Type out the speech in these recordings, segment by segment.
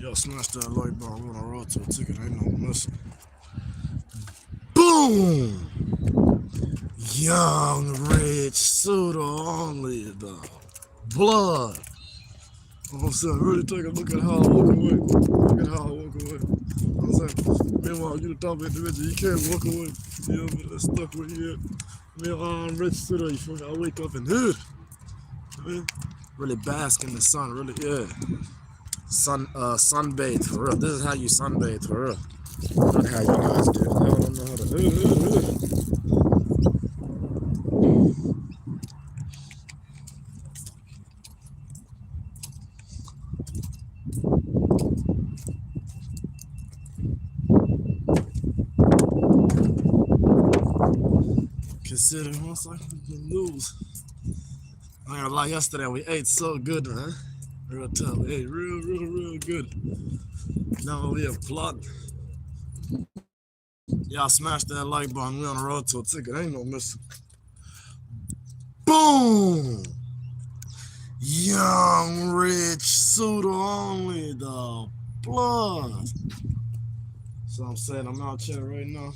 Yo, smash that like button. We're on a road to a ticket. Ain't no missing. Boom! Young, rich, pseudo only the blood. I'm saying, really take a look at how I walk away. Look at how I walk away. I'm saying, meanwhile, you the top individual, you can't walk away. You know, but that's stuck with you. Meanwhile, I'm rich pseudo. You feel me? I wake up in hood. I mean, really bask in the sun. Really, yeah. Sunbathe for real. This is how you sunbathe for real. Not how you guys do. I don't know how to. Consider most likely to lose. I ain't gonna lie, yesterday we ate so good, man. Real tough. We ate real good. Now we have plot. Y'all smash that like button. We on the road to a ticket. Ain't no missing. Boom! Young, rich, pseudo only the blood. So I'm saying I'm out here right now.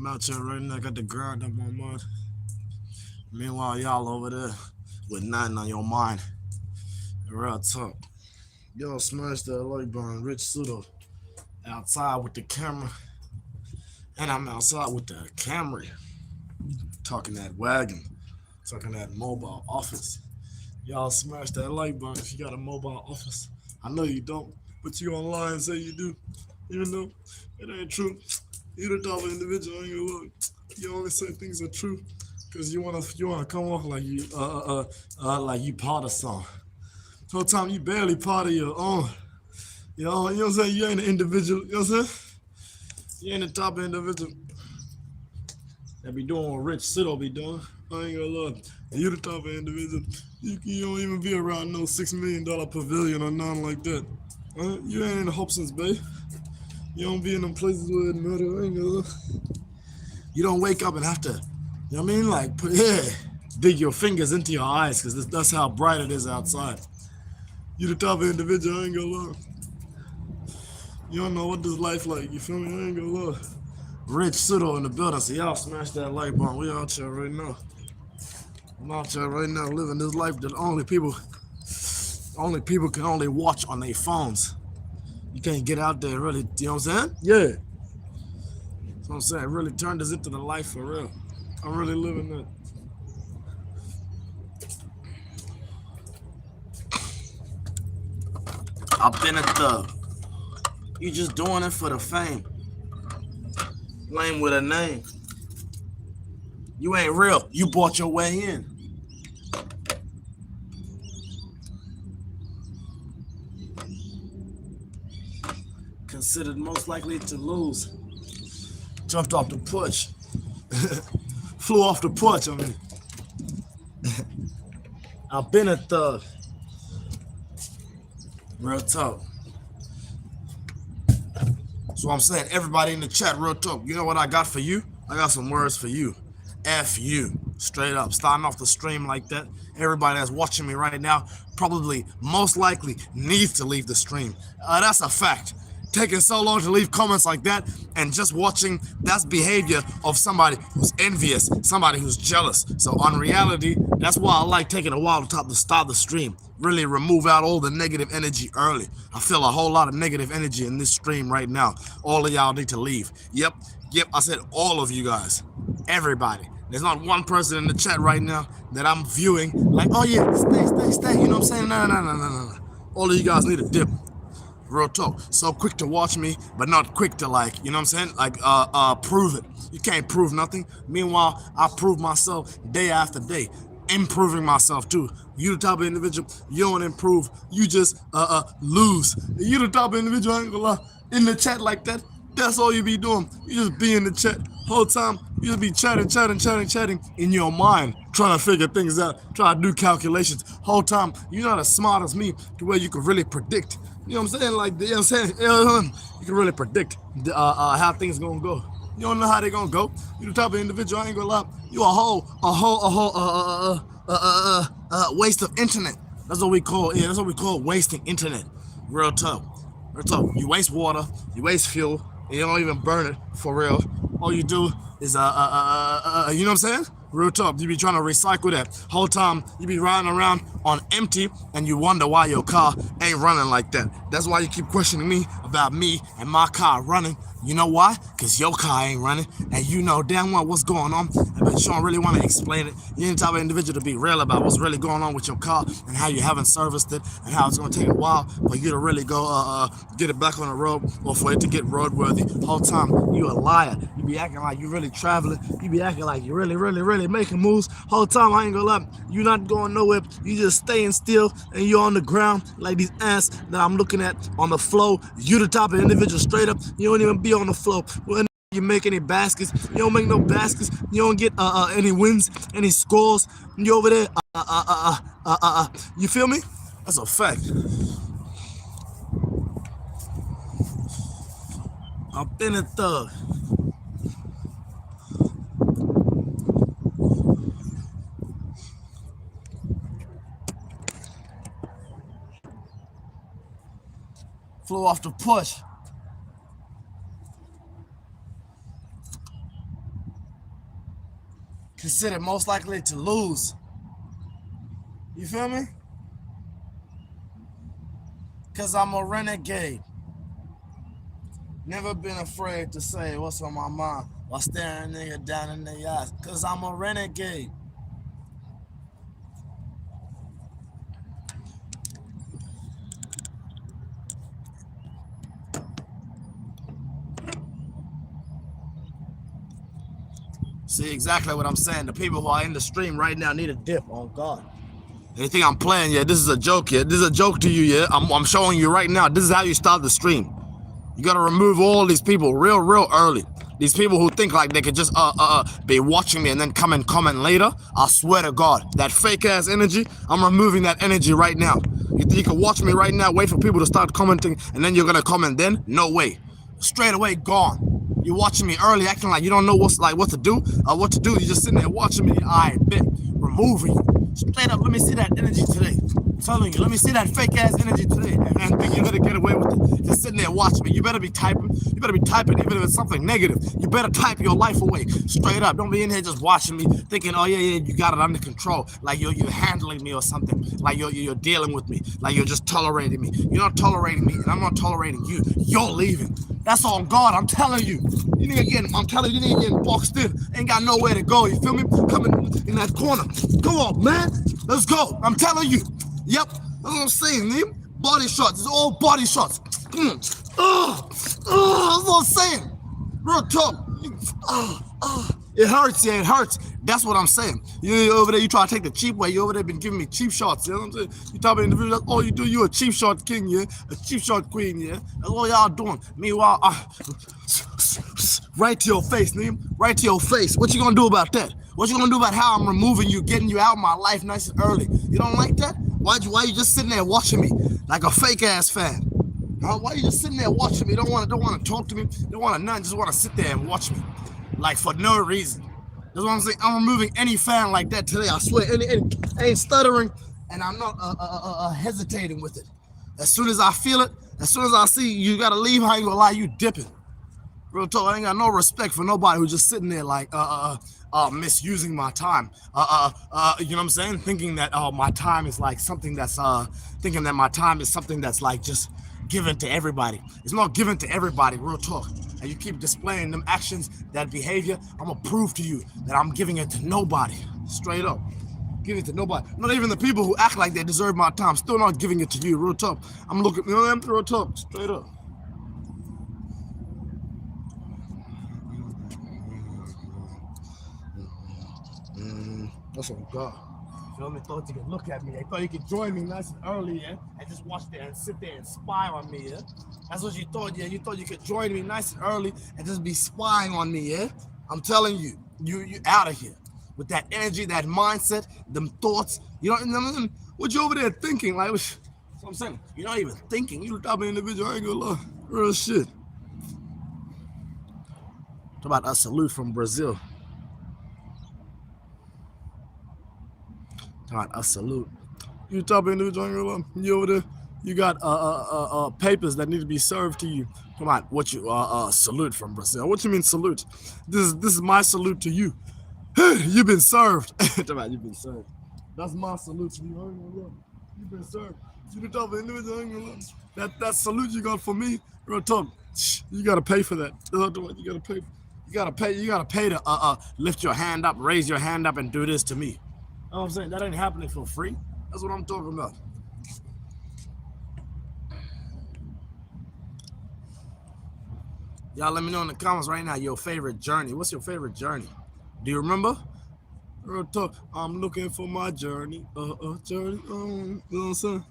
Got the grind up my mind. Meanwhile, y'all over there with nothing on your mind. Real talk. Yo, smash that like button. Rich pseudo outside with the camera. And I'm outside with the Camry. Talking that wagon. Talking that mobile office. Y'all smash that like button if you got a mobile office. I know you don't, but you online and say you do. Even though it ain't true. You the type of individual, ain't gonna look. You only say things are true because you wanna come off like you part of something. Whole time you barely part of your own. You know what I'm saying? You ain't an individual, you know what I'm saying? You ain't the type of individual that be doing what Rich Siddle be doing. I ain't gonna lie. You the type of individual. You don't even be around no $6 million pavilion or nothing like that. You ain't in the Hobsons Bay. You don't be in them places where it matter. I ain't gonna lie. You don't wake up and have to, you know what I mean? Like, dig your fingers into your eyes because that's how bright it is outside. You the type of individual, I ain't gonna lie. You don't know what this life like, you feel me? I ain't gonna lie. Rich Pseudo in the building, so y'all smash that like button. We out here right now. I'm out here right now living this life that only people can only watch on their phones. You can't get out there really, you know what I'm saying? Yeah. That's what I'm saying. Really turn this into the life for real. I'm really living that. I've been a thug. You just doing it for the fame. Lame with a name. You ain't real. You bought your way in. Considered most likely to lose. Jumped off the porch. Flew off the porch, I mean. I've been a thug. Real talk. So I'm saying, everybody in the chat, real talk. You know what I got for you? I got some words for you. F you. Straight up. Starting off the stream like that. Everybody that's watching me right now probably, most likely, needs to leave the stream. That's a fact. Taking so long to leave comments like that and just watching, that's behavior of somebody who's envious, somebody who's jealous. So on reality, that's why I like taking a while to start the stream. Really remove out all the negative energy early. I feel a whole lot of negative energy in this stream right now. All of y'all need to leave. Yep, I said all of you guys. Everybody. There's not one person in the chat right now that I'm viewing like, oh yeah, stay. You know what I'm saying? No. All of you guys need to dip. Real talk. So quick to watch me, but not quick to like, you know what I'm saying? Like, prove it. You can't prove nothing. Meanwhile, I prove myself day after day, improving myself too. You the type of individual, you don't improve, you just lose. You the type of individual, I ain't gonna lie, in the chat like that, that's all you be doing. You just be in the chat whole time. You just be chatting in your mind, trying to figure things out, trying to do calculations. Whole time, you're not as smart as me to where you can really predict. You know what I'm saying? Like, you know what I'm saying? You can really predict how things gonna go. You don't know how they gonna go. You the type of individual, I ain't gonna lie. You a whole waste of internet. That's what we call, that's what we call wasting internet. Real tough. Real tough. You waste water, you waste fuel, and you don't even burn it for real. All you do is you know what I'm saying? Real tough. You be trying to recycle that whole time. You be riding around on empty, and you wonder why your car ain't running like that. That's why you keep questioning me about me and my car running. You know why? Because your car ain't running, and you know damn well what's going on, but you don't really want to explain it. You ain't the type of individual to be real about what's really going on with your car and how you haven't serviced it and how it's going to take a while for you to really go get it back on the road or for it to get roadworthy. Whole time, you a liar. You be acting like you really traveling. You be acting like you really making moves. Whole time, I ain't gonna lie, you not going nowhere. You just staying still and you're on the ground like these ants that I'm looking at on the flow. You the type of individual straight up, you don't even be on the flow. When you make any baskets, you don't make no baskets, you don't get any wins, any scores, you over there, you feel me? That's a fact. I'm thin and thug. Flew off the push. Considered most likely to lose. You feel me? Cause I'm a renegade. Never been afraid to say what's on my mind while staring a nigga down in the eyes. Cause I'm a renegade. See exactly what I'm saying. The people who are in the stream right now need a dip. Oh God. They think I'm playing, yeah. This is a joke, yeah. This is a joke to you, yeah. I'm showing you right now. This is how you start the stream. You gotta remove all these people real early. These people who think like they could just be watching me and then come and comment later. I swear to God, that fake ass energy, I'm removing that energy right now. You think you can watch me right now, wait for people to start commenting, and then you're gonna comment then? No way. Straight away gone. You're watching me early, acting like you don't know what to do. What to do? You just sitting there watching me. I bet removing you. Straight up, let me see that energy today. I'm telling you, let me see that fake ass energy today. And think you're gonna get away with it. Just sitting there watching me. You better be typing. You better be typing, even if it's something negative. You better type your life away. Straight up. Don't be in here just watching me, thinking, oh yeah, you got it under control. Like you're handling me or something. Like you're dealing with me. Like you're just tolerating me. You're not tolerating me, and I'm not tolerating you. You're leaving. That's on God, I'm telling you. You nigga getting boxed in. Ain't got nowhere to go, you feel me? Coming in that corner. Come on, man. Let's go. I'm telling you. Yep. That's what I'm saying, man. Body shots. It's all body shots. That's what I'm saying. Real talk. It hurts, yeah, it hurts. That's what I'm saying. You over there, you try to take the cheap way. You over there been giving me cheap shots. You know what I'm saying? You type of individual, that's all you do. You a cheap shot king, yeah? A cheap shot queen, yeah? That's all y'all doing. Meanwhile, right to your face, nigga. Right to your face. What you gonna do about that? What you gonna do about how I'm removing you, getting you out of my life nice and early? You don't like that? Why you just sitting there watching me like a fake ass fan? Huh? Why you just sitting there watching me? Don't want to talk to me. Don't want to nothing. Just want to sit there and watch me, like for no reason. That's what I'm saying. I'm removing any fan like that today. I swear. I ain't stuttering, and I'm not hesitating with it. As soon as I feel it, as soon as I see you gotta leave, I ain't gonna lie, you dipping. Real talk. I ain't got no respect for nobody who's just sitting there like misusing my time. You know what I'm saying? Thinking that my time is like something that's thinking that my time is something that's like just given to everybody. It's not given to everybody. Real talk. And you keep displaying them actions, that behavior, I'm gonna prove to you that I'm giving it to nobody. Straight up. Giving it to nobody. Not even the people who act like they deserve my time. Still not giving it to you. Real talk. I'm looking, you know what I'm saying? Real talk. Straight up. That's on God. You feel me? Thought you could look at me. They thought you could join me nice and early, yeah? And just watch there and sit there and spy on me, yeah? That's what you thought, yeah? You thought you could join me nice and early and just be spying on me, yeah? I'm telling you, you out of here. With that energy, that mindset, them thoughts. You know, what you over there thinking? Like, that's what I'm saying. You're not even thinking. You the type of individual, I ain't gonna lie. Real shit. Talk about a salute from Brazil. Talk about a salute. You the type of individual, I ain't gonna lie. You over there, papers that need to be served to you. Come on, what you salute from Brazil? What you mean salute? This is my salute to you. You've been served. Come on, you've been served. That's my salute to you. You've been served. You the top of individual. That salute you got for me, real talk. You gotta pay for that. You gotta pay. You gotta pay to lift your hand up, raise your hand up, and do this to me. You know what I'm saying? That ain't happening for free. That's what I'm talking about. Y'all let me know in the comments right now your favorite journey. What's your favorite journey? Do you remember? Real talk. I'm looking for my journey. Journey. You know what I'm saying?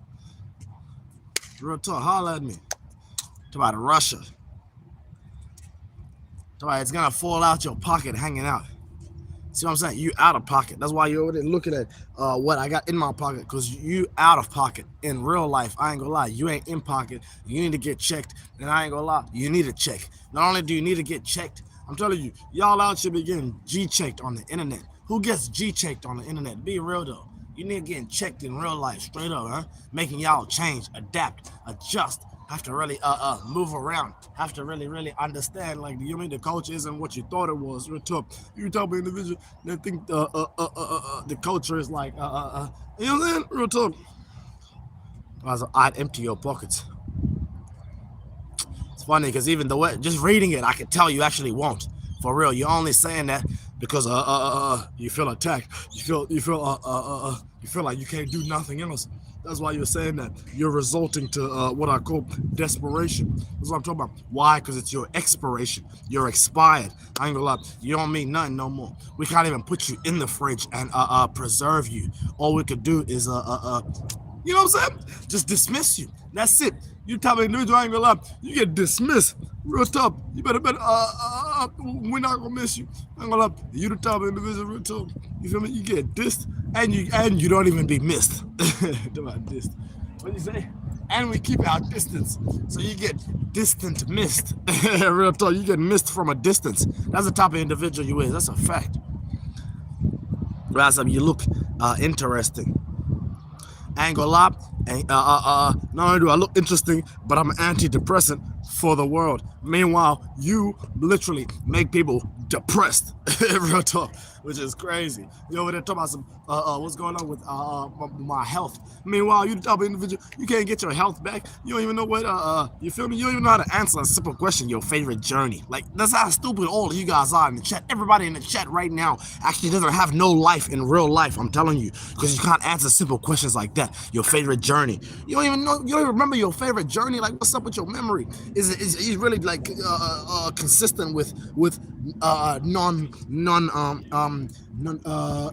Real talk. Holla at me. Talk about Russia. Talk about it's gonna fall out your pocket hanging out. See what I'm saying? You out of pocket. That's why you're over there looking at what I got in my pocket, because you out of pocket. In real life, I ain't gonna lie, you ain't in pocket. You need to get checked, and I ain't gonna lie, you need to check. Not only do you need to get checked, I'm telling you, y'all out should be getting G-checked on the internet. Who gets G-checked on the internet? Be real though. You need getting checked in real life, straight up, huh? Making y'all change, adapt, adjust. Have to really move around. Have to really understand, like, you mean the culture isn't what you thought it was. You're tough. You talk about individual that think the culture is like you know what I'm saying? Real talk. I'd empty your pockets. It's funny because even the way just reading it, I can tell you actually won't. For real, you're only saying that because you feel attacked. You feel like you can't do nothing else. That's why you're saying that. You're resulting to what I call desperation. That's what I'm talking about. Why? Because it's your expiration. You're expired. I ain't gonna lie. You don't mean nothing no more. We can't even put you in the fridge and preserve you. All we could do is you know what I'm saying? Just dismiss you. That's it. You type of individual, I ain't gonna lie, you get dismissed. Real tough. You better we're not gonna miss you. I ain't gonna lie. You the type of individual, real tough. You feel me? You get dissed and you don't even be missed. About dissed. What you say? And we keep our distance. So you get distant missed. Real talk, you get missed from a distance. That's the type of individual you is. That's a fact. Rise up, you look interesting. I ain't gonna lie. Not only do I look interesting, but I'm an antidepressant for the world. Meanwhile, you literally make people depressed. Real talk, which is crazy. You over there talking about some what's going on with my health. Meanwhile, you the type of individual, you can't get your health back. You don't even know what you feel me? You don't even know how to answer a simple question. Your favorite journey. Like, that's how stupid all of you guys are in the chat. Everybody in the chat right now actually doesn't have no life in real life. I'm telling you, because you can't answer simple questions like that. Your favorite journey. You don't even know. You don't even remember your favorite journey. Like, what's up with your memory? Is it really like consistent with non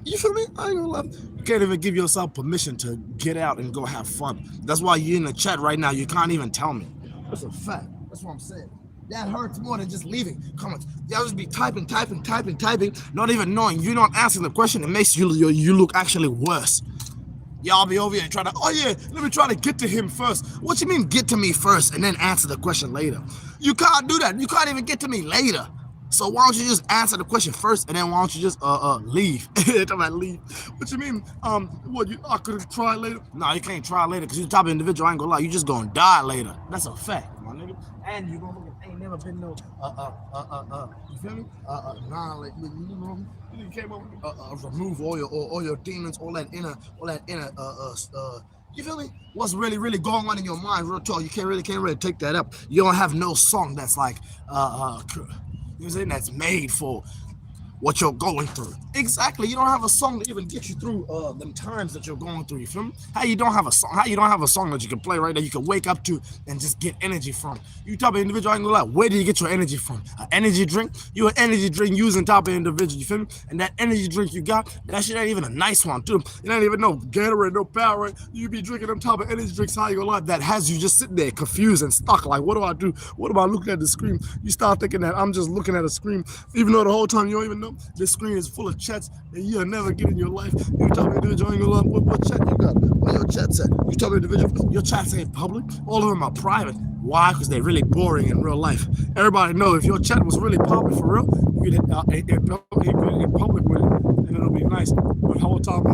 you feel me? I ain't gonna lie. You can't even give yourself permission to get out and go have fun. That's why you're in the chat right now. You can't even tell me. That's a fact. That's what I'm saying. That hurts more than just leaving comments. Y'all just be typing, not even knowing. You're not answering the question. It makes you look actually worse. Y'all be over here trying to, oh yeah, let me try to get to him first. What you mean get to me first and then answer the question later? You can't do that. You can't even get to me later. So why don't you just answer the question first and then why don't you just leave? Talk about leave. What you mean? I could try later? No, you can't try later because you're the type of individual, I ain't gonna lie, you just gonna die later. That's a fact, my nigga. And you gonna look at, ain't never been no you feel me? Like, you know, you came up with remove all your demons, all that inner you feel me? What's really going on in your mind, real talk? You can't really take that up. You don't have no song that's like you know what I'm saying, that's made for what you're going through. Exactly. You don't have a song to even get you through them times that you're going through. You feel me? How you don't have a song? How you don't have a song that you can play right there, you can wake up to and just get energy from? You type of individual, I ain't gonna lie. Where do you get your energy from? An energy drink? You an energy drink using type of individual. You feel me? And that energy drink you got, that shit ain't even a nice one too. It ain't even no Gatorade, no Powerade. You be drinking them type of energy drinks. How you gonna lie? That has you just sitting there confused and stuck. Like, what do I do? What am I looking at the screen? You start thinking that I'm just looking at a screen, even though the whole time you don't even know this screen is full of chats that you'll never get in your life. You tell me individual, ain't gonna lie, what chat you got? Where your chats at? You tell me individual, your chats ain't public. All of them are private. Why? Because they're really boring in real life. Everybody know if your chat was really popular for real, you could in public with it, and it'll be nice. But the whole time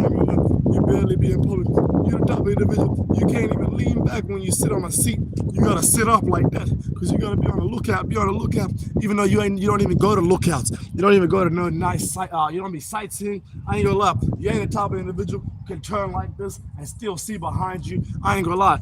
you barely be in public. You the type of individual, you can't even lean back when you sit on a seat. You gotta sit up like that because you gotta be on the lookout. Be on the lookout, even though you don't even go to lookouts. You don't even go to no nice sight. You don't be sightseeing. I ain't gonna lie. You ain't the type of individual who can turn like this and still see behind you. I ain't gonna lie.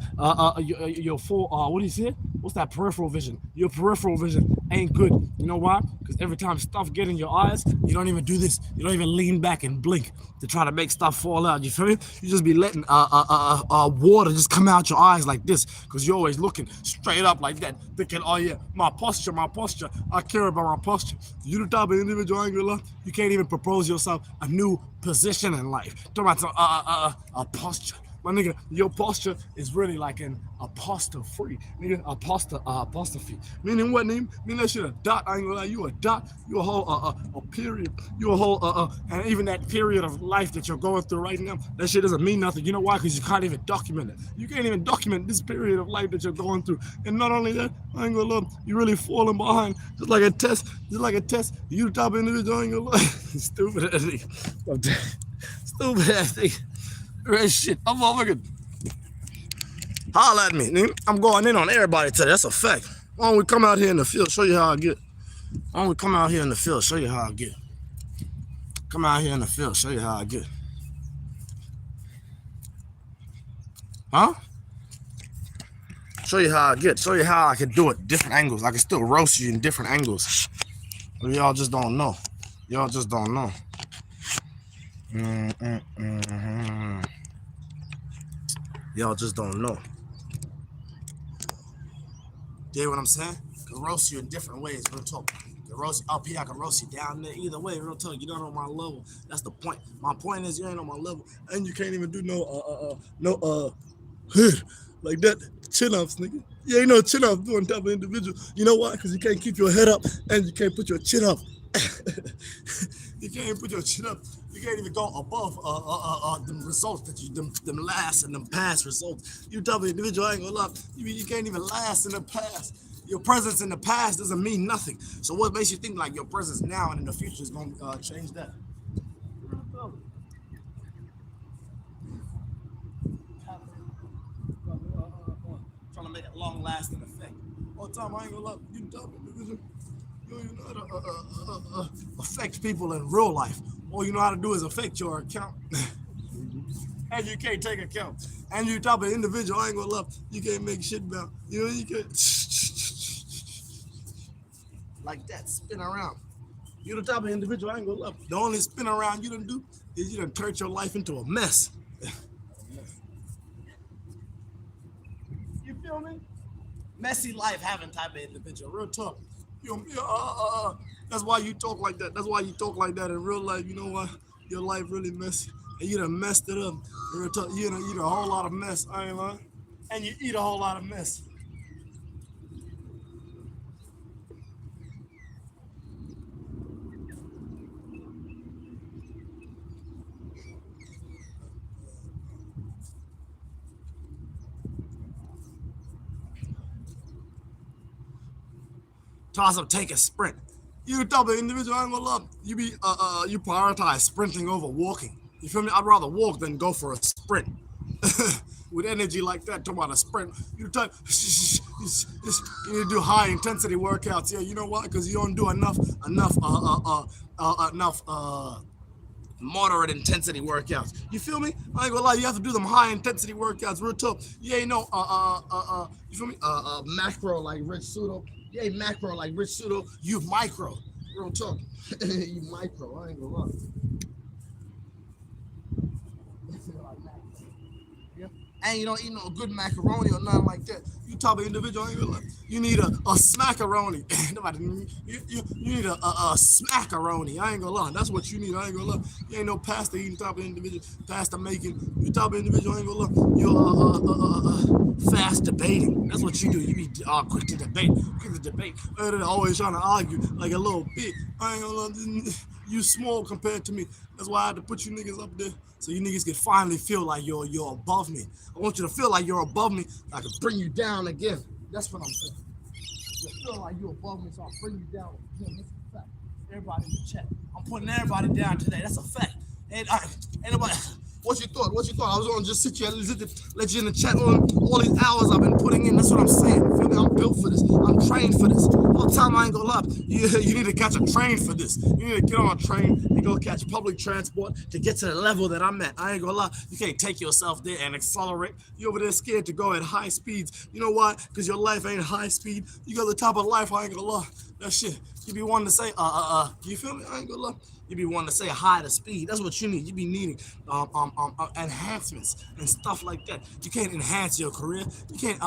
Your full what do you say? What's that peripheral vision? Your peripheral vision ain't good. You know why? Because every time stuff get in your eyes, you don't even do this. You don't even lean back and blink to try to make stuff fall out. You feel me? You just be letting water just come out your eyes like this because you're always looking straight up like that, thinking, oh yeah, my posture. I care about my posture. You the type of individual, I ain't gonna lie, you can't even propose yourself a new position in life. Talk about a posture. My nigga, your posture is really like an apostrophe. Nigga, apostrophe. Meaning what, nigga? Meaning that shit a dot. I ain't gonna lie, you a dot. You a whole a period. You a whole and even that period of life that you're going through right now, that shit doesn't mean nothing. You know why? Because you can't even document it. You can't even document this period of life that you're going through. And not only that, I ain't gonna lie, you're really falling behind. Just like a test. You the type of individual, I ain't gonna lie. Stupid ass nigga. Stupid ass nigga. Real shit. I'm motherfucking holla at me, nigga. I'm going in on everybody today. That's a fact. Why don't we come out here in the field, show you how I get? Why don't we come out here in the field, show you how I get? Come out here in the field, show you how I get. Huh? Show you how I get. Show you how I can do it. Different angles. I can still roast you in different angles. But y'all just don't know. Y'all just don't know. Y'all just don't know. You know what I'm saying? I can roast you in different ways, real talk. I can roast you up here, I can roast you down there. Either way, real talk, you're not on my level. That's the point. My point is you ain't on my level. And you can't even do no like that. Chin-ups, nigga. You ain't no chin-ups doing type of individual. You know why? Because you can't keep your head up and you can't put your chin up. You can't put your chin up. You can't even go above them results that you them last and them past results. You type of individual, I ain't gonna lie. You can't even last in the past. Your presence in the past doesn't mean nothing. So what makes you think like your presence now and in the future is gonna change that? Trying to make a long-lasting effect. All the time, I ain't gonna lie. You type of individual. You know how to affect people in real life. All you know how to do is affect your account. And you can't take account. And you type of individual, I ain't gonna lie, you can't make shit about. You know, you can't like that, spin around. You're the type of individual, I ain't gonna lie. The only spin around you done do is you done turn your life into a mess. You feel me? Messy life having type of individual, real talk. That's why you talk like that. That's why you talk like that in real life. You know why? Your life really messy. And you done messed it up. Real talk, you done eat a whole lot of mess. I ain't lying. And you eat a whole lot of mess. Toss up, take a sprint. You the type of individual, I ain't gonna lie. You prioritize sprinting over walking. You feel me? I'd rather walk than go for a sprint. With energy like that, talking about a sprint, you type you need to do high intensity workouts. Yeah, you know why? Because you don't do enough moderate intensity workouts. You feel me? I ain't gonna lie, you have to do them high intensity workouts real tough. You ain't no you feel me? Macro like Rich Pseudo. You ain't macro like Rich Pseudo. You micro. Real talk. You micro. I ain't gonna lie. And you don't eat no good macaroni or nothing like that. You type of individual, I ain't gonna lie. You need a smackaroni. you need a smackaroni. I ain't gonna lie. That's what you need. I ain't gonna lie. You ain't no pasta eating type of individual. Pasta making. You type of individual, I ain't gonna lie. You're fast debating. That's what you do. You be quick to debate. They're always trying to argue like a little bit. I ain't gonna lie. You small compared to me. That's why I had to put you niggas up there. So you niggas can finally feel like you're above me. I want you to feel like you're above me. I can bring you down again. That's what I'm saying. You feel like you're above me, so I'll bring you down again. That's a fact. Everybody in the chat. I'm putting everybody down today. That's a fact. Ain't nobody. What you thought? What you thought? I was gonna just sit here and let you in the chat on all these hours I've been putting in. That's what I'm saying. You feel me? I'm built for this. I'm trained for this. All the time I ain't gonna lie. You need to catch a train for this. You need to get on a train and go catch public transport to get to the level that I'm at. I ain't gonna lie. You can't take yourself there and accelerate. You over there scared to go at high speeds. You know why? Because your life ain't high speed. You go to the top of life. I ain't gonna lie. That shit. You be wanting to say, you feel me? I ain't gonna lie. You be wanting to say high to speed. That's what you need. You be needing enhancements and stuff like that. You can't enhance your career. You can't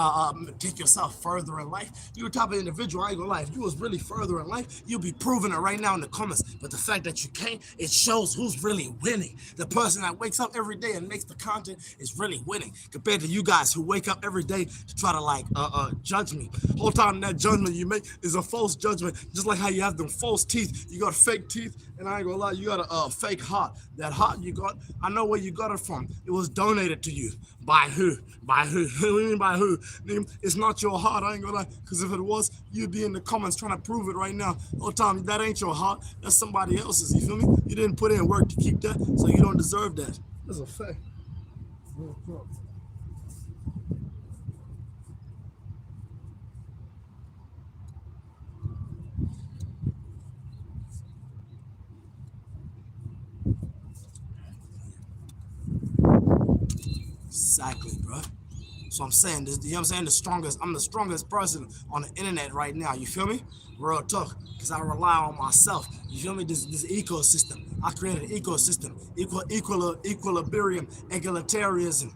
take yourself further in life. You're a type of individual, I ain't gonna lie. If you was really further in life, you'll be proving it right now in the comments. But the fact that you can't, it shows who's really winning. The person that wakes up every day and makes the content is really winning compared to you guys who wake up every day to try to like judge me. Whole time that judgment you make is a false judgment. Just like how you have them false teeth. You got fake teeth, and I ain't gonna lie, you got a fake heart. That heart you got, I know where you got it from. It was donated to you. By who? By who? What do you mean by who? It's not your heart, I ain't gonna lie. Because if it was, you'd be in the comments trying to prove it right now. All the time, that ain't your heart. That's somebody else's, you feel me? You didn't put in work to keep that, so you don't deserve that. That's a fact. Exactly, bro. So I'm saying this, you know what I'm saying? I'm the strongest person on the internet right now. You feel me? Real talk. Because I rely on myself. You feel me? This ecosystem. I created an ecosystem. Equilibrium, egalitarianism.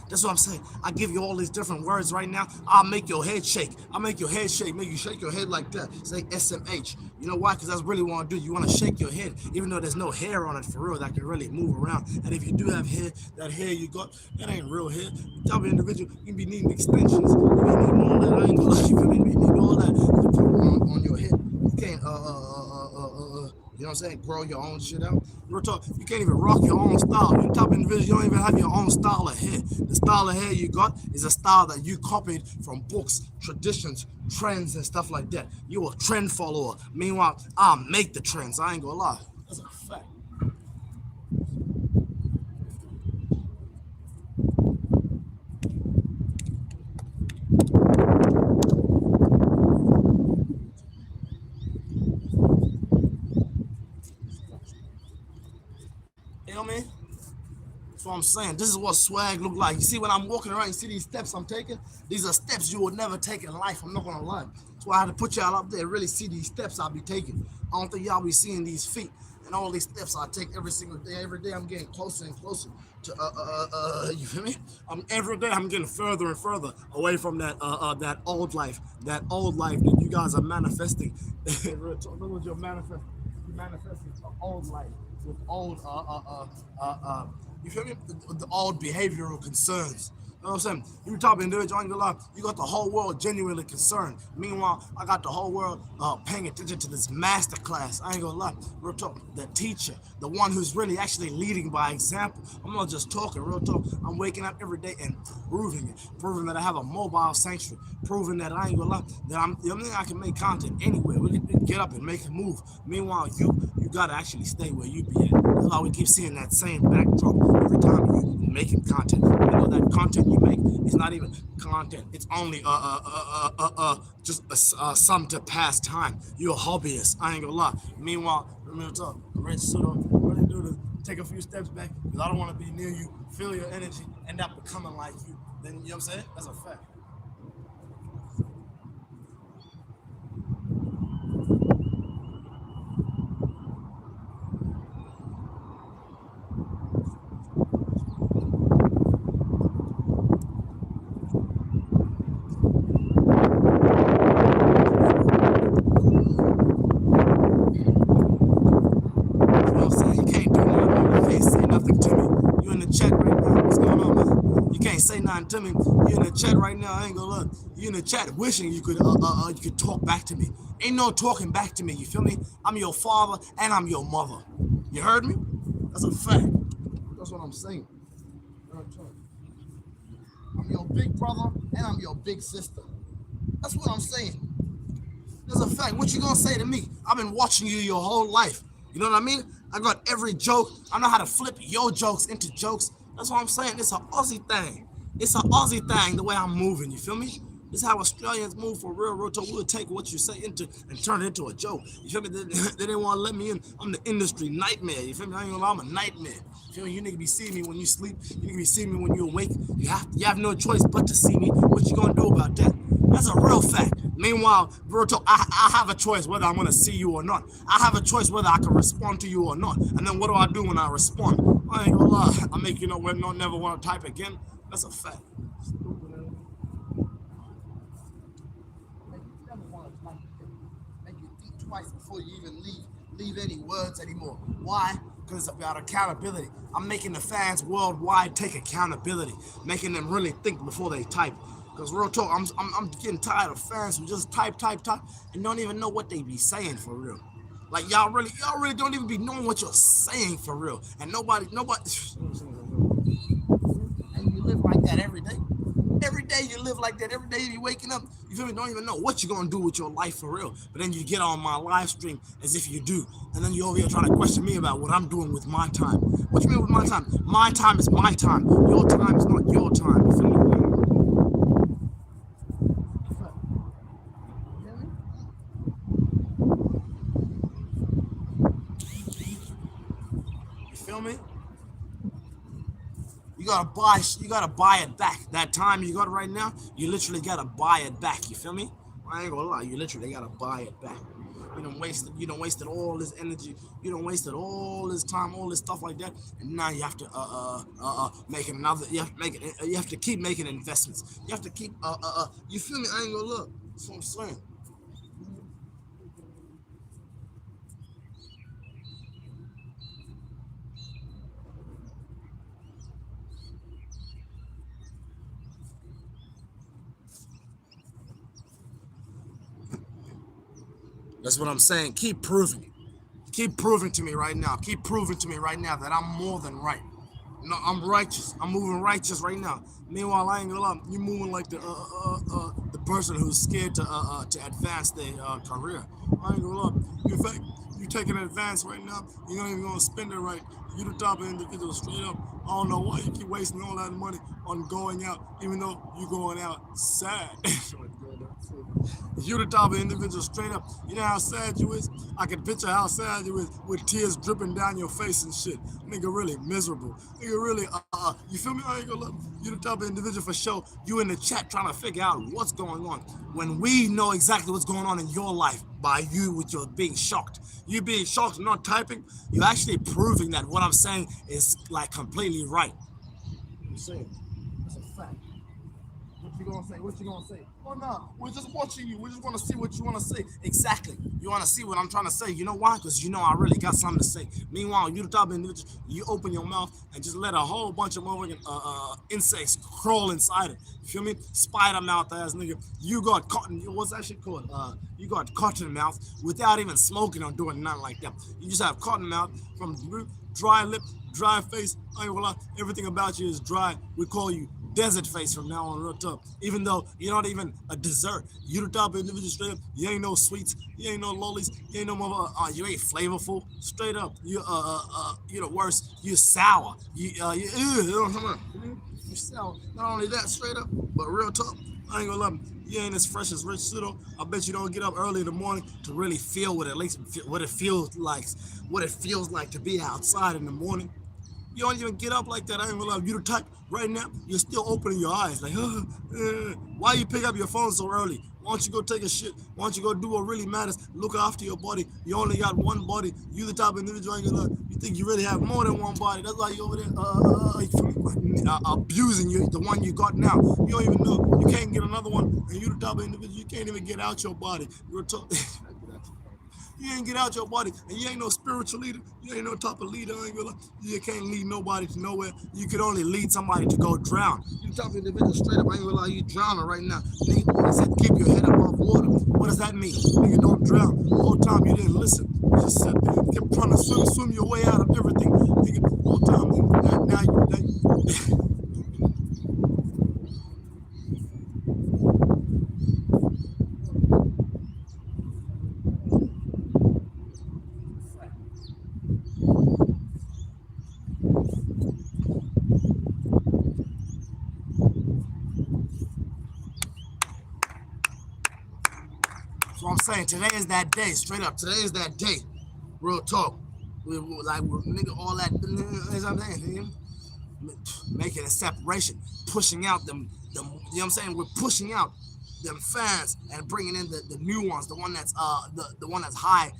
That's what I'm saying. I give you all these different words right now. I'll make your head shake. I'll make your head shake. Make you shake your head like that. Say SMH. You know why? Because that's really what I do. You want to shake your head, even though there's no hair on it for real that can really move around. And if you do have hair, that hair you got, that ain't real hair. You type of individual, you be needing extensions. You be needing all that. I ain't gonna lie. You feel me? You need all that to put on your head. You can't, you know what I'm saying, grow your own shit out. Real talk, you can't even rock your own style. You type of individual, you don't even have your own style of hair. The style of hair you got is a style that you copied from books, traditions, trends, and stuff like that. You a trend follower. Meanwhile, I'll make the trends. I ain't gonna lie. That's a fact. You know what I mean? That's what I'm saying. This is what swag look like. You see when I'm walking around, you see these steps I'm taking? These are steps you would never take in life. I'm not gonna lie. That's why I had to put y'all up there, really see these steps I'll be taking. I don't think y'all be seeing these feet and all these steps I take every single day. Every day I'm getting closer and closer to you feel me? Every day I'm getting further and further away from that old life. That old life that you guys are manifesting. Real talk, look what you're manifesting. You're manifesting an old life with old you feel me? The old behavioral concerns. You know what I'm saying? You talking individual, I ain't gonna lie, you got the whole world genuinely concerned. Meanwhile, I got the whole world paying attention to this master class. I ain't gonna lie. Real talk, the teacher, the one who's really actually leading by example. I'm not just talking, real talk. I'm waking up every day and proving it. Proving that I have a mobile sanctuary. Proving that I ain't gonna lie, that I can make content anywhere. We can get up and make a move. Meanwhile, you gotta actually stay where you be at. That's why we keep seeing that same backdrop every time you making content. You know that content you make is not even content. It's only just something to pass time. You're a hobbyist. I ain't gonna lie. Meanwhile, remember to talk, Red Pseudo, really do to take a few steps back because I don't want to be near you. Feel your energy, end up becoming like you. Then you know what I'm saying? That's a fact. Say nothing to me. You in the chat right now. I ain't gonna lie. You in the chat wishing you could talk back to me. Ain't no talking back to me. You feel me? I'm your father and I'm your mother. You heard me? That's a fact. That's what I'm saying. I'm your big brother and I'm your big sister. That's what I'm saying. That's a fact. What you gonna say to me? I've been watching you your whole life. You know what I mean? I got every joke. I know how to flip your jokes into jokes. That's what I'm saying. It's an Aussie thing. It's an Aussie thing, the way I'm moving. You feel me? This is how Australians move for real. Roto will take what you say into and turn it into a joke. You feel me? They didn't want to let me in. I'm the industry nightmare. You feel me? I ain't gonna lie, I'm a nightmare. You feel me? You nigga be seeing me when you sleep. You nigga be seeing me when you awake. You have no choice but to see me. What you gonna do about that? That's a real fact. Meanwhile, Roto, I have a choice whether I'm gonna see you or not. I have a choice whether I can respond to you or not. And then what do I do when I respond? I ain't gonna lie. I make you know what, not never want to type again. That's a fact. Make you think twice before you even leave any words anymore. Why? Because it's about accountability. I'm making the fans worldwide take accountability, making them really think before they type. Because real talk, I'm getting tired of fans who just type, and don't even know what they be saying for real. Like y'all really don't even be knowing what you're saying for real. And nobody. And you live like that every day. Every day you live like that. Every day you be waking up, you feel me? Don't even know what you're gonna do with your life for real. But then you get on my live stream as if you do, and then you over here trying to question me about what I'm doing with my time. What you mean with my time? My time is my time. Your time is not your time. You feel me? You feel me? You gotta buy it back. That time you got right now, you literally gotta buy it back. You feel me? I ain't gonna lie, you literally gotta buy it back. You don't wasted all this energy, you don't wasted all this time, all this stuff like that, and now you have to make another. You have to keep making investments. You have to keep You feel me? I ain't gonna look. That's what I'm saying. That's what I'm saying. Keep proving. Keep proving to me right now. Keep proving to me right now that I'm more than right. No, I'm righteous. I'm moving righteous right now. Meanwhile, I ain't gonna lie. You moving like the person who's scared to advance their career. I ain't gonna lie. In fact, you taking advance right now. You're not even gonna spend it right. You the type of individual straight up. I don't know why you keep wasting all that money on going out, even though you going out sad. You the type of individual straight up. You know how sad you is? I can picture how sad you is with tears dripping down your face and shit. Nigga really miserable. Nigga really, you feel me? I ain't gonna look. You the type of individual for sure. You in the chat trying to figure out what's going on. When we know exactly what's going on in your life by you with your being shocked. You being shocked and not typing, you're actually proving that what I'm saying is like completely right. I'm saying. That's a fact. What you gonna say? What you gonna say? Oh no, we're just watching you. We just want to see what you want to say. Exactly. You want to see what I'm trying to say. You know why? Because you know I really got something to say. Meanwhile, you the type of individual, you open your mouth and just let a whole bunch of insects crawl inside it. You feel me? Spider mouth ass nigga. You got cotton. What's that shit called? You got cotton mouth without even smoking or doing nothing like that. You just have cotton mouth from dry lip, dry face. I ain't gonna lie. Everything about you is dry. We call you desert face from now on, real tough. Even though you're not even a dessert, you the type of individual straight up. You ain't no sweets, you ain't no lollies, you ain't no mother. You ain't flavorful. Straight up, you the worst. You sour. You know what I'm saying? You sour. Not only that, straight up, but real tough. I ain't gonna lie. You ain't as fresh as Rich Pseudo. I bet you don't get up early in the morning to really feel what it feels like to be outside in the morning. You don't even get up like that. I ain't gonna lie. You the type right now, you're still opening your eyes. Like, why you pick up your phone so early? Why don't you go take a shit? Why don't you go do what really matters? Look after your body. You only got one body. You the type of individual ain't gonna, you think you really have more than one body. That's why you over there abusing you, the one you got now. You don't even know. You can't get another one. And you the type of individual, you can't even get out your body. You're You ain't get out your body, and you ain't no spiritual leader. You ain't no type of leader. I ain't gonna lie. You can't lead nobody to nowhere. You could only lead somebody to go drown. You the type of individual straight up. I ain't gonna lie. You drowning right now. Nigga, I said keep your head above water. What does that mean? Nigga, don't drown. The whole time you didn't listen. You just sat there and kept trying to swim your way out of everything. Nigga, the whole time. Now you. what I'm saying. Today is that day. Straight up. Today is that day. Real talk. We're nigga, all that. You know what I'm saying? Making a separation, pushing out you know what I'm saying? We're pushing out them fans and bringing in the new ones, the one that's the one that's high.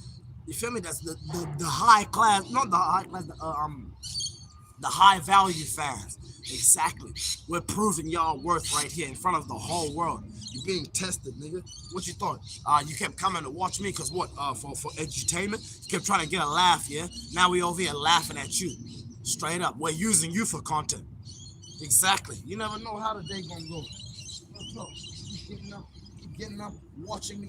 You feel me? That's the high class, not the high class, the high value fans. Exactly. We're proving y'all worth right here in front of the whole world. You're being tested, nigga. What you thought? You kept coming to watch me because what? For entertainment? You kept trying to get a laugh, yeah? Now we over here laughing at you. Straight up. We're using you for content. Exactly. You never know how the day gonna go. Look, keep getting up, watching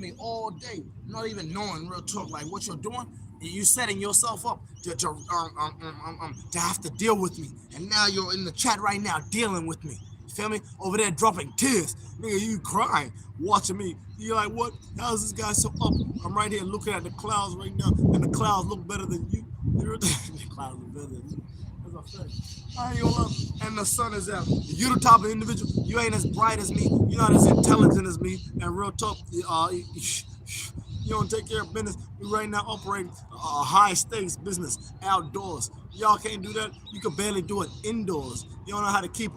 me all day, not even knowing real talk like what you're doing. You setting yourself up to have to deal with me, and now you're in the chat right now dealing with me. You feel me? Over there dropping tears, nigga. You crying, watching me. You're like, what? How's this guy so up? I'm right here looking at the clouds right now, and the clouds look better than you. The clouds look better than you. I ain't gonna lie. And the sun is out. You the type of individual. You ain't as bright as me. You're not as intelligent as me. And real talk, you don't take care of business. We right now operating a high stakes business outdoors. Y'all can't do that. You can barely do it indoors. You don't know how to keep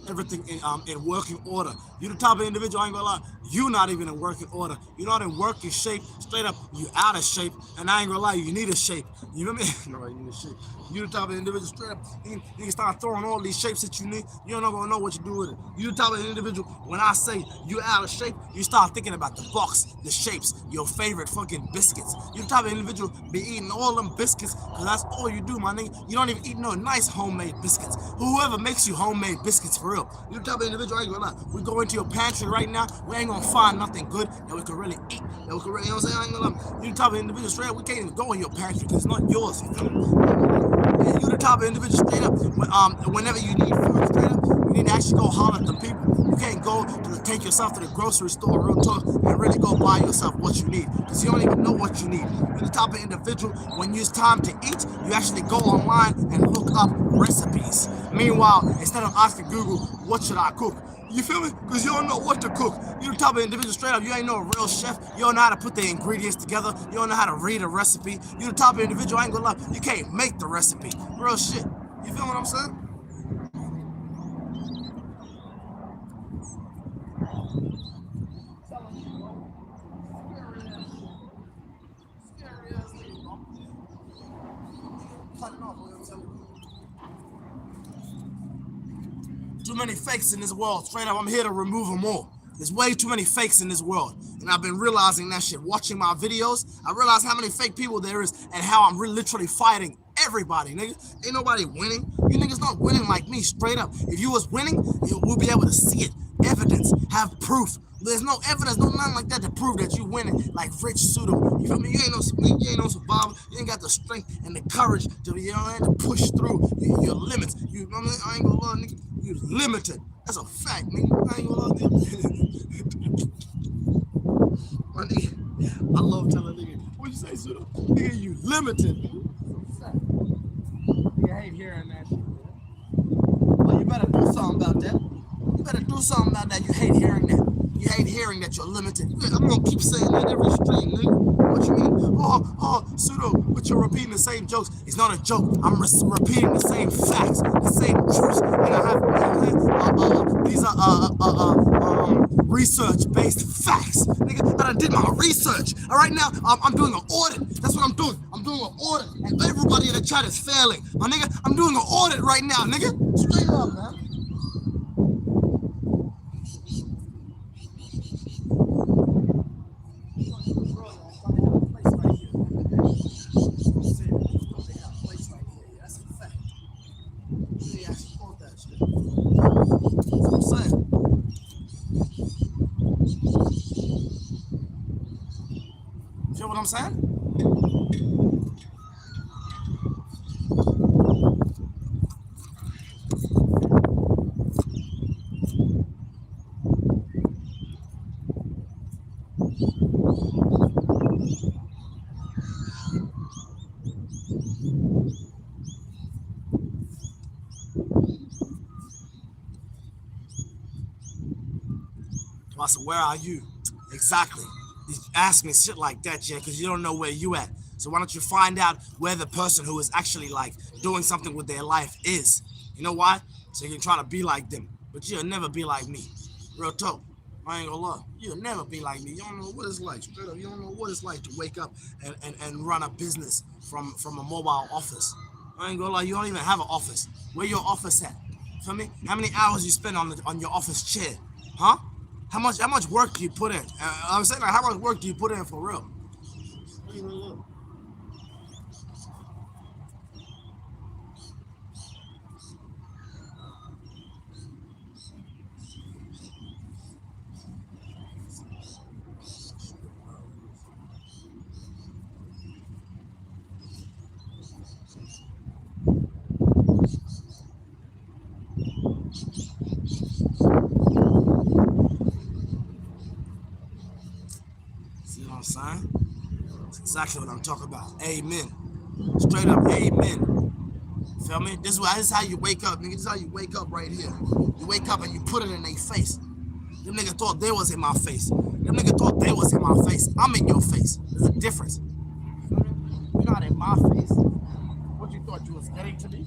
everything in working order. You the type of individual, I ain't gonna lie, you not even in working order. You're not in working shape. Straight up, you out of shape. And I ain't gonna lie, you need a shape. You know what I mean? No, you need a shape. You the type of individual, straight up, you can start throwing all these shapes that you need. You're not gonna know what you do with it. You the type of individual, when I say you out of shape, you start thinking about the box, the shapes, your favorite fucking biscuits. You the type of individual be eating all them biscuits, because that's all you do, my nigga. You don't even eat no nice homemade biscuits. Whoever makes you homemade biscuits for real. You the type of individual, I ain't gonna lie. We go into your pantry right now, we ain't gonna find nothing good that we can really eat. That we can really, you know what I'm saying? I ain't gonna lie. You the type of individual, straight up, we can't even go in your pantry because it's not yours. You feel me? You the type of individual, straight up, whenever you need food, straight up, you need to actually go holler at them people. You can't go to take yourself to the grocery store, real talk, and really go buy yourself what you need, because you don't even know what you need. You're the type of individual, when it's time to eat, you actually go online and look up recipes. Meanwhile, instead of asking Google, what should I cook? You feel me? Because you don't know what to cook. You the type of individual, straight up, you ain't no real chef. You don't know how to put the ingredients together. You don't know how to read a recipe. You the type of individual, I ain't gonna lie, you can't make the recipe. Real shit. You feel what I'm saying? Too many fakes in this world. Straight up, I'm here to remove them all. There's way too many fakes in this world. And I've been realizing that shit. Watching my videos, I realize how many fake people there is and how I'm literally fighting everybody, nigga. Ain't nobody winning. You niggas not winning like me, straight up. If you was winning, we'll be able to see it. Evidence, have proof. There's no evidence, no nothing like that to prove that you winning like Rich Pseudo. You feel me? You ain't no survivor. You ain't got the strength and the courage to, you know, to push through your limits. You know what I mean? I ain't gonna lie, nigga. You limited. That's a fact, nigga. I ain't gonna lie, nigga. My nigga, I love telling nigga, what you say, Pseudo? Nigga, you limited. That's a fact. Nigga, I hate hearing that shit, man. Well, you better do something about that. You better do something about that. You hate hearing that. You hate hearing that you're limited. I'm gonna keep saying that every stream, nigga. What you mean? Oh, Pseudo, but you're repeating the same jokes. It's not a joke. I'm repeating the same facts, the same truths, and I have these are research-based facts, nigga. I done did my research. All right, now I'm doing an audit. That's what I'm doing. I'm doing an audit, and everybody in the chat is failing, my nigga. I'm doing an audit right now, nigga. Straight up, man. You know what I'm saying? I said, where are you? Exactly. You ask me shit like that, yeah, because you don't know where you at. So why don't you find out where the person who is actually like doing something with their life is? You know why? So you can try to be like them, but you'll never be like me. Real talk. I ain't gonna lie. You'll never be like me. You don't know what it's like. Straight up, you don't know what it's like to wake up and run a business from a mobile office. I ain't gonna lie. You don't even have an office. Where your office at? Feel me? How many hours you spend on your office chair? Huh? How much work do you put in? I'm saying like how much work do you put in for real? See what I'm saying? That's exactly what I'm talking about. Amen. Straight up, amen. Feel me? This is how you wake up, nigga. This is how you wake up right here. You wake up and you put it in their face. Them niggas thought they was in my face. Them niggas thought they was in my face. I'm in your face. There's a difference. You're not in my face. What you thought you was getting to me?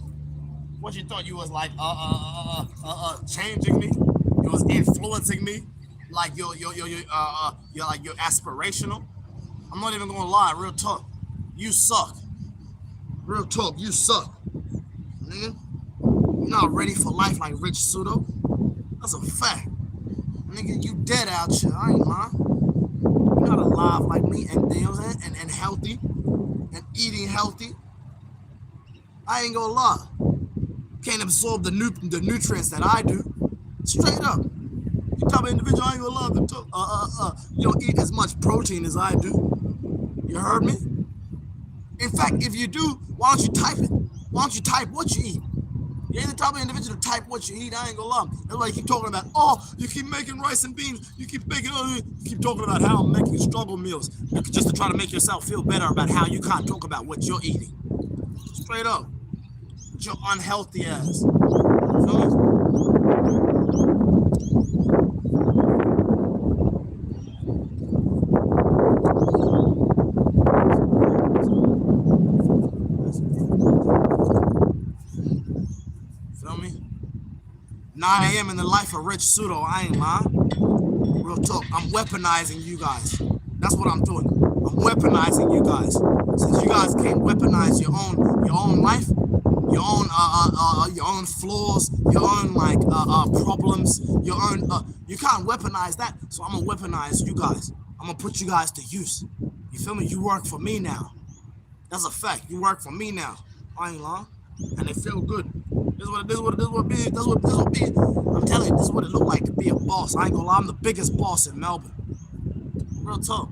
What you thought you was like changing me? You was influencing me? Like you're like you're aspirational. I'm not even gonna lie, real talk. You suck. Real talk, you suck. Nigga. You're not ready for life like Rich Pseudo. That's a fact. Nigga, you dead out here. I ain't lying. You're not alive like me and you know what I'm saying? And healthy and eating healthy. I ain't gonna lie. Can't absorb the nutrients that I do. Straight up. You type of individual I ain't gonna lie. You don't eat as much protein as I do. You heard me? In fact, if you do, why don't you type it? Why don't you type what you eat? You ain't the type of individual to type what you eat. I ain't gonna lie. Everybody keep talking about, oh, you keep making rice and beans. You keep making, you keep talking about how I'm making struggle meals just to try to make yourself feel better about how you can't talk about what you're eating. Straight up. With your unhealthy ass. Feel me? Feel me? 9 a.m. in the life of Rich Pseudo. I ain't lying. Real talk. I'm weaponizing you guys. That's what I'm doing. I'm weaponizing you guys. Since you guys can't weaponize your own life, your own flaws, your own like problems, your own you can't weaponize that. So I'm gonna weaponize you guys. I'm gonna put you guys to use. You feel me? You work for me now. That's a fact. You work for me now. I ain't lying. And it feel good. This is what be. I'm telling you, this is what it look like to be a boss. I ain't gonna lie, I'm the biggest boss in Melbourne. Real talk.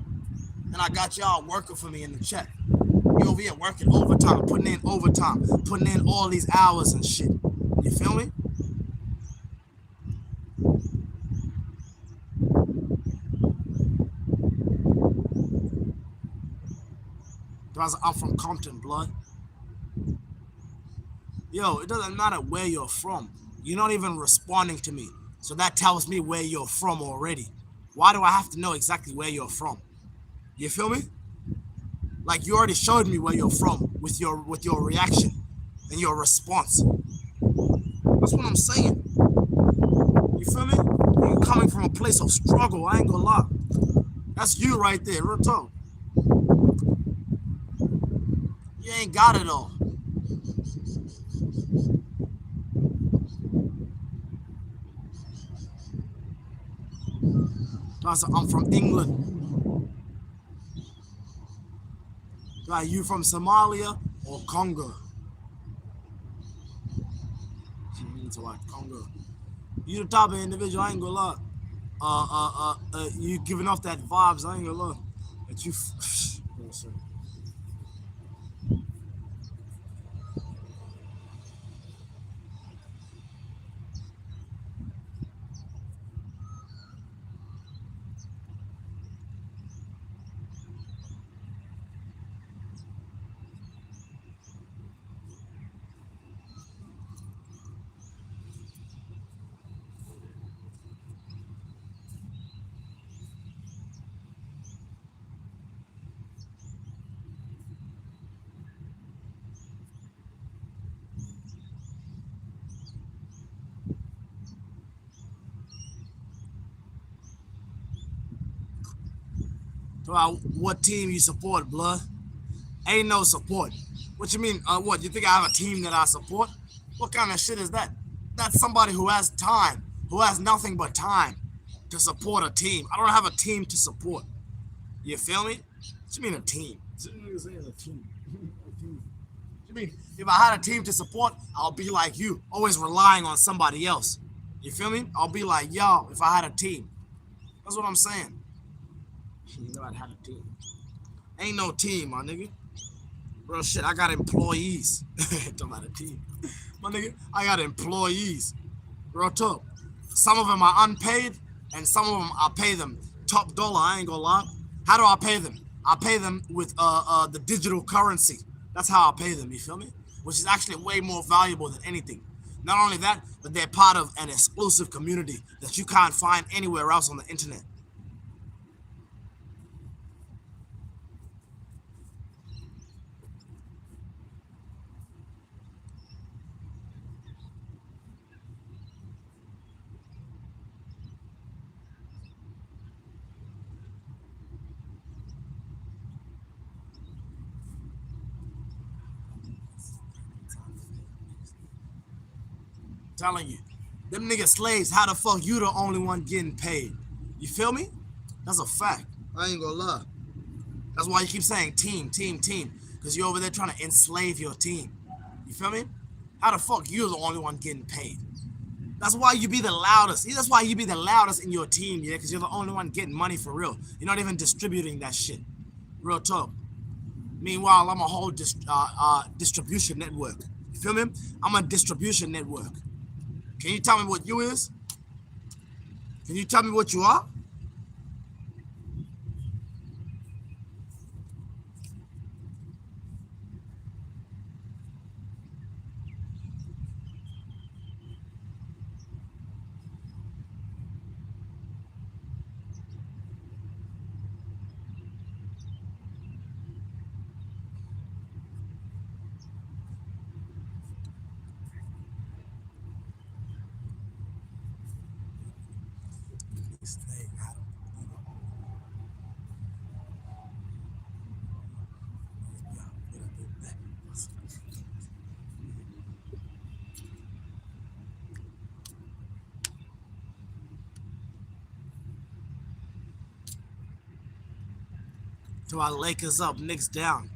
And I got y'all working for me in the chat. You over here working overtime, putting in all these hours and shit. You feel me? I'm from Compton, blood. Yo, it doesn't matter where you're from. You're not even responding to me. So that tells me where you're from already. Why do I have to know exactly where you're from? You feel me? Like you already showed me where you're from with your reaction and your response. That's what I'm saying. You feel me? You're coming from a place of struggle. I ain't gonna lie. That's you right there, real talk. You ain't got it all. I'm from England. Like you from Somalia or Congo? Into like Congo. You the type of individual. I ain't gonna lie. You giving off that vibes. I ain't gonna lie. That you. About what team you support, blood? Ain't no support. What you mean? What, you think I have a team that I support? What kind of shit is that? That's somebody who has time, who has nothing but time to support a team. I don't have a team to support. You feel me? What you mean a team? What you mean a team? What you mean? If I had a team to support, I'll be like you, always relying on somebody else. You feel me? I'll be like, yo, if I had a team. That's what I'm saying. You know I'd have a team. Ain't no team, my nigga. Bro, shit, I got employees. Don't have a team. My nigga, I got employees. Real talk. Some of them are unpaid, and some of them I pay them top dollar. I ain't gonna lie. How do I pay them? I pay them with the digital currency. That's how I pay them. You feel me? Which is actually way more valuable than anything. Not only that, but they're part of an exclusive community that you can't find anywhere else on the internet. Telling you, them niggas slaves. How the fuck you the only one getting paid? You feel me? That's a fact. I ain't gonna lie. That's why you keep saying team, team, team, because you're over there trying to enslave your team. You feel me? How the fuck you're the only one getting paid? That's why you be the loudest. That's why you be the loudest in your team, yeah, because you're the only one getting money for real. You're not even distributing that shit. Real talk. Meanwhile, I'm a whole distribution network. You feel me? I'm a distribution network. Can you tell me what you is? Can you tell me what you are? To our Lakers up, Knicks down.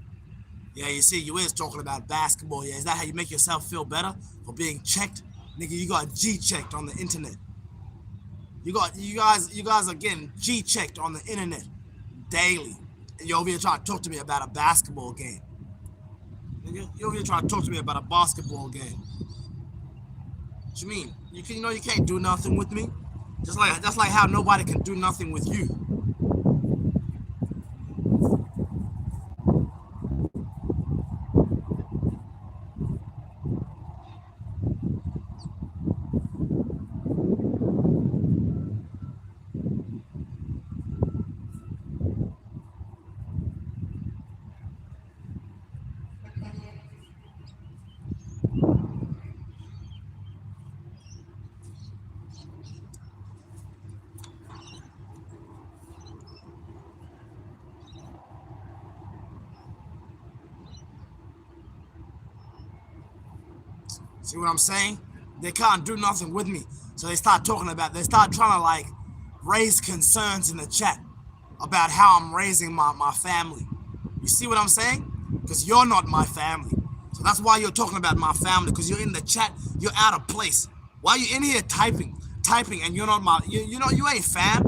Yeah, you see, you is talking about basketball. Yeah, is that how you make yourself feel better for being checked? Nigga, you got G checked on the internet. You guys are getting G checked on the internet daily. And you're over here trying to talk to me about a basketball game. Nigga, you're over here trying to talk to me about a basketball game. What you mean? You can't do nothing with me? Just like how nobody can do nothing with you. See what I'm saying? They can't do nothing with me. So they start trying to like raise concerns in the chat about how I'm raising my family. You see what I'm saying? Because you're not my family. So that's why you're talking about my family, because you're in the chat, you're out of place. Why are you in here typing, and you're not you ain't fam.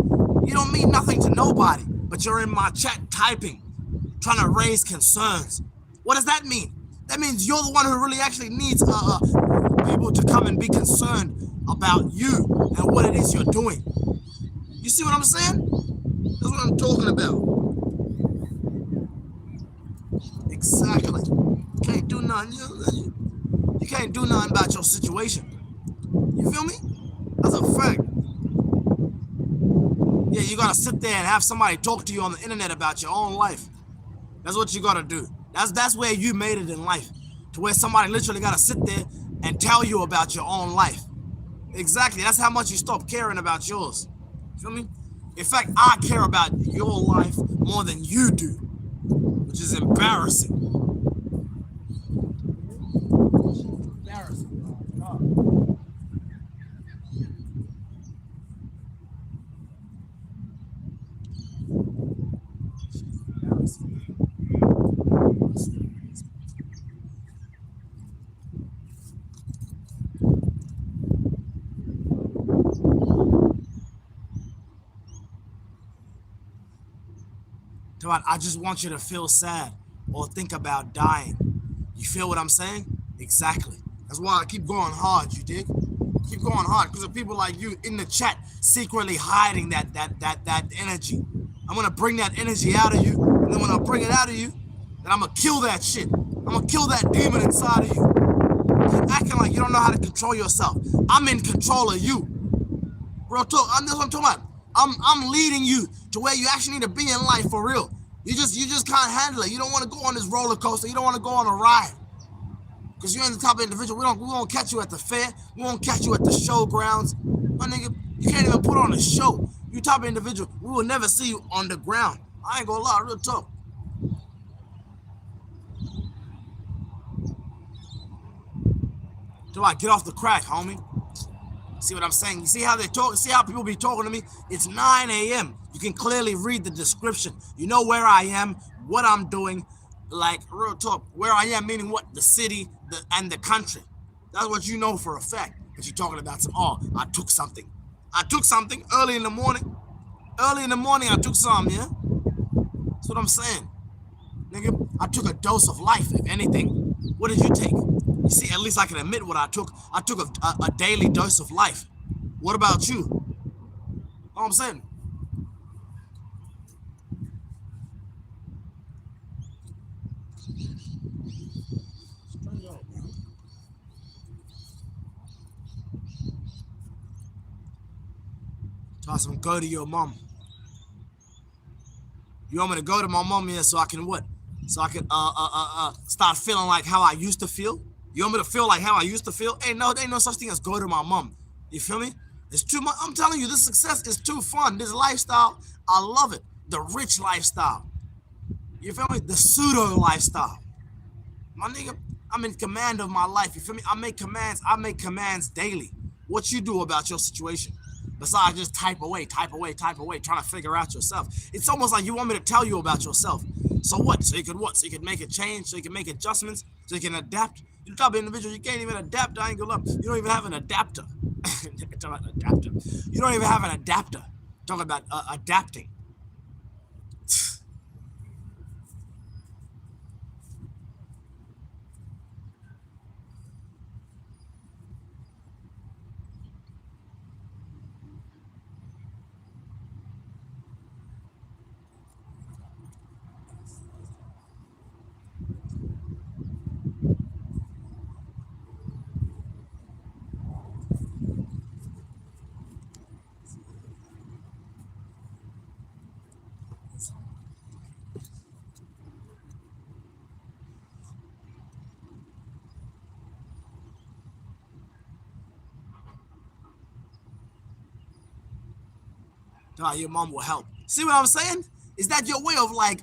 You don't mean nothing to nobody, but you're in my chat typing, trying to raise concerns. What does that mean? That means you're the one who really actually needs people to come and be concerned about you and what it is you're doing. You see what I'm saying? That's what I'm talking about. Exactly. You can't do nothing. You can't do nothing about your situation. You feel me? That's a fact. Yeah, you gotta sit there and have somebody talk to you on the internet about your own life. That's what you gotta do. That's where you made it in life. To where somebody literally gotta sit there and tell you about your own life. Exactly. That's how much you stop caring about yours. You feel me? In fact, I care about your life more than you do, which is embarrassing. Embarrassing. God. Dude, I just want you to feel sad or think about dying. You feel what I'm saying? Exactly. That's why I keep going hard, you dig? Keep going hard because of people like you in the chat secretly hiding that energy. I'm gonna bring that energy out of you, and then when I bring it out of you, then I'm gonna kill that shit. I'm gonna kill that demon inside of you. Keep acting like you don't know how to control yourself. I'm in control of you. Real talk. That's what I'm talking about. I'm leading you to where you actually need to be in life for real. You just can't handle it. You don't want to go on this roller coaster. You don't want to go on a ride. Because you're in the type of individual. We won't catch you at the fair. We won't catch you at the showgrounds. My nigga, you can't even put on a show. You type of individual. We will never see you on the ground. I ain't gonna lie, real talk. Do I get off the crack, homie? See what I'm saying? You see how they talk? See how people be talking to me? It's 9 a.m. You can clearly read the description. You know where I am, what I'm doing. Like, real talk. Where I am, meaning what? The city and the country. That's what you know for a fact. But you're talking about some, oh, I took something. I took something early in the morning. Early in the morning, I took some, yeah? That's what I'm saying. Nigga, I took a dose of life, if anything. What did you take? You see, at least I can admit what I took. I took a daily dose of life. What about you? Know what I'm saying? Toss him, go to your mom. You want me to go to my mom here so I can what? So I can start feeling like how I used to feel? You want me to feel like how I used to feel? Ain't no such thing as go to my mom. You feel me? It's too much. I'm telling you, this success is too fun. This lifestyle, I love it. The rich lifestyle. You feel me? The pseudo lifestyle. My nigga, I'm in command of my life. You feel me? I make commands. I make commands daily. What you do about your situation? Besides just type away, type away, type away, trying to figure out yourself. It's almost like you want me to tell you about yourself. So what? So you could what? So you could make a change, so you can make adjustments, so you can adapt. You're the type of individual you can't even adapt. I ain't gonna lie. You don't even have an adapter. Talk about adapter. You don't even have an adapter. Talk about adapting. Your mom will help. See what I'm saying? Is that your way of like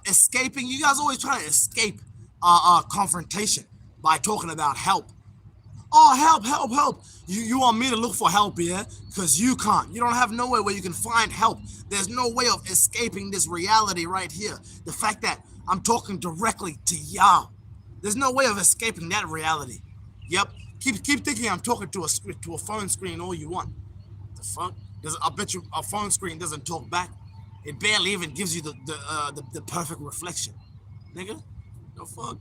escaping? You guys always try to escape confrontation by talking about help. Oh, help, help, help. You want me to look for help, yeah? Because you can't. You don't have nowhere where you can find help. There's no way of escaping this reality right here. The fact that I'm talking directly to y'all. There's no way of escaping that reality. Yep. Keep thinking I'm talking to a phone screen all you want. The fuck? I bet you a phone screen doesn't talk back. It barely even gives you the perfect reflection, nigga. The fuck?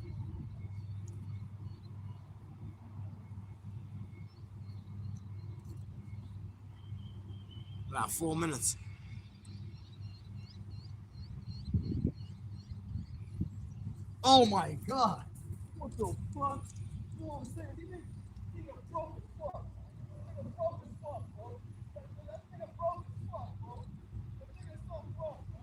About 4 minutes. Oh my god. What the fuck? You know what I'm saying? He got broke as fuck. That nigga broke as fuck, bro. That nigga broke as fuck, bro. That nigga is so broke, bro.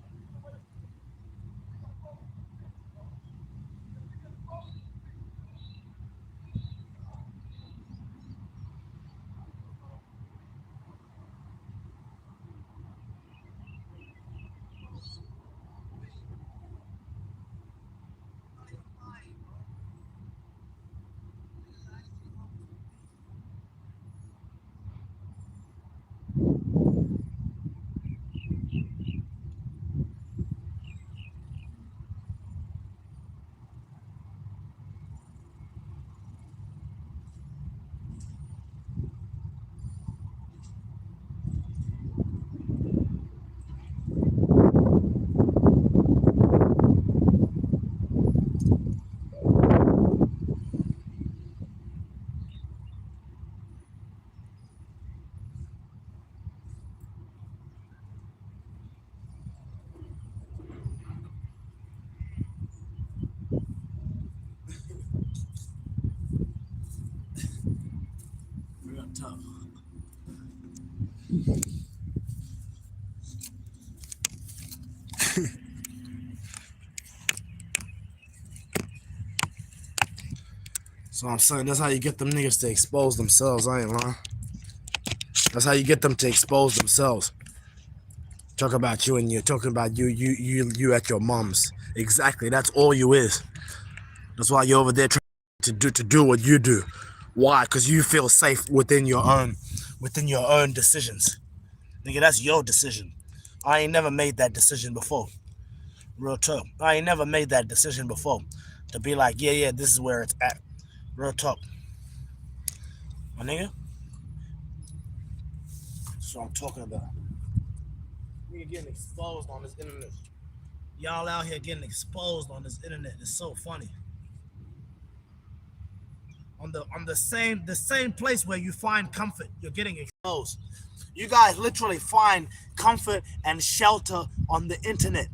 So I'm saying that's how you get them niggas to expose themselves. I ain't lying. That's how you get them to expose themselves. Talk about you and you. Talking about you at your mom's. Exactly. That's all you is. That's why you're over there trying to do what you do. Why? Because you feel safe within your own decisions. Nigga, that's your decision. I ain't never made that decision before. Real talk. I ain't never made that decision before. To be like, yeah, this is where it's at. Real talk. My nigga? That's what I'm talking about. Nigga getting exposed on this internet. Y'all out here getting exposed on this internet. It's so funny. On the same place where you find comfort, you're getting exposed. You guys literally find comfort and shelter on the internet.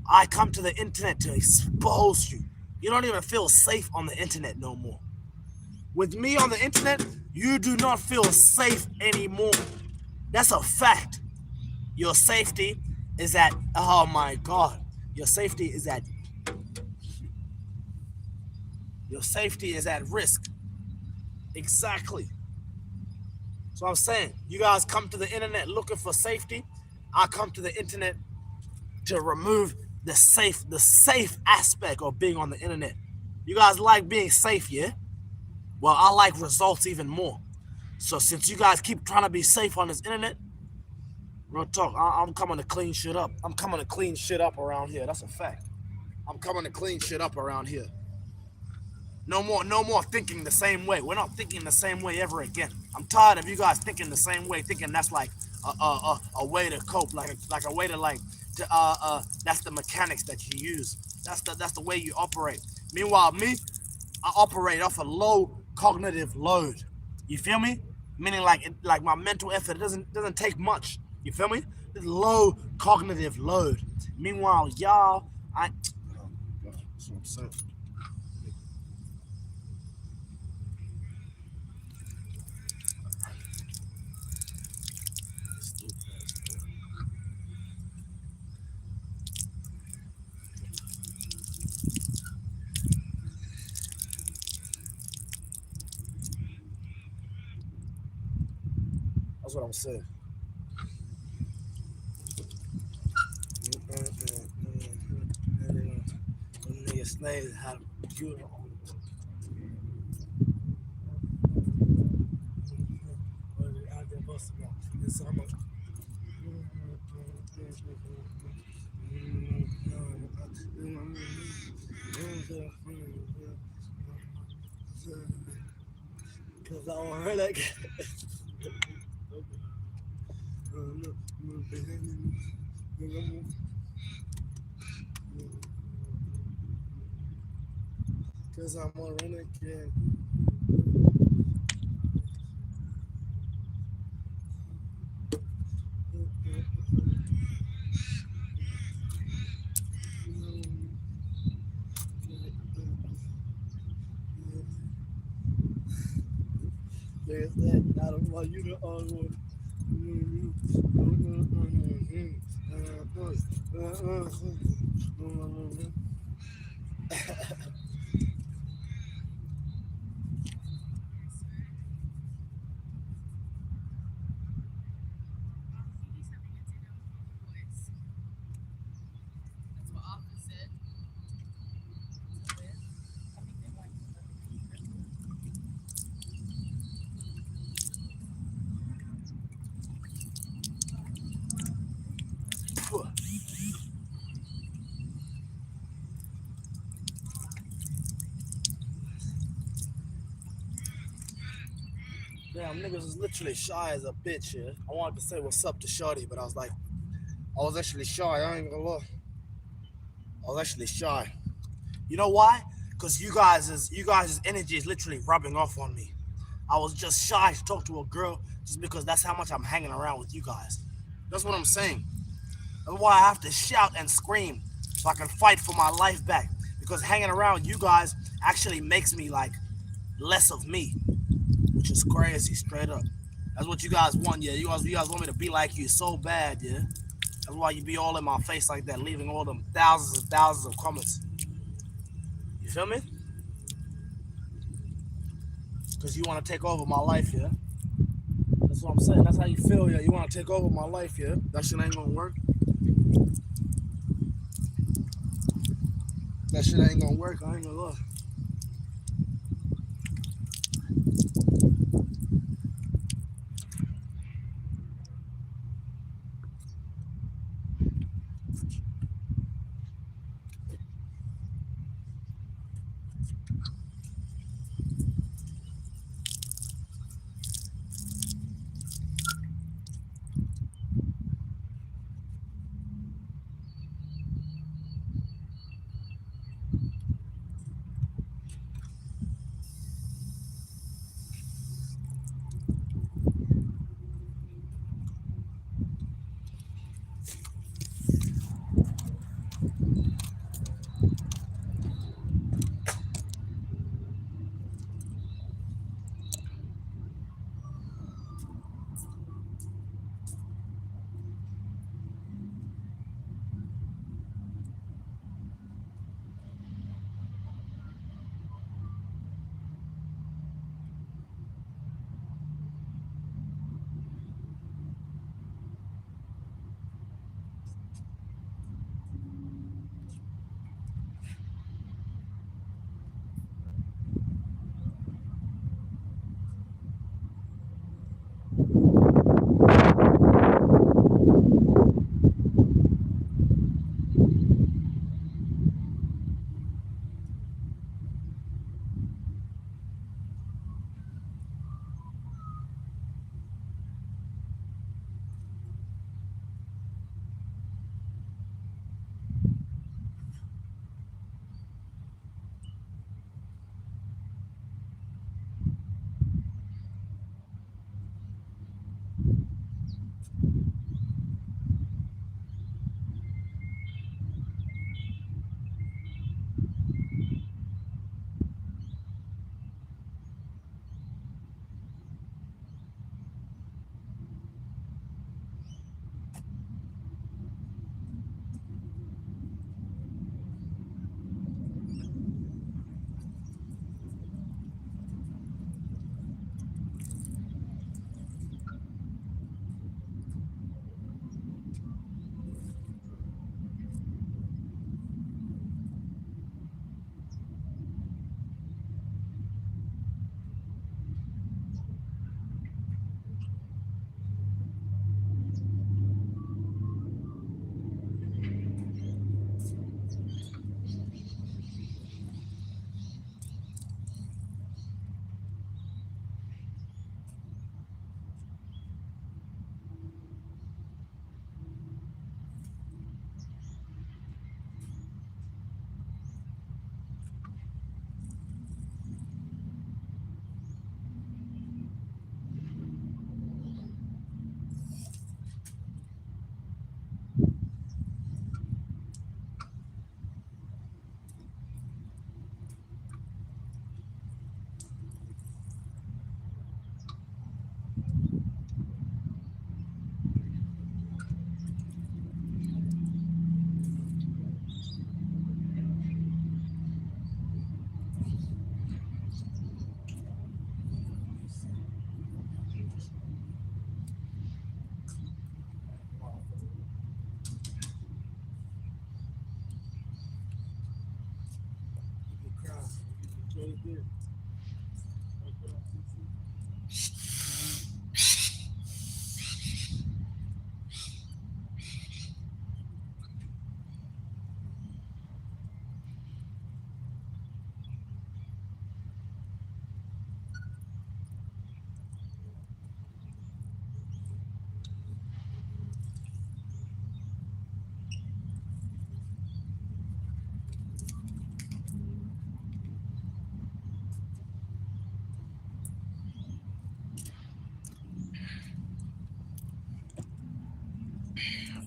I come to the internet to expose you. You don't even feel safe on the internet no more. With me on the internet, you do not feel safe anymore. That's a fact. Your safety is at, oh my God, your safety is at risk. Exactly. So I'm saying, you guys come to the internet looking for safety. I come to the internet to remove the safe aspect of being on the internet. You guys like being safe, yeah? Well, I like results even more. So since you guys keep trying to be safe on this internet, real talk, I'm coming to clean shit up. I'm coming to clean shit up around here. That's a fact. I'm coming to clean shit up around here. No more thinking the same way. We're not thinking the same way ever again. I'm tired of you guys thinking the same way, thinking that's like a way to cope, like a way to that's the mechanics that you use. That's the way you operate. Meanwhile, me, I operate off a low cognitive load. You feel me? Meaning like my mental effort doesn't take much. You feel me? It's low cognitive load. Meanwhile, y'all, that's what I'm saying. That's what I'm saying. Niggas slaves have beautiful. Cause I want her like cause I'm a renegade. There's that. I don't want you to all one. Damn, niggas is literally shy as a bitch here. I wanted to say what's up to Shorty, but I was actually shy. I ain't gonna lie. I was actually shy. You know why? Because you guys' energy is literally rubbing off on me. I was just shy to talk to a girl just because that's how much I'm hanging around with you guys. That's what I'm saying. That's why I have to shout and scream so I can fight for my life back. Because hanging around you guys actually makes me like less of me, which is crazy, straight up. That's what you guys want, yeah. You guys want me to be like you so bad, yeah. That's why you be all in my face like that, leaving all them thousands and thousands of comments. You feel me? Because you want to take over my life, yeah? That's what I'm saying. That's how you feel, yeah? You want to take over my life, yeah? That shit ain't gonna work. That shit ain't gonna work. I ain't gonna lie.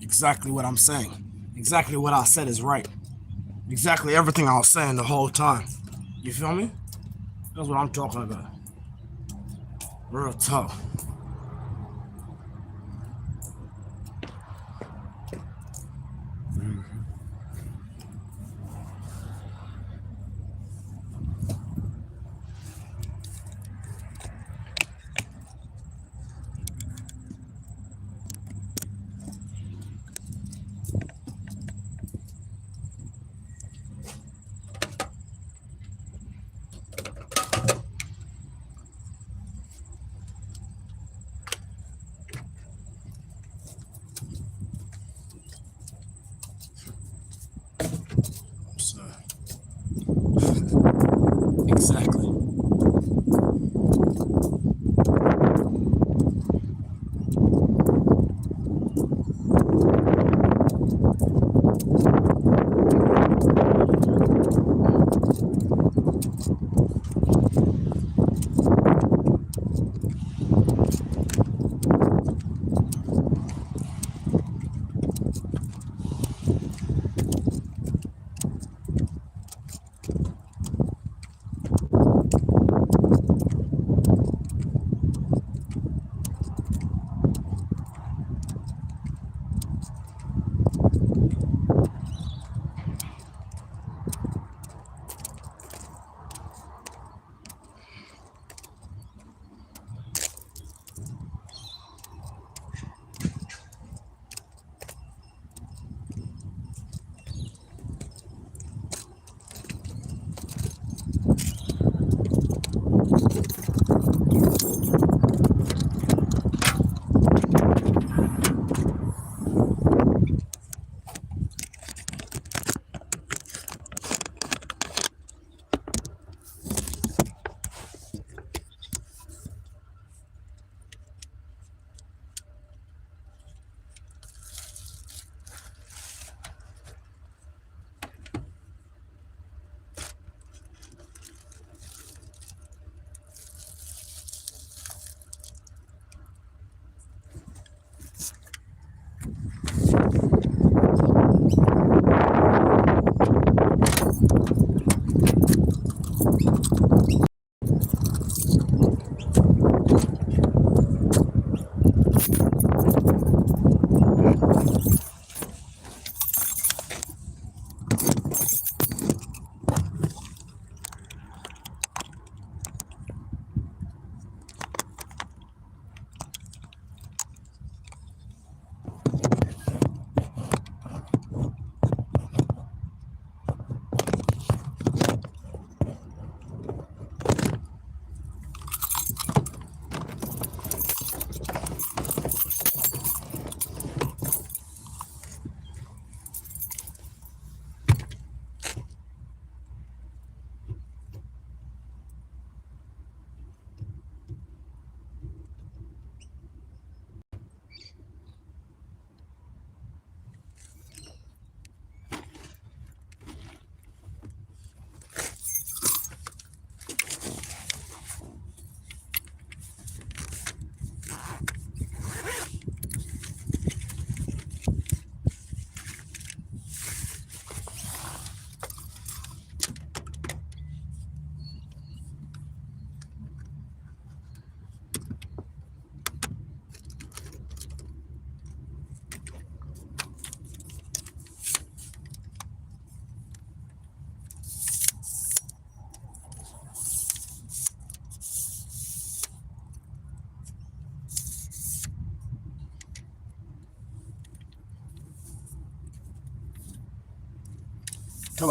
Exactly what I'm saying. Exactly what I said is right. Exactly everything I was saying the whole time. You feel me? That's what I'm talking about. Real tough.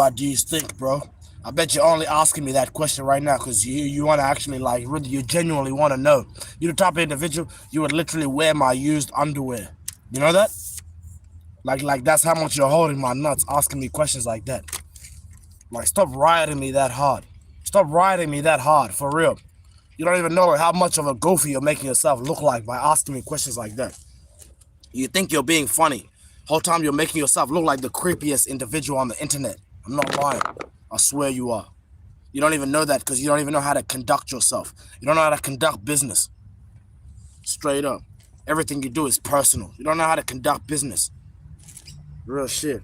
What do you think, bro? I bet you're only asking me that question right now because you want to actually, like, really, you genuinely want to know. You're the type of individual, you would literally wear my used underwear. You know that? Like that's how much you're holding my nuts, asking me questions like that. Like, stop riding me that hard. Stop riding me that hard, for real. You don't even know how much of a goofy you're making yourself look like by asking me questions like that. You think you're being funny. Whole time you're making yourself look like the creepiest individual on the internet. I'm not lying. I swear you are. You don't even know that because you don't even know how to conduct yourself. You don't know how to conduct business. Straight up. Everything you do is personal. You don't know how to conduct business. Real shit.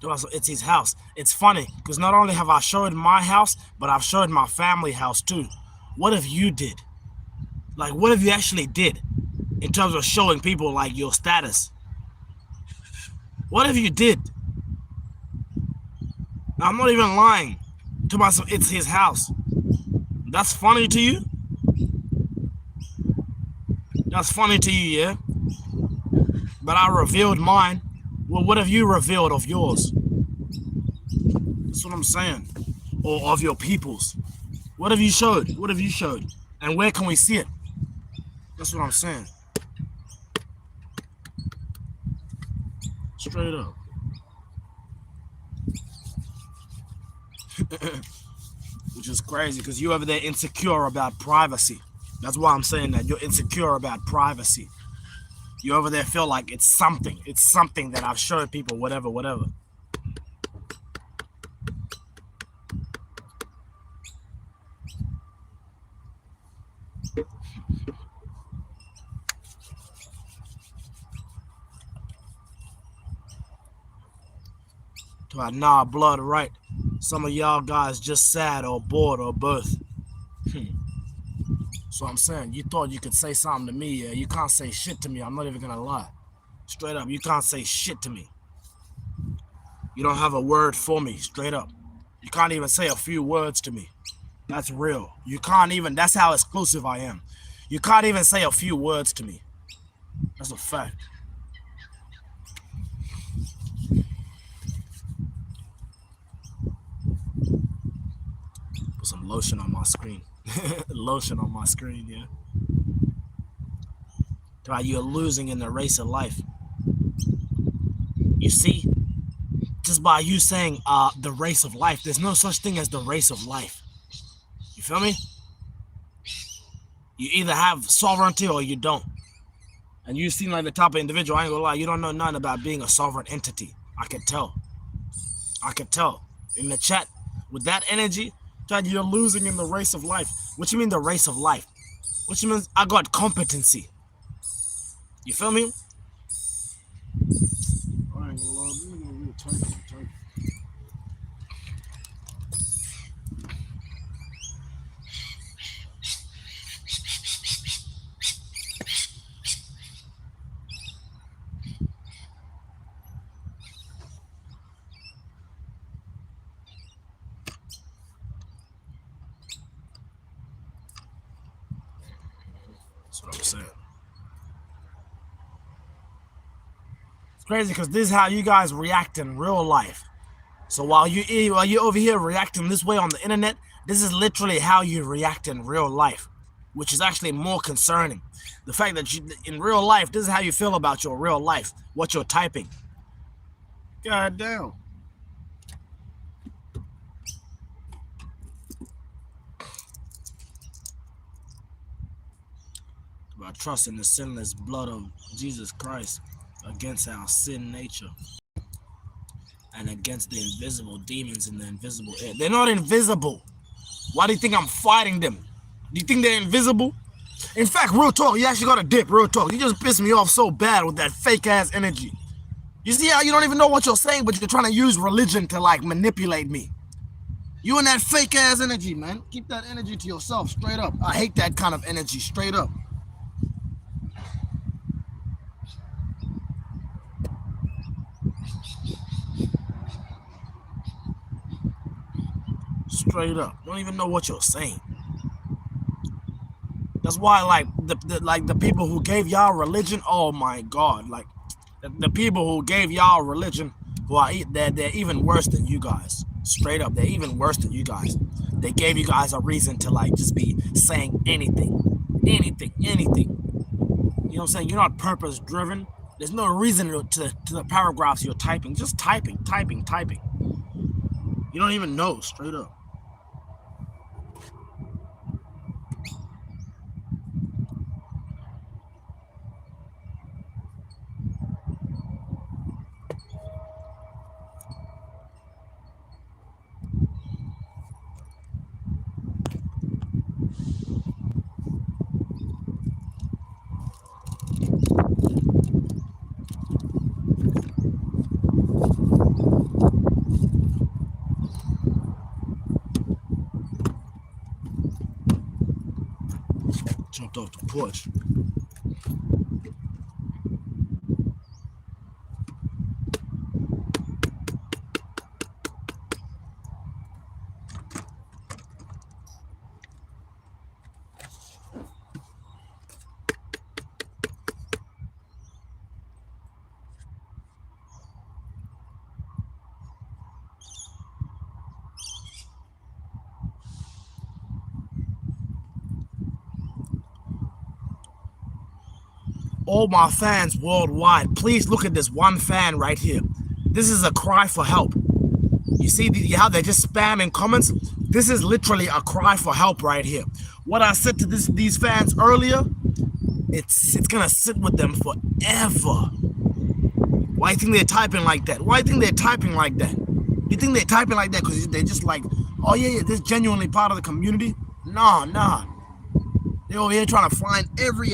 So it's his house. It's funny because not only have I showed my house, but I've showed my family house too. What if you did? Like, what if you actually did in terms of showing people like your status? What if you did? I'm not even lying to myself. It's his house. That's funny to you? That's funny to you, yeah? But I revealed mine. Well, what have you revealed of yours? That's what I'm saying. Or of your people's. What have you showed? What have you showed? And where can we see it? That's what I'm saying. Straight up. Which is crazy because you over there insecure about privacy. That's why I'm saying that. You're insecure about privacy. You over there feel like it's something. It's something that I've showed people, whatever, whatever. Nah, blood, right? Some of y'all guys just sad or bored or both. So I'm saying, you thought you could say something to me, yeah? You can't say shit to me. I'm not even gonna lie. Straight up, you can't say shit to me. You don't have a word for me, straight up. You can't even say a few words to me. That's real. You can't even, that's how exclusive I am. You can't even say a few words to me. That's a fact. Put some lotion on my screen. Lotion on my screen, yeah. You're losing in the race of life. You see, just by you saying the race of life, there's no such thing as the race of life. You feel me? You either have sovereignty or you don't. And you seem like the type of individual, I ain't gonna lie, you don't know nothing about being a sovereign entity. I can tell. I can tell. In the chat, with that energy, you're losing in the race of life. What you mean the race of life? What you mean I got competency? You feel me? I ain't gonna lie, That's what I'm saying. It's crazy because this is how you guys react in real life. So while you over here reacting this way on the internet, this is literally how you react in real life, which is actually more concerning. The fact that you, in real life, this is how you feel about your real life, what you're typing. God damn. About trusting the sinless blood of Jesus Christ against our sin nature and against the invisible demons in the invisible air. They're not invisible. Why do you think I'm fighting them? Do you think they're invisible? In fact, real talk, you actually got a dip, real talk. You just pissed me off so bad with that fake ass energy. You see how you don't even know what you're saying, but you're trying to use religion to like manipulate me. You and that fake ass energy, man. Keep that energy to yourself, straight up. I hate that kind of energy, straight up. Straight up. You don't even know what you're saying. That's why, like the people who gave y'all religion, oh my God, like the people who gave y'all religion, who are they're even worse than you guys. Straight up, they're even worse than you guys. They gave you guys a reason to like just be saying anything. You know what I'm saying? You're not purpose driven. There's no reason to the paragraphs you're typing. Just typing. You don't even know, straight up. Jumped off the porch. All my fans worldwide, please look at this one fan right here. This is a cry for help. You see how they're just spamming comments? This is literally a cry for help right here. What I said to these fans earlier, it's gonna sit with them forever. Why do you think they're typing like that? Why do you think they're typing like that? You think they're typing like that because they're just like, oh yeah, this is genuinely part of the community? Nah. They're over here trying to find every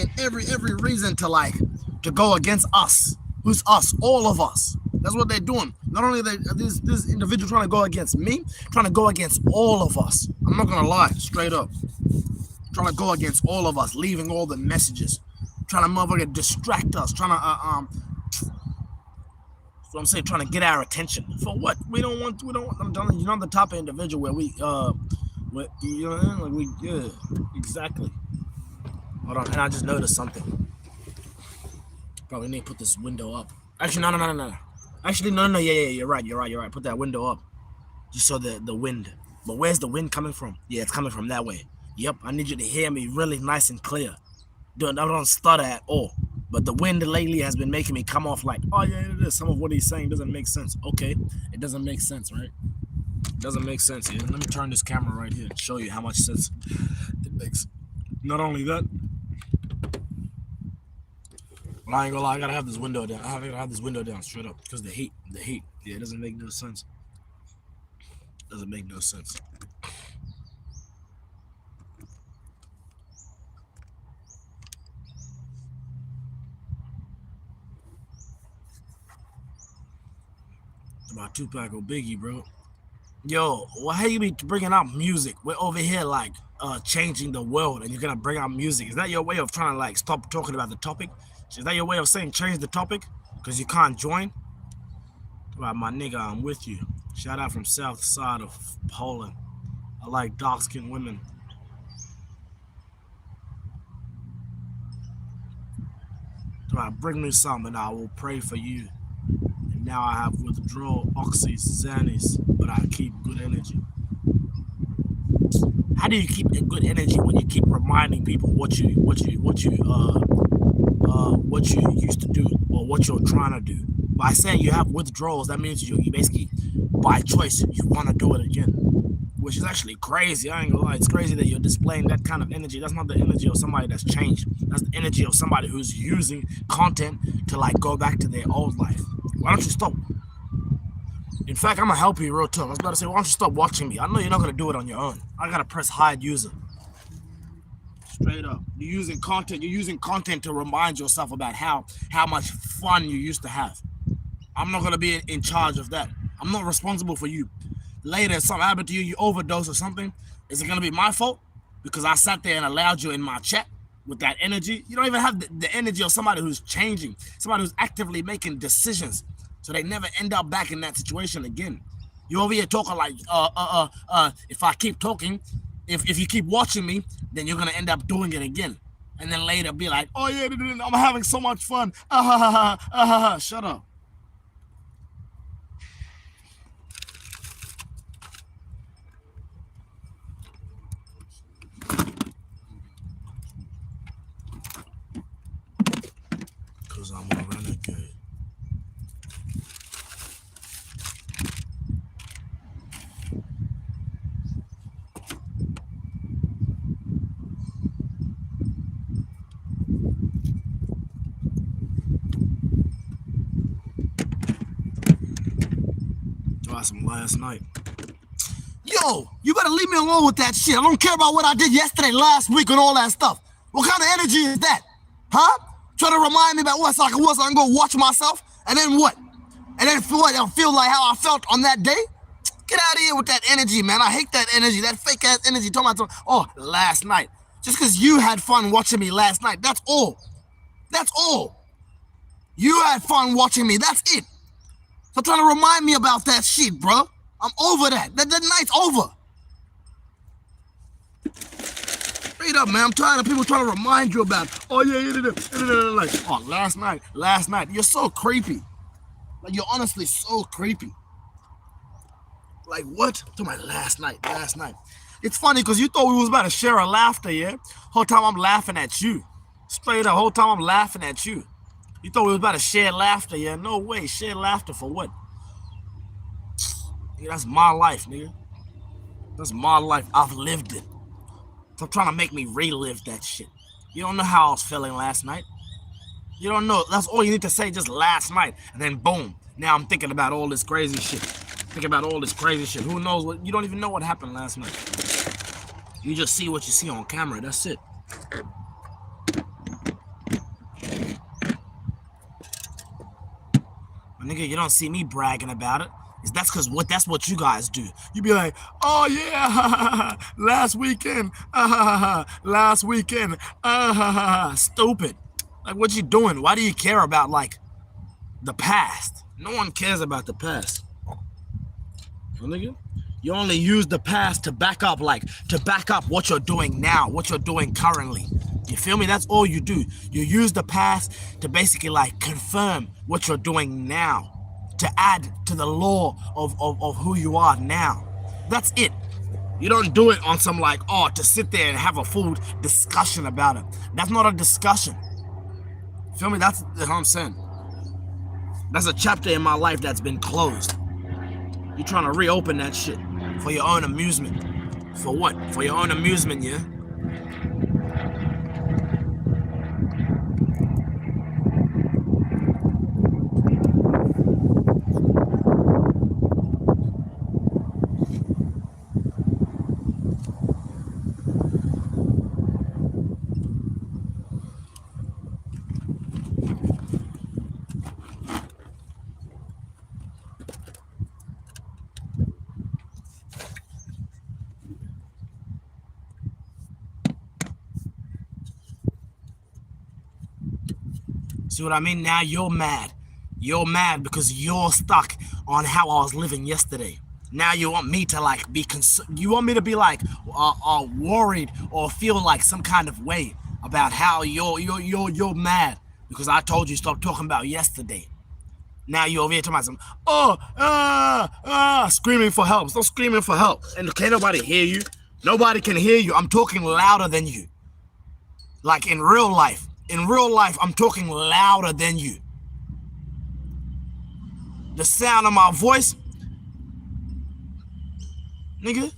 reason to go against us. Who's us? All of us. That's what they're doing. Not only this individual trying to go against me, trying to go against all of us. I'm not gonna lie, straight up. Trying to go against all of us, leaving all the messages, trying to motherfucker distract us, trying to so I'm saying, trying to get our attention. For what? We don't want. I'm telling you, you're not the type of individual where we you know, like we exactly. Hold on, and I just noticed something. Probably need to put this window up. Actually, no. Actually, no. Yeah, you're right. Put that window up. Just so the wind. But where's the wind coming from? Yeah, it's coming from that way. Yep, I need you to hear me really nice and clear. I don't stutter at all. But the wind lately has been making me come off like, oh yeah, it is. Some of what he's saying doesn't make sense. Okay, it doesn't make sense, right? It doesn't make sense. Yeah? Let me turn this camera right here and show you how much sense it makes. Not only that, but I ain't gonna lie, I gotta have this window down. I gotta have this window down straight up because the heat. Yeah, it doesn't make no sense. Doesn't make no sense. My Tupac or Biggie, bro. Yo, why you be bringing out music? We're over here like changing the world, and you're gonna bring out music. Is that your way of trying to like stop talking about the topic? Is that your way of saying change the topic? Because you can't join? Right, my nigga, I'm with you. Shout out from south side of Poland. I like dark-skinned women. Right, bring me some and I will pray for you. And now I have withdrawal, oxys, xannies, but I keep good energy. How do you keep good energy when you keep reminding people what you used to do or what you're trying to do? By saying you have withdrawals, that means you basically, by choice, you want to do it again, which is actually crazy. I ain't gonna lie, it's crazy that you're displaying that kind of energy. That's not the energy of somebody that's changed. That's the energy of somebody who's using content to like go back to their old life. Why don't you stop? In fact, I'm gonna help you real tough. I was about to say, why don't you stop watching me? I know you're not gonna do it on your own. I gotta press hide user. Straight up. You're using content to remind yourself about how much fun you used to have. I'm not gonna be in charge of that. I'm not responsible for you. Later, if something happened to you, you overdose or something, is it gonna be my fault? Because I sat there and allowed you in my chat with that energy? You don't even have the energy of somebody who's changing, somebody who's actively making decisions, so they never end up back in that situation again. You over here talking like, if I keep talking, if you keep watching me, then you're gonna end up doing it again. And then later be like, oh yeah, I'm having so much fun. Shut up. Cause I'm a renegade. Some last night. Yo, you better leave me alone with that shit. I don't care about what I did yesterday, last week, and all that stuff. What kind of energy is that? Huh? Trying to remind me about what I can go watch myself, and then what? And then feel like how I felt on that day? Get out of here with that energy, man. I hate that energy, that fake ass energy. Talking about, oh, last night. Just because you had fun watching me last night. That's all. That's all. You had fun watching me. That's it. Stop trying to remind me about that shit, bro. I'm over that. That night's over. Straight up, man. I'm tired of people trying to remind you about, oh, yeah, like, oh, last night. You're so creepy. Like, you're honestly so creepy. Like, what? To my last night. It's funny because you thought we was about to share a laughter, yeah? Whole time I'm laughing at you. Straight up, whole time I'm laughing at you. You thought we was about to share laughter, yeah? No way. Share laughter for what? Yeah, that's my life, nigga. That's my life. I've lived it. Stop trying to make me relive that shit. You don't know how I was feeling last night. You don't know. That's all you need to say, just last night. And then boom. Now I'm thinking about all this crazy shit. Who knows what? You don't even know what happened last night. You just see what you see on camera. That's it. My nigga, you don't see me bragging about it. That's what you guys do. You be like, oh yeah, last weekend, stupid. Like, what you doing? Why do you care about, like, the past? No one cares about the past. Well, nigga, you only use the past to back up what you're doing now, what you're doing currently. You feel me? That's all you do. You use the past to basically, like, confirm what you're doing now, to add to the law of who you are now. That's it. You don't do it on some, like, oh, to sit there and have a full discussion about it. That's not a discussion. Feel me? That's what I'm saying. That's a chapter in my life that's been closed. You're trying to reopen that shit for your own amusement. For what? For your own amusement, yeah? See what I mean? Now you're mad. You're mad because you're stuck on how I was living yesterday. Now you want me to, like, be you want me to be, like, worried or feel like some kind of way about how you're mad because I told you stop talking about yesterday. Now you're over here talking about screaming for help. Stop screaming for help. And can't nobody hear you? Nobody can hear you. I'm talking louder than you. Like, in real life. In real life, I'm talking louder than you. The sound of my voice, nigga.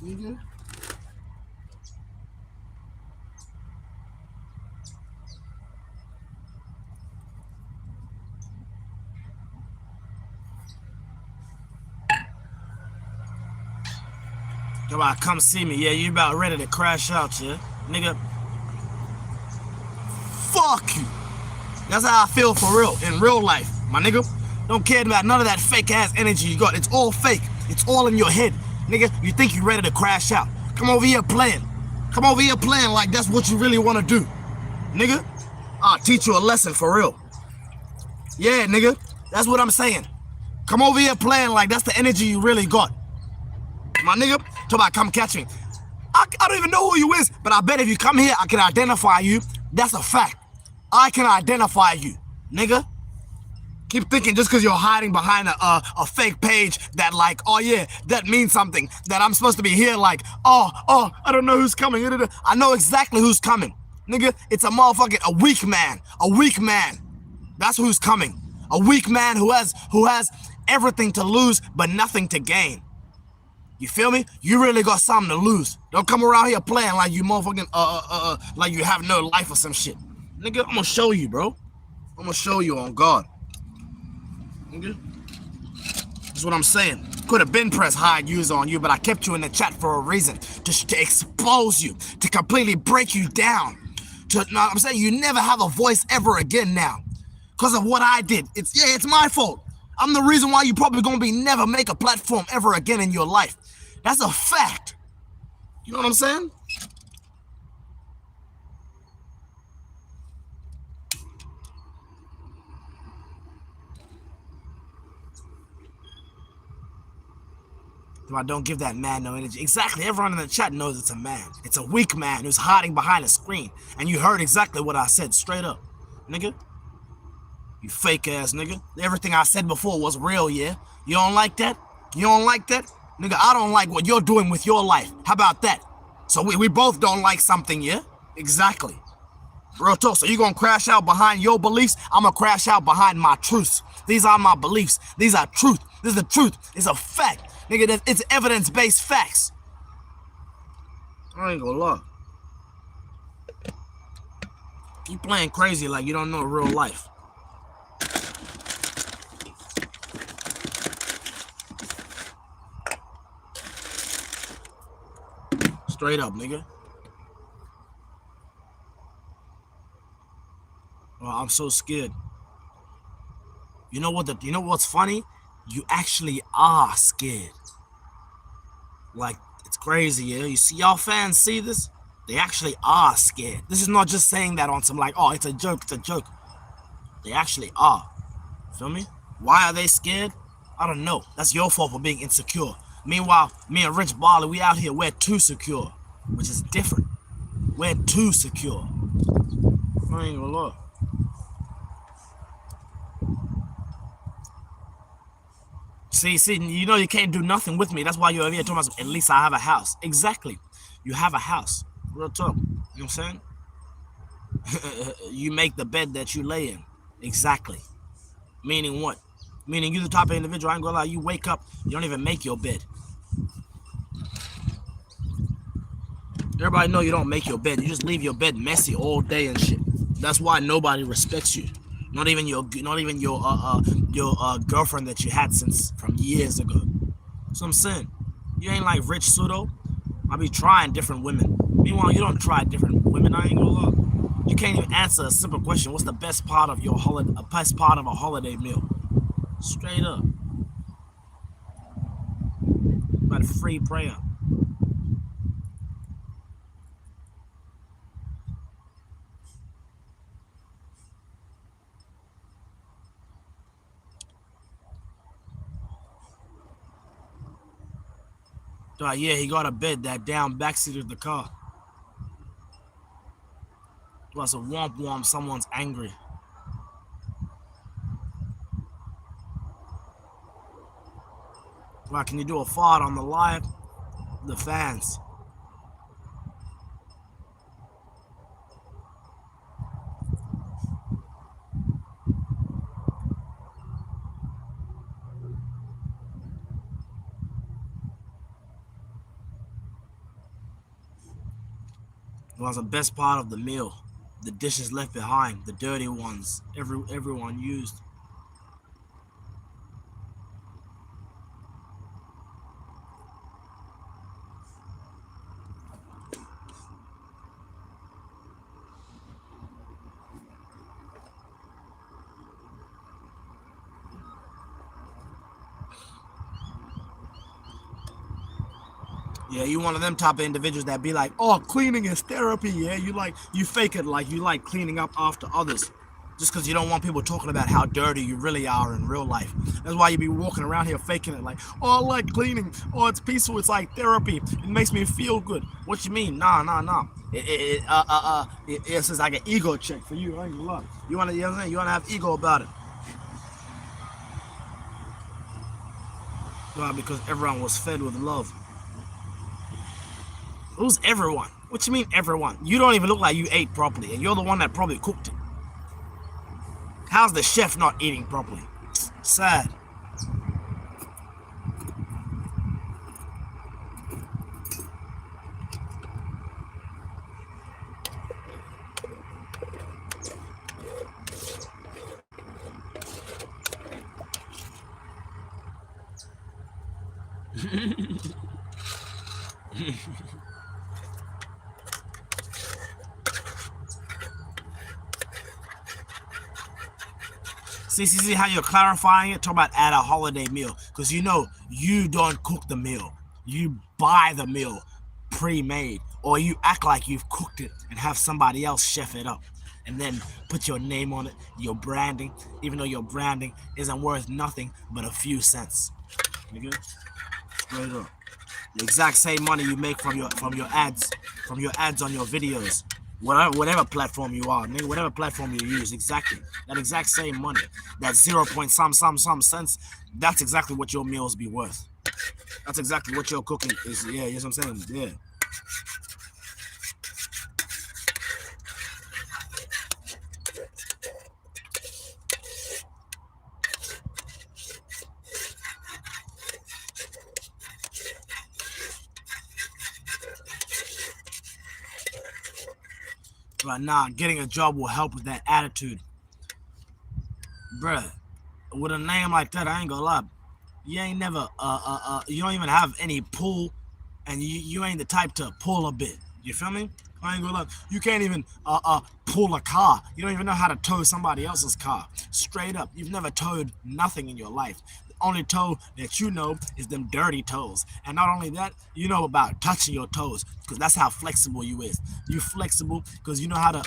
Nigga. Come see me. Yeah, you about ready to crash out, yeah? Nigga. Fuck you. That's how I feel for real, in real life, my nigga. Don't care about none of that fake ass energy you got. It's all fake. It's all in your head. Nigga, you think you ready to crash out. Come over here playing. Come over here playing like that's what you really want to do. Nigga, I'll teach you a lesson for real. Yeah, nigga, that's what I'm saying. Come over here playing like that's the energy you really got. My nigga, talk about come catch me. I don't even know who you is, but I bet if you come here, I can identify you. That's a fact. I can identify you, nigga. Keep thinking just because you're hiding behind a fake page that, like, oh yeah, that means something, that I'm supposed to be here like, oh, I don't know who's coming. I know exactly who's coming. Nigga, it's a weak man. A weak man. That's who's coming. A weak man who has everything to lose but nothing to gain. You feel me? You really got something to lose. Don't come around here playing like you motherfucking, like you have no life or some shit. Nigga, I'm gonna show you, bro. I'm gonna show you on God. Nigga. That's what I'm saying. could have been press hide user on you, but I kept you in the chat for a reason. To expose you. To completely break you down. I'm saying you never have a voice ever again now. Because of what I did. It's my fault. I'm the reason why you probably gonna never make a platform ever again in your life. That's a fact. You know what I'm saying? I don't give that man no energy. Exactly. Everyone in the chat knows it's a man. It's a weak man who's hiding behind a screen. And you heard exactly what I said straight up. Nigga. You fake ass nigga. Everything I said before was real, yeah? You don't like that? You don't like that? Nigga, I don't like what you're doing with your life. How about that? So we both don't like something, yeah? Exactly. Real talk. So you gonna crash out behind your beliefs? I'm gonna crash out behind my truths. These are my beliefs. These are truth. This is the truth. It's a fact. Nigga, it's evidence-based facts. I ain't gonna lie. Keep playing crazy like you don't know real life. Straight up, nigga. Oh, I'm so scared. You know what's funny? You actually are scared. Like, it's crazy, yeah? You see y'all fans see this? They actually are scared. This is not just saying that on some like, oh, it's a joke, it's a joke. They actually are. Feel me? Why are they scared? I don't know. That's your fault for being insecure. Meanwhile, me and Rich Bali, we out here, we're too secure. Which is different. We're too secure. I ain't gonna lie. See, you know you can't do nothing with me. That's why you're over here talking about, at least I have a house. Exactly. You have a house. Real talk. You know what I'm saying? You make the bed that you lay in. Exactly. Meaning what? Meaning you're the type of individual, I ain't gonna lie, you wake up, you don't even make your bed. Everybody know you don't make your bed. You just leave your bed messy all day and shit. That's why nobody respects you. Not even your girlfriend that you had since from years ago. So I'm saying, you ain't like Rich Pseudo. I be trying different women. Meanwhile, you don't try different women. I ain't gonna lie. You can't even answer a simple question. What's the best part of your holiday? Best part of a holiday meal? Straight up. About free prayer. Yeah, he got a bed that down backseat of the car. Plus a womp, someone's angry. Well, can you do a fart on the live? The fans. Was the best part of the meal. The dishes left behind, the dirty ones, everyone used. Yeah, you one of them type of individuals that be like, oh, cleaning is therapy, yeah? You fake it like you like cleaning up after others. Just because you don't want people talking about how dirty you really are in real life. That's why you be walking around here faking it like, oh, I like cleaning. Oh, it's peaceful. It's like therapy. It makes me feel good. What you mean? Nah. It's just like an ego check for you. I ain't gonna lie. You wanna have ego about it. Why? Because everyone was fed with love. Who's everyone? What you mean everyone? You don't even look like you ate properly, and you're the one that probably cooked it. How's the chef not eating properly? Sad. See how you're clarifying it? Talk about at a holiday meal. Because you know you don't cook the meal. You buy the meal pre-made. Or you act like you've cooked it and have somebody else chef it up. And then put your name on it, your branding, even though your branding isn't worth nothing but a few cents. Nigga, straight up. The exact same money you make from your ads, on your videos, whatever platform you are, nigga, whatever platform you use, exactly that exact same money, that 0 point some cents, that's exactly what your meals be worth. That's exactly what your cooking is. Yeah, you know what I'm saying? Yeah. But nah, getting a job will help with that attitude, bruh. With a name like that, I ain't gonna lie. You ain't never you don't even have any pull, and you ain't the type to pull a bit. You feel me? I ain't gonna lie. You can't even pull a car. You don't even know how to tow somebody else's car. Straight up, you've never towed nothing in your life. The only toe that you know is them dirty toes. And not only that, you know about touching your toes, because that's how flexible you is. You flexible because you know how to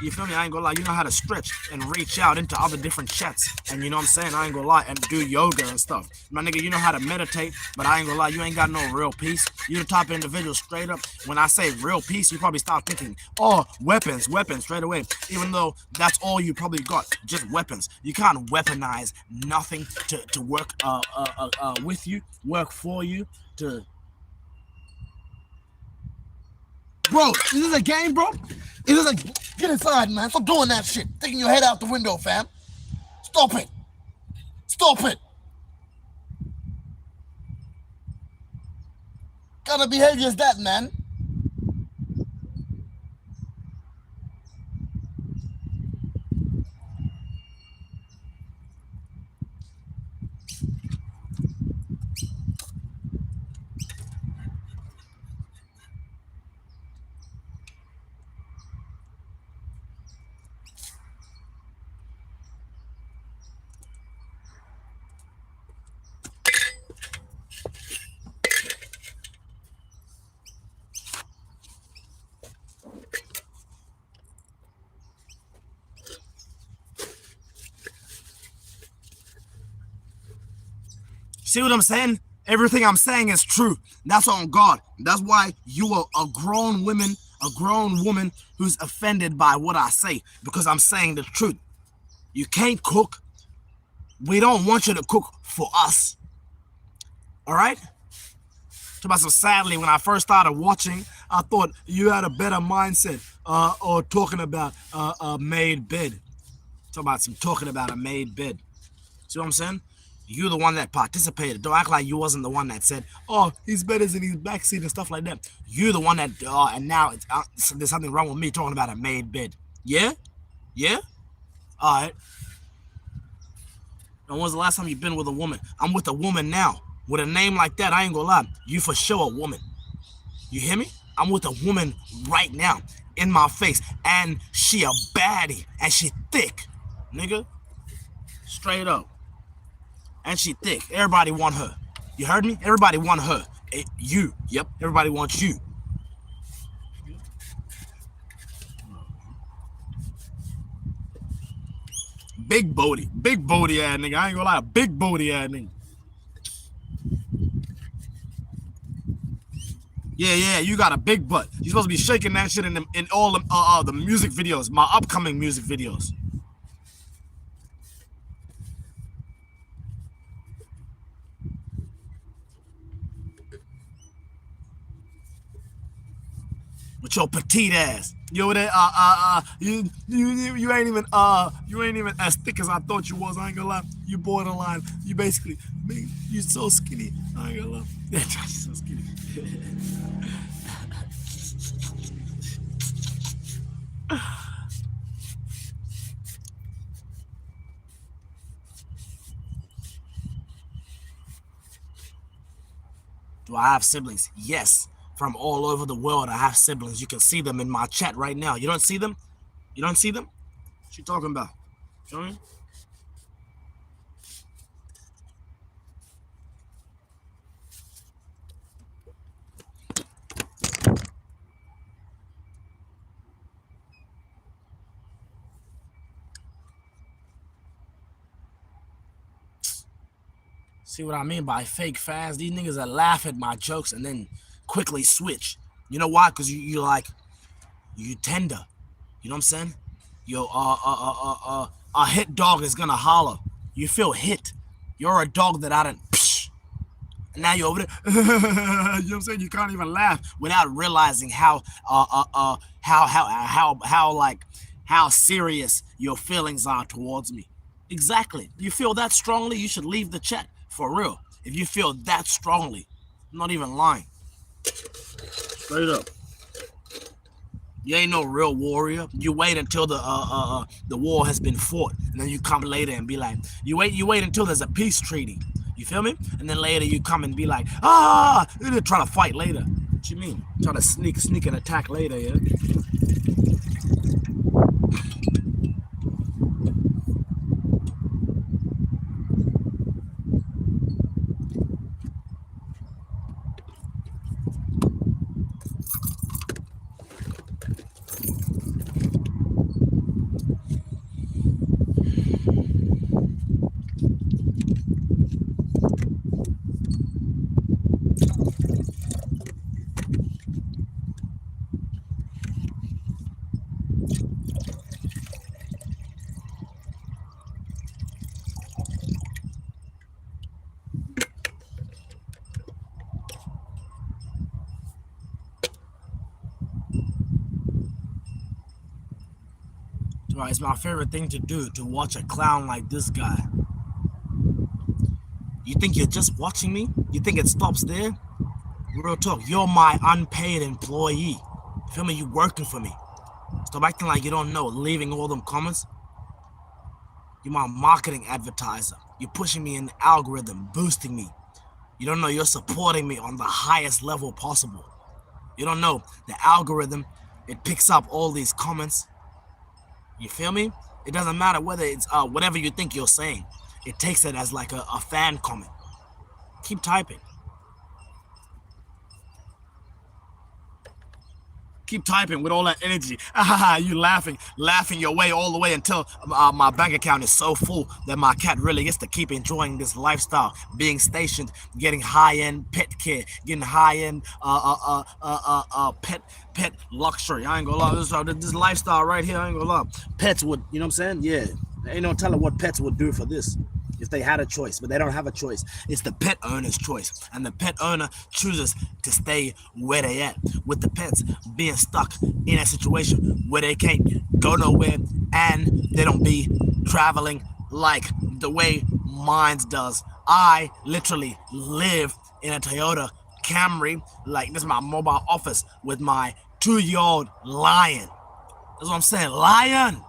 you feel me? I ain't gonna lie. You know how to stretch and reach out into other different chats. And you know what I'm saying? I ain't gonna lie. And do yoga and stuff. My nigga, you know how to meditate, but I ain't gonna lie. You ain't got no real peace. You the type of individual, straight up. When I say real peace, you probably start thinking, oh, weapons, straight away. Even though that's all you probably got, just weapons. You can't weaponize nothing to work with you, work for you, to. Bro, is this a game, bro? Is this a... Get inside, man. Stop doing that shit. Taking your head out the window, fam. Stop it. Stop it. What kind of behavior is that, man? See what I'm saying? Everything I'm saying is true. That's on God. That's why you are a grown woman who's offended by what I say, because I'm saying the truth. You can't cook. We don't want you to cook for us. All right? So sadly, when I first started watching, I thought you had a better mindset or talking about a made bed. Talking about a made bed. See what I'm saying? You're the one that participated. Don't act like you wasn't the one that said, oh, he's better in his backseat and stuff like that. You're the one that, and now there's something wrong with me talking about a made bed. Yeah? Yeah? All right. And when's the last time you've been with a woman? I'm with a woman now. With a name like that, I ain't gonna lie. You for sure a woman. You hear me? I'm with a woman right now in my face. And she a baddie. And she thick. Nigga. Straight up. And she thick. Everybody want her. You heard me? Everybody want her. You. Yep. Everybody wants you. Big booty. Big booty ass nigga. I ain't gonna lie. Big booty ass nigga. Yeah, you got a big butt. You're supposed to be shaking that shit in all the music videos, my upcoming music videos. With your petite ass. You ain't even as thick as I thought you was. I ain't gonna lie. You borderline. You basically, you so skinny. I ain't gonna lie. You're so skinny. Do I have siblings? Yes. From all over the world, I have siblings. You can see them in my chat right now. You don't see them? You don't see them? What you talking about? You know what I mean? See what I mean by fake fans? These niggas that laugh at my jokes and then quickly switch. You know why? Because you like, you tender. You know what I'm saying? Yo, a hit dog is gonna holler. You feel hit. You're a dog that I didn't. And now you're over there. You know what I'm saying? You can't even laugh without realizing how serious your feelings are towards me. Exactly. You feel that strongly, you should leave the chat for real. If you feel that strongly, I'm not even lying. Straight up. You ain't no real warrior. You wait until the war has been fought, and then you come later and be like, you wait until there's a peace treaty. You feel me? And then later you come and be like, they're trying to fight later. What you mean? Try to sneak and attack later, yeah? It's my favorite thing to do, to watch a clown like this guy. You think you're just watching me? You think it stops there? Real talk, you're my unpaid employee. Feel me? You working for me. Stop acting like you don't know, leaving all them comments. You're my marketing advertiser. You're pushing me in the algorithm, boosting me. You don't know you're supporting me on the highest level possible. You don't know the algorithm, it picks up all these comments. You feel me? It doesn't matter whether it's whatever you think you're saying. It takes it as like a fan comment. Keep typing. Keep typing with all that energy. You laughing your way all the way until my bank account is so full that my cat really gets to keep enjoying this lifestyle, being stationed, getting high-end pet care, getting high-end pet luxury. I ain't gonna lie, this lifestyle right here, I ain't gonna lie. Pets would, you know what I'm saying? Yeah, ain't no telling what pets would do for this if they had a choice, but they don't have a choice. It's the pet owner's choice, and the pet owner chooses to stay where they at, with the pets being stuck in a situation where they can't go nowhere and they don't be traveling like the way mine does. I literally live in a Toyota Camry. Like, this is my mobile office with my 2-year-old lion. That's what I'm saying, lion.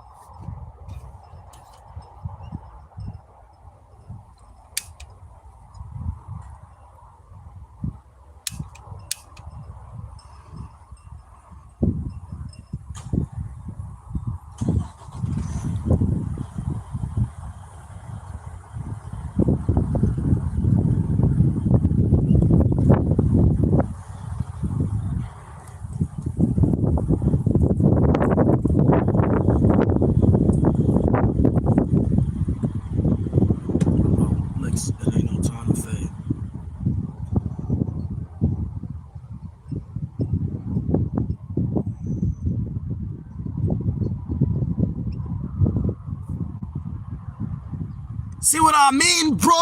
See what I mean, bro?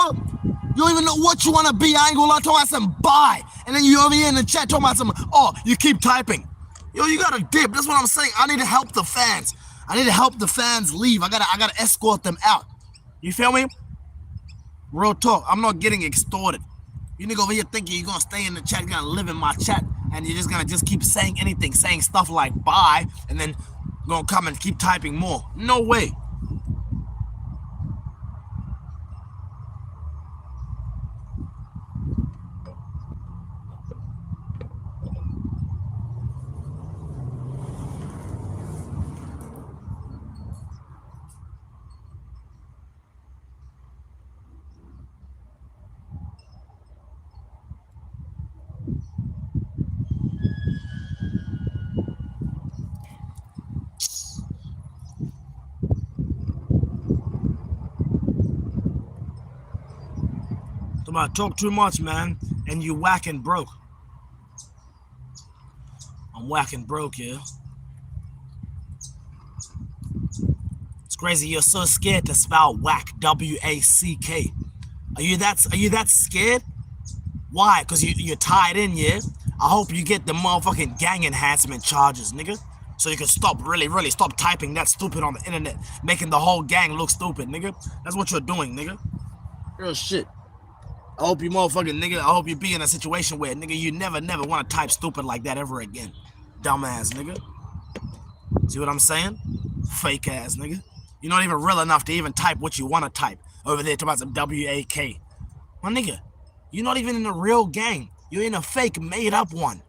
You don't even know what you want to be. I ain't gonna lie, talking about some buy. And then you over here in the chat talking about some, you keep typing. Yo, you gotta dip. That's what I'm saying. I need to help the fans. I need to help the fans leave. I gotta escort them out. You feel me? Real talk. I'm not getting extorted. You nigga over here thinking you're gonna stay in the chat, you're gonna live in my chat, and you're just gonna keep saying anything, saying stuff like bye, and then gonna come and keep typing more. No way. Somebody talk too much, man, and you whack and broke. I'm whack and broke, yeah. It's crazy. You're so scared to spell whack, W-A-C-K. Are you that scared? Why? Because you're tied in, yeah? I hope you get the motherfucking gang enhancement charges, nigga. So you can stop, really stop typing that stupid on the internet, making the whole gang look stupid, nigga. That's what you're doing, nigga. Real shit. I hope you motherfucking nigga, I hope you be in a situation where, nigga, you never want to type stupid like that ever again. Dumbass, nigga. See what I'm saying? Fake ass, nigga. You're not even real enough to even type what you want to type. Over there talking about some W-A-K. My nigga, you're not even in a real gang. You're in a fake, made-up one.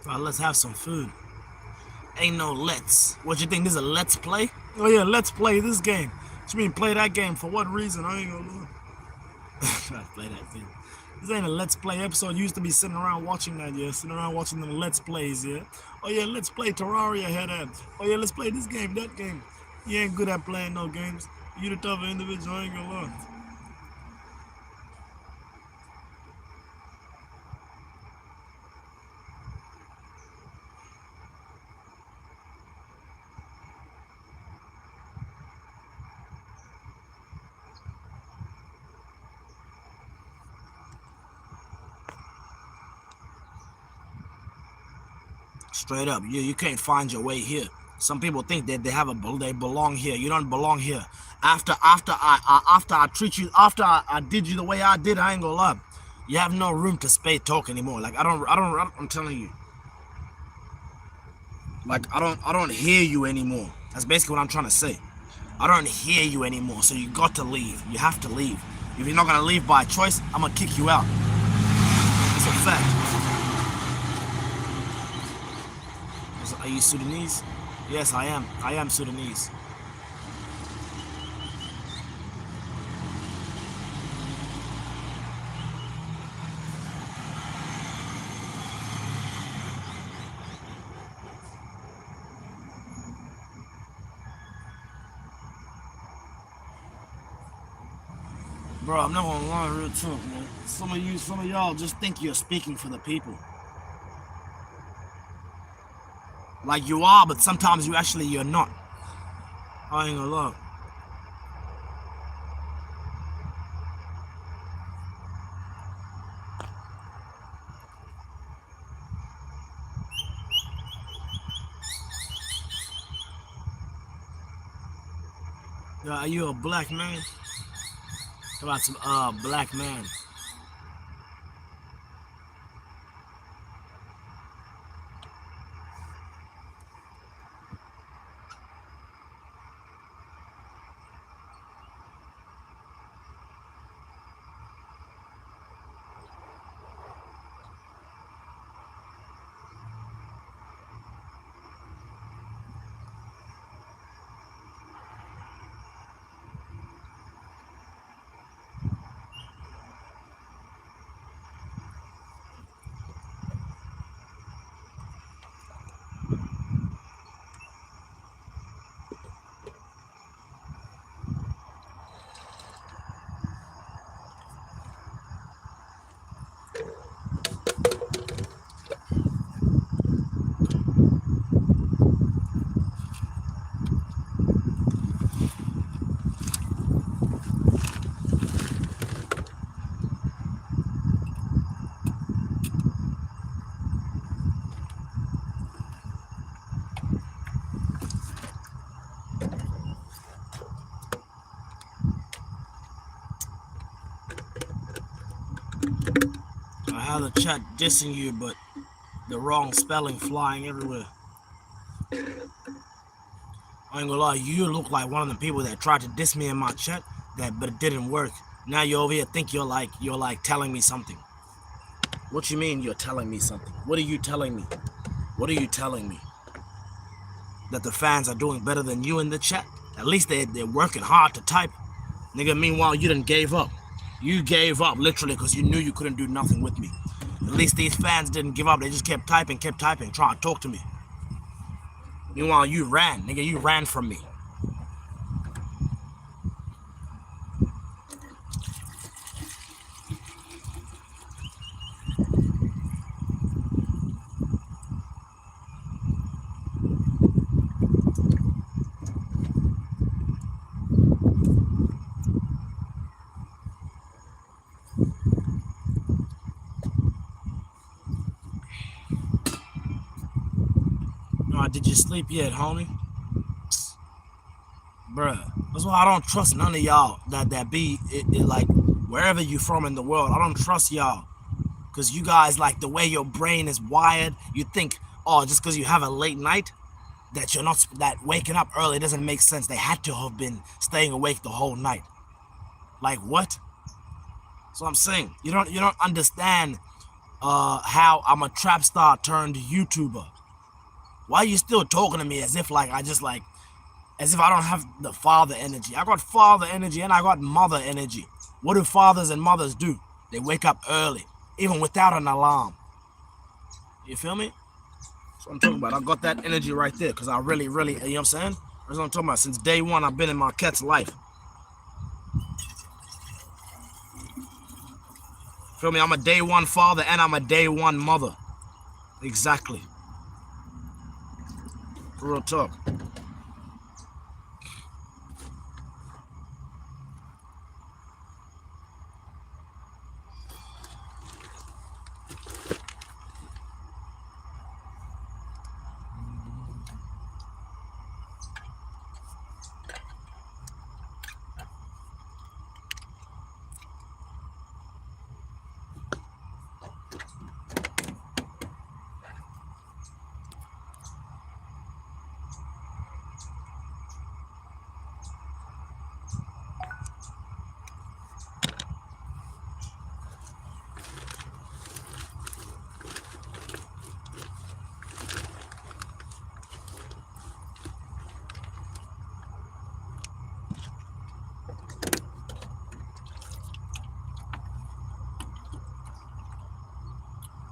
Bro, let's have some food. Ain't no let's. What you think, this is a let's play? Oh yeah, let's play this game. What you mean play that game? For what reason? I ain't gonna know. Try to play that thing. This ain't a let's play episode. You used to be sitting around watching that, yeah. Sitting around watching them let's plays, yeah. Oh yeah, let's play Terraria head at. Oh yeah, let's play this game, that game. You ain't good at playing no games. You the tougher individual, I ain't gonna lie. Straight up, you can't find your way here. Some people think that they belong here. You don't belong here. After I treat you, after I did you the way I did, I ain't gonna lie. You have no room to spade talk anymore. Like I'm telling you. Like I don't hear you anymore. That's basically what I'm trying to say. I don't hear you anymore. So you got to leave. You have to leave. If you're not gonna leave by choice, I'm gonna kick you out. It's a fact. Are you Sudanese? Yes, I am. I am Sudanese. Bro, I'm not gonna lie, real talk, man. Some of y'all just think you're speaking for the people. Like you are, but sometimes you're not. I ain't gonna lie. Are you a black man? How about some black man? Another chat dissing you, but the wrong spelling flying everywhere. I ain't gonna lie, you look like one of the people that tried to diss me in my chat, but it didn't work. Now you're over here think you're like telling me something. What you mean you're telling me something? What are you telling me? What are you telling me? That the fans are doing better than you in the chat? At least they're working hard to type. Nigga, meanwhile, you done gave up. You gave up, literally, because you knew you couldn't do nothing with me. At least these fans didn't give up. They just kept typing, trying to talk to me. Meanwhile, you ran. Nigga, you ran from me. Did you sleep yet, homie? Bruh, that's why I don't trust none of y'all that be like wherever you from in the world. I don't trust y'all, because you guys, like, the way your brain is wired, you think, oh, just because you have a late night, that you're not, that waking up early doesn't make sense. They had to have been staying awake the whole night. Like, what? So I'm saying, you don't understand how I'm a trap star turned YouTuber. Why are you still talking to me as if like as if I don't have the father energy? I got father energy and I got mother energy. What do fathers and mothers do? They wake up early, even without an alarm. You feel me? That's what I'm talking about. I got that energy right there, because I really, you know what I'm saying? That's what I'm talking about. Since day one, I've been in my cat's life. Feel me? I'm a day one father and I'm a day one mother. Exactly. Real talk.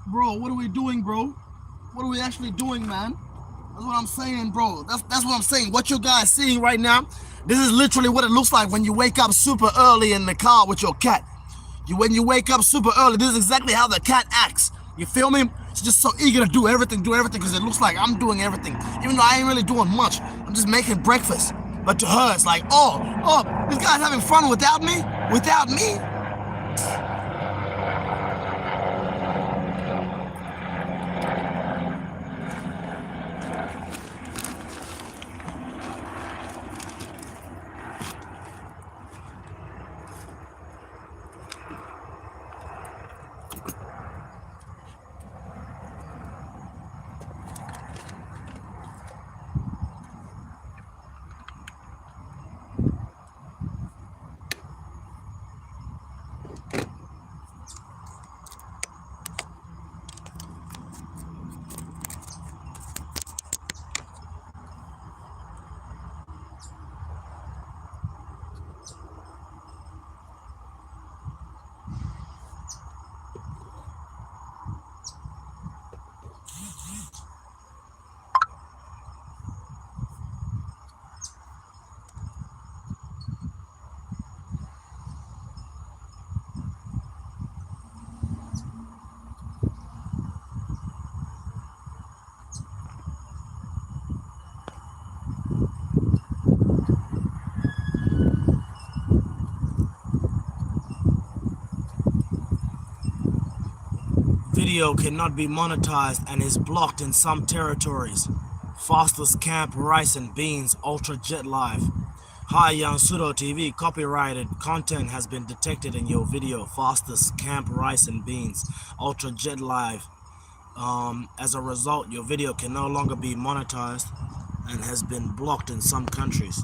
Bro, what are we doing, bro? What are we actually doing, man? That's what I'm saying, bro. That's what I'm saying. What you guys seeing right now, this is literally what it looks like when you wake up super early in the car with your cat. When you wake up super early, this is exactly how the cat acts. You feel me? It's just so eager to do everything, because it looks like I'm doing everything. Even though I ain't really doing much. I'm just making breakfast. But to her, it's like, oh, this guy's having fun without me? Without me? Video cannot be monetized and is blocked in some territories. Foster's Camp, Rice and Beans, Ultra Jet Live. Hi, Young Pseudo TV. Copyrighted content has been detected in your video. Fastest Camp Rice and Beans. Ultra Jet Live. As a result, your video can no longer be monetized and has been blocked in some countries.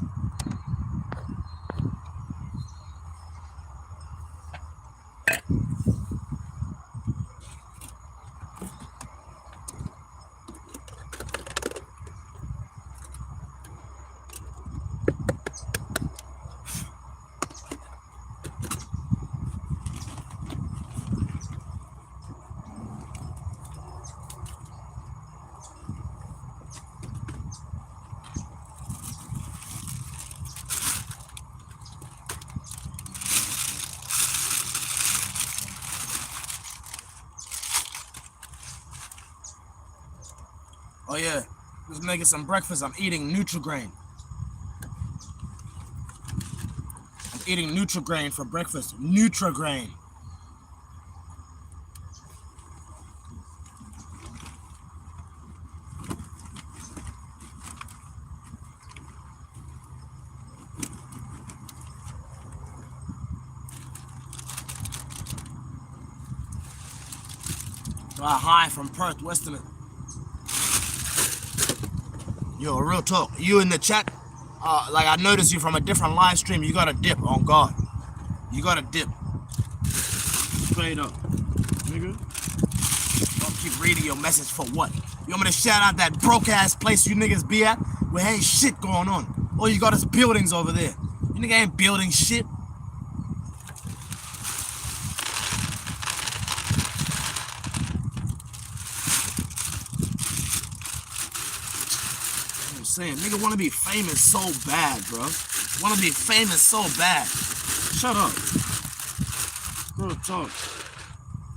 Oh yeah, just making some breakfast. I'm eating Nutri-Grain. I'm eating Nutri-Grain for breakfast. Nutri-Grain. Hi from Perth, Western. Yo, real talk. You in the chat? Like I noticed you from a different live stream. You got a dip on God. You got a dip. Straight up, nigga. Don't keep reading your message for what? You want me to shout out that broke ass place you niggas be at where ain't shit going on? All you got is buildings over there. You nigga ain't building shit. I'm saying, nigga wanna be famous so bad, bro. Wanna be famous so bad. Shut up. Real talk.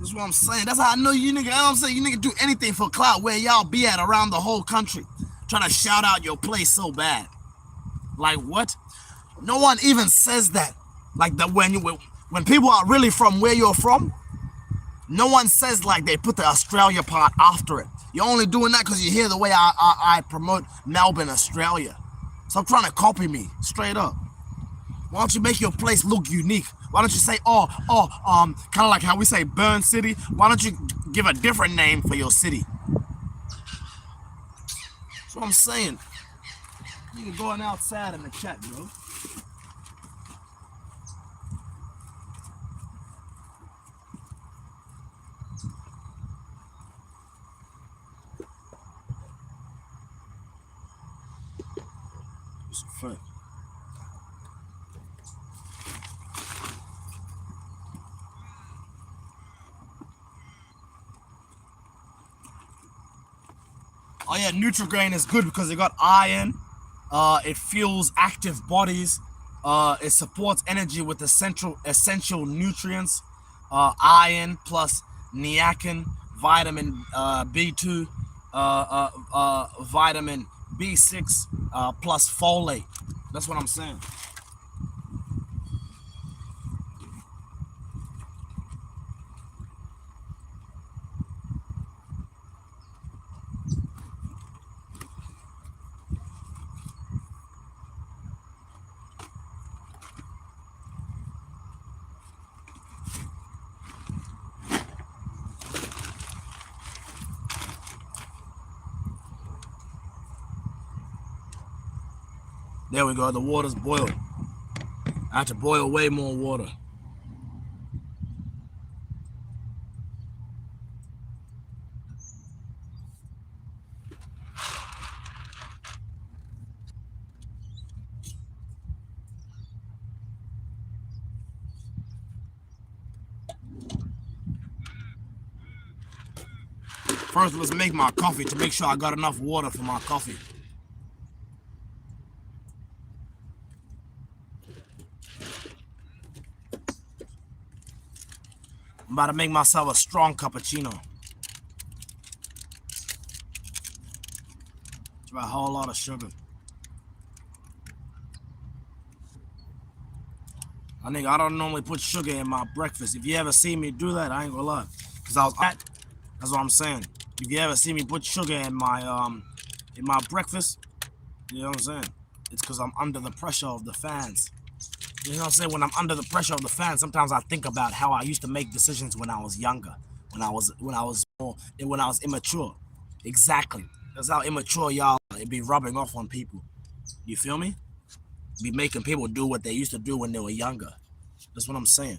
That's what I'm saying. That's how I know you nigga. You know what I'm saying? You nigga do anything for clout where y'all be at around the whole country. Trying to shout out your place so bad. Like what? No one even says that. Like that when people are really from where you're from, no one says like they put the Australia part after it. You're only doing that because you hear the way I promote Melbourne, Australia. Stop trying to copy me, straight up. Why don't you make your place look unique? Why don't you say, kind of like how we say Burn City? Why don't you give a different name for your city? That's what I'm saying. You going outside in the chat, bro. It's a fact. Oh yeah, Nutri-Grain is good because it got iron. It fuels active bodies. It supports energy with essential nutrients. Iron plus niacin, vitamin B2, vitamin B6 plus folate. That's what I'm saying. There we go. The water's boiled. I have to boil way more water. First, let's make my coffee to make sure I got enough water for my coffee. I'm about to make myself a strong cappuccino. It's about a whole lot of sugar. I don't normally put sugar in my breakfast. If you ever see me do that, I ain't gonna lie. Cause that's what I'm saying. If you ever see me put sugar in my breakfast, you know what I'm saying? It's because I'm under the pressure of the fans. You know what I'm saying? When I'm under the pressure of the fans, sometimes I think about how I used to make decisions when I was younger, when I was immature. Exactly. That's how immature y'all are. It be rubbing off on people. You feel me? Be making people do what they used to do when they were younger. That's what I'm saying.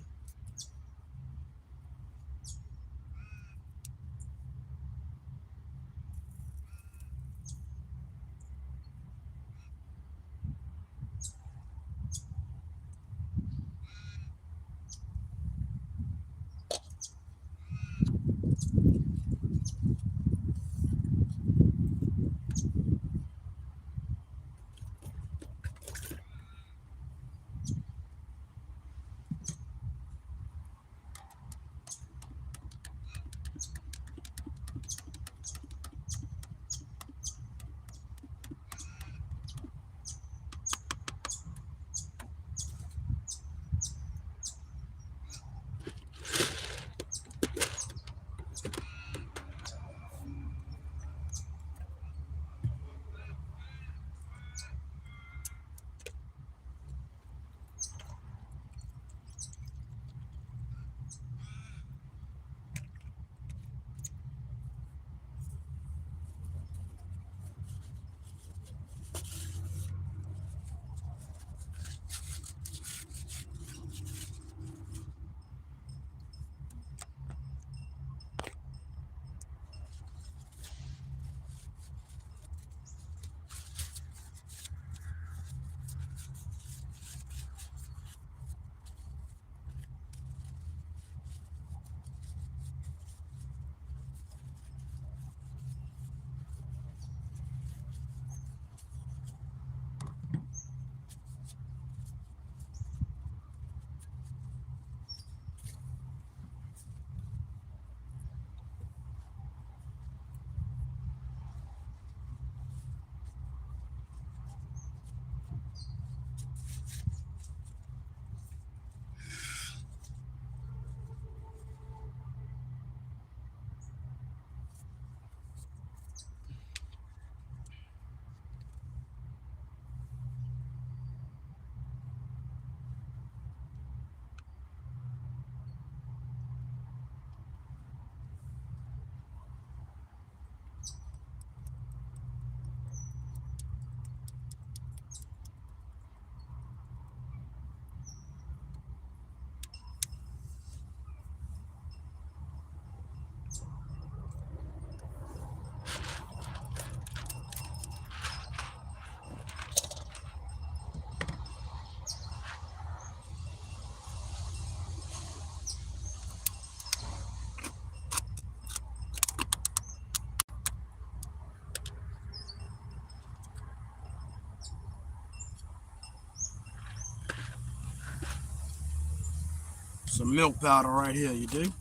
Some milk powder right here, you dig?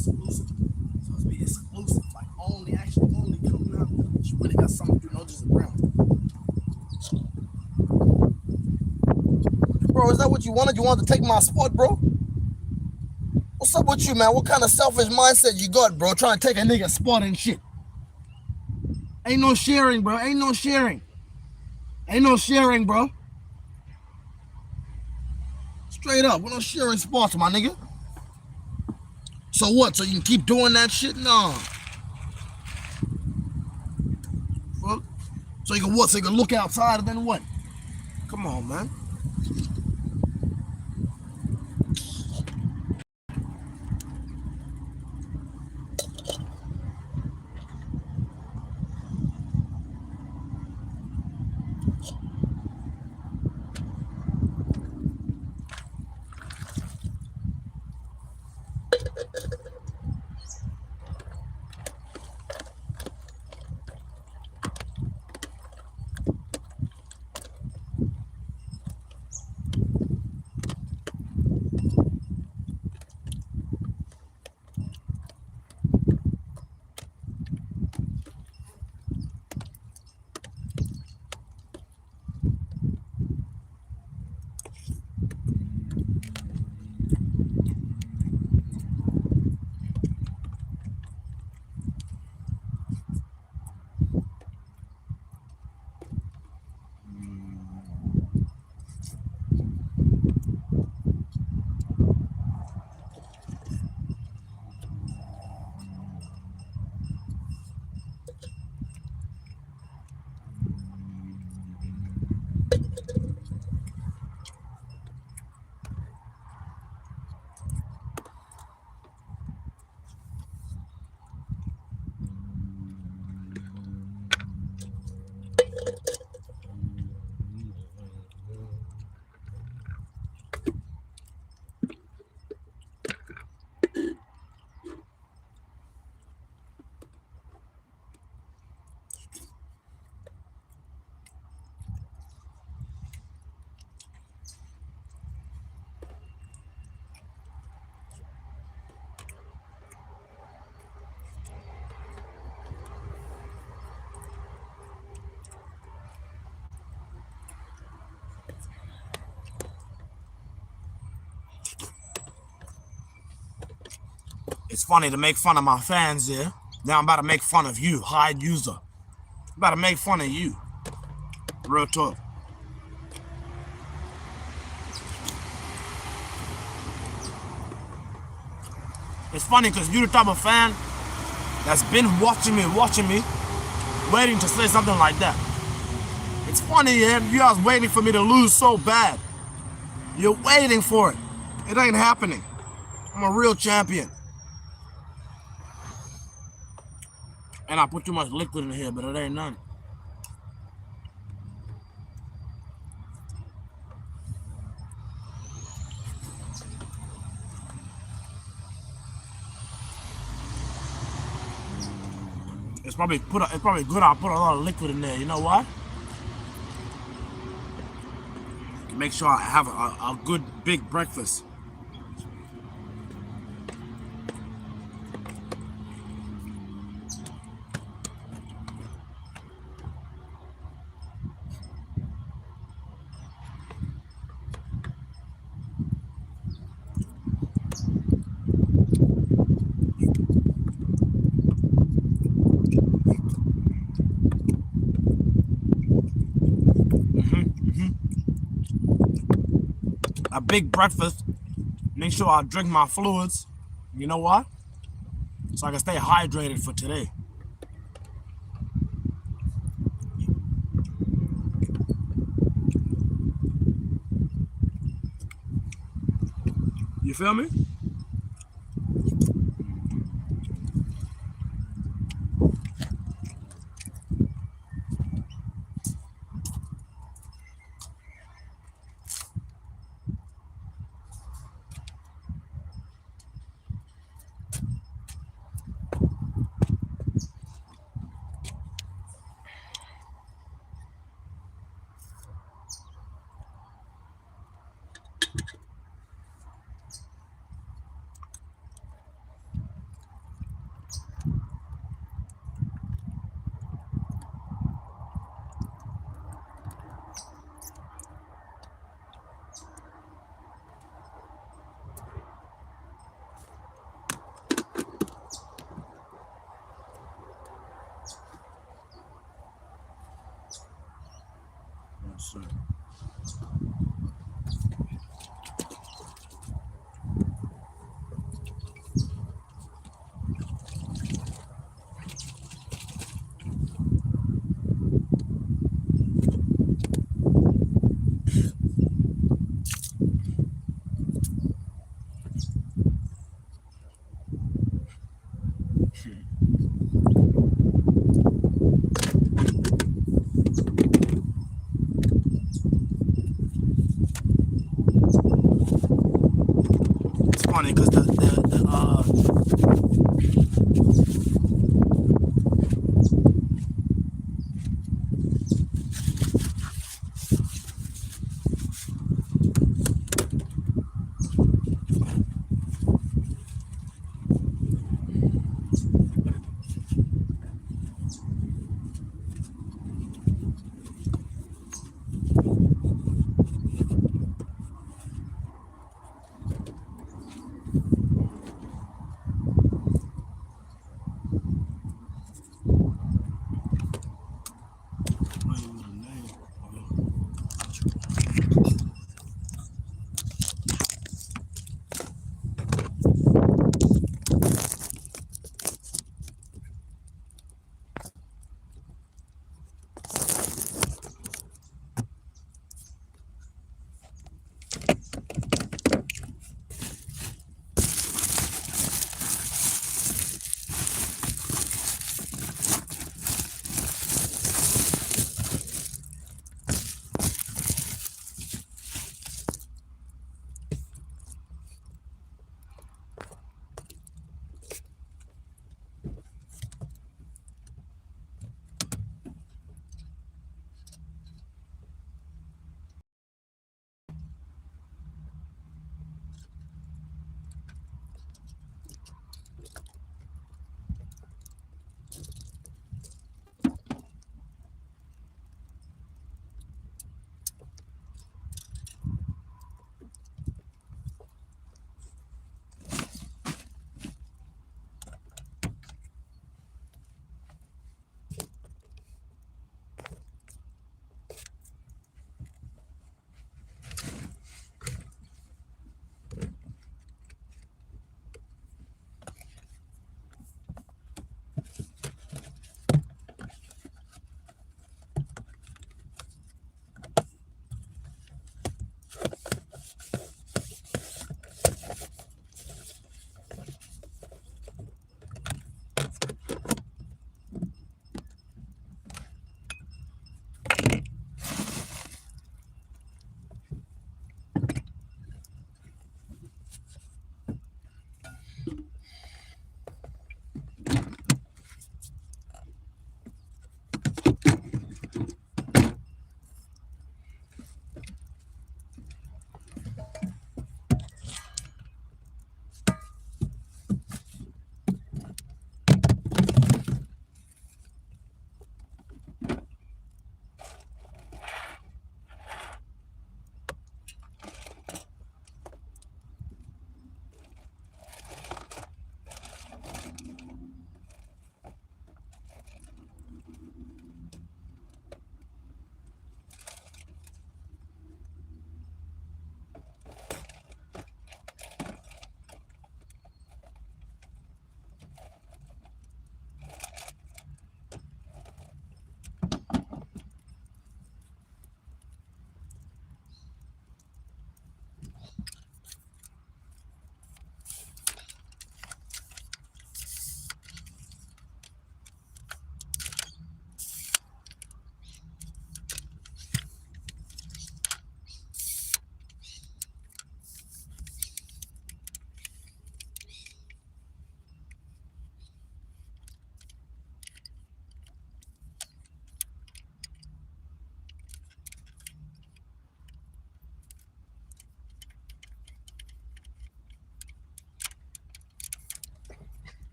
exclusive. Supposed to be exclusive, like only coming out. She really got something to do, not just around. Bro, is that what you wanted? You wanted to take my spot, bro? What's up with you, man? What kind of selfish mindset you got, bro? Trying to take a nigga spot and shit. Ain't no sharing, bro. Ain't no sharing. Ain't no sharing, bro. Straight up, we're not sharing spots, my nigga. So what? So you can keep doing that shit? Nah. Fuck. So you can what? So you can look outside and then what? Come on, man. It's funny to make fun of my fans here. Now I'm about to make fun of you, hide user. I'm about to make fun of you. Real talk. It's funny because you're the type of fan that's been watching me, waiting to say something like that. It's funny, yeah, you guys waiting for me to lose so bad. You're waiting for it. It ain't happening. I'm a real champion. And I put too much liquid in here, but it ain't none. It's probably good I put a lot of liquid in there. You know what? Make sure I have a good big breakfast. A big breakfast. Make sure I drink my fluids. You know what? So I can stay hydrated for today. You feel me? different. It's funny because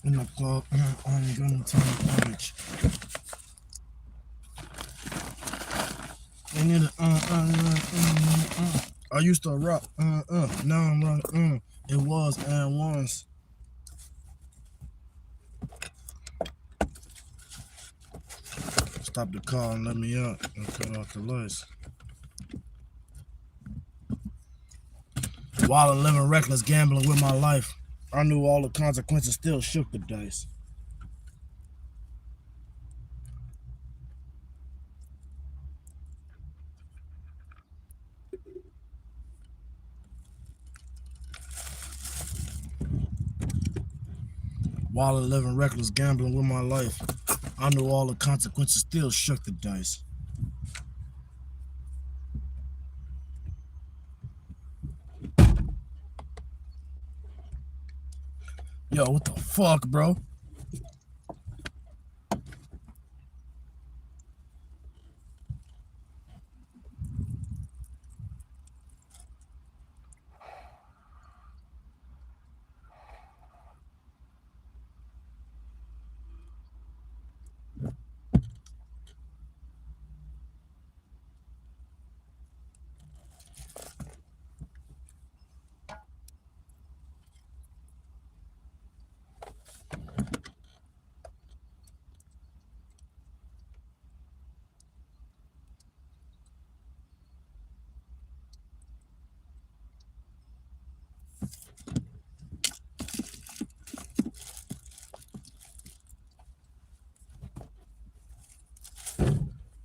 in the club, I'm gonna turn orange. And then, I used to rock, now I'm running, it was and once. Stop the car and let me out and cut off the lights. While I'm living reckless, gambling with my life, I knew all the consequences, still shook the dice. While I'm living reckless, gambling with my life, I knew all the consequences, still shook the dice. Yo, what the fuck, bro?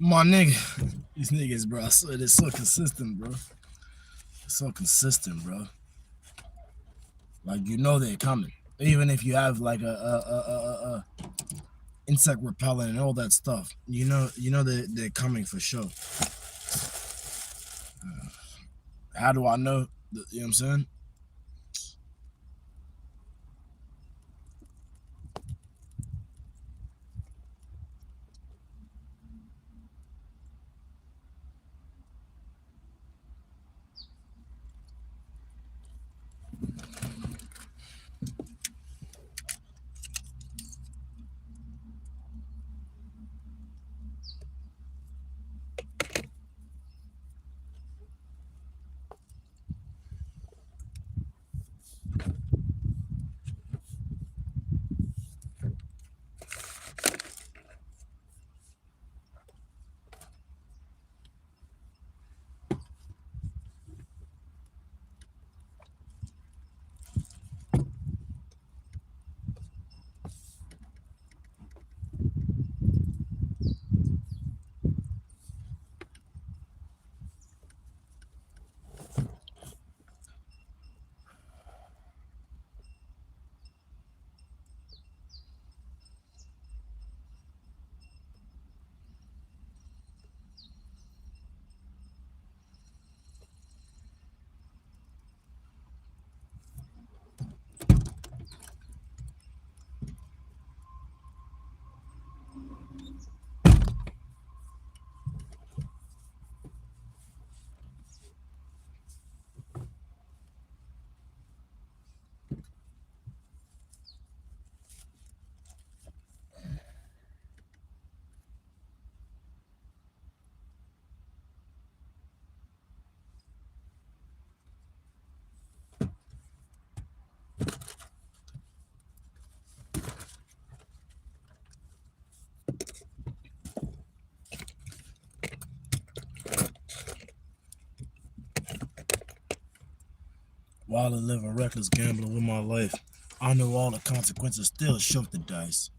My nigga, these niggas, bro, it's so consistent, bro. It's so consistent, bro. Like, you know they're coming. Even if you have like a insect repellent and all that stuff, you know they're coming for sure. How do I know? You know what I'm saying? While I'm living reckless, gambling with my life, I knew all the consequences, still shook the dice.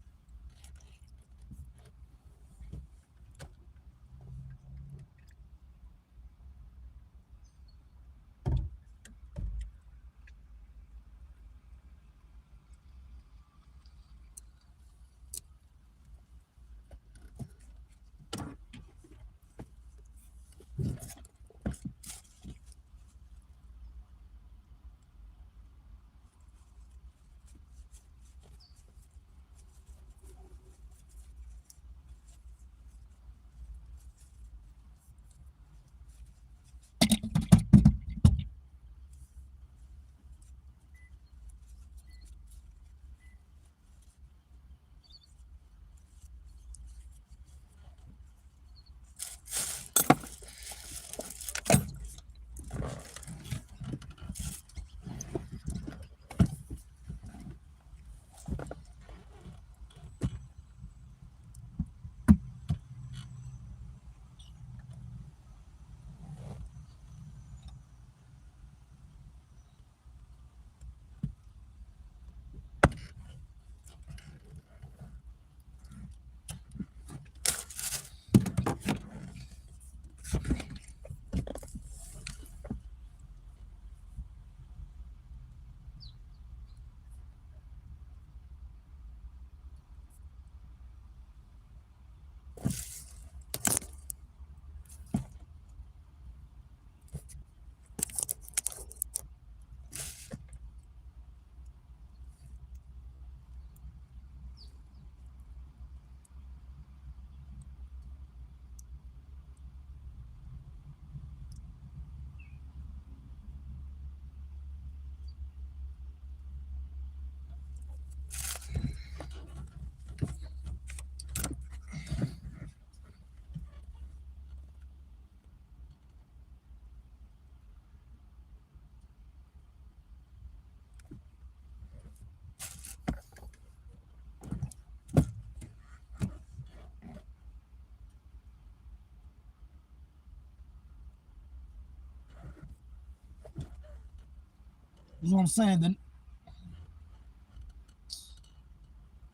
That's what I'm saying. Then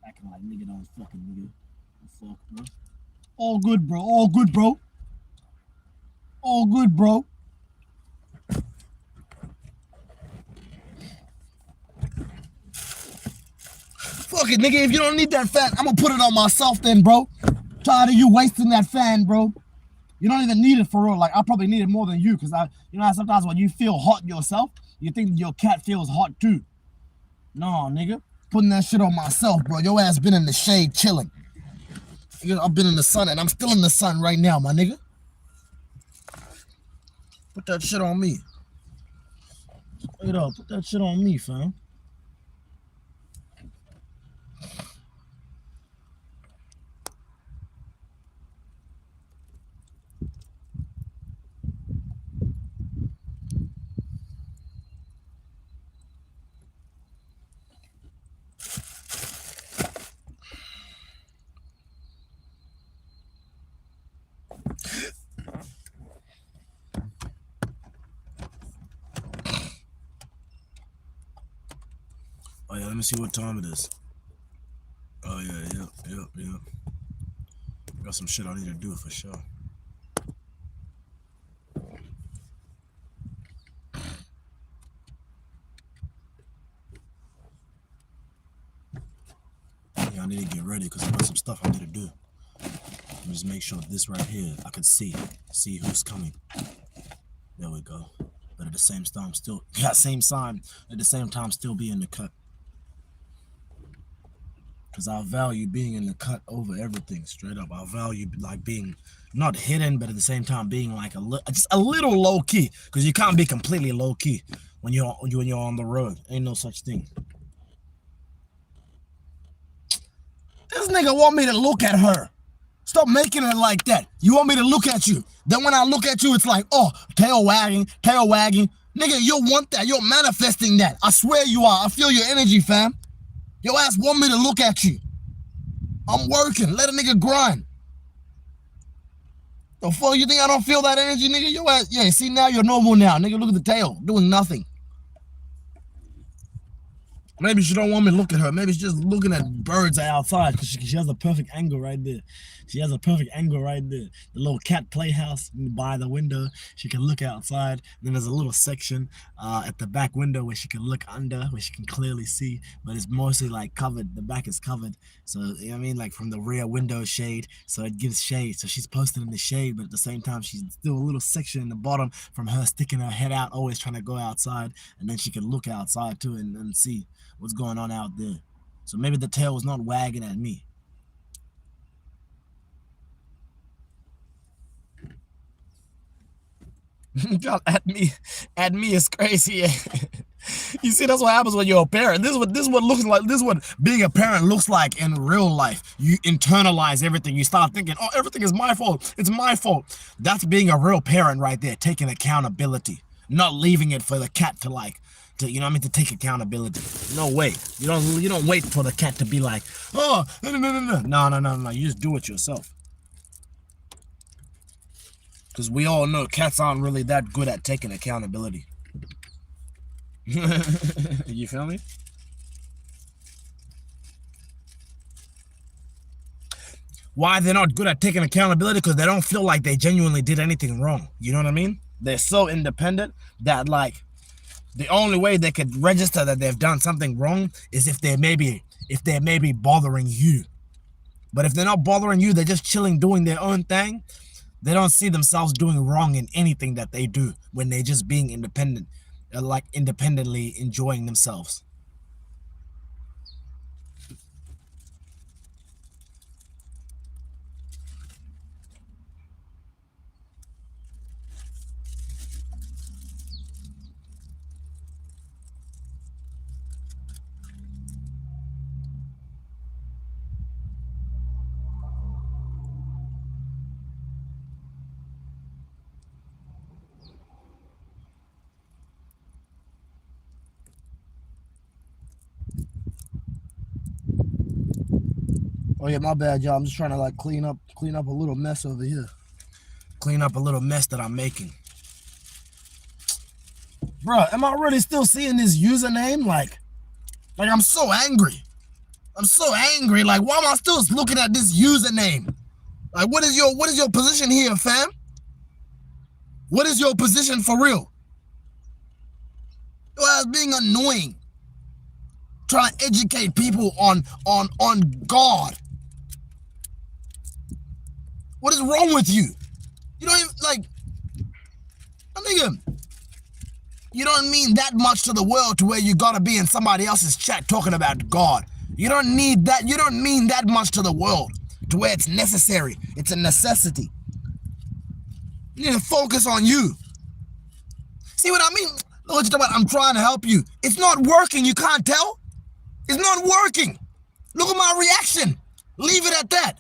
acting like nigga don't fucking nigga. Fuck, bro. All good, bro. All good, bro. All good, bro. Fuck it, nigga. If you don't need that fan, I'm gonna put it on myself then, bro. Tired of you wasting that fan, bro. You don't even need it for real. Like, I probably need it more than you, because you know, sometimes when you feel hot yourself, you think your cat feels hot too. No, nigga. Putting that shit on myself, bro. Your ass been in the shade chilling. I've been in the sun, and I'm still in the sun right now, my nigga. Put that shit on me. Wait up, put that shit on me, fam. Oh yeah, let me see what time it is. Oh yeah, yep. Got some shit I need to do for sure. Yeah, I need to get ready because I got some stuff I need to do. Let me just make sure this right here I can see who's coming. There we go. But at the same time, still at the same time, still be in the cut. Because I value being in the cut over everything, straight up. I value like being not hidden, but at the same time being like just a little low key. Because you can't be completely low key when you're on the road. Ain't no such thing. This nigga want me to look at her. Stop making it like that. You want me to look at you. Then when I look at you, it's like, oh, tail wagging. Nigga, you want that. You're manifesting that. I swear you are. I feel your energy, fam. Your ass want me to look at you. I'm working. Let a nigga grind. The fuck, you think I don't feel that energy, nigga? Your ass, yeah, see, now you're normal now. Nigga, look at the tail. Doing nothing. Maybe she don't want me to look at her. Maybe she's just looking at birds outside because she has a perfect angle right there. The little cat playhouse by the window. She can look outside. And then there's a little section at the back window where she can look under, where she can clearly see. But it's mostly like covered. The back is covered. So, you know what I mean? Like from the rear window shade. So it gives shade. So she's posted in the shade. But at the same time, she's still a little section in the bottom from her sticking her head out, always trying to go outside. And then she can look outside too and see what's going on out there. So maybe the tail was not wagging at me. God, at me is crazy. You see, that's what happens when you're a parent. This is what being a parent looks like in real life. You internalize everything. You start thinking, oh, everything is my fault. It's my fault. That's being a real parent right there, taking accountability, not leaving it for the cat to you know what I mean, to take accountability. No way. You don't wait for the cat to be like, oh, no. You just do it yourself. Because we all know cats aren't really that good at taking accountability. You feel me? Why they're not good at taking accountability? Because they don't feel like they genuinely did anything wrong. You know what I mean? They're so independent that like the only way they could register that they've done something wrong is if they're maybe bothering you. But if they're not bothering you, they're just chilling doing their own thing. They don't see themselves doing wrong in anything that they do when they're just being independent, like independently enjoying themselves. Oh yeah, my bad, y'all. I'm just trying to like clean up a little mess over here. Clean up a little mess that I'm making. Bro, am I really still seeing this username? Like I'm so angry. I'm so angry. Like, why am I still looking at this username? Like, what is your position here, fam? What is your position for real? Your ass being annoying. Trying to educate people on God. What is wrong with you? You don't even, like, nigga, you don't mean that much to the world to where you gotta be in somebody else's chat talking about God. You don't need that. You don't mean that much to the world to where it's necessary. It's a necessity. You need to focus on you. See what I mean? Look what you're talking about. I'm trying to help you. It's not working. You can't tell? It's not working. Look at my reaction. Leave it at that.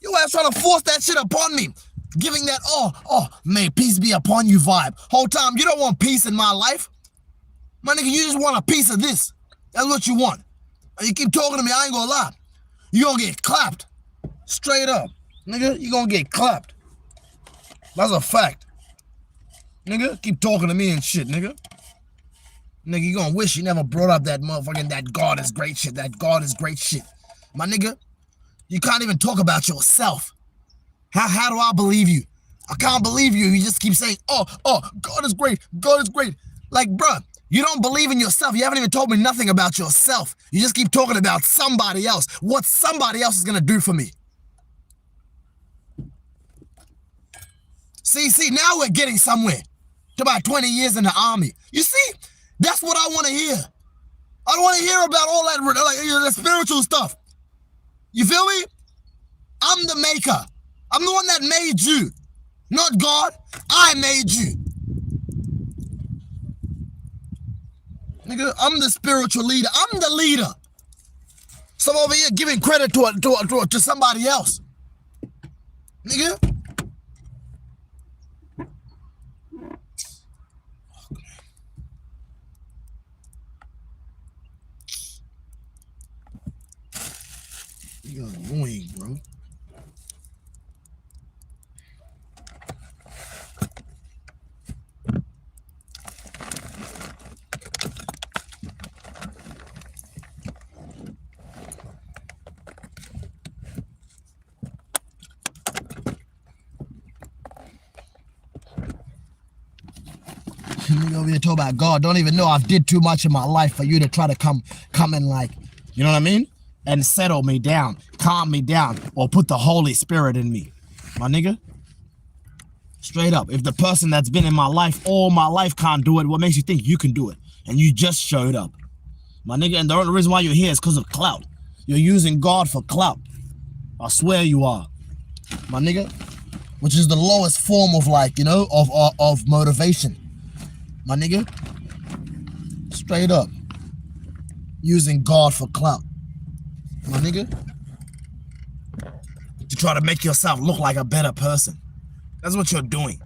You ass trying to force that shit upon me. Giving that, may peace be upon you vibe. Whole time, you don't want peace in my life. My nigga, you just want a piece of this. That's what you want. And you keep talking to me, I ain't gonna lie. You gonna get clapped. Straight up. Nigga, you gonna get clapped. That's a fact. Nigga, keep talking to me and shit, nigga. Nigga, you gonna wish you never brought up that motherfucking, that God is great shit. That God is great shit. My nigga, you can't even talk about yourself. How do I believe you? I can't believe you. You just keep saying, God is great. God is great. Like, bruh, you don't believe in yourself. You haven't even told me nothing about yourself. You just keep talking about somebody else. What somebody else is gonna do for me. See, now we're getting somewhere. To about 20 years in the army. You see, that's what I want to hear. I don't want to hear about all that, like, the spiritual stuff. You feel me? I'm the maker. I'm the one that made you. Not God. I made you. Nigga, I'm the spiritual leader. I'm the leader. Some over here giving credit to somebody else. Nigga. You're annoying, bro. You over here talking about God. Don't even know I've did too much in my life for you to try to come and, like, you know what I mean? And settle me down, calm me down, or put the Holy Spirit in me. My nigga? Straight up. If the person that's been in my life all my life can't do it, what makes you think you can do it? And you just showed up. My nigga, and the only reason why you're here is because of clout. You're using God for clout. I swear you are. My nigga? Which is the lowest form of, like, you know, of motivation. My nigga? Straight up. Using God for clout. My nigga? To try to make yourself look like a better person. That's what you're doing.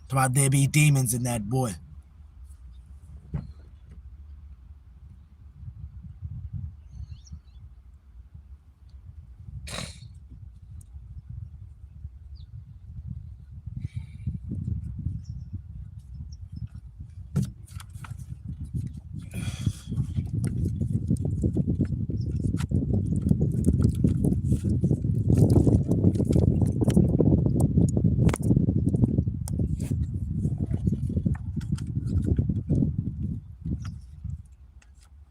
About there be demons in that boy.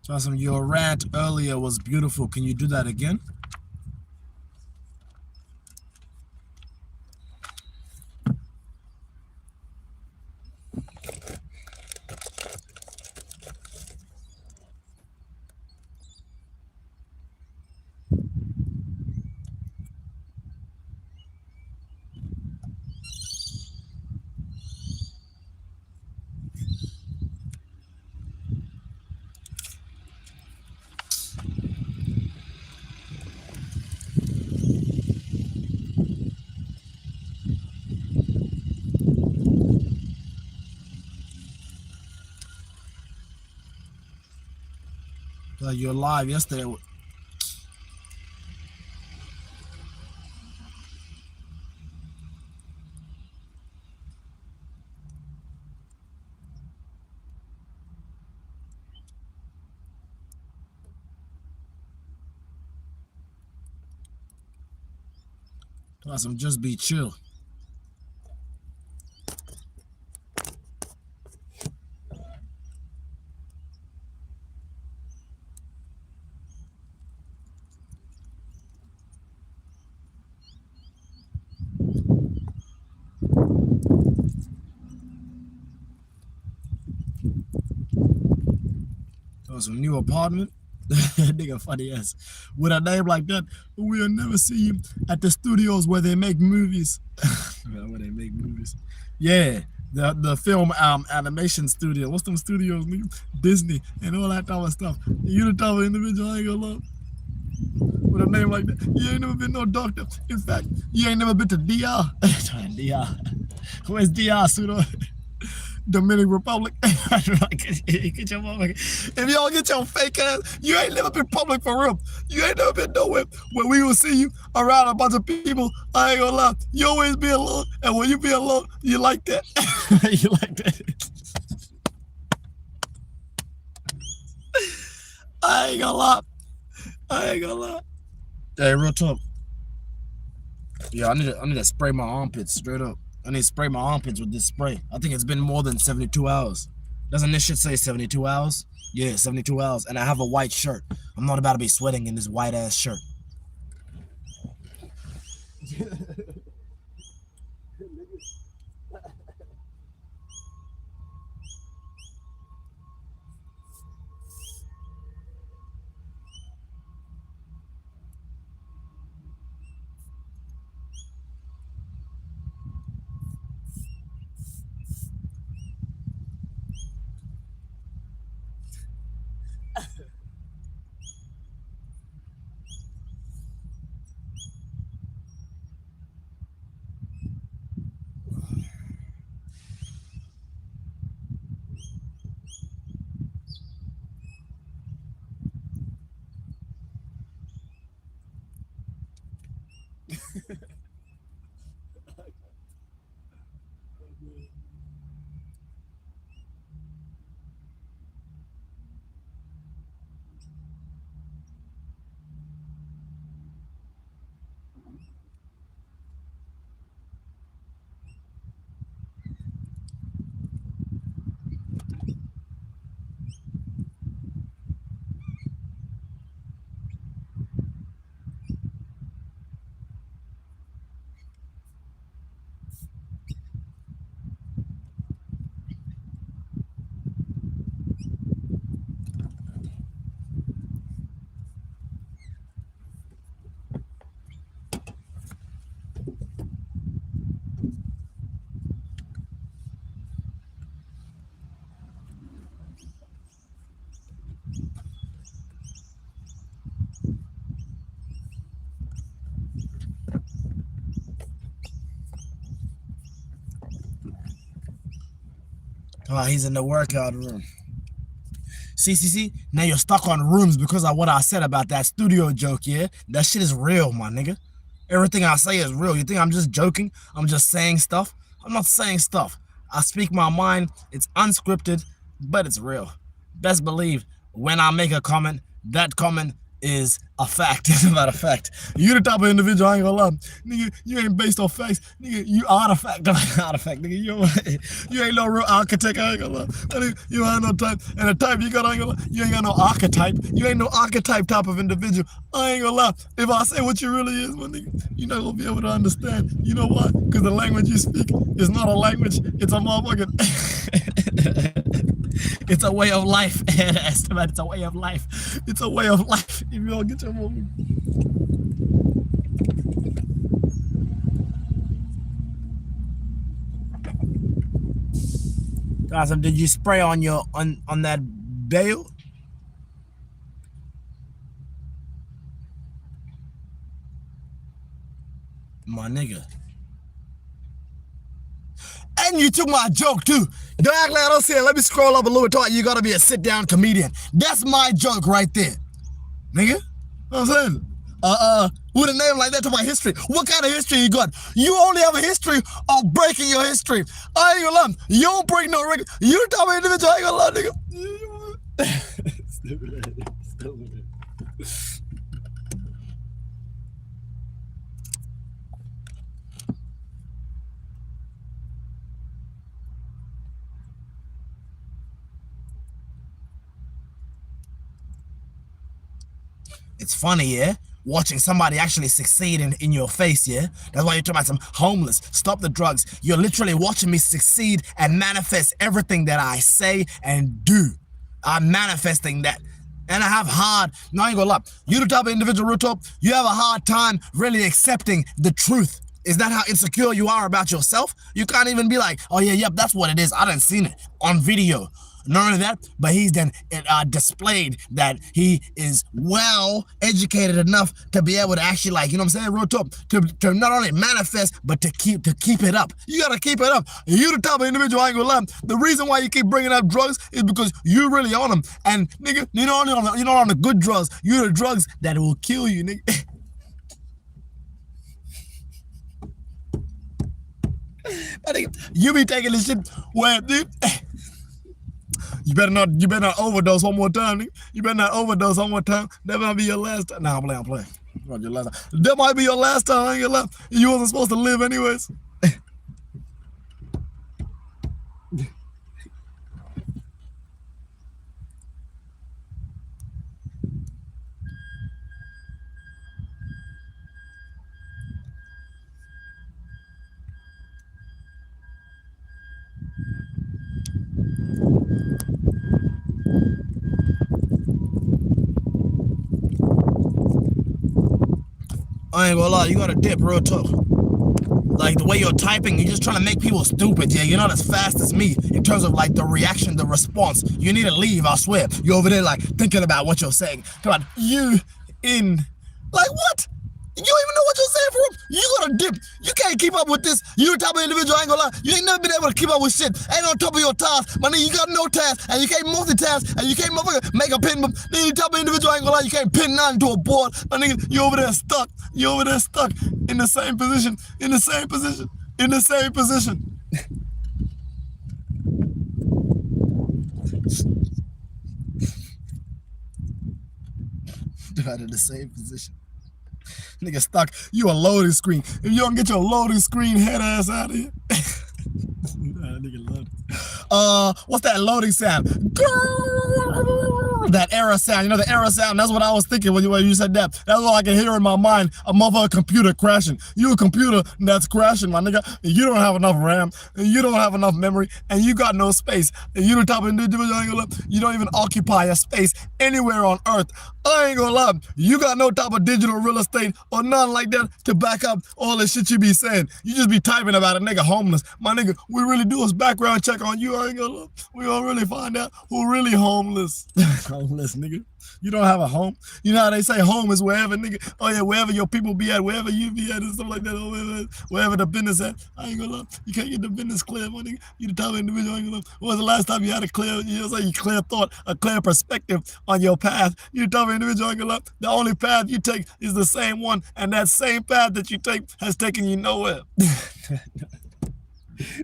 Awesome. Your rant earlier was beautiful. Can you do that again? You're live yesterday. Awesome, just be chill. Some new apartment. Nigga funny ass. With a name like that, we'll never see you at the studios where they make movies. Where they make movies. Yeah. The film animation studio. What's them studios? Disney and all that type of stuff. You the type of individual I ain't gonna love. With a name like that. You ain't never been no doctor. In fact, you ain't never been to DR. DR. Where's DR, pseudo? Dominican Republic. Get your if you don't get your fake ass, you ain't never been public for real. You ain't never been nowhere where we will see you around a bunch of people. I ain't gonna lie. You always be alone, and when you be alone, you like that. You like that. I ain't gonna lie. I ain't gonna lie. Hey, real talk. Yeah, I need to spray my armpits straight up. I need to spray my armpits with this spray. I think it's been more than 72 hours. Doesn't this shit say 72 hours? Yeah, 72 hours. And I have a white shirt. I'm not about to be sweating in this white ass shirt. Oh, he's in the workout room. See. Now you're stuck on rooms because of what I said about that studio joke, yeah? That shit is real, my nigga. Everything I say is real. You think I'm just joking? I'm just saying stuff? I'm not saying stuff. I speak my mind. It's unscripted, but it's real. Best believe when I make a comment, that comment is a fact. It's not a fact. You the type of individual I ain't gonna lie. Nigga, you ain't based on facts. Nigga, you artifact. Artifact, nigga. You ain't no real architect, I ain't gonna lie. Nigga, you ain't no type. And the type you got, I ain't gonna lie. You ain't got no archetype. You ain't no archetype type of individual. I ain't gonna lie. If I say what you really is, my nigga, you're not gonna be able to understand. You know why? Because the language you speak is not a language. It's a motherfucking... It's a way of life. It's a way of life. It's a way of life. If you don't get your movie. Awesome. Did you spray on your on that bail? My nigga. And you took my joke too. Don't act like I don't see it. Let me scroll up a little bit. You gotta be a sit-down comedian. That's my joke right there. Nigga? You know what I'm saying? With a name like that to my history. What kind of history you got? You only have a history of breaking your history. I ain't gonna lie. You don't break no record. You the type of individual I ain't gonna lie, nigga. Stupid. It's funny, yeah? Watching somebody actually succeed in your face, yeah? That's why you're talking about some homeless. Stop the drugs. You're literally watching me succeed and manifest everything that I say and do. I'm manifesting that. And I have hard, no, I ain't gonna lie. You the type of individual, real talk, you have a hard time really accepting the truth. Is that how insecure you are about yourself? You can't even be like, oh yeah, yep, that's what it is. I done seen it on video. None of that, but he's then displayed that he is well educated enough to be able to actually, like, you know what I'm saying, real talk, to not only manifest, but to keep it up. You gotta keep it up. You the type of individual, I ain't gonna lie. The reason why you keep bringing up drugs is because you really on them. And nigga, you're not on the good drugs. You're the drugs that will kill you, nigga. You be taking this shit where, dude. You better not overdose one more time, nigga. You better not overdose one more time. That might be your last time. Nah, I'm playing. That might be your last time. I ain't gonna lie. You wasn't supposed to live anyways. I ain't gonna lie, you gotta dip real tough. Like the way you're typing, you're just trying to make people stupid. Yeah, you're not as fast as me in terms of like the reaction, the response. You need to leave, I swear. You're over there like thinking about what you're saying. Come on, you in, like what? You don't even know what you're saying, for real. You gotta dip. You can't keep up with this. You the type of individual, I ain't gonna lie. You ain't never been able to keep up with shit. Ain't on top of your task. My nigga, you got no task, and you can't multitask, and you can't motherfucker make a pin. Nigga, you the type of individual, I ain't gonna lie. You can't pin nothing to a board. My nigga, you over there stuck. You over there stuck in the same position. In the same position. In the same position. Out of the same position. Nigga stuck. You a loading screen. If you don't get your loading screen head ass out of here. Nigga loading. What's that loading sound? That error sound. You know the error sound? That's what I was thinking when you said that. That's all I can hear in my mind. A motherfucking computer crashing. You a computer that's crashing, my nigga. You don't have enough RAM. You don't have enough memory. And you got no space. And you the type of individual, you don't even occupy a space anywhere on earth. I ain't gonna lie. You got no type of digital real estate or nothing like that to back up all the shit you be saying. You just be typing about a nigga homeless. My nigga, we really do a background check on you. I ain't gonna lie. We gonna really find out who really homeless. Homeless, nigga. You don't have a home. You know how they say home is wherever, nigga. Oh yeah, wherever your people be at, wherever you be at and stuff like that. Wherever the business at. I ain't gonna lie. You can't get the business clear, my nigga. You the type of individual, I ain't gonna lie. When was the last time you had a clear, clear thought, a clear perspective on your path? You the type of individual, I ain't gonna lie. The only path you take is the same one, and that same path that you take has taken you nowhere.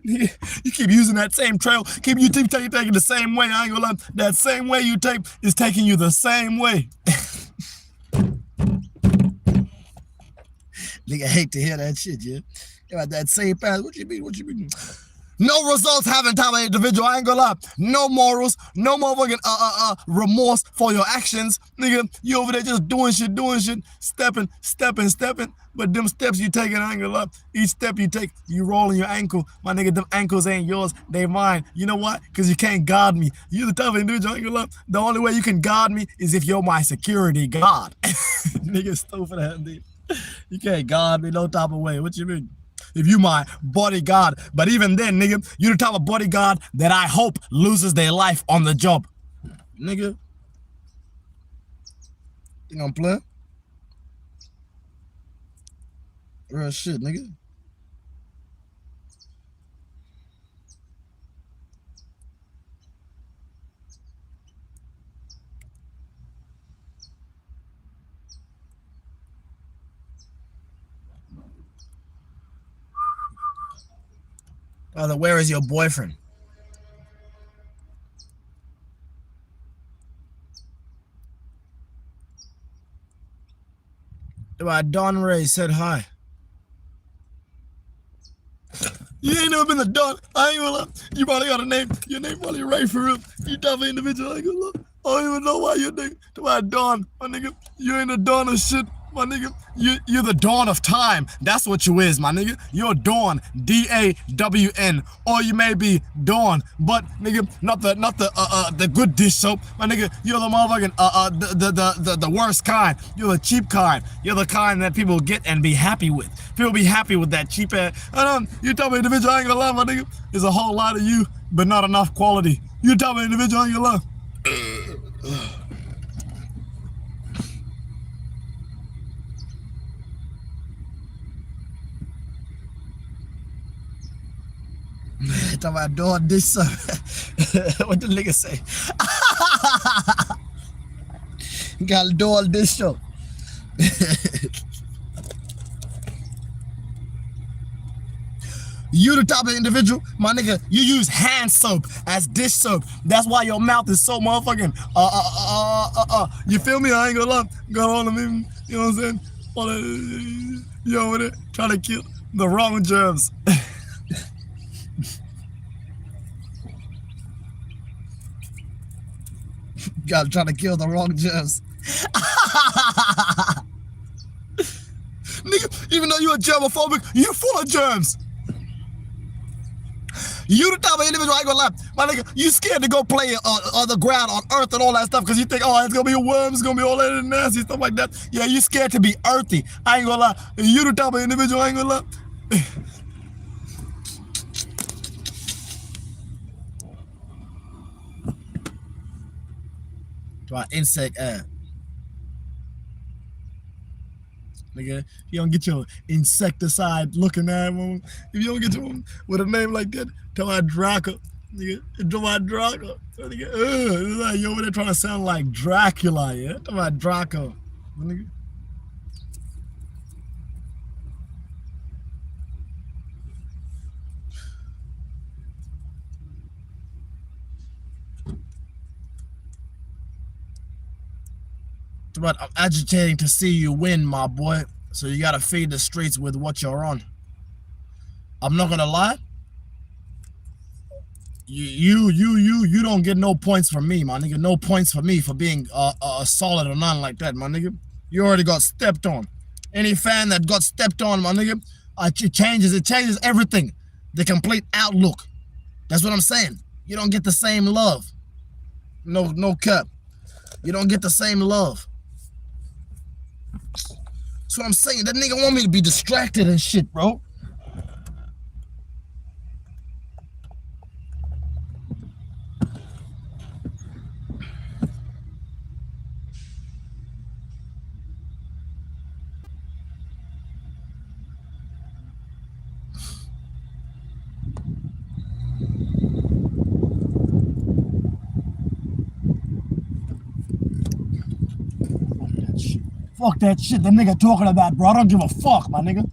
You keep using that same trail. You keep taking the same way. I ain't gonna lie. That same way you take is taking you the same way. Nigga, hate to hear that shit, yeah. About that same path. What you mean? No results having time of individual. I ain't gonna lie. No morals. No motherfucking remorse for your actions. Nigga, you over there just doing shit, stepping. But them steps you taking, I ain't gonna lie. Each step you take, you rolling your ankle. My nigga, them ankles ain't yours, they mine. You know what? Because you can't guard me. You the type of individual, I ain't gonna lie. The only way you can guard me is if you're my security guard. Nigga, stupid ass, dude. You can't guard me no type of way. What you mean? If you my bodyguard. But even then, nigga, you the type of bodyguard that I hope loses their life on the job. Nigga. Think I'm playing? Real shit, nigga. Brother, where is your boyfriend? Don Ray said hi. You ain't never been to Don. I ain't gonna lie. You probably got a name. Your name probably Ray for real. You type of individual. I ain't gonna lie. I don't even know why you think about dawn, my nigga. You ain't the dawn of shit, my nigga. You're the dawn of time. That's what you is, my nigga. You're dawn, D-A-W-N, or you may be dawn, but nigga, not the good dish soap, my nigga. You're the motherfucking the worst kind. You're the cheap kind. You're the kind that people get and be happy with. People be happy with that cheap ass. You tell me individual, I ain't gonna lie, my nigga. There's a whole lot of you, but not enough quality. You tell me individual, I ain't gonna lie. Talking about doing this. What the nigga say? Gotta do all this show. You the type of individual, my nigga, you use hand soap as dish soap. That's why your mouth is so motherfucking, you feel me? I ain't gonna lie. Got all of me, you know what I'm saying? You over there trying to kill the wrong germs. Gotta try to kill the wrong germs. Nigga, even though you're a germophobic, you full of germs. You the type of individual, I ain't gonna lie, my nigga, you scared to go play on the ground, on earth and all that stuff because you think, oh, it's gonna be a worm, it's gonna be all that nasty stuff like that. Yeah, you scared to be earthy. I ain't gonna lie. You the type of individual, I ain't gonna lie. Try insect ass. Nigga, you don't get your insecticide looking at him. If you don't get to him with a name like that, tell my Draco. Nigga, tell my Draco. Nigga, it's like you over there trying to sound like Dracula, yeah? Tell my Draco. Nigga. But I'm agitating to see you win, my boy. So you gotta feed the streets with what you're on. I'm not gonna lie. You don't get no points from me, my nigga. No points for me for being solid or nothing like that, my nigga. You already got stepped on. Any fan that got stepped on, my nigga, it changes everything. The complete outlook. That's what I'm saying. You don't get the same love. No cap. You don't get the same love. That's what I'm saying. That nigga want me to be distracted and shit, bro. Fuck that shit the nigga talking about, bro. I don't give a fuck, my nigga.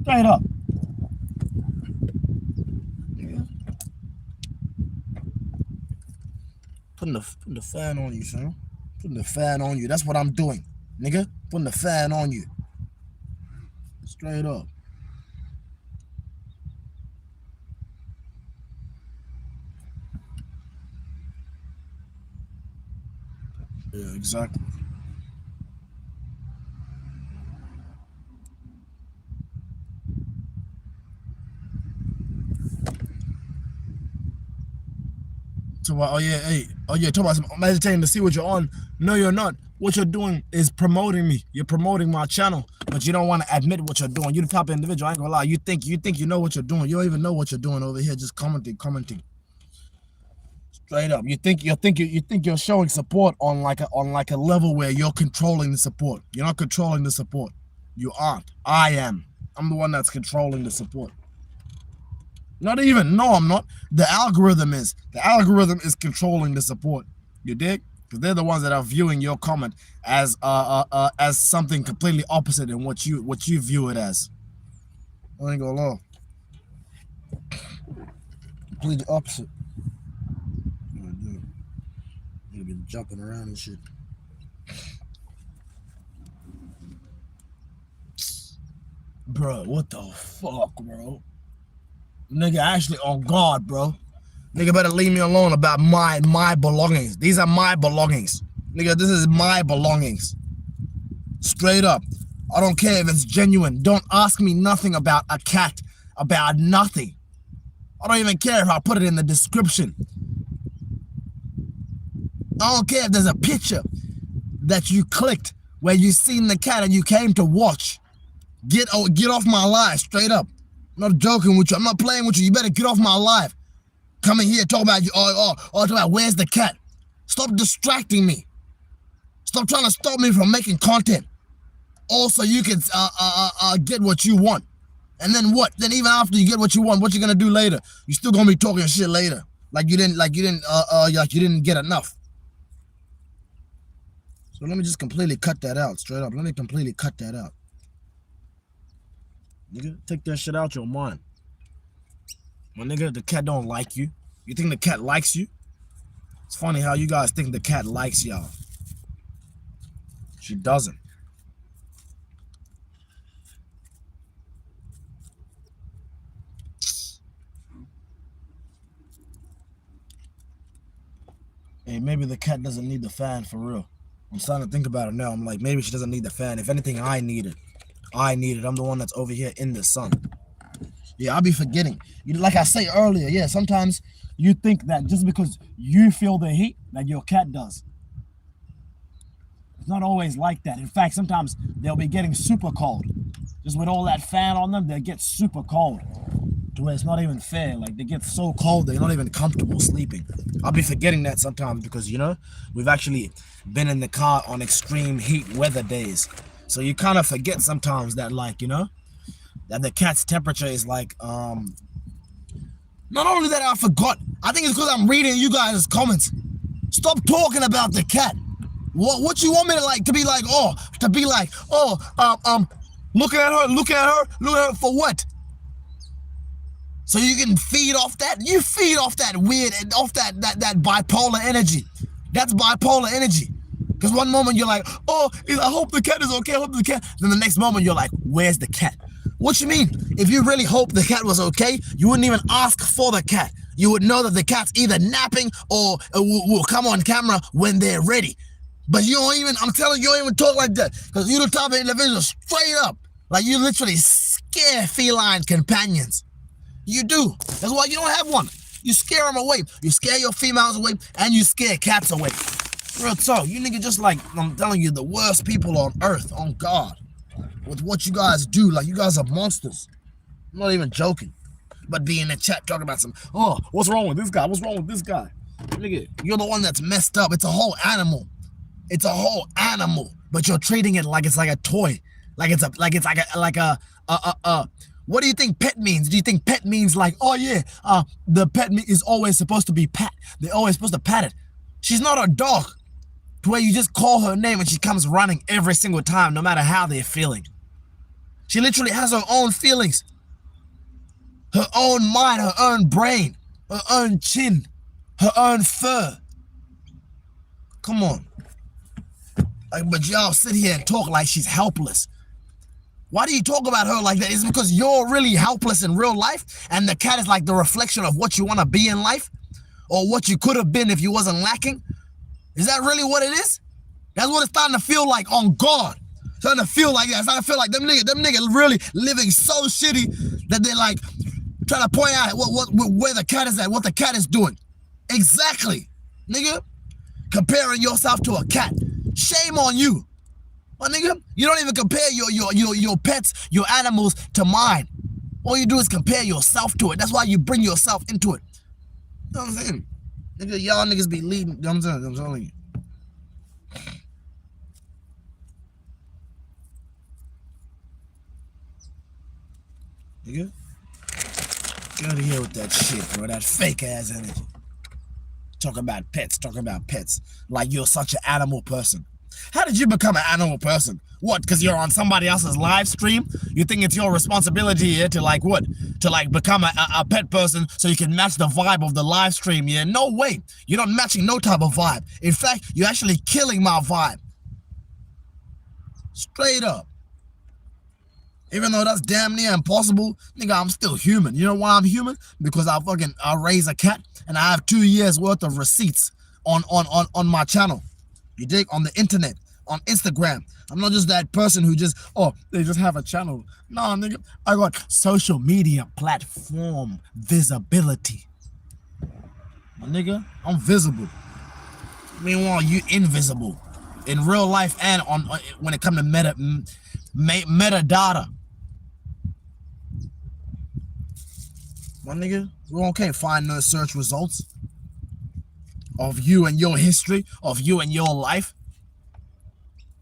Straight up. Putting the fan on you, son. Putting the fan on you. That's what I'm doing, nigga. Putting the fan on you. Straight up. Yeah, exactly. So, oh yeah, talk about I'm meditating to see what you're on. No, you're not. What you're doing is promoting me. You're promoting my channel, but you don't want to admit what you're doing. You're the type of individual, I ain't gonna lie. You think you know what you're doing. You don't even know what you're doing over here, just commenting. Straight up. You think you're showing support on like a level where you're controlling the support. You're not controlling the support. You aren't. I am. I'm the one that's controlling the support. Not even. No, I'm not. The algorithm is. The algorithm is controlling the support. You dig? Because they're the ones that are viewing your comment as something completely opposite than what you view it as. I ain't gonna lie. Completely opposite. You've been jumping around and shit. Bro, what the fuck, bro? Nigga actually on guard, bro. Nigga better leave me alone about my belongings. These are my belongings. Nigga, this is my belongings. Straight up. I don't care if it's genuine. Don't ask me nothing about a cat. About nothing. I don't even care if I put it in the description. I don't care if there's a picture that you clicked where you seen the cat and you came to watch. Get off my live, straight up. I'm not joking with you. I'm not playing with you. You better get off my live. Come in here, talk about you. Talk about where's the cat. Stop distracting me. Stop trying to stop me from making content. Also, you can get what you want. And then what? Then even after you get what you want, what you gonna do later? You still gonna be talking shit later. Like you didn't get enough. So let me just completely cut that out, straight up. Let me completely cut that out. Nigga, take that shit out your mind. My nigga, the cat don't like you. You think the cat likes you? It's funny how you guys think the cat likes y'all. She doesn't. Hey, maybe the cat doesn't need the fan for real. I'm starting to think about it now. I'm like, maybe she doesn't need the fan. If anything, I need it. I'm the one that's over here in the sun. Yeah, I'll be forgetting. Like I say earlier, yeah, sometimes you think that just because you feel the heat, that your cat does. It's not always like that. In fact, sometimes they'll be getting super cold. Just with all that fan on them, they'll get super cold. To where it's not even fair. Like, they get so cold, they're not even comfortable sleeping. I'll be forgetting that sometimes because, you know, we've actually been in the car on extreme heat weather days. So you kind of forget sometimes that, like, you know, that the cat's temperature is like, not only that, I forgot. I think it's because I'm reading you guys' comments. Stop talking about the cat. What you want me to like, to be like, looking at her for what? So you can feed off that? You feed off that weird, off that bipolar energy. That's bipolar energy. Because one moment you're like, oh, I hope the cat is okay, I hope the cat. Then the next moment you're like, where's the cat? What you mean? If you really hope the cat was okay, you wouldn't even ask for the cat. You would know that the cat's either napping or will come on camera when they're ready. But you don't even, I'm telling you, you don't even talk like that. Because you're the type of individual straight up. Like you literally scare feline companions. You do. That's why you don't have one. You scare them away. You scare your females away and you scare cats away. Real talk. You nigga just like, I'm telling you, the worst people on earth, on God. With what you guys do, like you guys are monsters. I'm not even joking. But be in the chat talking about some, oh, what's wrong with this guy? What's wrong with this guy? Nigga, you're the one that's messed up. It's a whole animal. It's a whole animal. But you're treating it like it's like a toy. Like it's like a what do you think pet means? Do you think pet means like, oh yeah, the pet is always supposed to be pat. They're always supposed to pat it. She's not a dog to where you just call her name and she comes running every single time, no matter how they're feeling. She literally has her own feelings, her own mind, her own brain, her own chin, her own fur. Come on. Like, but y'all sit here and talk like she's helpless. Why do you talk about her like that? Is it because you're really helpless in real life and the cat is like the reflection of what you want to be in life or what you could have been if you wasn't lacking? Is that really what it is? That's what it's starting to feel like on God. It's starting to feel like that. It's starting to feel like them niggas really living so shitty that they're like trying to point out where the cat is at, what the cat is doing. Exactly, nigga. Comparing yourself to a cat. Shame on you. Well, nigga, you don't even compare your pets, your animals to mine. All you do is compare yourself to it. That's why you bring yourself into it. You know what I'm saying? Nigga, y'all niggas be leading. You know what I'm telling you. Nigga, get out of here with that shit, bro. That fake ass energy. Talking about pets. Like you're such an animal person. How did you become an animal person? What, because you're on somebody else's live stream? You think it's your responsibility here to like what? To like become a pet person so you can match the vibe of the live stream, yeah? No way. You're not matching no type of vibe. In fact, you're actually killing my vibe. Straight up. Even though that's damn near impossible, nigga, I'm still human. You know why I'm human? Because I raise a cat and I have 2 years worth of receipts on my channel. You dig? On the internet, on Instagram. I'm not just that person who just, oh, they just have a channel. Nah, nigga, I got social media platform visibility. My nigga, I'm visible. Meanwhile, you invisible in real life and on when it comes to metadata. My nigga, we can't find no search results of you and your history, of you and your life.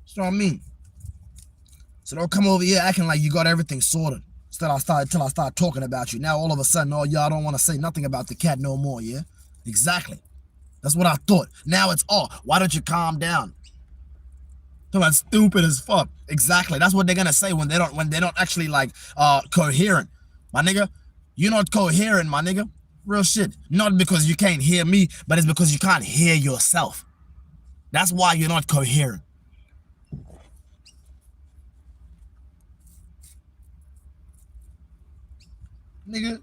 You know what I mean? So don't come over here acting like you got everything sorted. Till I start talking about you. Now all of a sudden, oh, y'all don't want to say nothing about the cat no more, yeah? Exactly. That's what I thought. Now it's, oh, why don't you calm down? Talking about stupid as fuck. Exactly. That's what they're gonna say when they don't actually like coherent. My nigga, you're not coherent, my nigga. Real shit. Not because you can't hear me, but it's because you can't hear yourself. That's why you're not coherent. Nigga.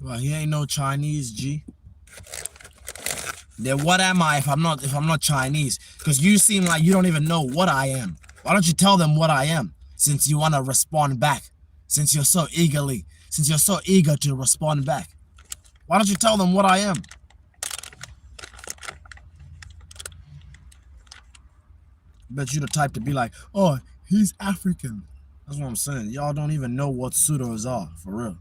Well, he ain't no Chinese, G. Then what am I if I'm not Chinese? Because you seem like you don't even know what I am. Why don't you tell them what I am? Since you want to respond back. Since you're so eager to respond back. Why don't you tell them what I am? Bet you the type to be like, oh, he's African. That's what I'm saying. Y'all don't even know what pseudos are, for real.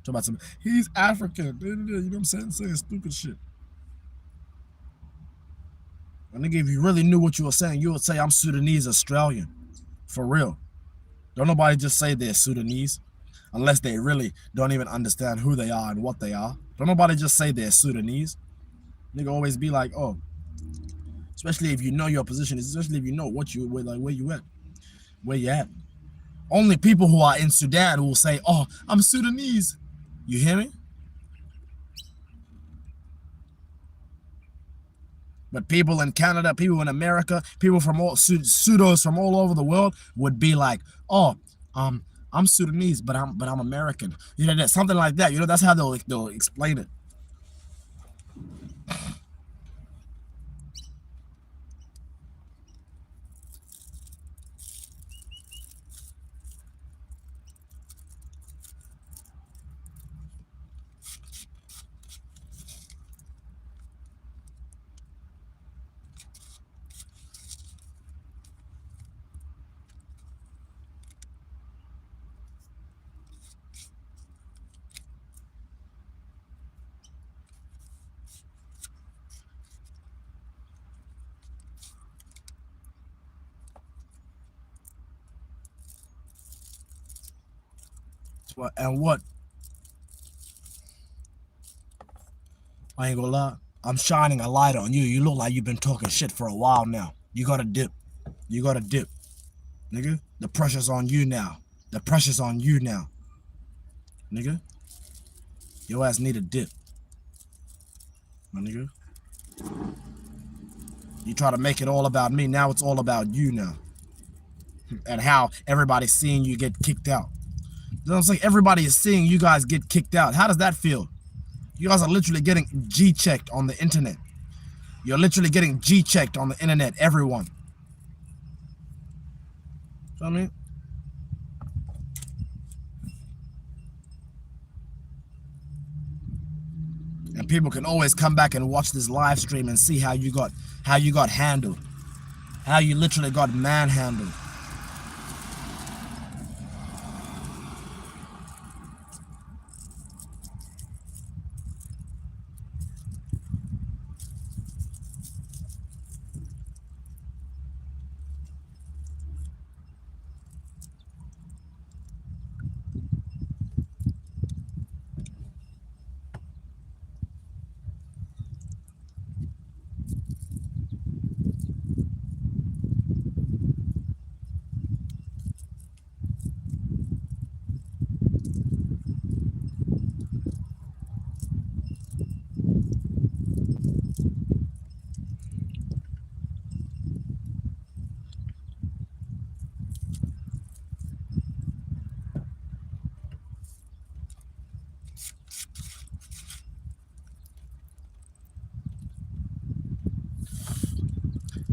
Talk about some, he's African. You know what I'm saying? Saying stupid shit. And nigga, if you really knew what you were saying, you would say I'm Sudanese Australian. For real. Don't nobody just say they're Sudanese unless they really don't even understand who they are and what they are. Don't nobody just say they're Sudanese. Nigga always be like, oh, especially if you know your position, especially if you know what you like, where you at. Only people who are in Sudan will say, oh, I'm Sudanese. You hear me? But people in Canada, people in America, people from all pseudos from all over the world would be like, oh, I'm Sudanese, but I'm American. You know, something like that. You know, that's how they'll explain it. And what? I ain't gonna lie. I'm shining a light on you. You look like you've been talking shit for a while now. You gotta dip. You gotta dip. Nigga, the pressure's on you now. The pressure's on you now. Nigga, your ass need a dip. My nigga. You try to make it all about me. Now it's all about you now. And how everybody's seeing you get kicked out. You know what I'm saying? Everybody is seeing you guys get kicked out. How does that feel? You guys are literally getting G-checked on the internet. You're literally getting G-checked on the internet, everyone. You know what I mean? And people can always come back and watch this live stream and see how you got handled. How you literally got manhandled.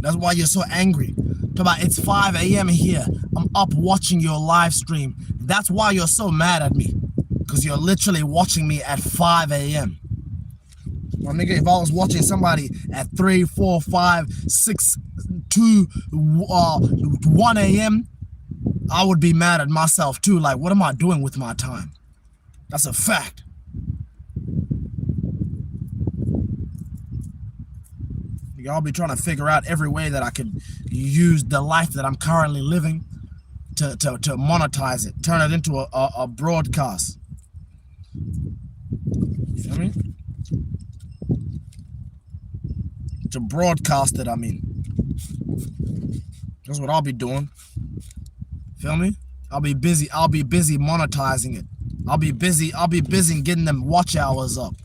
That's why you're so angry. Talk about it's 5 a.m. here. I'm up watching your live stream. That's why you're so mad at me. Because you're literally watching me at 5 a.m. Well, nigga, if I was watching somebody at 3, 4, 5, 6, 2, 1 a.m., I would be mad at myself too. Like, what am I doing with my time? That's a fact. I'll be trying to figure out every way that I can use the life that I'm currently living to monetize it, turn it into a broadcast. You feel me? To broadcast it, I mean. That's what I'll be doing. Feel me? I'll be busy monetizing it. I'll be busy getting them watch hours up.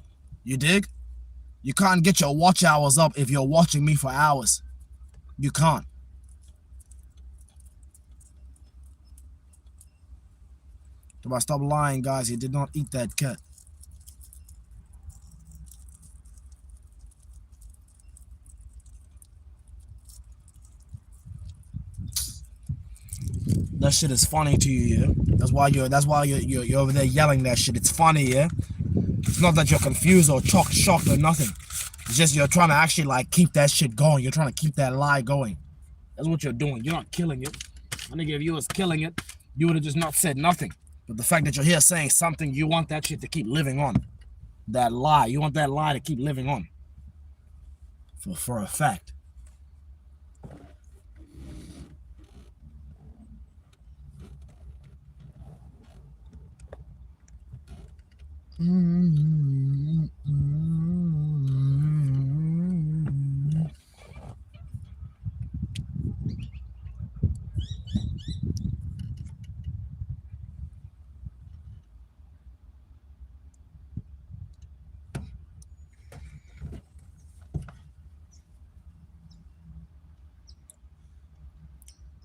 You dig? You can't get your watch hours up if you're watching me for hours. You can't. Stop lying, guys. He did not eat that cat. That shit is funny to you, yeah? That's why you're over there yelling that shit. It's funny, yeah? It's not that you're confused or shocked or nothing. It's just you're trying to actually like keep that shit going. You're trying to keep that lie going. That's what you're doing. You're not killing it. I think if you was killing it, you would have just not said nothing. But the fact that you're here saying something, you want that shit to keep living on. That lie. You want that lie to keep living on. For a fact.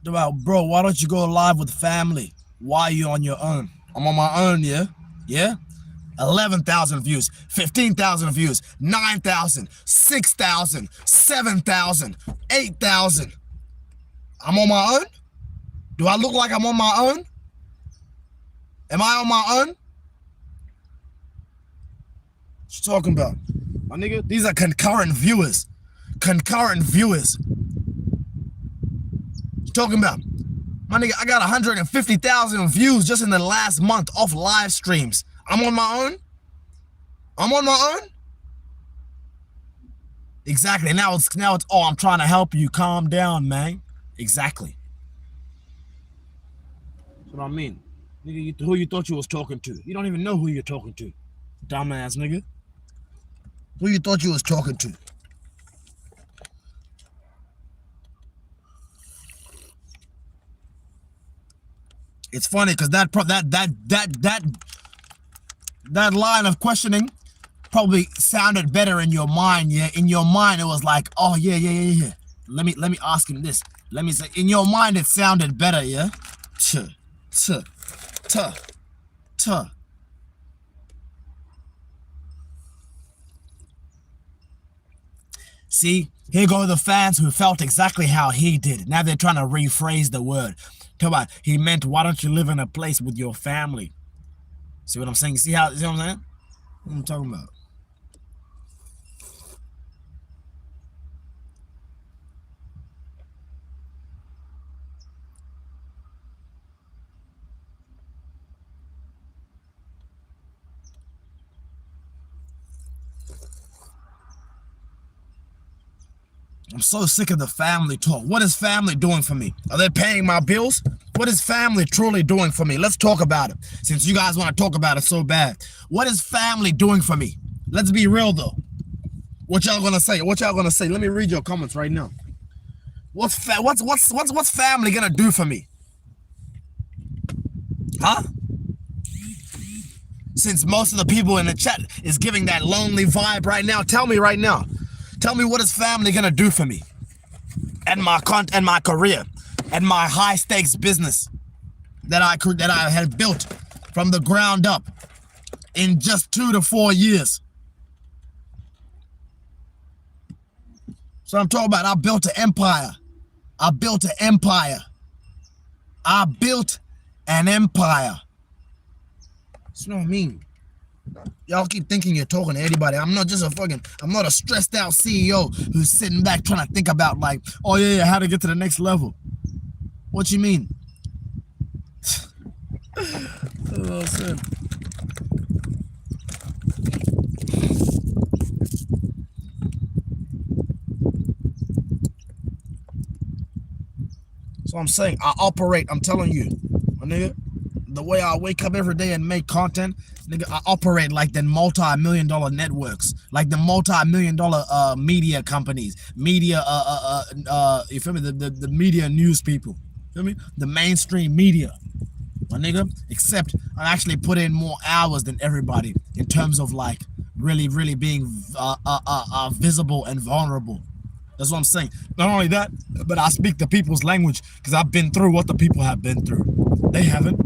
Well, bro, why don't you go live with family? Why are you on your own? I'm on my own, yeah? Yeah? 11,000 views, 15,000 views, 9,000, 6,000, 7,000, 8,000. I'm on my own? Do I look like I'm on my own? Am I on my own? What you talking about? My nigga, these are concurrent viewers. Concurrent viewers. What you talking about? My nigga, I got 150,000 views just in the last month off live streams. I'm on my own? I'm on my own? Exactly. Now it's oh, I'm trying to help you. Calm down, man. Exactly. That's what I mean. Nigga, who you thought you was talking to? You don't even know who you're talking to. Dumbass nigga. Who you thought you was talking to? It's funny because that line of questioning probably sounded better in your mind, yeah? In your mind, it was like, oh, yeah. Let me ask him this. Let me say, in your mind, it sounded better, yeah? See, here go the fans who felt exactly how he did. Now they're trying to rephrase the word. Talk about, he meant, why don't you live in a place with your family? See what I'm saying? See what I'm saying? What I'm talking about? I'm so sick of the family talk. What is family doing for me? Are they paying my bills? What is family truly doing for me? Let's talk about it, since you guys want to talk about it so bad. What is family doing for me? Let's be real though. What y'all gonna say? What y'all gonna say? Let me read your comments right now. What's family gonna do for me? Huh? Since most of the people in the chat is giving that lonely vibe right now, tell me right now. Tell me, what is family gonna do for me? And my career, and my high stakes business that I had built from the ground up in just 2 to 4 years. So I'm talking about, I built an empire. I built an empire. I built an empire. That's what I mean. Y'all keep thinking you're talking to anybody. I'm not a stressed out CEO who's sitting back trying to think about like, oh yeah, how to get to the next level. What you mean? Oh, shit. So I'm saying, I'm telling you, my nigga, the way I wake up every day and make content, nigga, I operate like the multi-million-dollar networks, like the multi-million-dollar media companies, media, you feel me? The media news people, feel me? The mainstream media, my nigga. Except I actually put in more hours than everybody in terms of like really being visible and vulnerable. That's what I'm saying. Not only that, but I speak the people's language because I've been through what the people have been through. They haven't.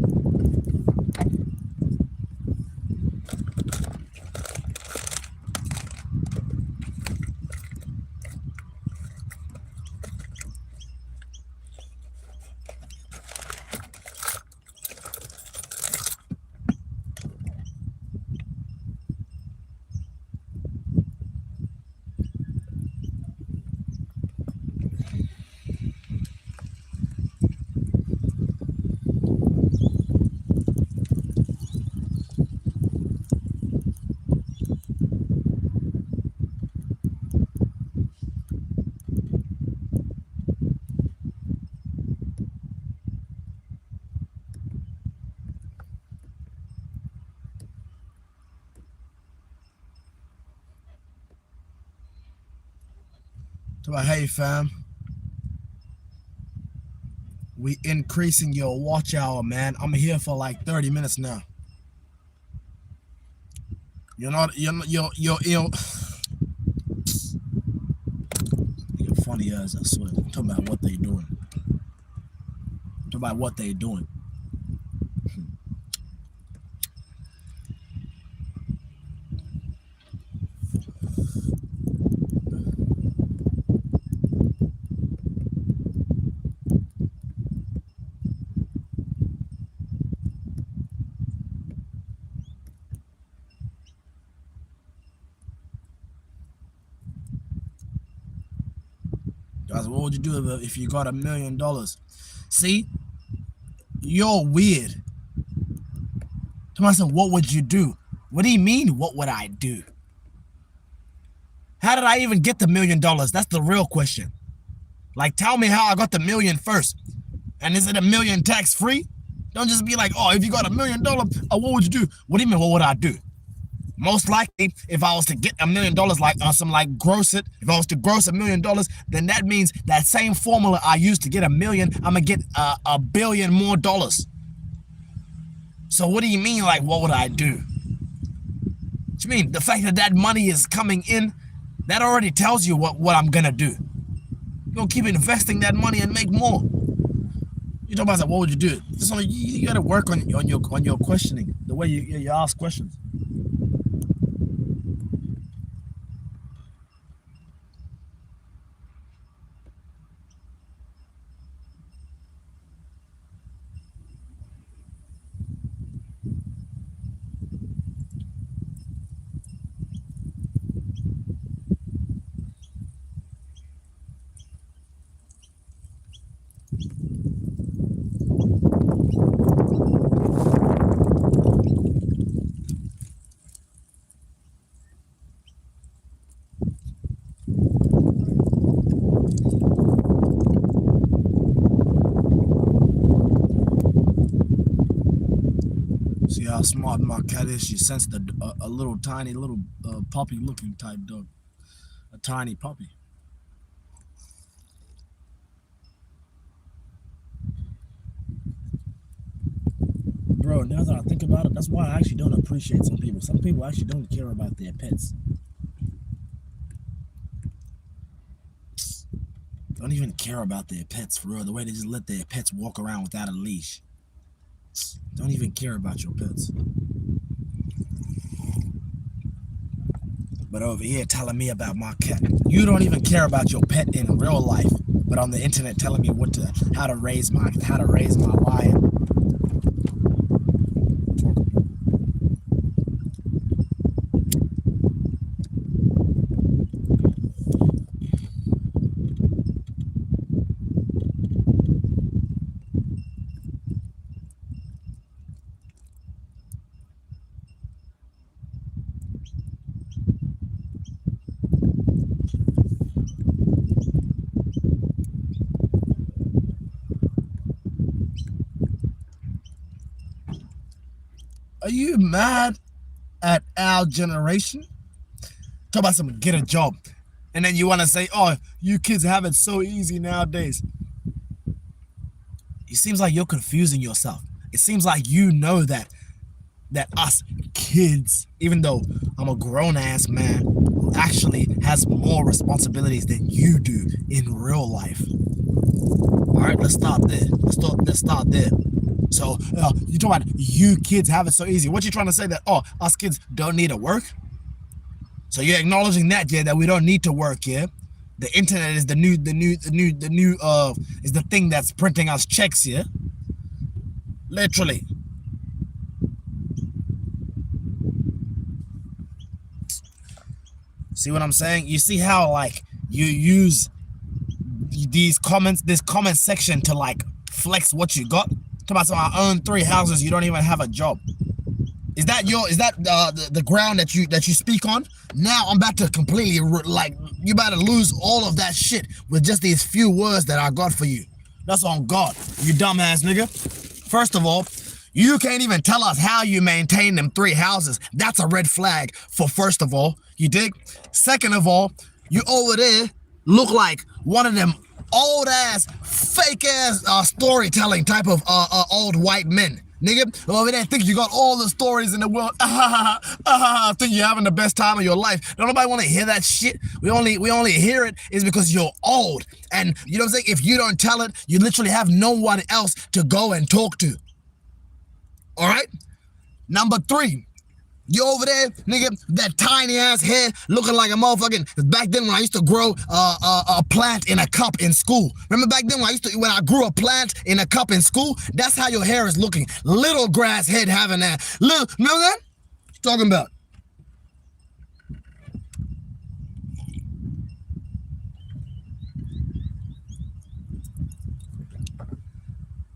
But hey fam, we increasing your watch hour, man. I'm here for like 30 minutes now. You're funny as I swear. I'm talking about what they doing. I'm talking about what they doing. Guys, what would you do if you got $1 million? See, you're weird. To myself, what would you do? What do you mean, what would I do? How did I even get the $1 million? That's the real question. Like, tell me how I got the million first. And is it $1 million tax free? Don't just be like, oh, if you got $1 million, what would you do? What do you mean, what would I do? Most likely, if I was to get $1 million, like on some like gross it, if I was to gross $1 million, then that means that same formula I used to get $1 million, I'm gonna get $1 billion more dollars. So what do you mean, like, what would I do? What you mean? The fact that that money is coming in, that already tells you what I'm gonna do. You're gonna keep investing that money and make more. You talk about what would you do? You gotta work on your questioning, the way you ask questions. smart my cat is. She sensed a little tiny little puppy looking type dog, a tiny puppy. Bro, now that I think about it, that's why I actually don't appreciate some people. Some people actually don't care about their pets. Don't even care about their pets, for real. The way they just let their pets walk around without a leash. Don't even care about your pets. But over here telling me about my cat. You don't even care about your pet in real life, but on the internet telling me how to raise my lion. Are you mad at our generation? Talk about some get a job. And then you want to say, oh, you kids have it so easy nowadays. It seems like you're confusing yourself. It seems like you know that us kids, even though I'm a grown-ass man who actually has more responsibilities than you do in real life. All right, let's start there. Let's start there. So you talk about you kids have it so easy. What you trying to say that us kids don't need to work? So you're acknowledging that, yeah, that we don't need to work, yeah? The internet is the new is the thing that's printing us checks, yeah? Literally. See what I'm saying? You see how like you use this comment section to like flex what you got? Talk about some, I own 3 houses, you don't even have a job. Is that the ground that you speak on? Now I'm about to completely you about to lose all of that shit with just these few words that I got for you. That's on God, you dumbass nigga. First of all, you can't even tell us how you maintain them 3 houses. That's a red flag for first of all, you dig? Second of all, you over there look like one of them old ass, fake ass storytelling type of old white men. Nigga, over there think you got all the stories in the world. Think you're having the best time of your life. Don't nobody want to hear that shit. We only hear it is because you're old. And you know what I'm saying? If you don't tell it, you literally have no one else to go and talk to. All right? Number 3. You over there, nigga, that tiny ass head looking like a motherfucking, back then when I used to grow a plant in a cup in school. Remember back then when I grew a plant in a cup in school? That's how your hair is looking. Little grass head having that. Little, remember that? What you talking about?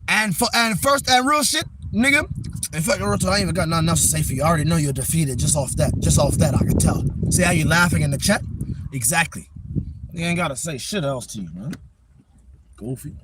And first and real shit, nigga. In fact, I ain't even got nothing else to say for you. I already know you're defeated just off that. Just off that, I can tell. See how you laughing in the chat? Exactly. You ain't gotta say shit else to you, man. Goofy.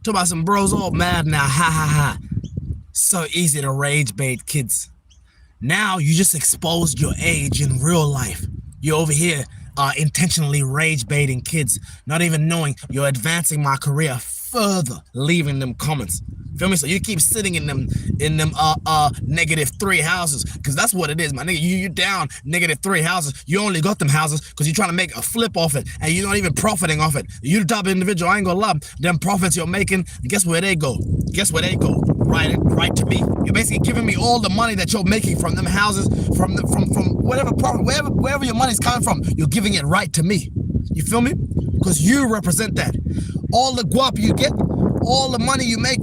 Talk about some bros all mad now, ha ha ha. So easy to rage bait kids. Now you just exposed your age in real life. You're over here intentionally rage baiting kids, not even knowing you're advancing my career further, leaving them comments. Feel me? So you keep sitting in them -3 houses, because that's what it is, my nigga. You down -3 houses. You only got them houses because you're trying to make a flip off it, and you're not even profiting off it. You the type of individual, I ain't gonna lie, them profits you're making, guess where they go? Guess where they go? Right to me. You're basically giving me all the money that you're making from them houses, from whatever profit, wherever your money's coming from, you're giving it right to me. You feel me? Because you represent that. All the guap you get, all the money you make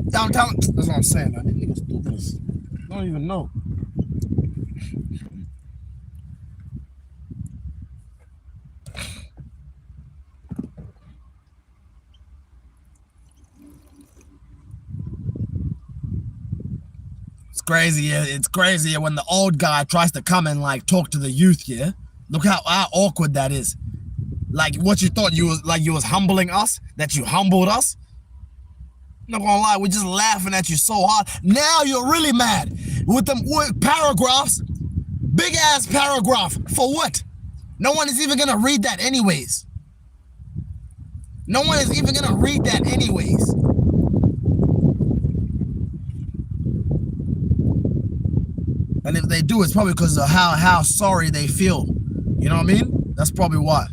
downtown. That's what I'm saying, man. These niggas stupid. Don't even know. crazy. Yeah, it's crazy when the old guy tries to come and like talk to the youth. Yeah, look how awkward that is. Like what you thought you was humbling us, that you humbled us. I'm not gonna lie, we're just laughing at you so hard. Now you're really mad with them paragraphs, big ass paragraph for what? No one is even gonna read that anyways. No one is even gonna read that anyways. And if they do, it's probably because of how sorry they feel. You know what I mean? That's probably why.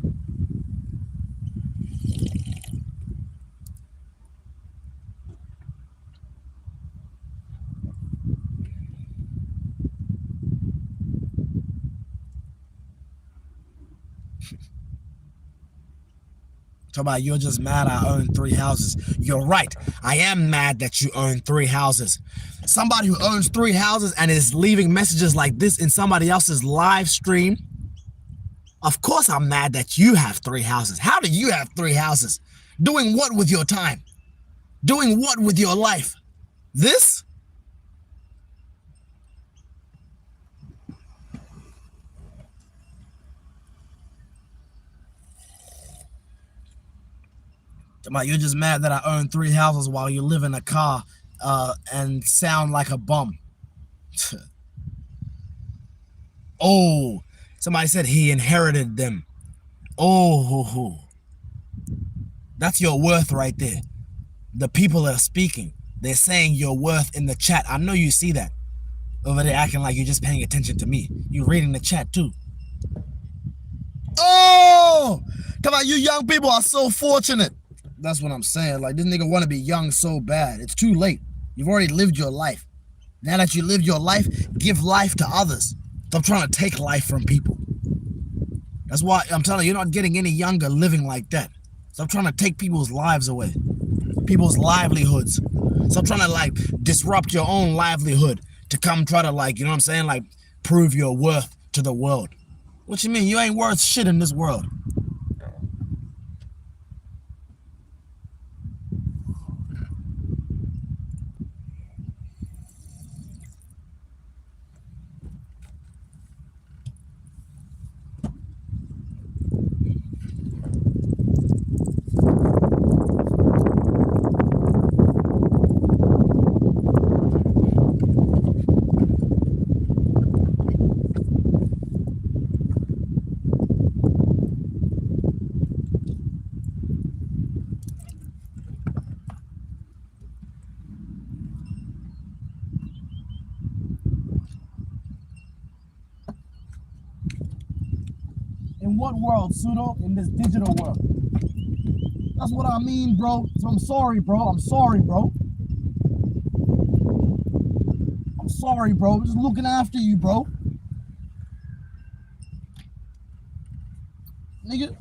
Talk about you're just mad I own 3 houses. You're right. I am mad that you own 3 houses. Somebody who owns 3 houses and is leaving messages like this in somebody else's live stream. Of course I'm mad that you have 3 houses. How do you have 3 houses? Doing what with your time? Doing what with your life? This? You're just mad that I own 3 houses while you live in a car and sound like a bum. Oh, somebody said he inherited them. Oh, that's your worth right there. The people that are speaking, they're saying your worth in the chat. I know you see that. Over there acting like you're just paying attention to me. You're reading the chat too. Oh, come on, you young people are so fortunate. That's what I'm saying. Like, this nigga want to be young so bad. It's too late. You've already lived your life. Now that you lived your life, give life to others. Stop trying to take life from people. That's why I'm telling you, you're not getting any younger living like that. Stop trying to take people's lives away. People's livelihoods. Stop trying to like disrupt your own livelihood to come try to like, you know what I'm saying? Like prove your worth to the world. What you mean? You ain't worth shit in this world. In what world, Pseudo? In this digital world. That's what I mean, bro. So I'm sorry, bro. I'm sorry, bro. I'm sorry, bro. I'm just looking after you, bro. Nigga.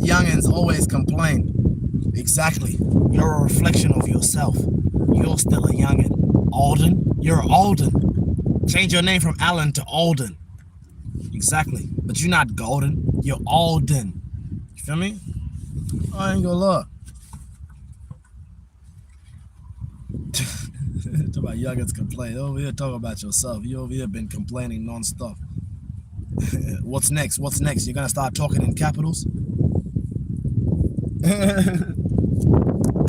youngins always complain. Exactly. You're a reflection of yourself. You're still a youngin. Alden, you're Alden. Change your name from Alan to Alden. Exactly. But you're not Golden. You're Alden. You feel me? I ain't gonna lie. Talk about youngins complain. Over here talking about yourself. You over here been complaining non-stop. What's next? What's next? You're gonna start talking in capitals?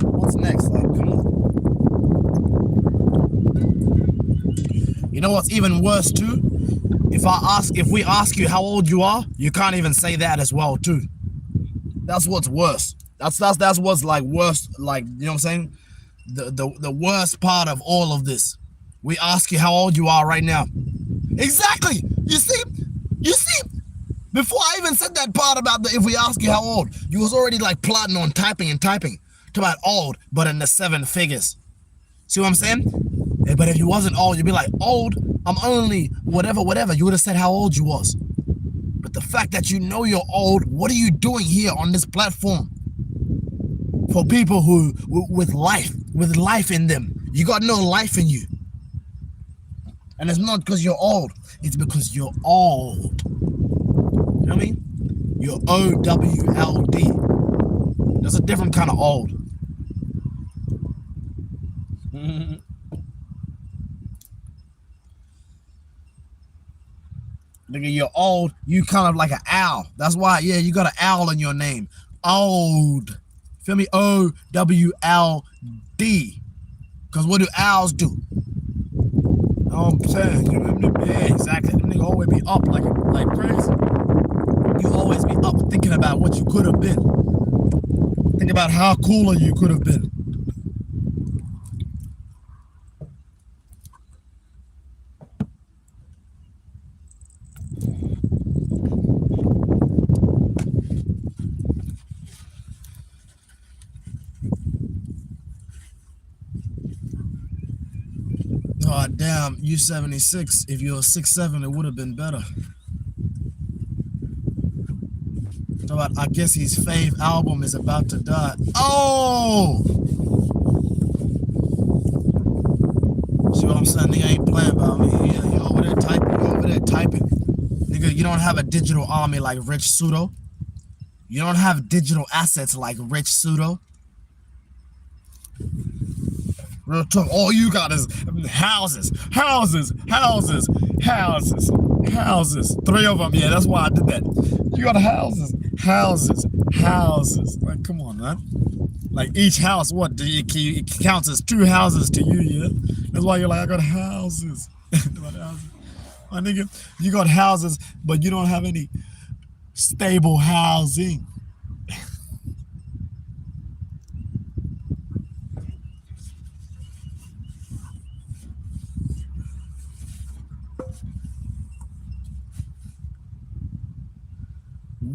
What's next? Like, come on. You know what's even worse too? If we ask you how old you are, you can't even say that as well too. That's what's worse. That's what's like worse. Like, you know what I'm saying? The worst part of all of this. We ask you how old you are right now. Exactly. You see. Before I even said that part about if we ask you how old, you was already like plotting on typing. Talk about old, but in the 7 figures. See what I'm saying? But if you wasn't old, you'd be like, old, I'm only whatever. You would have said how old you was. But the fact that you know you're old, what are you doing here on this platform? For people who, with life in them. You got no life in you. And it's not because you're old. It's because you're old. You know what I mean? You're O-W-L-D. That's a different kind of old. Nigga, you're old. You kind of like an owl. That's why, yeah, you got an owl in your name. Old. Feel me? O-W-L-D. Because what do owls do? I'm saying, you know, yeah, exactly. Them nigga always be up like crazy. You always be up thinking about what you could have been. Think about how cooler you could have been. Oh, damn, you 76. If you're 6'7", it would have been better. About, I guess his fave album is about to die. Oh! See what I'm saying? Nigga ain't playing about me. Yeah, you over there typing. Nigga, you don't have a digital army like Rich Pseudo. You don't have digital assets like Rich Pseudo. Real talk, all you got is houses. 3 of them, yeah, that's why I did that. You got houses. Like, come on, man. Like, each house, what, it counts as 2 houses to you, yeah? That's why you're like, I got houses. My nigga, you got houses, but you don't have any stable housing.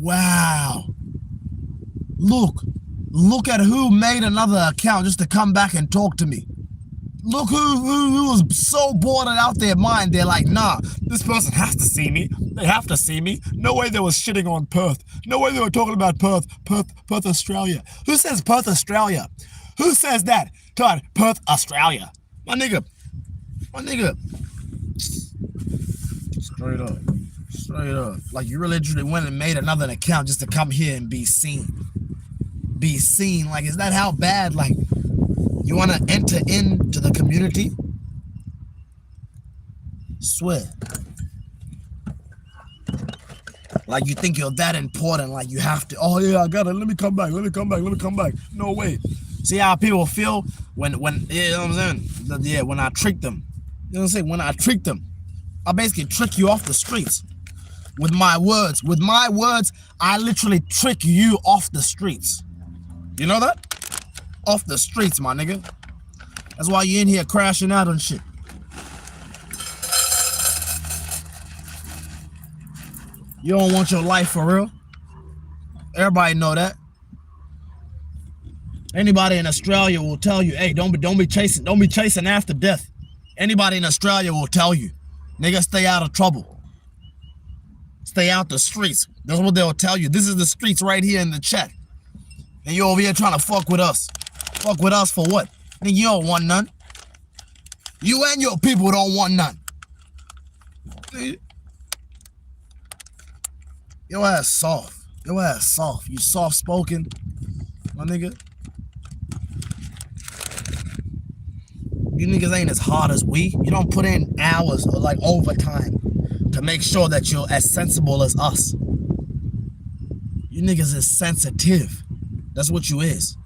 Wow. Look at who made another account just to come back and talk to me. Look who was so bored and out their mind. They're like, nah, this person has to see me. They have to see me. No way they was shitting on Perth. No way they were talking about Perth, Australia. Who says Perth, Australia? Who says that? Todd, Perth, Australia. My nigga. Straight up. Like, you really literally went and made another account just to come here and be seen. Like, is that how bad, like, you want to enter into the community? Swear. Like, you think you're that important, like you have to, oh yeah, I got it, let me come back. No way. See how people feel when you know what I'm saying? Yeah, when I trick them. You know what I'm saying? When I trick them, I basically trick you off the streets. With my words, I literally trick you off the streets. You know that? Off the streets, my nigga. That's why you in here crashing out and shit. You don't want your life for real. Everybody know that. Anybody in Australia will tell you, hey, don't be chasing after death. Anybody in Australia will tell you, nigga, stay out of trouble. Stay out the streets. That's what they'll tell you. This is the streets right here in the chat. And you over here trying to fuck with us. Fuck with us for what? And you don't want none. You and your people don't want none. Your ass soft. Your ass soft. You soft spoken, my nigga. You niggas ain't as hard as we. You don't put in hours or like overtime to make sure that you're as sensible as us. You niggas is sensitive. That's what you is.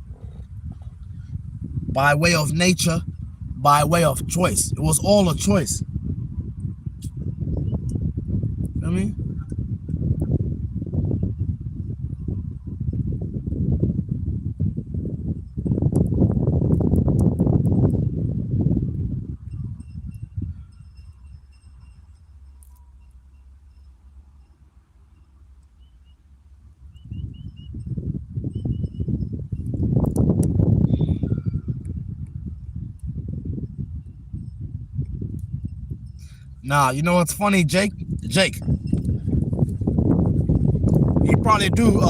By way of nature, by way of choice. It was all a choice. You know what I mean? Nah, you know what's funny, Jake? Jake. He probably do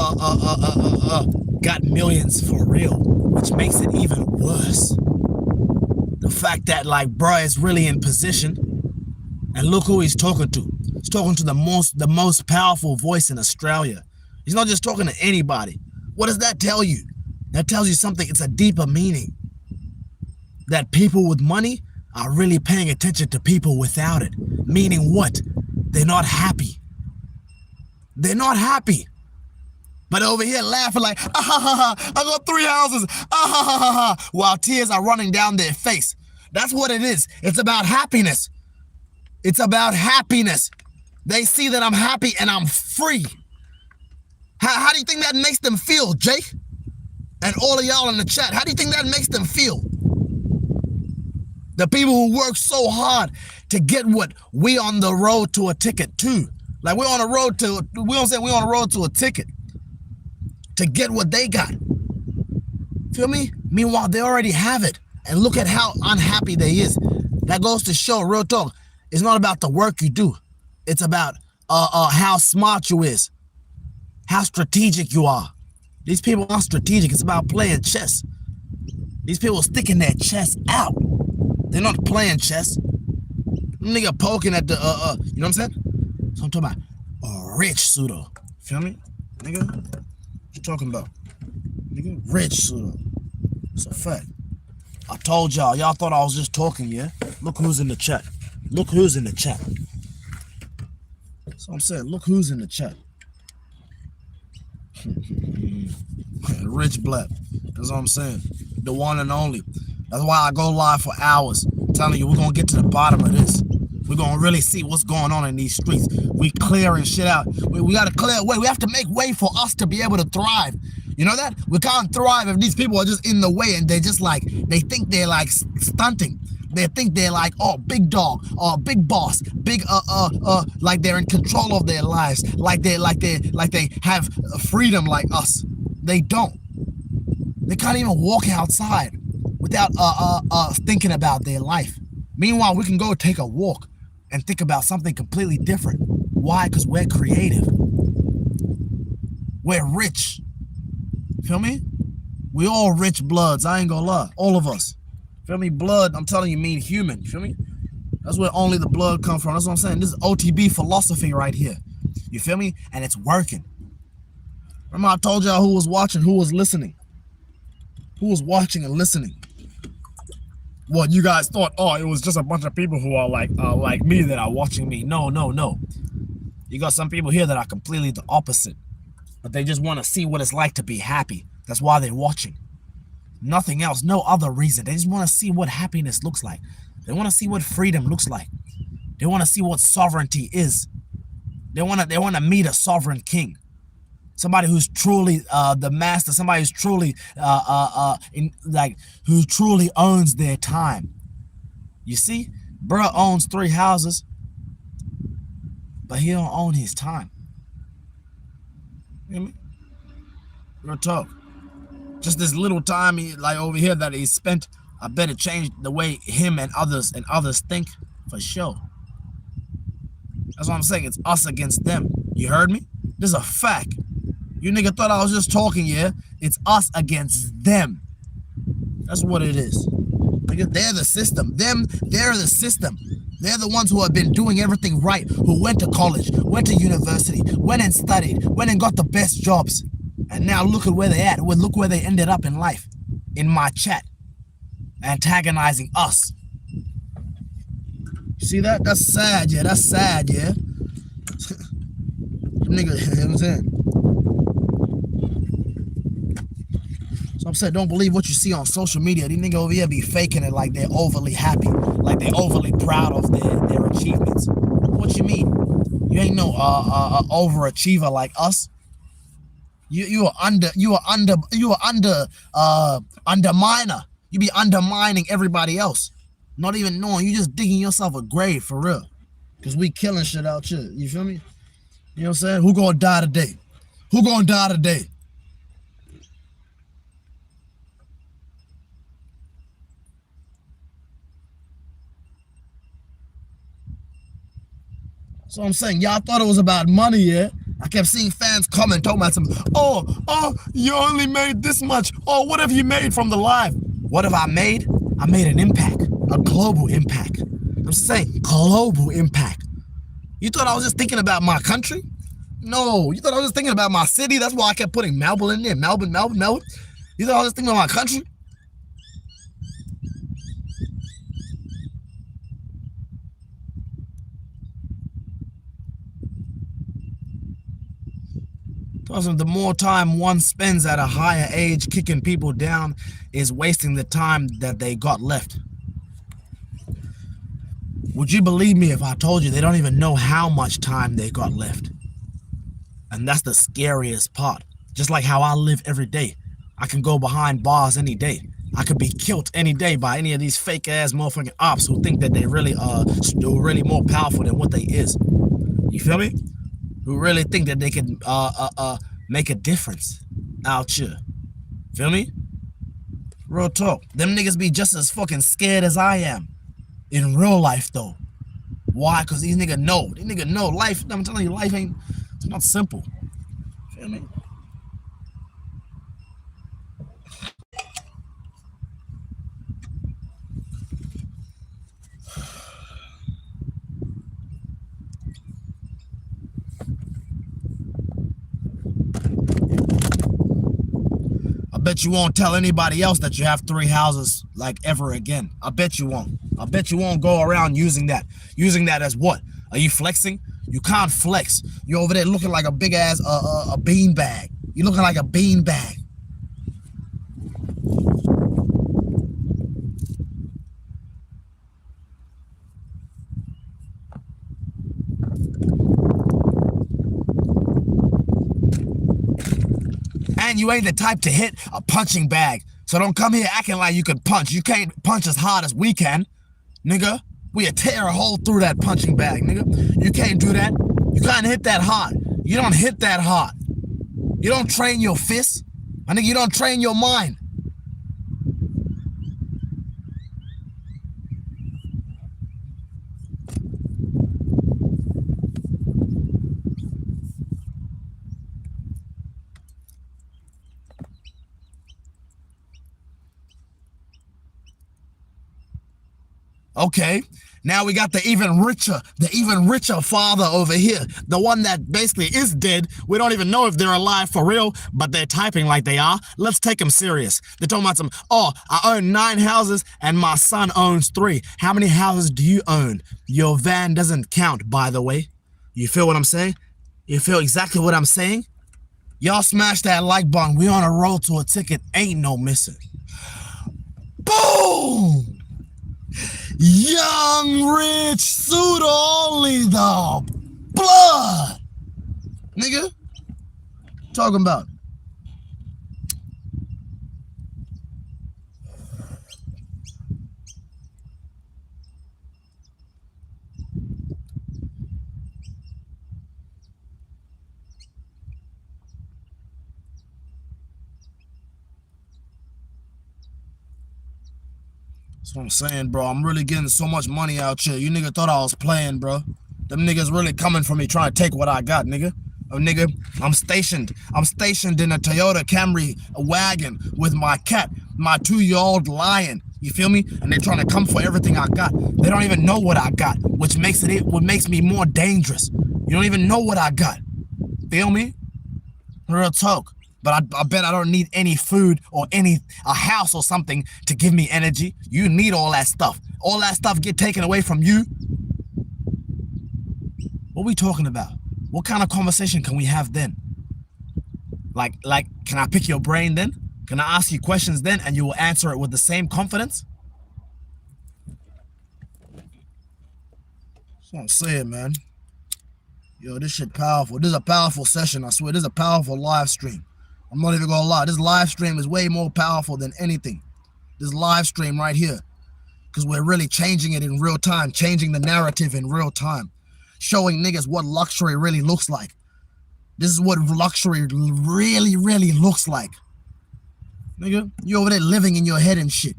got millions for real, which makes it even worse. The fact that like bruh is really in position, and look who he's talking to. He's talking to the most powerful voice in Australia. He's not just talking to anybody. What does that tell you? That tells you something. It's a deeper meaning. That people with money are really paying attention to people without it. Meaning what? They're not happy. They're not happy. But over here laughing like, ah ha ha ha, I got 3 houses, ah ha ha ha ha, while tears are running down their face. That's what it is. It's about happiness. It's about happiness. They see that I'm happy and I'm free. How do you think that makes them feel, Jake? And all of y'all in the chat, how do you think that makes them feel? The people who work so hard to get what we on the road to a ticket to. Like we're on the road to, we don't say we're on the road to a ticket to get what they got. Feel me? Meanwhile, they already have it. And look at how unhappy they is. That goes to show, real talk, it's not about the work you do. It's about how smart you is. How strategic you are. These people aren't strategic. It's about playing chess. These people sticking their chest out. They're not playing chess. Nigga poking at the, you know what I'm saying? So I'm talking about a rich pseudo. Feel me? Nigga, what you talking about? Nigga, rich pseudo. It's a fact. I told y'all. Y'all thought I was just talking, yeah? Look who's in the chat. Look who's in the chat. So I'm saying, look who's in the chat. Rich Black. That's what I'm saying. The one and only. That's why I go live for hours. I'm telling you, we're going to get to the bottom of this. We're going to really see what's going on in these streets. We clearing shit out. We got to clear way. We have to make way for us to be able to thrive. You know that? We can't thrive if these people are just in the way and they just like, they think they're like stunting. They think they're like, oh, big dog, big boss, big, like they're in control of their lives. Like they have freedom like us. They don't. They can't even walk outside without thinking about their life. Meanwhile, we can go take a walk and think about something completely different. Why? Because we're creative. We're rich. Feel me? We all rich bloods. I ain't gonna lie. All of us. Feel me? Blood, I'm telling you, mean human. Feel me? That's where only the blood comes from. That's what I'm saying. This is OTB philosophy right here. You feel me? And it's working. Remember I told y'all who was watching, who was listening. Who was watching and listening? What, you guys thought, oh, it was just a bunch of people who are like me that are watching me. No, no, no. You got some people here that are completely the opposite. But they just want to see what it's like to be happy. That's why they're watching. Nothing else, no other reason. They just want to see what happiness looks like. They want to see what freedom looks like. They want to see what sovereignty is. They want to meet a sovereign king. Somebody who's truly the master, somebody who's truly who truly owns their time. You see, bruh owns 3 houses, but he don't own his time. You hear me? Real talk. Just this little time like over here that he spent, I bet it changed the way him and others think for sure. That's what I'm saying. It's us against them. You heard me? This is a fact. You nigga thought I was just talking, yeah? It's us against them. That's what it is. Nigga, they're the system. They're the system. They're the ones who have been doing everything right, who went to college, went to university, went and studied, went and got the best jobs. And now look at where they're at. Well, look where they ended up in life. In my chat. Antagonizing us. See that? That's sad, yeah. That's sad, yeah. Nigga, you know what I'm saying? So I'm saying, don't believe what you see on social media. These niggas over here be faking it like they're overly happy, like they're overly proud of their achievements. What you mean? You ain't no overachiever like us. You are underminer. You be undermining everybody else, not even knowing. You just digging yourself a grave for real. Cause we killing shit out here. You feel me? You know what I'm saying? Who gonna die today? Who gonna die today? So I'm saying, y'all thought it was about money, yeah? I kept seeing fans comment, talking about some, oh, you only made this much. Oh, what have you made from the live? What have I made? I made an impact, a global impact. I'm saying, global impact. You thought I was just thinking about my country? No, you thought I was just thinking about my city? That's why I kept putting Melbourne in there. Melbourne. You thought I was just thinking about my country? The more time one spends at a higher age kicking people down is wasting the time that they got left. Would you believe me if I told you they don't even know how much time they got left? And that's the scariest part. Just like how I live every day. I can go behind bars any day. I could be killed any day by any of these fake ass motherfucking ops who think that they really are really more powerful than what they is. You feel me? Who really think that they can make a difference out here. Feel me? Real talk. Them niggas be just as fucking scared as I am. In real life though. Why? Cause these niggas know. These niggas know life. I'm telling you, life ain't, it's not simple. Feel me? I bet you won't tell anybody else that you have 3 houses like ever again. I bet you won't. I bet you won't go around using that. Using that as what? Are you flexing? You can't flex. You're over there looking like a big ass a bean bag. You're looking like a bean bag. And you ain't the type to hit a punching bag. So don't come here acting like you can punch. You can't punch as hard as we can, nigga. We'll tear a hole through that punching bag, nigga. You can't do that. You can't hit that hard. You don't hit that hard. You don't train your fists. I think you don't train your mind. Okay, now we got the even richer father over here. The one that basically is dead. We don't even know if they're alive for real, but they're typing like they are. Let's take them serious. They're talking about some, oh, I own 9 houses and my son owns 3. How many houses do you own? Your van doesn't count, by the way. You feel what I'm saying? You feel exactly what I'm saying? Y'all smash that like button. We on a road to a ticket. Ain't no missing. Boom! Young, rich, suit only, the blood. Nigga, talking about. That's what I'm saying, bro. I'm really getting so much money out here. You nigga thought I was playing, bro. Them niggas really coming for me, trying to take what I got, nigga. Oh, nigga, I'm stationed in a Toyota Camry, a wagon, with my cat, my 2-year-old lion. You feel me? And they're trying to come for everything I got. They don't even know what I got, what makes me more dangerous. You don't even know what I got. Feel me? Real talk. But I bet I don't need any food or a house or something to give me energy. You need all that stuff. All that stuff get taken away from you. What are we talking about? What kind of conversation can we have then? Like, can I pick your brain then? Can I ask you questions then and you will answer it with the same confidence? That's what I'm saying, man. Yo, this shit powerful. This is a powerful session, I swear. This is a powerful live stream. I'm not even gonna lie. This live stream is way more powerful than anything. This live stream right here. Because we're really changing it in real time. Changing the narrative in real time. Showing niggas what luxury really looks like. This is what luxury really, really looks like. Nigga, you over there living in your head and shit.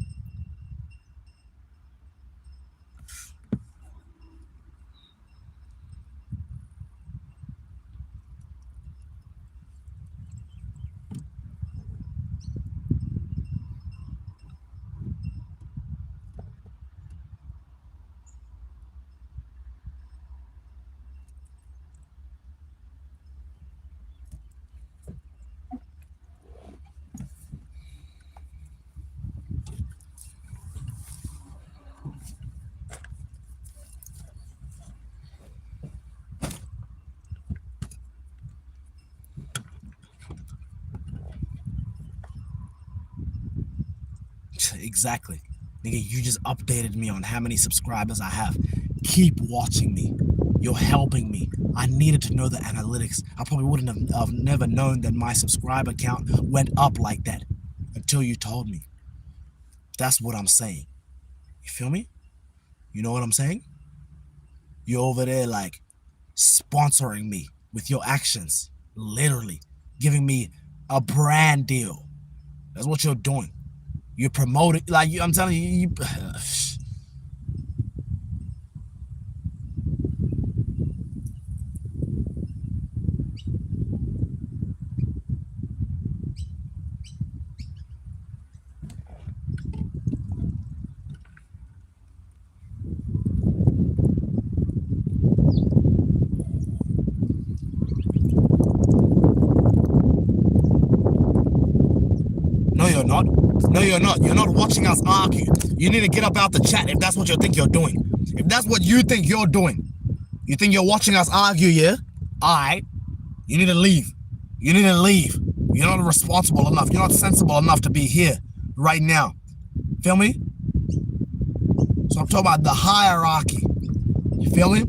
Exactly. Nigga, you just updated me on how many subscribers I have. Keep watching me. You're helping me. I needed to know the analytics. I probably wouldn't have never known that my subscriber count went up like that until you told me. That's what I'm saying. You feel me? You know what I'm saying? You're over there like sponsoring me with your actions. Literally giving me a brand deal. That's what you're doing. You're promoting, like I'm telling you, No, you're not. No, you're not. You're not watching us argue. You need to get up out the chat if that's what you think you're doing. If that's what you think you're doing. You think you're watching us argue, yeah? Alright. You need to leave. You need to leave. You're not responsible enough. You're not sensible enough to be here right now. Feel me? So I'm talking about the hierarchy. You feel me?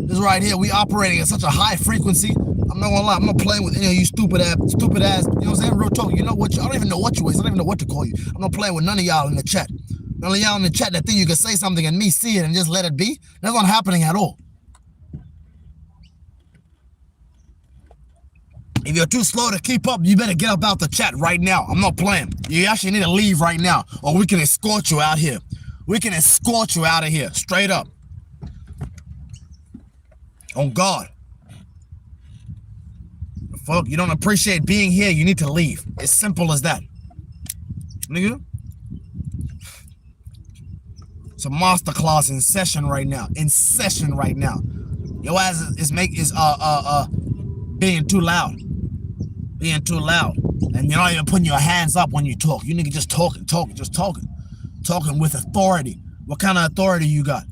This right here, we operating at such a high frequency. I'm not gonna lie, I'm not playing with any of you stupid ass, you know what I'm saying? Real talk, you know what? I don't even know what you is. I don't even know what to call you. I'm not playing with none of y'all in the chat. None of y'all in the chat that think you can say something and me see it and just let it be. That's not happening at all. If you're too slow to keep up, you better get up out the chat right now. I'm not playing. You actually need to leave right now, or we can escort you out here. We can escort you out of here, straight up. On God. Fuck, you don't appreciate being here, you need to leave. It's simple as that. Nigga. It's a masterclass in session right now. In session right now. Your ass is being too loud. Being too loud. And you're not even putting your hands up when you talk. You nigga just talking. Talking with authority. What kind of authority you got?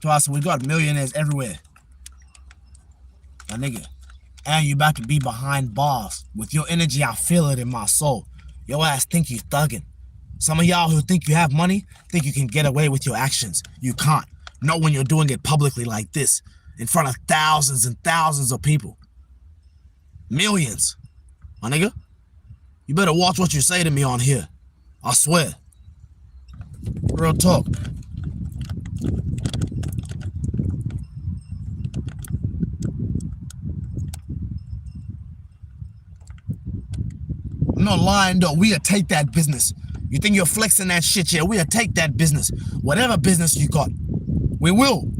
To us, we got millionaires everywhere. My nigga. And you about to be behind bars. With your energy, I feel it in my soul. Your ass think you thugging. Some of y'all who think you have money, think you can get away with your actions. You can't. Not when you're doing it publicly like this. In front of thousands and thousands of people. Millions. My nigga. You better watch what you say to me on here. I swear. Real talk. I'm not lying though, we'll take that business. You think you're flexing that shit, yeah, we'll take that business. Whatever business you got, we will.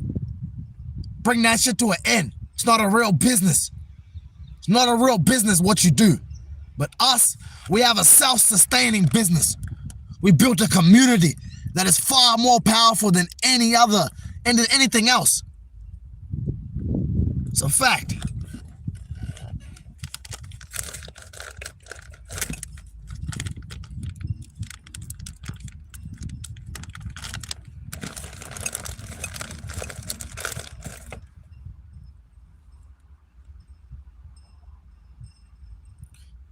Bring that shit to an end. It's not a real business. It's not a real business what you do. But us, we have a self-sustaining business. We built a community that is far more powerful than anything else. It's a fact.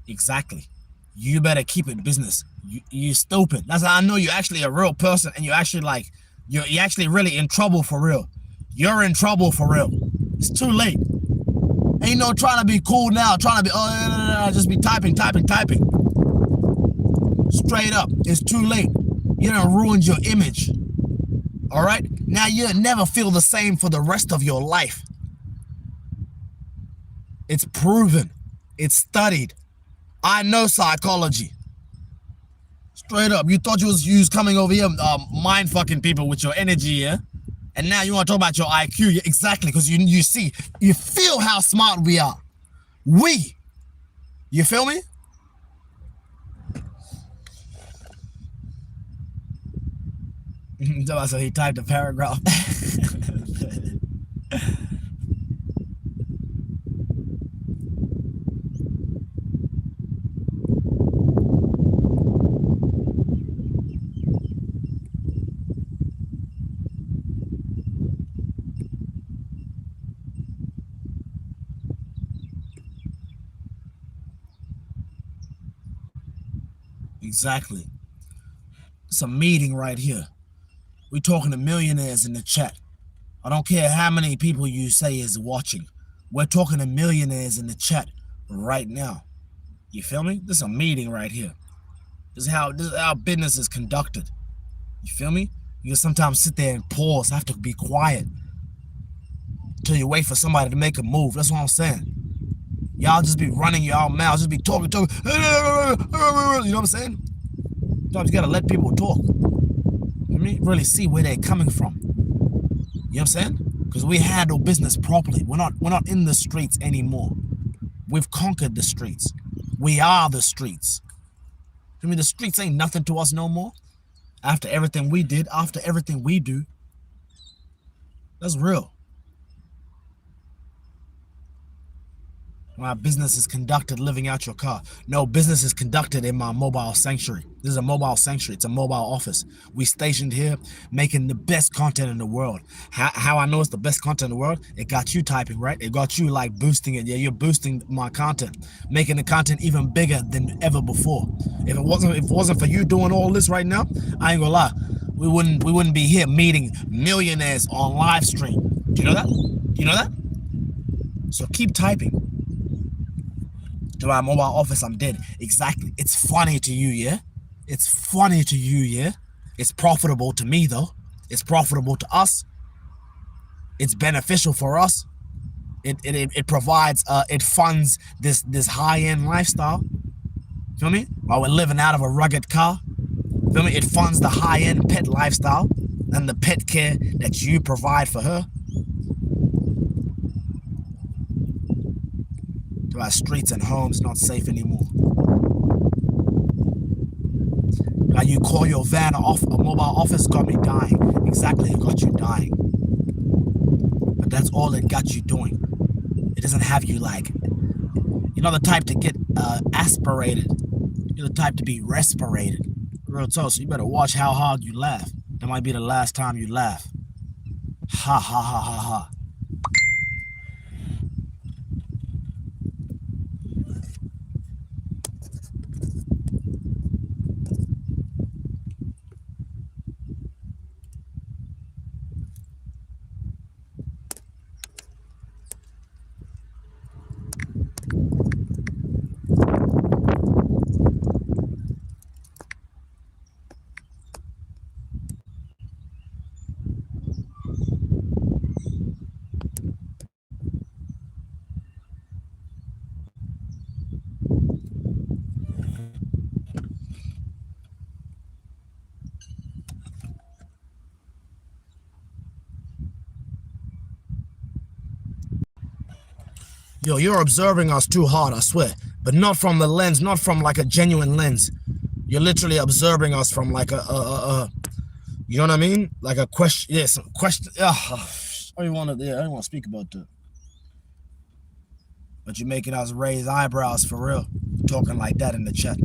Exactly. You better keep it business. You stupid. That's how I know you're actually a real person and you're actually like, you're actually really in trouble for real. You're in trouble for real. It's too late. Ain't no trying to be cool now, trying to be, just be typing. Straight up, it's too late. You done ruined your image. All right? Now you'll never feel the same for the rest of your life. It's proven. It's studied. I know psychology. Straight up. You thought you was coming over here mind fucking people with your energy, yeah? And now you want to talk about your IQ. Yeah, exactly, because you see, you feel how smart we are. We. You feel me? So he typed a paragraph. Exactly. It's a meeting right here. We're talking to millionaires in the chat. I don't care how many people you say is watching. We're talking to millionaires in the chat right now. You feel me? This is a meeting right here. This is how business is conducted. You feel me? You can sometimes sit there and pause. Have to be quiet until you wait for somebody to make a move. That's what I'm saying. Y'all just be running your mouths, just be talking. You know what I'm saying? Sometimes you gotta let people talk. You know, really see where they're coming from. You know what I'm saying? Because we handle business properly. We're not in the streets anymore. We've conquered the streets. We are the streets. I mean, the streets ain't nothing to us no more. After everything we did, after everything we do. That's real. My business is conducted living out your car. No, business is conducted in my mobile sanctuary. This is a mobile sanctuary. It's a mobile office. We stationed here making the best content in the world. How I know it's the best content in the world? It got you typing, right? It got you like boosting it. Yeah, you're boosting my content, making the content even bigger than ever before. If it wasn't for you doing all this right now, I ain't gonna lie, we wouldn't be here meeting millionaires on live stream. Do you know that? Do you know that? So keep typing. To my mobile office, I'm dead. Exactly. It's funny to you, yeah? It's funny to you, yeah? It's profitable to me, though. It's profitable to us. It's beneficial for us. It provides, it funds this high-end lifestyle. Feel me? While we're living out of a rugged car. Feel me? It funds the high-end pet lifestyle and the pet care that you provide for her. Our streets and homes not safe anymore. Now you call your van off a mobile office, got me dying. Exactly, it got you dying. But that's all it got you doing. It doesn't have you like, you're not the type to get aspirated. You're the type to be respirated. Real talk, so you better watch how hard you laugh. That might be the last time you laugh. Ha ha ha ha ha. Yo, you're observing us too hard, I swear. But not from the lens, not from like a genuine lens. You're literally observing us from like you know what I mean? Like a question, yes, question. I don't want to speak about that. But you're making us raise eyebrows for real, talking like that in the chat.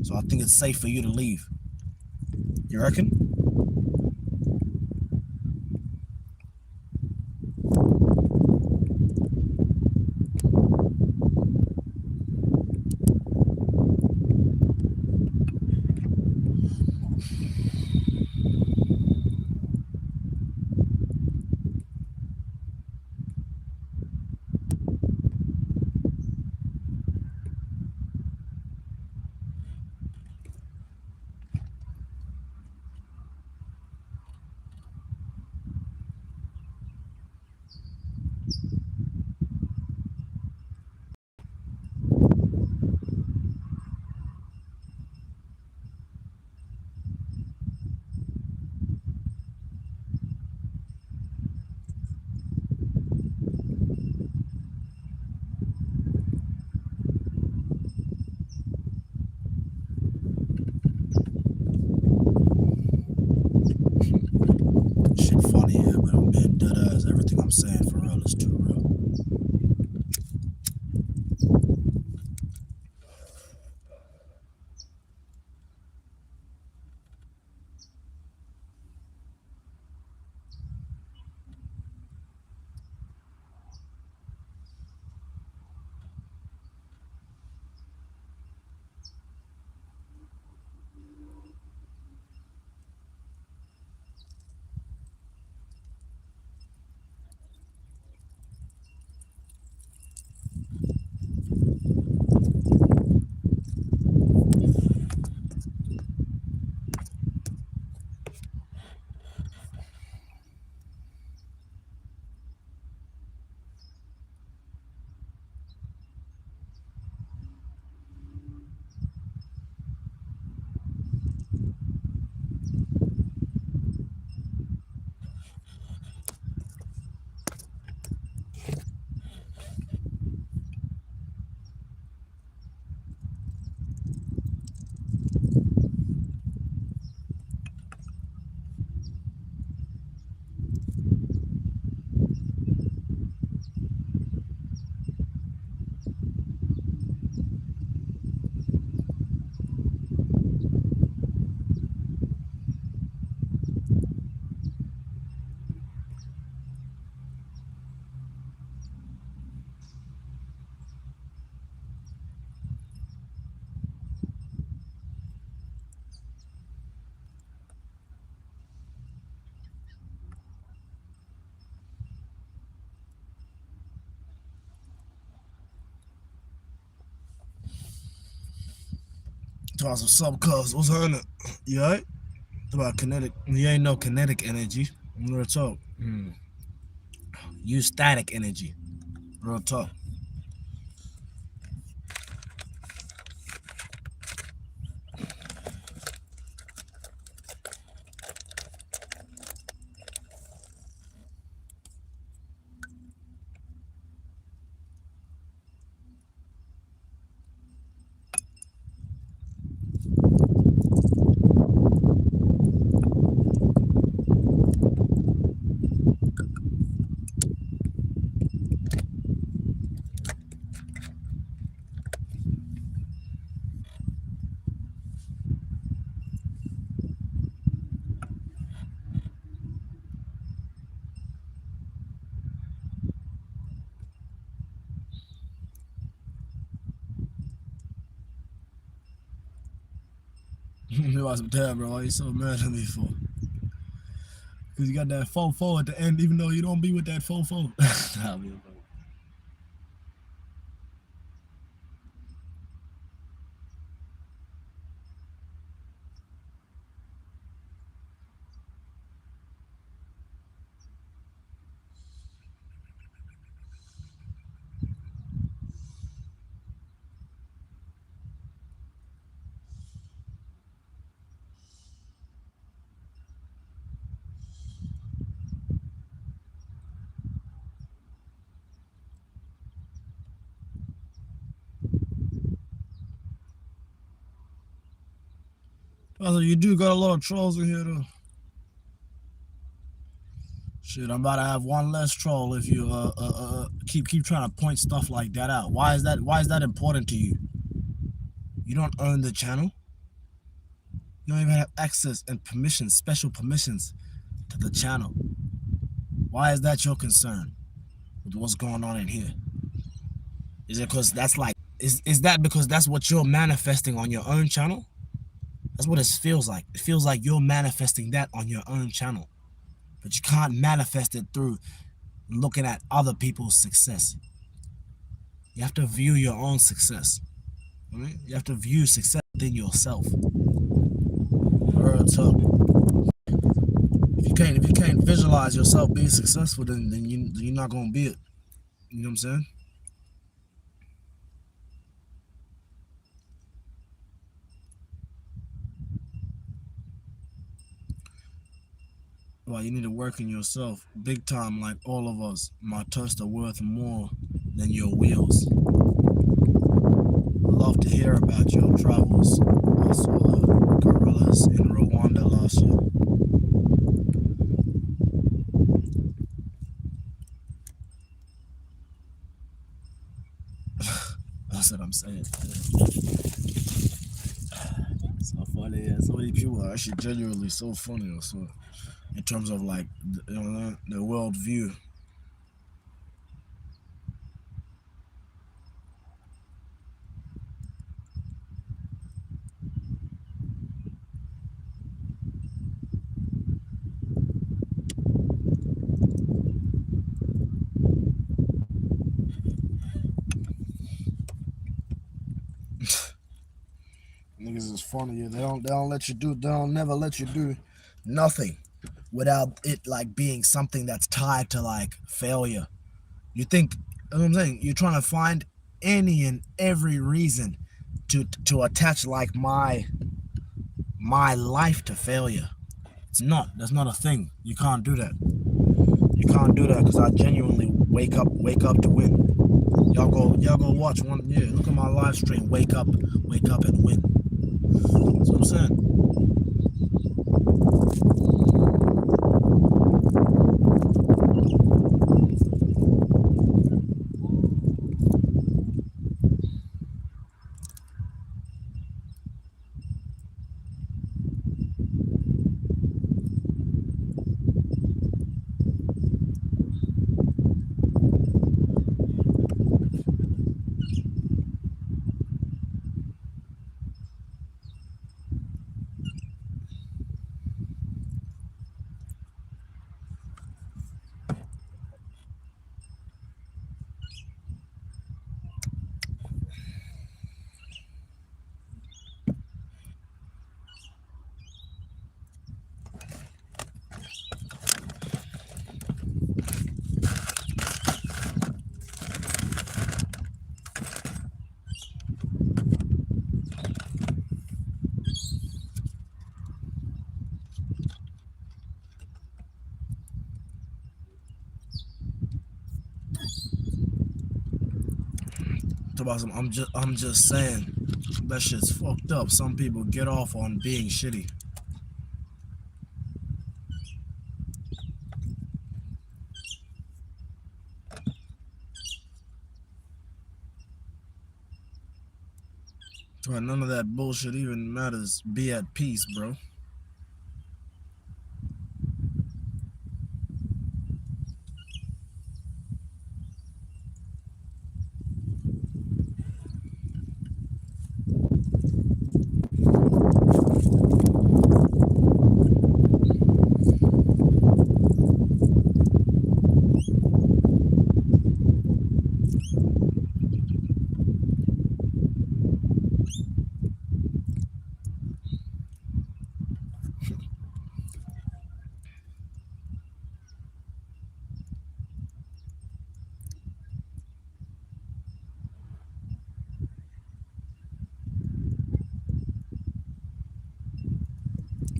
So I think it's safe for you to leave. You reckon? Shit funny here, but I'm being dead ass. Everything I'm saying for real is too real. Toss some sub cuz. What's happening? You alright? About kinetic. You ain't no kinetic energy. Real talk. Use static energy. Real talk. You about some tab, bro. Why you so mad at me for? Cause you got that fofo at the end, even though you don't be with that fofo. Nah, man, bro. Also, you do got a lot of trolls in here, though. Shit, I'm about to have one less troll if you keep trying to point stuff like that out. Why is that? Why is that important to you? You don't own the channel. You don't even have access and permissions, special permissions to the channel. Why is that your concern with what's going on in here? Is it because that's like is that because that's what you're manifesting on your own channel? That's what it feels like. It feels like you're manifesting that on your own channel, but you can't manifest it through looking at other people's success. You have to view your own success. Right? You have to view success within yourself. If you can't visualize yourself being successful, then you're not gonna be it. You know what I'm saying? Well, you need to work in yourself big time, like all of us. My toast are worth more than your wheels. I'd love to hear about your travels. I saw the gorillas in Rwanda last year. That's what I'm saying. So funny, yeah. So many people are actually genuinely so funny, also, in terms of like, you know, the world view. Niggas is funny. They don't let you do. They don't never let you do nothing without it like being something that's tied to like failure. You think, you know what I'm saying? You're trying to find any and every reason to attach like my life to failure. It's not. That's not a thing. You can't do that. You can't do that because I genuinely wake up to win. Y'all go watch one. Yeah, look at my live stream. Wake up and win. That's what I'm saying. I'm just saying that shit's fucked up. Some people get off on being shitty. Right, none of that bullshit even matters. Be at peace, bro.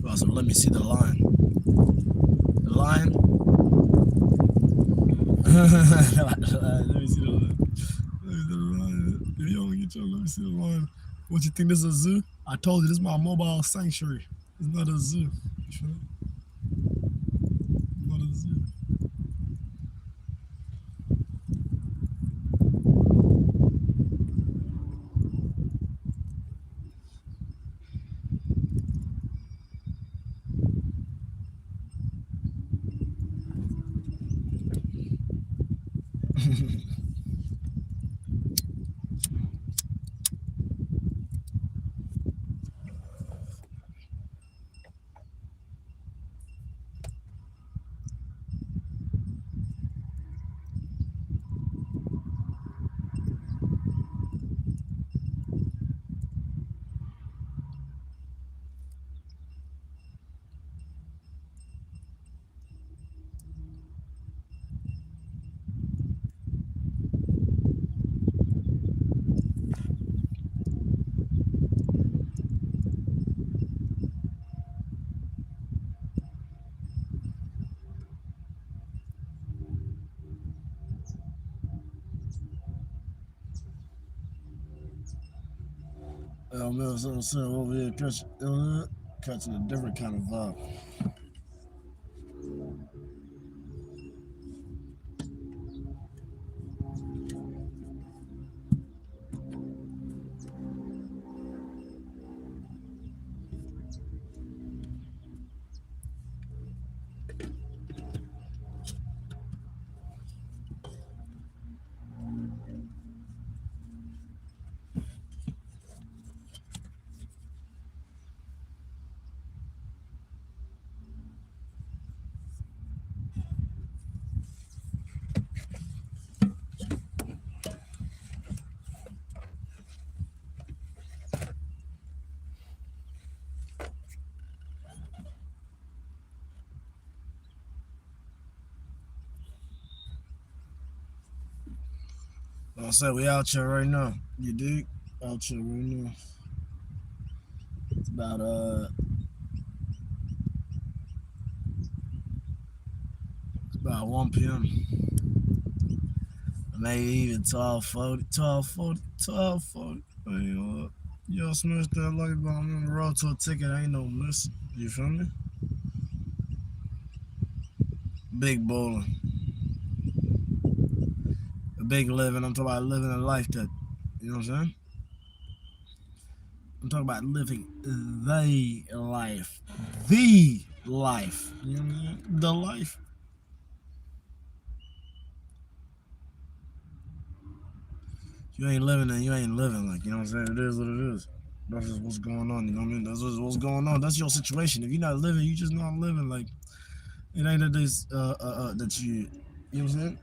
Also, let me see the line. The line? Let me see the line. If you don't get your, let me see the line. What you think this is a zoo? I told you this is my mobile sanctuary. It's not a zoo. Not a zoo. Man, so over here catching a different kind of vibe. I said we out here right now. You dig? Out here right now. It's about 1 p.m. Maybe even 12:40. Yo, smash that like button. I'm on the road to a ticket. I ain't no missing. You feel me? Big bowling. A big living. I'm talking about living a life that, you know what I'm saying? I'm talking about living the life. The life. You know what I mean? The life. You ain't living and you ain't living, like, you know what I'm saying? It is what it is. That's just what's going on, you know what I mean? That's just what's going on. That's your situation. If you're not living, you just not living. Like, it ain't that this that you know what I'm saying?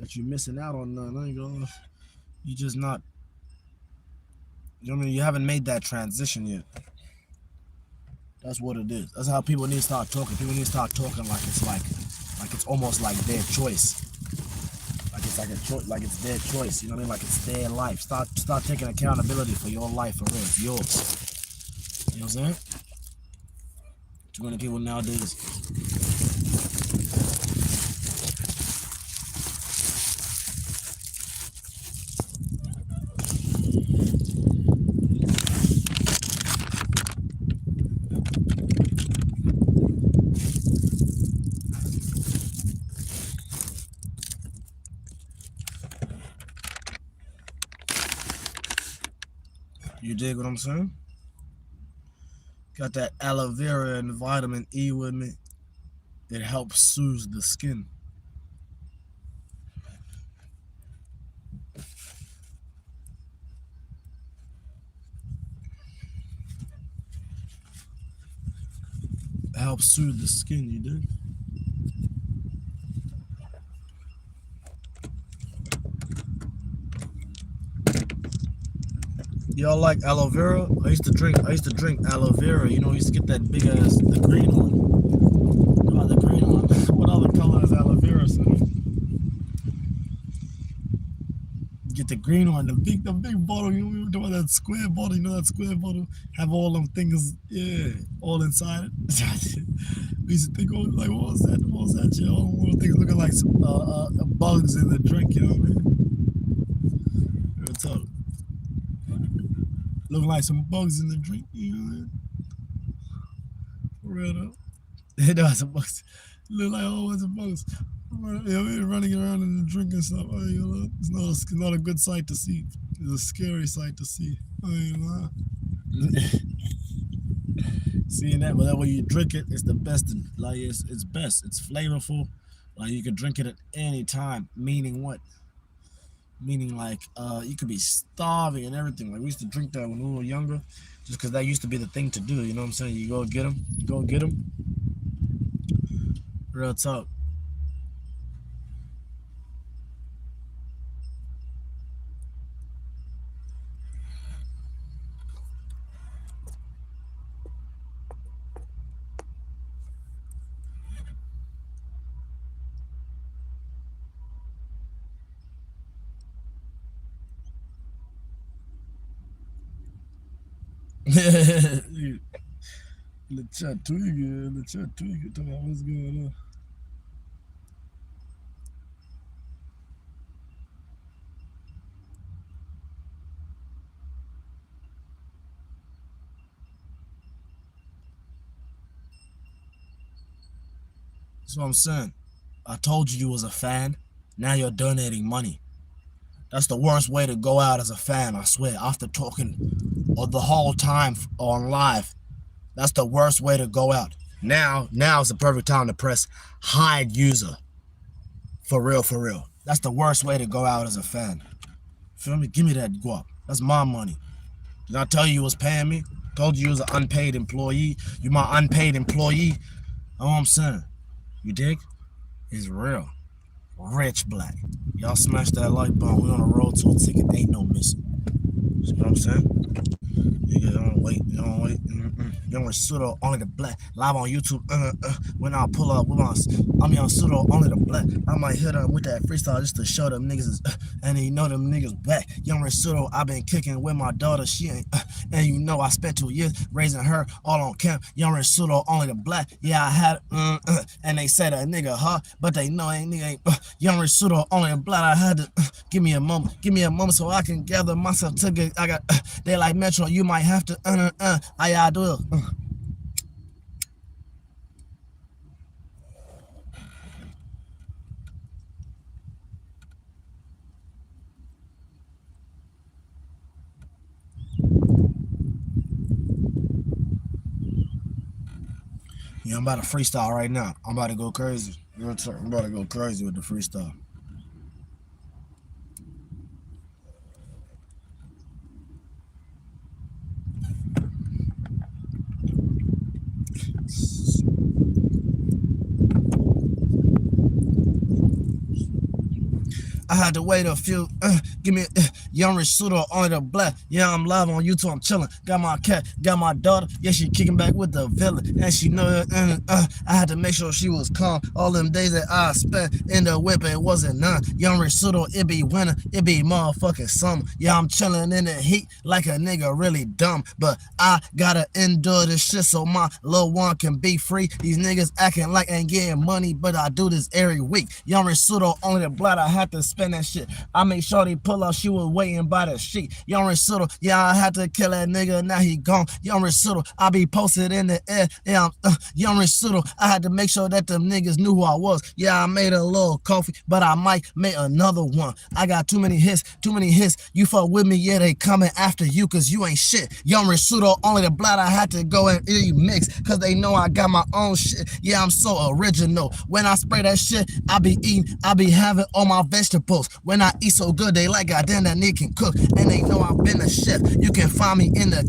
That you're missing out on nothing. I ain't gonna, you just not, you know what I mean? You haven't made that transition yet. That's what it is. That's how people need to start talking. People need to start talking like it's almost like their choice. Like it's like a choice, like it's their choice. You know what I mean? Like it's their life. Start taking accountability for your life for real. It's yours. You know what I'm saying? Too many people nowadays. You dig what I'm saying? Got that aloe vera and vitamin E with me. It helps soothe the skin. It helps soothe the skin, you dig? Y'all like aloe vera? I used to drink aloe vera. You know, I used to get that big ass, the green one. Oh, the green one. What other color is aloe vera? So get the green one, the big bottle. You know that square bottle. You know that square bottle have all them things, yeah, all inside it. We used to think, oh, like, what was that? What was that? Yeah, all them things looking like some bugs in the drink. You know what I mean? Real talk. Looking like some bugs in the drink. You know what I mean? For real though. There was some bugs. Look like all bunch of bugs. Running around in the drink and stuff. It's not a good sight to see. It's a scary sight to see. Seeing that, but that way you drink it, it's the best. Like it's best. It's flavorful. Like you can drink it at any time. Meaning what? Meaning like you could be starving and everything. Like we used to drink that when we were younger, just because that used to be the thing to do. You know what I'm saying? You go get them. You go get them. Real talk. The chat tweaking. The chat tweaking. Talking about what's going on. That's what I'm saying. I told you was a fan. Now you're donating money. That's the worst way to go out as a fan, I swear. After talking the whole time on live, that's the worst way to go out. Now is the perfect time to press hide user. For real, for real. That's the worst way to go out as a fan. Feel me? Give me that guap. That's my money. Did I tell you was paying me? Told you was an unpaid employee. You my unpaid employee. Know what I'm saying? You dig? It's real. Rich black. Y'all smash that like button. We on the road to a ticket. Ain't no missing. You know what I'm saying? You don't wait. You don't wait. Young Pseudo, only the black. Live on YouTube. When I pull up with my, I'm Young Pseudo, only the black. I might hit them with that freestyle just to show them niggas, and you know them niggas back. Young Pseudo, I been kicking with my daughter. She ain't, and you know I spent 2 years raising her all on camp. Young Pseudo, only the black. Yeah, I had, and they said a nigga, huh? But they know ain't nigga ain't. Young Pseudo, only the black. I had to give me a moment so I can gather myself to get. I got. They like Metro, you might have to. I do it. Yeah, I'm about to freestyle right now. I'm about to go crazy. I'm about to go crazy with the freestyle. I had to wait a few, give me Young Pseudo on the black. Yeah, I'm live on YouTube, I'm chilling. Got my cat, got my daughter. Yeah, she kicking back with the villain. And she know it, I had to make sure she was calm. All them days that I spent in the whip, it wasn't none. Young Pseudo, it be winter, it be motherfucking summer. Yeah, I'm chilling in the heat like a nigga really dumb. But I gotta endure this shit so my little one can be free. These niggas acting like ain't getting money, but I do this every week. Young Pseudo, only the blood I had to spend that shit. I made sure they pull up, she was waiting by the sheet. Young Pseudo, yeah, I had to kill that nigga, now he gone. Young Pseudo, I be posted in the air. Yeah, Young Pseudo, I had to make sure that them niggas knew who I was. Yeah, I made a little coffee, but I might make another one. I got too many hits. You fuck with me, yeah, they coming after you, cause you ain't shit. Young Pseudo, only the blood I had to go and mix, cause they know I got my own shit. Yeah, I'm so original. When I spray that shit, I be eating, I be having all my vegetables. When I eat so good, they like, goddamn, that nigga can cook. And they know I've been a chef. You can find me in the,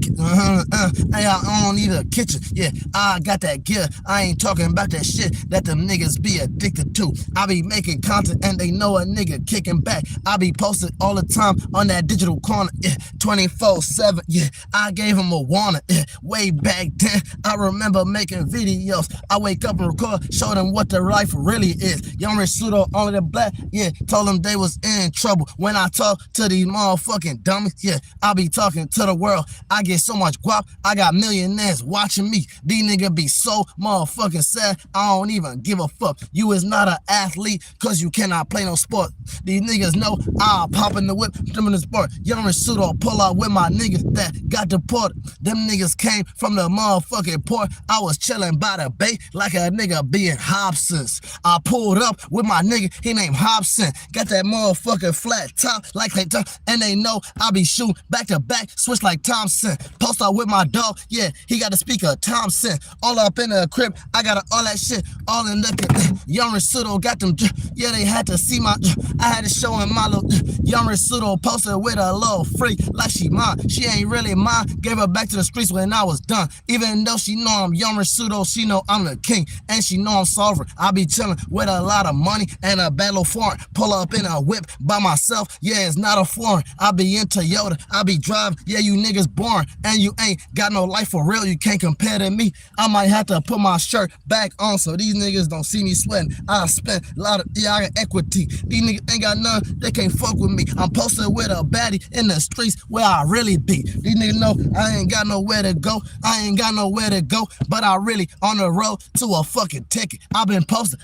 I don't need a kitchen. Yeah, I got that gear. I ain't talking about that shit that them niggas be addicted to. I be making content and they know a nigga kicking back. I be posted all the time on that digital corner. Yeah, 24/7. Yeah, I gave him a warning. Yeah, way back then, I remember making videos. I wake up and record, show them what the life really is. Young Pseudo, only the black. Yeah, told them they was in trouble. When I talk to these motherfucking dummies, yeah, I be talking to the world. I get so much guap, I got millionaires watching me. These niggas be so motherfucking sad, I don't even give a fuck. You is not an athlete, cause you cannot play no sport. These niggas know I'll pop in the whip, them in the sport. Young Pseudo pull out with my niggas that got deported. Them niggas came from the motherfucking port. I was chilling by the bay like a nigga being Hobsons. I pulled up with my nigga, he named Hobson. Got that motherfucking flat top like they talk, and they know I be shooting back to back, switch like Thompson. Post out with my dog, yeah, he got the speaker Thompson. All up in the crib, I got all that shit, all in the Young Pseudo got them, yeah, they had to see my, I had to show him my little Young Pseudo posted with a little freak like she mine. She ain't really mine, gave her back to the streets when I was done. Even though she know I'm Young Pseudo, she know I'm the king, and she know I'm sovereign. I be chilling with a lot of money and a battle foreign. Pull up in a whip by myself, yeah, it's not a foreign. I be in Toyota, I be driving, yeah, you niggas boring, and you ain't got no life for real, you can't compare to me. I might have to put my shirt back on so these niggas don't see me sweating. I spent a lot of, yeah, I got equity. These niggas ain't got none, they can't fuck with me. I'm posted with a baddie in the streets where I really be. These niggas know I ain't got nowhere to go, I ain't got nowhere to go, but I really on the road to a fucking ticket. I've been posted,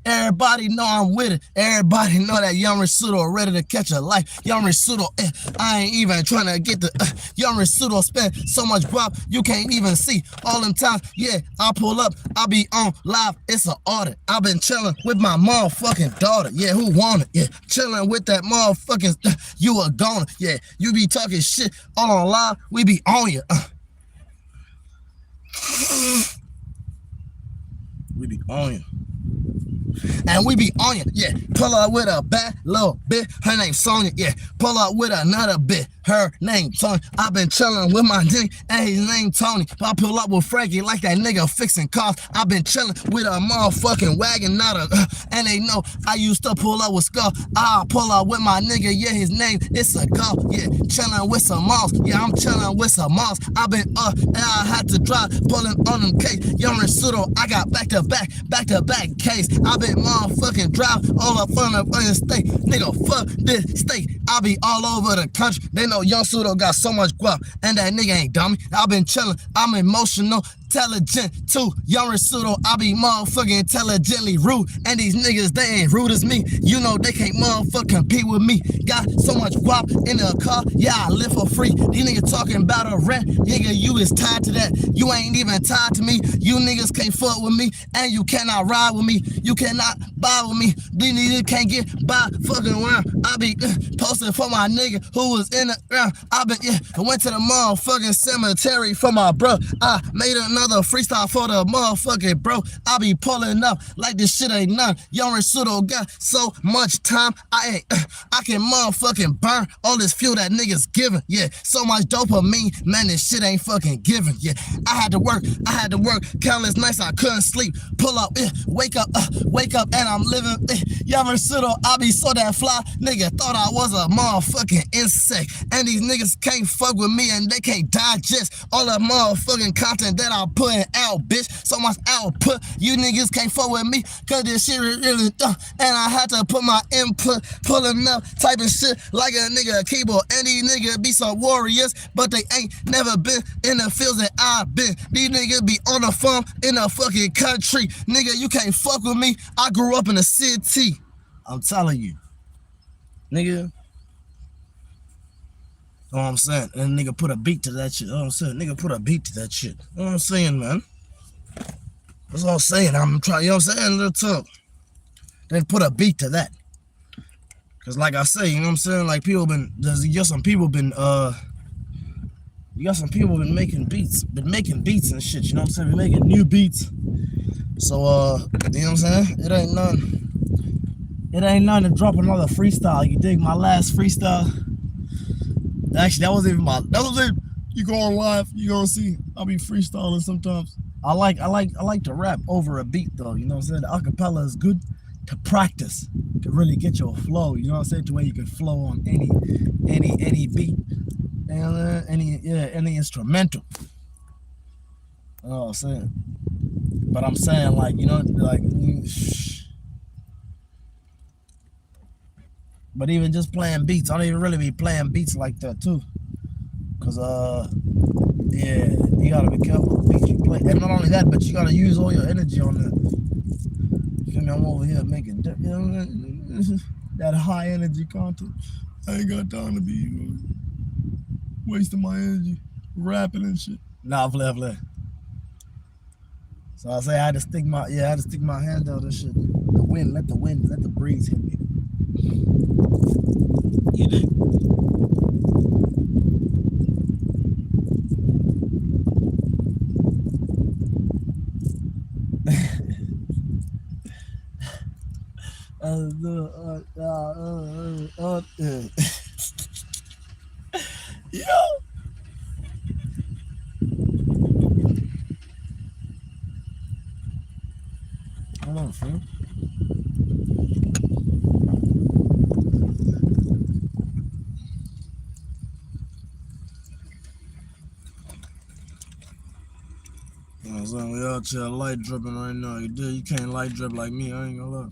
everybody know I'm with it. Everybody know that Young Pseudo ready to catch a life. Young Pseudo, I ain't even trying to get the Young Pseudo spend so much guap you can't even see. All them times, yeah, I pull up, I be on live, it's an audit. I've been chilling with my motherfucking daughter, yeah, who want it? Yeah, chilling with that motherfucking, you a goner, yeah, you be talking shit all on live, we be on you. We be on you. And we be on you, yeah. Pull up with a bad little bit, her name Sonya, yeah. Pull up with another bit, her name Tony. I been chilling with my nigga, and his name Tony. I pull up with Frankie like that nigga fixing cars. I been chilling with a motherfucking wagon, not a, and they know I used to pull up with Skull. I pull up with my nigga, yeah, his name is a call, yeah. Chilling with some moms, yeah, I'm chilling with some moms. I been and I had to drive, pulling on them case. Young Pseudo, I got back to back case. I been motherfucking drive all up on the state. Nigga, fuck this state. I be all over the country. They know Young Pseudo got so much guap, and that nigga ain't dummy. I been chilling, I'm emotional, intelligent too. Young Pseudo, I be motherfucking intelligently rude, and these niggas, they ain't rude as me. You know they can't motherfucking compete with me. Got so much guap in the car, yeah, I live for free. These niggas talking about a rent, nigga, you is tied to that. You ain't even tied to me. You niggas can't fuck with me, and you cannot ride with me. You cannot buy with me. These niggas can't get by fucking around. I be posting for my nigga who was in the ground. I been, went to the motherfucking cemetery for my bro. I made another freestyle for the motherfucking bro. I be pulling up like this shit ain't none. Young Pseudo got so much time. I can motherfucking burn all this fuel that niggas giving. Yeah, so much dopamine, man, this shit ain't fucking giving. Yeah, I had to work countless nights I couldn't sleep. Pull up, wake up, and I'm living. Young Pseudo, I be so that fly. Nigga thought I was a motherfucking insect, and these niggas can't fuck with me, and they can't digest all the motherfucking content that I'm putting out, bitch. So much output, you niggas can't fuck with me, cause this shit really dumb, and I had to put my input, pulling up, typing shit like a nigga keyboard, and these niggas be some warriors, but they ain't never been in the fields that I've been. These niggas be on the farm in the fucking country. Nigga, you can't fuck with me, I grew up in the city. I'm telling you, nigga. Know what I'm saying? And nigga put a beat to that shit. Know what I'm saying? Nigga put a beat to that shit. Know what I'm saying, man? That's all I'm saying. I'm trying, you know what I'm saying? Little talk. Then put a beat to that. Cause like I say, you know what I'm saying? Like people been, you got some people been making beats, and shit, you know what I'm saying? Been making new beats. So you know what I'm saying? It ain't nothing to drop another freestyle. You dig? My last freestyle. Actually, that wasn't even you go on live, you gonna see I'll be freestyling sometimes. I like to rap over a beat though, you know what I'm saying? The acapella is good to practice, to really get your flow, you know what I'm saying? To where you can flow on any beat, and any instrumental. You know what I'm saying? But I'm saying, like, you know, like, But even just playing beats, I don't even really be playing beats like that too. Cause yeah, you gotta be careful with the beats you play. And not only that, but you gotta use all your energy on that. You feel me? I'm over here making, you know, that high energy content. I ain't got time to be wasting my energy rapping and shit. Nah, play. So I say I had to stick my hand out and shit. The wind, let the breeze hit me. You dig? Yo. Hold on, fam. You know what I'm saying? We out here light dripping right now. You can't light drip like me. I ain't gonna lie.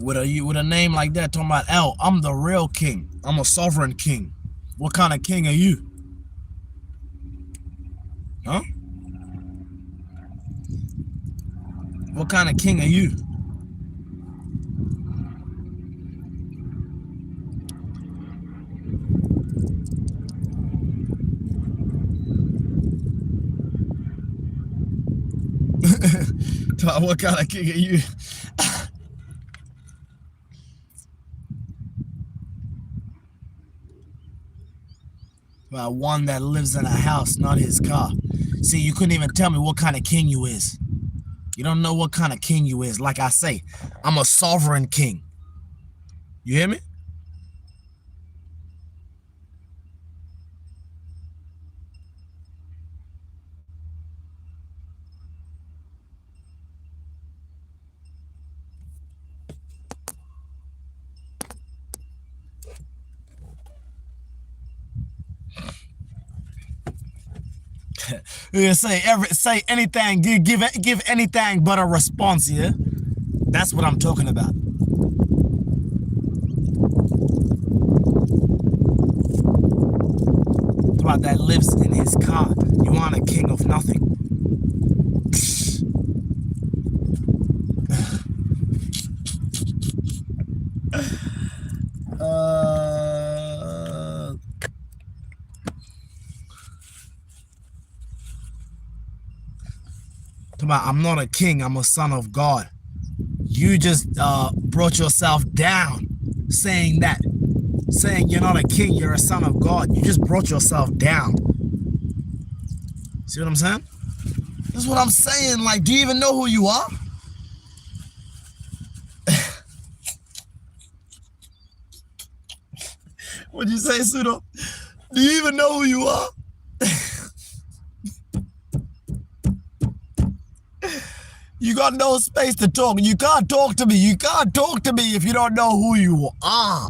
With a name like that, talking about L, I'm the real king. I'm a sovereign king. What kind of king are you? Huh? What kind of king are you? What kind of king are you? One that lives in a house, not his car. See, you couldn't even tell me what kind of king you is. You don't know what kind of king you is. Like I say, I'm a sovereign king. You hear me? Say anything, give anything but a response, yeah? That's what I'm talking about. About that lives in his car. You want a king of nothing. I'm not a king, I'm a son of God. You just brought yourself down saying you're not a king, you're a son of God. You just brought yourself down. See what I'm saying? That's what I'm saying. Like, do you even know who you are? What'd you say, Pseudo? Do you even know who you are? You got no space to talk. You can't talk to me. You can't talk to me if you don't know who you are.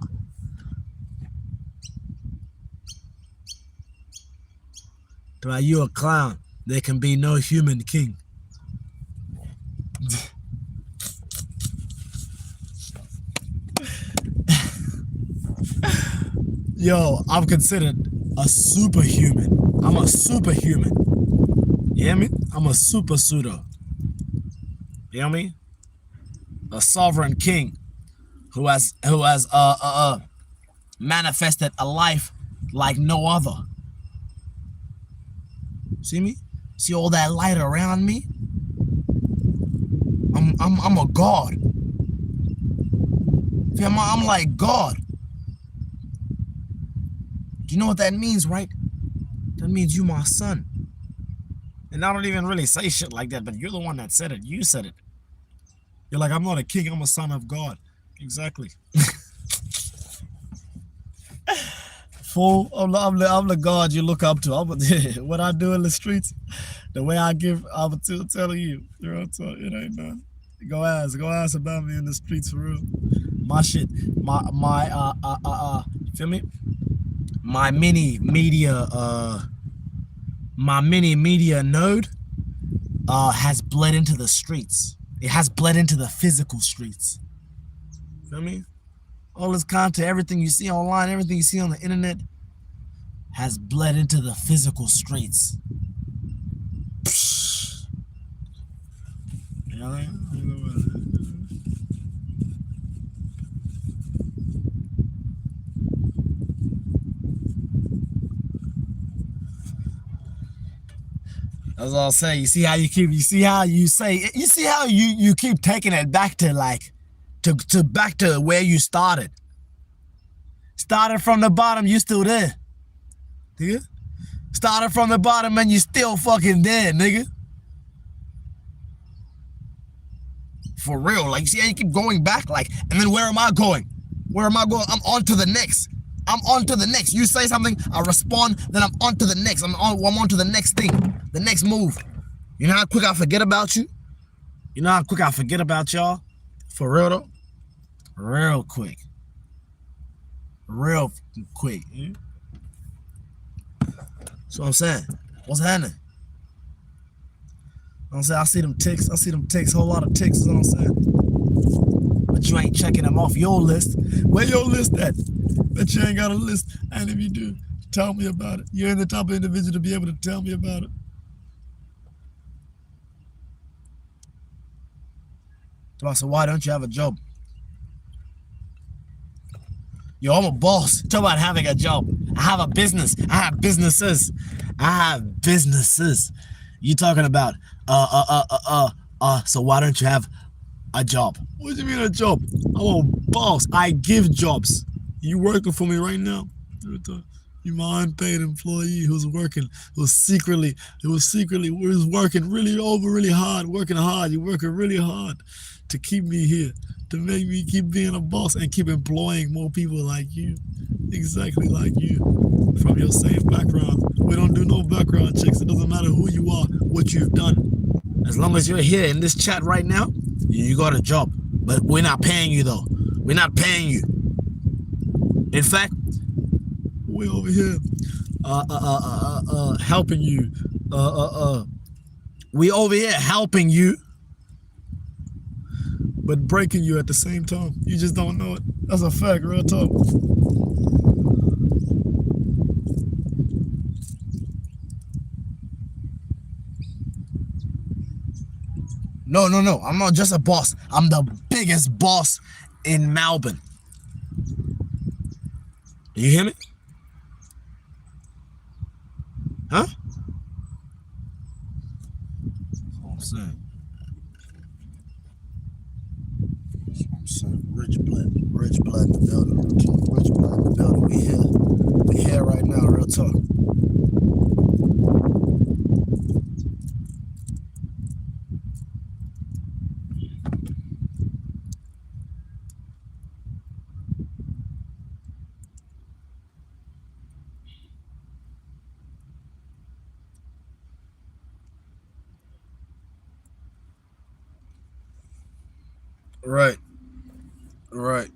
You're a clown. There can be no human king. Yo, I'm considered a superhuman. I'm a superhuman. You hear me? I'm a super pseudo. You know me? A sovereign king who has manifested a life like no other. See me? See all that light around me? I'm a god. I'm like God. Do you know what that means, right? That means you my son. And I don't even really say shit like that, but you're the one that said it. You said it. You're like, I'm not a king, I'm a son of God. Exactly. Fool, I'm the God you look up to. What I do in the streets, the way I give, I'm telling you. It ain't none. Go ask about me in the streets for real. My shit, feel me? My mini media node has bled into the streets. It has bled into the physical streets. Feel me? All this content, everything you see online, everything you see on the internet has bled into the physical streets. You know what I mean? That's all I'll say. You see how you keep taking it back to back to where you started. Started from the bottom, you still there. Nigga. Started from the bottom and you still fucking there, nigga. For real. Like, see how you keep going back? Like, and then where am I going? Where am I going? I'm on to the next. I'm on to the next. You say something, I respond, then I'm on to the next. I'm on to the next thing, the next move. You know how quick I forget about you? You know how quick I forget about y'all? For real though? Real quick. Real quick. That's what I'm saying. What's happening? I'm saying, I see them ticks, whole lot of ticks, is what I'm saying. But you ain't checking them off your list. Where your list at? Bet you ain't got a list. And if you do, tell me about it. You're in the type of individual to be able to tell me about it. So why don't you have a job? Yo, I'm a boss. Talk about having a job. I have a business. I have businesses. You talking about so why don't you have a job? What do you mean a job? I'm a boss. I give jobs. You working for me right now? You my unpaid employee who's working, who's working really hard, working hard. You're working really hard to keep me here, to make me keep being a boss and keep employing more people like you, exactly like you, from your same background. We don't do no background checks. It doesn't matter who you are, what you've done. As long as you're here in this chat right now, you got a job. But we're not paying you though. We're not paying you. In fact, we're over here helping you. We over here helping you, but breaking you at the same time. You just don't know it. That's a fact, real talk. No. I'm not just a boss. I'm the biggest boss in Melbourne. You hear me? Huh? That's what I'm saying. Rich blood in the building. Rich blood in the building. We here right now, real talk. Right.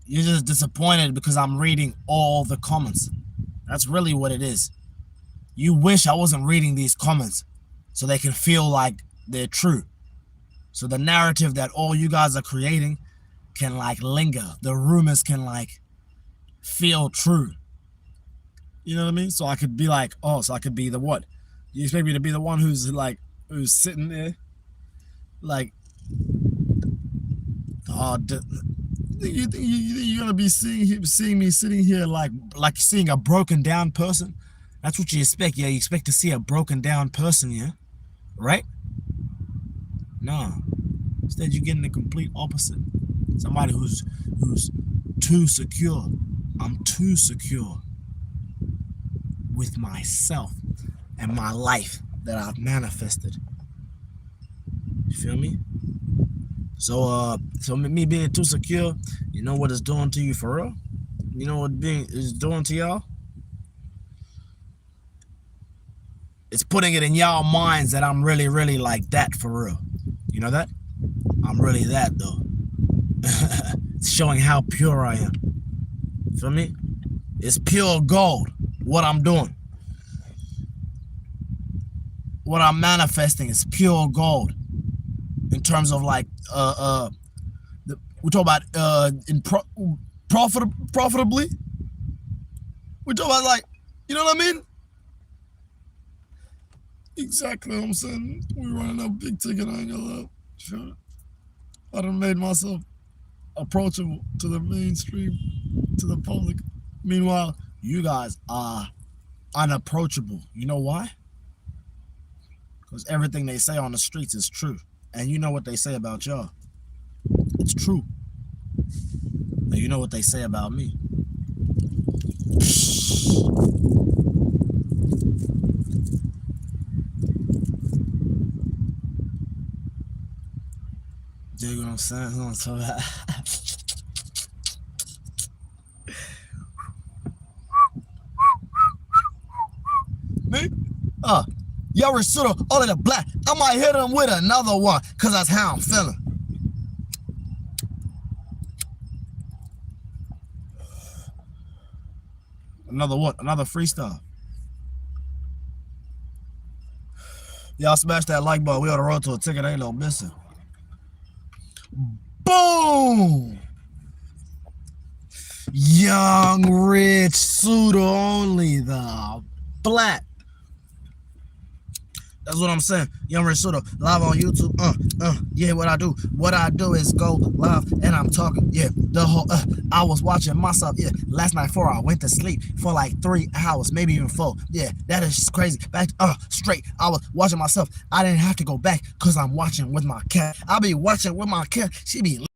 You're just disappointed because I'm reading all the comments. That's really what it is. You wish I wasn't reading these comments so they can feel like they're true. So the narrative that all you guys are creating can like linger. The rumors can like feel true. You know what I mean? So I could be like, oh, so I could be the what? You expect me to be the one who's sitting there like, oh, you think you're gonna be seeing me sitting here like seeing a broken down person? That's what you expect. Yeah, you expect to see a broken down person, yeah, right? No. Instead, you're getting the complete opposite. Somebody who's too secure. I'm too secure with myself and my life that I've manifested. You feel me? So me being too secure, you know what it's doing to you for real? You know what being is doing to y'all? It's putting it in y'all minds that I'm really, really like that for real. You know that? I'm really that though. It's showing how pure I am. Feel me? It's pure gold. What I'm doing. What I'm manifesting is pure gold. In terms of like we talk about profitably. We talk about like, you know what I mean? Exactly what I'm saying. We're running up big ticket, I ain't gonna lie. Sure. I done made myself approachable to the mainstream, to the public. Meanwhile, you guys are unapproachable. You know why? Because everything they say on the streets is true. And you know what they say about y'all. It's true. And you know what they say about me. Dig what I'm saying? So me? Yo, Rasudo, all of the black. I might hit him with another one, cause that's how I'm feeling. Another what? Another freestyle. Y'all smash that like button. We on the road to a ticket. Ain't no missing. Boom! Young, rich, pseudo only, the black. That's what I'm saying. Young Rich Pseudo, live on YouTube. Yeah, what I do is go live and I'm talking. Yeah, the whole, I was watching myself. Yeah, last night before I went to sleep for like 3 hours, maybe even 4. Yeah, that is crazy. Back, straight. I was watching myself. I didn't have to go back because I'm watching with my cat. I be watching with my cat. She be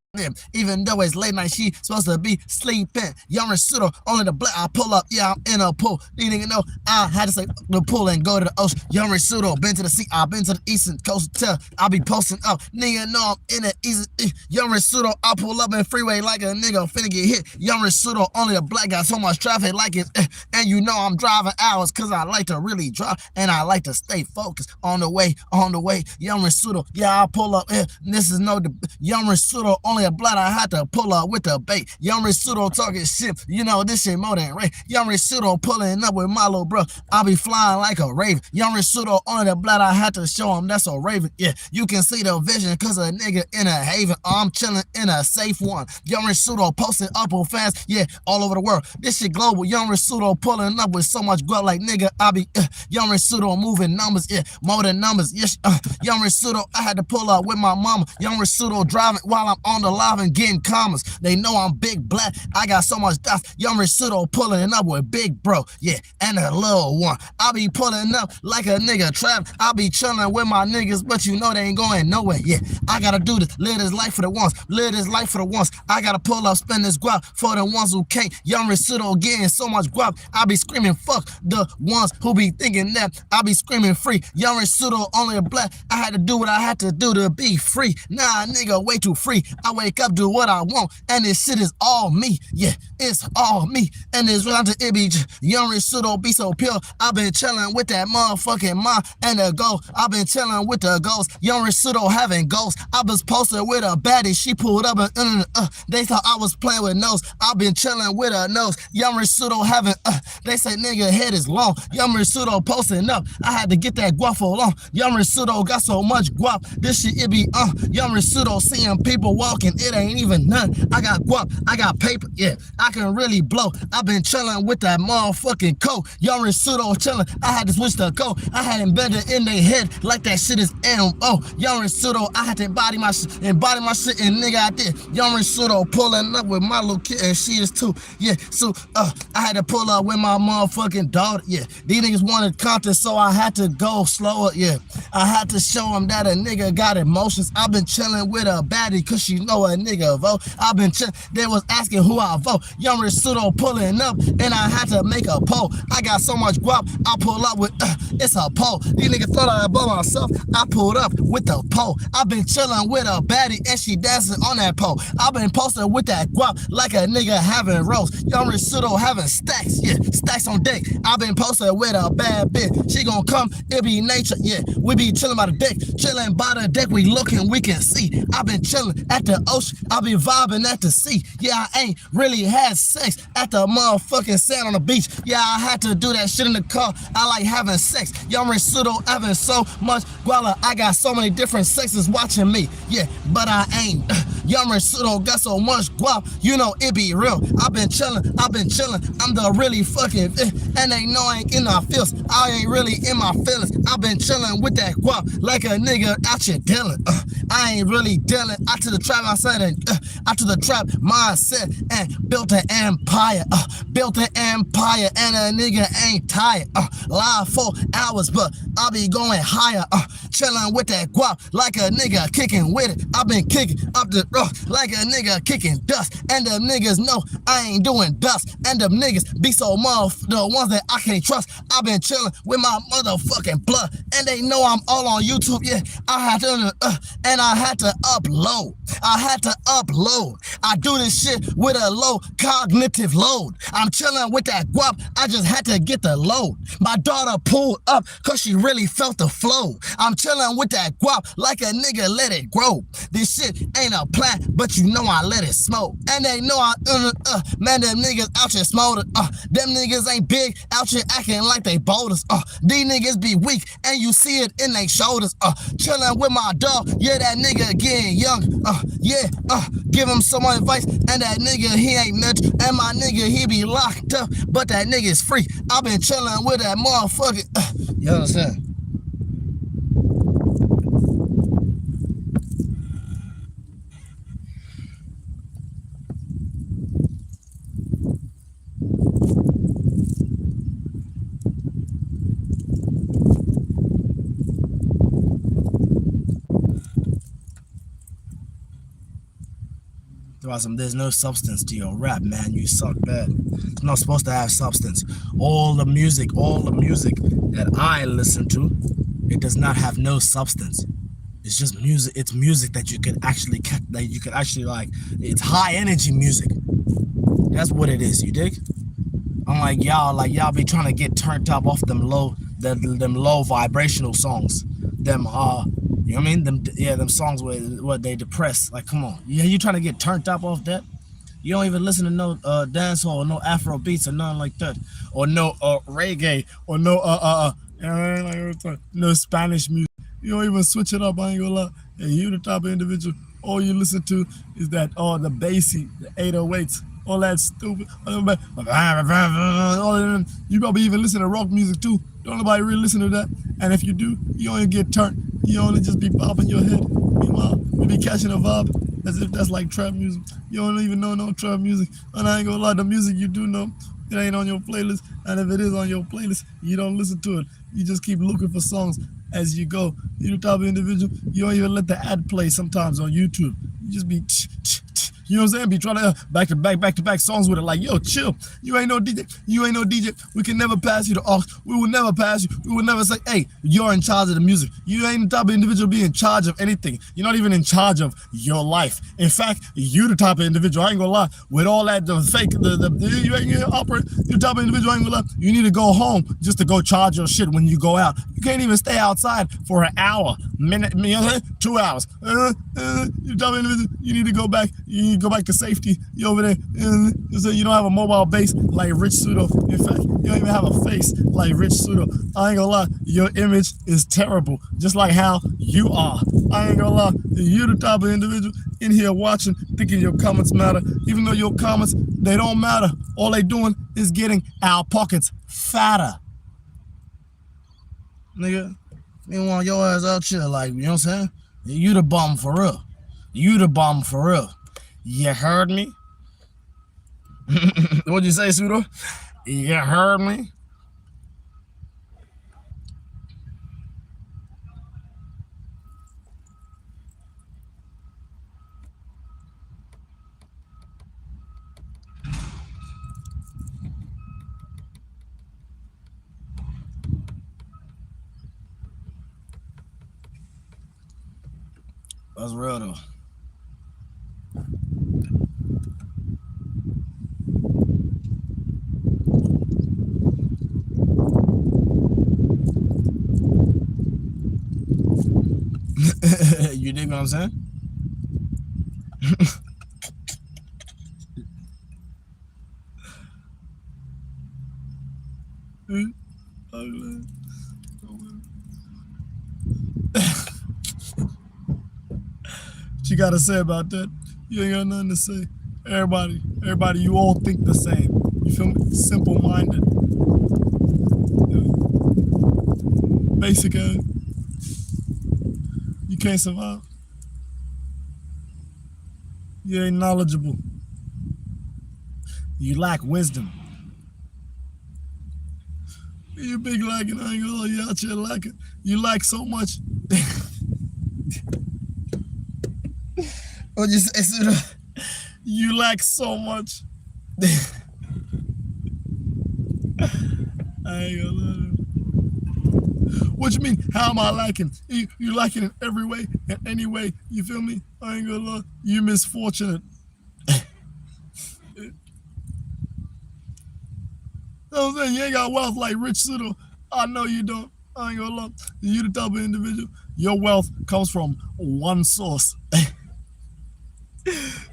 even though it's late night, she supposed to be sleeping. Young Rasudo, only the black. I pull up, yeah, I'm in a pool. You didn't know I had to say the pool and go to the ocean. Young Rasudo, been to the sea, I've been to the eastern coast hotel. I be posting up, nigga know I'm in the east. Young Rasudo, I pull up in freeway like a nigga finna get hit. Young Rasudo, only the black. Got so much traffic like it, and you know I'm driving hours cause I like to really drive and I like to stay focused on the way. Young Rasudo, yeah, I pull up. This is no Young Rasudo, only a blood. I had to pull up with the bait. Young Rasudo talking shit. You know this shit more than Ray. Young Rasudo pulling up with my little bro. I be flying like a raven. Young Rasudo on the blood. I had to show him that's a raven. Yeah, you can see the vision cause a nigga in a haven. I'm chilling in a safe one. Young Rasudo posting up on fast. Yeah, all over the world. This shit global. Young Rasudo pulling up with so much growth like nigga. I be Young Rasudo moving numbers. Yeah, more than numbers. Yes, Young Rasudo. I had to pull up with my mama. Young Rasudo driving while I'm on the live and getting commas. They know I'm big black. I got so much dots. Young Rasudo pulling up with big bro. Yeah, and a little one. I be pulling up like a nigga trap. I be chilling with my niggas, but you know they ain't going nowhere. Yeah, I gotta do this. Live this life for the ones. Live this life for the ones. I gotta pull up, spend this guap for the ones who can't. Young Rasudo getting so much guap. I be screaming fuck the ones who be thinking that. I be screaming free. Young Rasudo only a black. I had to do what I had to do to be free. Nah, nigga, way too free. I wake up, do what I want, and this shit is all me. Yeah, it's all me. And it's round to it be Young Rasudo be so pure. I've been chilling with that motherfucking mind and the ghost. I've been chilling with the ghost. Young Rasudo having ghosts. I was posted with a baddie. She pulled up and they thought I was playing with nose. I've been chilling with a nose. Young Rasudo having they say nigga head is long. Young Rasudo posting up. I had to get that guap for long. Young Rasudo got so much guap. This shit it be Young Rasudo seeing people walking. It ain't even none. I got guap. I got paper. Yeah, I can really blow. I've been chilling with that motherfucking coat. Young Rasudo chilling. I had to switch the code. I had embedded in their head like that shit is MO. Young Rasudo, I had to embody my shit, and nigga I did. Young Rasudo pulling up with my little kid and she is too. Yeah, so I had to pull up with my motherfucking daughter. Yeah, these niggas wanted content, so I had to go slower. Yeah, I had to show them that a nigga got emotions. I've been chilling with a baddie cause she know know a nigga vote. I've been they was asking who I vote. Young Rich Pseudo pulling up, and I had to make a poll. I got so much guap, I pull up with, it's a poll. These niggas thought I above myself, I pulled up with the pole. I've been chilling with a baddie, and she dancing on that pole. I've been posting with that guap like a nigga having roast. Young Rich Pseudo having stacks, yeah, stacks on deck. I've been posting with a bad bitch. She gon' come, it be nature, yeah. We be chilling by the deck, chilling by the deck, we looking, we can see. I've been chilling at the ocean, I be vibing at the sea. Yeah, I ain't really had sex at the motherfucking sand on the beach. Yeah, I had to do that shit in the car. I like having sex. Young Rich Pseudo having so much guala. I got so many different sexes watching me. Yeah, but I ain't. Young Rich Pseudo got so much guap, you know it be real. I've been chilling, I'm the really fucking, and they know I ain't in my feels. I ain't really in my feelings. I've been chilling with that guap like a nigga out here dealing. I ain't really dealing. Out to the trap, I said, and out to the trap mindset and built an empire. Built an empire, and a nigga ain't tired. Live 4 hours, but I'll be going higher. Chilling with that guap like a nigga kicking with it. I've been kicking up the rock like a nigga kicking dust, and them niggas know I ain't doing dust, and them niggas be so the ones that I can't trust. I've been chilling with my motherfucking blood, and they know I'm all on YouTube. Yeah, I had to, and I had to upload. I do this shit with a low cognitive load. I'm chilling with that guap. I just had to get the load. My daughter pulled up cause she really felt the flow. I'm chilling with that guap like a nigga let it grow. This shit ain't a plan, but you know I let it smoke. And they know I, man, them niggas out here smoldering. Them niggas ain't big out here acting like they boulders. These niggas be weak and you see it in they shoulders. Chilling with my dog, yeah, that nigga getting young. Give him some advice, and that nigga, he ain't much. And my nigga, he be locked up, but that nigga's free. I've been chilling with that motherfucker. You understand? There's no substance to your rap, man. You suck bad. It's not supposed to have substance. All the music that I listen to, it does not have no substance. It's just music. It's music that you could actually like. It's high energy music. That's what it is. You dig? Unlike y'all be trying to get turned up off them low vibrational songs. Them you know what I mean? Them songs where they depress. Like, come on. Yeah, you trying to get turned up off that? You don't even listen to no dancehall or no Afro beats or nothing like that, or no reggae or no Spanish music. You don't even switch it up. I ain't gonna lie. Hey, you the type of individual. All you listen to is that the bassy, the 808s, all that stupid. You probably even listen to rock music too. Don't nobody really listen to that. And if you do, you only get turned. You only just be bobbing your head. Meanwhile, you be catching a vibe as if that's like trap music. You don't even know no trap music. And I ain't gonna lie, the music you do know, it ain't on your playlist. And if it is on your playlist, you don't listen to it. You just keep looking for songs as you go. You the type of individual, you don't even let the ad play sometimes on YouTube. You just be you know what I'm saying? Be trying to back to back songs with it. Like, yo, chill. You ain't no DJ. We can never pass you the aux. We will never pass you. We will never say, hey, you're in charge of the music. You ain't the type of individual be in charge of anything. You're not even in charge of your life. In fact, you the type of individual, I ain't gonna lie, with all that the fake, you ain't gonna operate. You the type of individual, I ain't gonna lie, you need to go home just to go charge your shit when you go out. You can't even stay outside for an hour, minute, 2 hours. You the type of individual, you need to go back. You need to go back to safety. You over there, so you don't have a mobile base like Rich Pseudo. In fact, you don't even have a face like Rich Pseudo. I ain't gonna lie, your image is terrible, just like how you are. I ain't gonna lie, you the type of individual in here watching, thinking your comments matter, even though your comments, they don't matter. All they doing is getting our pockets fatter. Nigga, meanwhile, your ass out here, like, you know what I'm saying? You the bum for real. You the bum for real. You heard me? What'd you say, Pseudo? You heard me? That's real though. You dig what I'm saying? What you gotta say about that? You ain't got nothing to say. Everybody, you all think the same. You feel me? Simple-minded. Basic. You can't survive. You ain't knowledgeable. You lack wisdom. You big lacking. I ain't gonna lie, you out here lacking. You lack so much. What you say? You lack so much. I ain't gonna lie. What you mean? How am I lacking? You lacking in every way, in any way. You feel me? I ain't gonna lie. You misfortunate. You know what I'm saying? You ain't got wealth like Rich Sudo. I know you don't. I ain't gonna lie. You the type of individual. Your wealth comes from one source.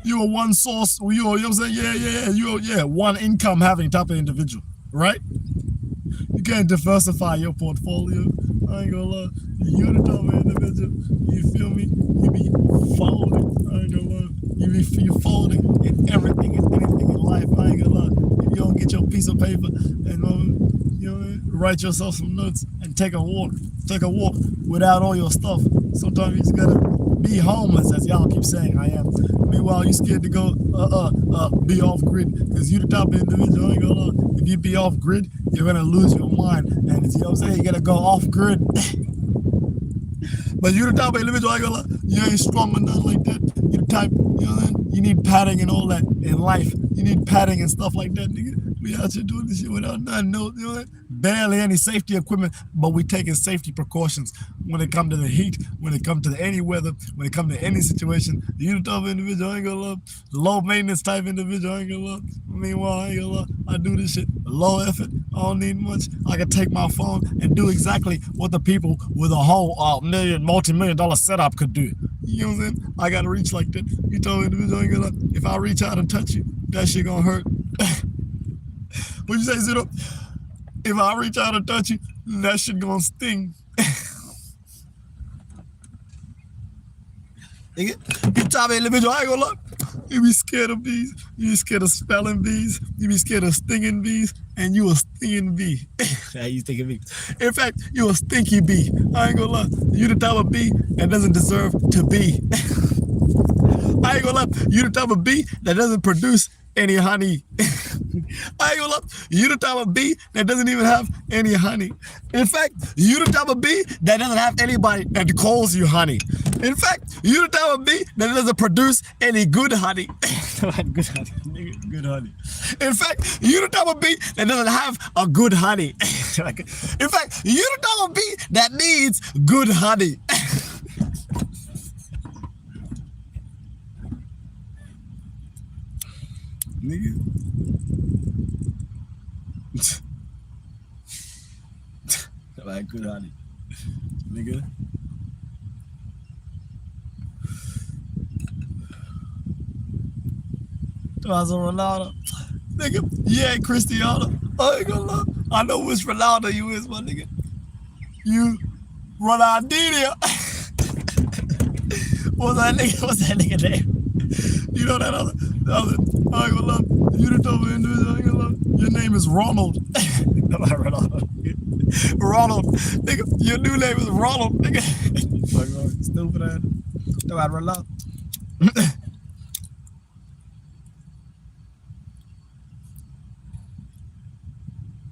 You're a one source. You know what I'm saying? Yeah. One income having type of individual, right? You can't diversify your portfolio. I ain't gonna lie. You're the type of individual. You feel me? You be folding. I ain't gonna lie. You folding in everything and anything in life. I ain't gonna lie. If you don't get your piece of paper and you know, write yourself some notes and take a walk without all your stuff. Sometimes you just gotta be homeless, as y'all keep saying I am. Meanwhile, you scared to go be off grid because you the type of individual. I ain't gonna lie. If you be off grid, you're gonna lose your mind, and you know what I'm saying, you gotta go off grid. But you the type of individual. I ain't gonna lie. You ain't strong or nothing like that. You the type, you know what I mean? You need padding and all that in life. You need padding and stuff like that, nigga. We out here doing this shit without nothing, you know what? Barely any safety equipment, but we taking safety precautions when it come to the heat, when it come to any weather, when it come to any situation. You the type of individual. I ain't gonna lie. Low maintenance type individual. I ain't gonna lie. Meanwhile, I ain't gonna lie. I do this shit low effort. I don't need much. I can take my phone and do exactly what the people with a whole multi-million-dollar setup could do. You know what I'm saying? I gotta reach like that. You told me individual. I ain't gonna lie. If I reach out and touch you, that shit gonna hurt. What you say, Zero? If I reach out and touch you, that shit gonna sting. You type of individual. I ain't gonna lie. You be scared of bees. You be scared of spelling bees. You be scared of stinging bees. And you a stinging bee. How you stinging bee? In fact, you a stinky bee. I ain't gonna lie. You the type of bee that doesn't deserve to be. I ain't gonna lie. You the type of bee that doesn't produce any honey. I ain't gonna lie. You the type of bee that doesn't even have any honey. In fact, you the type of bee that doesn't have anybody that calls you honey. In fact, you the type of bee that doesn't produce any good honey. Good honey. Good honey. In fact, you the type of bee that doesn't have a good honey. In fact, you the type of bee that needs good honey. Nigga. Like good honey. Nigga. That's a Ronaldo. Nigga, you ain't Cristiano. I ain't gonna lie. I know which Ronaldo you is, my nigga. You Ronaldinho. What's that nigga name? You know that other I ain't gonna lie. You the type of individual. I ain't gonna lie. Your name is Ronald. Ronald. Nigga, your new name is Ronald. Nigga. Stupid ass. No, I Ronald.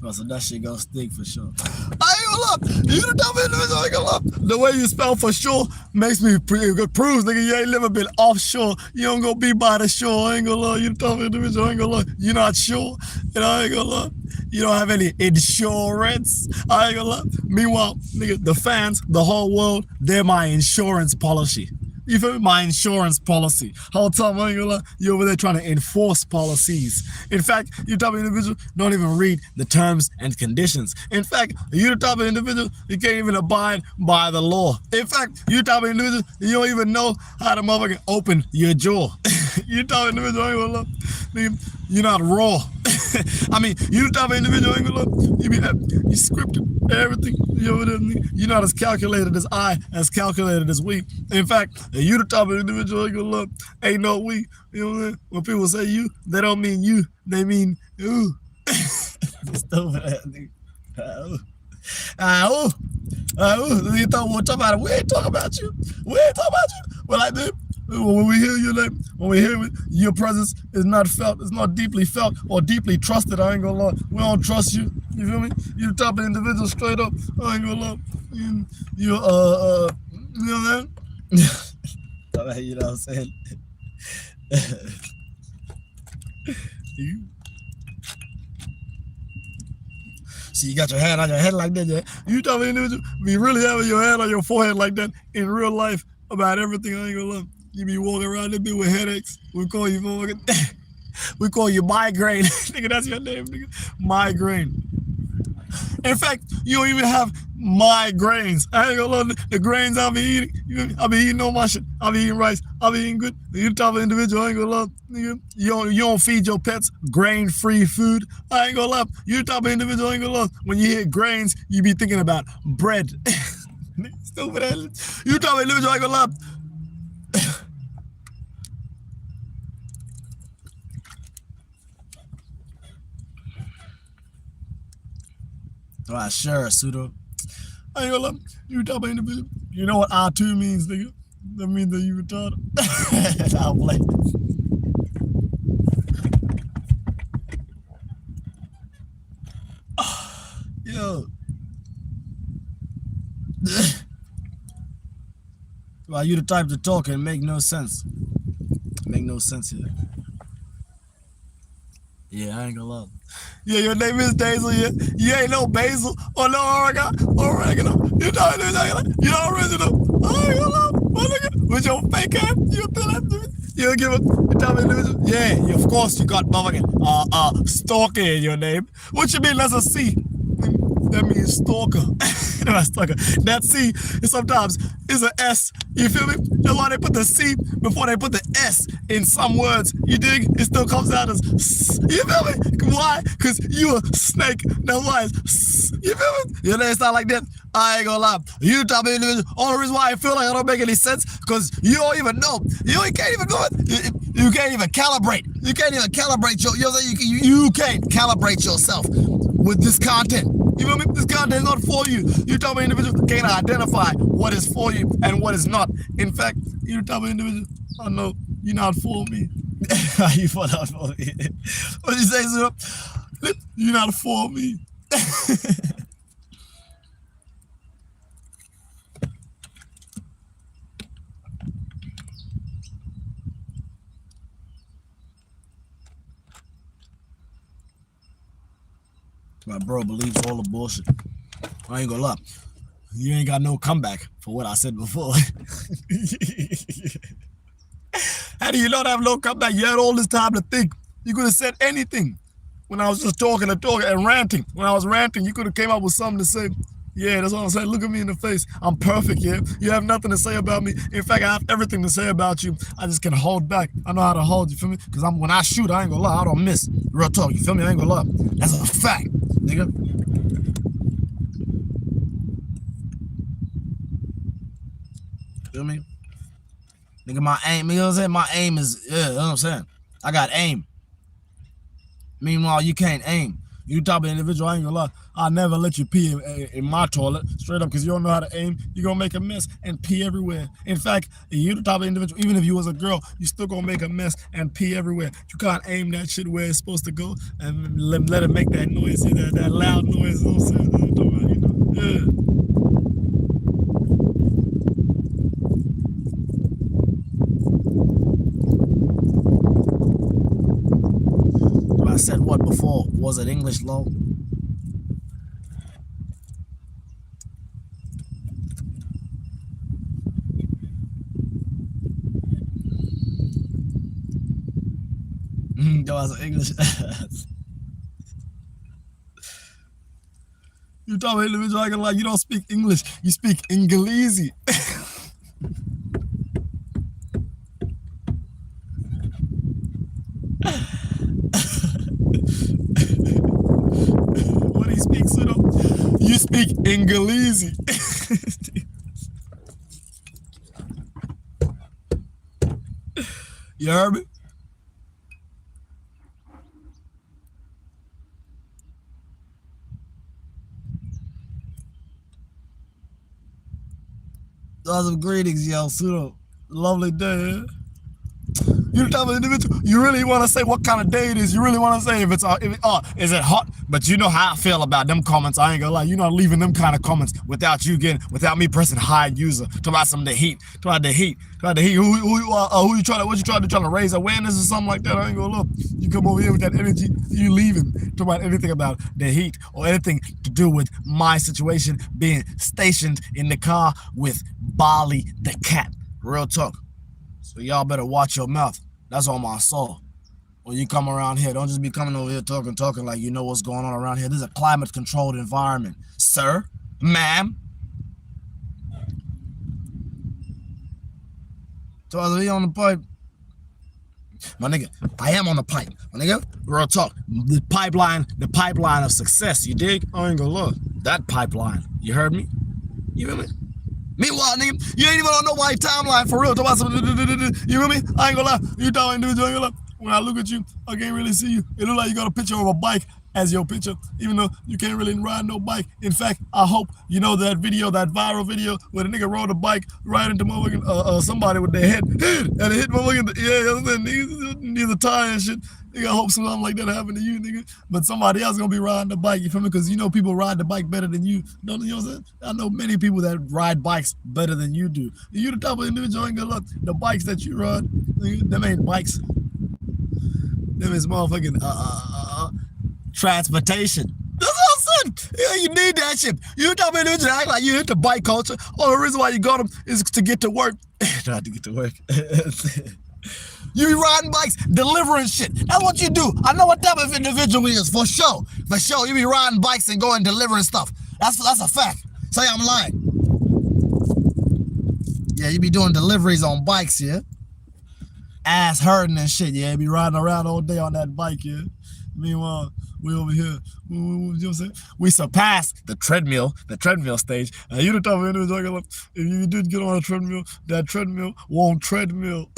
So that shit gonna stick for sure. I ain't gonna lie. You the type of individual. I ain't gonna lie. The way you spell for sure makes me proves, nigga, you ain't never been offshore. You don't go be by the shore. I ain't gonna lie. You the type of individual. I ain't gonna lie. You're not sure. And I ain't gonna lie. You don't have any insurance. I ain't gonna lie. Meanwhile, nigga, the fans, the whole world, they're my insurance policy. You feel me? My insurance policy. Whole time I ain't gonna lie, you over there trying to enforce policies. In fact, you type of individual don't even read the terms and conditions. In fact, you the type of individual you can't even abide by the law. In fact, you the type of individual you don't even know how to motherfucking open your jaw. You the type of individual I ain't gonna lie, nigga, you're not raw. I mean, you the type of individual I ain't gonna lie, you scripted everything. You're not as calculated as I, as calculated as we. In fact, you the type of individual ain't gonna look, ain't no we. You know what I'm saying? When people say you, they don't mean you, they mean you. Stupid ass nigga. You thought we'll talk about it. We ain't talking about you. We ain't talking about you. Well, like this, when we hear you, like, when we hear it, your presence is not felt, it's not deeply felt or deeply trusted. I ain't gonna lie. We don't trust you. You feel me? You the type of individual straight up. I ain't gonna lie. You know what I'm saying? You know what I'm saying? See, you got your hand on your head like that, yeah? You tell me, individual, be really having your hand on your forehead like that in real life about everything. I ain't gonna lie. You be walking around there with headaches. We call you we call you migraine. Nigga, that's your name, nigga. Migraine. In fact, you don't even have migraines. I ain't gonna lie, the grains I be eating, I be eating all my shit. I be eating rice. I be eating good. You the type of individual, I ain't gonna lie, nigga. You don't feed your pets grain-free food. I ain't gonna lie. You the type of individual, I ain't gonna lie. When you hear grains, you be thinking about bread. Stupid ass. You the type of individual, I ain't gonna lie. Alright, sure, pseudo. I ain't gonna lie. You the type of individual. You know what R2 means, nigga? That means that you retarded. I'll play. Yo. Well, you the type to talk and make no sense. Make no sense here. Yeah, I ain't gonna lie. Yeah, your name is Daisel, yeah. You ain't no basil or no oregano. You know it, you know original. I ain't gonna lie. Well, nigga, with your fake ass, you feel that? You give it, you tell me individual. Yeah, of course you got motherfucking stalker in your name. What you mean, let's see? That means stalker. Stalker. That C is sometimes is an S. You feel me? That's why they put the C before they put the S in some words. You dig? It still comes out as S. You feel me? Why? Because you a snake. That's why it's S. You feel me? You know, it's not like that. I ain't gonna lie. You the type of individual. Only reason why I feel like I don't make any sense because you don't even know. You can't even go. You can't even calibrate. You can't even calibrate you can't calibrate yourself with this content. You feel me? This content is not for you. You type of individual can't identify what is for you and what is not. In fact, you type of individual, I know you're not for me. You not for me. What you say, sir? You're not for me. My bro believes all the bullshit. I ain't gonna lie. You ain't got no comeback for what I said before. How do you not have no comeback? You had all this time to think. You could have said anything. When I was just talking and ranting. When I was ranting, you could have came up with something to say. Yeah, that's what I'm saying. Look at me in the face. I'm perfect, yeah? You have nothing to say about me. In fact, I have everything to say about you. I just can hold back. I know how to hold, you feel me? Because when I shoot, I ain't gonna lie. I don't miss. Real talk, you feel me? I ain't gonna lie. That's a fact, nigga. Feel me? Nigga, my aim, you know what I'm saying? My aim is, yeah, you know what I'm saying? I got aim. Meanwhile, you can't aim. You type of individual, I ain't gonna lie, I'll never let you pee in my toilet, straight up, because you don't know how to aim. You're gonna make a mess and pee everywhere. In fact, you the type of individual, even if you was a girl, you still gonna make a mess and pee everywhere. You can't aim that shit where it's supposed to go and let it make that noise, that loud noise, you know what I'm saying? Yeah. I said what before? Was it English low? Yo, as English. You talk about individual acting like you don't speak English. You speak Inglesi. What do you speak, Sudo? You speak Inglesi. You heard me? Awesome greetings, yo, Sudo. Lovely day. You the type of individual, you really want to say what kind of day it is. You really want to say if it's, is it hot? But you know how I feel about them comments. I ain't gonna lie. You're not leaving them kind of comments without me pressing hide user. Talk about some of the heat. Talk about the heat. Who you trying to raise awareness or something like that? I ain't gonna look. You come over here with that energy, you leaving. Talk about anything about the heat or anything to do with my situation being stationed in the car with Bali the cat. Real talk. So y'all better watch your mouth. That's all my soul. When you come around here, don't just be coming over here talking like you know what's going on around here. This is a climate-controlled environment. Sir, ma'am. So are we on the pipe? My nigga, I am on the pipe. My nigga, real talk. The pipeline of success, you dig? I ain't gonna look. That pipeline. You heard me? You hear me? Meanwhile, nigga, you ain't even on nobody timeline for real. Talk about some, you feel me? I ain't gonna lie. You talking individual, ain't gonna lie. When I look at you, I can't really see you. It look like you got a picture of a bike as your picture, even though you can't really ride no bike. In fact, I hope you know that video, that viral video where the nigga rode a bike right into somebody with their head and it hit motherfucking near the tire and shit. Nigga, I hope something like that happen to you, nigga. But somebody else gonna be riding the bike, you feel me? Because you know people ride the bike better than you. You know what I'm saying? I know many people that ride bikes better than you do. You the type of individual ain't gonna look. The bikes that you ride, them ain't bikes. Them is motherfucking transportation. That's what I'm saying. Yeah, you need that shit. You type of individual act like you hit the bike culture. All the reason why you got them is to get to work. Not to get to work. You be riding bikes, delivering shit. That's what you do. I know what type of individual he is, for sure. For sure, you be riding bikes and going delivering stuff. That's a fact. Say I'm lying. Yeah, you be doing deliveries on bikes, yeah? Ass hurting and shit, yeah? You be riding around all day on that bike, yeah? Meanwhile, we over here, you know what I'm saying? We surpassed the treadmill stage. You the type of individual, if you did get on a treadmill, that treadmill won't treadmill.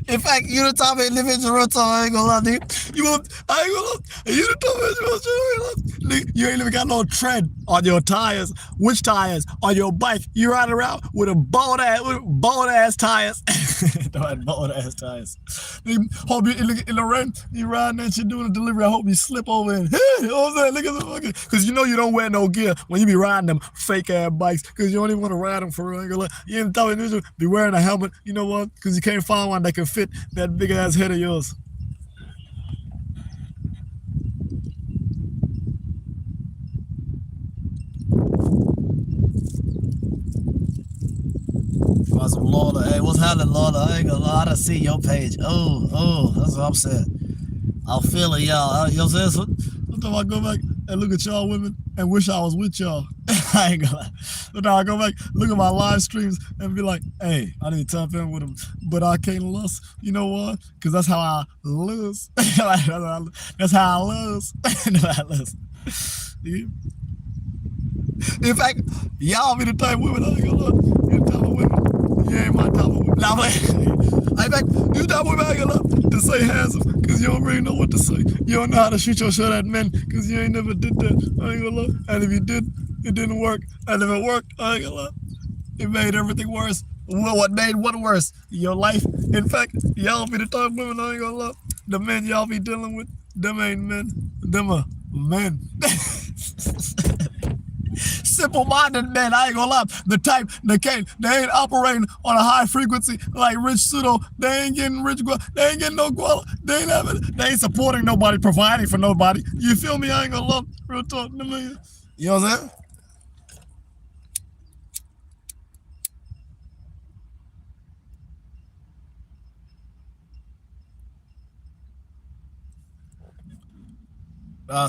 In fact, you the type of individual, I ain't gonna lie, nigga. You the type of individual, you ain't even got no tread on your tires. Which tires? On your bike. You ride around with bald ass tires. Bald ass tires. Hope you in the rain, you riding that shit doing a delivery. I hope you slip over and you know what I'm saying? Because you know you don't wear no gear when you be riding them fake ass bikes because you don't even want to ride them for real. You ain't the type of individual be wearing a helmet, you know what? Because you can't find one that can fit that big ass head of yours. Some Lorda. Hey, what's happening, Lorda? I ain't gonna lie, I done see your page. Oh, that's what I'm saying. I'll feel it, y'all. You know what I'm saying? Sometimes I go back and look at y'all women and wish I was with y'all. I ain't gonna lie. Sometimes I go back, look at my live streams and be like, hey, I need to tap in with them, but I can't lose. You know what? Because that's how I lose. That's how I lose. I lose. In fact, y'all be the type of women I ain't gonna lie. You the type of women. You ain't my type of women. Nah, in fact, you the type of women I ain't gonna lie to say handsome because you don't really know what to say. You don't know how to shoot your shot at men because you ain't never did that. I ain't gonna lie. And if you did, it didn't work. And if it worked, I ain't gonna lie. It made everything worse. Well, what made what worse? Your life. In fact, y'all be the type of women I ain't gonna lie. The men y'all be dealing with, them ain't men. Them are men. Simple-minded men, I ain't gonna lie. The type they ain't operating on a high frequency like Rich Pseudo. They ain't getting rich, they ain't getting no guala. They ain't supporting nobody, providing for nobody. You feel me? I ain't gonna lie. Real talk. You know what I'm saying?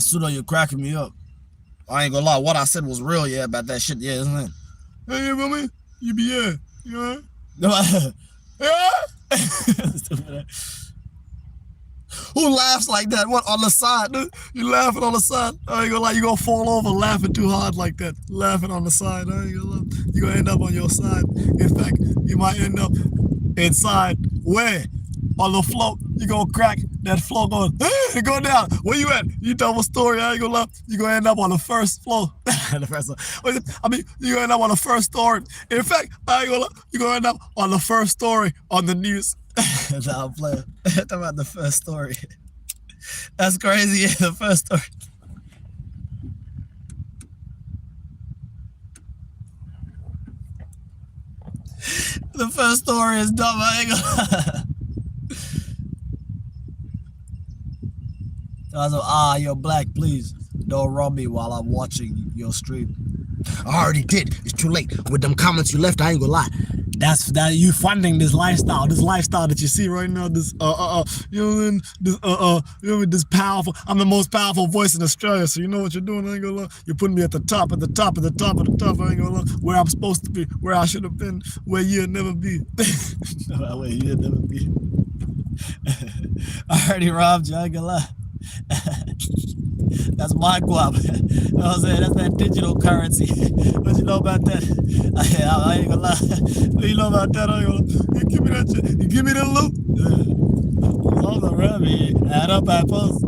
Pseudo, you're cracking me up. I ain't gonna lie, what I said was real, yeah, about that shit, yeah, isn't it? Hey, you feel me? You be, yeah, you know what? Yeah? Who laughs like that? What, on the side, dude? You laughing on the side? I ain't gonna lie, you gonna fall over laughing too hard like that. Laughing on the side, I ain't gonna lie. You gonna end up on your side. In fact, you might end up inside. Where? On the floor. You gonna crack that floor going, hey, go down. Where you at? You tell a story, I ain't gonna lie. You gonna end up on the first floor. The first floor. I mean, you gonna end up on the first story. In fact, I ain't gonna lie, you gonna end up on the first story on the news. Nah, I'm playing. Talk about the first story. That's crazy, yeah, the first story. The first story is dumb, I ain't gonna you're black, please. Don't rob me while I'm watching your stream. I already did. It's too late. With them comments you left, I ain't gonna lie. That's that you funding this lifestyle that you see right now. This you know this you know this powerful. I'm the most powerful voice in Australia, so you know what you're doing. I ain't gonna lie. You're putting me at the top, at the top, at the top, at the top. I ain't gonna lie. Where I'm supposed to be, where I should have been, where you'll never be. Where you'll never be. I already robbed you. I ain't gonna lie. That's my guap. You know what I'm saying? That's that digital currency. What you know about that? I ain't gonna lie. What you know about that? I ain't gonna lie. You give me that shit. You give me the loot. It's all around me. Add up, I post.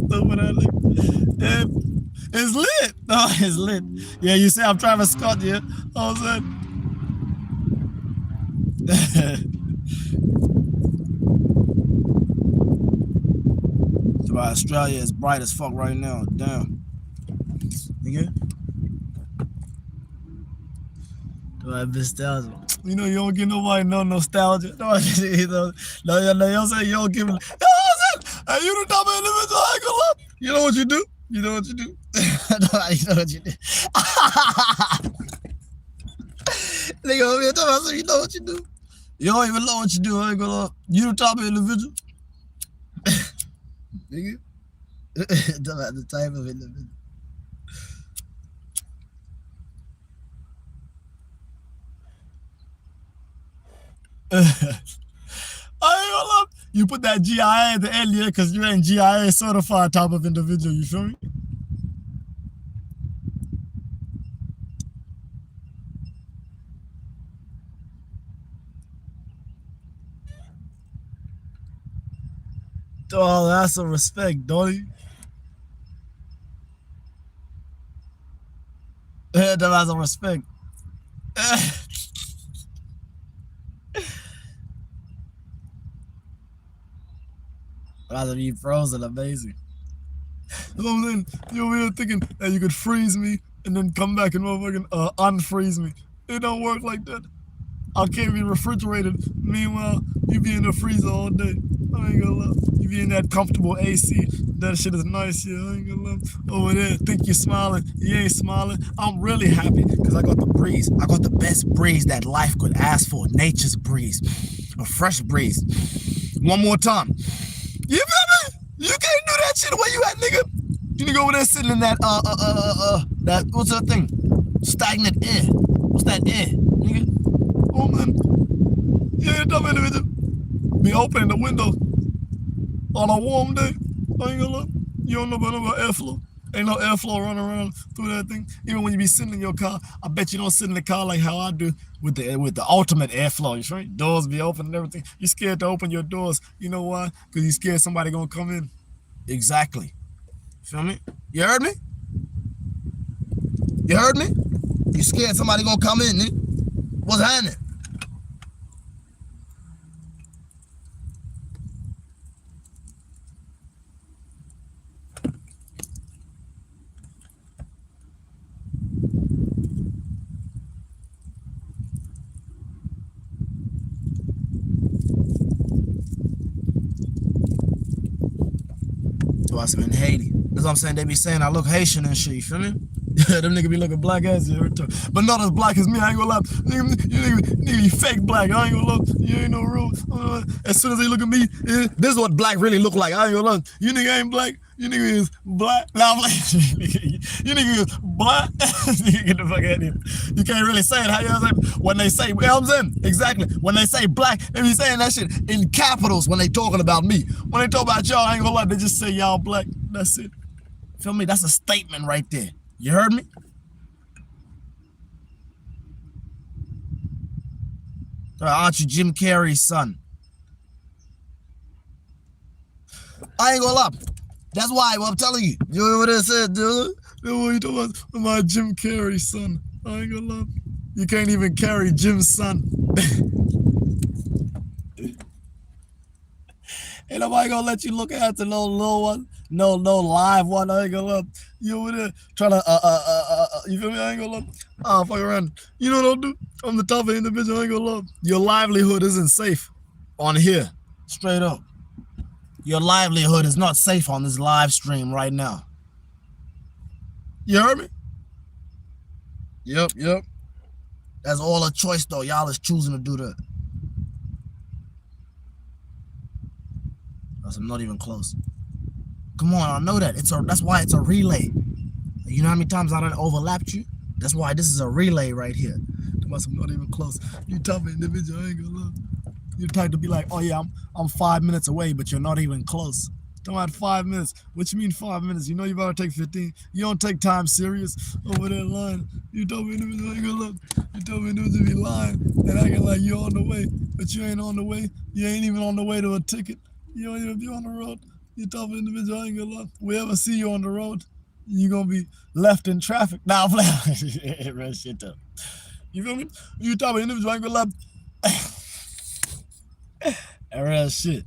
Stupid ass. It's lit. No, it's lit. Yeah, you say I'm Travis Scott, yeah? All of a sudden. Australia is bright as fuck right now. Damn. Nigga. Nostalgia. You know, you don't give nobody no nostalgia. No, you don't say you don't give them. Hey, you the top individual. I ain't gonna lie. You know what you do? You know what you do? You know what you do? Nigga, over here talking about you know what you do? You don't even know what you do. I ain't gonna lie. You the top individual. Nigga. Talk about the type of individual. I ain't gonna lie. You put that GIA at the end, yeah, because you ain't GIA certified type of individual, you feel me? Oh, that's some respect, don't you? That's some respect. Rather be frozen, amazing. You know what I'm saying? You're over here thinking that you could freeze me and then come back and motherfucking unfreeze me. It don't work like that. I can't be refrigerated. Meanwhile, you be in the freezer all day. I ain't gonna lie. You be in that comfortable AC. That shit is nice, yeah. I ain't gonna lie. Over there, think you're smiling. You ain't smiling. I'm really happy because I got the breeze. I got the best breeze that life could ask for. Nature's breeze. A fresh breeze. One more time. You feel me? You can't do that shit. Where you at, nigga? You nigga over there sitting in that, that, what's that thing? Stagnant air. What's that air, nigga? Oh, man. Yeah, dumb individual. Be opening the window on a warm day. I ain't gonna lie. You don't know about airflow. Ain't no airflow running around through that thing. Even when you be sitting in your car, I bet you don't sit in the car like how I do with the ultimate airflow. You right? Doors be open and everything. You scared to open your doors. You know why? Because you scared somebody gonna come in. Exactly. Feel me? You heard me? You heard me? You scared somebody gonna come in, nigga? What's happening? So I in Haiti. That's what I'm saying. They be saying I look Haitian and shit. You feel me? Them niggas be looking black as you, but not as black as me. I ain't gonna lie. Nigga be fake black. I ain't gonna lie. You ain't no real. As soon as they look at me, this is what black really look like. I ain't gonna lie. You nigga ain't black. You nigga is black. Nah, I'm like, you nigga is black. Get the fuck out of here. You can't really say it. How you say when they say, you know what I'm saying? Exactly. When they say black, they be saying that shit in capitals when they talking about me. When they talk about y'all, I ain't gonna lie, they just say y'all black. That's it. Feel me? That's a statement right there. You heard me? Aren't you Jim Carrey's son? I ain't gonna lie. That's why I'm telling you. You know what I said, dude? You know what you talking about? My Jim Carrey's son. I ain't gonna lie. You can't even carry Jim's son. Ain't nobody gonna let you look after no little one, no live one. I ain't gonna lie. You over there trying to you feel me? I ain't gonna lie. Fuck around. You know what I'll do? I'm the type of individual. I ain't gonna lie. Your livelihood isn't safe on here. Straight up. Your livelihood is not safe on this live stream right now. You heard me? Yep. That's all a choice though. Y'all is choosing to do that. I'm not even close. Come on, I know that. That's why it's a relay. You know how many times I done overlapped you? That's why this is a relay right here. I'm not even close. You type of individual, I ain't gonna lie. You type to be like, oh yeah, I'm 5 minutes away, but you're not even close. Talking about 5 minutes. What you mean 5 minutes? You know you better take 15. You don't take time serious over that line. You told me individual, I ain't gonna lie. You told me individual be lying and acting like you're on the way, but you ain't on the way. You ain't even on the way to a ticket. You don't even be on the road. You tough individual, I ain't gonna lie. We ever see you on the road, you gonna be left in traffic. Nah, I'm playing. Real shit though. You feel me? You tough individual, I ain't gonna lie. Real shit.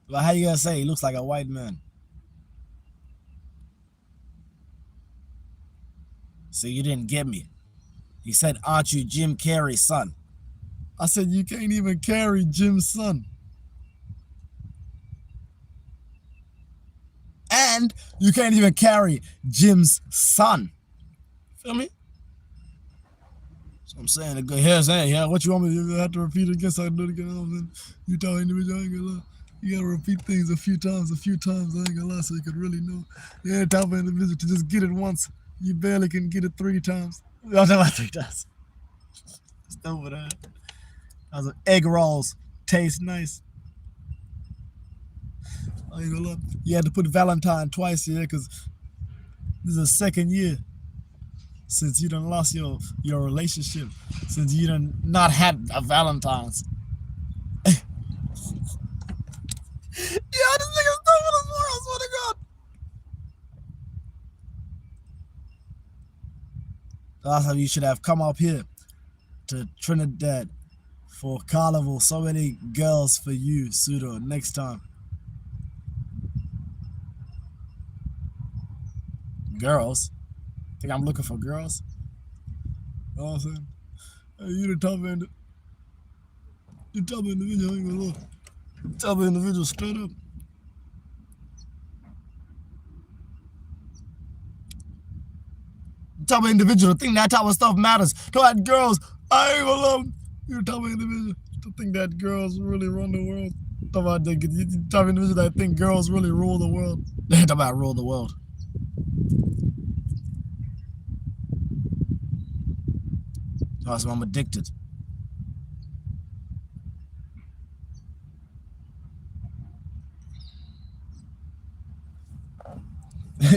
But how you gonna say he looks like a white man? So you didn't get me. He said, aren't you Jim Carrey's son? I said, you can't even carry Jim's son. And you can't even carry Jim's son. Feel me? So I'm saying, here's that. Yeah, what you want me to have to repeat it again so I can do it again? You tell individual, I ain't gonna lie. You gotta repeat things a few times, I ain't gonna lie, so you could really know. Yeah, type of individual to just get it once. You barely can get it 3 times. I'm talking about 3 times. Over that. Those egg rolls taste nice. I ain't gonna lie. You had to put Valentine twice here because this is the 2nd year since you done lost your relationship, since you done not had a Valentine's. Yeah, this nigga's stupid as more, I swear to God. Last time you should have come up here to Trinidad for carnival. So many girls for you, Pseudo. Next time. Girls? Think I'm looking for girls? You know what I'm saying? Hey, you the top end. You top individual, I ain't gonna lie. Top individual straight up. Top of individual to think that type of stuff matters. To that girls, I ain't gonna lie. You the type of individual to think that girls really run the world. Talk about the type of individual that think girls really rule the world. Talk about rule the world. So I'm addicted.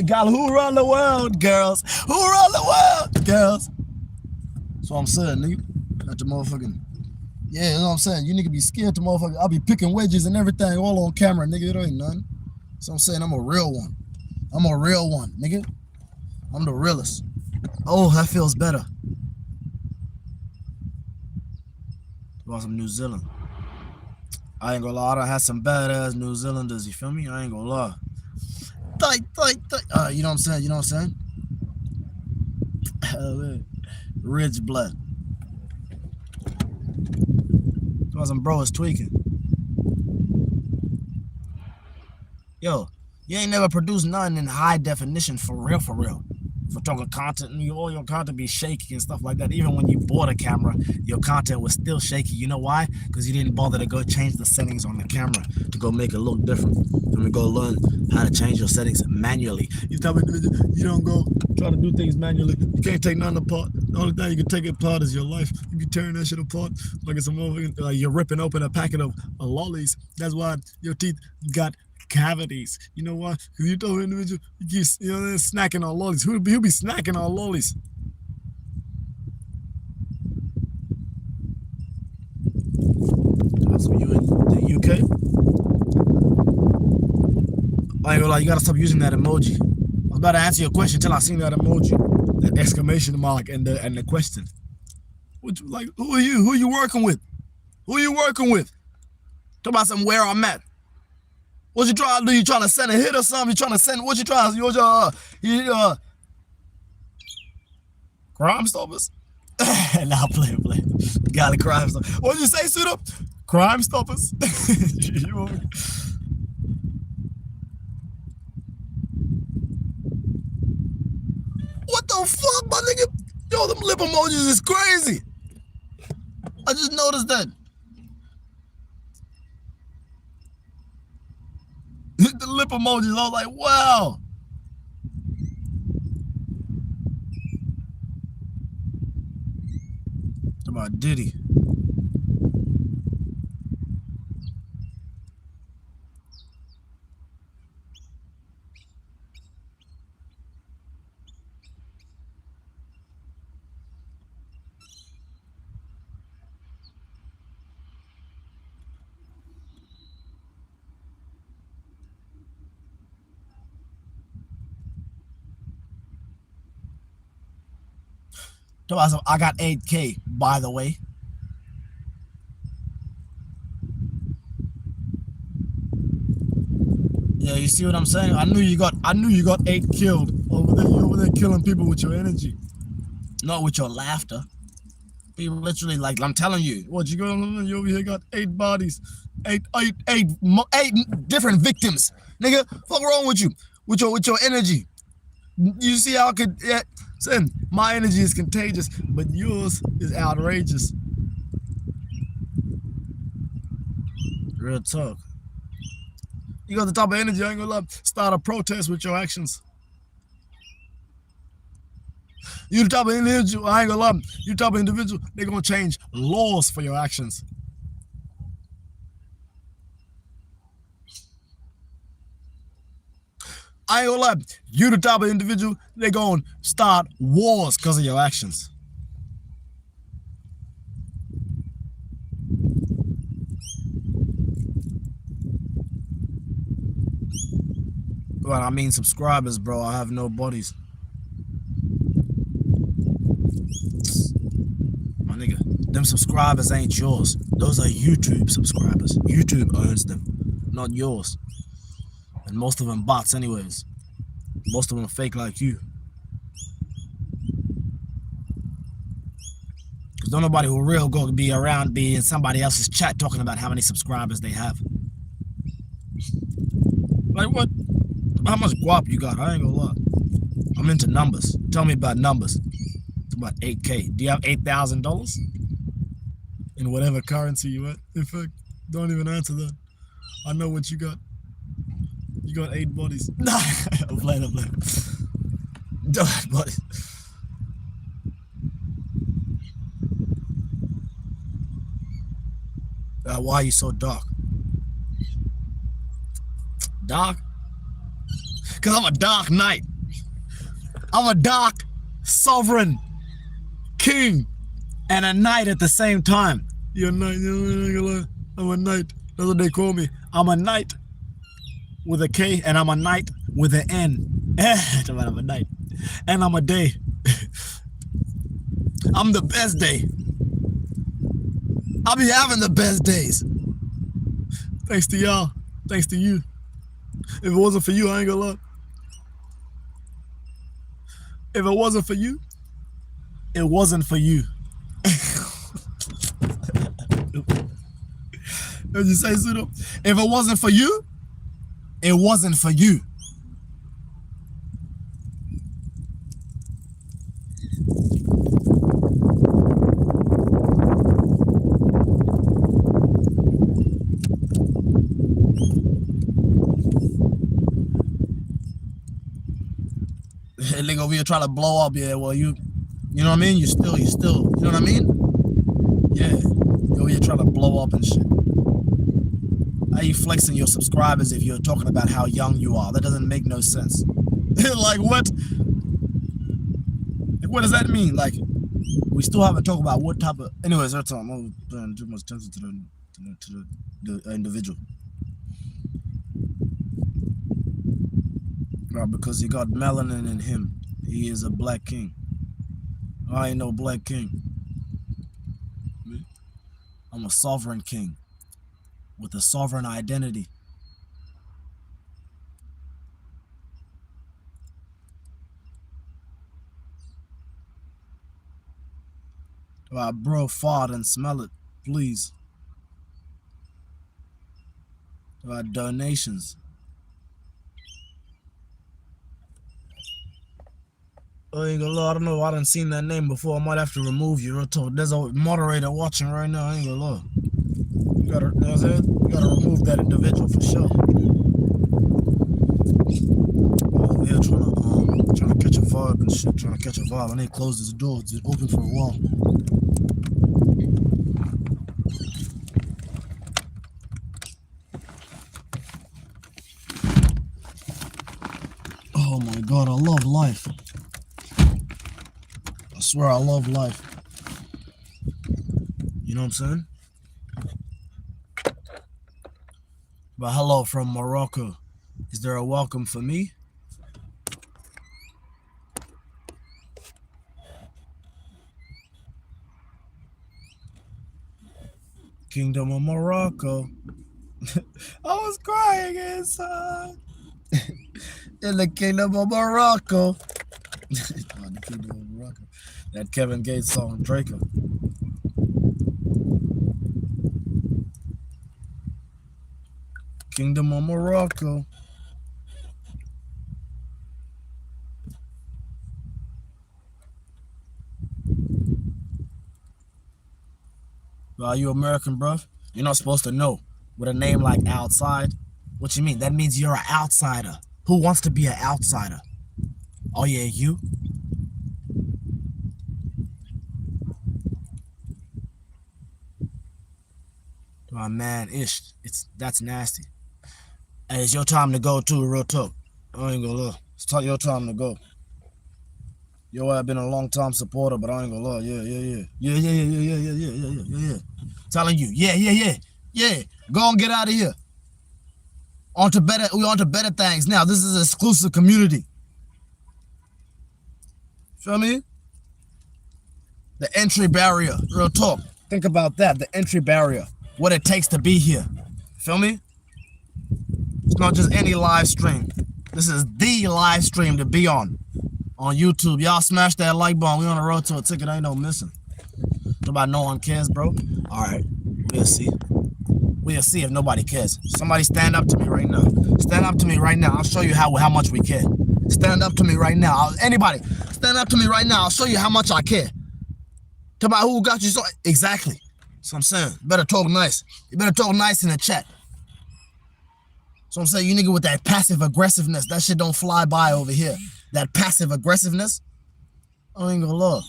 God, who run the world, girls? Who run the world, girls? That's what I'm saying, nigga. That's the motherfucking. Yeah, you know what I'm saying? You nigga be scared to motherfucker. I'll be picking wedges and everything all on camera, nigga. It ain't nothing. So I'm saying I'm a real one. I'm a real one, nigga. I'm the realest. Oh, that feels better. About some New Zealand. I ain't gonna lie, I done had some badass New Zealanders, you feel me? I ain't gonna lie. You know what I'm saying? You know what I'm saying? Rich blood. Some bro is tweaking. Yo, you ain't never produced nothing in high definition for real, for real. photography content, and all your content be shaky and stuff like that. Even when you bought a camera, your content was still shaky. You know why? Because you didn't bother to go change the settings on the camera to go make it look different. And we go learn how to change your settings manually. You tell me you don't go try to do things manually. You can't take nothing apart. The only thing you can take apart is your life. You can tear that shit apart like it's a movie. Like you're ripping open a packet of lollies. That's why your teeth got cavities. You know why? Because you told an individual you keep snacking on lollies. Who'll be snacking on lollies? So you in the UK? I ain't gonna lie, you gotta stop using that emoji. I was about to answer your question till I seen that emoji, that exclamation mark and the question. What you, like, who are you? Who are you working with? Who are you working with? Talk about something where I'm at. What you trying to do? You trying to send a hit or something? You trying to send? What you trying to? Crime Stoppers? Nah, play. Got a Crime Stoppers. What did you say, Sudo? Crime Stoppers? What the fuck, my nigga? Yo, them lip emojis is crazy. I just noticed that. The lip emojis, I was like, wow. Talk about Diddy. I got 8K, by the way. Yeah, you see what I'm saying? I knew you got 8 killed over there. You over there killing people with your energy, not with your laughter. People literally, like, I'm telling you, what you going? You over here got 8 bodies, eight different victims, nigga. What's wrong with you? With your energy? You see how Listen, my energy is contagious, but yours is outrageous. Real talk. You got the type of energy, I ain't gonna lie. Start a protest with your actions. You the type of individual, I ain't gonna lie. You the type of individual, they're gonna change laws for your actions. I ain't gonna lie, you the type of individual, they're gonna start wars because of your actions. Well, I mean subscribers, bro. I have no bodies. My nigga, them subscribers ain't yours. Those are YouTube subscribers. YouTube owns them, not yours. And most of them bots anyways. Most of them fake like you. Because don't nobody who real go be around be in somebody else's chat talking about how many subscribers they have. Like what? How much guap you got? I ain't gonna lie. I'm into numbers. Tell me about numbers. It's about 8K. Do you have $8,000? In whatever currency you at? In fact, don't even answer that. I know what you got. You got 8 bodies. Nah, I'm playing. Don't have bodies. Why are you so dark? Dark? Because I'm a dark knight. I'm a dark sovereign king and a knight at the same time. You're a knight. I'm a knight. That's what they call me. I'm a knight with a K and I'm a knight with an N. I'm a knight. And I'm a day. I'm the best day. I'll be having the best days. Thanks to y'all. Thanks to you. If it wasn't for you, I ain't gonna lie. If it wasn't for you, it wasn't for you. What you say, Sudo? If it wasn't for you, it wasn't for you. nigga over here trying to blow up. Yeah, well, you know what I mean? You still, you know what I mean? Yeah, you over here trying to blow up and shit. How you flexing your subscribers if you're talking about how young you are? That doesn't make no sense. Like, what? Like, what does that mean? Like, we still haven't talked about what type of... Anyways, that's all. I'm paying too much attention to the individual. Right, because he got melanin in him. He is a black king. I ain't no black king. I'm a sovereign king with a sovereign identity. Right, bro, fart and smell it, please. Right, donations. I ain't gonna lie, I don't know. I done seen that name before. I might have to remove you. There's a moderator watching right now. I ain't gonna lie. You gotta, you know what I'm saying? You gotta remove that individual for sure. Over here trying to catch a vibe and shit. Trying to catch a vibe. I need to close this door. It's open for a while. Oh my god, I love life. I swear I love life. You know what I'm saying? But hello from Morocco. Is there a welcome for me? Kingdom of Morocco. I was crying inside. In the Kingdom of Morocco. The Kingdom of Morocco. That Kevin Gates song, Draco. Kingdom of Morocco. Are you American, bruv? You're not supposed to know. With a name like Outside, what you mean? That means you're an outsider. Who wants to be an outsider? Oh yeah, you? Oh man, that's nasty. Hey, it's your time to go too, real talk. I ain't gonna lie. It's your time to go. Yo, I've been a long time supporter, but I ain't gonna lie. Yeah. Telling you, yeah. Go and get out of here. We on to better things now. This is an exclusive community. Feel me? The entry barrier, real talk. Think about that, the entry barrier. What it takes to be here. Feel me? It's not just any live stream. This is the live stream to be on YouTube. Y'all smash that like button. We on the road to a ticket. Ain't no missing. Nobody, no one cares, bro. All right, we'll see. We'll see if nobody cares. Somebody stand up to me right now. Stand up to me right now. I'll show you how much we care. Stand up to me right now. Anybody, stand up to me right now. I'll show you how much I care. Talk about who got you so exactly. So I'm saying, you better talk nice. You better talk nice in the chat. So I'm saying, you nigga with that passive aggressiveness, that shit don't fly by over here. That passive aggressiveness, I ain't gonna lie.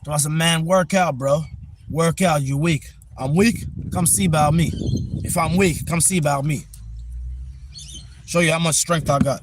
So I said, man, work out, bro. Work out, you weak. I'm weak, come see about me. If I'm weak, come see about me. Show you how much strength I got.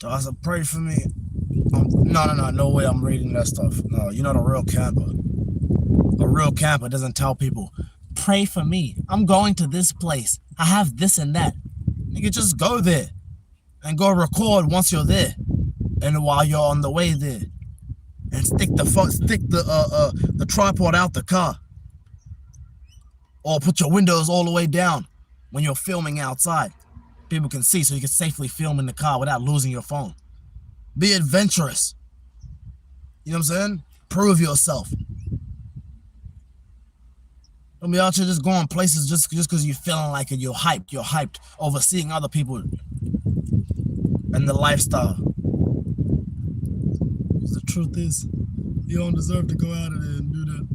So I said, pray for me. No way I'm reading that stuff. No, you're not a real camper. A real camper doesn't tell people, pray for me. I'm going to this place. I have this and that. You can just go there and go record once you're there, and while you're on the way there, and stick the tripod out the car, or put your windows all the way down when you're filming outside. People can see, so you can safely film in the car without losing your phone. Be adventurous. You know what I'm saying? Prove yourself. Don't be out here just going places just because you're feeling like it. You're hyped. You're hyped over seeing other people and the lifestyle. The truth is, you don't deserve to go out of there and do that.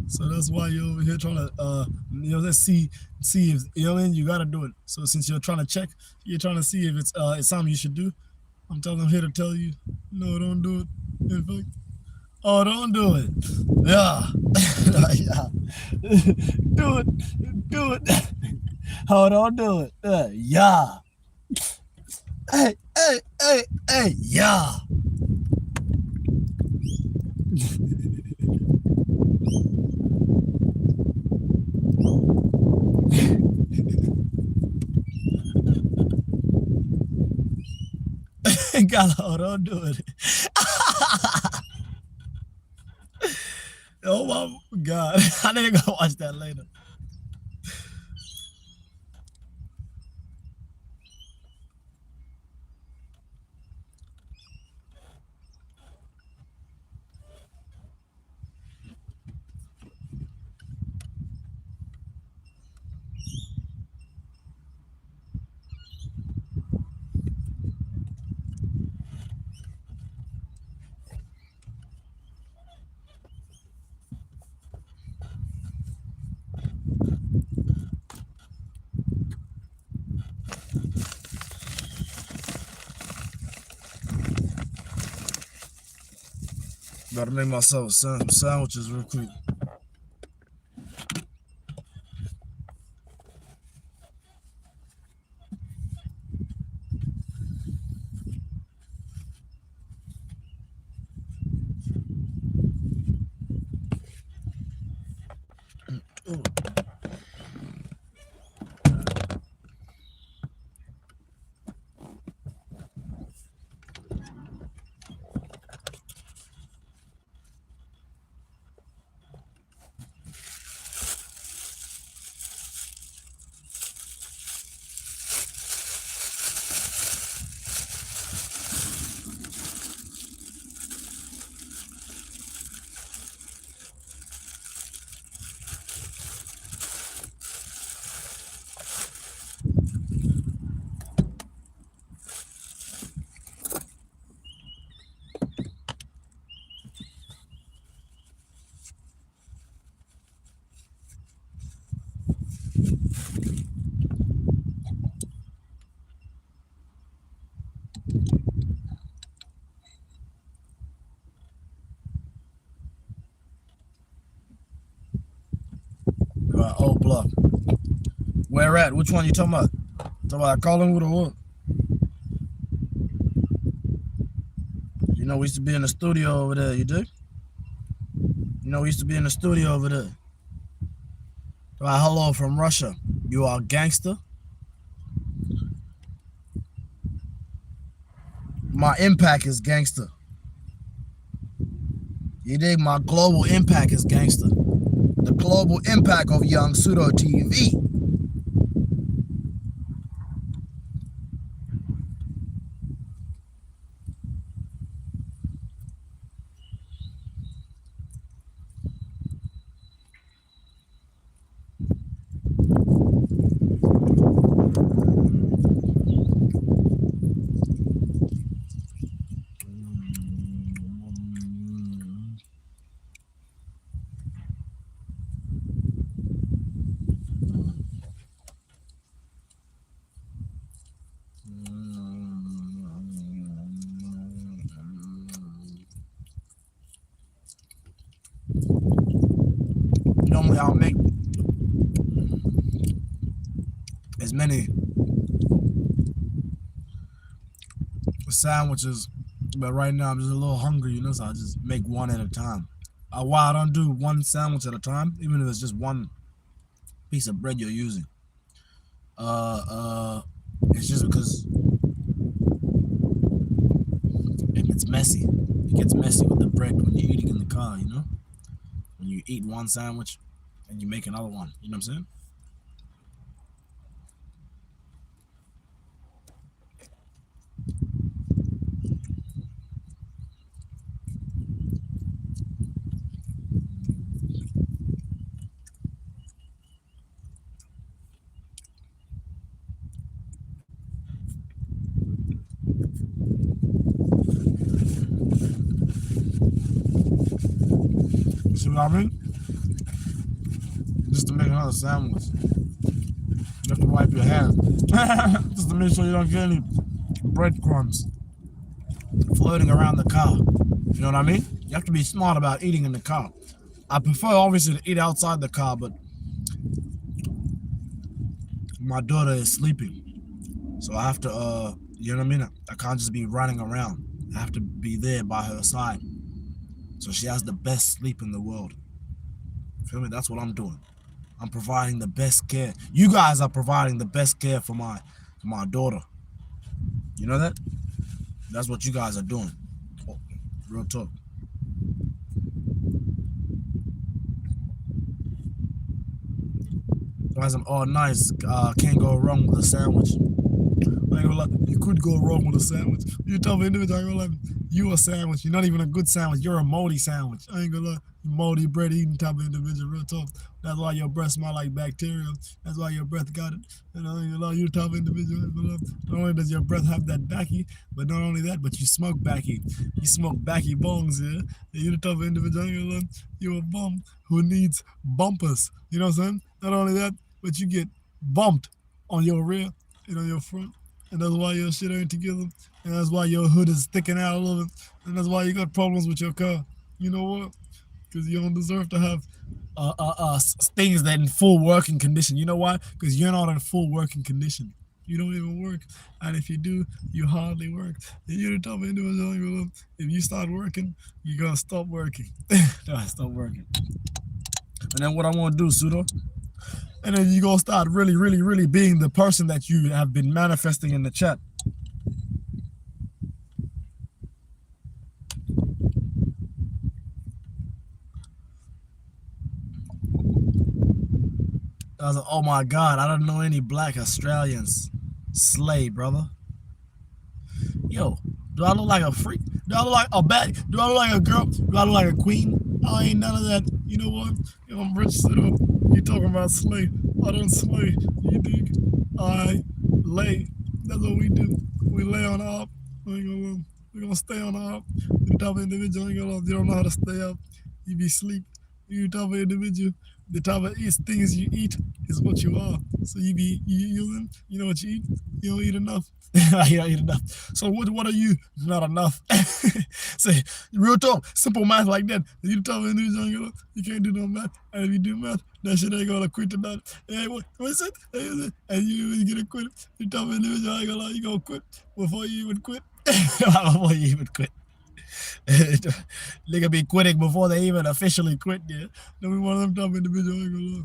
So that's why you're over here trying to, let's see if, you know what I mean? You got to do it. So since you're trying to check, you're trying to see if it's something you should do. I'm here to tell you, no, don't do it. In fact, oh, don't do it. Yeah. Yeah. Do it. Oh, don't do it. Yeah. Hey, yeah. God, don't do it. Oh my God. I need to go watch that later. Gotta make myself some sandwiches real quick. Old Block. Where at? Which one you talking about? Talking about Collingwood or what? You know, we used to be in the studio over there. You do? You know, we used to be in the studio over there. Hello from Russia. You are gangster. My impact is gangster. You dig? My global impact is gangster. The global impact of Young Pseudo TV. Normally I'll make as many sandwiches, but right now I'm just a little hungry, you know, so I just make one at a time. Why I don't do one sandwich at a time, even if it's just one piece of bread you're using. Uh, uh, it's just because it gets messy. It gets messy with the bread when you're eating in the car, you know? When you eat one sandwich and you make another one, you know what I'm saying? See what I mean? Just to make another sandwich, you have to wipe your hands. Just to make sure you don't get any breadcrumbs floating around the car. You know what I mean? You have to be smart about eating in the car. I prefer obviously to eat outside the car, but my daughter is sleeping. So I have to, you know what I mean? I can't just be running around. I have to be there by her side. So she has the best sleep in the world. Feel me? That's what I'm doing. I'm providing the best care. You guys are providing the best care for my daughter. You know that? That's what you guys are doing. Oh, real talk. Guys, I'm all nice. Can't go wrong with a sandwich. I ain't gonna lie, you could go wrong with a sandwich. You tell me individual, I ain't gonna lie, you a sandwich. You're not even a good sandwich. You're a moldy sandwich. I ain't gonna lie, moldy bread eating type of individual. Real talk. That's why your breath smell like bacteria. That's why your breath got it. And I ain't gonna lie, you type of individual. Not only does your breath have that backy, but not only that, but you smoke backy. You smoke backy bongs, yeah. And you the type of individual. I ain't gonna lie, you a bum who needs bumpers. You know what I'm saying? Not only that, but you get bumped on your rear and on your front. And that's why your shit ain't together. And that's why your hood is sticking out a little bit. And that's why you got problems with your car. You know what? Because you don't deserve to have things that in full working condition. You know why? Because you're not in full working condition. You don't even work. And if you do, you hardly work. And you're the type of individual, if you start working, you're going to stop working. Stop working. And then what I want to do, Pseudo, and then you're going to start really, really, really being the person that you have been manifesting in the chat. I was like, oh my God, I don't know any black Australians. Slay, brother. Yo, do I look like a freak? Do I look like a bad? Do I look like a girl? Do I look like a queen? I ain't none of that. You know what? Yo, I'm rich, sit up. You talking about slay. I don't slay. You dig? I lay. That's what we do. We lay on up. We're gonna stay on up. You type of individual, you don't know how to stay up. You be sleep. You type of individual. The type of things you eat is what you are. So you know what you eat? You don't eat enough. You don't eat enough. So what are you? Not enough. Say real talk, simple math like that. You tell me you can't do no math. And if you do math, that shit ain't gonna quit tonight. Hey, what is it? And you get a quit. You tell me you gonna quit before you even quit. Before you even quit. Nigga be quitting before they even officially quit, yeah. Then we one of them type of individual ain't gonna lie.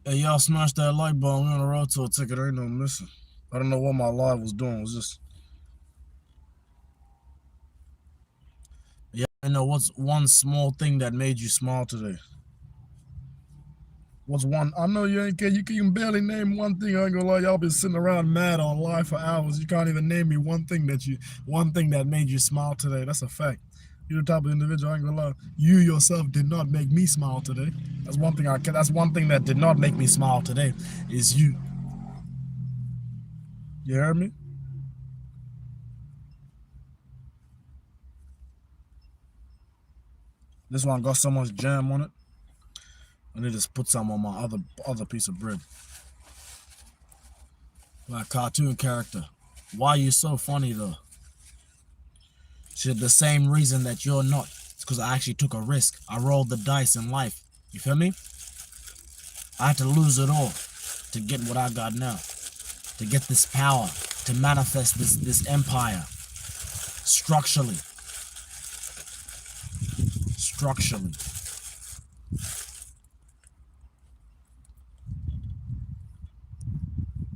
Hey, y'all smashed that like button. We on the road to a ticket. There ain't no missing. I don't know what my live was doing. It was just. Yeah, I know. What's one small thing that made you smile today? What's one? I know you ain't can. You can barely name one thing. I ain't gonna lie. Y'all been sitting around mad on live for hours. You can't even name me one thing that made you smile today. That's a fact. You're the type of individual. I ain't gonna lie. You yourself did not make me smile today. That's one thing. That's one thing that did not make me smile today. Is you. You heard me? This one got so much jam on it. I need to put some on my other piece of bread. Like cartoon character. Why are you so funny though? Shit, the same reason that you're not. It's because I actually took a risk. I rolled the dice in life. You feel me? I had to lose it all to get what I got now. To get this power. To manifest this empire. Structurally.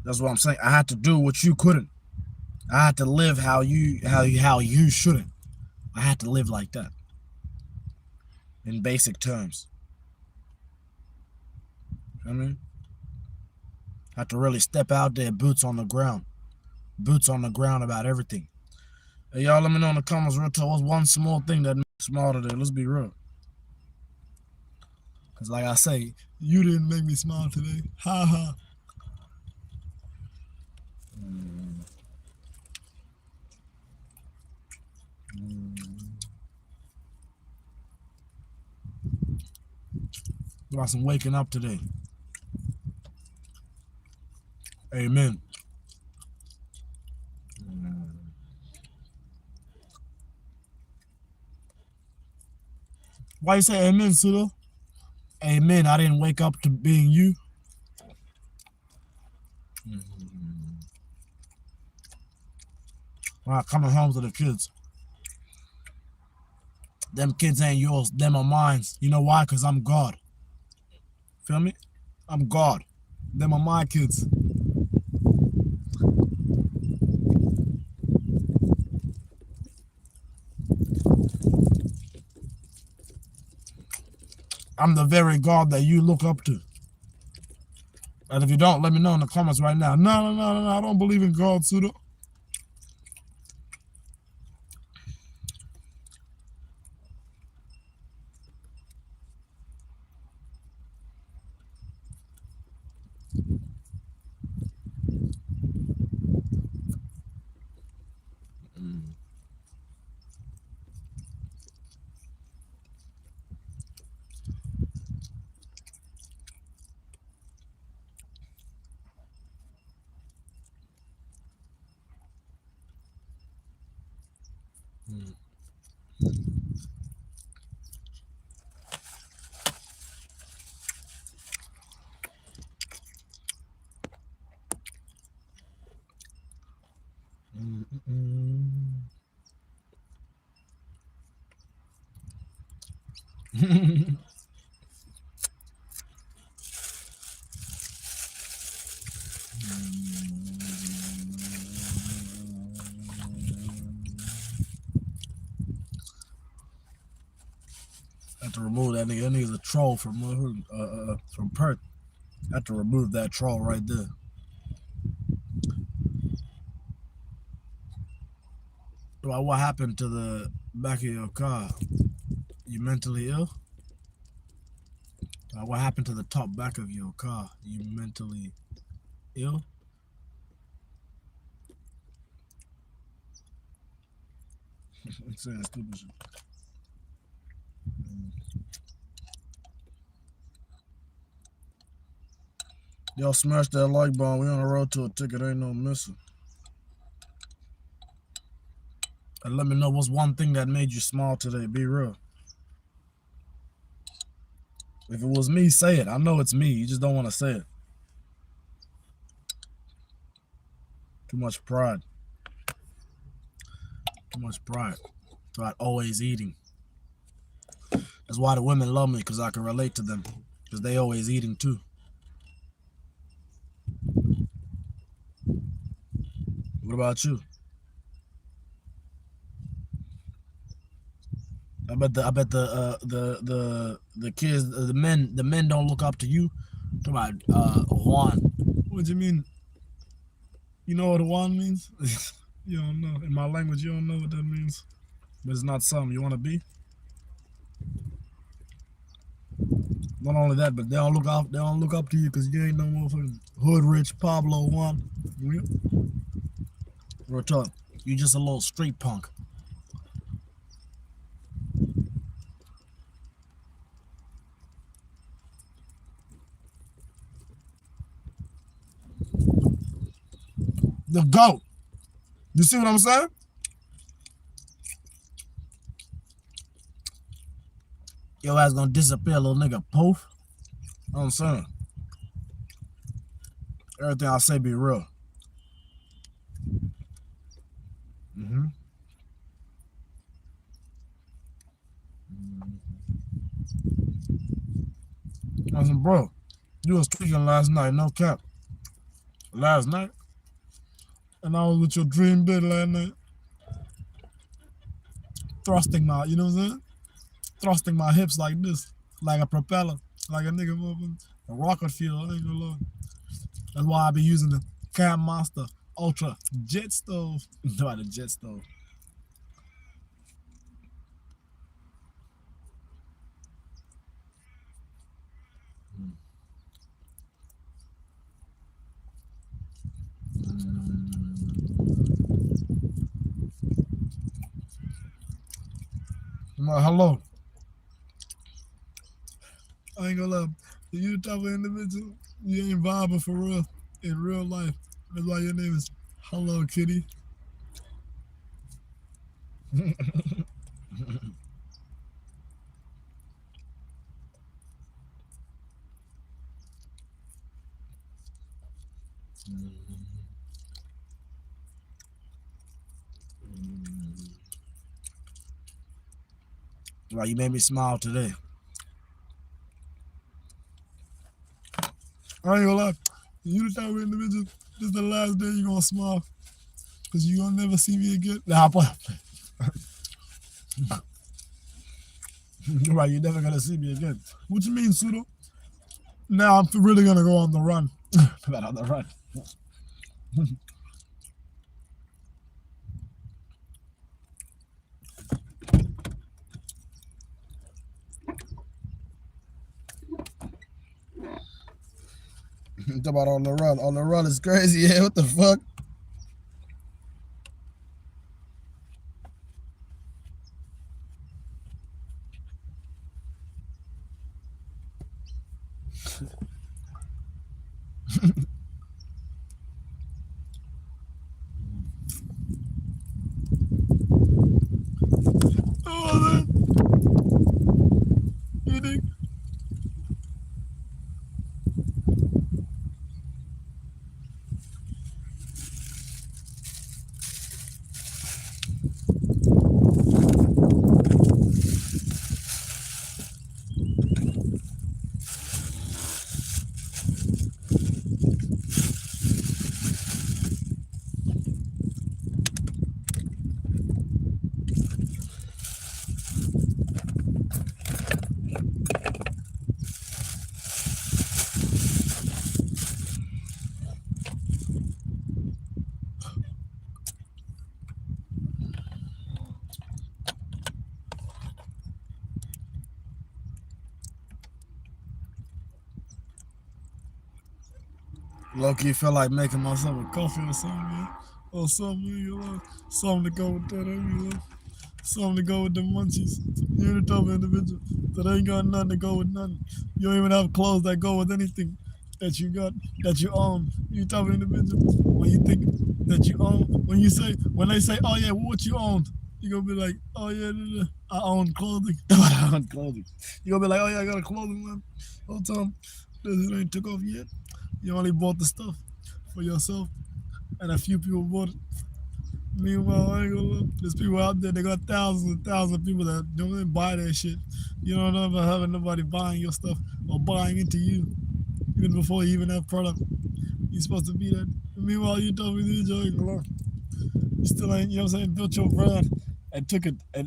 That's what I'm saying. I had to do what you couldn't. I had to live how you shouldn't. I had to live like that. In basic terms. I mean, I had to really step out there, boots on the ground. Boots on the ground about everything. Hey, y'all, let me know in the comments real talk. What's one small thing that made you smile today? Let's be real. Because like I say, you didn't make me smile today. Ha ha. Got some waking up today. Amen. Why you say amen, Sudo? Amen. I didn't wake up to being you. When I coming home to the kids. Them kids ain't yours. Them are mine. You know why? Because I'm God. Feel me? I'm God. Them are my kids. I'm the very God that you look up to. And if you don't, let me know in the comments right now. No, I don't believe in God, Sudo. I have to remove that nigga. That nigga's a troll from Perth. I have to remove that troll right there. Well, what happened to the back of your car? You mentally ill? What happened to the top back of your car? You mentally ill? I'm saying stupid shit. Y'all smash that like button. We on the road to a ticket. Ain't no missing. And let me know what's one thing that made you smile today. Be real. If it was me, say it. I know it's me. You just don't want to say it. Too much pride. Too much pride. About always eating. That's why the women love me, because I can relate to them. Because they always eating too. What about you? I bet the kids, the men don't look up to you. Talk about Juan. What do you mean? You know what Juan means? You don't know. In my language, you don't know what that means. But it's not something you want to be. Not only that, but they don't look up. They don't look up to you because you ain't no motherfucking hood rich Pablo Juan. Real talk. You just a little street punk. The GOAT. You see what I'm saying? Your ass gonna disappear, little nigga. Poof. You know what I'm saying? Everything I say be real. Mm-hmm. I said, bro, you was tweaking last night, no cap. Last night? And I was with your dream bed last night. Thrusting my, you know what I'm saying? Thrusting my hips like this, like a propeller, like a nigga moving a rocket fuel. I ain't gonna lie. That's why I be using the Cam Monster Ultra Jet Stove. No, the Jet Stove. Hello. I ain't gonna lie. You the type of individual, you ain't vibing for real in real life. That's why your name is Hello Kitty. Well, you made me smile today. I ain't gonna lie. You the type of individual, this is the last day you gonna smile. Cause you gonna never see me again. Nah, boy. Right, you're never gonna see me again. What you mean, Pseudo? Now I'm really gonna go on the run. On the run. Talk about on the run. On the run is crazy. Yeah, what the fuck? Oh, man. You think? Low-key feel like making myself a coffee or something, man. Or something, you know. Something to go with that, you know. Something to go with the munchies. You're the type of individual that ain't got nothing to go with nothing. You don't even have clothes that go with anything that you got, that you own. You type of individual when you think that you own, when they say, oh yeah, what you own? You're gonna be like, oh yeah, I own clothing. I own clothing. You're gonna be like, oh yeah, I got a clothing line. Whole time, this ain't took off yet. You only bought the stuff for yourself, and a few people bought it. Meanwhile, I ain't gonna look. There's people out there, they got thousands and thousands of people that don't even buy that shit. You don't ever have nobody buying your stuff or buying into you, even before you even have product. You're supposed to be that. Meanwhile, you told me to enjoy it alone. You still ain't, you know what I'm saying, built your brand and took it I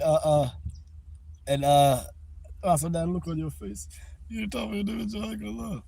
saw that look on your face. You told me to enjoy it alone.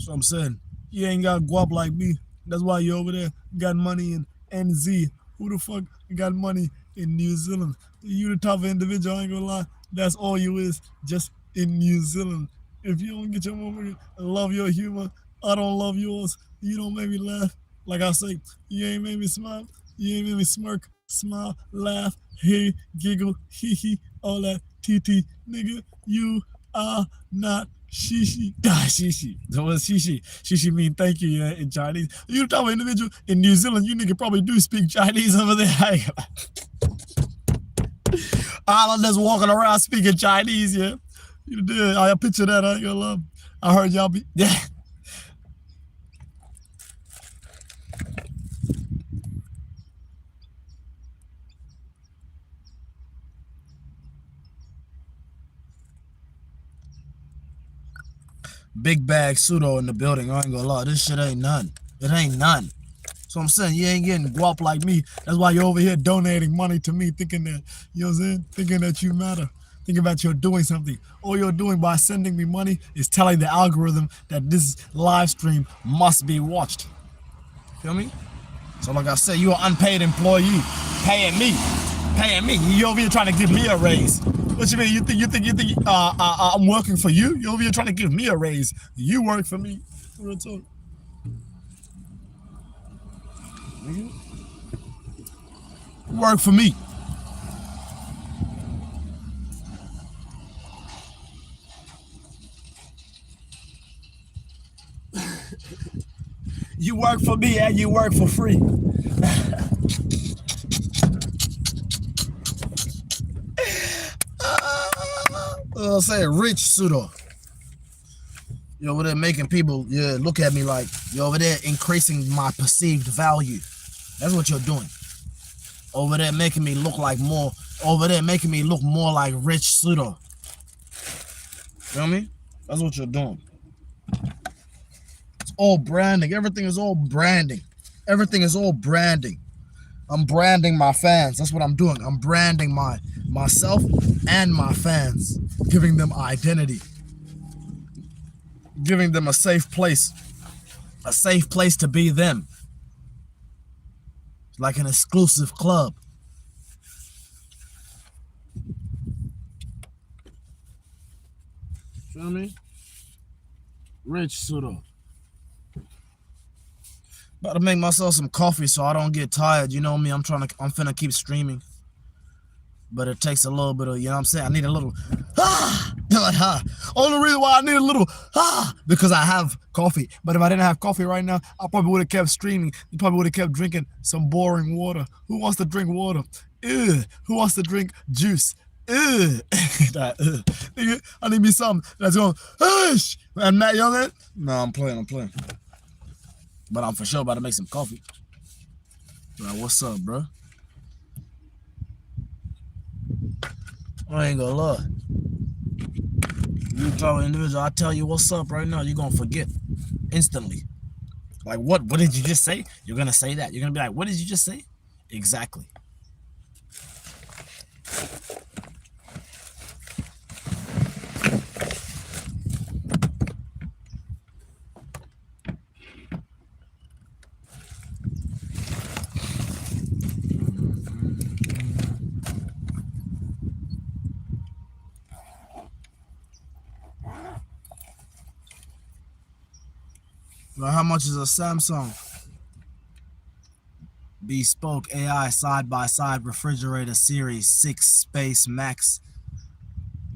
So I'm saying, you ain't got guap like me. That's why you over there got money in NZ. Who the fuck got money in New Zealand? You the type of individual, I ain't gonna lie. That's all you is, just in New Zealand. If you don't get your motherfucker, love your humor, I don't love yours. You don't make me laugh. Like I say, you ain't made me smile. You ain't made me smirk, smile, laugh, hey, giggle, hee hee, all that TT, nigga. You are not shishi. Shishi. So what's shishi? Shishi mean thank you in Chinese. You the type of individual in New Zealand, you nigga probably do speak Chinese over there. Islanders walking around speaking Chinese, yeah. You did. I picture that. I ain't gonna lie. I heard y'all be, yeah. Big bag pseudo in the building. I ain't gonna lie. This shit ain't none. It ain't none. So I'm saying, you ain't getting guap like me. That's why you're over here donating money to me, thinking that, you know what I'm saying? Thinking that you matter. Thinking about you're doing something. All you're doing by sending me money is telling the algorithm that this live stream must be watched. Feel me? So like I said, you're an unpaid employee, paying me. You over here trying to give me a raise. What you mean? You think I'm working for you? You over here trying to give me a raise. You work for me. Real talk. Work for me. You work for me and you work for free. I'll say rich pseudo. You over there making people look at me like you're over there increasing my perceived value. That's what you're doing. Over there making me look like more. Over there making me look more like rich pseudo. Feel me? That's what you're doing. It's all branding. Everything is all branding. Everything is all branding. I'm branding my fans. That's what I'm doing. I'm branding myself and my fans, giving them identity, giving them a safe place to be them, like an exclusive club. Feel me? Rich pseudo. About to make myself some coffee so I don't get tired. You know me, I'm finna keep streaming. But it takes a little bit of, you know what I'm saying? I need a little, Only reason why I need a little, because I have coffee. But if I didn't have coffee right now, I probably would have kept streaming. You probably would have kept drinking some boring water. Who wants to drink water? Who wants to drink juice? Nigga, I need me something that's going, hush! And Matt Young, no, I'm playing. But I'm for sure about to make some coffee. Like, what's up, bro? I ain't gonna lie. You tell an individual, I tell you what's up right now, you're gonna forget instantly. Like, what did you just say? You're gonna say that. You're gonna be like, what did you just say? Exactly. Well, how much is a Samsung bespoke AI side-by-side refrigerator series 6 space max?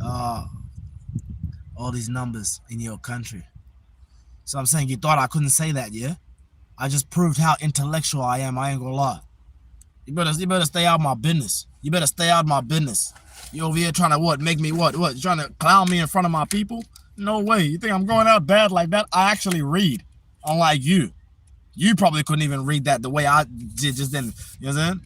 All these numbers in your country. So I'm saying, you thought I couldn't say that, yeah? I just proved how intellectual I am. I ain't gonna lie. You better stay out of my business. You better stay out of my business. You over here trying to what? Make me what? You trying to clown me in front of my people? No way. You think I'm going out bad like that? I actually read. Unlike you. You probably couldn't even read that the way I did just then. You know what I'm saying?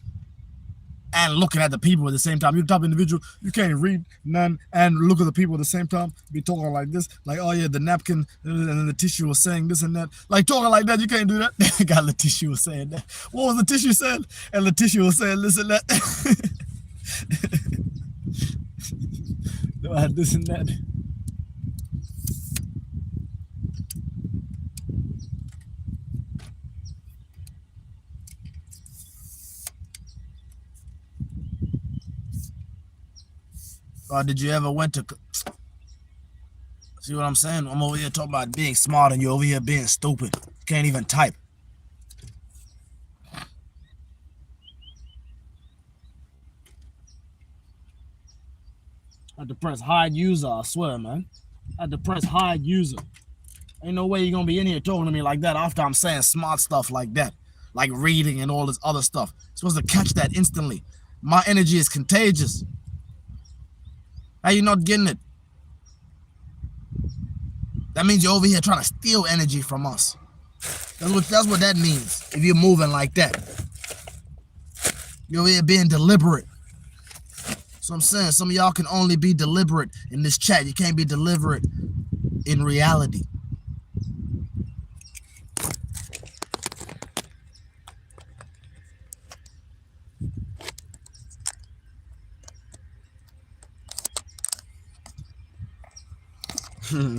And looking at the people at the same time. You're the type of individual, you can't read none and look at the people at the same time. Be talking like this. Like, oh yeah, the napkin and then the tissue was saying this and that. Like talking like that, you can't do that. God, the tissue was saying that. What was the tissue saying? And the tissue was saying this and that. No, I had this and that. Did you ever went to? See what I'm saying? I'm over here talking about being smart, and you're over here being stupid. Can't even type. I had to press hide user. I swear, man. I had to press hide user. Ain't no way you're gonna be in here talking to me like that after I'm saying smart stuff like that, like reading and all this other stuff. You're supposed to catch that instantly. My energy is contagious. How you not getting it? That means you're over here trying to steal energy from us. That's what that means. If you're moving like that, you're over here being deliberate. So I'm saying some of y'all can only be deliberate in this chat. You can't be deliberate in reality.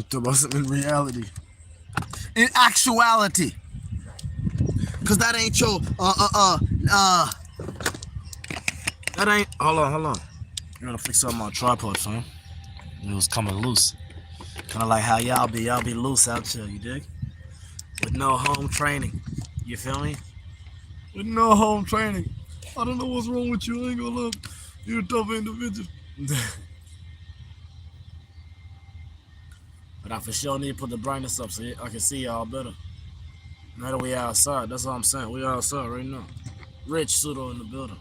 Talk about something in reality. In actuality. Cause that ain't your that ain't hold on. You gotta fix up my tripod, fam. It was coming loose. Kinda like how y'all be loose out here, you dig? With no home training. You feel me? With no home training. I don't know what's wrong with you. I ain't gonna look. You're a tough individual. But I for sure need to put the brightness up so I can see y'all better. Now that we outside, that's all I'm saying. We outside right now. Rich Pseudo in the building.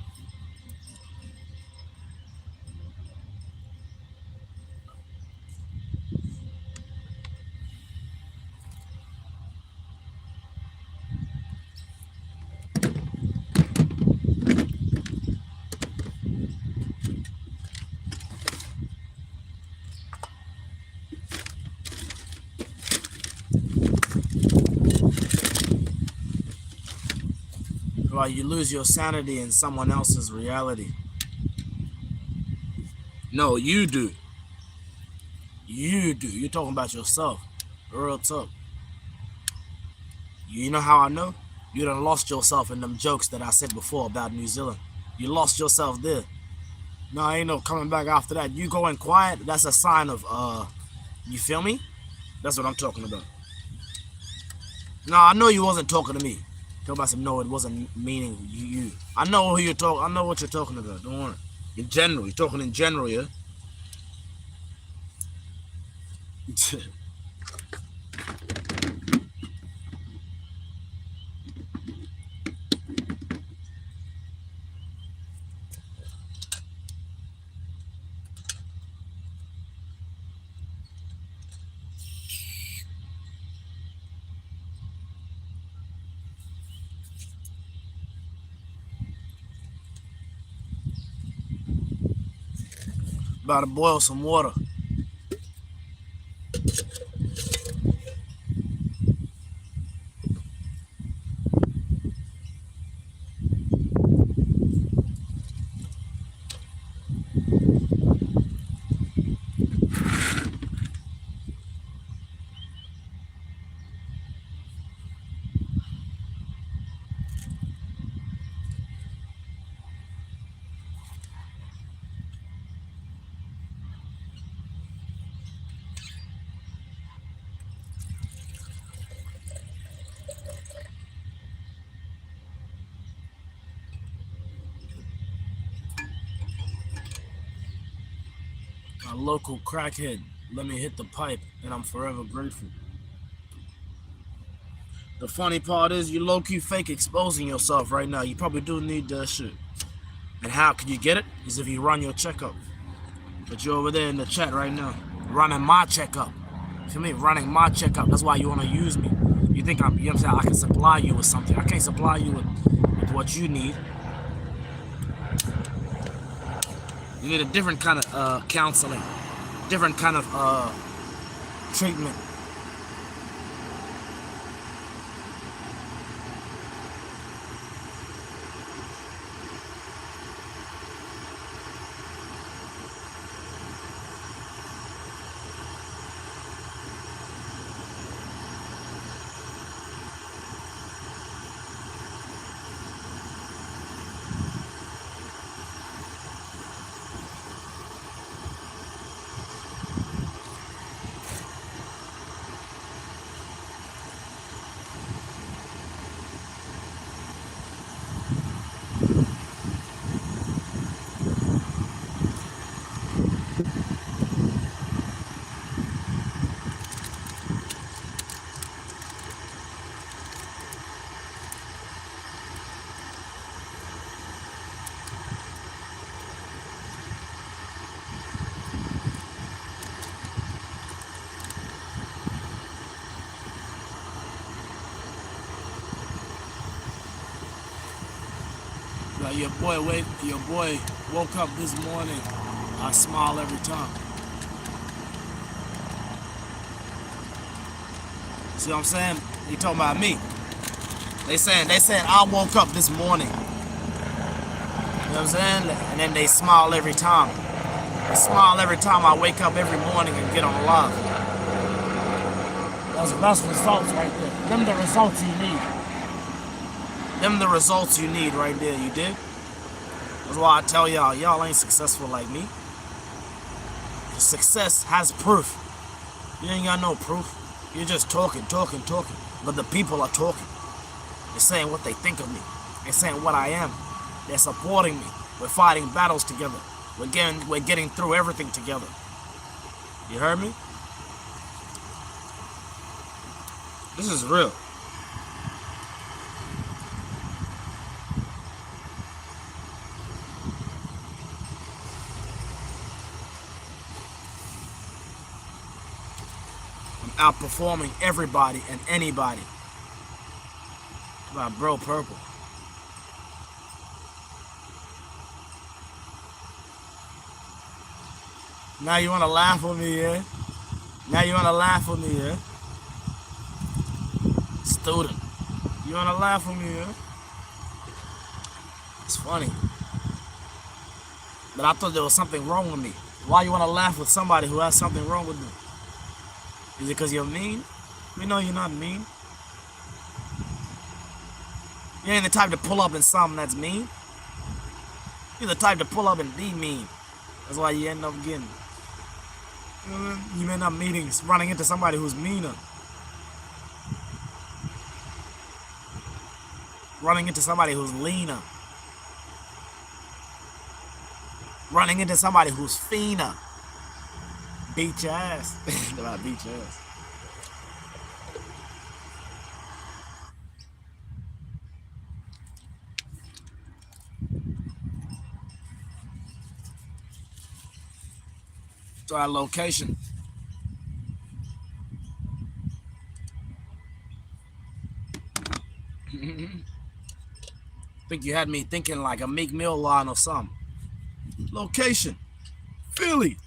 Well, you lose your sanity in someone else's reality. No, you do. You do. You're talking about yourself. Real talk. You know how I know? You done lost yourself in them jokes that I said before about New Zealand. You lost yourself there. No, ain't no coming back after that. You going quiet, that's a sign of, you feel me? That's what I'm talking about. No, I know you wasn't talking to me. Talk about some, no, it wasn't meaning you. I know who you're talking, I know what you're talking about, don't worry. In general, you're talking in general, yeah? About to boil some water. A local crackhead let me hit the pipe, and I'm forever grateful. The funny part is you low-key fake exposing yourself right now. You probably do need that shit. And how can you get it? Is if you run your checkup. But you're over there in the chat right now, running my checkup. For me, running my checkup. That's why you want to use me. You think I'm, you know what I'm saying? I can supply you with something. I can't supply you with what you need. You need a different kind of counseling, different kind of treatment. Like your boy woke up this morning. I smile every time. See what I'm saying? You talking about me? They saying I woke up this morning. You know what I'm saying? And then they smile every time. They smile every time I wake up every morning and get on live. That's results right there. Them the results you need. Them the results you need right there, you dig? That's why I tell y'all ain't successful like me. Success has proof. You ain't got no proof. You're just talking. But the people are talking. They're saying what they think of me. They're saying what I am. They're supporting me. We're fighting battles together. We're getting through everything together. You heard me? This is real. I'm outperforming everybody and anybody. My bro Purple. Now you wanna laugh with me, yeah? Now you wanna laugh with me, yeah? Student. You wanna laugh with me, yeah? It's funny. But I thought there was something wrong with me. Why you wanna laugh with somebody who has something wrong with them? Is it because you're mean? We know you're not mean. You ain't the type to pull up in something that's mean. You're the type to pull up and be mean. That's why you end up getting... You end up running into somebody who's meaner. Running into somebody who's leaner. Running into somebody who's fiender. Beat your ass. I beat your ass. To our location. Think you had me thinking like a Meek Mill line or something. Location. Philly.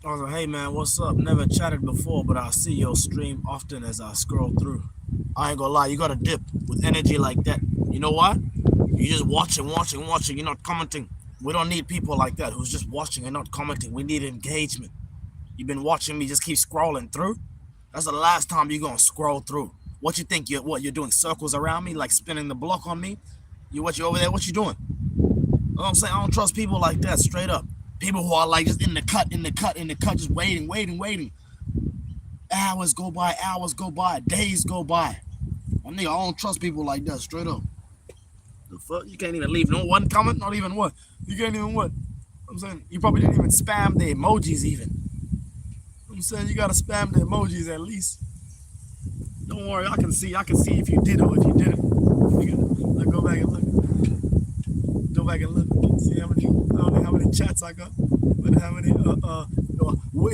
I was like, hey man, what's up? Never chatted before, but I see your stream often as I scroll through. I ain't gonna lie, you gotta dip with energy like that. You know why? You just watching, you're not commenting. We don't need people like that who's just watching and not commenting. We need engagement. You've been watching me just keep scrolling through. That's the last time you're gonna scroll through. What you think you're doing circles around me, like spinning the block on me? You over there, what you doing? You know what I'm saying? I don't trust people like that, straight up. People who are like just in the cut, just waiting. Hours go by, days go by. I don't trust people like that, straight up. The fuck? You can't even leave no one comment, not even one. You can't even what? I'm saying you probably didn't even spam the emojis even. I'm saying you gotta spam the emojis at least. Don't worry, I can see if you did or if you didn't. Let's go back and look. See how many chats I got, but how many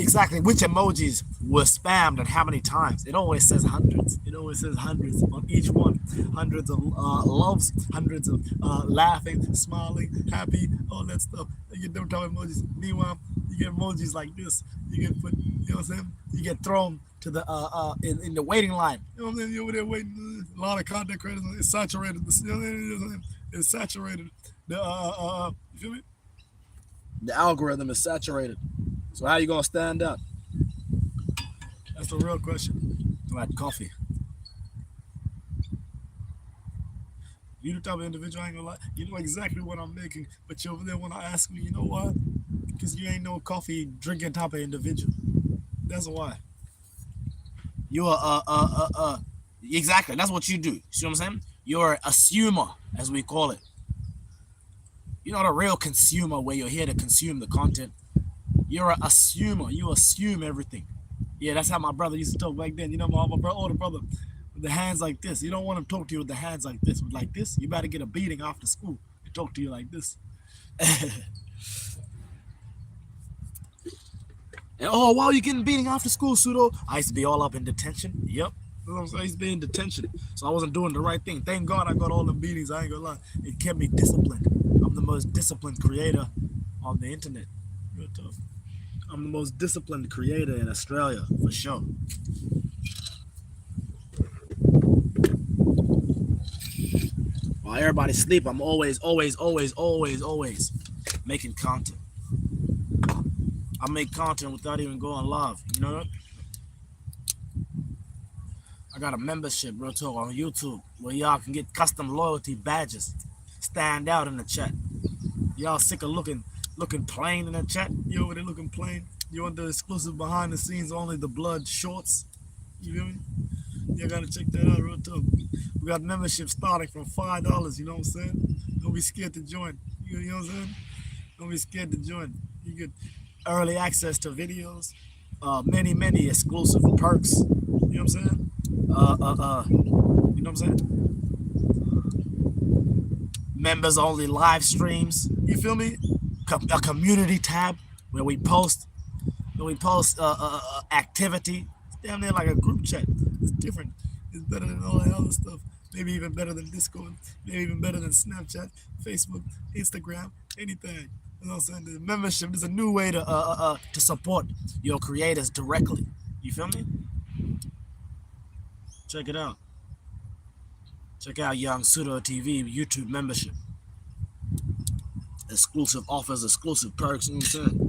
exactly which emojis were spammed and how many times. It always says hundreds. On each one. Hundreds of loves, hundreds of laughing, smiling, happy, all that stuff. You get them type of emojis. Meanwhile, you get emojis like this. You get put, you know what I'm saying? You get thrown to the in the waiting line. You know what I'm saying? You're over there waiting. A lot of content creators. It's saturated. You know what I'm saying? It's saturated. You feel me? The algorithm is saturated. So how you gonna stand up? That's the real question. Like coffee. You the type of individual, I ain't gonna lie. You know exactly what I'm making, but you over there when I ask me, you know why? Because you ain't no coffee drinking type of individual. That's why. You're exactly. That's what you do. See what I'm saying? You're an assumer, as we call it. You're not a real consumer where you're here to consume the content. You're an assumer. You assume everything. Yeah, that's how my brother used to talk back then. You know, my older brother with the hands like this. You don't want to talk to you with the hands like this. With like this, you better get a beating after school. They talk to you like this. And, oh, why are you getting beating after school, Pseudo? I used to be all up in detention. Yep. I used to be in detention. So I wasn't doing the right thing. Thank God I got all the beatings. I ain't gonna lie. It kept me disciplined. I'm the most disciplined creator on the internet. Real tough. I'm the most disciplined creator in Australia, for sure. While everybody sleep, I'm always making content. I make content without even going live. You know what? I got a membership, real talk, on YouTube where y'all can get custom loyalty badges. Stand out in the chat. Y'all sick of looking plain in the chat? You over there looking plain? You want the exclusive behind the scenes, only the blood shorts? You feel me? You gotta check that out, real talk. We got membership starting from $5. You know what I'm saying? Don't be scared to join. You know what I'm saying? Don't be scared to join. You get early access to videos, many exclusive perks. You know what I'm saying? You know what I'm saying? Members only live streams. You feel me? A community tab where we post activity. It's damn near like a group chat. It's different. It's better than all that other stuff. Maybe even better than Discord. Maybe even better than Snapchat, Facebook, Instagram, anything. You know what I'm saying? The membership is a new way to support your creators directly. You feel me? Check it out. Check out Young Pseudo TV YouTube membership. Exclusive offers, exclusive perks. You know what I'm saying?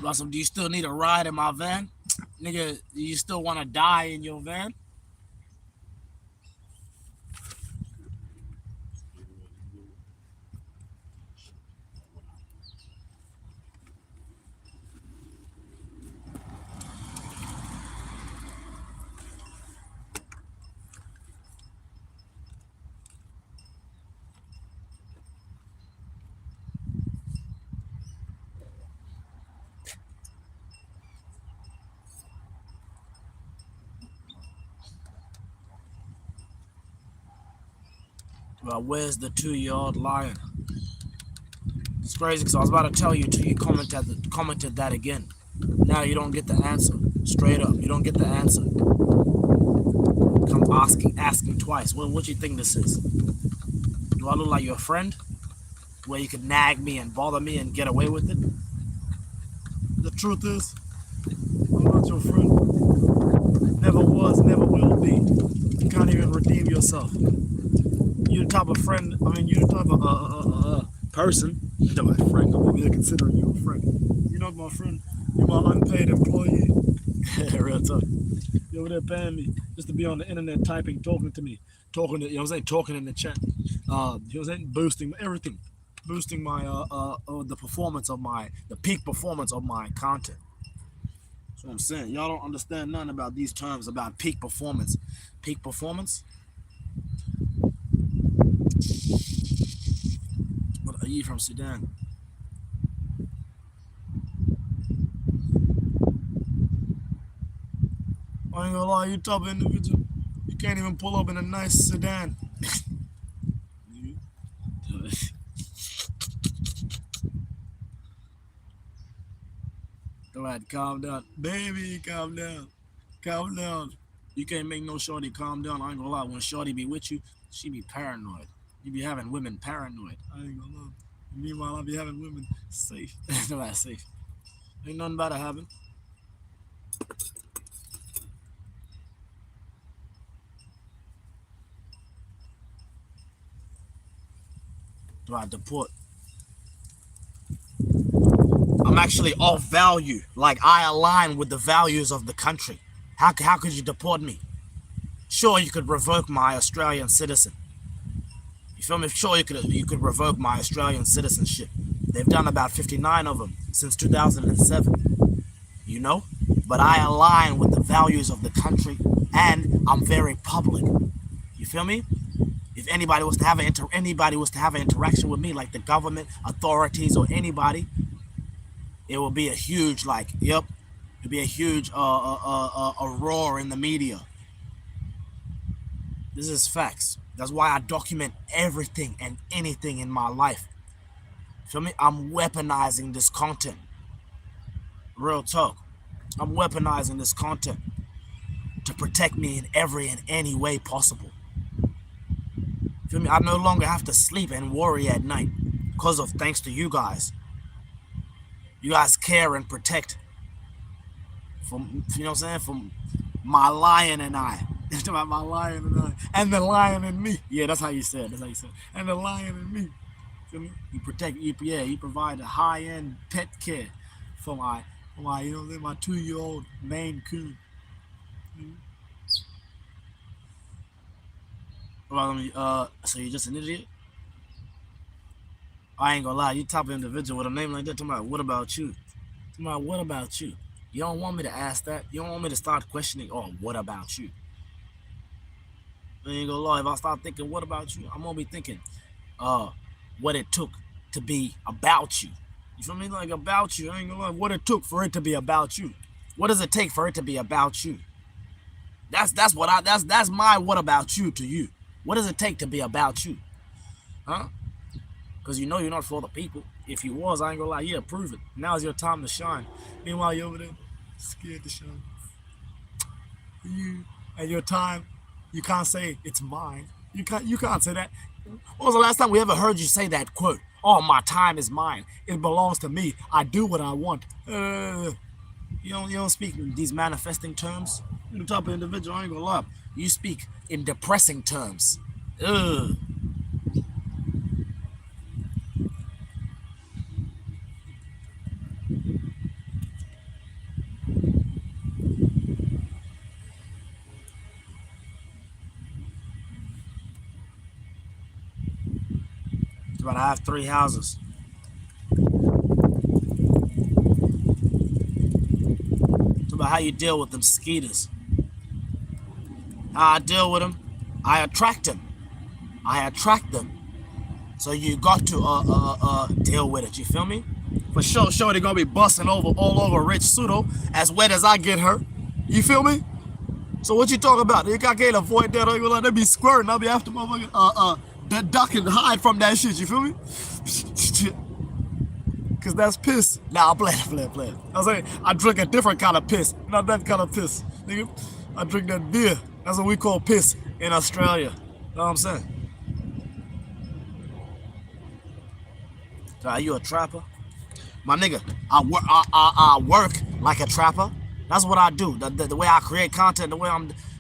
Russell, do you still need a ride in my van? Nigga, do you still want to die in your van? Well, where's the 2-year-old lion? It's crazy because I was about to tell you till you commented that again. Now you don't get the answer. Straight up, you don't get the answer. Come asking twice. What you think this is? Do I look like your friend? Where you can nag me and bother me and get away with it? The truth is, I'm not your friend. Never was, never will be. You can't even redeem yourself. You're the type of friend, you're the type of person. You're my friend. I'm even considering you a friend. You're not my friend. You're my unpaid employee. Real talk. You're over there paying me just to be on the internet typing, talking to me, you know what I'm saying, talking in the chat. You know what I'm saying, boosting everything, boosting my the peak performance of my content. That's what I'm saying. Y'all don't understand nothing about these terms about peak performance. Peak performance? What are you from Sudan? I ain't gonna lie, you type of individual. You can't even pull up in a nice sedan. Alright, calm down. Baby, calm down. Calm down. You can't make no shorty calm down. I ain't gonna lie. When shorty be with you, she be paranoid. You be having women paranoid. I ain't gonna lie. Meanwhile, I be having women safe. Not safe. Ain't nothing about to happen. Do I deport? I'm actually off value. Like, I align with the values of the country. How could you deport me? Sure, you could revoke my Australian citizen. You feel me? Sure, you could revoke my Australian citizenship. They've done about 59 of them since 2007. You know? But I align with the values of the country, and I'm very public. You feel me? If anybody was to have an interaction with me, like the government, authorities, or anybody, it will be a huge, like, yep, it'll be a huge a roar in the media. This is facts. That's why I document everything and anything in my life. Feel me? I'm weaponizing this content. Real talk. I'm weaponizing this content to protect me in every and any way possible. Feel me? I no longer have to sleep and worry at night because of thanks to you guys. You guys care and protect from, you know what I'm saying, from my lion and I. It's about my lion and I. And the lion and me. Yeah, that's how you said it. That's how you said it. And the lion and me. Feel me? You protect, you provide a high-end pet care for my, you know what I'm saying, my 2-year-old Maine Coon. So you're just an idiot? I ain't gonna lie, you type of individual with a name like that, talking about, what about you? Talking about, what about you? You don't want me to ask that. You don't want me to start questioning, oh, what about you? I ain't gonna lie, if I start thinking, what about you? I'm gonna be thinking, what it took to be about you. You feel me? Like, about you. I ain't gonna lie, what it took for it to be about you. What does it take for it to be about you? That's my what about you to you. What does it take to be about you? Huh? Because you know you're not for the people. If you was, I ain't gonna lie, yeah, prove it. Now's your time to shine. Meanwhile, you're over there scared to shine. You and your time, you can't say it's mine. You can't say that. When was the last time we ever heard you say that quote? Oh, my time is mine. It belongs to me. I do what I want. You don't speak in these manifesting terms. You're the type of individual, I ain't gonna lie. You speak in depressing terms. Ugh. But I have 3 houses. It's about how you deal with them skeeters. How I deal with them, I attract them. I attract them. So you got to deal with it. You feel me? For sure, they're gonna be busting all over Rich Pseudo as wet as I get her. You feel me? So what you talking about? You can't avoid that. They be squirting. I'll be after motherfucking that duck and hide from that shit. You feel me? Cause that's piss. Nah, I'm playing. I say I drink a different kind of piss, not that kind of piss, nigga. I drink that beer. That's what we call piss in Australia. Know what I'm saying? So are you a trapper? My nigga, I work like a trapper. That's what I do. The way I create content, the way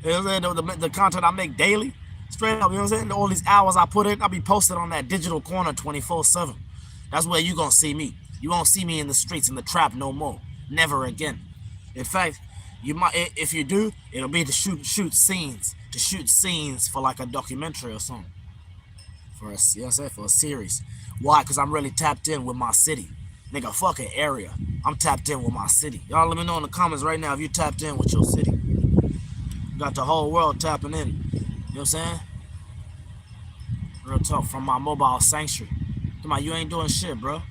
the content I make daily, straight up, you know what I'm saying? All these hours I put in, I'll be posted on that digital corner 24/7. That's where you gonna see me. You won't see me in the streets, in the trap no more. Never again. In fact, you might, if you do, it'll be to shoot scenes for like a documentary or something. For a, you know what I'm saying? For a series. Why? Because I'm really tapped in with my city. Nigga, fucking area. I'm tapped in with my city. Y'all let me know in the comments right now if you tapped in with your city. You got the whole world tapping in. You know what I'm saying? Real talk from my mobile sanctuary. Come on, you ain't doing shit, bro.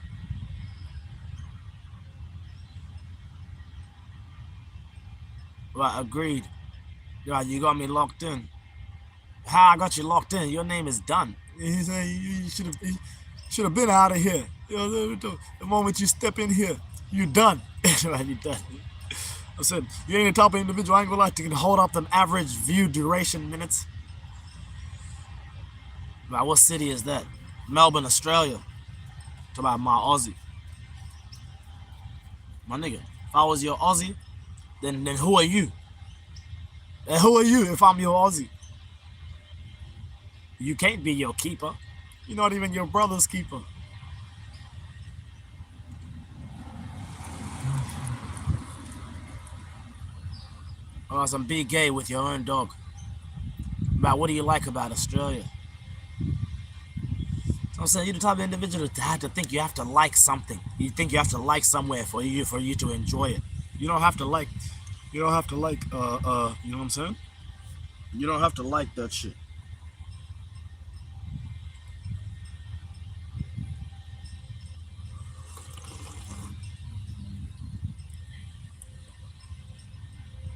Right, agreed. Yeah, you got me locked in. How I got you locked in? Your name is done. He said you should have been out of here. You know, the moment you step in here, you done. Right, you done. I said, you ain't a top individual. I ain't gonna lie, you can hold up them average view duration minutes. About what city is that? Melbourne, Australia. Talk about my Aussie. My nigga, if I was your Aussie, then who are you? And who are you if I'm your Aussie? You can't be your keeper. You're not even your brother's keeper. Or some be gay with your own dog. About what do you like about Australia? So I'm saying you're the type of individual to have to think you have to like something. You think you have to like somewhere for you to enjoy it. You don't have to like. You don't have to like. You know what I'm saying? You don't have to like that shit.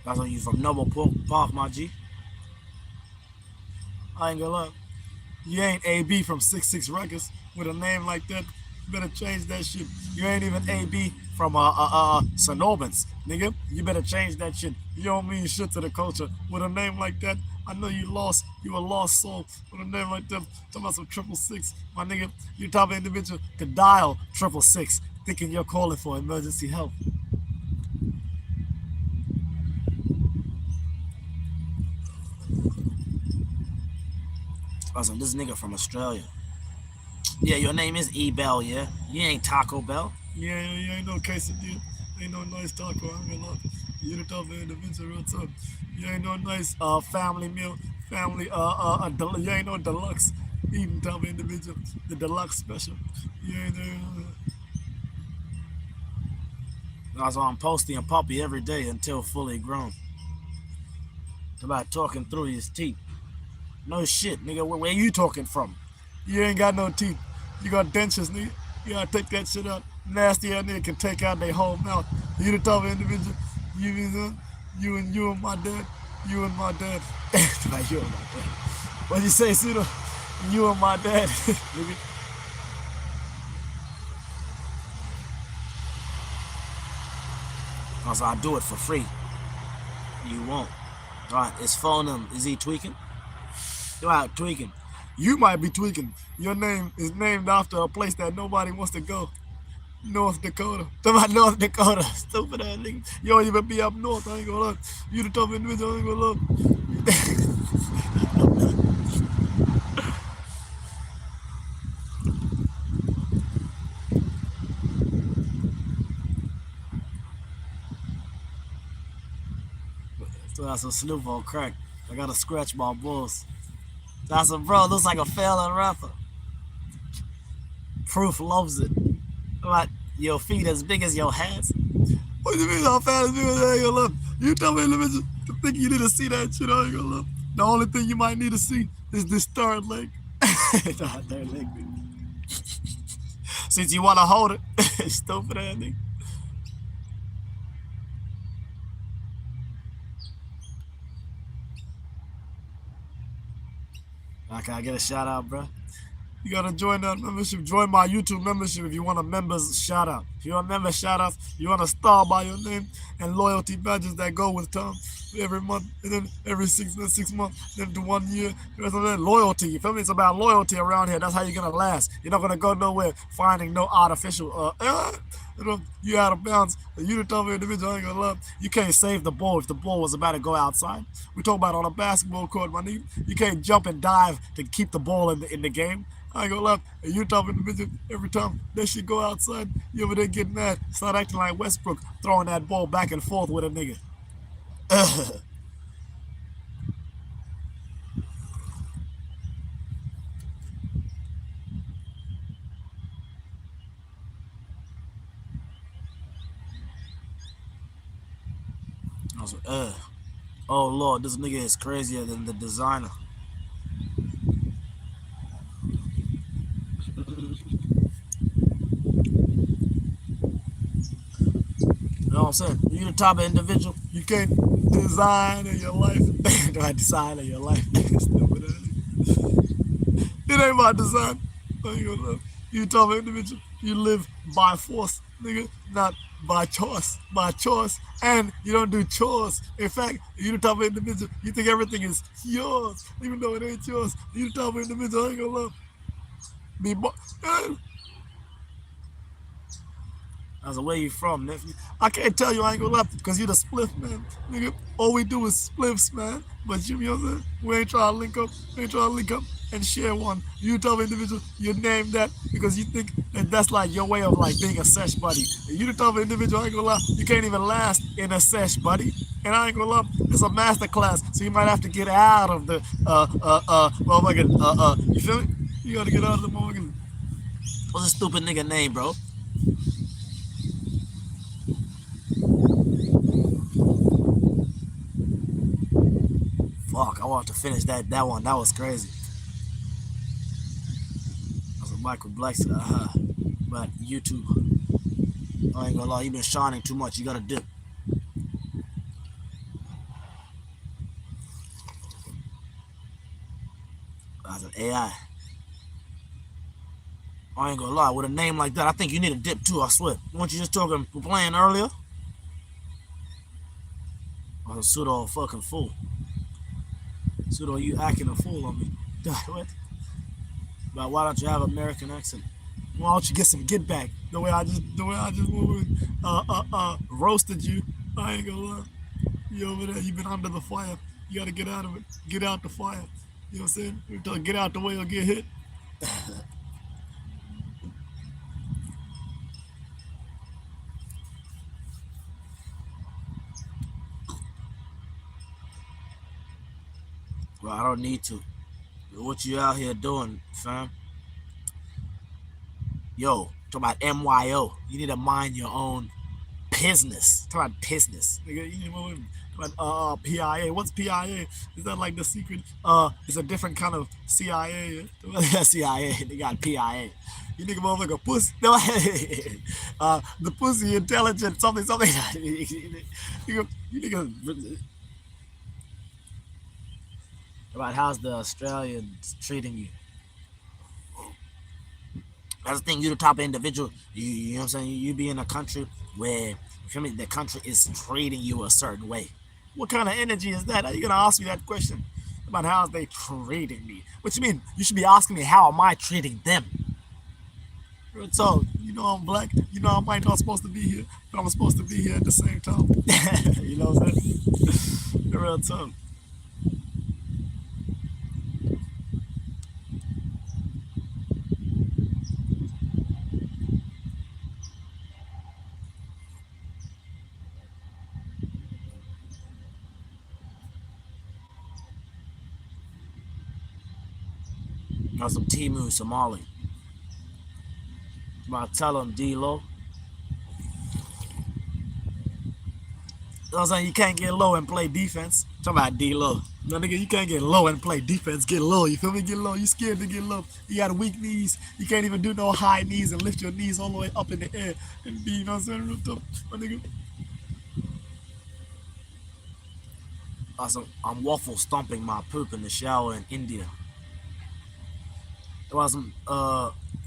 That's why you from Noble Park, my G. I ain't gonna lie. You ain't AB from 66 Records with a name like that. You better change that shit. You ain't even AB from St. Albans, nigga. You better change that shit. You don't mean shit to the culture with a name like that. I know you lost. You a lost soul with a name like that. Talking about some 666, my nigga. You type of individual to dial 666, thinking you're calling for emergency help. Awesome. This nigga from Australia. Yeah, your name is E-Bell, yeah? You ain't Taco Bell. Yeah, you ain't no quesadilla. Ain't no nice taco. I mean, look, you're the type of individual, real tough. You ain't no nice family meal, family, you ain't no deluxe eating type of individual. The deluxe special. You ain't there. That's why I'm posting a puppy every day until fully grown. It's about talking through his teeth. No shit, nigga. Where you talking from? You ain't got no teeth. You got dentures, nigga. You gotta take that shit out. Nasty ass nigga can take out their whole mouth. You the type of individual. You and my dad. You and my dad. Like you and my dad. What you say, Suda? You and my dad, nigga. Also, I do it for free. You won't. Alright, his phone is he tweaking? Alright, tweaking. You might be tweaking. Your name is named after a place that nobody wants to go. North Dakota. Talk about North Dakota. Stupid ass nigga. You don't even be up north. I ain't gonna lie. You the tough individual. I ain't gonna lie. So that's a Snoop on crack. I gotta scratch my balls. That's a bro. Looks like a failing rapper. Proof loves it. What? Your feet as big as your hands? What do you mean how fat as big as I ain't gonna look? You tell me individual to think you need to see that shit. I ain't gonna look. The only thing you might need to see is this third leg. Third leg. Since you wanna hold it, stupid ass nigga. Can I get a shout out, bro? You gotta join that membership. Join my YouTube membership if you want a member's shout out. If you want member shout outs, you want a star by your name and loyalty badges that go with time every month, and then every 6 months, then to 1 year. Loyalty. You feel me? It's about loyalty around here. That's how you're gonna last. You're not gonna go nowhere finding no artificial you out of bounds. You the type of individual I ain't gonna love. You can't save the ball if the ball was about to go outside. We talk about on a basketball court, my nigga. You can't jump and dive to keep the ball in the game. I ain't gonna lie. And you type of individual every time that shit go outside, you over there get mad, start acting like Westbrook, throwing that ball back and forth with a nigga. I was like, oh Lord, this nigga is crazier than the designer. You know what I'm saying? You the type of individual, you can't design in your life. Do I design in your life? It ain't my design. You type of individual, you live by force, nigga, not by choice. By choice. And you don't do chores. In fact, you the type of individual, you think everything is yours, even though it ain't yours. You the type of individual, I ain't gonna lie. I was like, where you from, nephew? I can't tell you, I ain't gonna lie, because you the spliff, man. Nigga, all we do is spliffs, man. But you know what I'm saying? We ain't trying to link up. We ain't trying to link up and share one. You tell me individual, you name that because you think that that's like your way of like being a sesh buddy. You the type of individual, I ain't gonna lie, you can't even last in a sesh buddy. And I ain't gonna lie, it's a master class, so you might have to get out of the you feel me? You gotta get out of the motherfucking. What's a stupid nigga name, bro? Fuck, I want to finish that one. That was crazy. That's a Michael Blackson, but YouTube. I ain't gonna lie, you been shining too much. You gotta dip. That's an AI. I ain't gonna lie, with a name like that, I think you need a dip too, I swear. Weren't you just talking, playing earlier? I was pseudo fucking fool. Pseudo, you acting a fool on me. What? But why don't you have an American accent? Why don't you get some get back? The way I just roasted you. I ain't gonna lie. You over there, you been under the fire. You gotta get out of it. Get out the fire. You know what I'm saying? Get out the way or get hit. Well, I don't need to. What you out here doing, fam? Yo, talk about MYO. You need to mind your own business. Talk about business. Nigga, you know about PIA. What's PIA? Is that like the secret? It's a different kind of CIA. CIA. They got PIA. You nigga motherfucker pussy. No, the pussy intelligent something. You nigga. About how's the Australians treating you? That's the thing. You the type of individual. You know what I'm saying? You be in a country where you feel me. The country is treating you a certain way. What kind of energy is that? How are you gonna ask me that question about how they treating me? What you mean? You should be asking me how am I treating them? So you know I'm black. You know I might not supposed to be here, but I'm supposed to be here at the same time. You know what I'm saying? The real talk. Or some Timu Somali. I tell him D-Lo. You know what I'm saying? You can't get low and play defense. Talk about D-Lo. No, nigga, you can't get low and play defense. Get low. You feel me? Get low. You scared to get low. You got weak knees. You can't even do no high knees and lift your knees all the way up in the air and be, you know what I'm saying? Real tough. My nigga. Awesome. I'm waffle stomping my poop in the shower in India. It wasn't,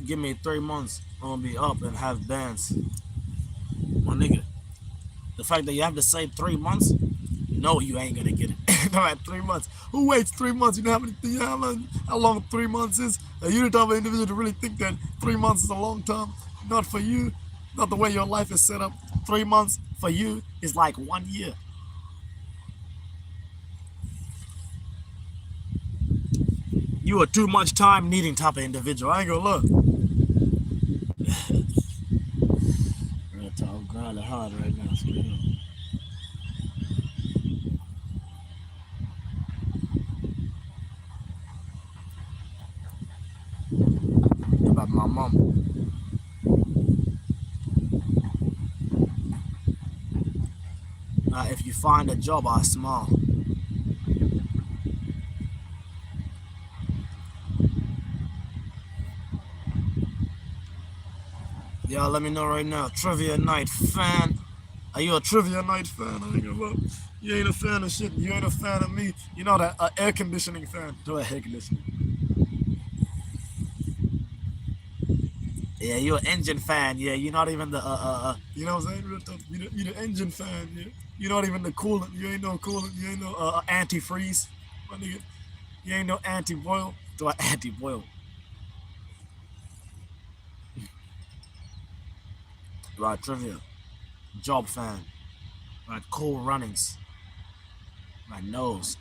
give me 3 months. I'm gonna be up and have bands. My nigga. The fact that you have to say 3 months, no, you ain't gonna get it. No, at 3 months. Who waits 3 months? You know how long 3 months is? You the type of individual to really think that 3 months is a long time. Not for you. Not the way your life is set up. 3 months for you is like 1 year. You are too much time needing type of individual. I ain't gonna look. I'm grinding hard right now. About my mom. Now, if you find a job, I smile. Y'all let me know right now. Trivia Night fan. Are you a Trivia Night fan? I ain't gonna lie. You ain't a fan of shit. You ain't a fan of me. You know that air conditioning fan. Do a air conditioning. Yeah, you an engine fan. Yeah, you're not even the You know what I'm saying? Real tough. You the engine fan. Yeah. You're not even the coolant. You ain't no coolant. You ain't no antifreeze. My nigga. You ain't no anti-boil. Do I anti-boil? Right, trivia. Job fan. Right, cool runnings. My nose.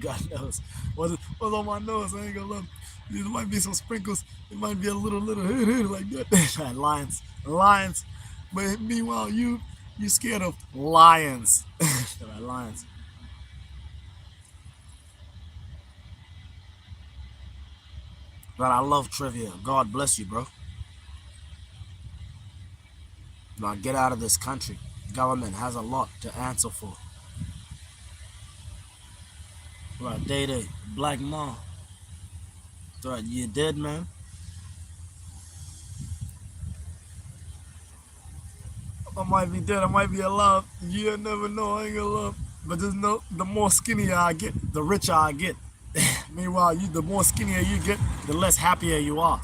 God knows. What's on my nose? I ain't gonna lie. There might be some sprinkles. It might be a little hood like that. Lions. But meanwhile, you scared of lions. Lions. But I love trivia. God bless you, bro. Now get out of this country. Government has a lot to answer for. Right, Day, Black Mom. Right, you dead, man. I might be dead. I might be alive. You never know. I ain't gonna lie. But just know, the more skinnier I get, the richer I get. Meanwhile, the more skinnier you get, the less happier you are.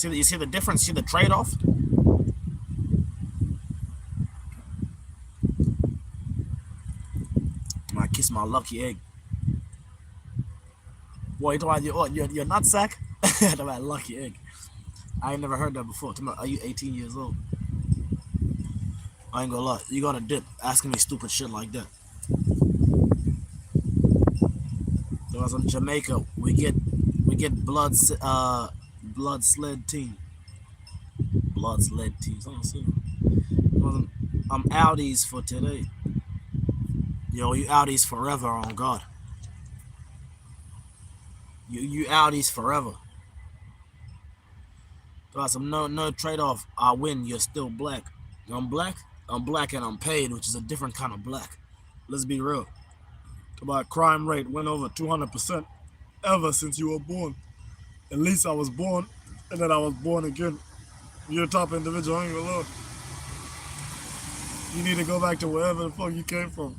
You see the difference? See the trade-off? I kiss my lucky egg. Boy, you talking about your nutsack? Talking about lucky egg. I ain't never heard that before. Are you 18 years old? I ain't gonna lie. You gotta dip asking me stupid shit like that. Because in Jamaica, we get blood sled team. Blood sled teams. I'm outies for today. Yo, you outies forever on God. You outies forever. Because I'm no trade-off. I win, you're still black. I'm black and I'm paid, which is a different kind of black. Let's be real. About crime rate went over 200% ever since you were born. At least I was born, and then I was born again. You're a top individual, I ain't gonna lie. You need to go back to wherever the fuck you came from.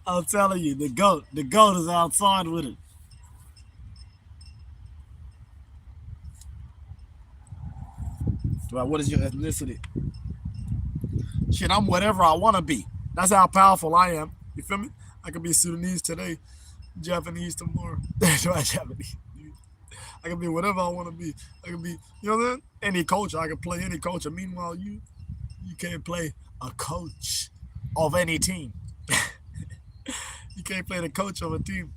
I'm telling you, the goat is outside with it. Right, what is your ethnicity? Shit, I'm whatever I want to be. That's how powerful I am. You feel me? I could be Sudanese today, Japanese tomorrow. Japanese. I can be whatever I want to be. I can be, you know what I'm saying? Any culture. I can play any culture. Meanwhile, you can't play a coach of any team. You can't play the coach of a team.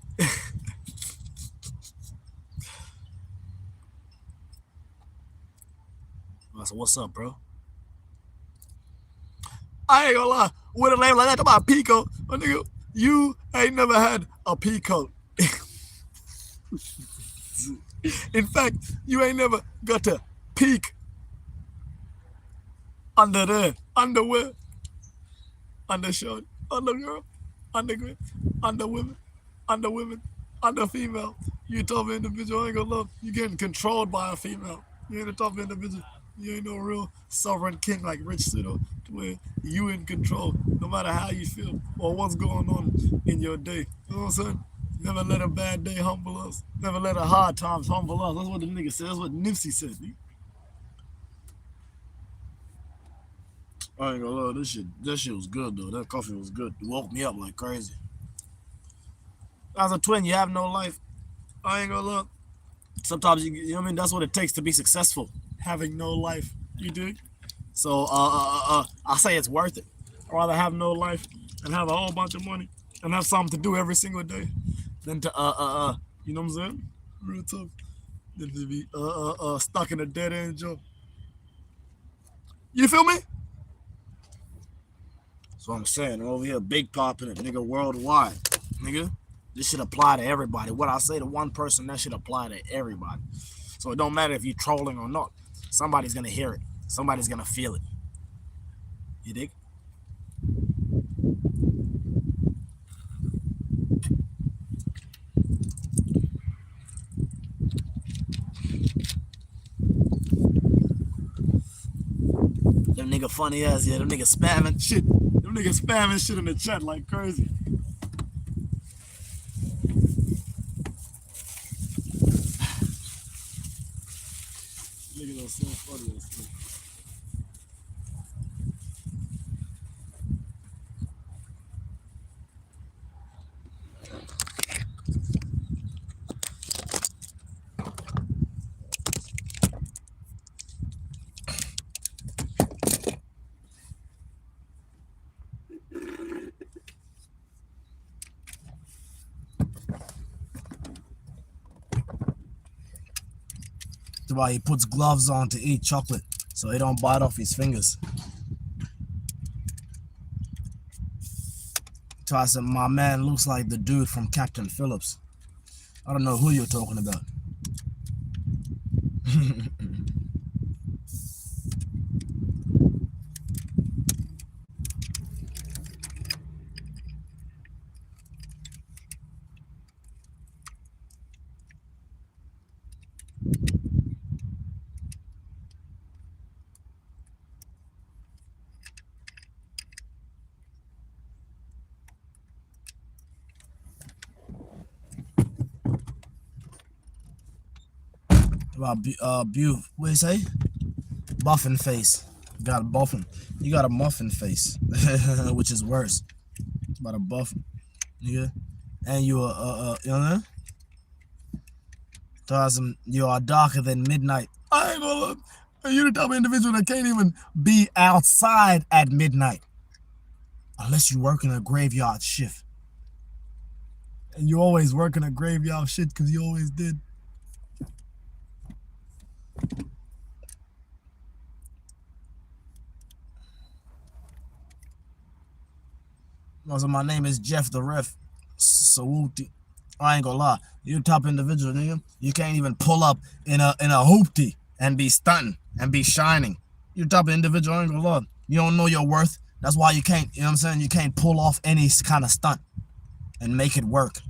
So what's up, bro? I ain't gonna lie. With a name like that, about Pico, my nigga, you ain't never had a peacoat. In fact, you ain't never got to peek under there, underwear, undershirt, undergirl, undergrip, underwomen, under female. You a tough individual. I ain't gonna lie. You getting controlled by a female. You ain't a tough individual. You ain't no real sovereign king like Rich Pseudo, where you in control no matter how you feel or what's going on in your day. You know what I'm saying? Never let a bad day humble us. Never let a hard times humble us. That's what the nigga said. That's what Nipsey said. I ain't gonna lie, this shit was good though. That coffee was good. It woke me up like crazy. As a twin, you have no life. I ain't gonna lie. Sometimes you know what I mean. That's what it takes to be successful. Having no life. You dig? So I say it's worth it. I'd rather have no life and have a whole bunch of money and have something to do every single day than to you know what I'm saying? Real tough. Than to be stuck in a dead end job. You feel me? That's what I'm saying. I'm over here big popping it, nigga, worldwide. Nigga. This should apply to everybody. What I say to one person, that should apply to everybody. So it don't matter if you're trolling or not. Somebody's gonna hear it. Somebody's gonna feel it. You dig? Them nigga funny ass, yeah. Them nigga spamming shit. Them nigga spamming shit in the chat like crazy. Niggas are so funny as shit. That's why he puts gloves on to eat chocolate so he don't bite off his fingers. So I said, my man looks like the dude from Captain Phillips. I don't know who you're talking about. About what do you say? Buffin face. You got a buffin. You got a muffin face, which is worse. It's about a buffin, nigga. And you are you know, you are darker than midnight. I ain't gonna look. You're the type of individual that can't even be outside at midnight unless you work in a graveyard shift. And you always work in a graveyard shit because you always did. Also, my name is Jeff the Ref. Sawuti. I ain't gonna lie. You top individual, nigga. You can't even pull up in a hoopty and be stunting and be shining. You top individual, I ain't gonna lie. You don't know your worth. That's why you can't, you know what I'm saying? You can't pull off any kind of stunt and make it work.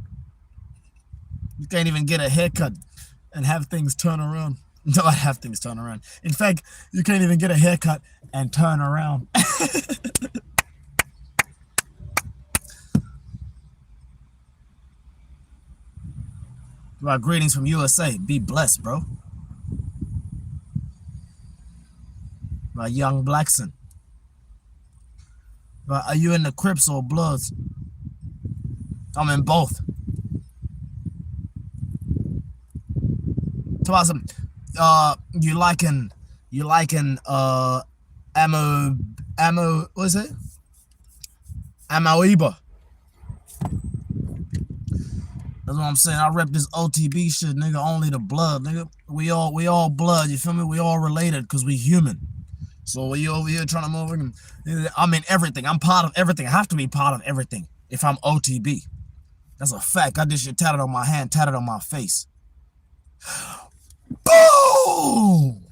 You can't even get a haircut and have things turn around. Don't have things turn around. In fact, you can't even get a haircut and turn around. Well, greetings from USA. Be blessed, bro. By Young Blackson. But are you in the Crips or Bloods? I'm in both. So awesome. You liking ammo what is it? Amoeba. That's what I'm saying. I rep this OTB shit, nigga. Only the blood, nigga. We all blood, you feel me? We all related because we human. So we over here trying to move. I'm in everything. I'm part of everything. I have to be part of everything if I'm OTB. That's a fact. Got this shit tatted on my hand, tatted on my face. Boom!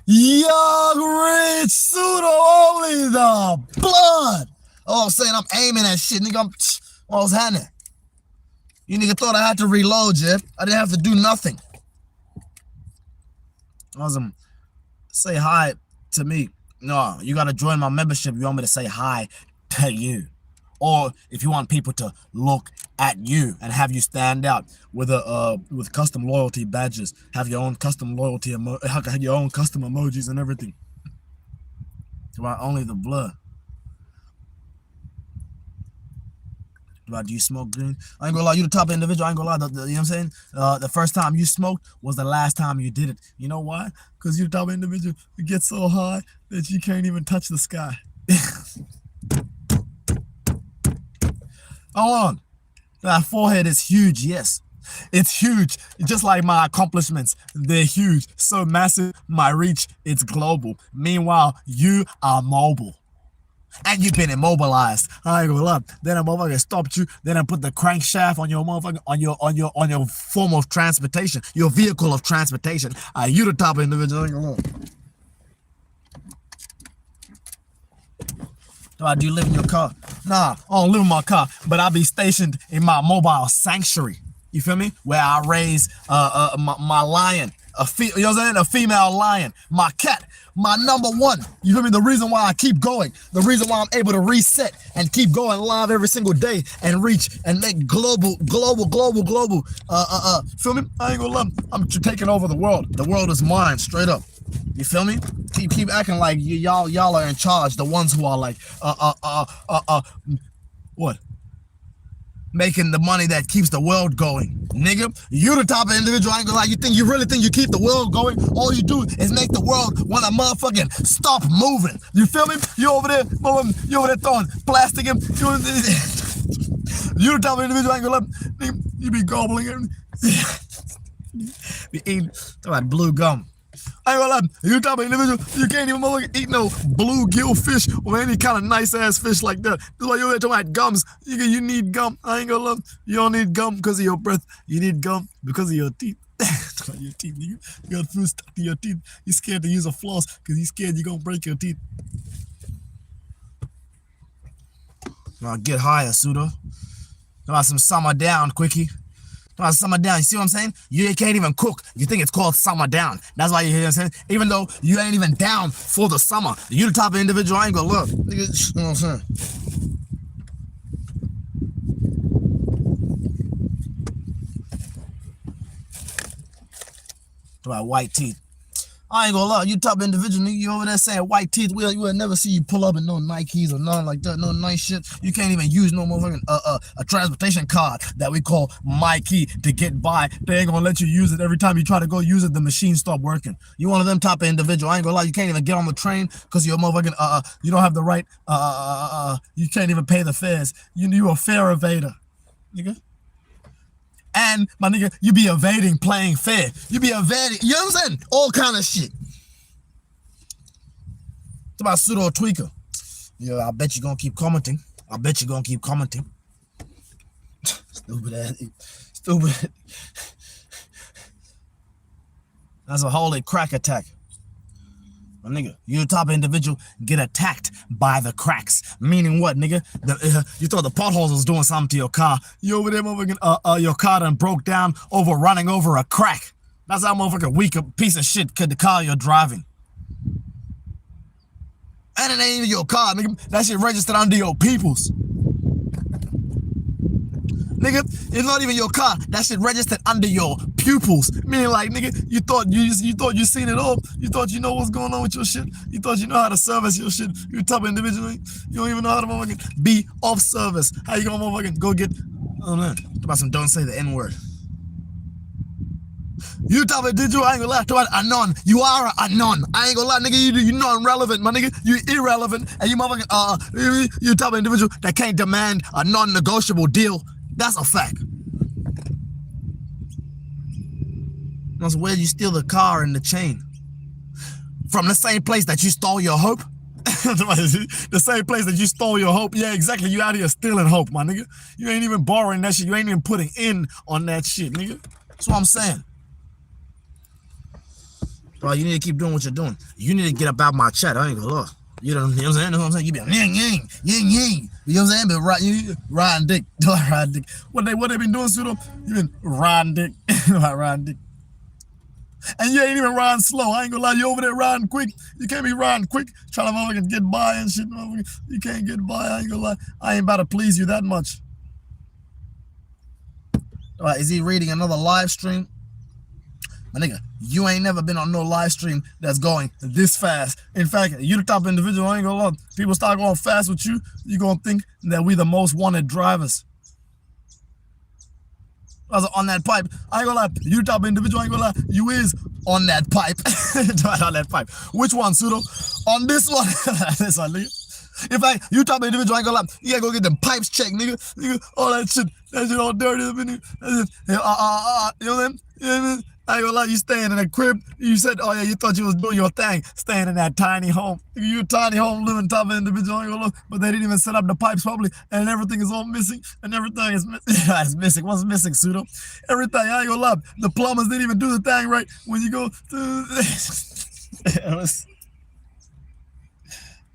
Young Rich Pseudo, only the blood. Oh, I'm saying I'm aiming at shit, nigga. What was happening? You nigga thought I had to reload, Jeff. I didn't have to do nothing. Awesome. Say hi to me. No, you gotta join my membership. You want me to say hi to you. Or if you want people to look at you and have you stand out with with custom loyalty badges, have your own custom loyalty have your own custom emojis and everything. About only the blood. About do you smoke green? I ain't gonna lie, you the top individual. I ain't gonna lie, you know what I'm saying? The first time you smoked was the last time you did it. You know why? Because you the type of individual you get so high that you can't even touch the sky. Hold on. That forehead is huge, yes. It's huge. Just like my accomplishments, they're huge. So massive, my reach, it's global. Meanwhile, you are mobile. and you've been immobilized. I ain't gonna lie. Then a motherfucker stopped you. Then I put the crankshaft on your motherfucker on your form of transportation, your vehicle of transportation. You the type of individual. I ain't gonna lie. Do you live in your car? Nah, I don't live in my car, but I be stationed in my mobile sanctuary. You feel me? Where I raise my lion, you know what I'm saying? A female lion, my cat, my number one. You feel me? The reason why I keep going, the reason why I'm able to reset and keep going live every single day and reach and make global. Feel me? I ain't gonna lie. I'm taking over the world. The world is mine, straight up. You feel me? Keep acting like y'all are in charge. The ones who are like what? Making the money that keeps the world going, nigga. You the type of individual, I ain't gonna lie. You really think you keep the world going? All you do is make the world wanna motherfucking stop moving. You feel me? You over there throwing plastic in. You the type of individual, I ain't gonna lie. Nigga, you be gobbling everything. Be eating that blue gum. I ain't gonna lie, you type of individual, you can't even motherfucking eat no bluegill fish or any kind of nice ass fish like that. That's why you're talking about gums. You need gum. I ain't gonna lie. You don't need gum because of your breath. You need gum because of your teeth. Your teeth, nigga. You got food stuck to your teeth. You're scared to use a floss because you're scared you're gonna break your teeth. Now get higher, pseudo. Now some summer down, quickie. Summer down, you see what I'm saying? You can't even cook. You think it's called summer down. That's why you hear what I'm saying? Even though you ain't even down for the summer. You the type of individual I ain't gonna look. Nigga, you know what I'm saying? About white teeth. I ain't gonna lie, you type of individual, nigga, you over there saying white teeth, you will never see you pull up in no Nikes or nothing like that, no nice shit. You can't even use no motherfucking a transportation card that we call My Key to get by. They ain't gonna let you use it. Every time you try to go use it, the machine stop working. You one of them type of individual, I ain't gonna lie, you can't even get on the train because you're motherfucking, you don't have the right, you can't even pay the fares. You a fare evader, nigga. And, my nigga, you be evading playing fair. You be evading, you know what I'm saying? All kind of shit. It's about pseudo tweaker. Yeah, I bet you gonna keep commenting. Stupid ass. Stupid. That's a holy crack attack. My nigga, you the type of individual get attacked by the cracks. Meaning what, nigga? You thought the potholes was doing something to your car. You over there motherfucking, your car done broke down over running over a crack. That's how motherfucking weak a piece of shit could the car you're driving. And it ain't even your car, nigga. That shit registered under your people's. Nigga, it's not even your car. That shit registered under your pupils. Meaning like, nigga, you thought you seen it all. You thought you know what's going on with your shit. You thought you know how to service your shit. You type of individual. You don't even know how to motherfucking be of service. How you gonna motherfucking go get, oh man, about some don't say the N-word. You type of individual, I ain't gonna lie, talk about anon. You are a non. I ain't gonna lie, nigga, you non-relevant, my nigga. You irrelevant, and you motherfucking, you type of individual that can't demand a non-negotiable deal. That's a fact. That's where you steal the car and the chain. From the same place that you stole your hope. The same place that you stole your hope. Yeah, exactly. You out here stealing hope, my nigga. You ain't even borrowing that shit. You ain't even putting in on that shit, nigga. That's what I'm saying. Bro, you need to keep doing what you're doing. You need to get up out my chat. I ain't gonna lie. You know what I'm saying? You be like, ying, ying, ying, ying. You know what I'm saying? But you riding dick. Riding dick. What they been doing, pseudo? You been riding dick. Riding dick. And you ain't even riding slow. I ain't gonna lie, you over there riding quick. You can't be riding quick, trying to motherfucking get by and shit. You can't get by, I ain't gonna lie. I ain't about to please you that much. Alright, is he reading another live stream? My nigga, you ain't never been on no live stream that's going this fast. In fact, you the type of individual, I ain't gonna lie. People start going fast with you, you gonna think that we the most wanted drivers. I was on that pipe. I ain't gonna lie, you type of individual, I ain't gonna lie, you is on that pipe. On that pipe. Which one, pseudo? On this one. This one, nigga. In fact, you type of individual, I ain't gonna lie, you gotta go get them pipes checked, nigga. Nigga, all that shit all dirty, nigga. You know what I'm saying? I ain't gonna lie, you staying in a crib. You said, oh yeah, you thought you was doing your thing, staying in that tiny home. You a tiny home living top of an individual, I ain't gonna lie, but they didn't even set up the pipes properly, and everything is all missing, and everything is missing. It's missing. What's missing, Pseudo? Everything, I ain't gonna lie. The plumbers didn't even do the thing right when you go to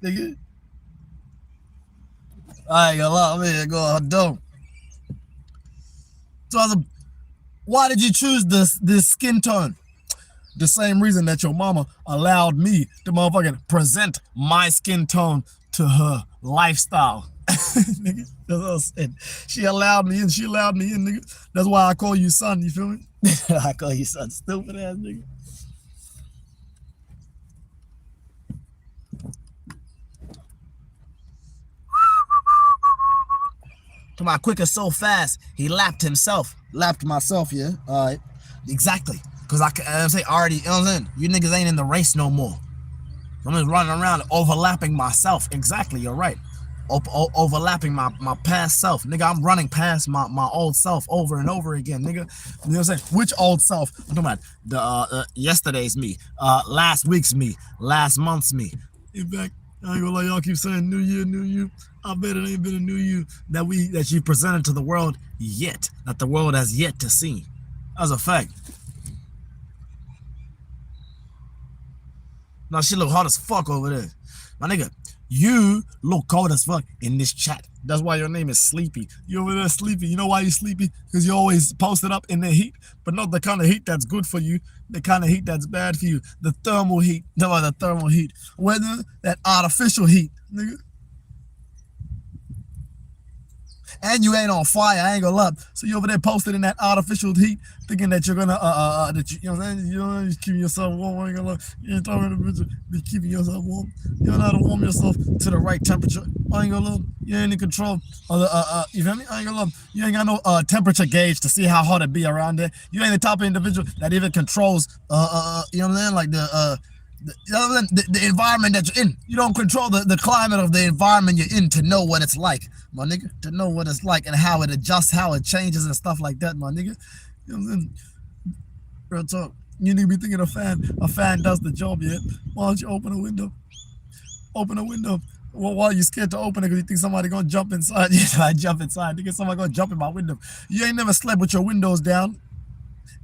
nigga. I ain't gonna lie, man, go dumb. So why did you choose this skin tone? The same reason that your mama allowed me to motherfucking present my skin tone to her lifestyle. Nigga, that's what I said. She allowed me in, nigga. That's why I call you son, you feel me? I call you son, stupid ass nigga. To my quicker so fast, he lapped himself. Lapped myself, yeah? Alright. Exactly. Because I say already, you know what I'm saying? You niggas ain't in the race no more. I'm just running around overlapping myself. Exactly, you're right. Overlapping my past self. Nigga, I'm running past my old self over and over again, nigga. You know what I'm saying? Which old self? I'm talking about the yesterday's me, last week's me, last month's me. In fact, I ain't gonna lie, y'all keep saying new year, new you. I bet it ain't been a new you that you presented to the world yet, that the world has yet to see. That's a fact. Now she look hot as fuck over there. My nigga, you look cold as fuck in this chat. That's why your name is Sleepy. You over there sleepy. You know why you sleepy? Because you always posted up in the heat, but not the kind of heat that's good for you. The kind of heat that's bad for you. The thermal heat. No, the thermal heat. Whether that artificial heat, nigga. And you ain't on fire, I ain't gonna lie. So you over there posted in that artificial heat, thinking that you're gonna you know what I'm saying? You know, you're keeping yourself warm, I ain't gonna lie. You ain't talking to the bitch, be keeping yourself warm. You don't know how to warm yourself to the right temperature. I ain't gonna lie. You ain't in control of the you feel me? I ain't gonna lie. You ain't got no temperature gauge to see how hot it be around there. You ain't the type of individual that even controls you know what I'm saying? Like the environment that you're in. You don't control the climate of the environment you're in to know what it's like, my nigga. To know what it's like and how it adjusts, how it changes and stuff like that, my nigga. You know what I'm saying? Real talk. You need to be thinking a fan does the job, yeah? Why don't you open a window? Open a window. Well, why are you scared to open it? Because you think somebody gonna jump inside? Yeah, I jump inside. Nigga, somebody gonna jump in my window. You ain't never slept with your windows down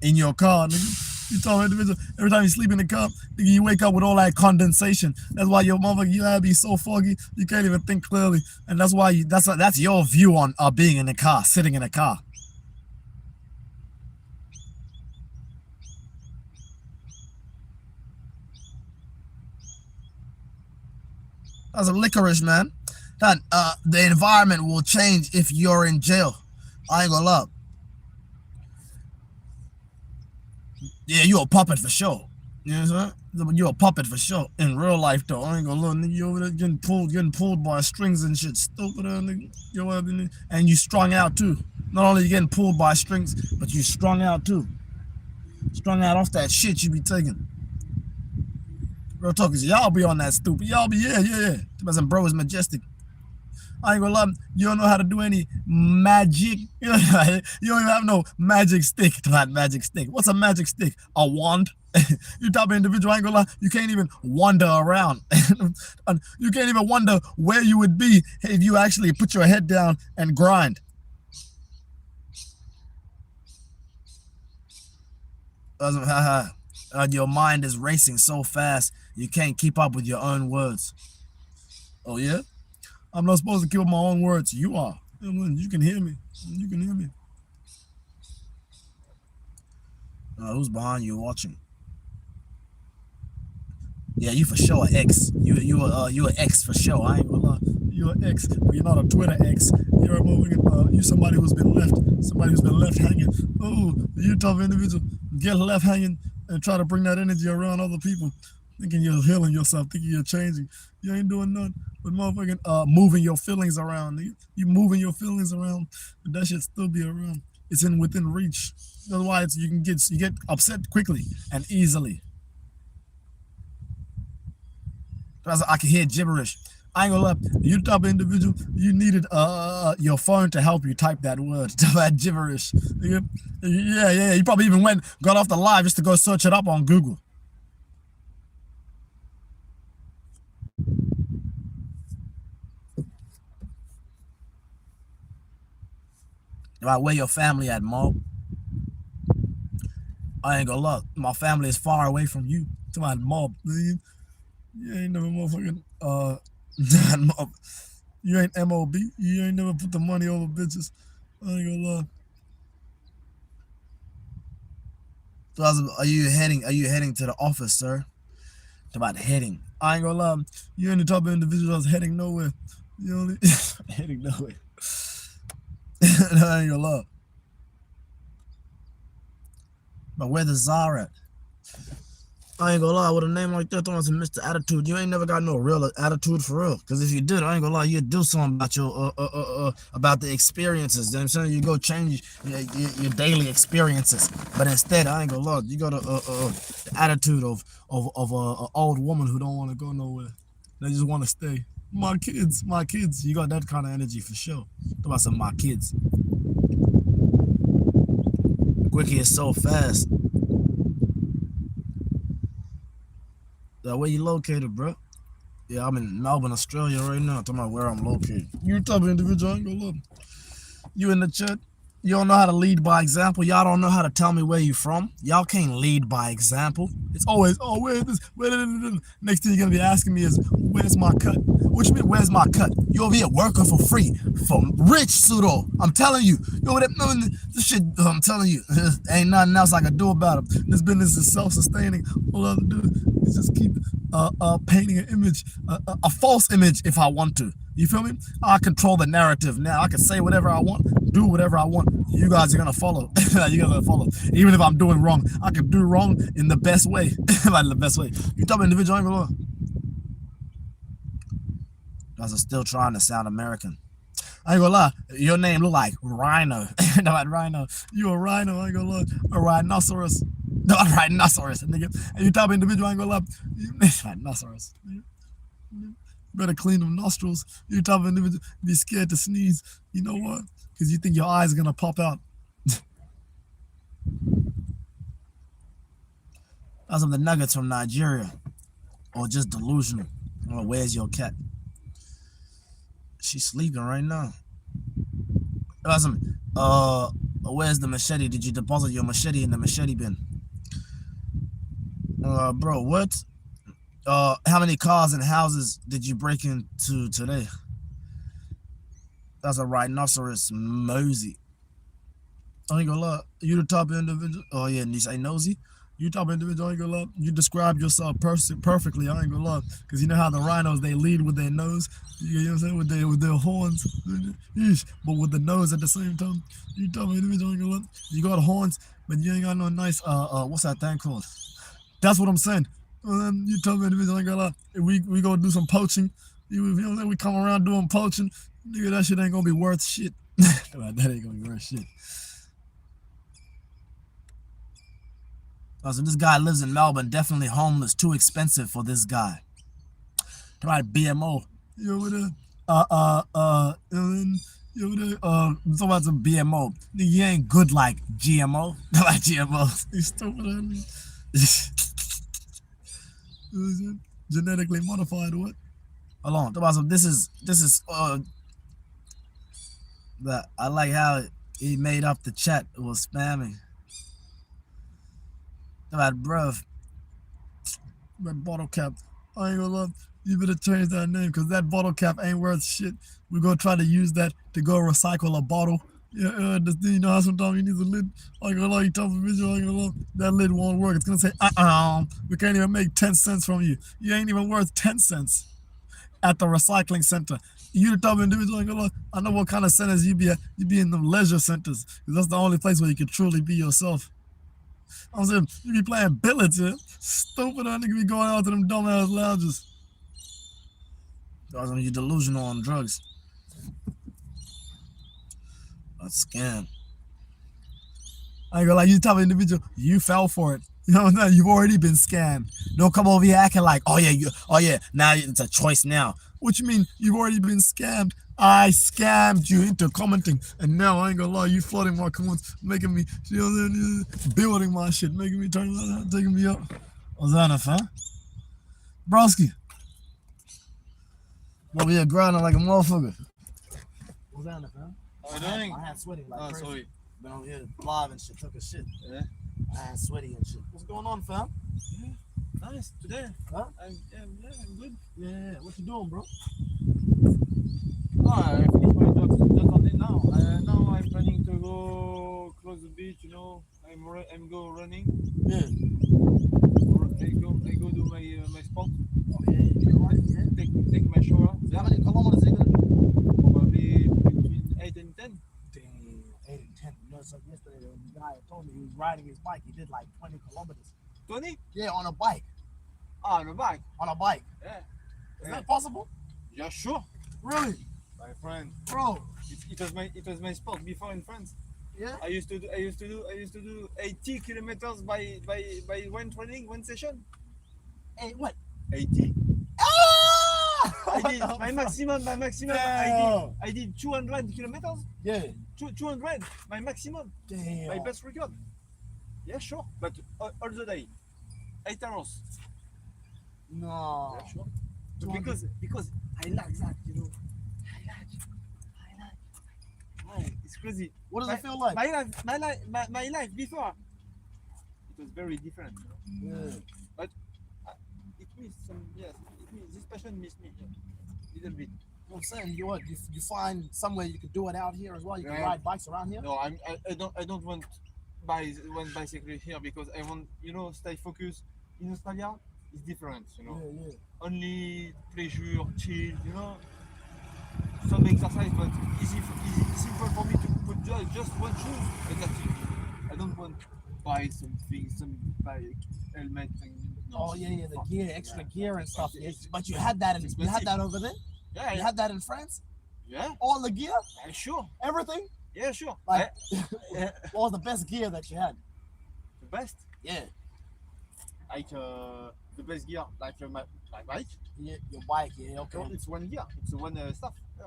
in your car, nigga. You tell individual every time you sleep in the car, nigga, you wake up with all that condensation. That's why your motherfucker, you gotta be so foggy, you can't even think clearly. And that's why that's your view on being in the car, sitting in a car. That's a licorice, man. That the environment will change if you're in jail. I ain't gonna lie. Yeah, you a puppet for sure. You know what I'm saying? You a puppet for sure. In real life though, I ain't gonna lie, nigga, you over there getting pulled by strings and shit. Stupid ass nigga. You know, and you strung out too. Not only you getting pulled by strings, but you strung out too. Strung out off that shit you be taking. Real talk is y'all be on that stupid. Y'all be yeah. Bro is majestic. I ain't gonna lie, you don't know how to do any magic. You don't even have no magic stick. Not magic stick. What's a magic stick? A wand? You type of individual, I ain't gonna lie, you can't even wander around. You can't even wonder where you would be if you actually put your head down and grind. Your mind is racing so fast, you can't keep up with your own words. Oh yeah? I'm not supposed to keep up my own words. You are. You can hear me. You can hear me. Who's behind you watching? Yeah, you for sure an X. You an X for sure. I ain't gonna lie. You're an X, but you're not a Twitter X. You're a you somebody who's been left. Somebody who's been left hanging. Oh, you tough individual. Get left hanging and try to bring that energy around other people. Thinking you're healing yourself, thinking you're changing. You ain't doing nothing but motherfucking moving your feelings around. You moving your feelings around, but that shit still be around. It's within reach. Otherwise, you get upset quickly and easily. I can hear gibberish. I ain't gonna lie. You type of individual, you needed your phone to help you type that word, that gibberish. Yeah. You probably even got off the live just to go search it up on Google. About where your family at, Mo? I ain't gonna lie. My family is far away from you. To my mob. You ain't never motherfucking you ain't MOB. You ain't never put the money over bitches. I ain't gonna lie. So are you heading to the office, sir? It's about heading. I ain't gonna lie. You ain't the type of individual that's heading nowhere. You only heading nowhere. I ain't gonna lie. But where the czar at? I ain't gonna lie, with a name like that, throwing some Mr. Attitude, you ain't never got no real attitude for real. Cause if you did, I ain't gonna lie, you'd do something about your about the experiences. You know what I'm saying? You go change your daily experiences. But instead, I ain't gonna lie, you got the attitude of a old woman who don't want to go nowhere. They just want to stay. My kids. You got that kind of energy for sure. Talk about some my kids. Quickie is so fast. Where you located, bro? Yeah, I'm in Melbourne, Australia right now. Talking about where I'm located. You type of individual, I ain't gonna look. You in the chat? You don't know how to lead by example. Y'all don't know how to tell me where you from. Y'all can't lead by example. It's always, oh, where's this? Next thing you're gonna be asking me is, where's my cut? What you mean, where's my cut? You over here working for free, for rich pseudo. I'm telling you. You over there, this shit, I'm telling you, ain't nothing else I can do about it. This business is self-sustaining. All I have to do is just keep painting an image, a false image if I want to. You feel me? I control the narrative now. I can say whatever I want, do whatever I want. You guys are gonna follow. You guys are gonna follow. Even if I'm doing wrong, I can do wrong in the best way. Like the best way. You type of individual, I ain't gonna lie. You guys are still trying to sound American. I ain't gonna lie. Your name look like Rhino. No, like Rhino. You a rhino, I ain't gonna lie. A rhinoceros. No, a rhinoceros, nigga. And you type of individual, I ain't gonna lie. Rhinoceros. Better clean them nostrils. You type of individual, be scared to sneeze. You know what? Because you think your eyes are gonna pop out. That's some of the nuggets from Nigeria, or just delusional. Oh, where's your cat? She's sleeping right now. That's some. Where's the machete? Did you deposit your machete in the machete bin? Bro, what? How many cars and houses did you break into today? That's a rhinoceros mosey. I ain't gonna lie. You the type of individual. Oh yeah, and you say nosy. You type of individual. I ain't gonna lie. You describe yourself perfectly. I ain't gonna lie. Because you know how the rhinos, they lead with their nose. You know what I'm saying? With their horns. But with the nose at the same time. You type of individual. I ain't gonna lie. You got horns, but you ain't got no nice what's that thing called? That's what I'm saying. You type of individual. I ain't gonna lie. If we go do some poaching. You know what I'm we come around doing poaching. Nigga, that shit ain't gonna be worth shit. That ain't gonna be worth shit. So this guy lives in Melbourne, definitely homeless, too expensive for this guy. Try BMO. You over there? You over there? Talk about some BMO. You ain't good like GMO. Like GMO. You stupid. Genetically modified what? Hold on. Talk about some. This is that I like how he made up the chat. It was spamming. That bruv, that bottle cap, I ain't gonna lie, you better change that name because that bottle cap ain't worth shit. We're gonna try to use that to go recycle a bottle. Yeah, you know how sometimes you need the lid. I ain't gonna lie, you tough visual, I ain't gonna lie, that lid won't work. It's gonna say, we can't even make 10 cents from you. You ain't even worth 10 cents at the recycling center. You the type of individual, I ain't gonna lie, I know what kind of centers you be at. You be in the leisure centers because that's the only place where you can truly be yourself. I'm saying, you be playing billets, yeah? Stupid, that nigga be going out to them dumbass lounges. You delusional on drugs. That's a scam. I ain't gonna lie, you the type of individual, you fell for it. You know what I'm saying? You've already been scammed. Don't come over here acting like, oh yeah, now it's a choice now. What you mean? You've already been scammed. I scammed you into commenting, and now I ain't gonna lie, you flooding my comments, making me, building my shit, making me turn around, taking me up. What's that enough, huh? Broski. Over here grinding like a motherfucker. What's that enough, huh? How you doing? My hand's sweaty like crazy. Sorry. Been over here live and shit, took a shit. Yeah. My hand's sweaty and shit. What's going on, fam? Yeah. Nice. Today. Huh? I'm good. Yeah, what you doing, bro? Oh, I finished my job just on it now. Now I'm planning to go close the beach. You know, I'm go running. Yeah. I go do my sport. Okay, you right? Yeah. Take my shower. How many kilometers are you gonna do? Probably between 8 and 10. Damn, 8 and 10. You know, so yesterday the guy told me he was riding his bike. He did like 20 kilometers. 20? Yeah, on a bike. Ah, on the back. On a bike. Yeah. Is that possible? Yeah, sure. Really? My friend. Bro. It was my sport before in France. Yeah. I used to do 80 kilometers by one training, one session. Hey, what? 80. Ah! I did my maximum. Damn. I did 200 kilometers. Yeah. 200. My maximum. Damn. My best record. Yeah, sure. But all the day, 8 hours. No. Yeah, sure. But because I like that, you know. I like. It's crazy. What does it feel like? My life before, it was very different. You know? Yeah. But it missed some. Yes, this passion missed me. Yeah. Little bit. You know what I'm saying? You find somewhere you can do it out here as well. You can Yeah. ride bikes around here. No, I don't want one bicycle here because I want, you know, stay focused. In Australia, it's different, you know. Yeah. Only pleasure, chill, you know. Some exercise, but easy, simple for me to put just one shoe. And that's it. I don't want to buy something, some bike, helmet. Oh yeah, the gear, extra gear and stuff. It's- Yes. But you had that it's you had expensive. that over there. Yeah, You had that in France. yeah, All the gear, sure. everything. Yeah, sure. Like, Yeah, what was the best gear that you had? the best, Yeah. like the best gear, like my bike. Your bike. Yeah. Okay. It's one gear. It's one stuff. Yeah,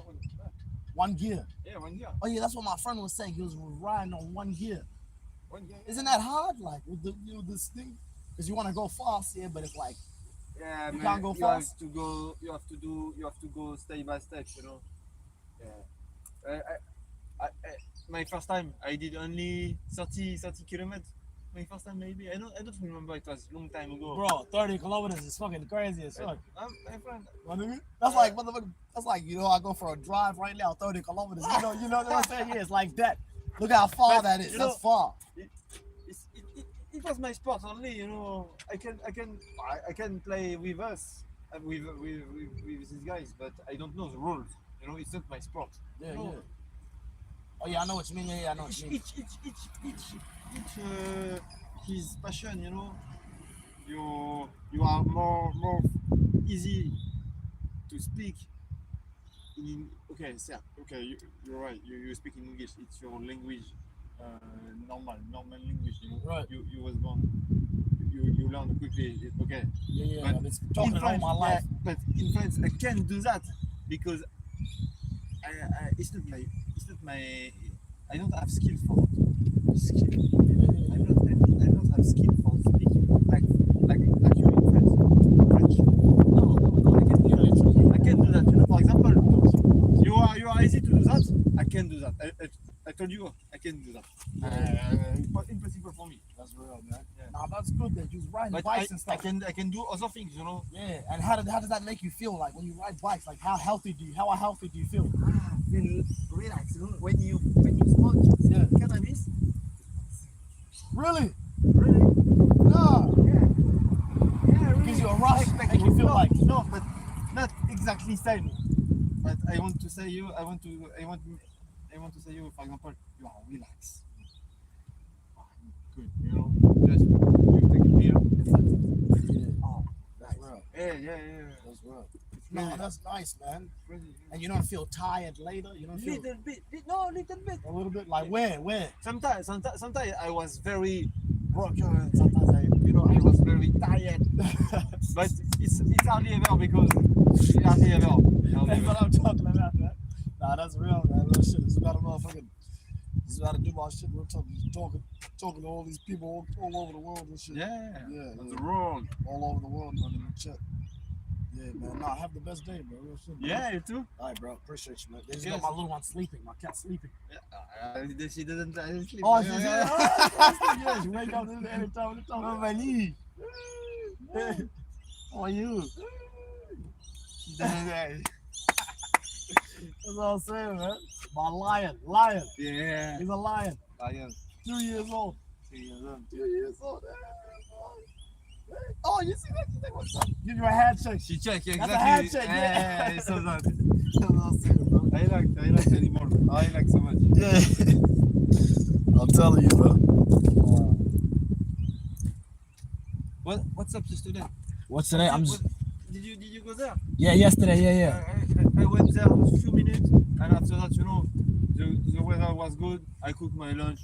One gear. one gear. Oh yeah, that's what my friend was saying. He was riding on one gear. One gear. Isn't that hard? Like with this thing, because you want to go fast, yeah, but it's like Yeah, You man, can't go fast? You have to go step by step, you know. Yeah. My first time I did only 30 kilometers. My first time maybe. I don't remember, it was a long time ago. bro, 30 kilometers is fucking crazy as fuck. My friend. What do you mean? That's like motherfucker. That's like, you know, I go for a drive right now, 30 kilometers. You know what I'm saying? Yeah, it's like that. Look how far But, that is. you That's know, far. It was my sport only, you know. I can play with us with these guys, but I don't know the rules. You know, it's not my sport. Yeah, You know, yeah. Oh yeah, I know what you mean. Yeah, I know what you mean. each his passion, you know. You are more easy to speak okay, sir. Okay, you're right. You speak in English. It's your language, normal language. You know. Right. You was born. You learn quickly. Okay. Yeah. But I've been talking it all my life. But in France, I can't do that because it's not my. I don't have skill for skill. I don't have skill for speaking like you in French. No, I can't do that. You know, for example, you are easy to do that. I can't do that. I told you I can't do that. It's impossible for me. That's real, man. Yeah. Nah, that's good that you're riding But bikes and stuff. I can do other things, you know. Yeah, and how does that make you feel? Like when you ride bikes, like how healthy do you feel? Feel relaxed, you know. When you smoke, Yeah. cannabis. Really? Really? Nah. Yeah, really. Gives you a rush, Like, make you feel no, like no, but not exactly same. But I want to say you. I want to say you. For example, you are relaxed. Oh, good, you know. Just you take a beer. Oh, that's nice. real. Yeah. That's real. It's No, really that's nice, man. crazy. And you don't feel tired later. You don't feel Little bit. No, little bit. a little bit like where? Sometimes I was very broken. Sometimes I was very tired. But it's hardly ever because hardly ever. That's what I'm talking about, man. Nah, that's real, man. Real shit. It's about a motherfucking. It's about to do my shit. We're talking to all these people all over the world and shit. Yeah. Yeah. On the road. All over the world, man. In the chat. Yeah, man. Nah, have the best day, bro. Real shit. Yeah, you too. All right, bro. Appreciate you, man. They just Yes. got my little one sleeping. My cat sleeping. Yeah. She didn't sleep. Oh, she's yeah. She wake up anytime. Oh, Bali. How are you? She didn't. That's what I'm saying, man. My lion. Yeah. He's a lion. Lion. 2 years old. 2 years old. 2 years old. Oh, you see that? She's like, what's up? Give you a handshake. She checked, exactly. That's a handshake, yeah. I saw that. That's what I'm saying, bro. I like anymore. I like so much. Yeah. I'm telling you, bro. What's up to student? What's today? I'm just. Did you go there? Yeah, yesterday. Yeah. I went there a few minutes, and after that, the weather was good. I cooked my lunch,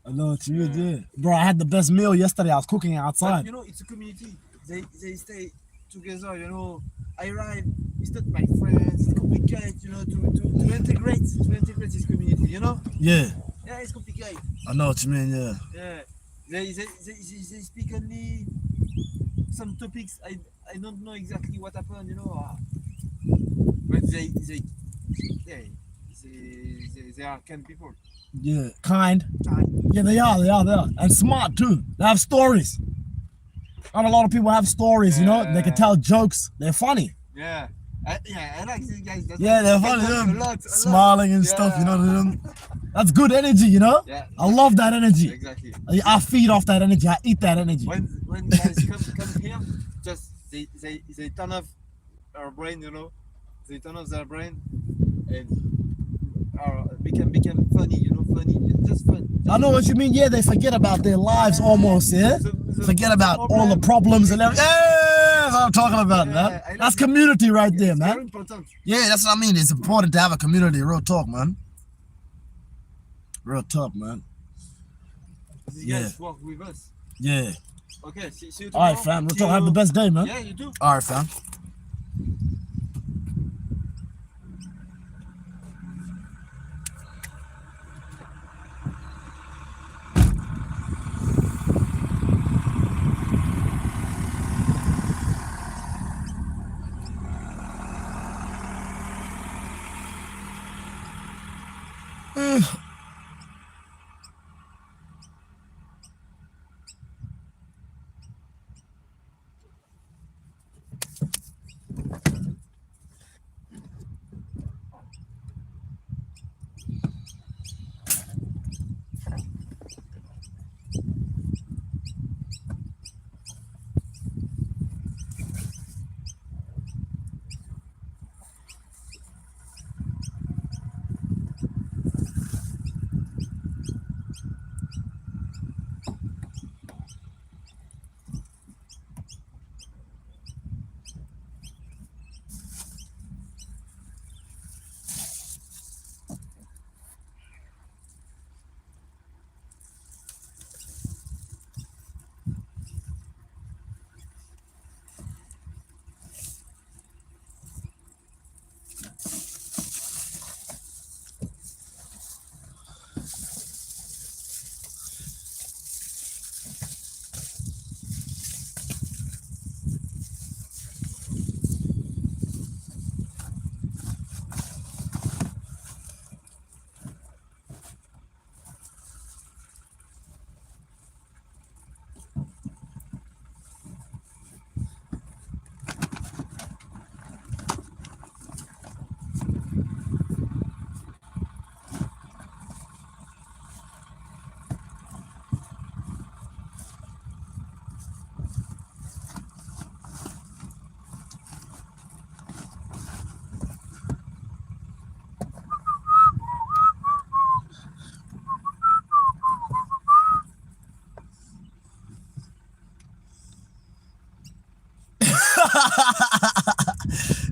I know what you did, bro. I had the best meal yesterday. I was cooking outside. But, it's a community. They stay together. I arrive. It's not my friends. It's complicated. To integrate this community. Yeah. Yeah, it's complicated. I know what you mean. Yeah. Yeah. They speak only some topics. I don't know exactly what happened. But they are kind people. Yeah. Kind. Yeah, they are. And smart too. They have stories. Not a lot of people have stories, They can tell jokes. They're funny. Yeah. I like these guys. They're funny. A lot. Smiling and stuff, That's good energy, Yeah. I love that energy. Exactly. I feed off that energy. I eat that energy. When guys come here, just they turn off our brain, They turn off their brain and become funny, funny. Just fun. I know what you mean. Yeah, they forget about their lives almost, yeah? Forget about all the problems and everything. Yeah, that's what I'm talking about, man. That's community right there, man. Very important. Yeah, that's what I mean. It's important to have a community. Real talk, man. Real talk, man. These guys work with us. Yeah. Okay, see you All right, tomorrow. fam. Real talk. Have the best day, man. Yeah, you too. All right, fam.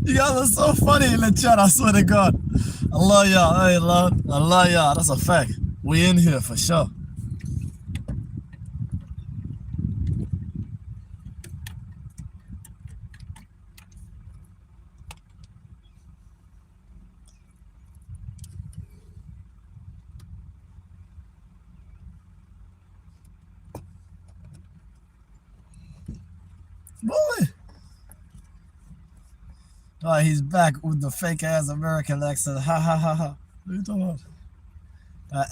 You guys are so funny in the chat, I swear to God. I love y'all. Hey, love. I love y'all. That's a fact. We in here for sure. Oh, he's back with the fake ass American accent. Ha ha ha ha. What are you talking about?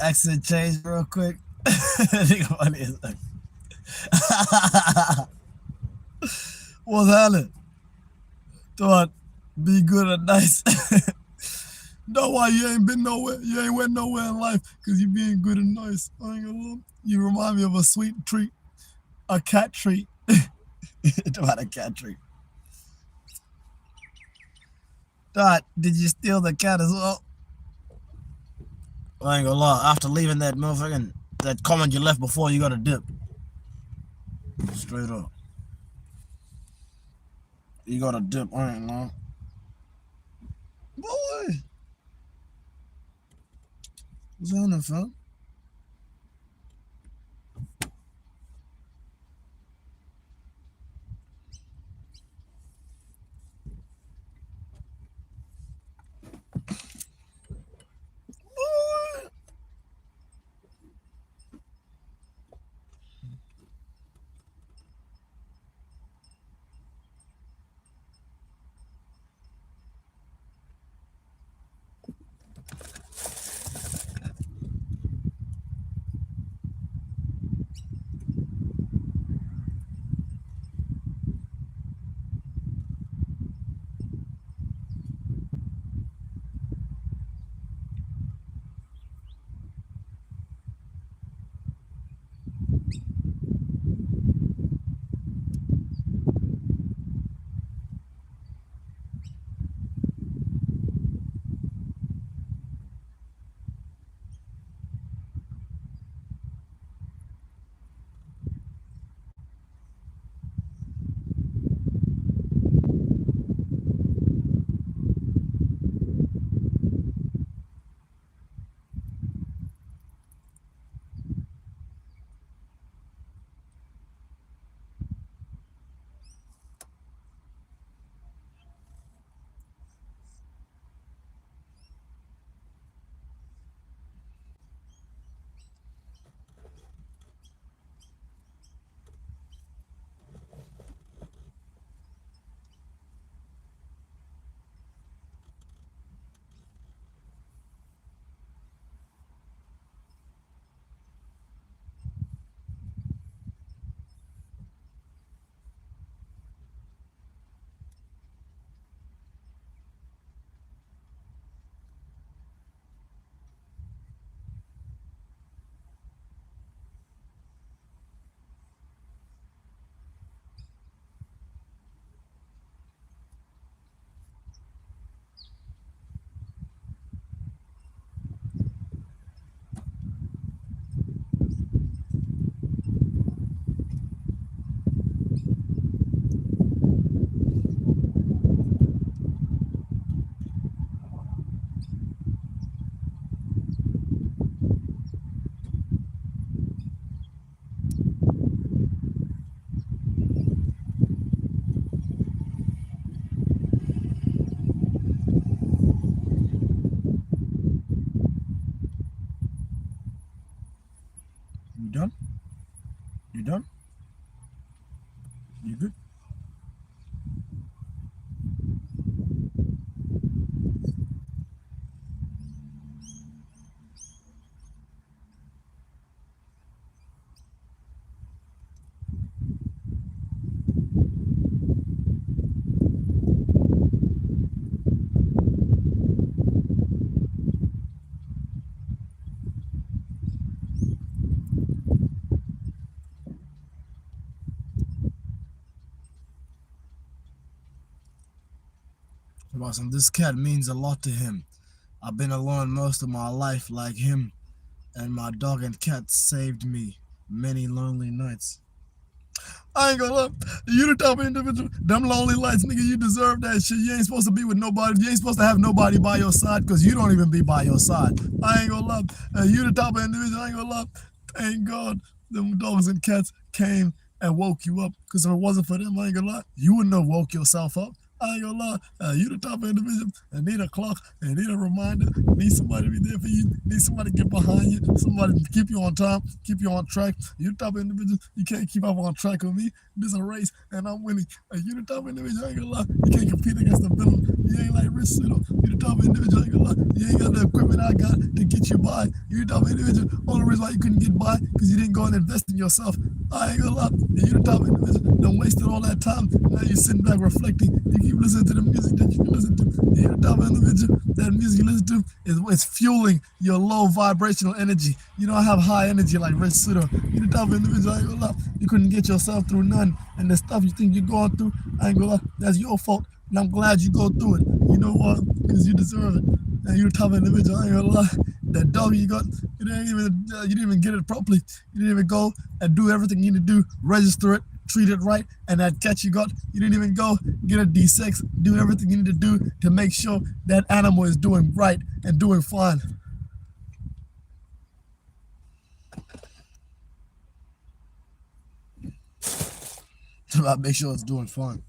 Accent change real quick. Nigga funny as fuck. What's happening? Thought be good or nice. Know why you ain't been nowhere? You ain't went nowhere in life because you being good and nice. I ain't gonna lie. You remind me of a sweet treat, a cat treat. About a cat treat. Dot, did you steal the cat as well? I ain't gonna lie. After leaving that motherfucking that comment you left before, you got a dip. Straight up. You got a dip. I ain't gonna lie. Boy, what's on there, fam? Boy. You done? You done? You good? Watson, this cat means a lot to him. I've been alone most of my life like him, and my dog and cat saved me many lonely nights. I ain't gonna lie, you the type of individual, them lonely nights, nigga, you deserve that shit. You ain't supposed to be with nobody. You ain't supposed to have nobody by your side because you don't even be by your side. I ain't gonna lie, you the type of individual, I ain't gonna lie, thank God them dogs and cats came and woke you up because if it wasn't for them, I ain't gonna lie, you wouldn't have woke yourself up. I ain't gonna lie. You the type of individual that need a clock, and need a reminder, need somebody to be there for you, need somebody to get behind you, somebody to keep you on time, keep you on track. You the type of individual, you can't keep up on track with me. This is a race, and I'm winning. You the type of individual, I ain't gonna lie, you can't compete against the villain. You ain't like Rich Pseudo. You the type of individual, I ain't gonna lie, you ain't got the equipment I got to get you by. You the type of individual, only reason why you couldn't get by, because you didn't go and invest in yourself. I ain't gonna lie, you the type of individual, don't wasted all that time. Now you're sitting back reflecting. You keep listening to the music that you can listen to. You're the type of individual, that music you listen to is fueling your low vibrational energy. You don't have high energy like Rich Pseudo. You're the type of individual, I ain't gonna lie, you couldn't get yourself through none. And the stuff you think you're going through, I ain't gonna lie, that's your fault. And I'm glad you go through it. You know what? Because you deserve it. And you're the type of individual, I ain't gonna lie, that dog you got, you didn't even get it properly. You didn't even go and do everything you need to do, register it, treat it right, and that cat you got, you didn't even go get a D6, do everything you need to do to make sure that animal is doing right and doing fine. So I make sure it's doing fine.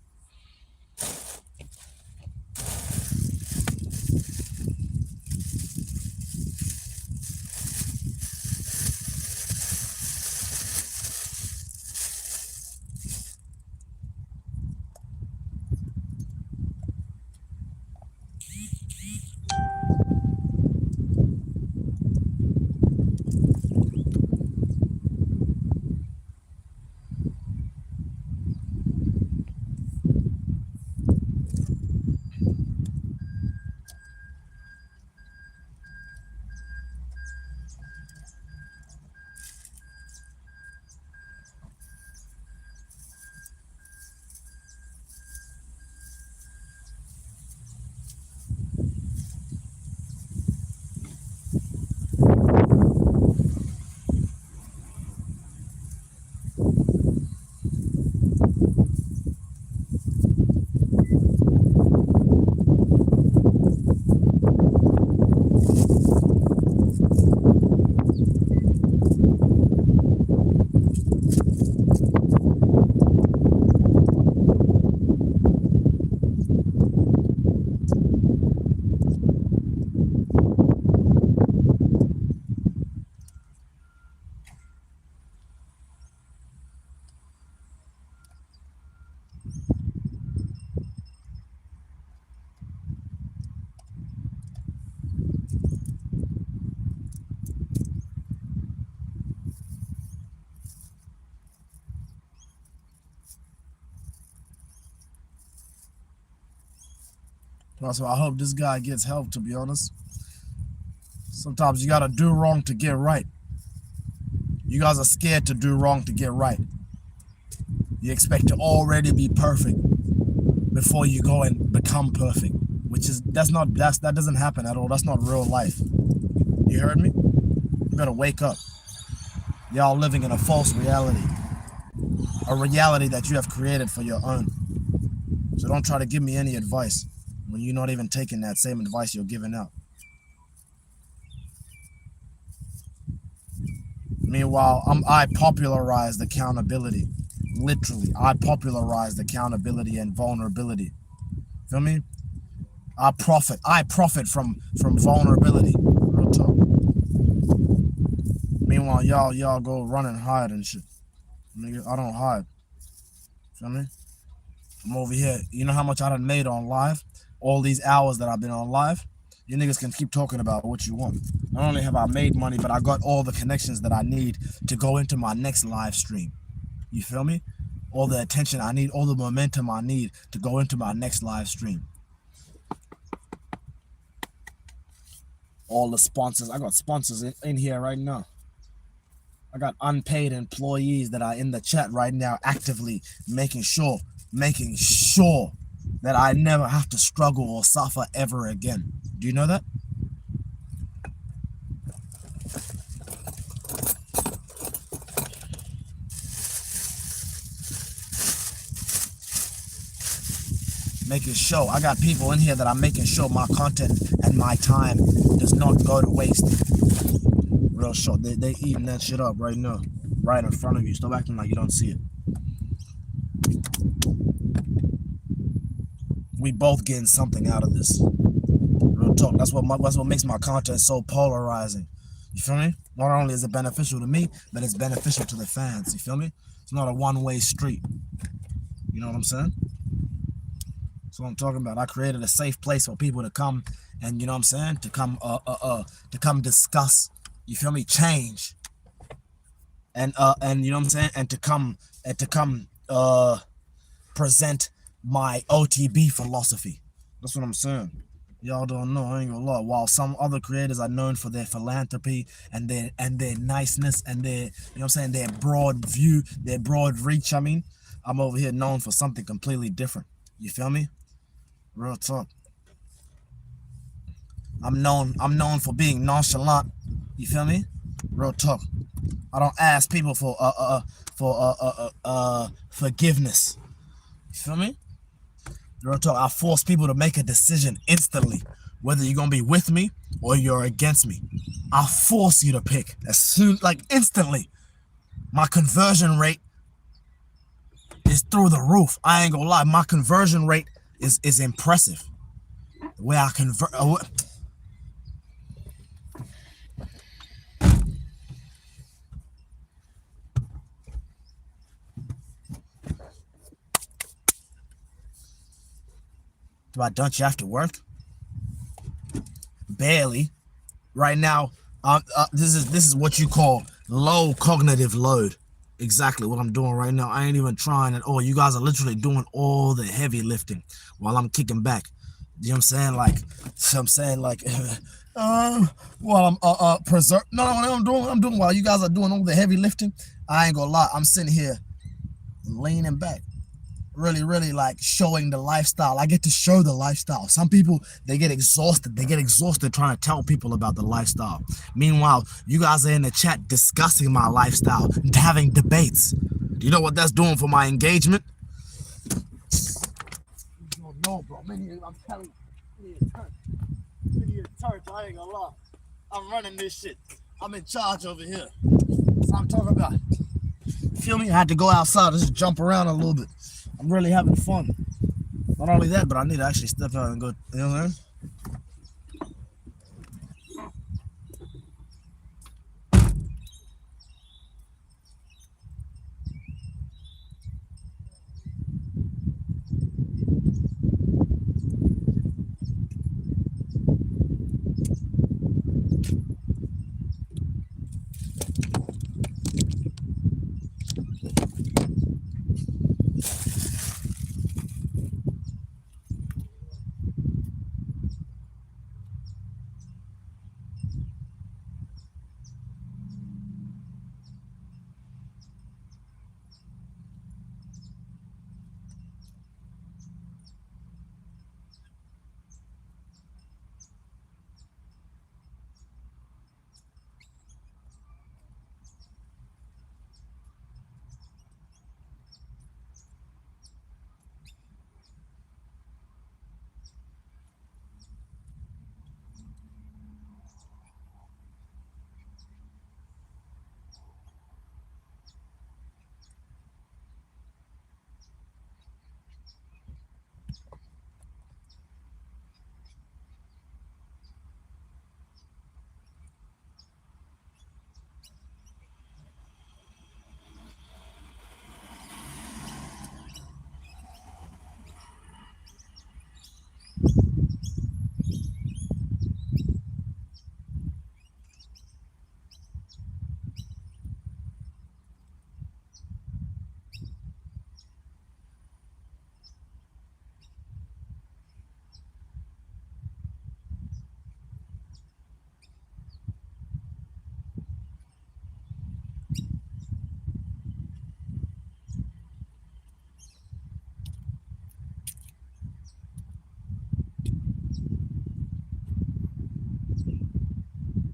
So I hope this guy gets help, to be honest. Sometimes you gotta do wrong to get right. You guys are scared to do wrong to get right. You expect to already be perfect before you go and become perfect, which is that doesn't happen at all. That's not real life. You heard me? You gotta wake up. Y'all living in a false reality, a reality that you have created for your own. So don't try to give me any advice when you're not even taking that same advice you're giving out. Meanwhile, I popularized accountability. Literally, I popularized accountability and vulnerability. Feel me? I profit from vulnerability. Real talk. Meanwhile, y'all go run and hide and shit. Nigga, I don't hide. Feel me? I'm over here. You know how much I done made on live? All these hours that I've been on live? You niggas can keep talking about what you want. Not only have I made money, but I got all the connections that I need to go into my next live stream. You feel me? All the attention I need, all the momentum I need to go into my next live stream. All the sponsors. I got sponsors in here right now. I got unpaid employees that are in the chat right now actively making sure that I never have to struggle or suffer ever again. Do you know that? Making sure I got people in here that I'm making sure my content and my time does not go to waste. Real short. They eating that shit up right now, right in front of you. Stop acting like you don't see it. We both getting something out of this. Real talk. That's what makes my content so polarizing. You feel me? Not only is it beneficial to me, but it's beneficial to the fans. You feel me? It's not a one-way street. You know what I'm saying? That's what I'm talking about. I created a safe place for people to come and, you know what I'm saying, to come discuss, you feel me, change. And you know what I'm saying, and to come present my OTB philosophy. That's what I'm saying. Y'all don't know, I ain't gonna lie. While some other creators are known for their philanthropy and their niceness and their, you know what I'm saying, their broad view, their broad reach, I mean, I'm over here known for something completely different. You feel me? Real talk. I'm known for being nonchalant. You feel me? Real talk. I don't ask people for forgiveness. You feel me? Real talk. I force people to make a decision instantly, whether you're gonna be with me or you're against me. I force you to pick as soon, like instantly. My conversion rate is through the roof. I ain't gonna lie. My conversion rate is impressive. The way I convert. Why don't you have to work? Barely. Right now, this is what you call low cognitive load. Exactly what I'm doing right now. I ain't even trying at all. You guys are literally doing all the heavy lifting while I'm kicking back. You know what I'm saying? Like, while I'm preserve. No, I'm doing while you guys are doing all the heavy lifting. I ain't gonna lie. I'm sitting here leaning back. Really like showing the lifestyle. I get to show the lifestyle. Some people, they get exhausted trying to tell people about the lifestyle. Meanwhile, you guys are in the chat discussing my lifestyle and having debates. Do you know what that's doing for my engagement? No, bro. I'm telling you, I ain't gonna lie. I'm running this shit. I'm in charge over here. That's what I'm talking about. Feel me? I had to go outside, just jump around a little bit. I'm really having fun. Not only that, but I need to actually step out and go, you know what I'm saying?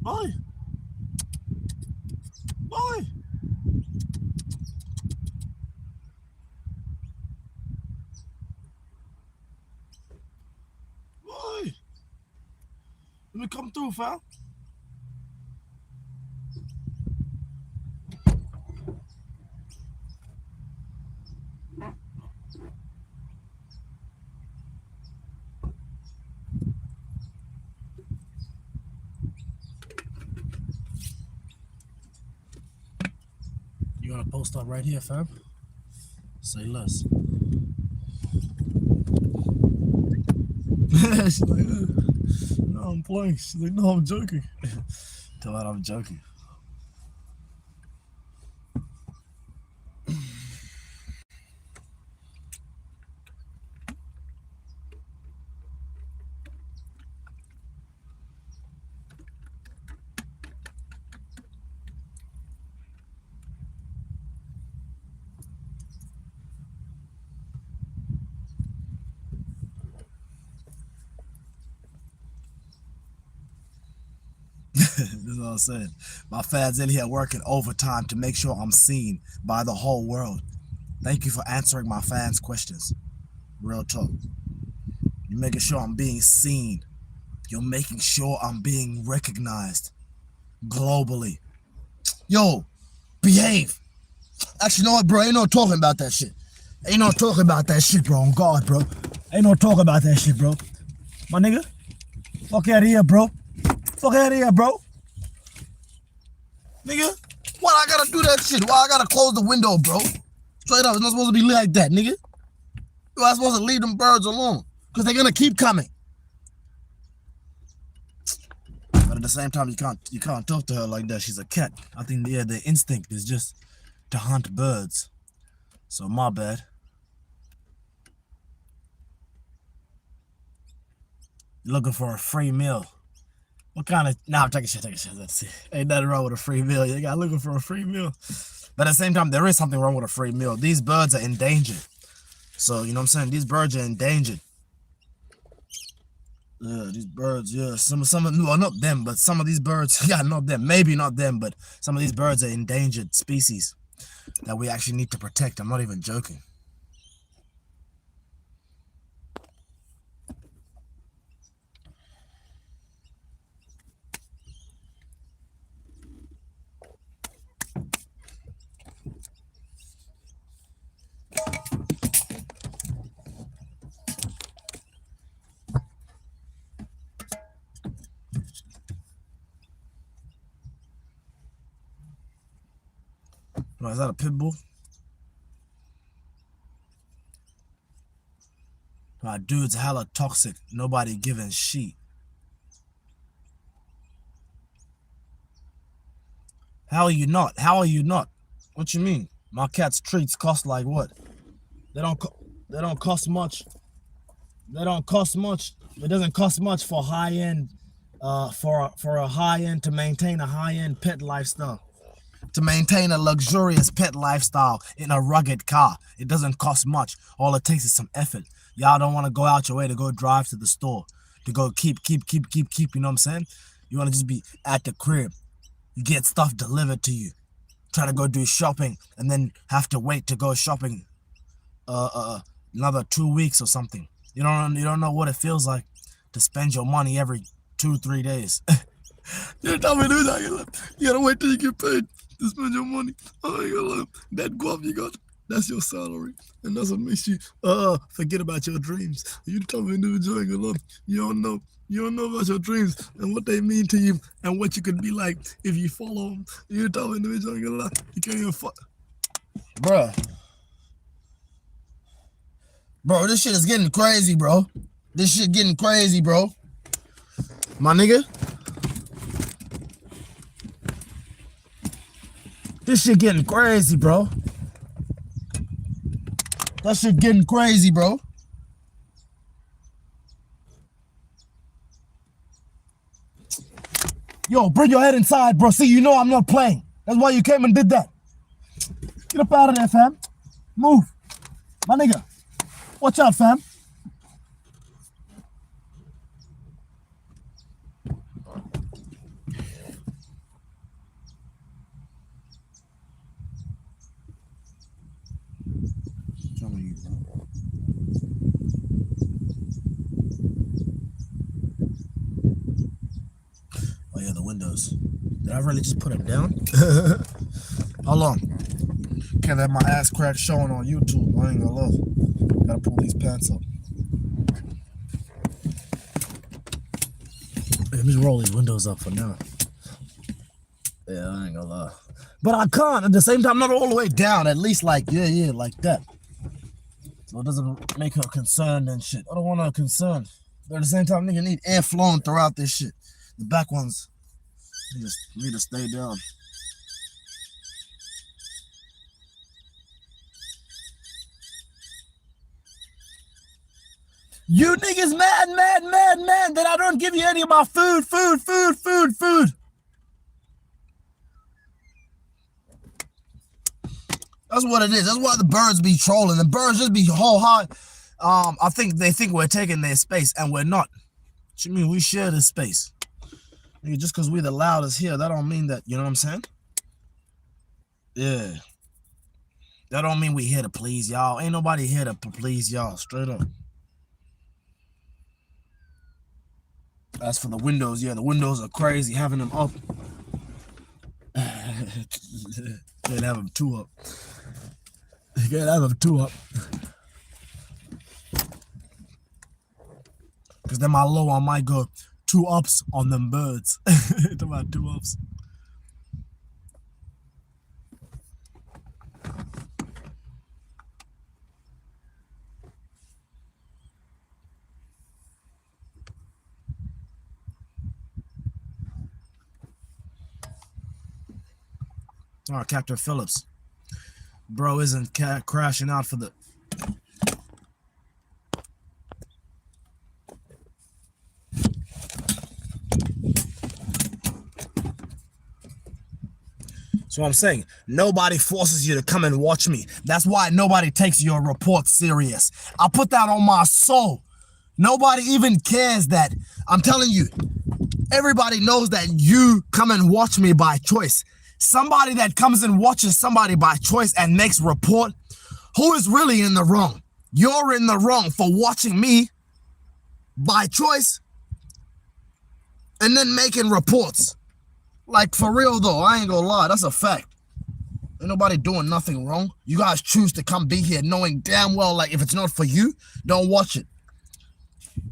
Boy. Let me come through, fam. post up right here, fam. Say less. She's like, no, I'm playing. She's like, no, I'm joking. Tell her I'm joking. This is what I'm saying. My fans in here working overtime to make sure I'm seen by the whole world. Thank you for answering my fans' questions. Real talk. You're making sure I'm being seen. You're making sure I'm being recognized globally. Yo, behave. Actually, you know what, bro? Ain't no talking about that shit. Ain't no talking about that shit, bro. On God, bro. Ain't no talking about that shit, bro. My nigga, fuck out of here, bro. Fuck out of here, bro. Nigga, why I gotta do that shit? Why I gotta close the window, bro? Straight up, it's not supposed to be like that, nigga. You're not supposed to leave them birds alone, because they're gonna keep coming. But at the same time, you can't talk to her like that. She's a cat. I think the instinct is just to hunt birds. So my bad. You're looking for a free meal. What kind of... Nah, I'm taking shit. Let's see. Ain't nothing wrong with a free meal. You got looking for a free meal. But at the same time, there is something wrong with a free meal. These birds are endangered. So, you know what I'm saying? These birds are endangered. Yeah, these birds, yeah. Some, well, not them, but some of these birds, yeah, not them. Maybe not them, but some of these birds are endangered species that we actually need to protect. I'm not even joking. Oh, is that a pit bull? Dude's hella toxic. Nobody giving shit. How are you not? How are you not? What you mean? My cat's treats cost like what? They don't cost much. They don't cost much. It doesn't cost much for high end, for a high end, to maintain a high end pet lifestyle. To maintain a luxurious pet lifestyle in a rugged car, it doesn't cost much. All it takes is some effort. Y'all don't want to go out your way to go drive to the store, to go keep, you know what I'm saying? You want to just be at the crib. You get stuff delivered to you. Try to go do shopping and then have to wait to go shopping another 2 weeks or something. You don't know what it feels like to spend your money every 2-3 days. You tell me to do that. You gotta wait till you get paid to spend your money. Oh, you got that guap you got, that's your salary, and that's what makes you forget about your dreams. You tell me to enjoy your life. You don't know about your dreams and what they mean to you and what you could be like if you follow them. You tell me to enjoy your life. You can't even fuck, bruh. Bro, this shit is getting crazy, bro. This shit getting crazy, bro. My nigga. This shit getting crazy, bro. That shit getting crazy, bro. Yo, bring your head inside, bro. See, you know I'm not playing. That's why you came and did that. Get up out of there, fam. Move. My nigga. Watch out, fam. Oh yeah, the windows. Did I really just put them down? How long? Can't have my ass crack showing on YouTube. I ain't gonna lie. Gotta pull these pants up. Let me roll these windows up for now. Yeah, I ain't gonna lie. But I can't at the same time, not all the way down, at least like, yeah, like that. So it doesn't make her concerned and shit. I don't want her concerned. But at the same time, nigga need air flowing throughout this shit. The back ones need to stay down. You niggas mad that I don't give you any of my food. That's what it is. That's why the birds be trolling. The birds just be whole hard. I think they think we're taking their space, and we're not. What you mean? We share this space. Nigga, just because we're the loudest here, that don't mean that, you know what I'm saying? Yeah. That don't mean we here to please y'all. Ain't nobody here to please y'all. Straight up. As for the windows, yeah, the windows are crazy. Having them up. Can't have them two up. You can't have them two up. Because then my low, I might go 2 ups on them birds. It's about 2 ups. All right, Captain Phillips. Bro isn't crashing out for the... So I'm saying, nobody forces you to come and watch me. That's why nobody takes your report serious. I put that on my soul. Nobody even cares that. I'm telling you, everybody knows that you come and watch me by choice. Somebody that comes and watches somebody by choice and makes report, who is really in the wrong? You're in the wrong for watching me by choice and then making reports. Like, for real though, I ain't gonna lie, that's a fact. Ain't nobody doing nothing wrong. You guys choose to come be here knowing damn well, like, if it's not for you, don't watch it.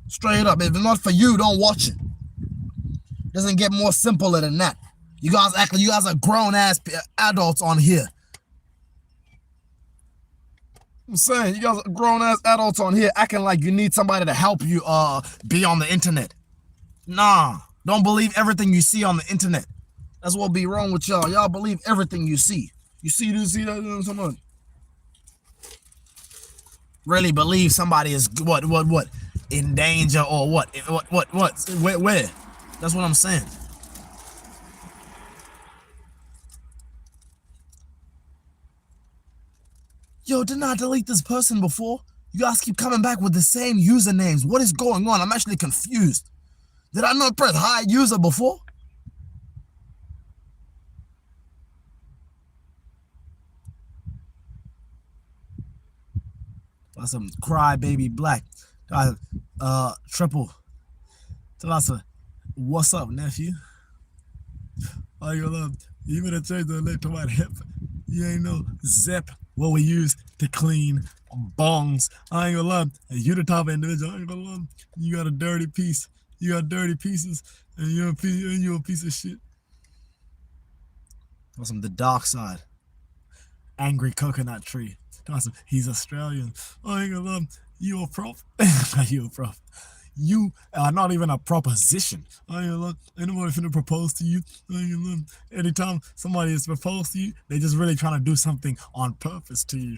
Straight up, if it's not for you, don't watch it. Doesn't get more simpler than that. You guys act like you guys are grown-ass adults on here. I'm saying, you guys are grown-ass adults on here acting like you need somebody to help you be on the internet. Nah, don't believe everything you see on the internet. That's what be wrong with y'all. Y'all believe everything you see. You see that? Someone really believe somebody is what? In danger or what? Where? That's what I'm saying. Yo, didn't I delete this person before? You guys keep coming back with the same usernames. What is going on? I'm actually confused. Did I not press hide user before? That's some crybaby black. Triple. That's a what's up, nephew? Oh, you love. You better change the link to my hip. You ain't no zip. What we use to clean bongs. I ain't gonna lie. You the type of individual. I ain't gonna lie. You got a dirty piece. You got dirty pieces, and you're a piece of shit. Awesome. The dark side. Angry coconut tree. Awesome. He's Australian. I ain't gonna lie. You a prop? You a prop. You are not even a proposition. I ain't gonna lie. Ain't nobody finna propose to you. I ain't gonna lie. Anytime somebody is proposed to you, they just really trying to do something on purpose to you.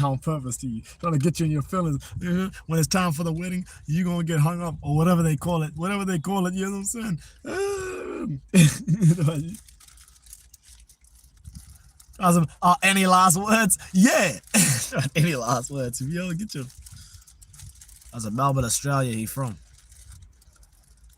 On purpose to you. Trying to get you in your feelings. When it's time for the wedding, you gonna get hung up or whatever they call it. Whatever they call it, you know what I'm saying? Awesome. Any last words? Yeah. Any last words? Yo, get your... That's a Melbourne, Australia he from.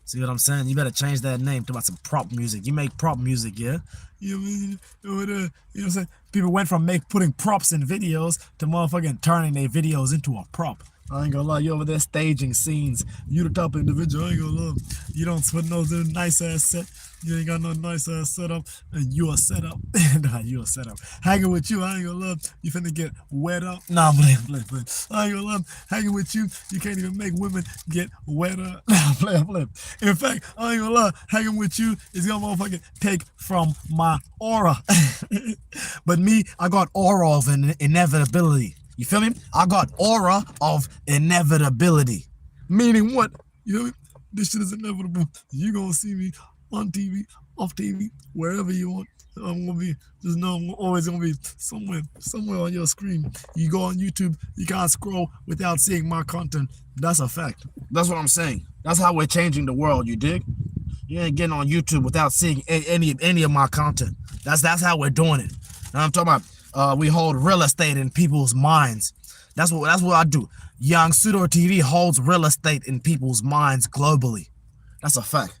See what I'm saying? You better change that name to about some prop music. You make prop music, yeah? You know what I'm saying? People went from putting props in videos to motherfucking turning their videos into a prop. I ain't gonna lie, you over there staging scenes. You the type of individual, I ain't gonna lie. You don't put no nice ass set. You ain't got no nice ass setup, and you a setup. Nah, you a setup. Hanging with you, I ain't gonna lie. You finna get wet up. Nah, play. I ain't gonna lie. Hanging with you, you can't even make women get wetter. Nah, play. In fact, I ain't gonna lie. Hanging with you is gonna motherfucking take from my aura. But me, I got aura of inevitability. You feel me? I got aura of inevitability. Meaning what? You know, this shit is inevitable. You gonna see me on TV, off TV, wherever you want. I'm gonna be, just know I'm always gonna be somewhere on your screen. You go on YouTube, you can't scroll without seeing my content. That's a fact. That's what I'm saying. That's how we're changing the world, you dig? You ain't getting on YouTube without seeing any of my content. That's how we're doing it. Now I'm talking about we hold real estate in people's minds. That's what I do. Young Pseudo TV holds real estate in people's minds globally. That's a fact.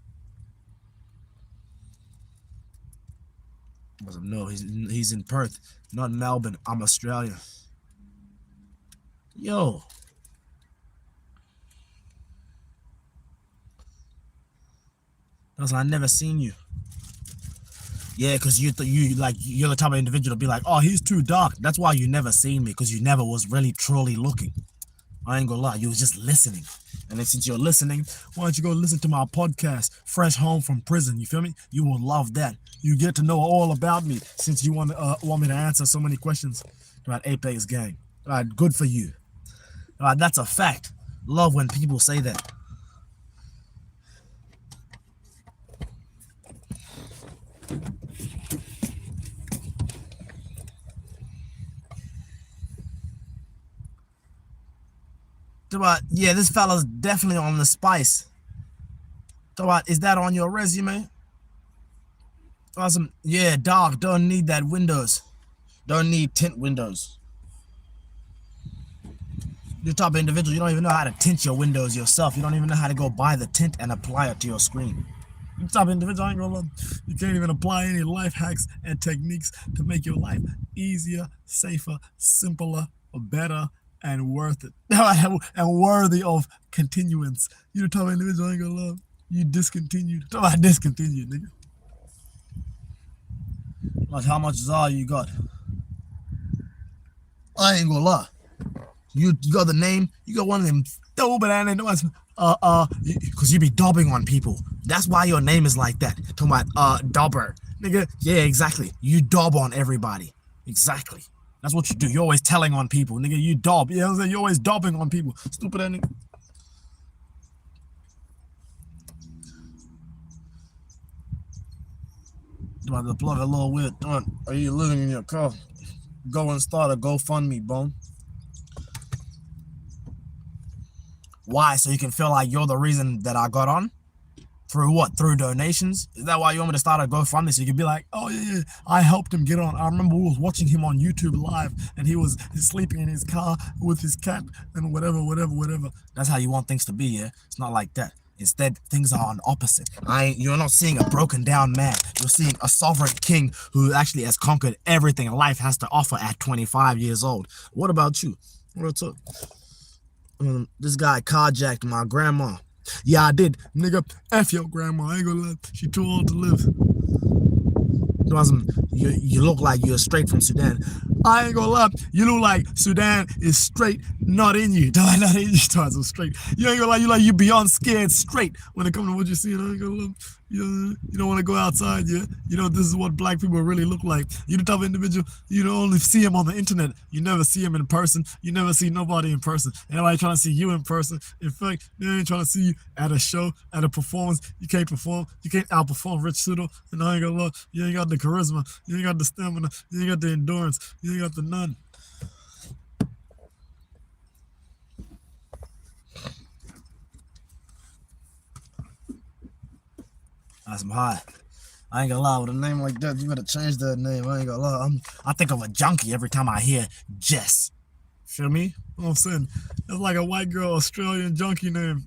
No, he's in Perth, not Melbourne. I'm Australian. Yo. That's I never seen you. Yeah, because you're the type of individual to be like, oh, he's too dark. That's why you never seen me, because you never was really truly looking. I ain't gonna lie, you was just listening. And then since you're listening, why don't you go listen to my podcast, Fresh Home from Prison? You feel me? You will love that. You get to know all about me since you want me to answer so many questions about Apex Gang. All right, good for you. All right, that's a fact. Love when people say that. Yeah, this fella's definitely on the spice. Is that on your resume? Awesome. Yeah, dark. Don't need that windows. Don't need tint windows. You're the type of individual, you don't even know how to tint your windows yourself. You don't even know how to go buy the tint and apply it to your screen. You're the type of individual, I ain't gonna lie, you can't even apply any life hacks and techniques to make your life easier, safer, simpler, better, and worth it. And worthy of continuance. You're the type of individual, I ain't gonna lie, you discontinued. Talk about discontinued, nigga. Like, how much is all you got? I ain't gonna lie. You got the name, you got one of them dope and because you be dobbing on people. That's why your name is like that. Talking about dobber. Nigga, yeah, exactly. You dob on everybody. Exactly. That's what you do. You're always telling on people. Nigga, you dob. You know what I'm saying? You're always dobbing on people. Stupid ass nigga. About to plug a little weird. Are you living in your car? Go and start a GoFundMe, bone. Why? So you can feel like you're the reason that I got on? Through what? Through donations? Is that why you want me to start a GoFundMe? So you can be like, oh yeah, I helped him get on. I remember we was watching him on YouTube live and he was sleeping in his car with his cat and whatever. That's how you want things to be, yeah? It's not like that. Instead, things are on opposite. You're not seeing a broken down man. You're seeing a sovereign king who actually has conquered everything life has to offer at 25 years old. What about you? What's up? This guy carjacked my grandma. Yeah, I did. Nigga, F your grandma. I ain't gonna lie. She too old to live. You look like you're straight from Sudan. I ain't gonna lie. You look like Sudan is straight, not in you. Not in you. So straight. You ain't gonna lie. You beyond scared straight when it comes to what you see. I ain't gonna lie. You don't want to go outside, yeah? You know, this is what black people really look like. You the type of individual, you don't only see him on the internet. You never see him in person. You never see nobody in person. Anybody trying to see you in person. In fact, they ain't trying to see you at a show, at a performance. You can't perform. You can't outperform Rich Pseudo. And I ain't gonna lie, you ain't got the charisma. You ain't got the stamina. You ain't got the endurance. You ain't got the none. That's high. I ain't gonna lie, with a name like that, you better change that name. I ain't gonna lie. I think of a junkie every time I hear Jess. Feel me? You know what I'm saying? It's like a white girl Australian junkie name.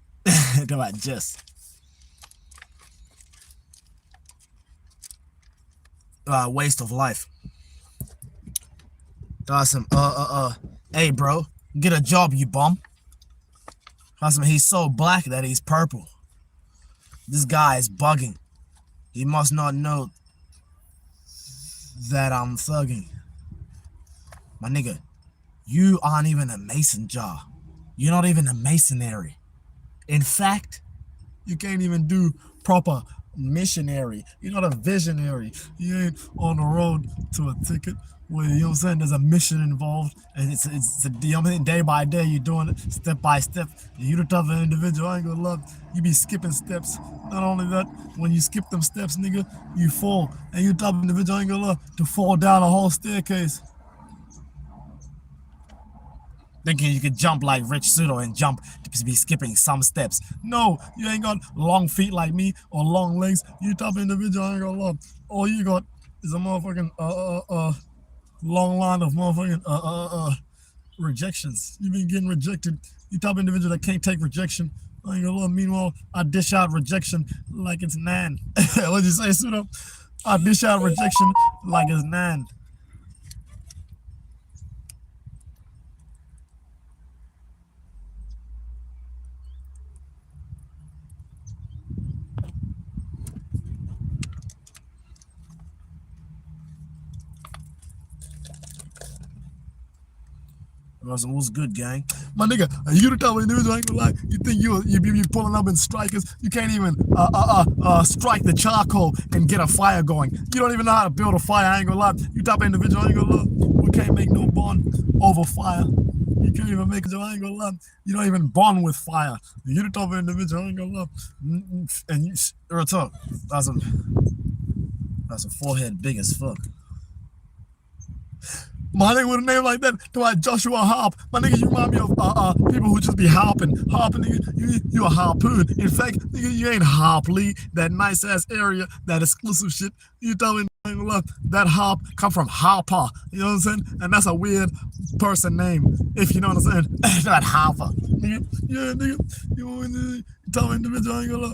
Talk about Jess. Waste of life. Awesome. Hey bro, get a job, you bum. He's so black that he's purple. This guy is bugging. He must not know that I'm thugging. My nigga, you aren't even a mason jar. You're not even a masonry. In fact, you can't even do proper missionary. You're not a visionary. You ain't on the road to a ticket where, you know what I'm saying, there's a mission involved, and it's you know what I'm saying, day by day you're doing it, step by step. You the tougher individual, I ain't gonna love. You be skipping steps. Not only that, when you skip them steps, nigga, you fall. And you tough individual, I ain't gonna love to fall down a whole staircase. Thinking you could jump like Rich Pseudo and jump to be skipping some steps. No, you ain't got long feet like me or long legs. You tough individual, I ain't gonna love. All you got is a motherfucking long line of motherfucking rejections. You've been getting rejected. You type of individual that can't take rejection. I ain't gonna lie. Meanwhile, I dish out rejection like it's nan. What'd you say, Pseudo? I dish out rejection like it's nan. What's good, gang? My nigga, you the type of individual, I ain't gonna lie. You think you be pulling up in strikers? You can't even strike the charcoal and get a fire going. You don't even know how to build a fire, I ain't gonna lie. You type of individual, I ain't gonna lie. We can't make no bond over fire. You can't even make it, I ain't gonna lie. You don't even bond with fire. You the type of individual, I ain't gonna lie. And you, talk. That's a forehead big as fuck. My nigga with a name like that, to like Joshua Hop. My nigga, you remind me of people who just be hopping, nigga. You a harpoon. In fact, nigga, you ain't Hop Lee, that nice ass area, that exclusive shit. You tell me that hop come from Hopper. You know what I'm saying? And that's a weird person name, if you know what I'm saying. That Hopper. Nigga, yeah, nigga. You tell me individual, I ain't gonna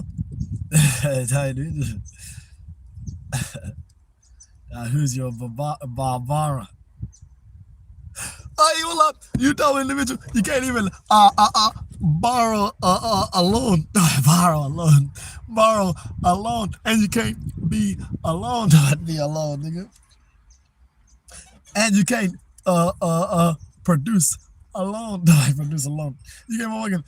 lie. Who's your Barbara? You tell an individual you can't even borrow alone. Borrow alone, and you can't be alone. Not be alone, nigga. And you can't produce alone. Produce alone. You can't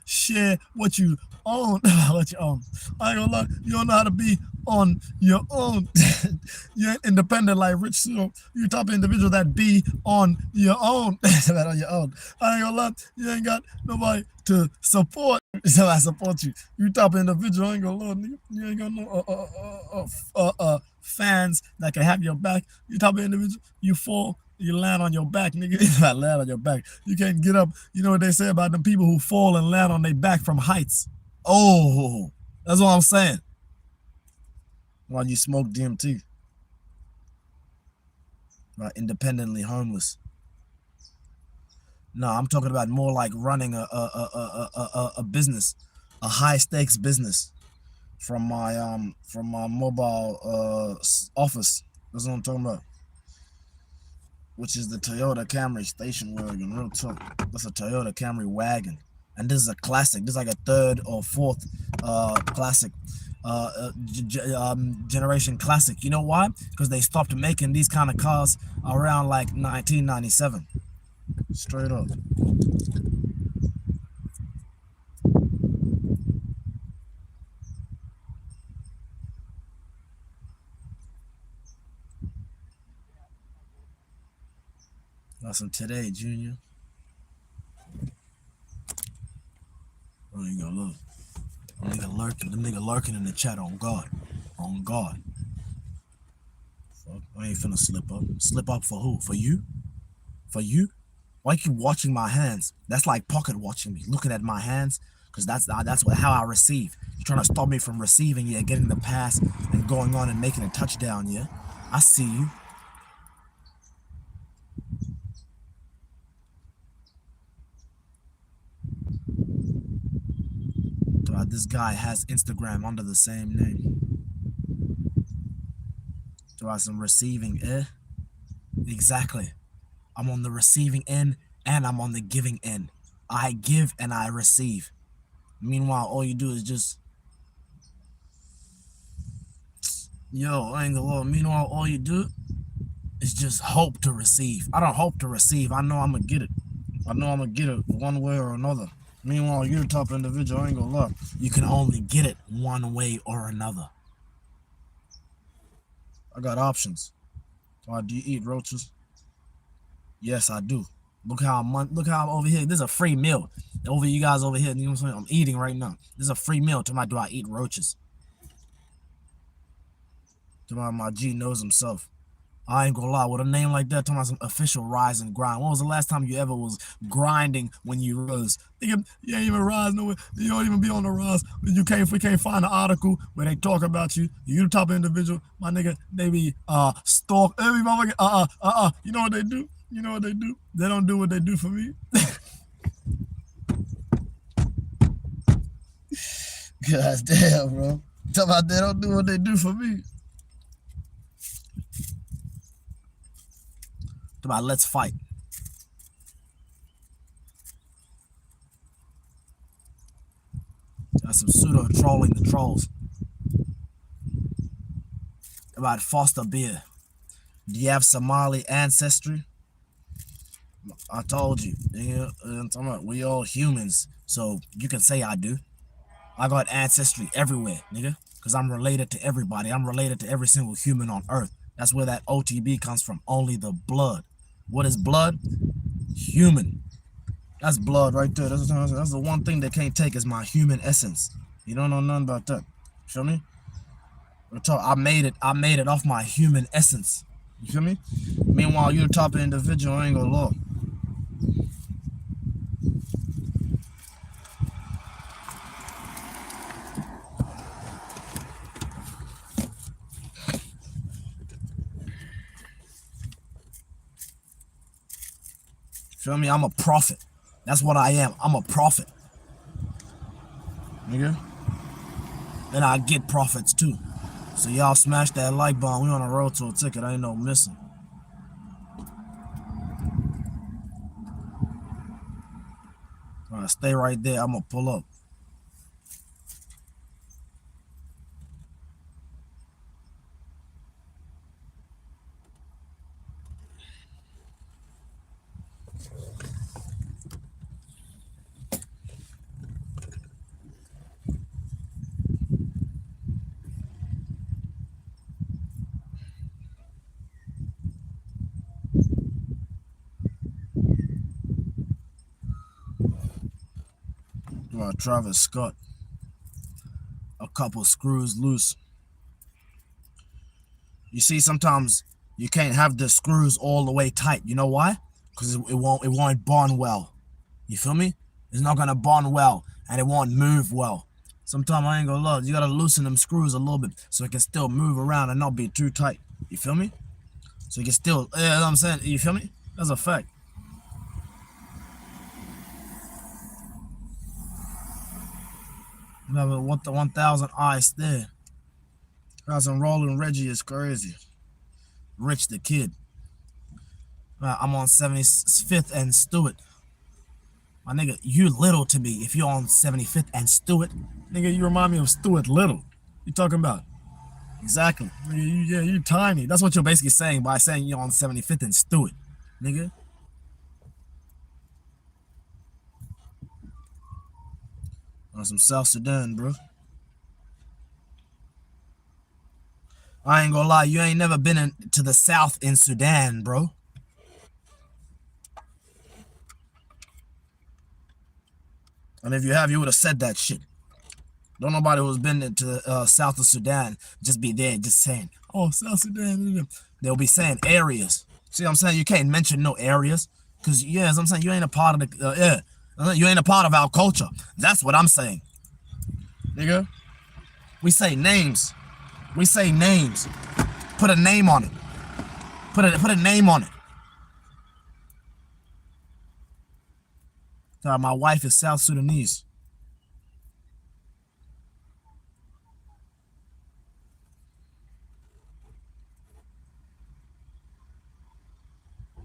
share what you own. What you own. I ain't gonna lie. You don't know how to be on your own. You ain't independent like Rich Pseudo. You type of individual that be on your own. That on your own. I ain't gonna lie. You ain't got nobody to support. So I support you. You type of individual, I ain't gonna lie, nigga. You ain't got no fans that can have your back. You type of individual, you fall, you land on your back, nigga. You not land on your back. You can't get up. You know what they say about them people who fall and land on their back from heights. Oh, that's what I'm saying. While you smoke DMT. Right, independently homeless. No, I'm talking about more like running a business, a high stakes business from my mobile office. That's what I'm talking about. Which is the Toyota Camry station wagon. Real talk. That's a Toyota Camry wagon. And this is a classic. This is like a third or fourth classic. Generation classic. You know why? Because they stopped making these kind of cars around like 1997. Straight up. That's some today, Junior. I ain't gonna look. The nigga lurking in the chat on God. On God. Fuck, I ain't finna slip up. Slip up for who? For you? For you? Why you keep watching my hands? That's like pocket watching me, looking at my hands, because that's how I receive. You're trying to stop me from receiving, yeah, getting the pass and going on and making a touchdown, yeah? I see you. This guy has Instagram under the same name. Do I some receiving, Exactly. I'm on the receiving end and I'm on the giving end. I give and I receive. Meanwhile, all you do is just, yo, I ain't gonna lie. Meanwhile, all you do is just hope to receive. I don't hope to receive. I know I'm gonna get it. I know I'm gonna get it one way or another. Meanwhile, you're the type of individual, I ain't gonna lie, you can only get it one way or another. I got options. Do you eat roaches? Yes, I do. Look how I'm over here. This is a free meal. Over you guys over here, you know what I'm saying? I'm eating right now. This is a free meal. To my, do I eat roaches? To my G knows himself. I ain't gonna lie, with a name like that, talking about some official rise and grind. When was the last time you ever was grinding when you rose? You ain't even rise nowhere. You don't even be on the rise. We can't find an article where they talk about you. You the type of individual, my nigga, they be stalk every motherfucker. You know what they do? You know what they do? They don't do what they do for me. God damn, bro. Talk about they don't do what they do for me. Talk about let's fight. That's some pseudo trolling the trolls. About Foster beer. Do you have Somali ancestry? I told you, nigga. We all humans, so you can say I do. I got ancestry everywhere, nigga, because I'm related to everybody. I'm related to every single human on earth. That's where that OTB comes from. Only the blood. What is blood? Human. That's blood right there. That's the one thing they can't take is my human essence. You don't know nothing about that. Feel me? I made it off my human essence. You feel me? Meanwhile, you're the type of individual, I ain't gonna lie. Feel me? I'm a prophet. That's what I am. I'm a prophet. Nigga. And I get profits too. So y'all smash that like button. We on a road to a ticket. Ain't no missing. Alright, stay right there. I'm gonna pull up. Travis Scott. A couple screws loose. You see, sometimes you can't have the screws all the way tight. You know why? Because it won't bond well. You feel me? It's not gonna bond well, and it won't move well. Sometimes I ain't gonna lie, you gotta loosen them screws a little bit so it can still move around and not be too tight. You feel me? So you can still, you know what I'm saying? You feel me? That's a fact. Remember what the 1,000 eyes there. Cousin Rolling Reggie is crazy. Rich the Kid. I'm on 75th and Stewart. My nigga, you little to me if you're on 75th and Stewart. Nigga, you remind me of Stewart Little. You talking about? Exactly. Nigga, you tiny. That's what you're basically saying by saying you're on 75th and Stewart. Nigga. On some South Sudan, bro. I ain't gonna lie, you ain't never been to the South in Sudan, bro. And if you have, you would have said that shit. Don't nobody who's been to the South of Sudan just be there just saying, oh, South Sudan. They'll be saying areas. See what I'm saying? You can't mention no areas. Because, yeah, as I'm saying, you ain't a part of the, you ain't a part of our culture. That's what I'm saying. Nigga. We say names. We say names. Put a name on it. Put a name on it. My wife is South Sudanese.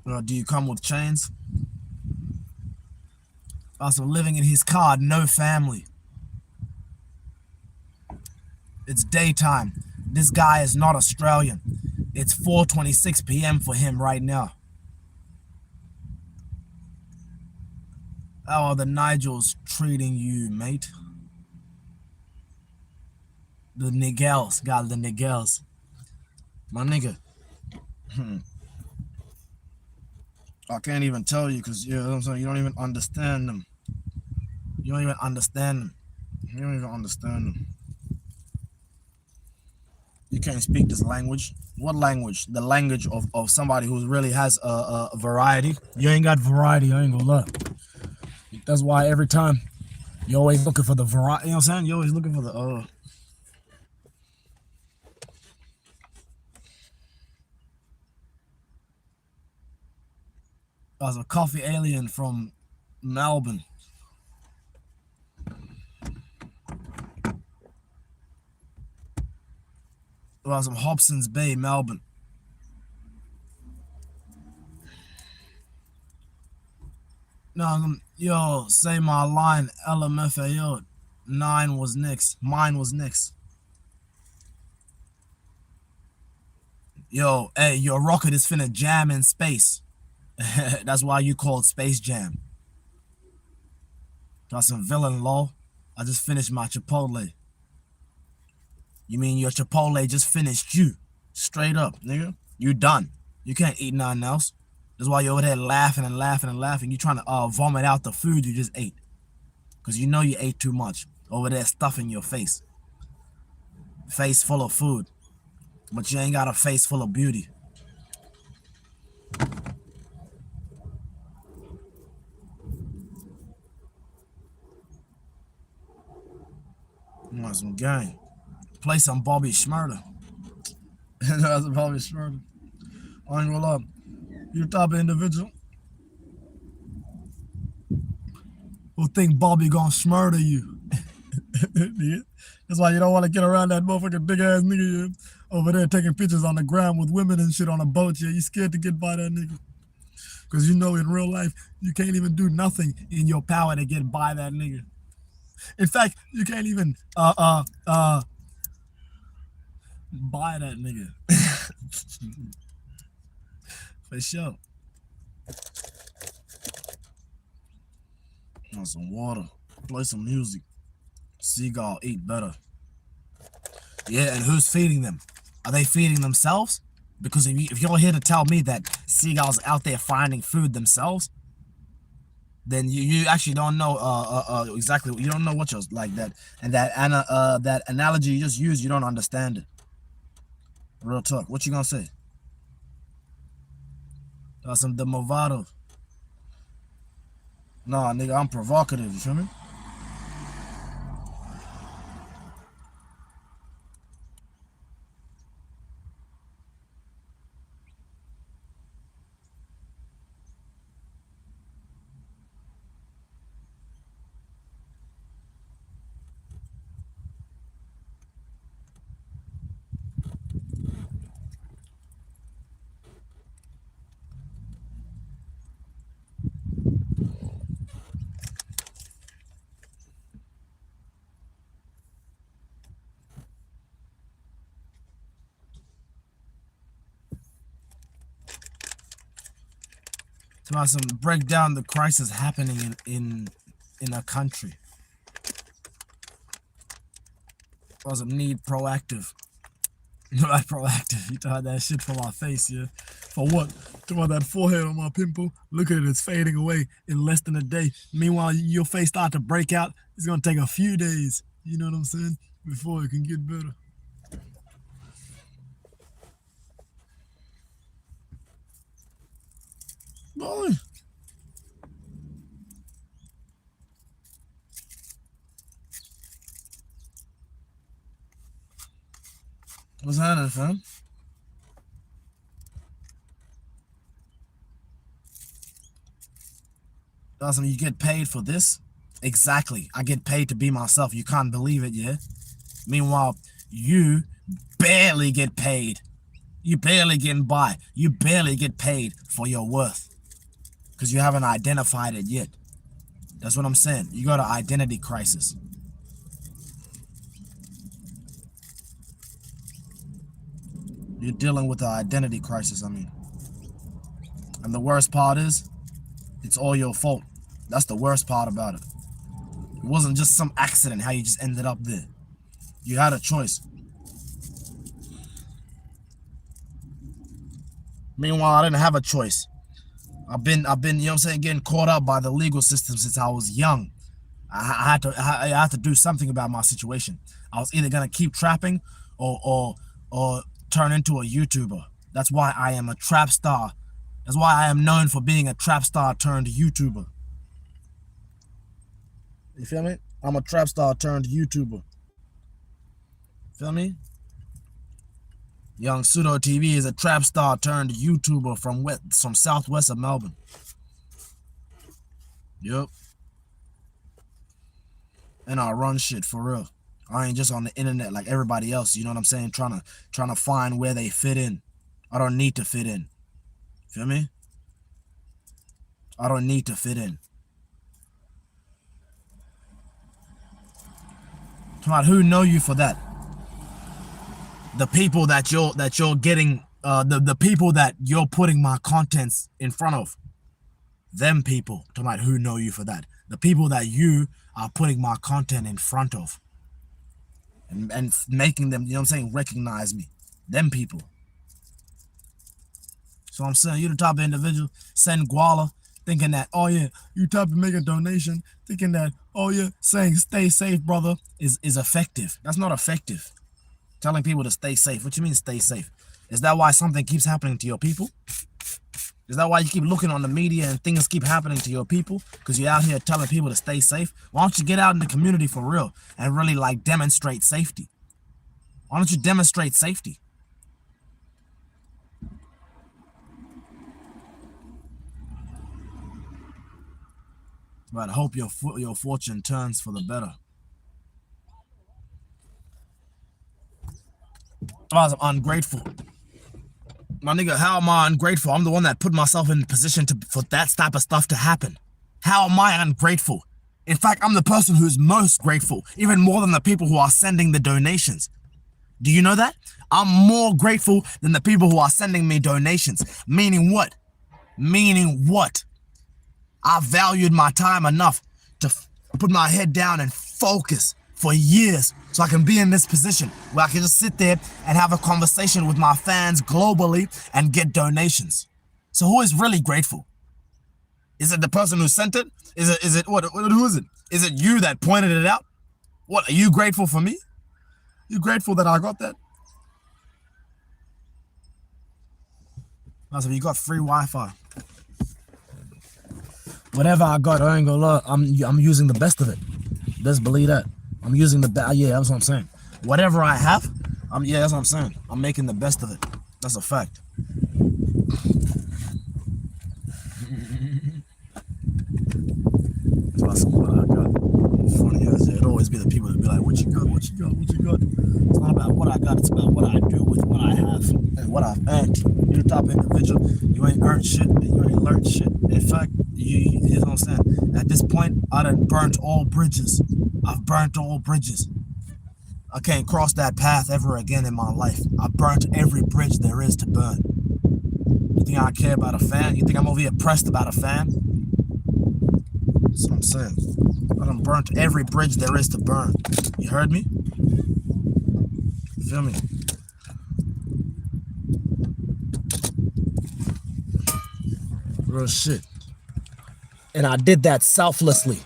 Do you come with chains? Also living in his car, no family. It's daytime. This guy is not Australian. It's 4:26 p.m. for him right now. How are the Nigels treating you, mate? The niggels, got the niggels. My nigga. I can't even tell you because, you know what I'm saying, you don't even understand them. You don't even understand them. You don't even understand them. You can't speak this language. What language? The language of somebody who really has a variety. You ain't got variety, I ain't gonna lie. That's why every time you're always looking for the variety. You know what I'm saying? You're always looking for the As a coffee alien from Melbourne. Was from Hobsons Bay, Melbourne. No, yo, say my line, LMFAO. 9 was next. Mine was next. Yo, hey, your rocket is finna jam in space. That's why you called Space Jam. Got some villain law. I just finished my Chipotle. You mean your Chipotle just finished you? Straight up, nigga. You done. You can't eat nothing else. That's why you're over there laughing and laughing and laughing. You trying to vomit out the food you just ate. Because you know you ate too much. Over there stuffing your face. Face full of food. But you ain't got a face full of beauty. You want some gang. Play some Bobby Schmurder. That's a Bobby Schmurder. I ain't gonna lie. You type of individual who think Bobby gonna smurder you. That's why you don't want to get around that motherfucking big ass nigga over there taking pictures on the ground with women and shit on a boat. Yeah, you scared to get by that nigga. Because you know in real life, you can't even do nothing in your power to get by that nigga. In fact, you can't even buy that nigga. For sure. Want some water. Play some music. Seagull eat better. Yeah, and who's feeding them? Are they feeding themselves? Because if you're here to tell me that seagulls are out there finding food themselves, then you actually don't know exactly. You don't know what you're like that. And that analogy you just used, you don't understand it. Real talk. What you gonna say? That's some the Movado. Nah, nigga, I'm provocative. You feel me? To some break down the crisis happening in a country. Was need proactive. Not proactive. You thought that shit for my face, yeah. For what? Talk about that forehead on my pimple. Look at it, it's fading away in less than a day. Meanwhile, your face start to break out. It's gonna take a few days. You know what I'm saying? Before it can get better. Boy. What's happening, fam? Awesome, you get paid for this? Exactly. I get paid to be myself. You can't believe it, yeah? Meanwhile, you barely get paid. You barely getting by. You barely get paid for your worth. Because you haven't identified it yet. That's what I'm saying. You got an identity crisis. You're dealing with an identity crisis, I mean. And the worst part is, it's all your fault. That's the worst part about it. It wasn't just some accident how you just ended up there. You had a choice. Meanwhile, I didn't have a choice. I've been, you know what I'm saying, getting caught up by the legal system since I was young. I had to do something about my situation. I was either gonna keep trapping or turn into a YouTuber. That's why I am a trap star. That's why I am known for being a trap star turned YouTuber. You feel me? I'm a trap star turned YouTuber. Feel me? Young Pseudo TV is a trap star turned YouTuber from southwest of Melbourne. Yup. And I run shit for real. I ain't just on the internet like everybody else. You know what I'm saying? Trying to find where they fit in. I don't need to fit in. Feel me? I don't need to fit in. Come on, who know you for that? The people that you're getting, the people that you're putting my contents in front of, them people, talking about who know you for that. The people that you are putting my content in front of, and making them, you know what I'm saying, recognize me. Them people. So I'm saying, you the type of individual, send Guala, thinking that, oh yeah, you type of make a donation, thinking that, oh yeah, saying stay safe, brother, is effective. That's not effective. Telling people to stay safe. What you mean stay safe? Is that why something keeps happening to your people? Is that why you keep looking on the media and things keep happening to your people? Because you're out here telling people to stay safe? Why don't you get out in the community for real and really like demonstrate safety? Why don't you demonstrate safety? But I hope your fortune turns for the better. I'm ungrateful. My nigga, how am I ungrateful? I'm the one that put myself in position for that type of stuff to happen. How am I ungrateful? In fact, I'm the person who's most grateful, even more than the people who are sending the donations. Do you know that? I'm more grateful than the people who are sending me donations. Meaning what? Meaning what? I valued my time enough to put my head down and focus for years so I can be in this position where I can just sit there and have a conversation with my fans globally and get donations. So who is really grateful? Is it the person who sent it? Is it what? Who is it? Is it you that pointed it out? What, are you grateful for me? You grateful that I got that? Also, you got free Wi-Fi. Whatever I got, I ain't gonna lie, I'm using the best of it. Just believe that. I'm using the best. Yeah, that's what I'm saying. Whatever I have, yeah, that's what I'm saying. I'm making the best of it. That's a fact. That's what I got. Funny as it always be the people that be like, what you got, what you got, what you got. It's not about what I got, it's about what I do with what I have and what I've earned. You're the type of individual, you ain't earned shit, and you ain't learned shit. In fact, you know what I'm saying? At this point, I done burnt all bridges. I've burnt all bridges. I can't cross that path ever again in my life. I burnt every bridge there is to burn. You think I care about a fan? You think I'm over here pressed about a fan? That's what I'm saying. I done burnt every bridge there is to burn. You heard me? You feel me? Real shit. And I did that selflessly.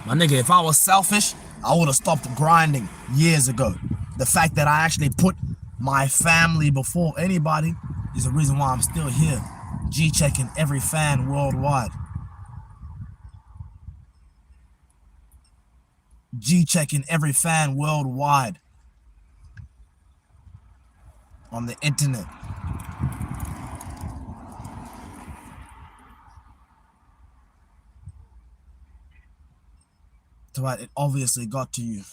My nigga, if I was selfish, I would have stopped grinding years ago. The fact that I actually put my family before anybody is the reason why I'm still here, G-checking every fan worldwide. G-checking every fan worldwide on the internet. So it obviously got to you.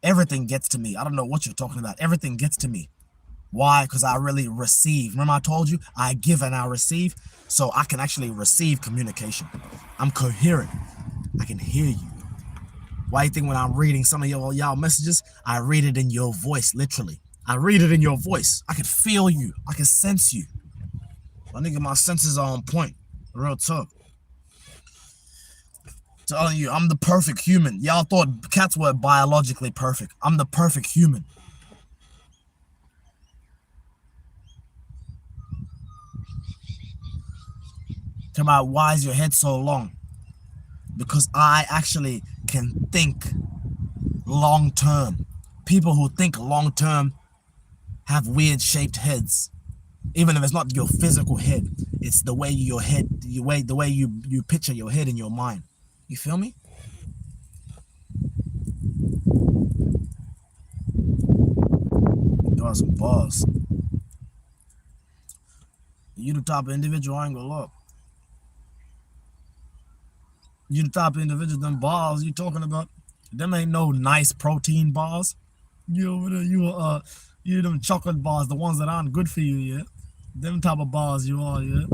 Everything gets to me. I don't know what you're talking about. Everything gets to me. Why? Because I really receive. Remember I told you, I give and I receive. So I can actually receive communication. I'm coherent. I can hear you. Why you think when I'm reading some of y'all messages, I read it in your voice, literally. I read it in your voice. I can feel you. I can sense you. My nigga, my senses are on point. Real talk. Telling you, I'm the perfect human. Y'all thought cats were biologically perfect. I'm the perfect human. Tell me, why is your head so long? Because I actually can think long term. People who think long term have weird shaped heads. Even if it's not your physical head, it's the way your head, the way you picture your head in your mind. You feel me? You are some bars. You the type of individual, I ain't gonna lie. You the type of individual, them bars you talking about, them ain't no nice protein bars. You over there, you them chocolate bars, the ones that aren't good for you, yeah? Them type of bars you are, yeah?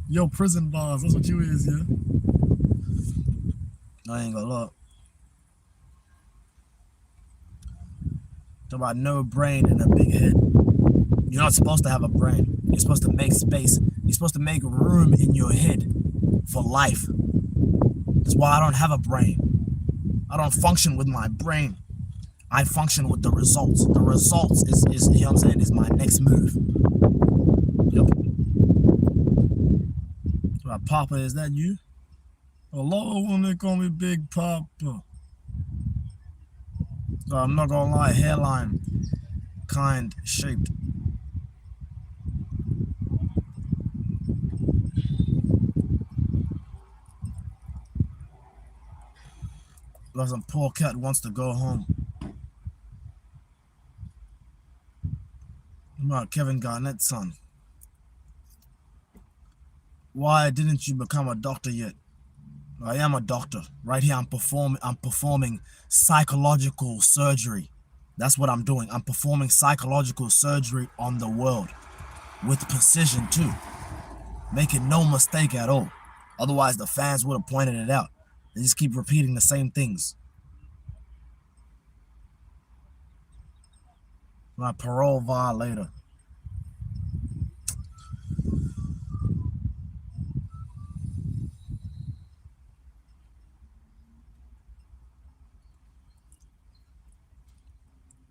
Yo, prison bars, that's what you is, yeah? I ain't gonna lie. Talk about no brain and a big head. You're not supposed to have a brain. You're supposed to make space. You're supposed to make room in your head for life. That's why I don't have a brain. I don't function with my brain. I function with the results. The results is you know what I'm saying, is my next move. Yep. So Papa, is that you? Hello, when they call me Big Papa. So I'm not gonna lie, hairline kind shaped. Like some poor cat wants to go home. About Kevin Garnett's son. Why didn't you become a doctor yet? I am a doctor. Right here, I'm performing psychological surgery. That's what I'm doing. I'm performing psychological surgery on the world with precision too. Making no mistake at all. Otherwise, the fans would have pointed it out. They just keep repeating the same things. My parole violator.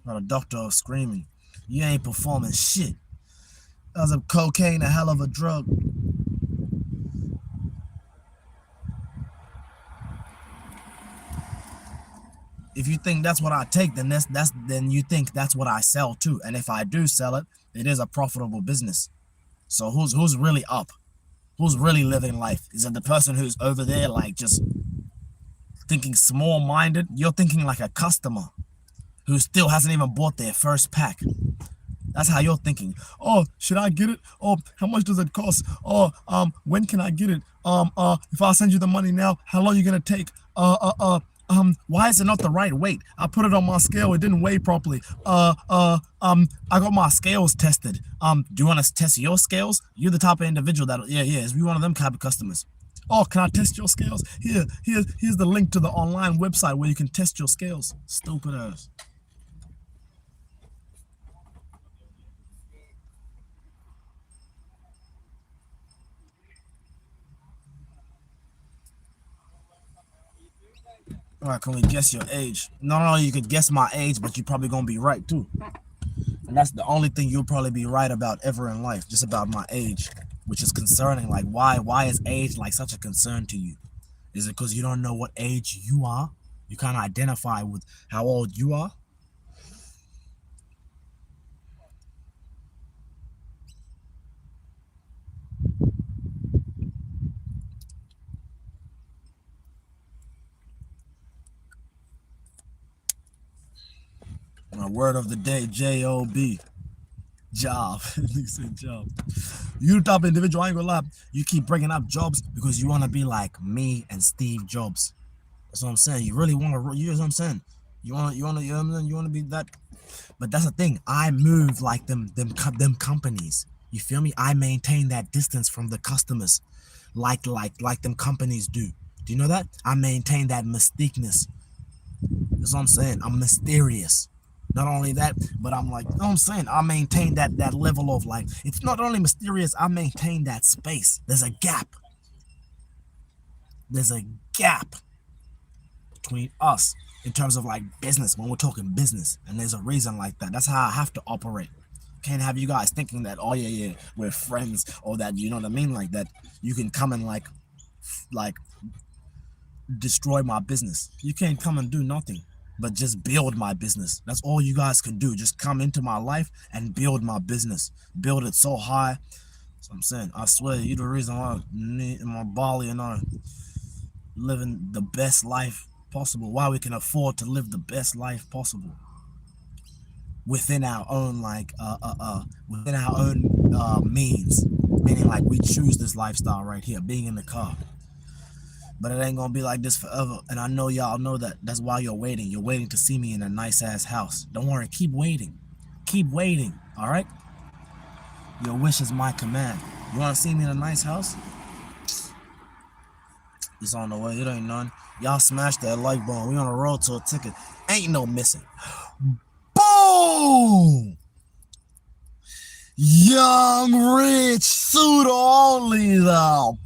Not a doctor of screaming. You ain't performing shit. That's a cocaine, a hell of a drug. If you think that's what I take, then then you think that's what I sell too. And if I do sell it, it is a profitable business. So who's really up? Who's really living life? Is it the person who's over there like just thinking small-minded? You're thinking like a customer who still hasn't even bought their first pack. That's how you're thinking. Oh, should I get it? Oh, how much does it cost? Oh, when can I get it? If I send you the money now, how long are you gonna take? Why is it not the right weight? I put it on my scale, it didn't weigh properly. I got my scales tested. Do you want to test your scales? You're the type of individual that, yeah, is we one of them type of customers. Oh, can I test your scales? Here's the link to the online website where you can test your scales. Stupid ass. All right, can we guess your age? No, you could guess my age, but you're probably gonna be right too. And that's the only thing you'll probably be right about ever in life, just about my age, which is concerning. Like, why is age like such a concern to you? Is it because you don't know what age you are? You can't identify with how old you are? My word of the day, J-O-B. Job. You said job. You the type of individual, I ain't gonna lie. You keep bringing up jobs because you want to be like me and Steve Jobs. That's what I'm saying. You really want to, you know what I'm saying? You want to be that. But that's the thing. I move like them companies. You feel me? I maintain that distance from the customers, like them companies do. Do you know that? I maintain that mystiqueness. That's what I'm saying. I'm mysterious. Not only that, but I'm like, you know what I'm saying? I maintain that level of like, it's not only mysterious, I maintain that space. There's a gap. There's a gap between us in terms of like business when we're talking business. And there's a reason like that. That's how I have to operate. Can't have you guys thinking that, oh yeah, we're friends, or that, you know what I mean, like that you can come and like destroy my business. You can't come and do nothing but just build my business. That's all you guys can do. Just come into my life and build my business. Build it so high. So I'm saying, I swear, you're the reason why in my Bali and I living the best life possible. Why we can afford to live the best life possible within our own within our own means. Meaning like we choose this lifestyle right here, being in the car. But it ain't gonna be like this forever. And I know y'all know that. That's why you're waiting. You're waiting to see me in a nice ass house. Don't worry, keep waiting. Keep waiting, all right? Your wish is my command. You wanna see me in a nice house? It's on the way, it ain't none. Y'all smash that like button. We on a road to a ticket. Ain't no missing. Boom! Young, rich, suit only, the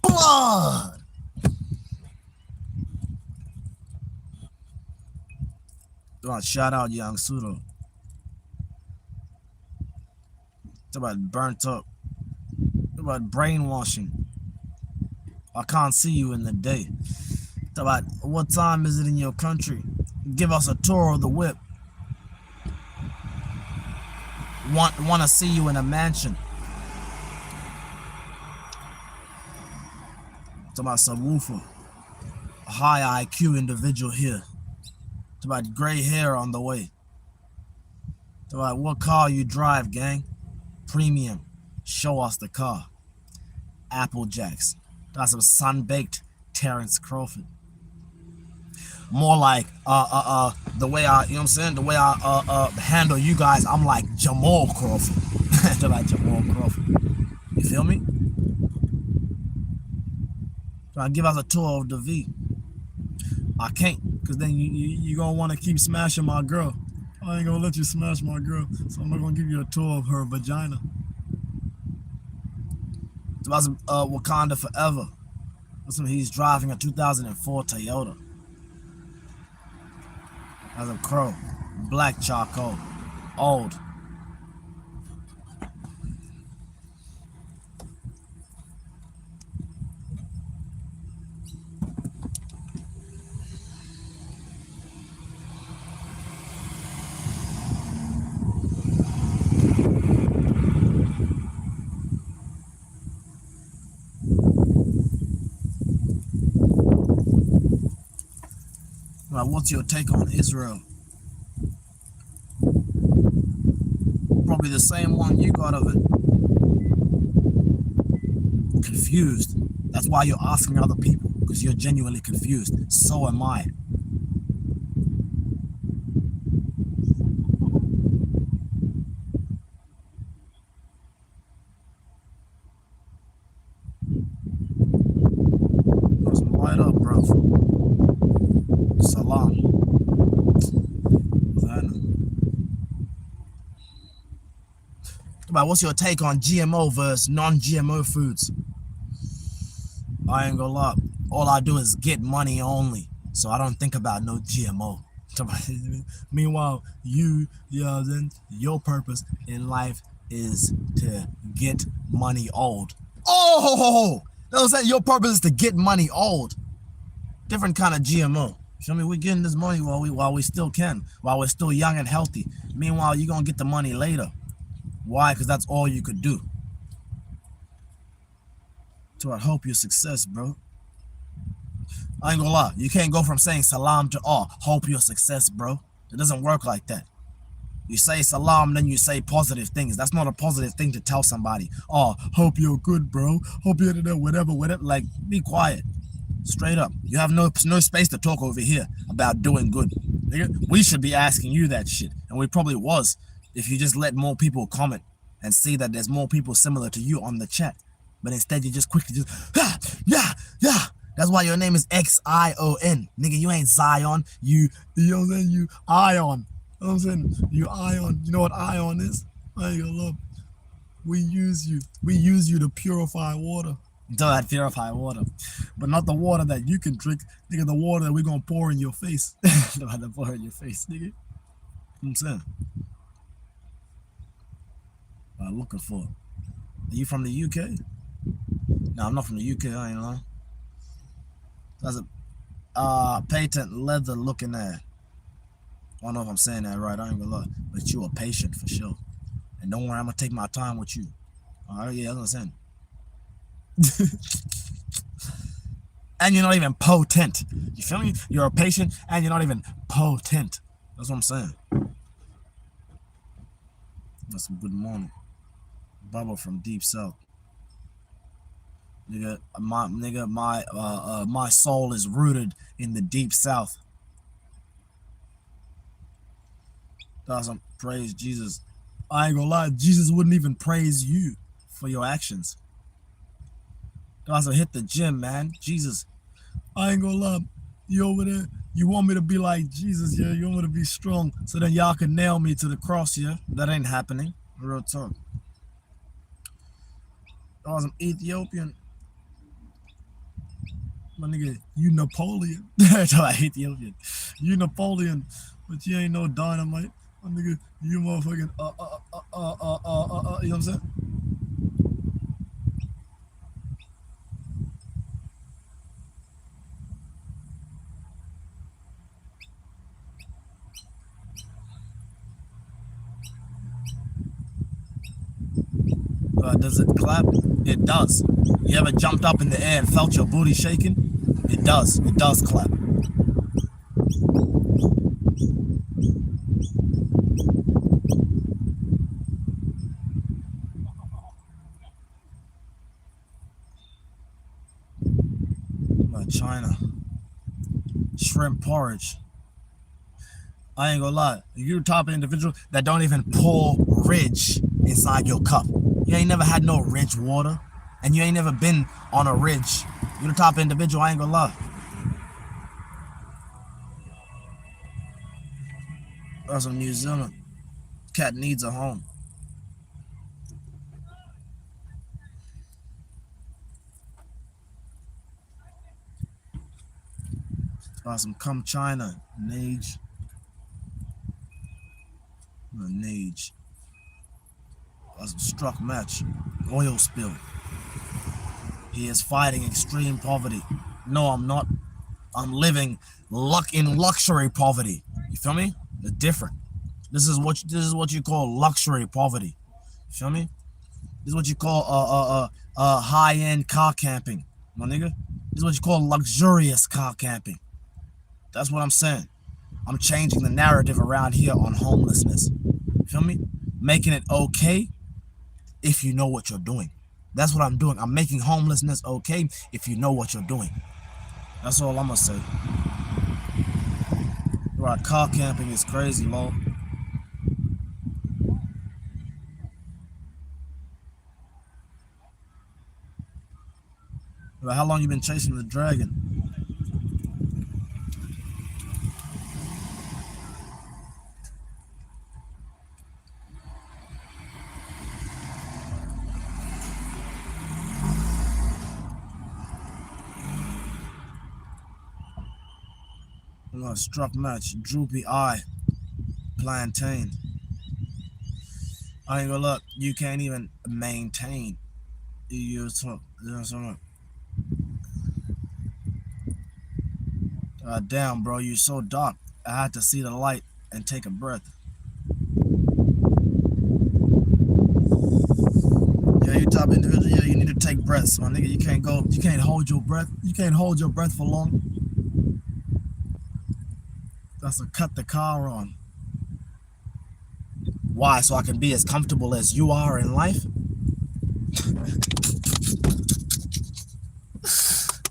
blood. Shout out Young Pseudo. It's about burnt up. It's about brainwashing. I can't see you in the day. It's about what time is it in your country? Give us a tour of the whip. Want to see you in a mansion. It's about subwoofer. A high IQ individual here. It's about gray hair on the way. It's about what car you drive, gang. Premium. Show us the car. Applejacks. That's some sun-baked Terrence Crawford. More like the way I, you know what I'm saying? The way I handle you guys, I'm like Jamal Crawford. It's like Jamal Crawford. You feel me? So I give us a tour of the V. I can't, because then you gonna want to keep smashing my girl. I ain't gonna let you smash my girl, so I'm not gonna give you a tour of her vagina. It's about some Wakanda Forever. He's driving a 2004 Toyota. As a crow, black charcoal, old. Now, what's your take on Israel? Probably the same one you got of it. Confused. That's why you're asking other people, because you're genuinely confused. So am I. Light up, bro. Salam. But what's your take on GMO versus non-GMO foods? I ain't gonna lie. All I do is get money only, so I don't think about no GMO. Meanwhile, then your purpose in life is to get money old. Oh, that was that. Your purpose is to get money old. Different kind of GMO. Show me, we're getting this money while we still can, while we're still young and healthy. Meanwhile, you're gonna get the money later. Why? Because that's all you could do. So I hope your success, bro. I ain't gonna lie. You can't go from saying salam to hope your success, bro. It doesn't work like that. You say salam, then you say positive things. That's not a positive thing to tell somebody. Oh, hope you're good, bro. Hope you're whatever. Like, be quiet. Straight up. You have no space to talk over here about doing good. We should be asking you that shit. And we probably was if you just let more people comment and see that there's more people similar to you on the chat. But instead you just quickly yeah. That's why your name is Xion. Nigga, you ain't Zion. You know what I'm saying? You Ion. You know what I'm saying? You Ion. You know what Ion is? I ain't gonna love. We use you. We use you to purify water. That purify water. But not the water that you can drink. Nigga, the water that we're gonna pour in your face. The pour in your face, nigga. You know what I'm saying? What I'm looking for. Are you from the UK? No, I'm not from the UK, I ain't lying. That's a patent leather looking at. I don't know if I'm saying that right, I ain't gonna lie. But you are patient for sure. And don't worry, I'm gonna take my time with you. Alright, yeah, that's what I'm saying. And you're not even potent. You feel me? You're a patient and you're not even potent. That's what I'm saying. That's some good morning. Bubba from Deep South. Nigga, my soul is rooted in the Deep South. Awesome. Praise Jesus. I ain't gonna lie, Jesus wouldn't even praise you for your actions. Awesome. Hit the gym, man. Jesus. I ain't gonna lie. You over there, you want me to be like Jesus, yeah? You want me to be strong so then y'all can nail me to the cross, yeah? That ain't happening. Real talk. Awesome. Ethiopian. My nigga, you Napoleon. That's why Ethiopian. You Napoleon, but you ain't no dynamite. My nigga, you motherfucking you know what I'm saying? Does it clap? It does. You ever jumped up in the air and felt your booty shaking? It does. It does clap. China. Shrimp porridge. I ain't gonna lie. You're the type of individual that don't even pour ridge inside your cup. You ain't never had no ridge water. And you ain't never been on a ridge. You're the type of individual, I ain't gonna lie. That's from New Zealand. Cat needs a home. Awesome. Come China. Nage. Nage. Awesome. Struck match. Oil spill. He is fighting extreme poverty. No, I'm not. I'm living in luxury poverty. You feel me? It's different. This is what you call luxury poverty. You feel me? This is what you call high-end car camping, my nigga. This is what you call luxurious car camping. That's what I'm saying. I'm changing the narrative around here on homelessness. You feel me? Making it okay if you know what you're doing. That's what I'm doing. I'm making homelessness okay if you know what you're doing. That's all I'm gonna say. Right, car camping is crazy, lol. Like, how long you been chasing the dragon? Struck match, droopy eye, plantain. I ain't gonna look, you can't even maintain. You talk, you know what I'm saying? Damn, bro, you're so dark. I had to see the light and take a breath. Yeah, you type individual. Yeah, you need to take breaths, my nigga. You can't hold your breath. You can't hold your breath for long. That's to cut the car on. Why? So I can be as comfortable as you are in life?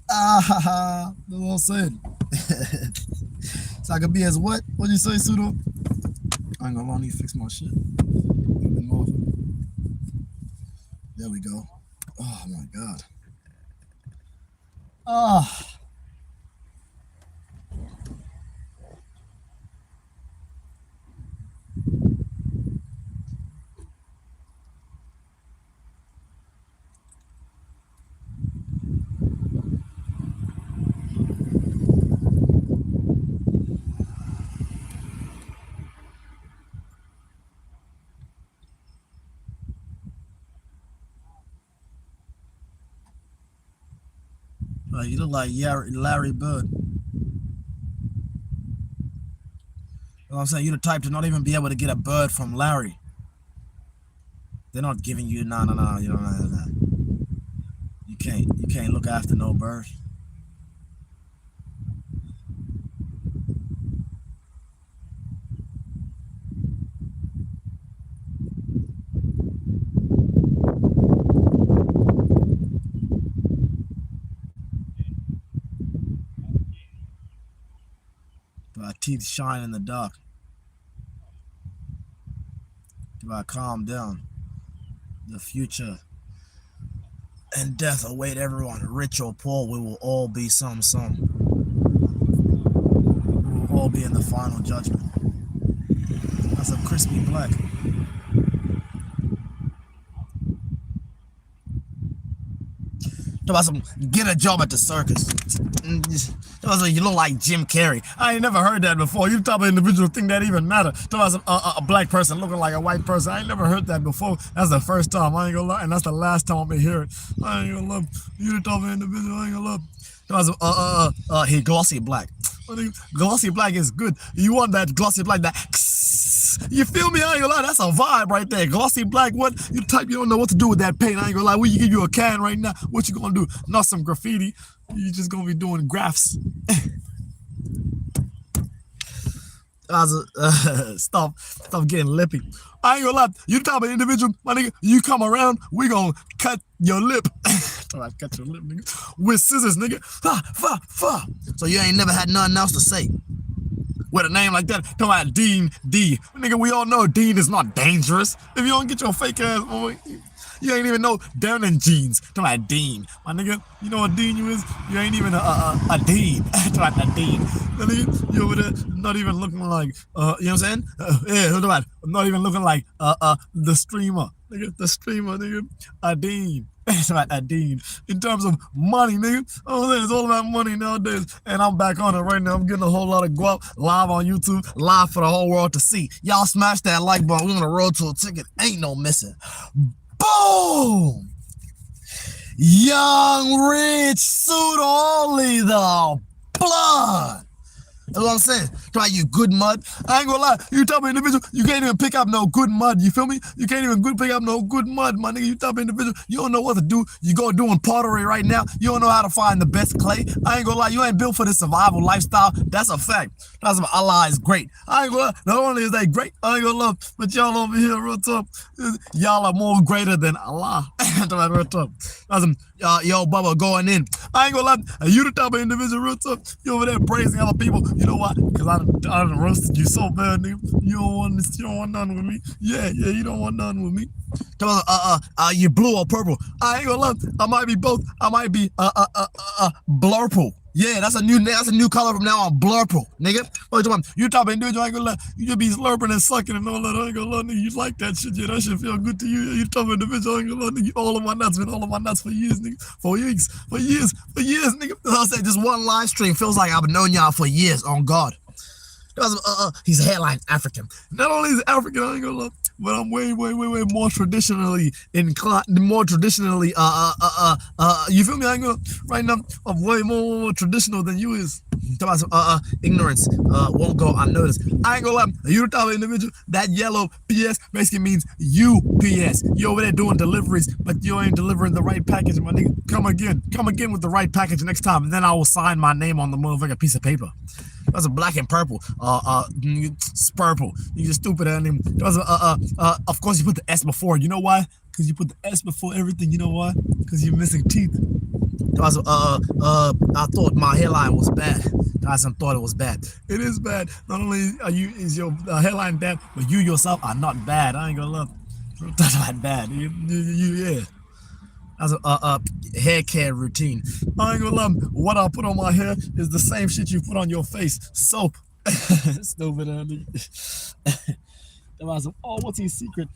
That's what I'm saying. So I can be as what? What'd you say, Pseudo? I ain't gonna lie, I need to fix my shit. There we go. Oh my God. Ah. Like you look like Larry Bird. You know what I'm saying? You're the type to not even be able to get a bird from Larry. They're not giving you no. You don't know that. You can't look after no bird. Do our teeth shine in the dark? Do I calm down? The future and death await everyone, rich or poor. We will all be some. We will all be in the final judgment. That's a crispy black. Get a job at the circus. You look like Jim Carrey. I ain't never heard that before. You type of individual think that even matter. A black person looking like a white person. I ain't never heard that before. That's the first time. I ain't gonna lie, and that's the last time I'm gonna hear it. I ain't gonna lie. You the type of individual. I ain't gonna lie. He glossy black. Glossy black is good. You want that glossy black that. You feel me? I ain't gonna lie, that's a vibe right there. Glossy black, what? You type, you don't know what to do with that paint. I ain't gonna lie, we give you a can right now. What you gonna do? Not some graffiti. You just gonna be doing graphs. Stop getting lippy. I ain't gonna lie, you type of individual, my nigga, you come around, we gonna cut your lip. Cut your lip, nigga. With scissors, nigga. So you ain't never had nothing else to say. With a name like that, talking about Dean D. Nigga, we all know Dean is not dangerous. If you don't get your fake ass, you ain't even know down in jeans. Talking about Dean. My nigga, you know what Dean you is? You ain't even a Dean. Talking about a Dean. Nigga, you over there not even looking like, you know what I'm saying? Yeah, not even looking like the streamer. Nigga, the streamer, nigga. A Dean. It's about that Dean. In terms of money, nigga, it's all about money nowadays. And I'm back on it right now. I'm getting a whole lot of guap live on YouTube, live for the whole world to see. Y'all smash that like button. We're on the road to a ticket. Ain't no missing. Boom! Young Rich suit only the blood. That's what I'm saying. Try you good mud. I ain't gonna lie. You type of individual, you can't even pick up no good mud. You feel me? You can't even pick up no good mud, my nigga. You type of individual, you don't know what to do. You go doing pottery right now. You don't know how to find the best clay. I ain't gonna lie. You ain't built for the survival lifestyle. That's a fact. That's what Allah is great. I ain't gonna lie. Not only is they great, I ain't gonna lie, but y'all over here, real tough. Y'all are more greater than Allah. Real tough. Yo, Bubba going in. I ain't gonna lie. You the type of individual, real tough. You over there praising other people. You know what? Because I done roasted you so bad, nigga. You don't want nothing with me. Yeah, you don't want nothing with me. You blue or purple. I ain't gonna lie. I might be both. I might be blurple. Yeah, that's a new color from now on. Blurple, nigga. What you talking about? You type of individual, I ain't gonna lie. You just be slurping and sucking and all that. I ain't gonna lie, nigga. You like that shit, yeah. That shit feel good to you. You type of individual, I ain't gonna lie, nigga. All of my nuts for years, nigga. For years, nigga. I said just one live stream feels like I've known y'all for years. On God. He's hairline African. Not only is he African, I ain't gonna lie, but I'm way more traditionally inclined, you feel me? I ain't gonna, right now, I'm way more traditional than you is. Talk about ignorance won't go unnoticed. I ain't gonna lie, you the type of individual, that yellow PS basically means UPS. You over there doing deliveries, but you ain't delivering the right package, my nigga. Come again with the right package next time, and then I will sign my name on the motherfucking piece of paper. That's a black and purple. Spurple. You just stupid name. Of course you put the S before. You know why? Because you put the S before everything. You know why? Because you're missing teeth. I thought my hairline was bad. I thought it was bad. It is bad. Not only is your hairline bad, but you yourself are not bad. I ain't gonna lie. That's not bad. Yeah. That's a hair care routine. I ain't gonna lie, what I put on my hair is the same shit you put on your face. Soap. Stupid nigga. Oh, what's his secret?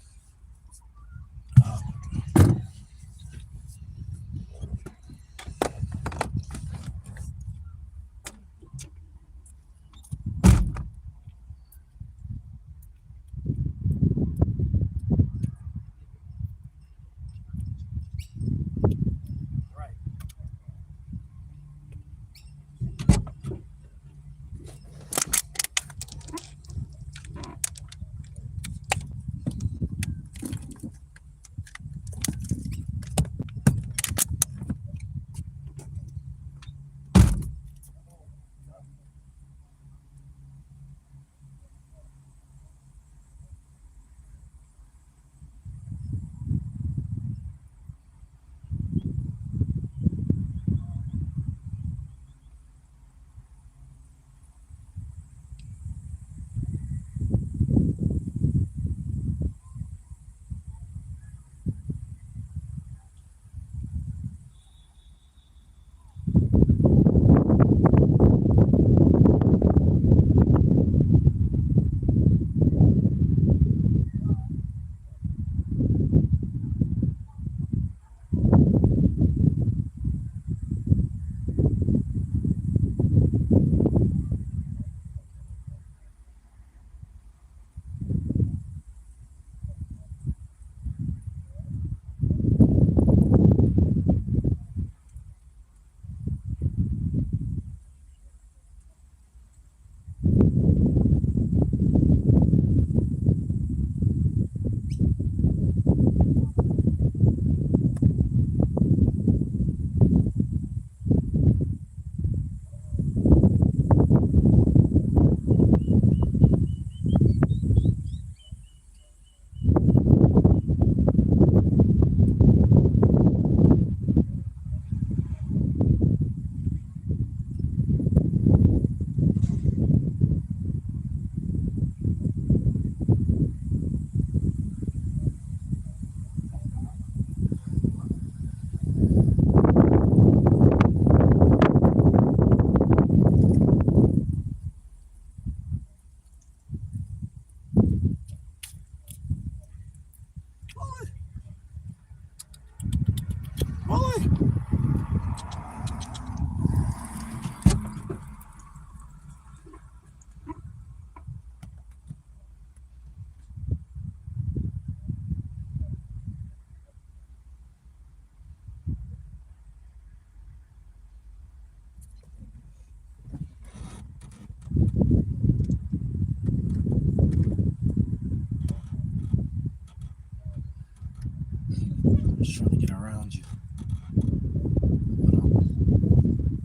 Just trying to get around you. I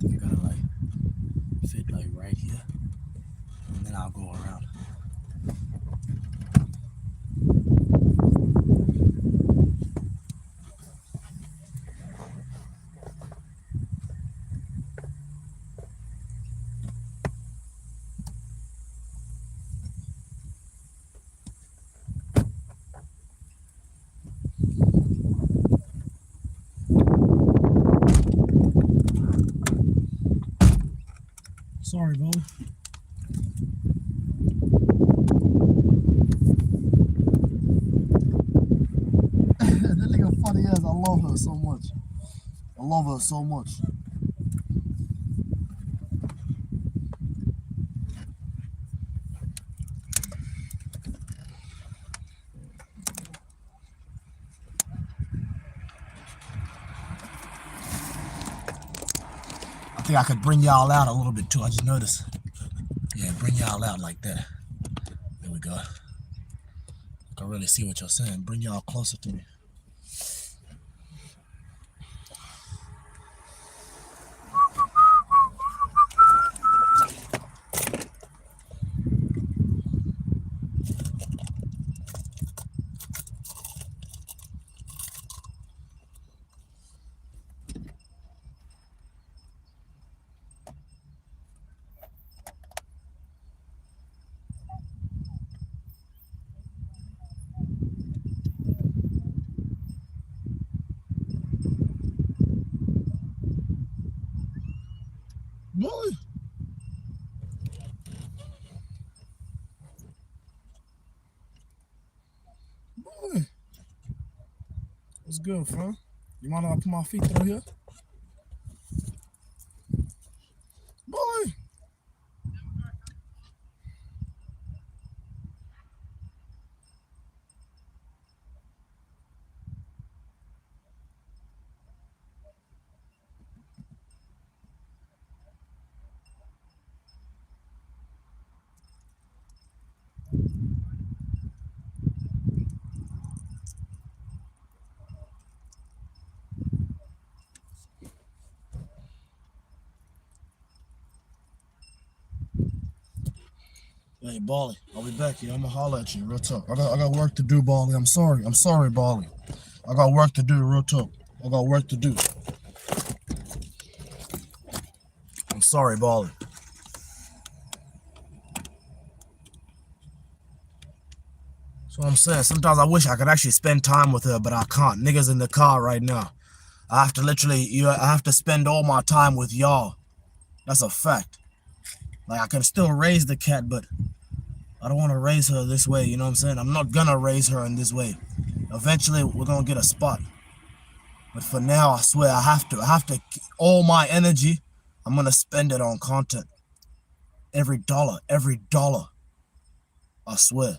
think I gotta like fit like right here, and then I'll go around. Sorry, Bo. That nigga funny ass. I love her so much. I love her so much. I think I could bring y'all out a little bit too. I just noticed. Yeah, bring y'all out like that. There we go. I can really see what you're saying. Bring y'all closer to me. Boy. Boy. What's good, fam? You mind if I put my feet through here? Boy. Hey, Bali, I'll be back here. I'm gonna holler at you, real talk. I got work to do, Bali. I'm sorry, Bali. I got work to do, real talk. I got work to do. I'm sorry, Bali. So I'm saying, sometimes I wish I could actually spend time with her, but I can't. Niggas in the car right now. I have to literally, I have to spend all my time with y'all. That's a fact. Like, I can still raise the cat, but I don't want to raise her this way, you know what I'm saying? I'm not gonna raise her in this way. Eventually, we're gonna get a spot. But for now, I swear, I have to, all my energy, I'm gonna spend it on content. Every dollar, I swear.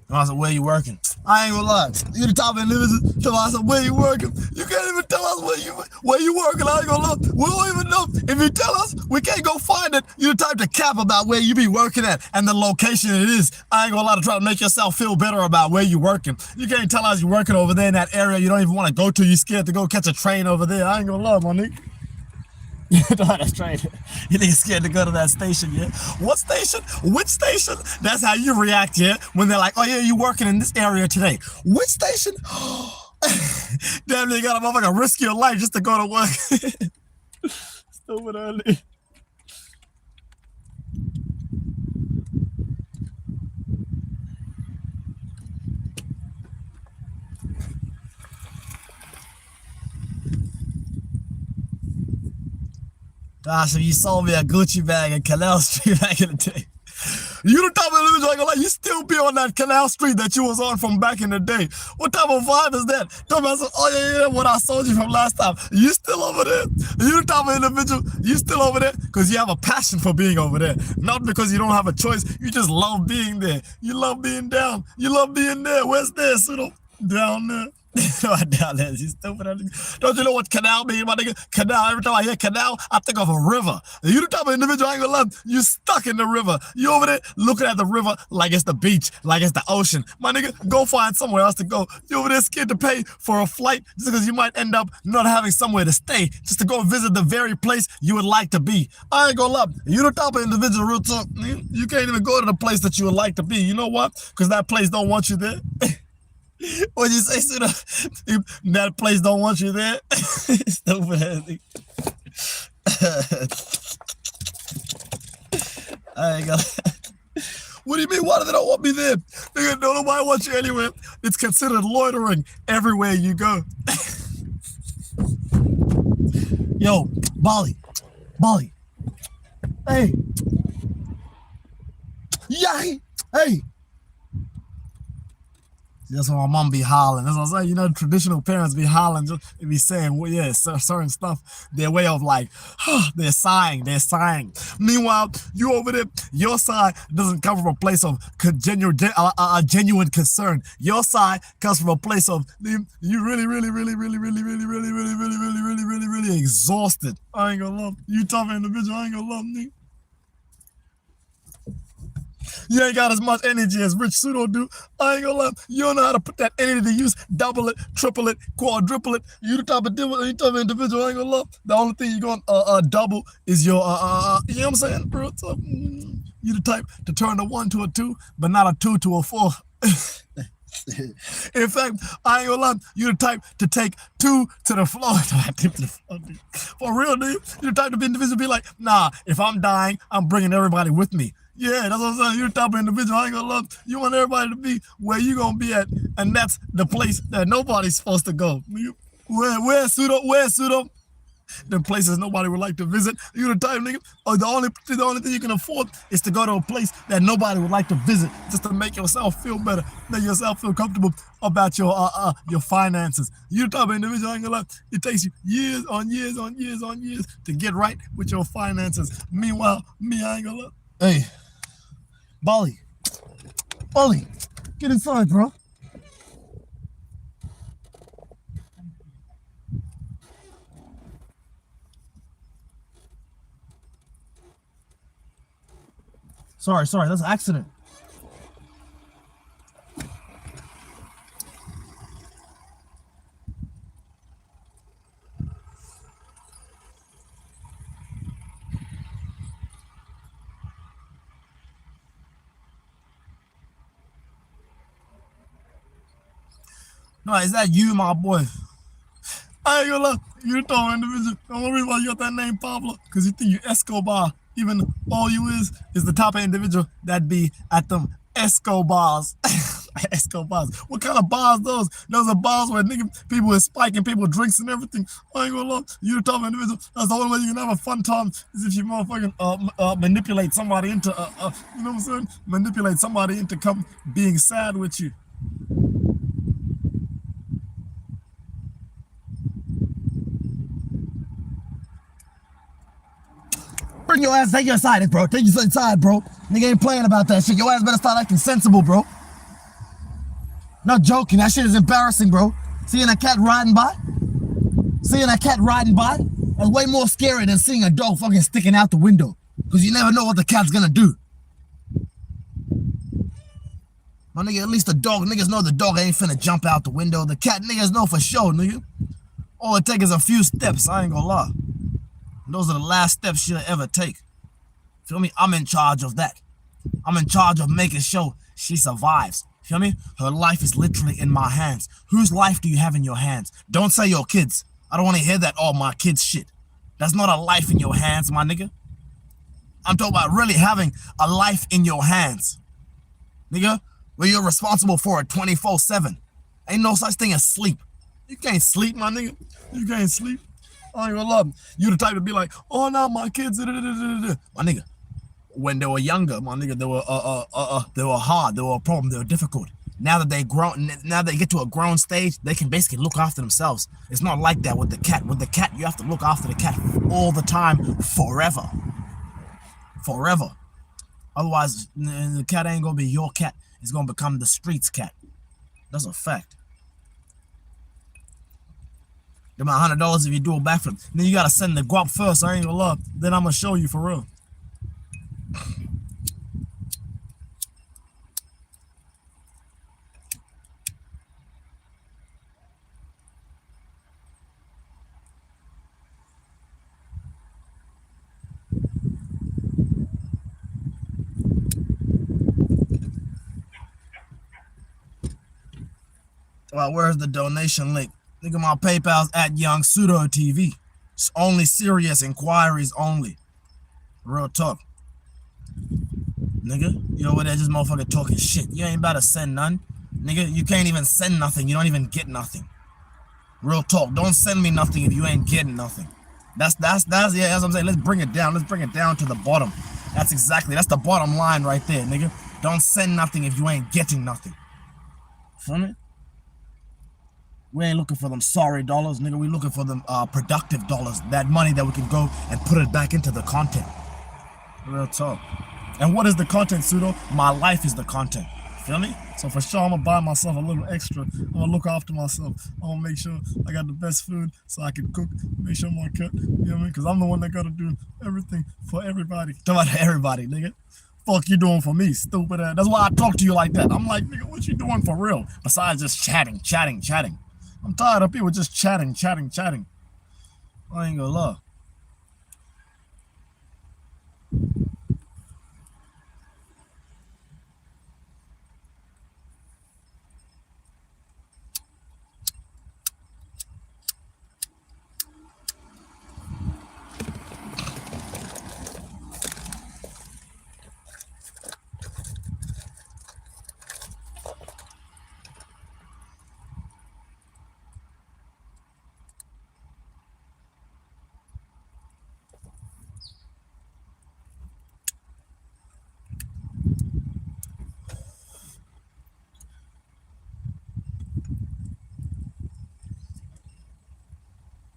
And I said, where you working? I ain't gonna lie. You the top of the individual. I said, where you working? You can't even tell us where you working. I ain't gonna lie. We don't even know. If you tell us, we can't go find it. You the type to cap about where you be working at and the location it is. I ain't gonna lie, to try to make yourself feel better about where you working. You can't tell us you're working over there in that area you don't even want to go to. You scared to go catch a train over there. I ain't gonna lie, my nigga. That's right. You niggas scared to go to that station, yeah? What station? Which station? That's how you react, yeah? When they're like, oh yeah, you working in this area today. Which station? Damn, you got a motherfucker risk your life just to go to work. Stupid early. Gosh, if you sold me a Gucci bag in Canal Street back in the day. You the type of individual, like, you still be on that Canal Street that you was on from back in the day. What type of vibe is that? Tell me, oh yeah, what I sold you from last time. You still over there? You the type of individual, you still over there? Because you have a passion for being over there. Not because you don't have a choice. You just love being there. You love being down. You love being there. Where's there, Pseudo? Down there. Down there, you stupid. Don't you know what canal mean, my nigga? Canal. Every time I hear canal, I think of a river. You the type of individual I ain't gonna lie, you stuck in the river. You over there looking at the river like it's the beach, like it's the ocean. My nigga, go find somewhere else to go. You over there scared to pay for a flight just because you might end up not having somewhere to stay, just to go visit the very place you would like to be. I ain't gonna lie, you the type of individual, real talk. You can't even go to the place that you would like to be. You know what? Because that place don't want you there. What you say to the that place don't want you there? Stupid ass nigga. I ain't gonna. What do you mean? Why do they don't want me there? Nigga, no, nobody wants you anywhere. It's considered loitering everywhere you go. Yo, Bali. Hey. Yay. Hey. That's what my mom be hollering. That's what I'm saying. You know, traditional parents be hollering, just be saying, well, yeah, certain stuff. Their way of like, they're sighing. Meanwhile, you over there, your sigh doesn't come from a place of genuine concern. Your sigh comes from a place of you really exhausted. I ain't gonna love you, tough individual. I ain't gonna love me. You ain't got as much energy as Rich Pseudo do. I ain't gonna lie. You don't know how to put that energy to use. Double it, triple it, quadruple it. You the type of individual. I ain't gonna lie. The only thing you gonna double is your you know what I'm saying, bro? You the type to turn a 1 to a 2, but not a 2 to a 4. In fact, I ain't gonna lie, you the type to take 2 to the floor. For real, dude. You the type to be individual, be like, nah, if I'm dying, I'm bringing everybody with me. Yeah, that's what I'm saying. You're the type of individual I ain't gonna love. You want everybody to be where you gonna be at, and that's the place that nobody's supposed to go. Where Pseudo? The places nobody would like to visit. You the type, nigga. Or the only thing you can afford is to go to a place that nobody would like to visit, just to make yourself feel better, make yourself feel comfortable about your finances. You the type of individual I ain't gonna lie. It takes you years on years to get right with your finances. Meanwhile, me, I ain't gonna lie. Hey, Bali, get inside, bro. Sorry, that's an accident. No, is that you, my boy? I ain't gonna lie, you the tall individual. The only reason why you got that name Pablo, because you think you Escobar. Even all you is the type of individual that be at them Escobars. Escobars. What kind of bars those? Those are bars where people is spiking people drinks and everything. I ain't gonna lie, you the type of individual. That's the only way you can have a fun time is if you motherfucking manipulate somebody into you know what I'm saying? Manipulate somebody into come being sad with you. Bring your ass, take your side, bro. Take your side, bro. Nigga ain't playing about that shit. Your ass better start acting sensible, bro. Not joking. That shit is embarrassing, bro. Seeing a cat riding by? That's way more scary than seeing a dog fucking sticking out the window. Because you never know what the cat's gonna do. My nigga, at least the dog, niggas know the dog ain't finna jump out the window. The cat niggas know for sure, nigga. All it takes is a few steps, I ain't gonna lie. Those are the last steps she'll ever take. Feel me? I'm in charge of that. I'm in charge of making sure she survives. Feel me? Her life is literally in my hands. Whose life do you have in your hands? Don't say your kids. I don't want to hear that, all my kids shit. That's not a life in your hands, my nigga. I'm talking about really having a life in your hands. Nigga, where you're responsible for it 24/7. Ain't no such thing as sleep. You can't sleep, my nigga. You can't sleep. I ain't gonna lie. You the type to be like, oh no, my kids. My nigga, when they were younger, my nigga, they were hard, they were a problem, they were difficult. Now that they get to a grown stage, they can basically look after themselves. It's not like that with the cat. With the cat, you have to look after the cat all the time, forever. Otherwise, the cat ain't gonna be your cat. It's gonna become the street's cat. That's a fact. Then my $100 if you do a backflip. Then you gotta send the guap first. I ain't gonna lie. Then I'm gonna show you for real. Well, where's the donation link? Nigga, my PayPal's at Young Pseudo TV. It's only serious inquiries only. Real talk. Nigga, you over there just motherfucker talking shit. You ain't about to send none. Nigga, you can't even send nothing. You don't even get nothing. Real talk. Don't send me nothing if you ain't getting nothing. That's yeah, that's what I'm saying. Let's bring it down. Let's bring it down to the bottom. That's the bottom line right there, nigga. Don't send nothing if you ain't getting nothing. Feel me? We ain't looking for them sorry dollars, nigga. We looking for them productive dollars. That money that we can go and put it back into the content. Real talk. And what is the content, Pseudo? My life is the content. Feel me? So for sure, I'm gonna buy myself a little extra. I'm gonna look after myself. I'm gonna make sure I got the best food so I can cook, make sure my cut, you know what I mean? Because I'm the one that gotta do everything for everybody. Talk about everybody, nigga. Fuck you doing for me, stupid ass. That's why I talk to you like that. I'm like, nigga, what you doing for real? Besides just chatting. I'm tired of people just chatting. I ain't gonna lie.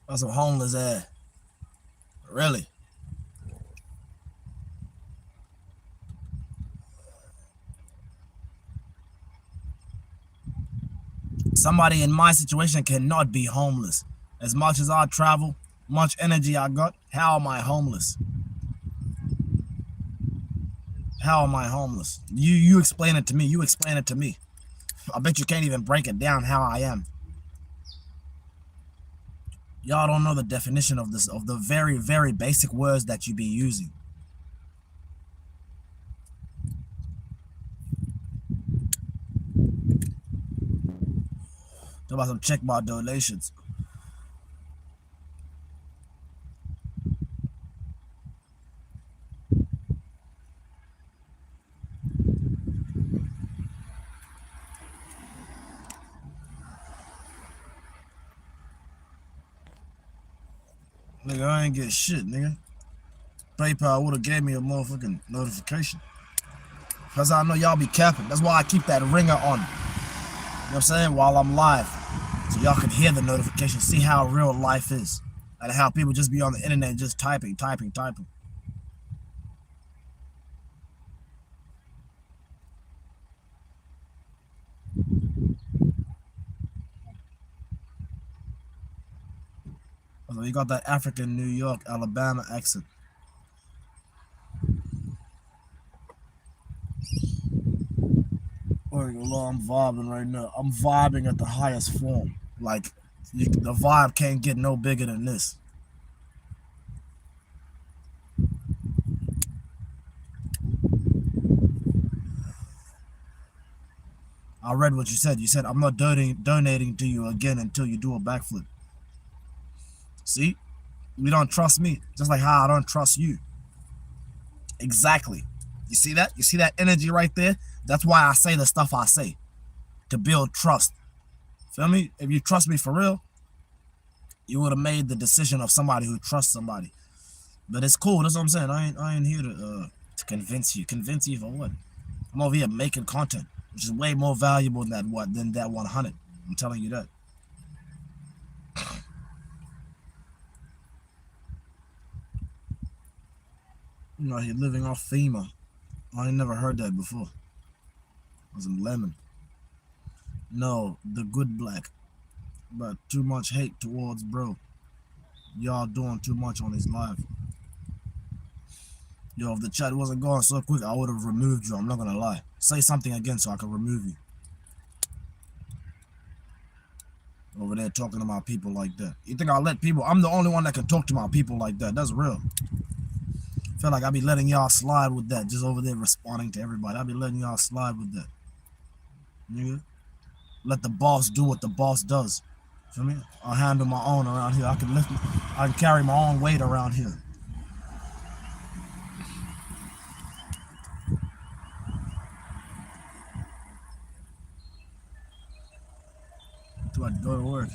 That's some homeless ass. Really? Somebody in my situation cannot be homeless. As much as I travel, much energy I got, how am I homeless? How am I homeless? You explain it to me. You explain it to me. I bet you can't even break it down how I am. Y'all don't know the definition of this, of the very, very basic words that you be using. Talk about some check my donations. Nigga, I ain't get shit, nigga. PayPal would have gave me a motherfucking notification. Because I know y'all be capping. That's why I keep that ringer on. You know what I'm saying? While I'm live. So y'all can hear the notification. See how real life is. And how people just be on the internet just typing. So you got that African New York, Alabama accent. I'm vibing right now. I'm vibing at the highest form. Like, the vibe can't get no bigger than this. I read what you said. You said, I'm not donating to you again until you do a backflip. See? You don't trust me. Just like how I don't trust you. Exactly. You see that? You see that energy right there? That's why I say the stuff I say. To build trust. Feel me? If you trust me for real, you would have made the decision of somebody who trusts somebody. But it's cool. That's what I'm saying. I ain't here to convince you. Convince you for what? I'm over here making content, which is way more valuable than that 100. I'm telling you that. You know, you're living off FEMA. I ain't never heard that before. It was in Lemon. No, the good black. but too much hate towards bro. Y'all doing too much on his live. Yo, if the chat wasn't going so quick, I would have removed you. I'm not gonna lie. Say something again so I can remove you. Over there talking to my people like that. You think I'll let people? I'm the only one that can talk to my people like that. That's real. Feel like I be letting y'all slide with that. Just over there responding to everybody. I be letting y'all slide with that. Nigga. Let the boss do what the boss does. Feel me? I'll handle my own around here. I can carry my own weight around here. Do I go to work?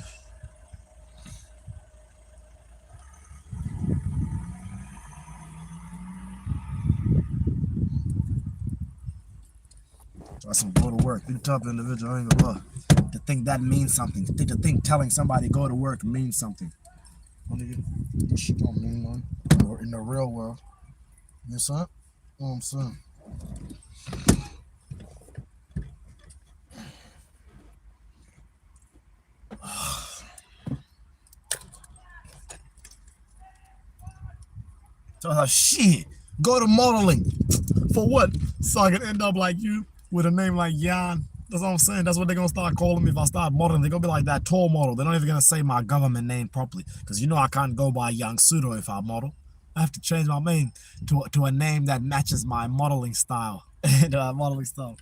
So I said, go to work. You tough individual, I ain't gonna lie. To think that means something. To think telling somebody go to work means something. This shit don't mean nothing. Or in the real world. You see? You know what I'm saying? So I was like, shit, go to modeling. For what? So I can end up like you with a name like Jan. That's what I'm saying. That's what they're gonna start calling me if I start modeling. They're gonna be like that tall model. They're not even gonna say my government name properly. Because you know I can't go by Young Pseudo if I model. I have to change my name to a name that matches my modeling style. Modeling style.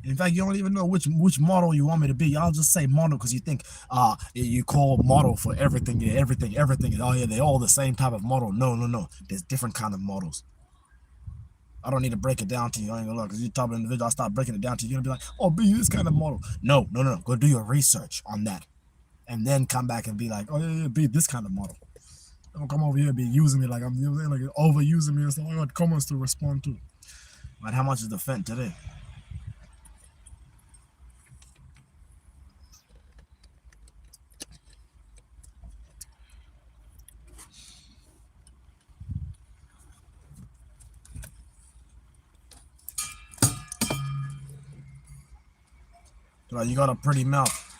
In fact, you don't even know which model you want me to be. Y'all just say model because you think you call model for everything. Yeah, everything. Oh yeah, they're all the same type of model. No. There's different kind of models. I don't need to break it down to you. I ain't gonna lie, because you type of individual, I start breaking it down to you. You're gonna be like, oh, be this kind of model. No. Go do your research on that. And then come back and be like, oh yeah, be this kind of model. Don't come over here and be using me like I'm like overusing me and stuff. I got comments to respond to. But how much is the Fent today? Like, you got a pretty mouth.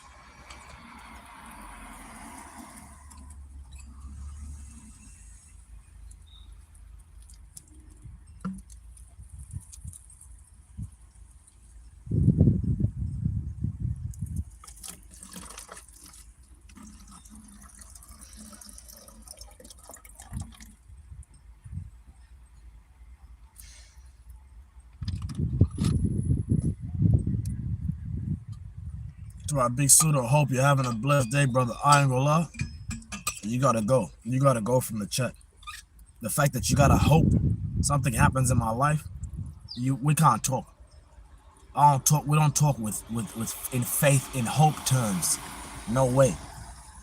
To our big pseudo, hope you're having a blessed day, brother. I ain't gonna lie. You gotta go. You gotta go from the chat. The fact that you gotta hope something happens in my life, we can't talk. We don't talk with in faith, in hope terms. No way.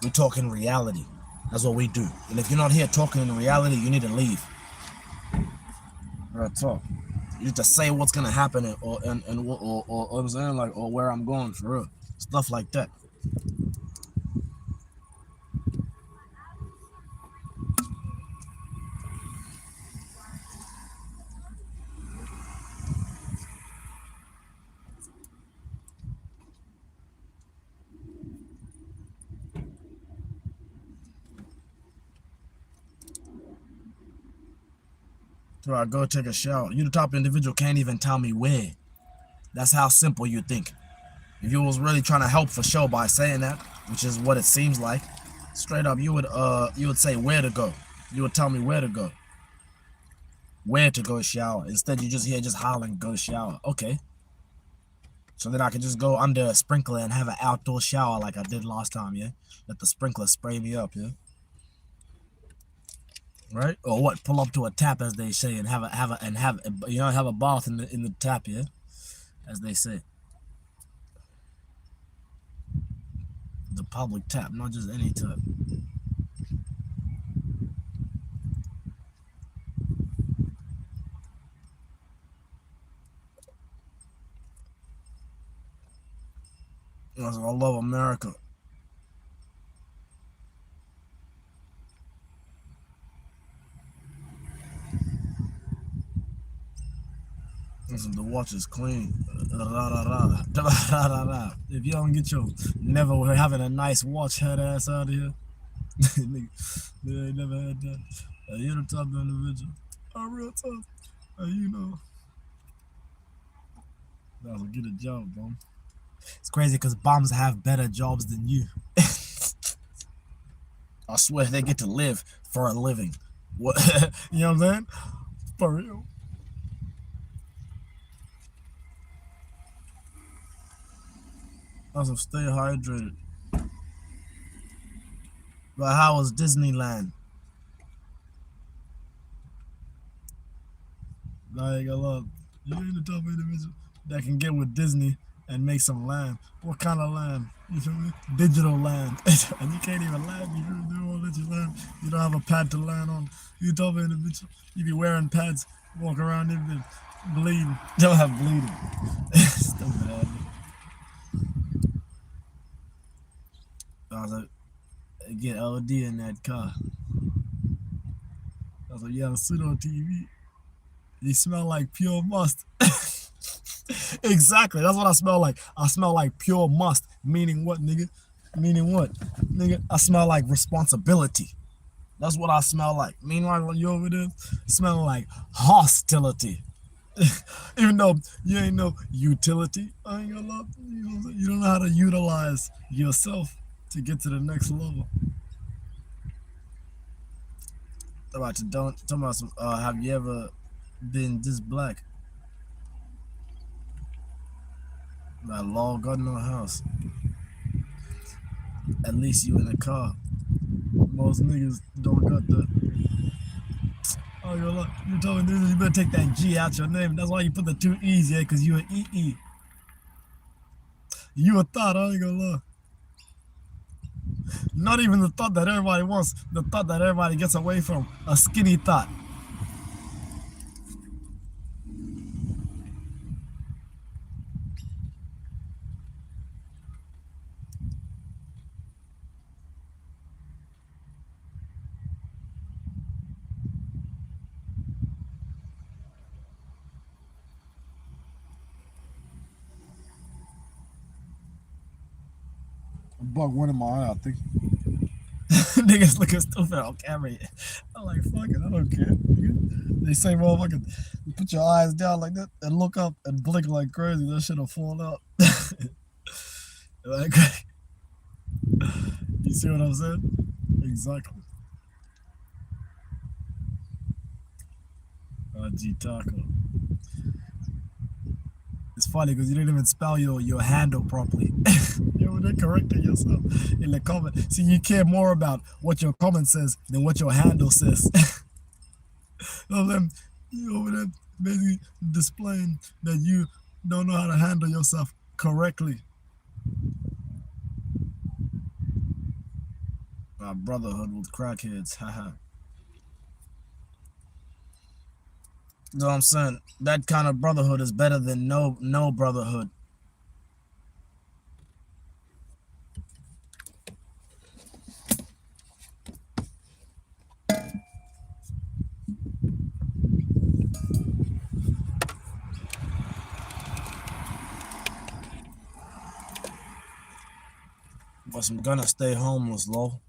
We talk in reality. That's what we do. And if you're not here talking in reality, you need to leave. Real talk. You need to say what's gonna happen or I'm saying, like, or where I'm going for real. Stuff like that. So I go take a shower. You the top individual can't even tell me where. That's how simple you think. If you was really trying to help for sure by saying that, which is what it seems like, straight up you would say where to go. You would tell me where to go. Where to go shower. Instead you just here just hollering go shower. Okay. So then I can just go under a sprinkler and have an outdoor shower like I did last time, yeah? Let the sprinkler spray me up, yeah? Right? Or what? Pull up to a tap, as they say, and have a bath in the tap, yeah? As they say. The public tap, not just any tap. I love America. Listen, the watch is clean. If you don't get your never having a nice watch head ass out of here, nigga, they ain't never had that. You're the top individual. Real tough. You know. That'll get a job, bro. It's crazy because bombs have better jobs than you. I swear they get to live for a living. What? You know what I'm saying? For real. Also, stay hydrated. But how was Disneyland? Like a lot. You ain't the top individual that can get with Disney and make some land. What kind of land? You feel me? Digital land. And you can't even land. You feel me? They won't let you land. You don't have a pad to land on. You top individual. You be wearing pads, walk around in bleeding. Don't have bleeding. Stupid ass. I was like, get OD in that car. I was like, you have a suit on TV. You smell like pure must. Exactly. That's what I smell like. I smell like pure must. Meaning what, nigga? Meaning what? Nigga, I smell like responsibility. That's what I smell like. Meanwhile, you over there smelling like hostility. Even though you ain't no utility, I ain't gonna lie. You don't know how to utilize yourself to get to the next level. Alright, talk about some. Have you ever been this black? Like law got no house. At least you in a car. Most niggas don't got that. Oh, you told me you better take that G out your name. That's why you put the two E's, yeah, because you an EE. You a thought, I ain't gonna lie. Not even the thought that everybody wants, the thought that everybody gets away from. A skinny thought. A bug went in my eye, I think. Niggas looking stupid on camera. I'm like, fuck it, I don't care. They say, motherfucker, you put your eyes down like that and look up and blink like crazy. That shit'll fall out. Like, you see what I'm saying? Exactly. G Taco. It's funny because you didn't even spell your handle properly. You were correcting yourself in the comment. See, you care more about what your comment says than what your handle says. You over there basically displaying that you don't know how to handle yourself correctly. Brotherhood with crackheads, haha. You know what I'm saying? That kind of brotherhood is better than no brotherhood. But I'm gonna stay homeless, lol.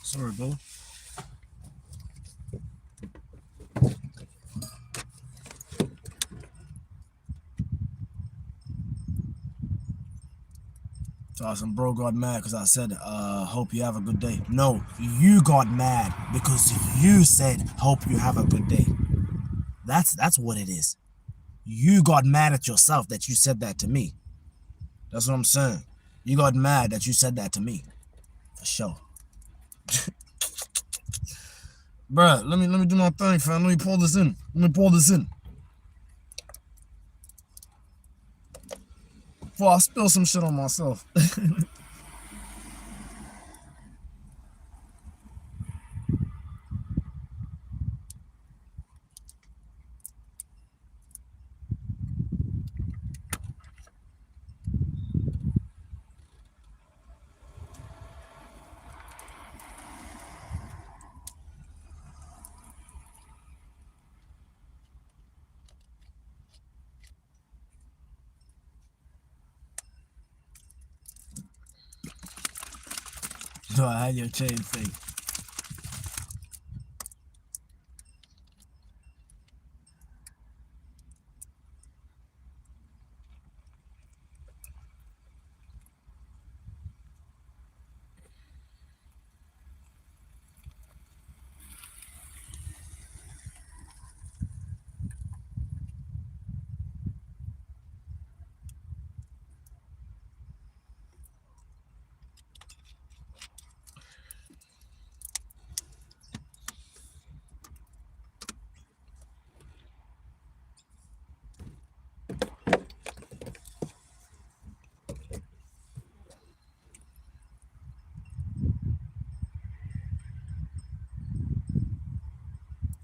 Sorry, bro. So some bro got mad because I said, hope you have a good day. No, you got mad because you said, hope you have a good day. That's what it is. You got mad at yourself that you said that to me. That's what I'm saying. You got mad that you said that to me. For sure. Bruh, let me do my thing, fam. Let me pull this in. Before I spill some shit on myself. know I had your chain fake.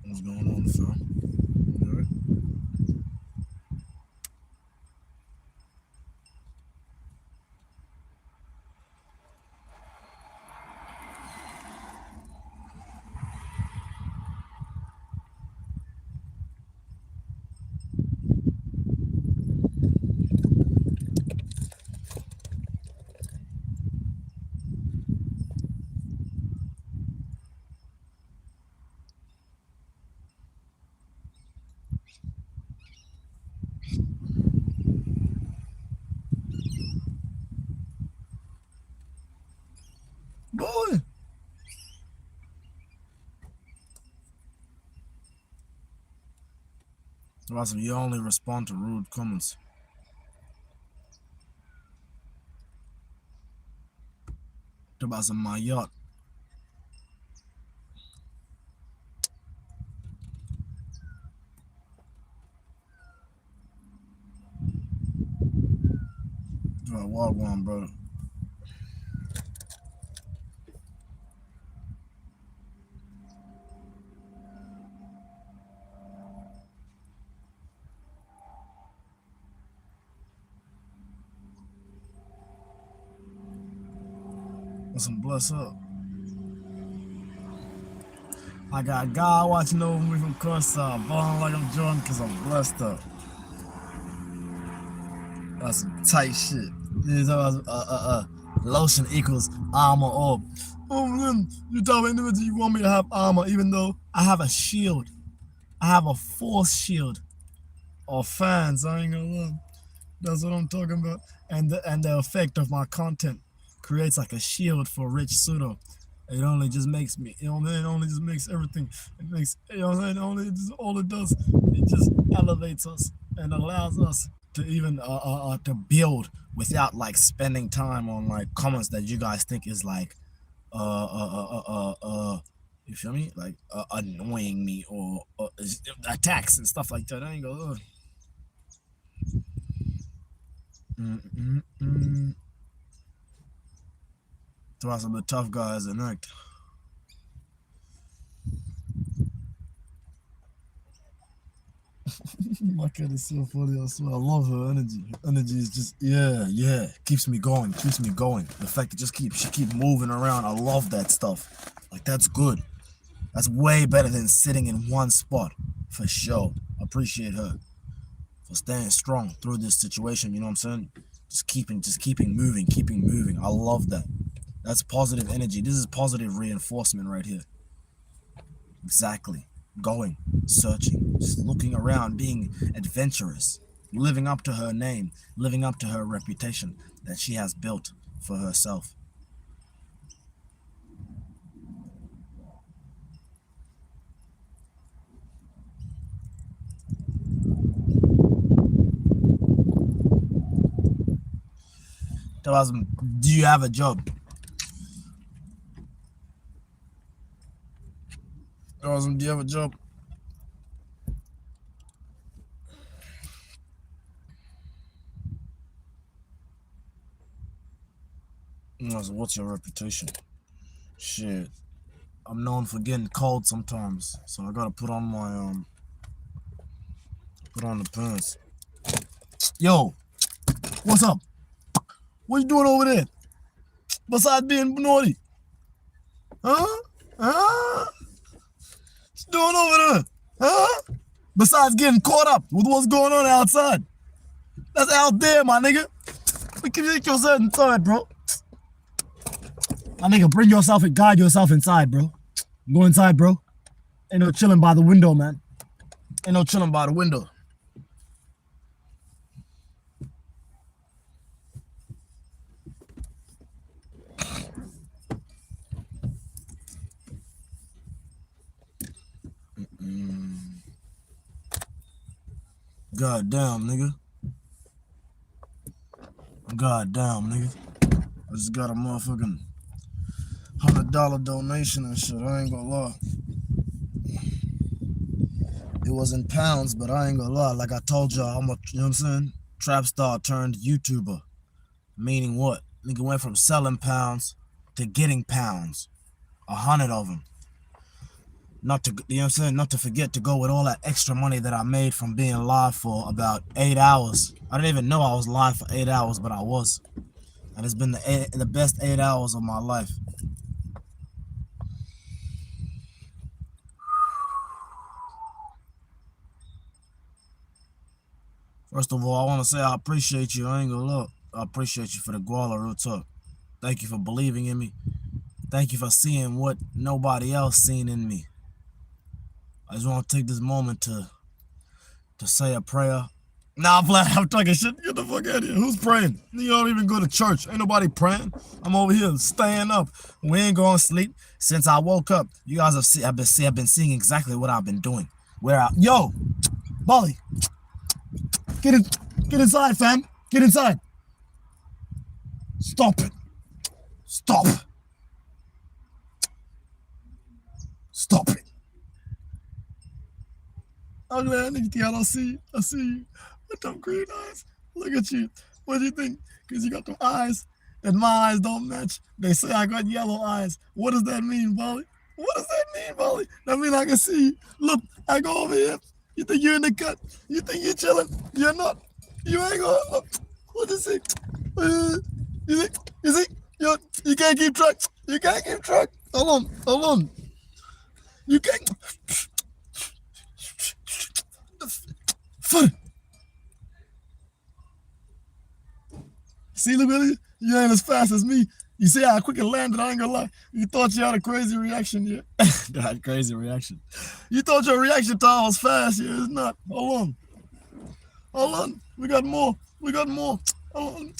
What's going on, sir? All right. Boy. Awesome. You only respond to rude comments. Talk about some my yacht. Wagon, brother. Listen, bless up. I got a guy watching over me from Cursor, balling like I'm Jordan because I'm blessed up. That's some tight shit. This is lotion equals armor up. Oh man, you tell me you want me to have armor even though I have a shield. I have a force shield. Or fans, I ain't gonna lie. That's what I'm talking about. And the effect of my content creates like a shield for rich pseudo. It only just makes me, you know what I mean? It only just makes everything. It makes, you know what I'm saying? All it does, it just elevates us and allows us to even to build without like spending time on like comments that you guys think is like you feel me? Like annoying me or attacks and stuff like that. I ain't gonna. Throw some of the tough guys and act. My cat is so funny, I swear. I love her energy. Her energy is just, yeah. Keeps me going. The fact that she keep moving around, I love that stuff. Like, that's good. That's way better than sitting in one spot, for sure. I appreciate her for staying strong through this situation, you know what I'm saying? Just keeping moving. I love that. That's positive energy. This is positive reinforcement right here. Exactly. Going, searching, just looking around, being adventurous, living up to her name, living up to her reputation that she has built for herself. Tell us, do you have a job? Do you have a job? What's your reputation? Shit, I'm known for getting cold sometimes, so I gotta put on my put on the pants. Yo, what's up? What you doing over there? Besides being naughty? Huh? What you doing over there? Huh? Besides getting caught up with what's going on outside. That's out there, my nigga. Make yourself inside, bro. My nigga, bring yourself and guide yourself inside, bro. Go inside, bro. Ain't no chilling by the window, man. Ain't no chilling by the window. God damn, nigga. God damn, nigga. I just got a motherfucking $100 donation and shit. I ain't gonna lie. It was in pounds, but I ain't gonna lie. Like I told y'all, I'm a, you know what I'm saying? Trap star turned YouTuber. Meaning what? Nigga went from selling pounds to getting pounds. 100 of them. Not to, you know what I'm saying? Not to forget to go with all that extra money that I made from being live for about 8 hours. I didn't even know I was live for 8 hours, but I was. And it's been the best 8 hours of my life. First of all, I want to say I appreciate you. I ain't gonna lie. I appreciate you for the guala, real talk. Thank you for believing in me. Thank you for seeing what nobody else seen in me. I just want to take this moment to say a prayer. Nah, I'm talking shit. Get the fuck out of here. Who's praying? You don't even go to church. Ain't nobody praying. I'm over here staying up. We ain't going to sleep. Since I woke up, you guys have been seeing exactly what I've been doing. Yo, Bali, get inside, fam. Get inside. Stop it. Stop. Stop it. Oh man, I don't see you. I see you. With them green eyes. Look at you. What do you think? Because you got them eyes and my eyes don't match. They say I got yellow eyes. What does that mean, Bali? What does that mean, Bali? That mean I can see you. Look, I go over here. You think you're in the cut? You think you're chilling? You're not. You ain't gonna look. What is it? You think? You can't keep track. You can't keep track. Hold on. You can't. See, look at you. You ain't as fast as me. You see how quick it landed? I ain't gonna lie. You thought you had a crazy reaction, yeah? I had a crazy reaction. You thought your reaction time was fast, yeah? It's not. Hold on. We got more. Hold on.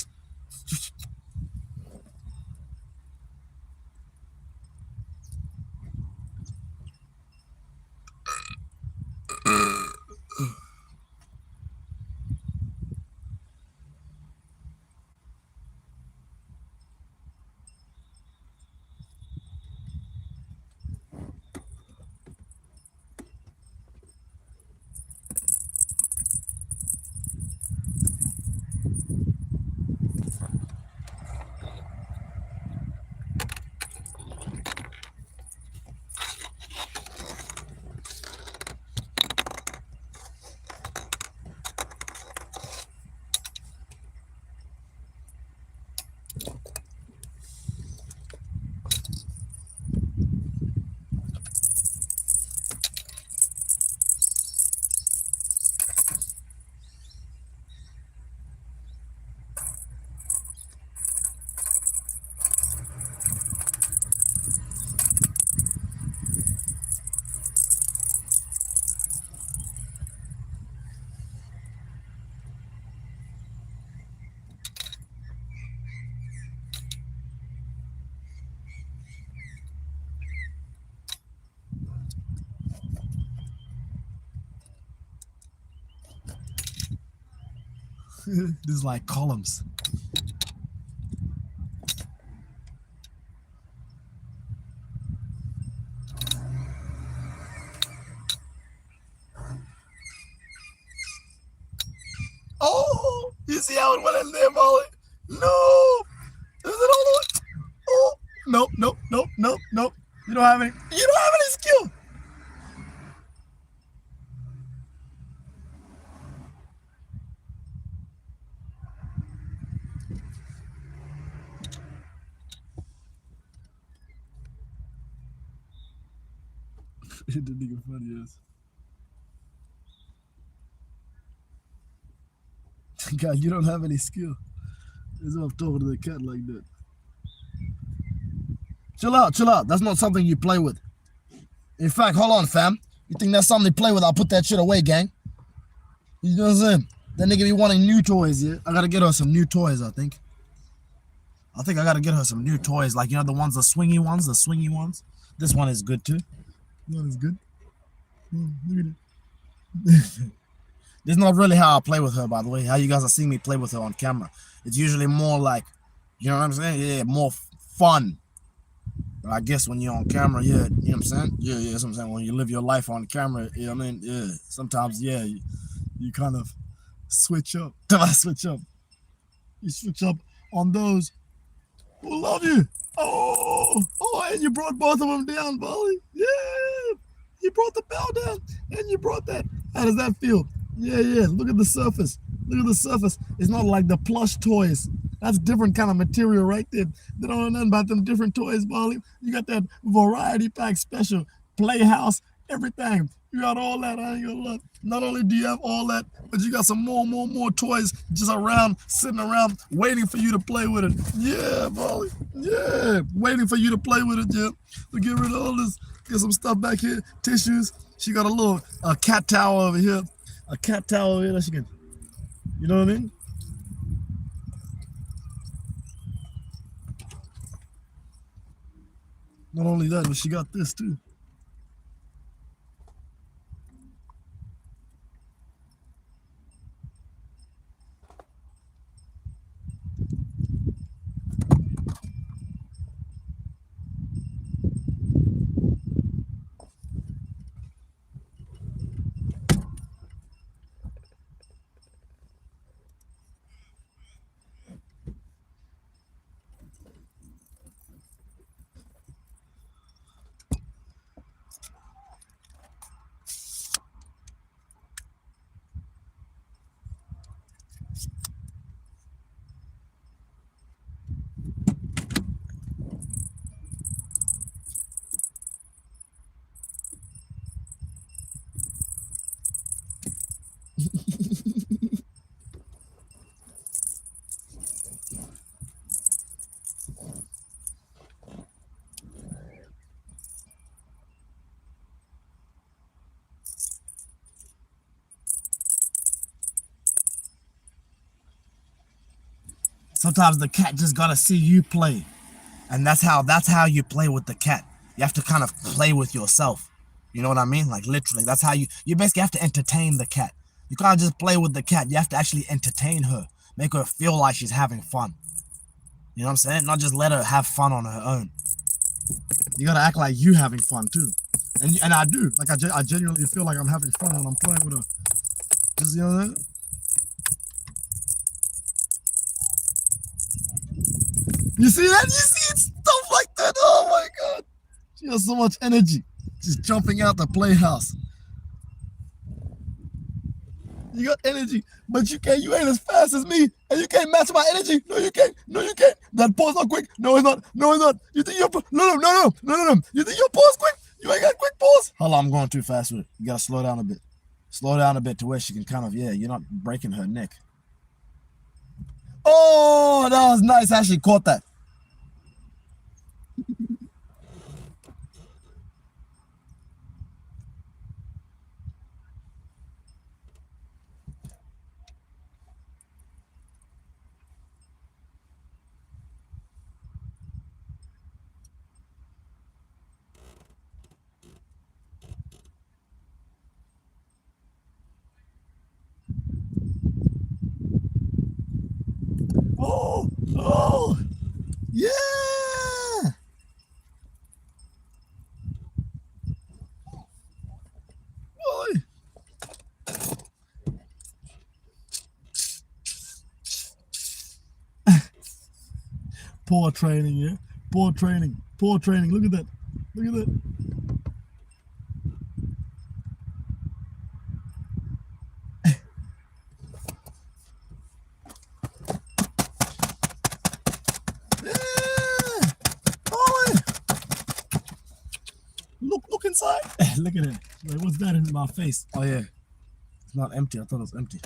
This is like columns. Oh, you see how it went in there, Molly? No. Is it all the way? Oh, nope. You don't have any skill. The nigga funny ass. God, you don't have any skill. It's off talking to the cat like that. Chill out, chill out. That's not something you play with. In fact, hold on, fam. You think that's something to play with? I'll put that shit away, gang. You know what I'm saying? That nigga be wanting new toys, yeah? I gotta get her some new toys, I think. I gotta get her some new toys, like, you know, the swingy ones. This one is good, too. This one is good. Look at it. This is not really how I play with her, by the way. How you guys are seeing me play with her on camera. It's usually more like, you know what I'm saying? Yeah, more fun. But I guess when you're on camera, yeah, you know what I'm saying? Yeah, that's what I'm saying. When you live your life on camera, you know what I mean? Yeah, sometimes, yeah, you kind of switch up. You switch up on those who love you. Oh, and you brought both of them down, Bali. Yeah, you brought the bell down, and you brought that. How does that feel? Yeah. Look at the surface. It's not like the plush toys. That's different kind of material right there. They don't know nothing about them different toys, Bali. You got that variety pack special, playhouse, everything. You got all that. I ain't gonna lie. Not only do you have all that, but you got some more toys just around, sitting around, waiting for you to play with it. Yeah, Bali. Yeah, waiting for you to play with it, yeah. So get rid of all this. Get some stuff back here. Tissues. She got a little cat towel over here. A cat towel over here that she can, you know what I mean? Not only that, but she got this too. Sometimes the cat just gotta see you play. And that's how you play with the cat. You have to kind of play with yourself. You know what I mean? Like literally, that's how you basically have to entertain the cat. You can't just play with the cat. You have to actually entertain her. Make her feel like she's having fun. You know what I'm saying? Not just let her have fun on her own. You gotta act like you having fun too. And I do. Like I genuinely feel like I'm having fun when I'm playing with her. Just, you know what I mean? You see that? You see it? Stuff like that. Oh my God. She has so much energy. She's jumping out the playhouse. You got energy, but you ain't as fast as me, and you can't match my energy. No, you can't. That pause not quick. No, it's not. You think you're no. You think your pause quick? You ain't got quick pause. Hold on, I'm going too fast with it. You gotta slow down a bit. Slow down a bit to where she can kind of, yeah, you're not breaking her neck. Oh, that was nice. I actually caught that. Oh, yeah. Boy. Poor training, yeah. Poor training. Look at that. Look inside. Look at it. Like, what's that in my face? Oh yeah, it's not empty. I thought it was empty.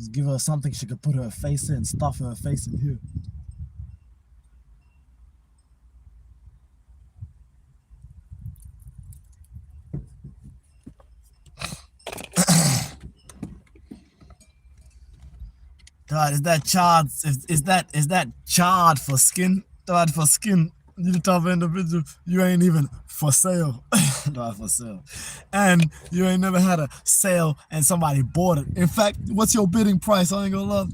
Just give her something she could put her face in, stuff her face in here. God, is that charred? Is that charred for skin? Charred for skin. You the type of individual, you ain't even for sale. Not for sale. And you ain't never had a sale and somebody bought it. In fact, what's your bidding price? I ain't gonna lie.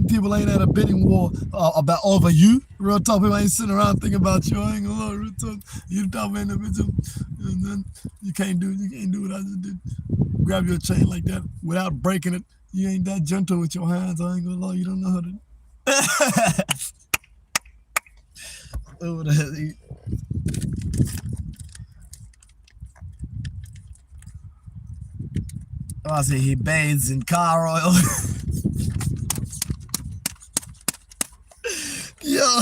People ain't had a bidding war about over you. Real talk, people ain't sitting around thinking about you. I ain't gonna lie. Real talk. You the type of individual. And then you can't do what I just did. Grab your chain like that without breaking it. You ain't that gentle with your hands. I ain't gonna lie. You don't know how to. Over the I see he bathes in car oil. Yo.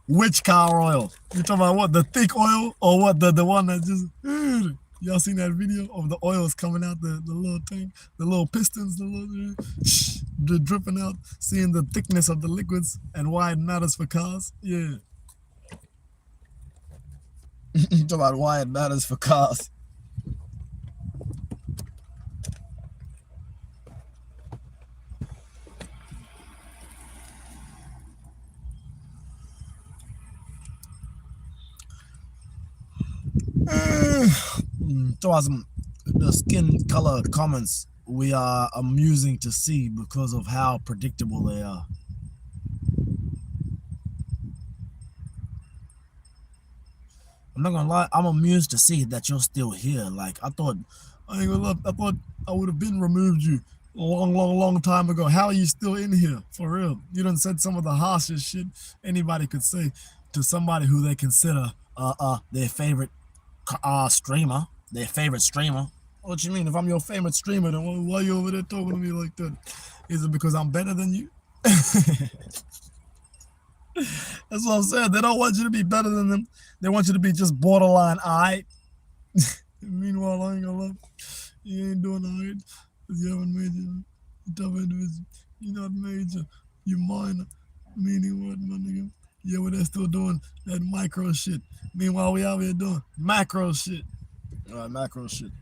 Which car oil? You talking about what, the thick oil or what, the one that just y'all seen that video of the oils coming out the little tank, the little pistons, the dripping out, seeing the thickness of the liquids and why it matters for cars? Yeah. You talk about why it matters for cars. The skin color comments we are amusing to see because of how predictable they are. I'm not gonna lie, I'm amused to see that you're still here. Like I thought I would have been removed you a long time ago. How are you still in here? For real. You done said some of the harshest shit anybody could say to somebody who they consider their favorite streamer, their favorite streamer. What you mean? If I'm your favorite streamer, then why are you over there talking to me like that? Is it because I'm better than you? That's what I'm saying. They don't want you to be better than them. They want you to be just borderline alright. Meanwhile, I ain't gonna lie. You ain't doing alright because you haven't made your tough individual. You're not major. You're minor. Meaning what, my nigga? Yeah, we're still doing that micro shit. Meanwhile, we out here doing macro shit. Alright, macro shit.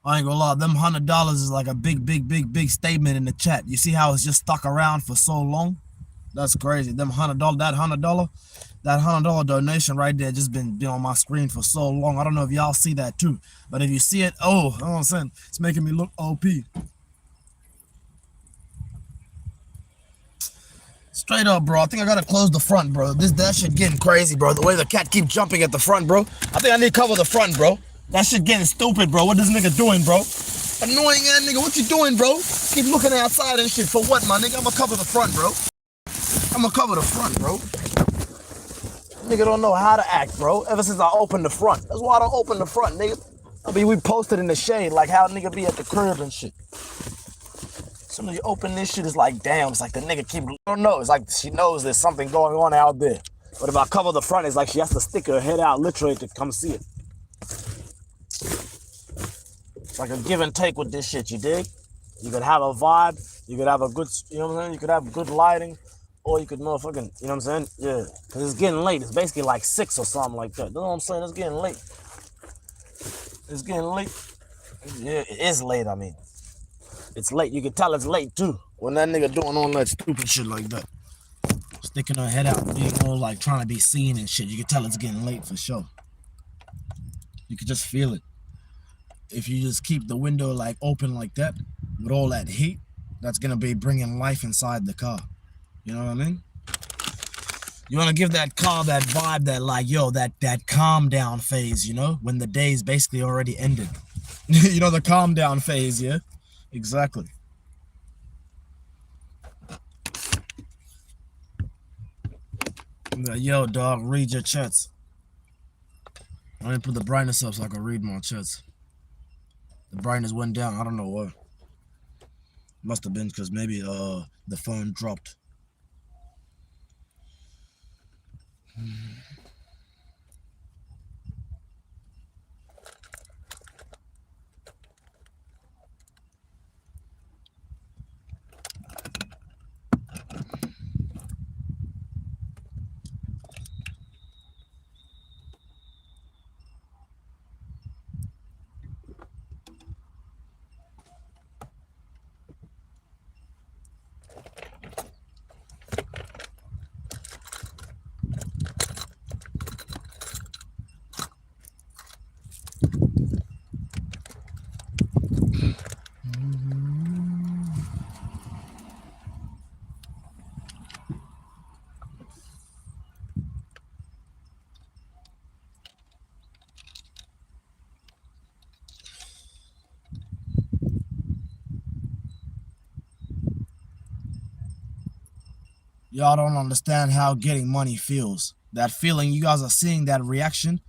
I ain't gonna lie, them $100 is like a big statement in the chat. You see how it's just stuck around for so long? That's crazy. Them $100 donation right there just been on my screen for so long. I don't know if y'all see that too, but if you see it, you know what I'm saying? It's making me look OP. Straight up, bro. I think I gotta close the front, bro. That shit getting crazy, bro. The way the cat keep jumping at the front, bro. I think I need to cover the front, bro. That shit getting stupid, bro. What this nigga doing, bro? Annoying ass nigga, what you doing, bro? Keep looking outside and shit. For what, my nigga? I'ma cover the front, bro. I'ma cover the front, bro. Nigga don't know how to act, bro. Ever since I opened the front. That's why I don't open the front, nigga. I mean, we posted in the shade, like how nigga be at the crib and shit. Soon as you open this shit, it's like, damn, it's like the nigga keep, I don't know, it's like she knows there's something going on out there. But if I cover the front, it's like she has to stick her head out literally to come see it. It's like a give and take with this shit, you dig? You could have a vibe, you could have a good, you know what I'm saying? You could have good lighting, or you could motherfucking, you know what I'm saying? Yeah, because it's getting late. It's basically like 6 or something like that. You know what I'm saying? It's getting late. It's getting late. Yeah, it is late, I mean. It's late. You can tell it's late, too. When that nigga doing all that stupid shit like that. Sticking her head out, being all like trying to be seen and shit. You can tell it's getting late for sure. You can just feel it. If you just keep the window like open like that, with all that heat, that's gonna be bringing life inside the car. You know what I mean? You wanna give that car that vibe, that like, yo, that calm down phase, you know? When the day's basically already ended. You know, the calm down phase, yeah? Exactly. Yo, dog, read your chats. Let me put the brightness up so I can read more chats. The brightness went down. I don't know what. Must have been because maybe the phone dropped. Y'all don't understand how getting money feels. That feeling you guys are seeing, that reaction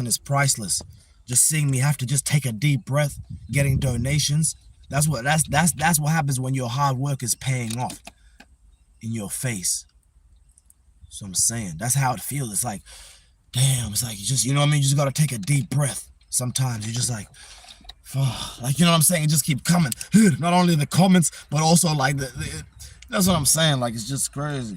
is priceless. Just seeing me have to just take a deep breath, getting donations. That's what happens when your hard work is paying off in your face. So I'm saying that's how it feels. It's like, damn, it's like you just, you know what I mean? You just gotta take a deep breath. Sometimes you're just like, like, you know what I'm saying? It just keep coming. Not only the comments, but also like that's what I'm saying. Like, it's just crazy.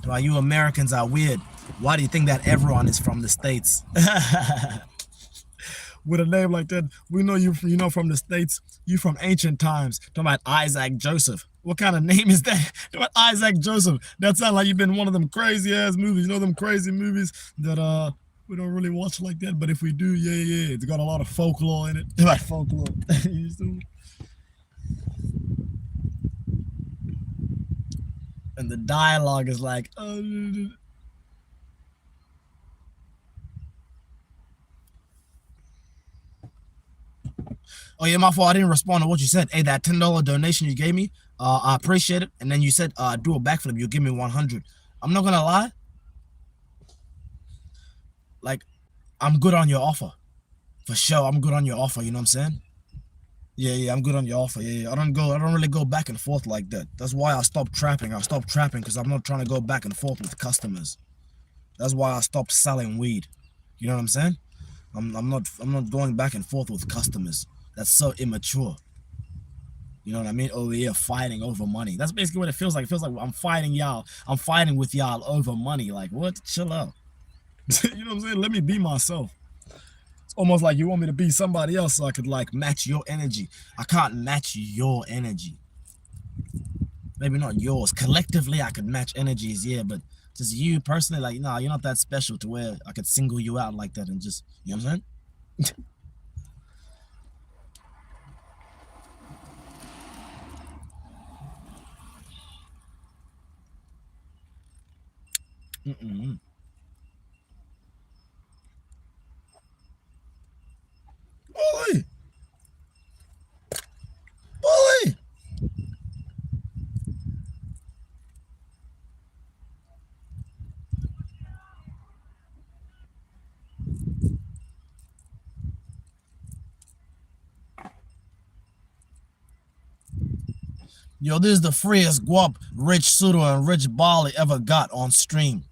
Why you Americans are weird. Why do you think that everyone is from the States? With a name like that, we know you from the States. You from ancient times. Talking about Isaac Joseph. What kind of name is that? Talking about Isaac Joseph. That sounds like you've been in one of them crazy ass movies. You know them crazy movies that we don't really watch like that. But if we do, yeah, it's got a lot of folklore in it. Like folklore. And the dialogue is like, oh yeah, my fault. I didn't respond to what you said. Hey, that $10 donation you gave me, I appreciate it. And then you said, do a backflip. You'll give me 100. I'm not gonna lie. Like, I'm good on your offer, for sure. I'm good on your offer. You know what I'm saying? Yeah, I'm good on your offer. Yeah. I don't really go back and forth like that. That's why I stopped trapping. I stopped trapping because I'm not trying to go back and forth with customers. That's why I stopped selling weed. You know what I'm saying? I'm not going back and forth with customers. That's so immature. You know what I mean? Oh yeah, fighting over money. That's basically what it feels like. It feels like I'm fighting y'all. I'm fighting with y'all over money. Like, what? Chill out. You know what I'm saying? Let me be myself. It's almost like you want me to be somebody else so I could like match your energy. I can't match your energy. Maybe not yours. Collectively, I could match energies, yeah, but just you personally, like, nah, you're not that special to where I could single you out like that and just, you know what I'm saying? Bully! Bully! Yo, this is the freest guap Rich Sudo and Rich Bali ever got on stream.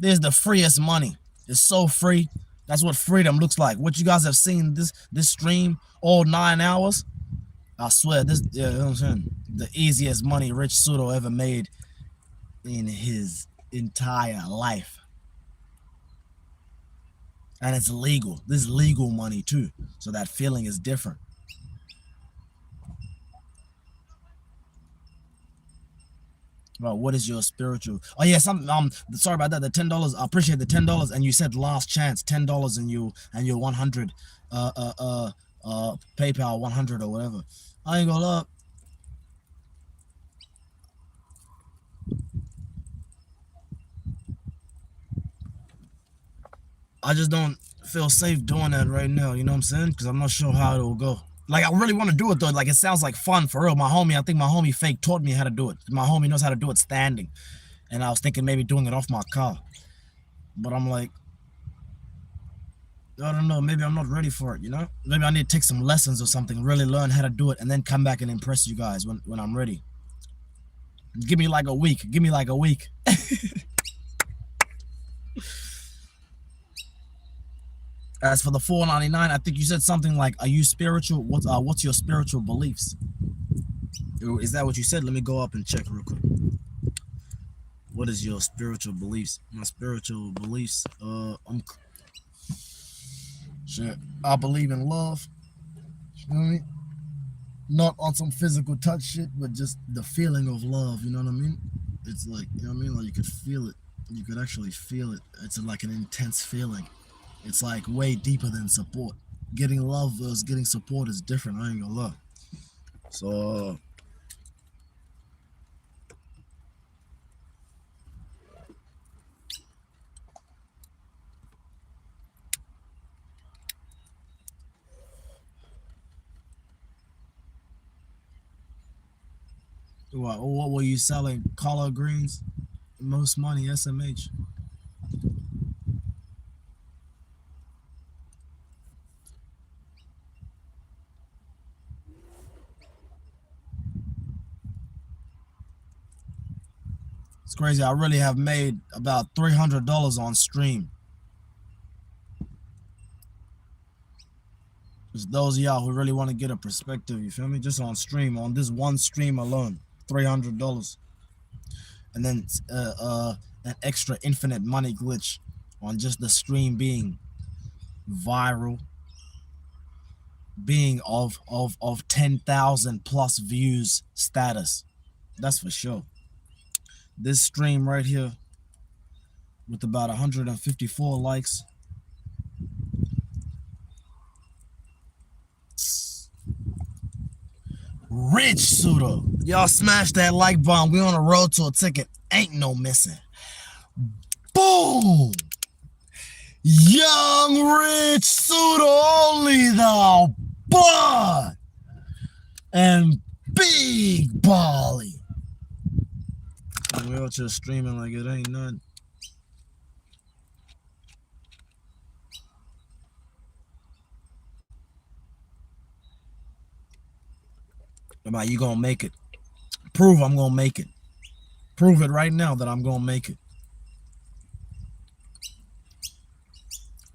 This is the freest money. It's so free. That's what freedom looks like. What you guys have seen this stream all 9 hours. I swear, this, yeah, you know what I'm saying? The easiest money Rich Sudo ever made in his entire life. And it's legal. This is legal money too. So that feeling is different. Bro, what is your spiritual? Oh yeah, sorry about that. The $10. I appreciate the $10. And you said last chance, $10 and your 100 PayPal 100 or whatever. I ain't gonna lie. I just don't feel safe doing that right now, you know what I'm saying? Because I'm not sure how it will go. Like, I really want to do it though. Like, it sounds like fun for real. I think my homie fake taught me how to do it. My homie knows how to do it standing. And I was thinking maybe doing it off my car. But I'm like, I don't know, maybe I'm not ready for it, you know? Maybe I need to take some lessons or something, really learn how to do it, and then come back and impress you guys when I'm ready. Give me like a week. Give me like a week. As for the $4.99, I think you said something like, "Are you spiritual? What's your spiritual beliefs?" Is that what you said? Let me go up and check real quick. What is your spiritual beliefs? My spiritual beliefs. Shit. I believe in love. You know what I mean? Not on some physical touch shit, but just the feeling of love. You know what I mean? It's like, you know what I mean? Like, you could feel it. You could actually feel it. It's like an intense feeling. It's like way deeper than support. Getting love versus getting support is different. I ain't gonna lie. So, what were you selling? Collard greens? Most money, SMH. It's crazy. I really have made about $300 on stream. Just those of y'all who really want to get a perspective, you feel me? Just on stream, on this one stream alone, $300. And then an extra infinite money glitch on just the stream being viral, being of 10,000 plus views status. That's for sure. This stream right here with about 154 likes. Rich Sudo. Y'all smash that like button. We on the road to a ticket. Ain't no missing. Boom. Young Rich Sudo only the bud. And Big Bali. We all just streaming like it ain't nothing. About you gonna make it. Prove I'm gonna make it. Prove it right now that I'm gonna make it.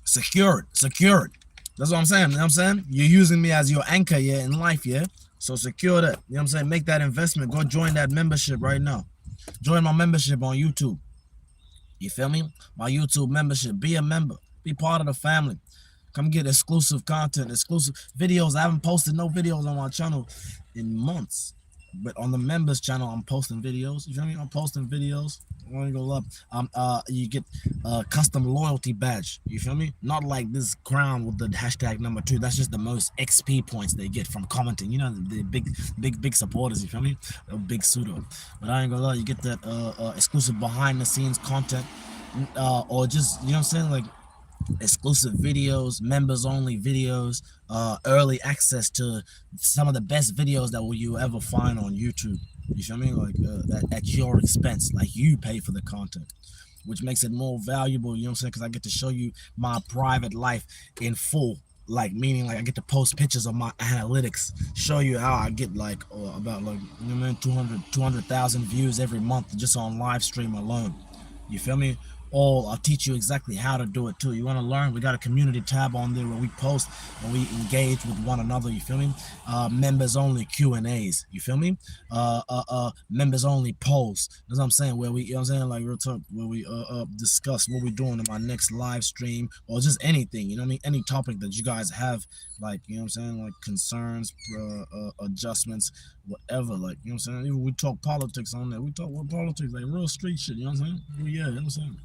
Secure it. Secure it. That's what I'm saying. You know what I'm saying? You're using me as your anchor, yeah, in life, yeah? So secure that. You know what I'm saying? Make that investment. Go join that membership right now. Join my membership on YouTube. You feel me? My YouTube membership. Be a member. Be part of the family. Come get exclusive content, exclusive videos. I haven't posted no videos on my channel in months. But on the members channel, I'm posting videos. You feel me? I'm posting videos. I want to go up. You get a custom loyalty badge. You feel me? Not like this crown with the hashtag #2. That's just the most XP points they get from commenting. You know, the big supporters. You feel me? A big pseudo. But I ain't gonna lie. You get that exclusive behind the scenes content, or just, you know what I'm saying, like exclusive videos, members only videos, early access to some of the best videos that you ever find on YouTube. You feel me? Like at your expense, like you pay for the content, which makes it more valuable. You know what I'm saying? Because I get to show you my private life in full. Like, meaning, like, I get to post pictures of my analytics, show you how I get like about, like, you know, 200,000 views every month just on live stream alone. You feel me? Or I'll teach you exactly how to do it too. You want to learn? We got a community tab on there where we post and we engage with one another. You feel me? Members only Q&As. You feel me? Members only polls. That's what I'm saying. Where we, you know what I'm saying, like real talk, where we discuss what we're doing in my next live stream, or just anything. You know what I mean? Any topic that you guys have, like, you know what I'm saying, like concerns, adjustments, whatever. Like, you know what I'm saying? Even we talk politics on there. We talk about politics, like real street shit. You know what I'm saying? Yeah, you know what I'm saying?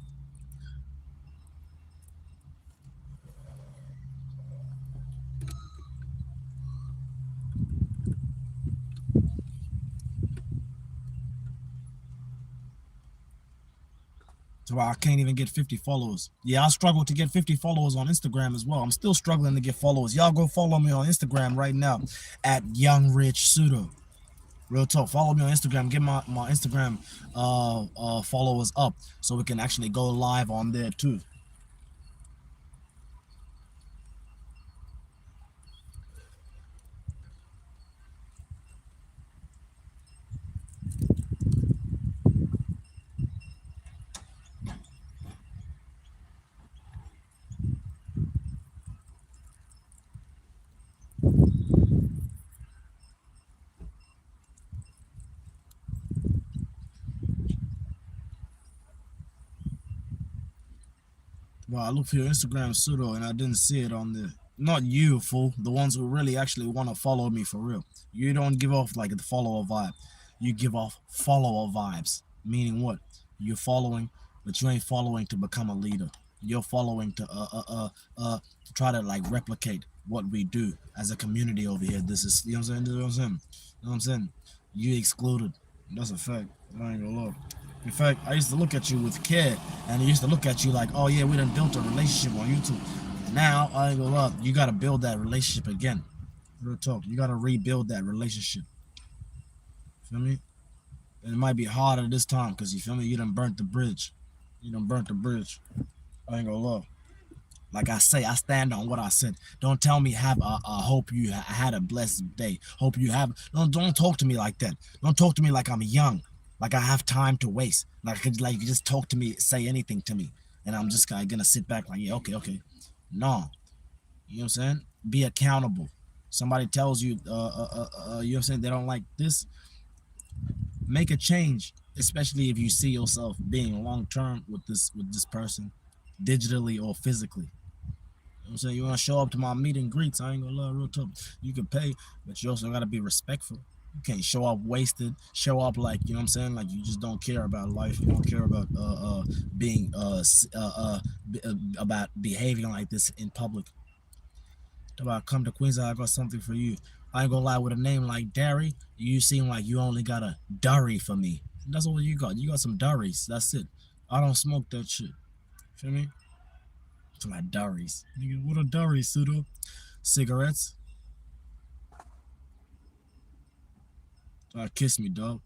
So I can't even get 50 followers. Yeah, I struggle to get 50 followers on Instagram as well. I'm still struggling to get followers. Y'all go follow me on Instagram right now at Young Rich Pseudo. Real talk. Follow me on Instagram. Get my Instagram followers up so we can actually go live on there too. Well, I looked for your Instagram pseudo and I didn't see it on there. Not you, fool. The ones who really actually want to follow me for real. You don't give off like the follower vibe. You give off follower vibes. Meaning what? You're following, but you ain't following to become a leader. You're following to try to like replicate what we do as a community over here. This is, you know what I'm saying? You know what I'm saying? You know what I'm saying? You excluded. That's a fact. I ain't gonna lie. In fact, I used to look at you with care, and I used to look at you like, oh yeah, we done built a relationship on YouTube. Now, I ain't gonna lie, you gotta build that relationship again. Real talk. You gotta rebuild that relationship. Feel me? And it might be harder this time, because you feel me? You done burnt the bridge. You done burnt the bridge. I ain't gonna lie. Like I say, I stand on what I said. Don't tell me have a hope you had a blessed day. Hope you have. Don't talk to me like that. Don't talk to me like I'm young. Like I have time to waste. Like you can just talk to me, say anything to me, and I'm just gonna sit back like, yeah, okay. No, you know what I'm saying? Be accountable. Somebody tells you, you know what I'm saying, they don't like this. Make a change, especially if you see yourself being long term with this person, digitally or physically. You know what I'm saying? You want to show up to my meet and greets, I ain't gonna lie, real tough. You can pay, but you also gotta be respectful. You can't show up wasted, show up like, you know what I'm saying, like you just don't care about life. You don't care about being about behaving like this in public. About come to Queensland, I got something for you. I ain't gonna lie, with a name like Derry, you seem like you only got a durry for me. That's all you got. You got some durries. That's it. I don't smoke that shit. Feel me? To my durries. Nigga, what a durry, pseudo? Cigarettes? Kiss me, dog.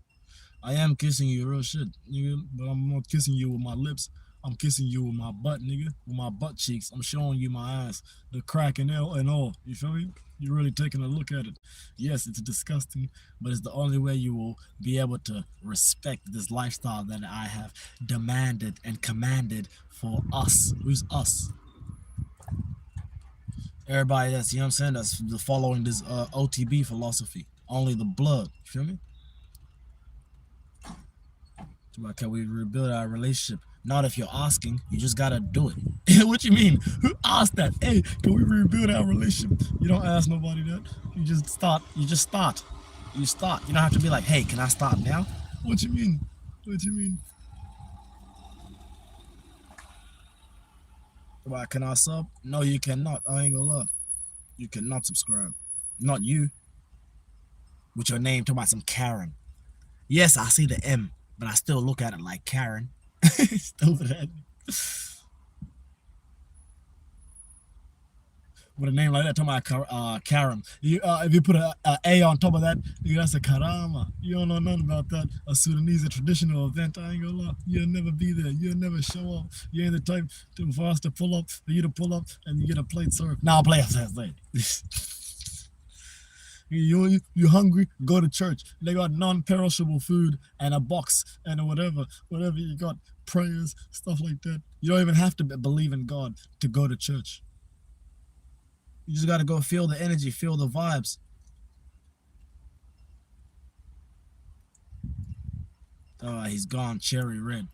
I am kissing you, real shit, nigga. But I'm not kissing you with my lips. I'm kissing you with my butt, nigga. With my butt cheeks. I'm showing you my ass. The crack and all. You feel me? You're really taking a look at it. Yes, it's disgusting, but it's the only way you will be able to respect this lifestyle that I have demanded and commanded for us. Who's us? Everybody that's, you know what I'm saying, that's following this OTB philosophy. Only the blood. You feel me? Like, can we rebuild our relationship? Not if you're asking, you just gotta do it. What you mean? Who asked that? Hey, can we rebuild our relationship? You don't ask nobody that. You just start. You just start. You start. You don't have to be like, hey, can I start now? What you mean? What you mean? Why, can I sub? No, you cannot. I ain't gonna lie. You cannot subscribe. Not you. With your name talking about some Karen. Yes, I see the M, but I still look at it like Karen. Stupid at me. With a name like that, talking about Karen. If you put a A on top of that, that's a Karama. You don't know nothing about that. A Sudanese, a traditional event. I ain't gonna lie. You'll never be there. You'll never show up. You ain't the type for us to pull up, for you to pull up and you get a plate served. Now I'll play outside. You hungry? Go to church. They got non-perishable food and a box and whatever you got, prayers, stuff like that. You don't even have to believe in God to go to church. You just got to go feel the energy, feel the vibes. Oh, he's gone. Cherry red.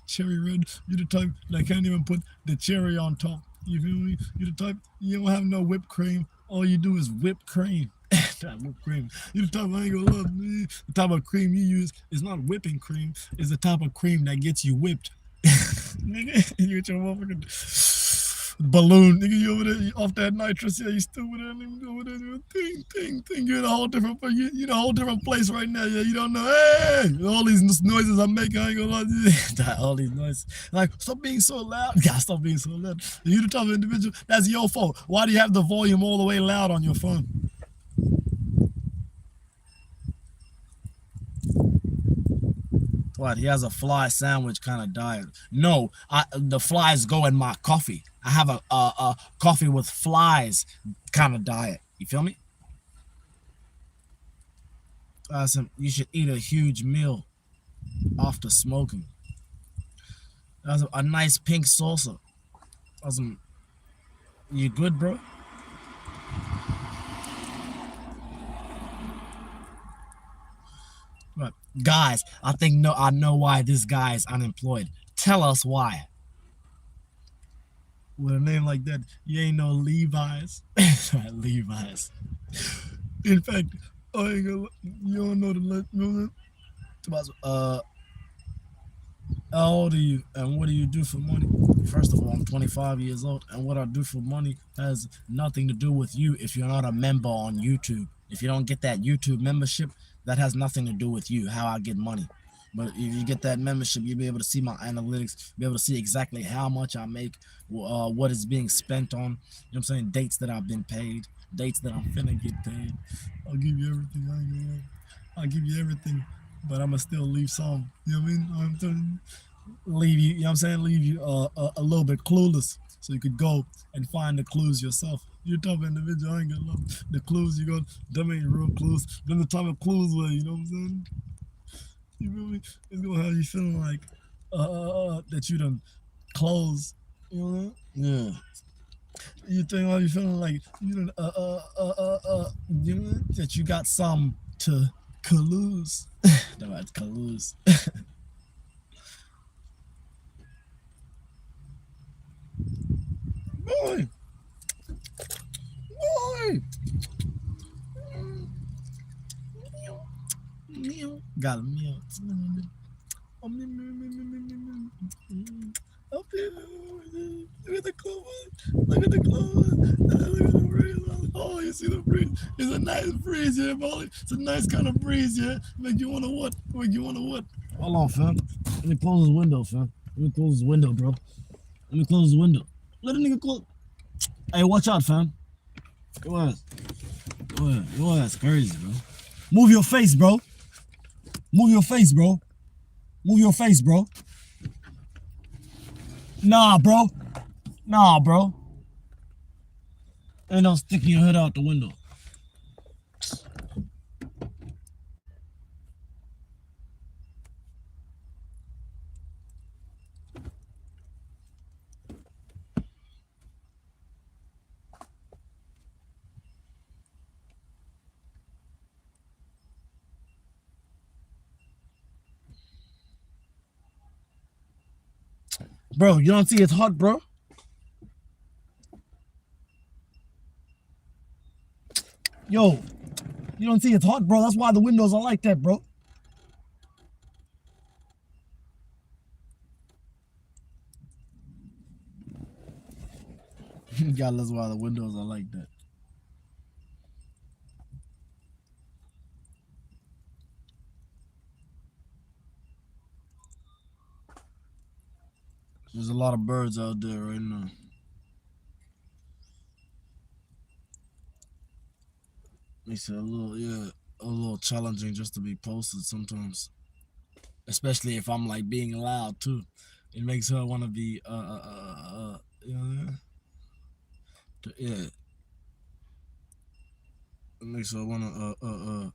Cherry red, you the type that can't even put the cherry on top. You feel me? You the type, you don't have no whipped cream. All you do is whipped cream. That whipped cream. You the type, I ain't gonna love me. The type of cream you use is not whipping cream. It's the type of cream that gets you whipped. Nigga, you get your motherfucking... balloon, nigga, you over there, you off that nitrous, yeah, you still over there, nigga, over there, ting. You're in a whole different, you in a whole different place right now, yeah, you don't know, hey, all these noises I'm making, I ain't gonna lie to you, all these noises, like, stop being so loud, yeah, stop being so loud, you the type of individual, that's your fault, why do you have the volume all the way loud on your phone? What? He has a fly sandwich kind of diet. No, the flies go in my coffee. I have a coffee with flies kind of diet. You feel me? You should eat a huge meal after smoking. That's a nice pink salsa. Awesome. You good, bro? But guys, I know why this guy is unemployed. Tell us why. With a name like that, you ain't no Levi's. Levi's. In fact, you don't know the how old are you and what do you do for money? First of all, I'm 25 years old, and what I do for money has nothing to do with you if you're not a member on YouTube. If you don't get that YouTube membership, that has nothing to do with you, how I get money. But if you get that membership, you'll be able to see my analytics, be able to see exactly how much I make, what is being spent on, you know what I'm saying, dates that I've been paid, dates that I'm finna get paid. I'll give you everything. I'll give you everything, but I'ma still leave some. You know what I mean? I'm telling you, leave you. You know what I'm saying? Leave you a little bit clueless, so you could go and find the clues yourself. You're the type of individual, I ain't gonna love the clues you got. Them ain't real clues. Them the type of clues where, you know what I'm saying? You feel me? It's gonna have you feeling like that you done close. You know? Yeah. You think how you feeling like you done you know that you got some to collude. No, that's collude. Boy. Got a meal. Up here. Look at the clothes. Look at the clothes. Look at the breeze. Oh, you see the breeze? It's a nice breeze, yeah, Bali. It's a nice kind of breeze, yeah. Make you wanna what? Hold on, fam. Let me close this window, fam. Let me close this window, bro. Let me close this window. Let a nigga close. Hey, watch out, fam. Your ass crazy, bro. Move your face, bro. Move your face, bro. Nah, bro. Ain't no sticking your head out the window. Bro, you don't see it's hot, bro? Yo, you don't see it's hot, bro? That's why the windows are like that, bro. God, that's why the windows are like that. There's a lot of birds out there right now. Makes it a little challenging just to be posted sometimes. Especially if I'm like being loud too. It makes her want to be you know, yeah. It makes her want to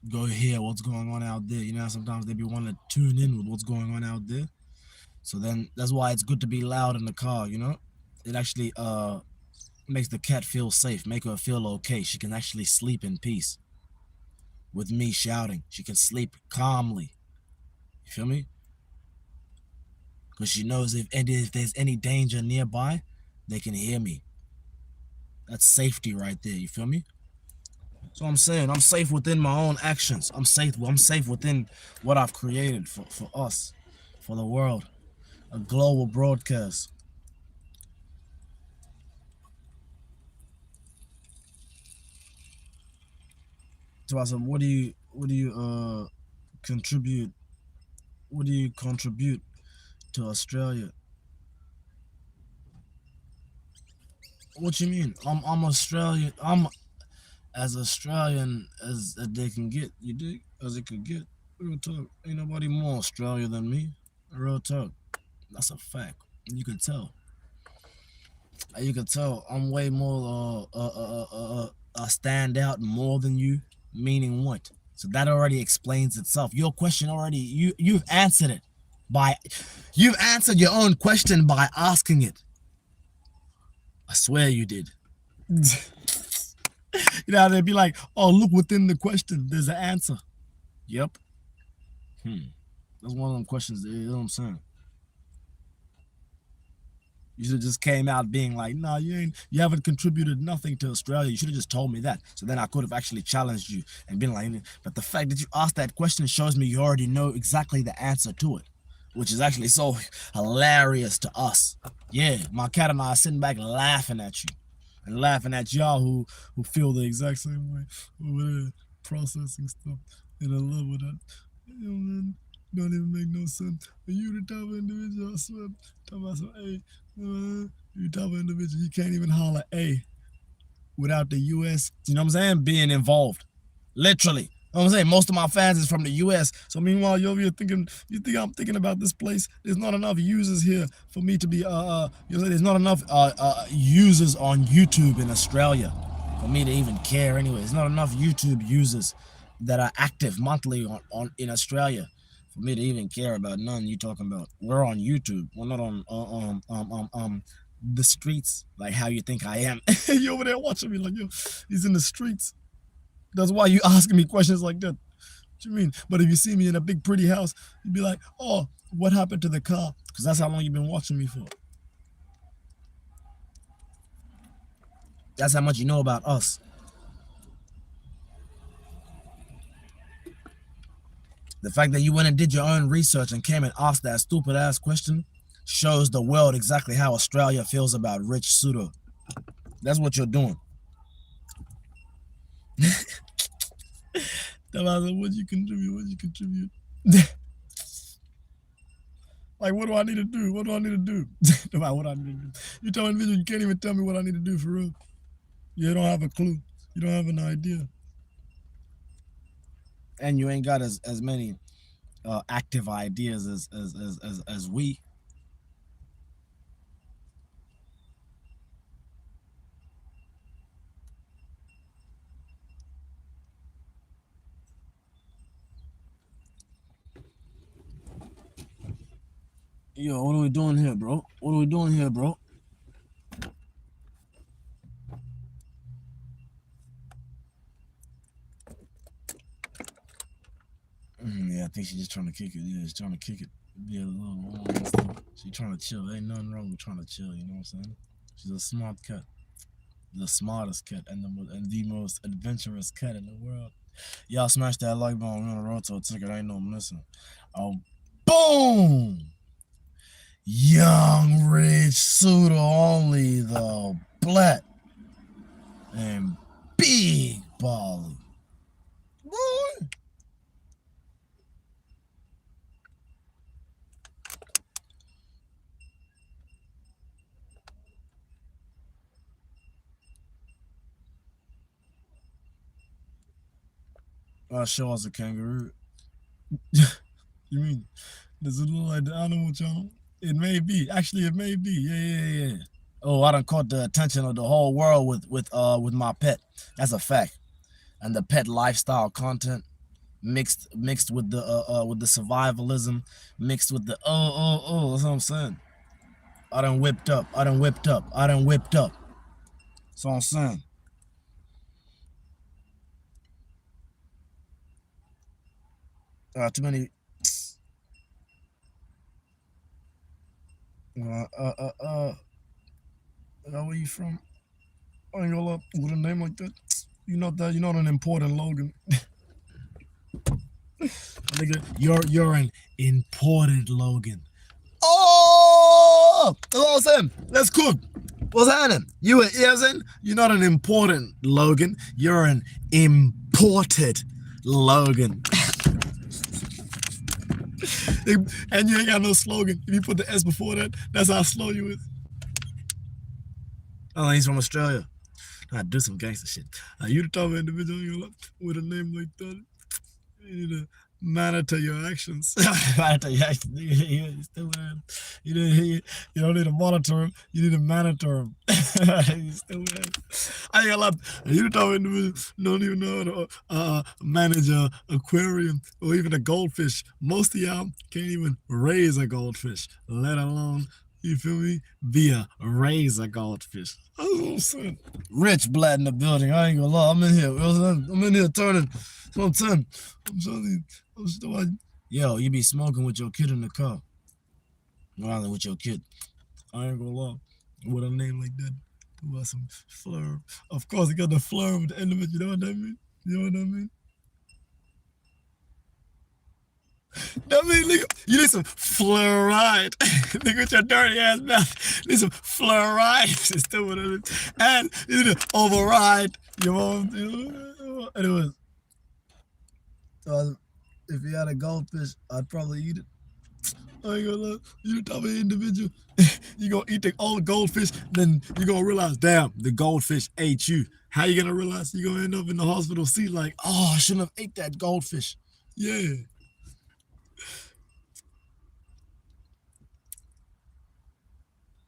go hear what's going on out there. You know, sometimes they be wanting to tune in with what's going on out there. So then that's why it's good to be loud in the car, you know? It actually makes the cat feel safe, make her feel okay. She can actually sleep in peace. With me shouting, she can sleep calmly. You feel me? Because she knows if there's any danger nearby, they can hear me. That's safety right there, you feel me? So I'm saying I'm safe within my own actions. I'm safe within what I've created for us, for the world. A global broadcast. So I said, what do you contribute? What do you contribute to Australia? What you mean? I'm Australian. I'm as Australian as they can get. You dig? As it could get. Real talk. Ain't nobody more Australian than me. Real talk. That's a fact. You can tell. You can tell. I'm way more stand out more than you. Meaning what? So that already explains itself. Your question already. You've answered it by. You've answered your own question by asking it. I swear you did. You know, they'd be like, oh, look within the question. There's an answer. Yep. That's one of them questions. You know what I'm saying? You should have just came out being like, nah, you haven't contributed nothing to Australia. You should have just told me that. So then I could have actually challenged you and been like, but the fact that you asked that question shows me you already know exactly the answer to it, which is actually so hilarious to us. Yeah, my cat and I are sitting back laughing at you and laughing at y'all who feel the exact same way over there processing stuff. And I love with that. You know, man, don't even make no sense. When you the type of individual, I swear, talk about some, hey, you type of individual, you can't even holler A without the US, you know what I'm saying, being involved. Literally. You know what I'm saying? Most of my fans is from the US. So meanwhile, you're over here thinking, you think I'm thinking about this place? There's not enough users here for me to be, you know, there's not enough users on YouTube in Australia for me to even care anyway. There's not enough YouTube users that are active monthly on in Australia for me to even care about none you talking about. We're on YouTube. We're not on the streets like how you think I am. You over there watching me like, yo, he's in the streets. That's why you asking me questions like that. What you mean? But if you see me in a big pretty house, you'd be like, oh, what happened to the car? Because that's how long you've been watching me for. That's how much you know about us. The fact that you went and did your own research and came and asked that stupid ass question shows the world exactly how Australia feels about rich pseudo. That's what you're doing. What you contribute? What you contribute? Like, what do I need to do? What do I need to do? What I need to do. You tell me you can't even tell me what I need to do for real. You don't have a clue. You don't have an idea. And you ain't got as many active ideas as we. Yo, what are we doing here, bro? What are we doing here, bro? Yeah, I think she's just trying to kick it. Yeah, she's trying to kick it. Be a little she's trying to chill. Ain't nothing wrong with trying to chill, you know what I'm saying? She's a smart cat. The smartest cat and the most adventurous cat in the world. Y'all smash that like button on the road to a ticket. Ain't no missing. Oh, boom! Young, rich, pseudo only, the black and big Bali. Boy. I'll show us a kangaroo. You mean, does it look like the Animal Channel? It may be. Actually, it may be. Yeah. Oh, I done caught the attention of the whole world with my pet. That's a fact. And the pet lifestyle content mixed with the survivalism, mixed with the that's what I'm saying. I done whipped up. That's what I'm saying. Too many. Where you from? I ain't gonna lie, with a name like that, you're not an important Logan. Nigga, you're an important Logan. Oh, that's what I'm saying. Let's cook. What's happening? You know what I'm saying? You're not an important Logan. You're an imported Logan. And you ain't got no slogan. If you put the S before that, that's how slow you is. Oh, he's from Australia. I do some gangster shit. You the type of individual with a name like that, you need to monitor your actions. Monitor your actions. You don't need to monitor him. You need to monitor him. I ain't gonna lie. You the type of individual don't even know how to manage a aquarium or even a goldfish. Most of y'all can't even raise a goldfish, let alone, you feel me, be a raise a goldfish. That's what I'm saying. Rich blood in the building. I ain't gonna lie. I'm in here. I'm in here turning. That's what I'm saying. I'm still. Yo, you be smoking with your kid in the car. Rather with your kid. I ain't gonna lie. With a name like that, about some fleur. Of course, you got the fleur with the end of it. You know what I mean? You know what I mean? That mean, nigga, you need some fluoride. Nigga, with your dirty ass mouth. You need some fluoride. It's still what it is. And you need to override your mom. Anyways, if you had a goldfish, I'd probably eat it. I ain't gonna lie. You the type of individual. You gonna eat the old goldfish, then you gonna realize, damn, the goldfish ate you. How you gonna realize? You gonna end up in the hospital seat like, oh, I shouldn't have ate that goldfish. Yeah.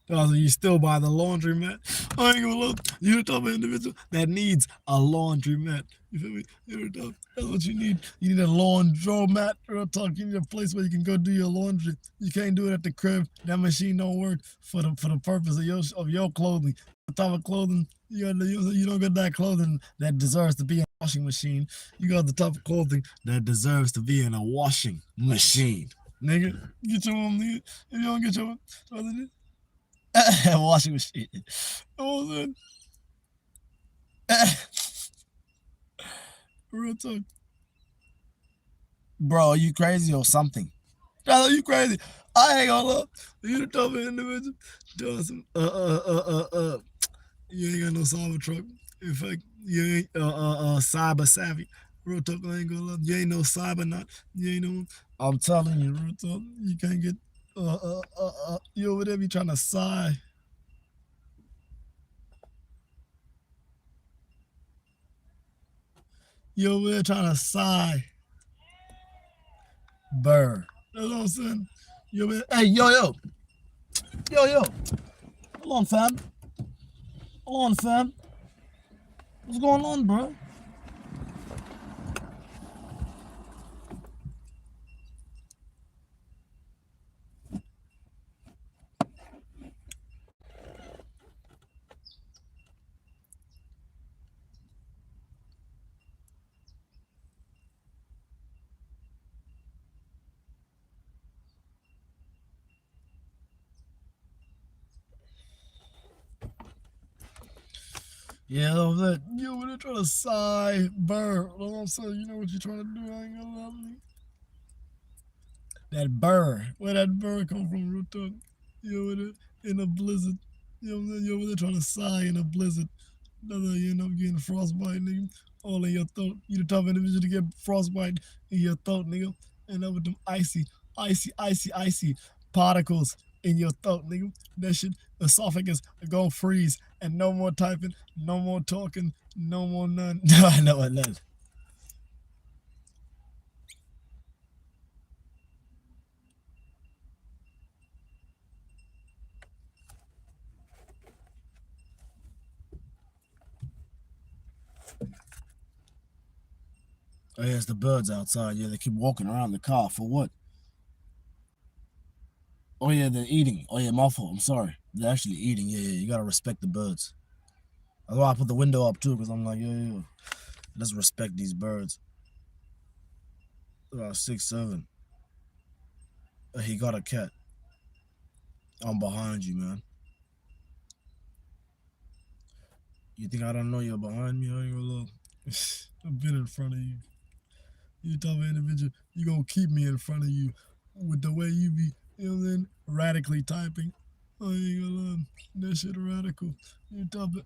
You still buy the laundromat. I ain't gonna look. You're the type of individual that needs a laundromat. You feel me? You're the type. That's what you need. You need a laundromat. Real talk. You need a place where you can go do your laundry. You can't do it at the crib. That machine don't work for the purpose of your clothing. The type of clothing you don't got that clothing that deserves to be in a washing machine. You got the type of clothing that deserves to be in a washing machine. Nigga, get your own. Nigga. If you don't get your own. Washing machine. Oh, real talk. Bro, are you crazy or something? Are you crazy? I ain't gonna look. You the type of individual doing some you ain't got no cyber truck. In fact, you ain't cyber savvy. Real talk, I ain't gonna lie. You ain't no cyber nut. You ain't no. I'm telling you, real talk. You can't get you over there be trying to sigh. You over there trying to sigh. Burr. That's what I'm saying. You over there, hey, yo. Hold on, fam. What's going on, bro? Yeah, that you over there trying to sigh, burr. You know what I'm saying? You know what you're trying to do? I ain't gonna lie to you. That burr, where that burr come from, real talk? You over there in a blizzard. You know what I'm saying? You over there trying to sigh in a blizzard. You end up getting frostbite, nigga. All in your throat. You the type of individual to get frostbite in your throat, nigga. And up with them icy particles in your throat, nigga. That shit, esophagus gonna freeze. And no more typing, no more talking, no more none. No, I know none. Oh, yeah, it's the birds outside. Yeah, they keep walking around the car. For what? Oh, yeah, they're eating. Oh, yeah, my fault. I'm sorry. They're actually eating. Yeah, you gotta respect the birds. That's why I put the window up, too, because I'm like, yeah. Let's respect these birds. 6'7". He got a cat. I'm behind you, man. You think I don't know you're behind me? I ain't gonna look. I've been in front of you. You type of individual, you gonna keep me in front of you with the way you be, you know what I'm saying, radically typing. I ain't gonna lie. That shit radical. You top it.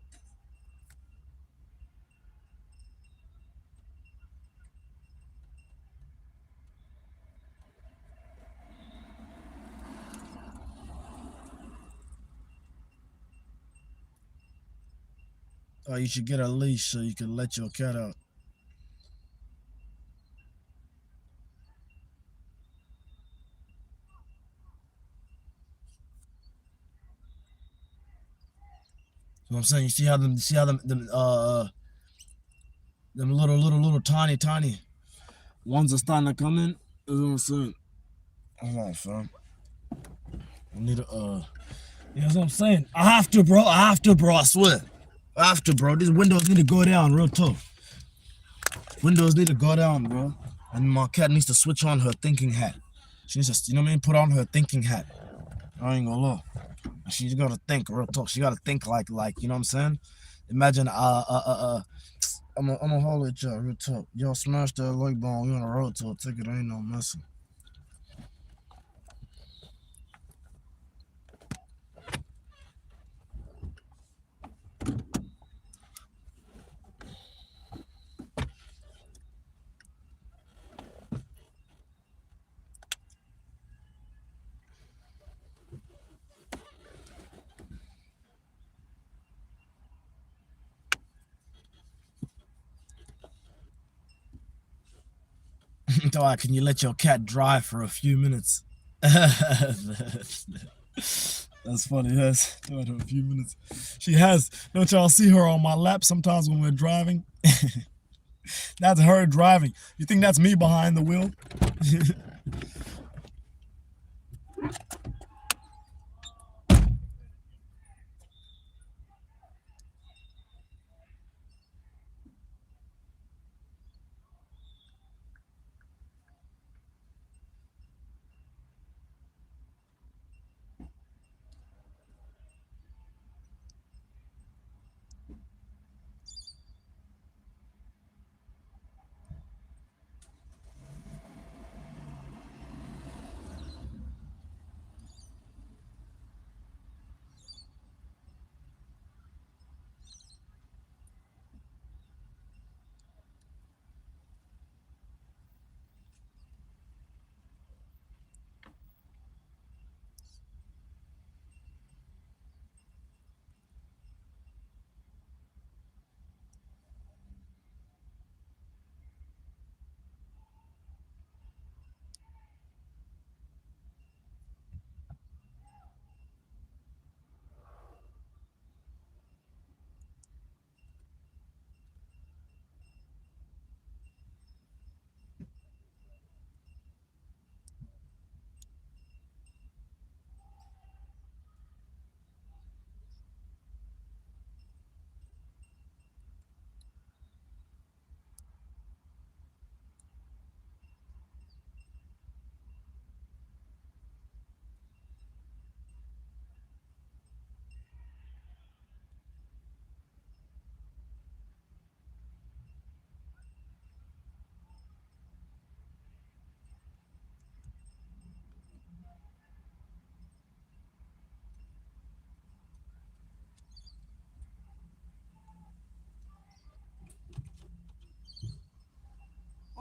Oh, you should get a leash so you can let your cat out. So I'm saying, you see how them little tiny ones are starting to come in. That's what I'm saying. Hold on, fam. I need a you know what I'm saying? I have to, bro. I swear. I have to, bro. These windows need to go down, real tough. Windows need to go down, bro. And my cat needs to switch on her thinking hat. She needs to, you know what I mean? Put on her thinking hat. I ain't gonna lie. She's gotta think, real talk. She gotta think like, you know what I'm saying? Imagine, I'm gonna hold it, y'all, real talk. Y'all smash that like button. We on the road to a ticket. Ain't no messing. Dog, can you let your cat drive for a few minutes? That's funny. That's a few minutes. She has. Don't y'all see her on my lap sometimes when we're driving? That's her driving. You think that's me behind the wheel?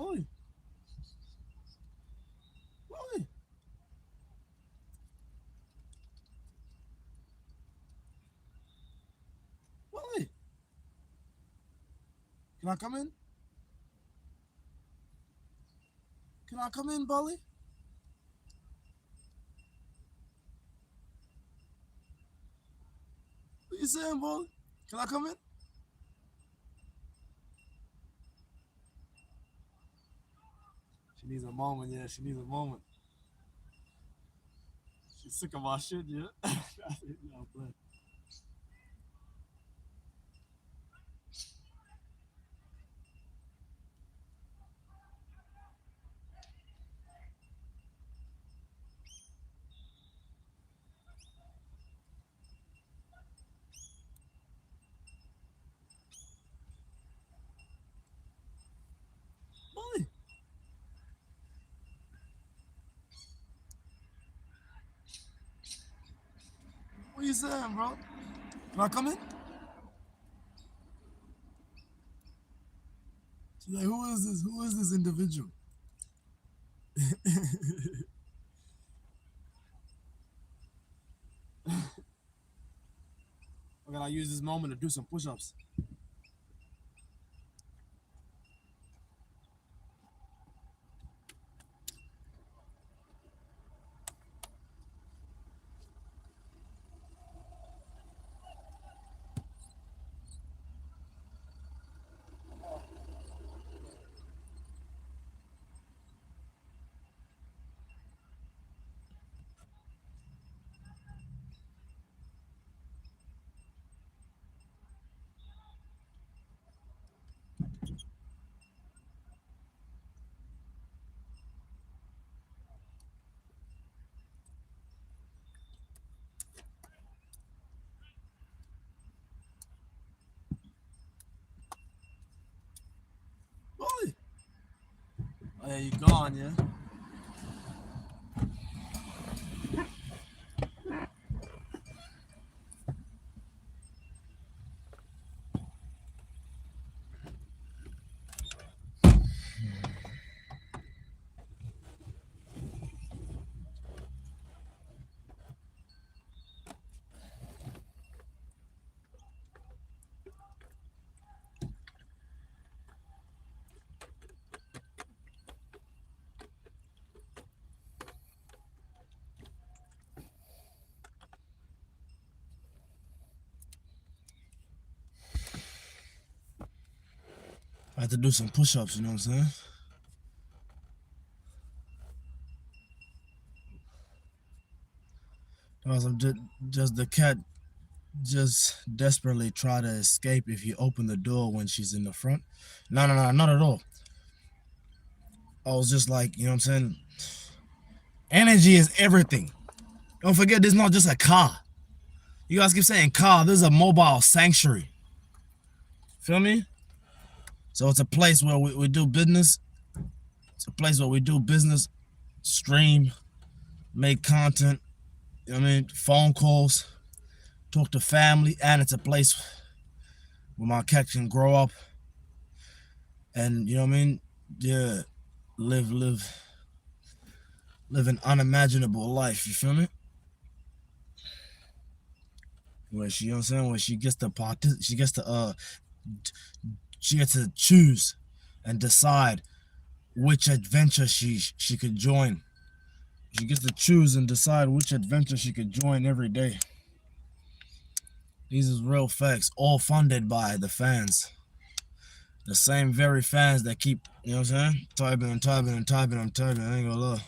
Oi. Oi. Oi. Can I come in? Can I come in, Bali? What you saying, Bali? Can I come in? She needs a moment, yeah. She needs a moment. She's sick of my shit, yeah. Y'all play. Bali. What you saying, bro? Can I come in? She's like, who is this? Who is this individual? I'm gonna use this moment to do some push-ups. Boy. Oh, yeah, you gone, yeah? I had to do some push-ups, you know what I'm saying? Just the cat just desperately try to escape if you open the door when she's in the front. No, not at all. I was just like, you know what I'm saying? Energy is everything. Don't forget, this is not just a car. You guys keep saying car. This is a mobile sanctuary. Feel me? So it's a place where we do business. It's a place where we do business, stream, make content, you know what I mean? Phone calls, talk to family, and it's a place where my cat can grow up and, you know what I mean? Yeah, live an unimaginable life, you feel me? Where she, you know what I'm saying? Where she gets to choose and decide which adventure she could join. She gets to choose and decide which adventure she could join every day. These is real facts, all funded by the fans. The same very fans that keep, you know what I'm saying? Typing. I ain't gonna lie.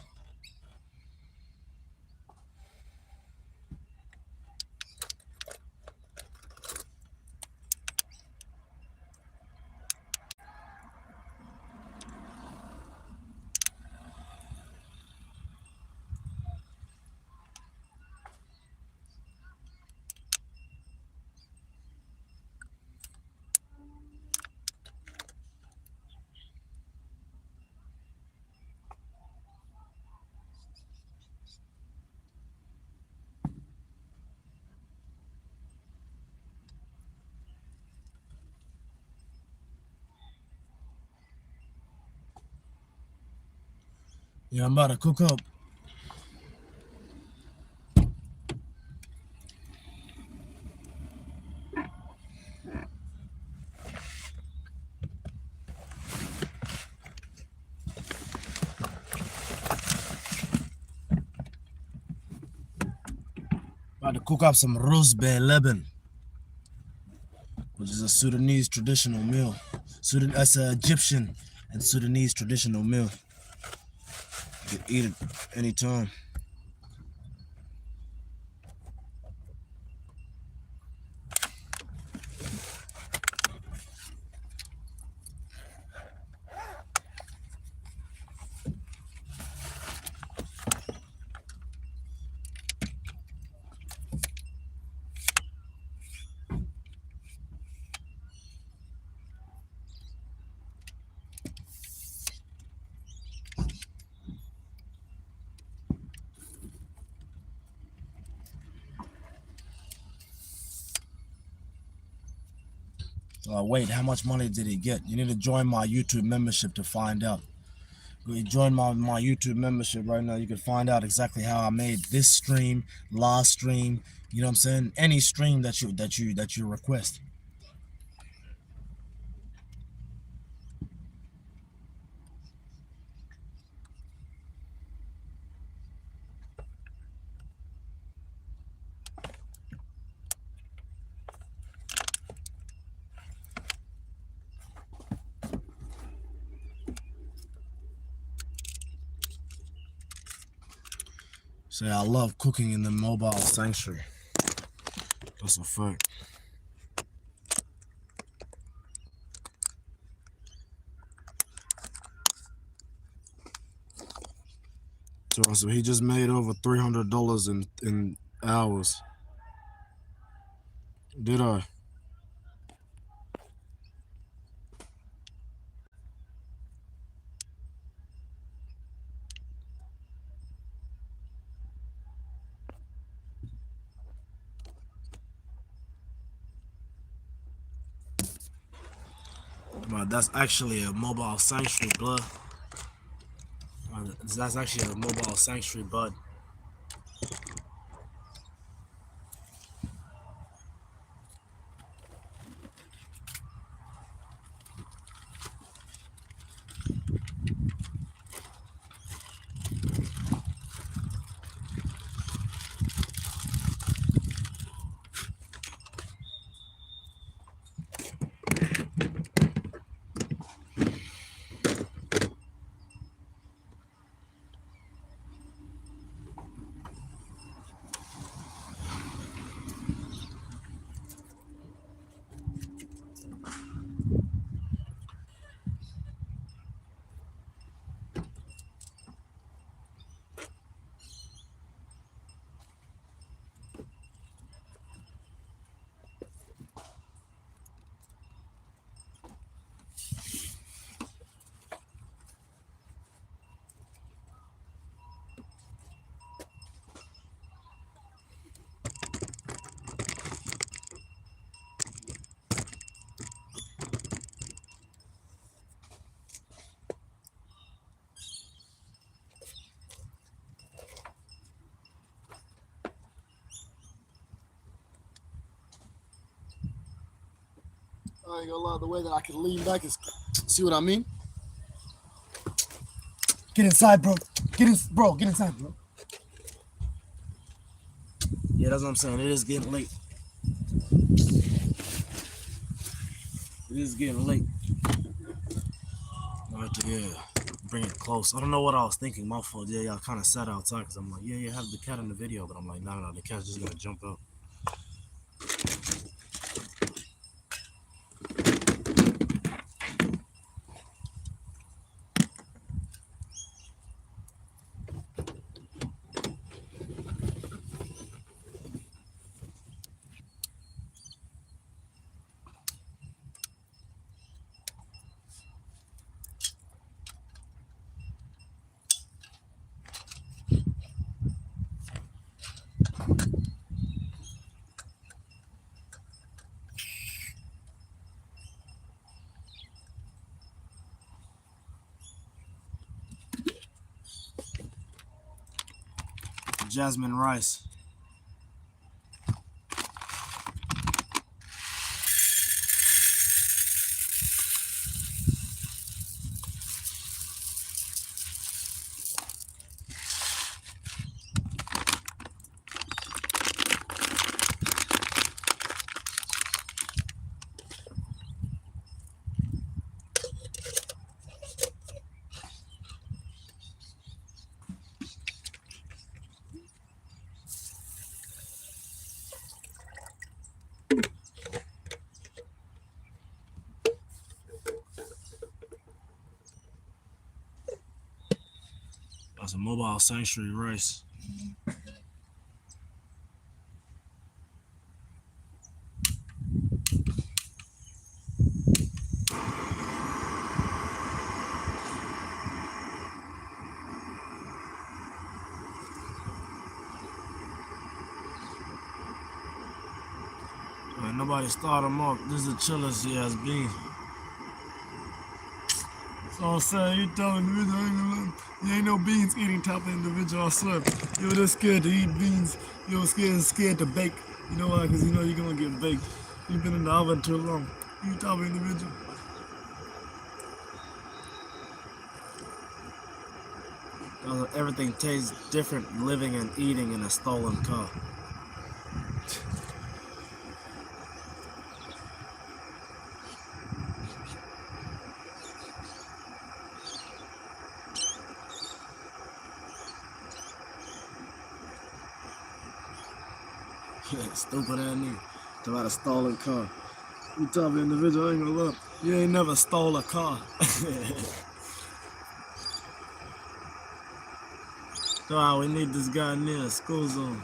Yeah, I'm about to cook up. About to cook up some Hobsons Lebanon, which is a Sudanese traditional meal. That's an Egyptian and Sudanese traditional meal. You can eat it anytime. Wait, how much money did he get? You need to join my YouTube membership to find out. You join my YouTube membership right now. You can find out exactly how I made this stream, last stream. You know what I'm saying? Any stream that you request. Say I love cooking in the mobile sanctuary. That's a fact. So he just made over $300 in hours. Did I? But that's actually a mobile sanctuary, blood. That's actually a mobile sanctuary, bud. I ain't gonna lie, the way that I can lean back is, see what I mean? Get inside, bro. Get inside, bro. Yeah, that's what I'm saying. It is getting late. It is getting late. I have to, yeah, bring it close. I don't know what I was thinking. My fault. Yeah, y'all kind of sat outside because I'm like, yeah, have the cat in the video. But I'm like, no, the cat's just gonna jump out. Jasmine rice. That's a mobile sanctuary rice. Like nobody start him off. This is the chillest he has been. So I'm saying, you tell individual, I ain't gonna lie, you ain't no beans eating type of individual, I swear. You're just scared to eat beans. You're scared to bake. You know why? Because you know you're gonna get baked. You've been in the oven too long. You type of individual. Everything tastes different living and eating in a stolen car. Stupid ass nigga. Talk about a stolen car. You type of individual, I ain't gonna lie. You ain't never stole a car. So we need this guy near a school zone.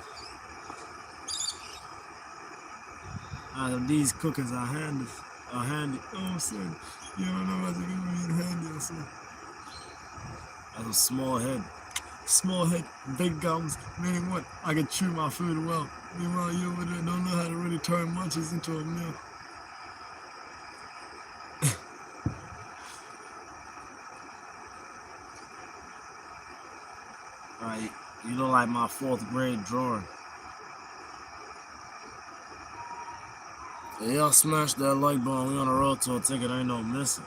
These cookers are handy. Oh, I'm saying, you don't know what they're gonna be handy. I'm saying. That's a small head. Small head, big gums, meaning what? I can chew my food well. Meanwhile, you over there don't know how to really turn munchies into a meal. Alright, you look like my 4th grade drawing. Yeah, y'all smash that like button. We on the road to a ticket, ain't no missing.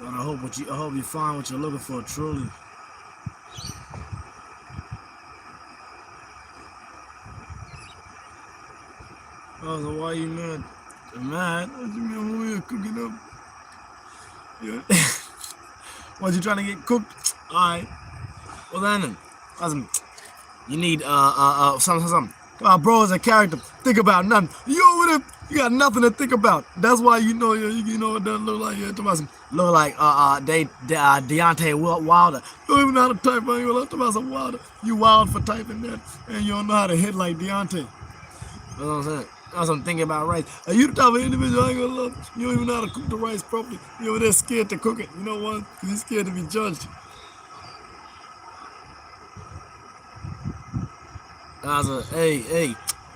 But I hope you find what you're looking for truly. Oh, so why you mad? Mad? What you mean over here cooking up? Yeah. What, you trying to get cooked? Alright. Well then, you need something. Bro is a character. Think about nothing. You over there, you got nothing to think about. That's why you know what that look like. Yeah, look like Deontay Wilder. You don't even know how to type. I ain't gonna talk about some Wilder. You wild for typing that, and you don't know how to hit like Deontay. That's what I'm saying. That's what I'm thinking about rice. Are you the type of individual I ain't gonna love? You don't even know how to cook the rice properly. You over there scared to cook it. You know what? Because he's scared to be judged.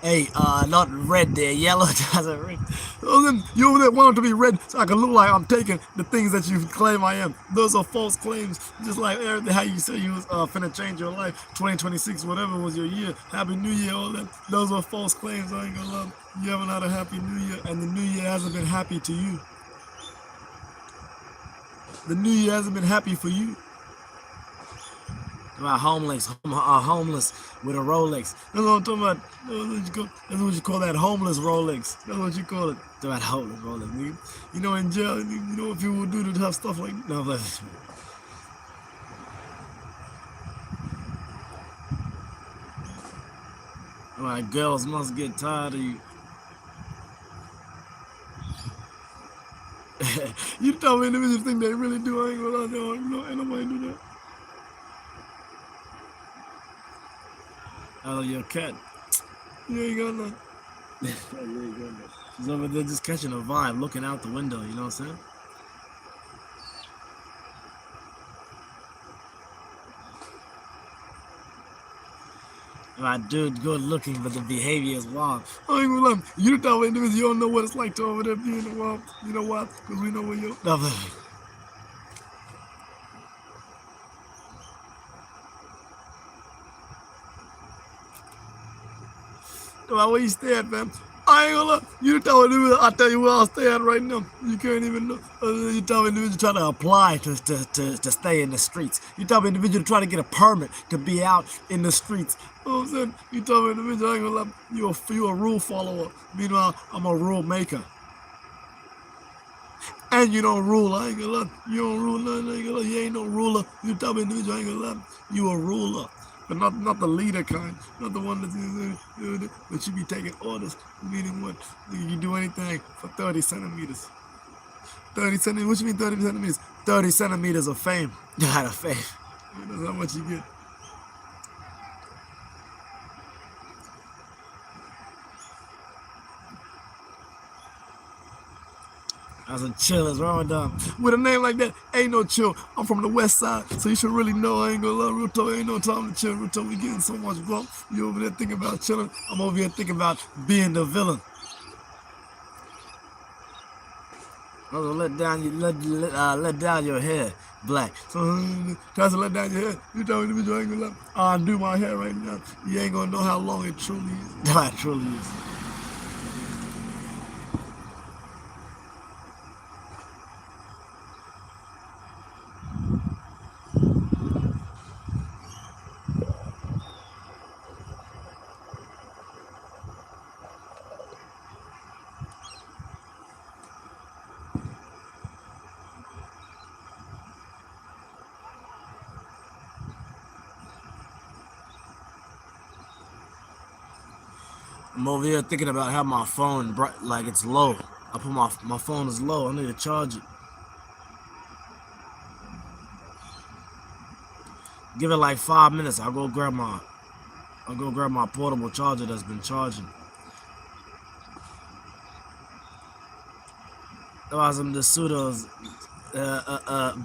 Hey, not red there, yellow. Red. Oh, then you over there want it to be red so I can look like I'm taking the things that you claim I am. Those are false claims. Just like everything, how you say you was finna change your life. 2026, whatever was your year. Happy New Year, all that. Those are false claims. I ain't gonna lie. You haven't had a happy New Year, and the New Year hasn't been happy to you. The New Year hasn't been happy for you. About homeless with a Rolex. That's what I'm talking about. That's what you call that, homeless Rolex. That's what you call it. About homeless Rolex, nigga. You know, in jail, you know what people do to have stuff like no, but like girls must get tired of you. You tell me individuals think they really do. I ain't gonna lie, no, ain't nobody do that. Oh, your cat. You ain't got none. She's over there just catching a vibe, looking out the window, you know what I'm saying? Right, dude, good looking, but the behavior is wild. I ain't gonna lie, you the type of individual, you don't know what it's like to over there be in the wild. You know why? Because we know where you're. Where you stay at, man? I ain't gonna lie. You tell me, I tell you where I'll stay at right now. You can't even know. You tell me individual try to apply to stay in the streets. You tell me individual try to get a permit to be out in the streets. You know what I'm saying? You tell me individual, I ain't gonna lie. You a rule follower. Meanwhile, I'm a rule maker. And you don't rule. I ain't gonna lie. You don't rule nothing. I ain't gonna lie. You ain't no ruler. You tell me individual, I ain't gonna lie. You a ruler. But not the leader kind, not the one that you be taking orders. Meaning what? You can do anything for 30 centimeters. 30 centimeters, what you mean 30 centimeters? 30 centimeters of fame. Not of fame. That's how much you get. That's a chill as Ramadan. With a name like that, ain't no chill. I'm from the west side, so you should really know I ain't gonna lie. Real talk, ain't no time to chill. Real talk, we getting so much growth. You over there thinking about chilling. I'm over here thinking about being the villain. Let down your hair, black. So tries to let down your hair. You tell me you ain't gonna let undo my hair right now. You ain't gonna know how long it truly is. No, it truly is. I'm over here thinking about how my phone, like it's low. I put my phone is low. I need to charge it. Give it like 5 minutes. I'll go grab my portable charger that's been charging. The pseudos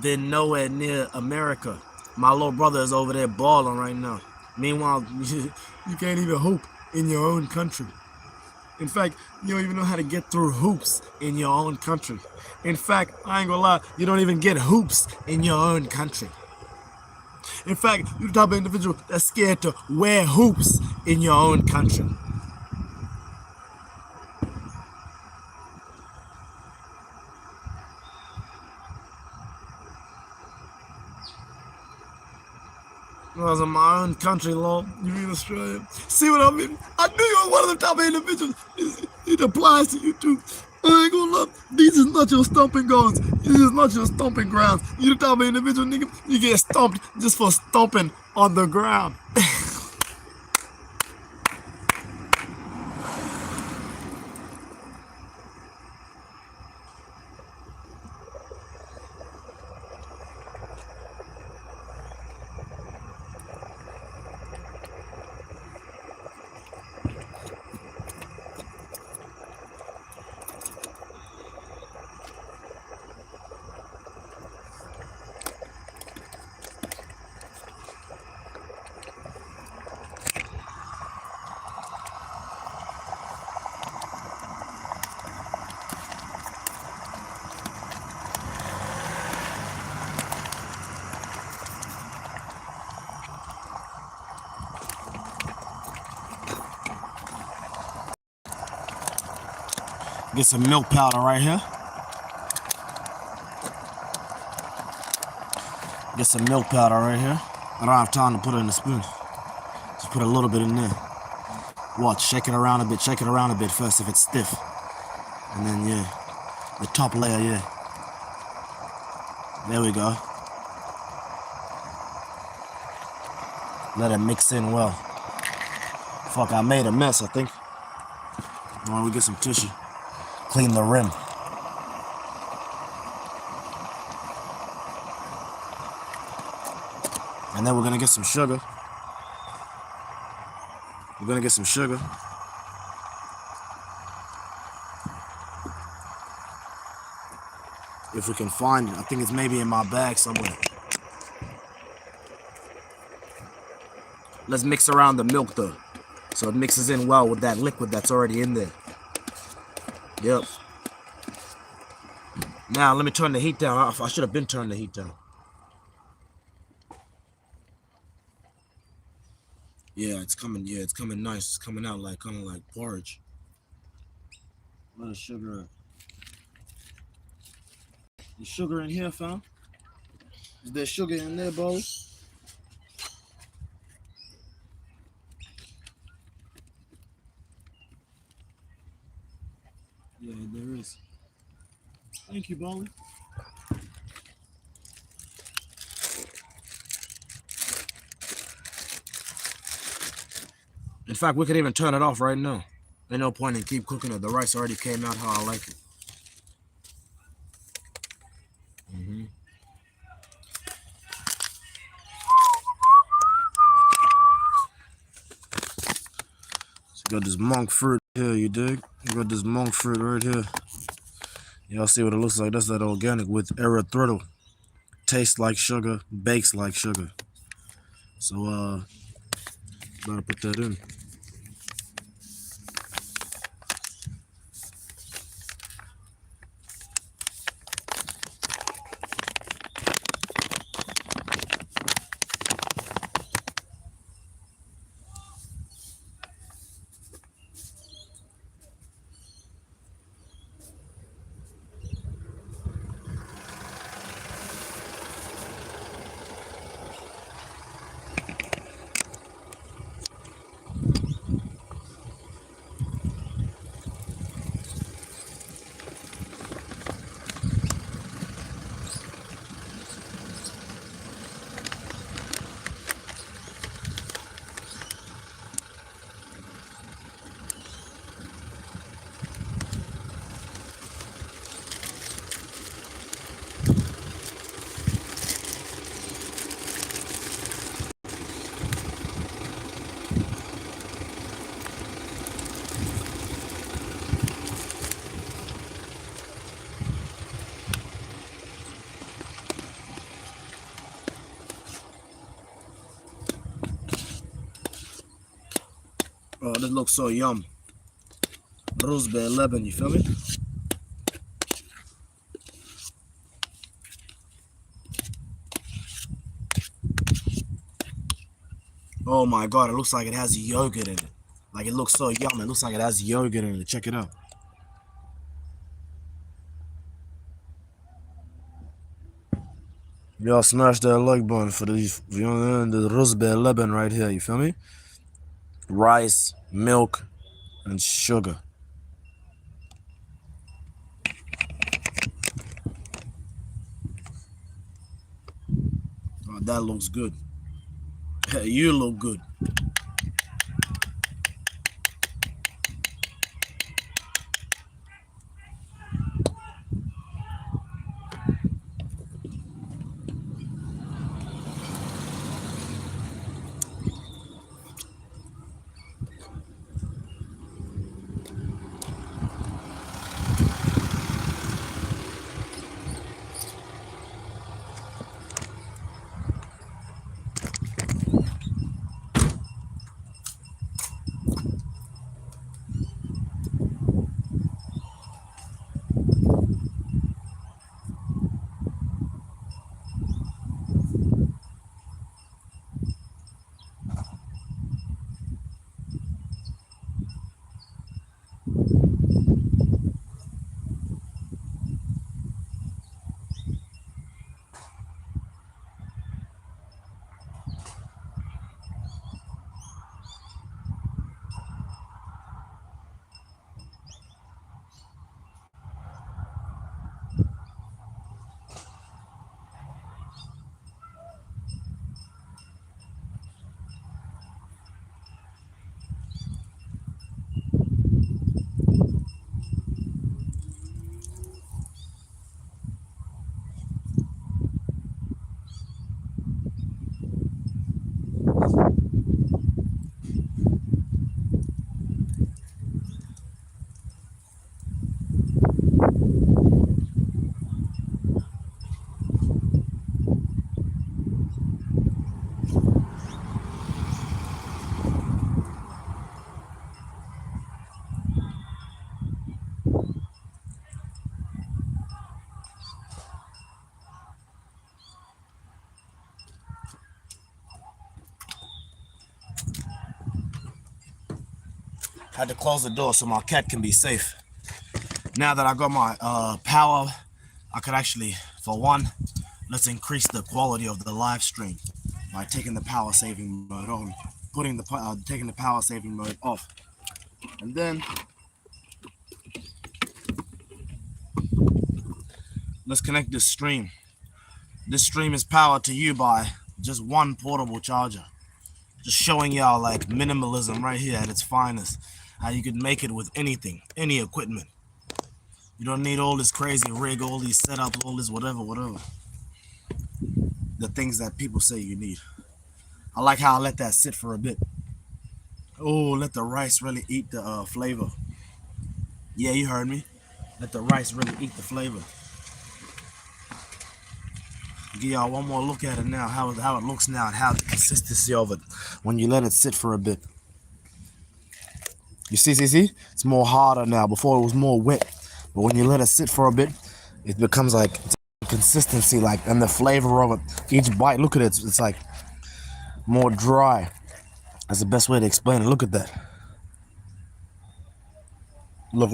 been nowhere near America. My little brother is over there balling right now. Meanwhile, you can't even hoop in your own country. In fact, you don't even know how to get through hoops in your own country. In fact, I ain't gonna lie, you don't even get hoops in your own country. In fact, you're the type of individual that's scared to wear hoops in your own country. Because in my own country, Lord, you mean Australia? See what I mean? I knew you were one of the type of individuals. It applies to you too. I ain't gonna lie, these is not your stomping grounds. This is not your stomping grounds. You the type of individual, nigga, you get stomped just for stomping on the ground. Get some milk powder right here. Get some milk powder right here. I don't have time to put it in the spoon. Just put a little bit in there. Watch, shake it around a bit first if it's stiff. And then, yeah, the top layer, yeah. There we go. Let it mix in well. Fuck, I made a mess, I think. Why don't we get some tissue? Clean the rim. And then we're gonna get some sugar. We're gonna get some sugar. If we can find it. I think it's maybe in my bag somewhere. Let's mix around the milk though, so it mixes in well with that liquid that's already in there. Yep. Now let me turn the heat down. I should have been turning the heat down. Yeah, it's coming. Yeah, it's coming nice. It's coming out like kind of like porridge. Let the sugar. The sugar in here, fam? Is there sugar in there, bro? Yeah, there is. Thank you, Bali. In fact, we could even turn it off right now. Ain't no point in keep cooking it. The rice already came out how I like it. So you got this monk fruit here, you dig? You got this monk fruit right here. Y'all see what it looks like? That's that organic with erythritol. Tastes like sugar, bakes like sugar. So gotta put that in. Oh, this looks so yum. Hobsons Bay, Lebanon, you feel me? Oh my god, it looks like it has yogurt in it. Like it looks so yum. It looks like it has yogurt in it. Check it out. Y'all smash that like button for these, you know, the Hobsons Bay, Lebanon right here. You feel me? Rice, milk, and sugar. Oh, that looks good. You look good. Had to close the door so my cat can be safe. Now that I got my power, I could actually, for one, let's increase the quality of the live stream by taking the power saving mode on, taking the power saving mode off, and then let's connect this stream. This stream is powered to you by just one portable charger. Just showing y'all like minimalism right here at its finest. How you could make it with anything, any equipment. You don't need all this crazy rig, all these setups, all this whatever. The things that people say you need. I like how I let that sit for a bit. Oh, let the rice really eat the flavor. Yeah, you heard me. Let the rice really eat the flavor. Give y'all one more look at it now, how it looks now, and how the consistency of it when you let it sit for a bit. You see? It's more harder now. Before it was more wet, but when you let it sit for a bit, it becomes like consistency, like, and the flavor of it. Each bite, look at it, it's like more dry. That's the best way to explain it. Look at that. Look.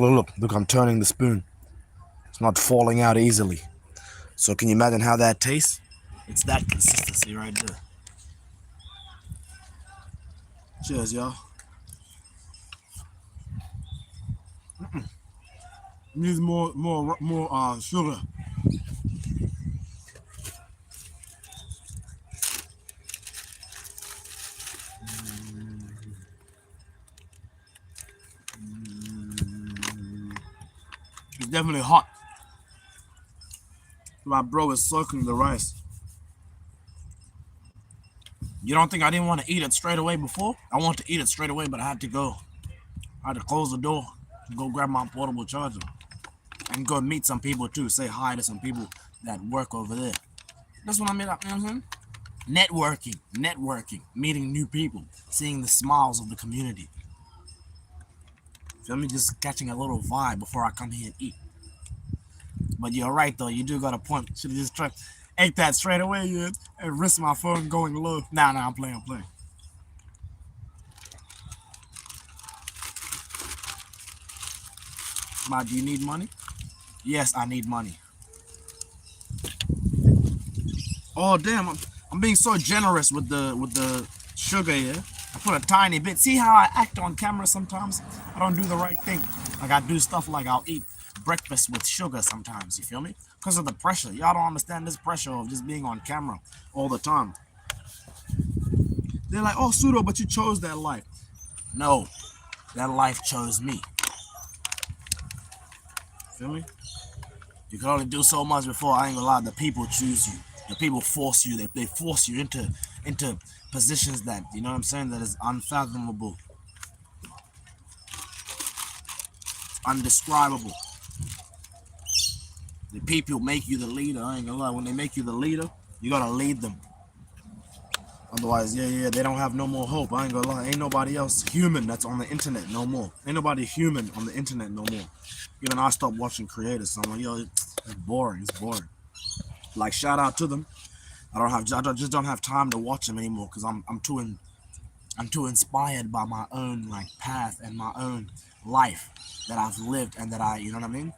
I'm turning the spoon. It's not falling out easily. So can you imagine how that tastes? It's that consistency right there. Cheers, y'all. Needs more sugar. It's definitely hot. My bro is soaking the rice. You don't think I didn't want to eat it straight away before? I wanted to eat it straight away, but I had to go. I had to close the door, go grab my portable charger, and go meet some people too. Say hi to some people that work over there. That's what I mean. You know what I'm saying? Networking, meeting new people, seeing the smiles of the community. Feel me? Just catching a little vibe before I come here and eat. But you're right though. You do got a point. Should have just ate that straight away, yeah, and risk my phone going low. Nah, I'm playing. Do you need money? Yes, I need money. Oh damn, I'm being so generous with the sugar here. I put a tiny bit. See how I act on camera sometimes? I don't do the right thing. Like I do stuff like I'll eat breakfast with sugar sometimes, you feel me? Because of the pressure. Y'all don't understand this pressure of just being on camera all the time. They're like, oh, Pseudo, but you chose that life. No, that life chose me. Feel me? You can only do so much before, I ain't gonna lie, the people choose you. The people force you. They force you into positions that, you know what I'm saying, that is unfathomable. Undescribable. The people make you the leader. I ain't gonna lie. When they make you the leader, you gotta lead them. Otherwise, yeah, they don't have no more hope. I ain't gonna lie. Ain't nobody else human that's on the internet no more. Ain't nobody human on the internet no more. Even I stopped watching creators. So I'm like, yo, it's boring. It's boring. Like, shout out to them. I just don't have time to watch them anymore because I'm too inspired by my own like path and my own life that I've lived and that you know what I mean?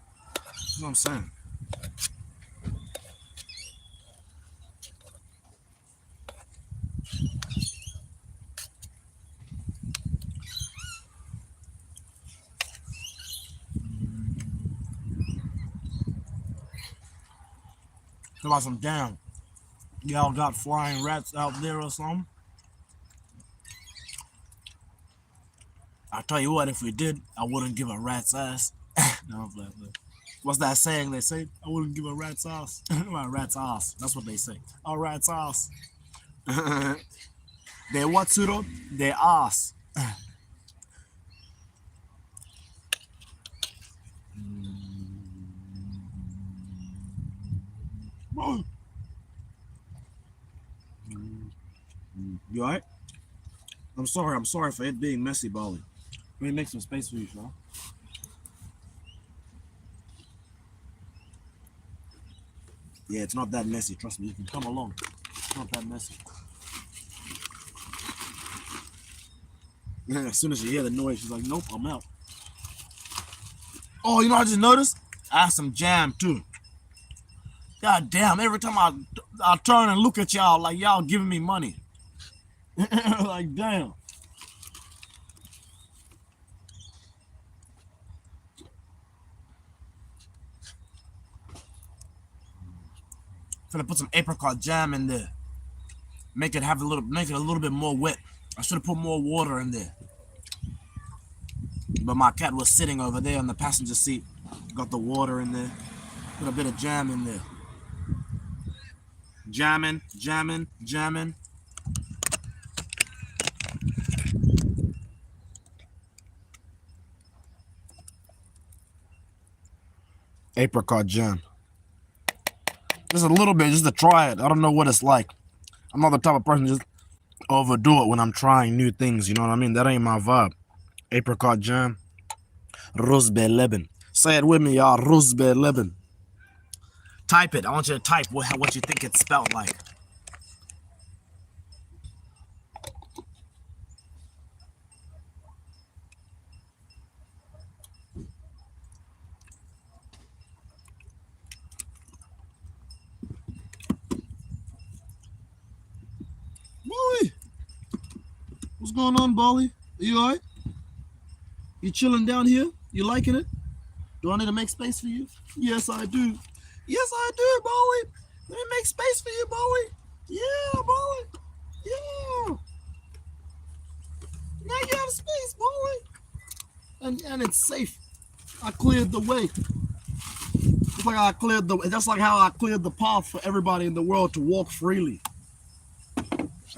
You know what I'm saying? Talk about some damn. Y'all got flying rats out there or something? I tell you what, if we did, I wouldn't give a rat's ass. No, I'm playing. What's that saying they say? I wouldn't give a rat's ass. A rat's ass. That's what they say. A rat's ass. They what, Pseudo? They ass. You alright? I'm sorry for it being messy, Bali. Let me make some space for you, Sean. Yeah, it's not that messy. Trust me, you can come along. It's not that messy. As soon as you hear the noise, she's like, nope, I'm out. Oh, you know what I just noticed? I have some jam, too. God damn, every time I turn and look at y'all, like y'all giving me money. Like, damn. Gonna put some apricot jam in there. Make it a little bit more wet. I should have put more water in there. But my cat was sitting over there on the passenger seat. Got the water in there. Put a bit of jam in there. Jamming, jamming, jamming. Apricot jam. Just a little bit, just to try it. I don't know what it's like. I'm not the type of person just overdo it when I'm trying new things. You know what I mean? That ain't my vibe. Apricot jam. Rosbe Lebanon. Say it with me, y'all. Rosbe Lebanon. Type it. I want you to type what you think it's spelled like. Bali, what's going on, Bali? Are you alright? You chilling down here? You liking it? Do I need to make space for you? Yes, I do. Yes, I do, Bali. Let me make space for you, Bali. Yeah, Bali. Yeah. Now you have space, Bali. And it's safe. I cleared the way. Just like how I cleared the path for everybody in the world to walk freely.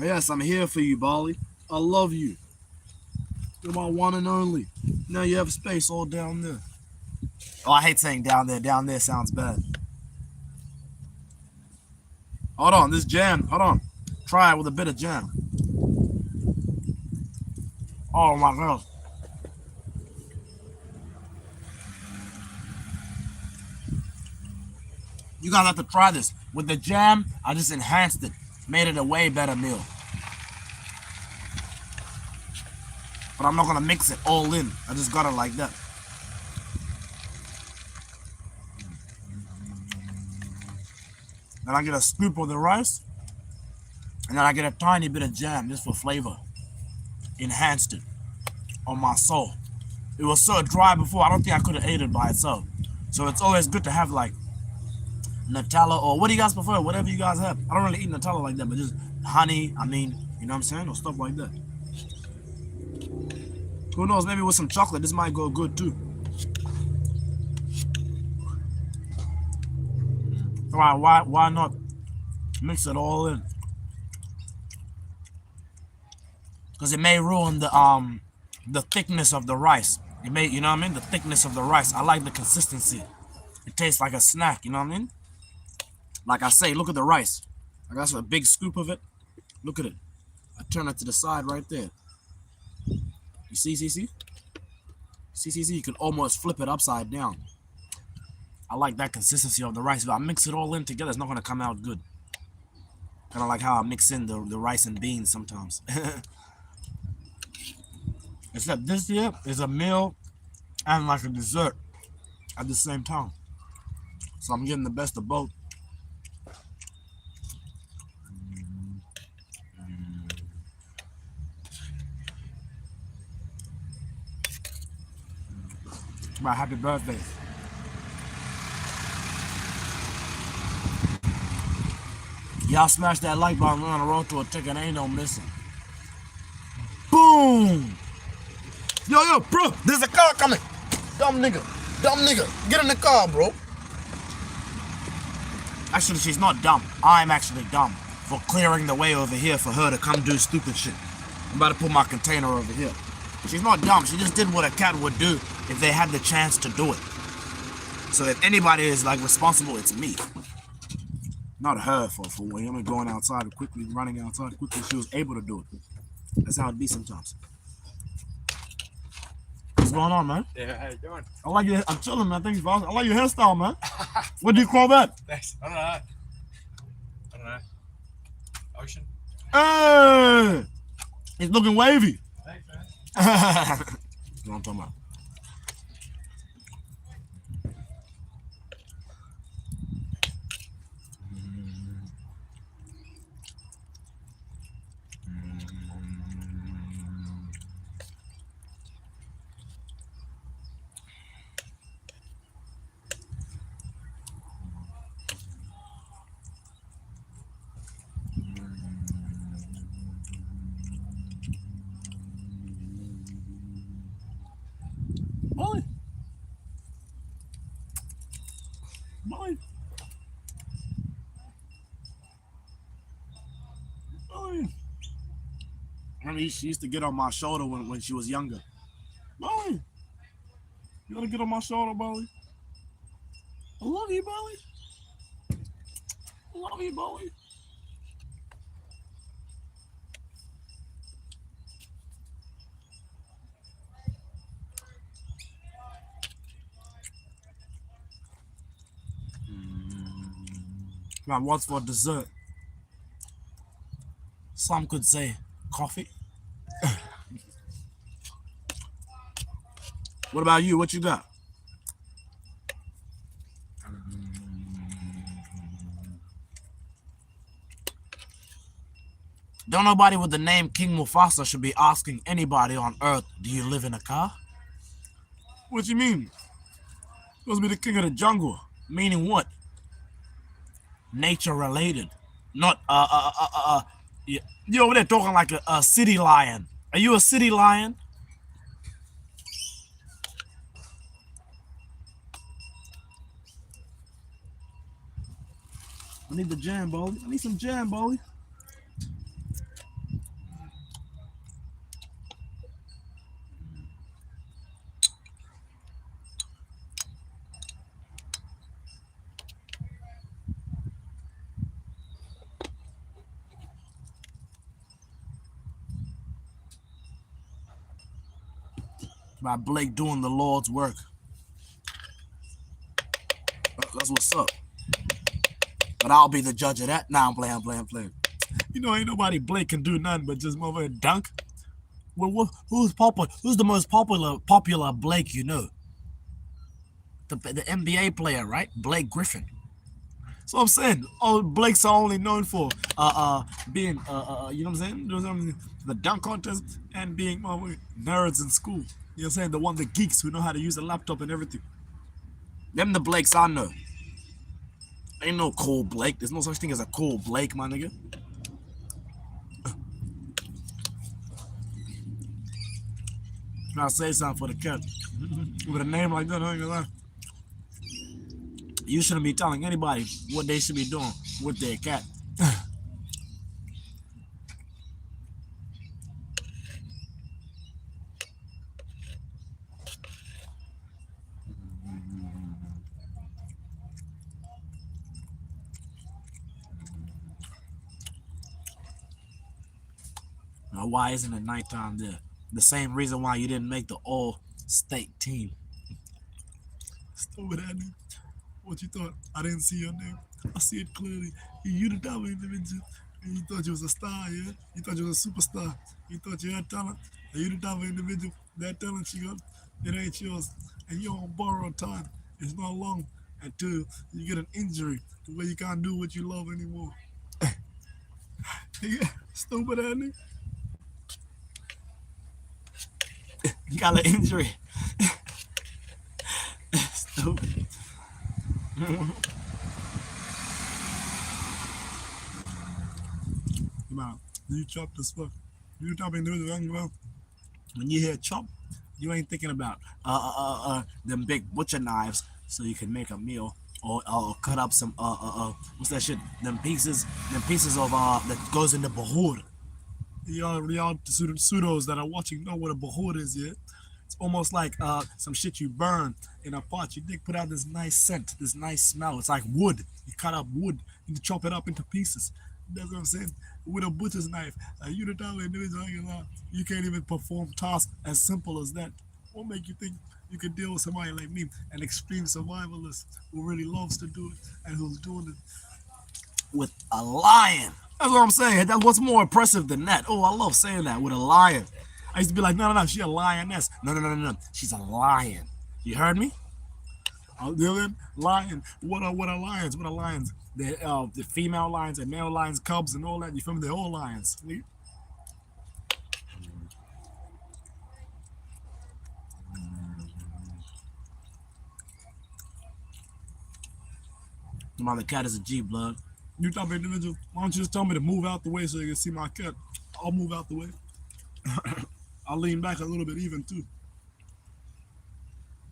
Yes, I'm here for you, Bali. I love you. You're my one and only. Now you have space all down there. Oh, I hate saying down there. Down there sounds bad. Hold on, this jam. Hold on. Try it with a bit of jam. Oh my gosh. You guys have to try this. With the jam, I just enhanced it. Made it a way better meal. But I'm not going to mix it all in. I just got it like that. Then I get a scoop of the rice. And then I get a tiny bit of jam just for flavor. Enhanced it on my soul. It was so dry before, I don't think I could have ate it by itself. So it's always good to have like Nutella or what do you guys prefer? Whatever you guys have. I don't really eat Nutella like that, but just honey, you know what I'm saying? Or stuff like that. Who knows, maybe with some chocolate, this might go good too. Why not mix it all in? Because it may ruin the thickness of the rice. It may, you know what I mean? The thickness of the rice. I like the consistency. It tastes like a snack, you know what I mean? Like I say, look at the rice. I got a big scoop of it. Look at it. I turn it to the side right there. You see? See? You can almost flip it upside down. I like that consistency of the rice. If I mix it all in together, it's not going to come out good. Kind of like how I mix in the rice and beans sometimes. Except this here is a meal and like a dessert at the same time. So I'm getting the best of both. My happy birthday. Y'all smash that like button. We're on the road to a ticket. Ain't no missing. Boom! Yo, bro, there's a car coming. Dumb nigga. Get in the car, bro. Actually, she's not dumb. I'm actually dumb for clearing the way over here for her to come do stupid shit. I'm about to put my container over here. She's not dumb. She just did what a cat would do if they had the chance to do it. So if anybody is like responsible, it's me. Not her for going outside quickly, running outside quickly. She was able to do it. That's how it be sometimes. What's going on, man? Yeah, how you doing? I like your. I'm chilling, man. Thank you for asking. I like your hairstyle, man. What do you call that? Thanks. I don't know. Ocean. Hey, it's looking wavy. Thanks, man. That's what I'm talking about. Boy. Boy. I mean, she used to get on my shoulder when she was younger. Boy. You gotta get on my shoulder, Boy. I love you, Boy. I love you, Boy. Now, what's for dessert? Some could say coffee. What about you? What you got? Don't nobody with the name King Mufasa should be asking anybody on Earth, do you live in a car? What you mean? Supposed to be the king of the jungle. Meaning what? Nature related. Not you over there talking like a city lion. Are you a city lion? I need the jam, Bowie. I need some jam, Bowie. By Blake doing the Lord's work. That's what's up. But I'll be the judge of that. Nah, I'm playing. You know, ain't nobody Blake can do nothing but just motherfucking dunk. Well, who's popular? Who's the most popular Blake you know? The NBA player, right? Blake Griffin. So I'm saying, Blake's are only known for being you know what I'm saying? The dunk contest and being nerds in school. You know what I'm saying? The geeks who know how to use a laptop and everything. Them the Blakes I know. Ain't no cool Blake. There's no such thing as a cool Blake, my nigga. I'll say something for the cat. With a name like that, I ain't gonna lie. You shouldn't be telling anybody what they should be doing with their cat. Now, why isn't it nighttime there? The same reason why you didn't make the all-state team. Stupid Andy. What you thought? I didn't see your name. I see it clearly. You the type of individual. And you thought you was a star, yeah? You thought you was a superstar. You thought you had talent. And you the type of individual. That talent you got, it ain't yours. And you're on borrowed time. It's not long until you get an injury to where you can't do what you love anymore. Yeah, stupid Andy. You got an injury. Stupid. Now, you chop this fuck. You chopping individual. When you hear chop, you ain't thinking about them big butcher knives so you can make a meal or cut up some what's that shit? Them pieces of that goes in the bahur. Y'all pseudos that are watching know what a bahur is, yeah? It's almost like some shit you burn in a pot. You put out this nice scent, this nice smell. It's like wood. You cut up wood, you chop it up into pieces. That's what I'm saying. With a butcher's knife, you the type of individual you can't even perform tasks as simple as that. What make you think you could deal with somebody like me, an extreme survivalist who really loves to do it and who's doing it with a lion? That's what I'm saying. That's what's more impressive than that. Oh, I love saying that, with a lion. I used to be like, no, she a lioness. No. She's a lion. You heard me? Lion. What are lions? What are lions? The female lions and male lions, cubs and all that. You feel me? They're all lions. The cat is a G, blood. You type of individual. Why don't you just tell me to move out the way so you can see my cat? I'll move out the way. I'll lean back a little bit even too.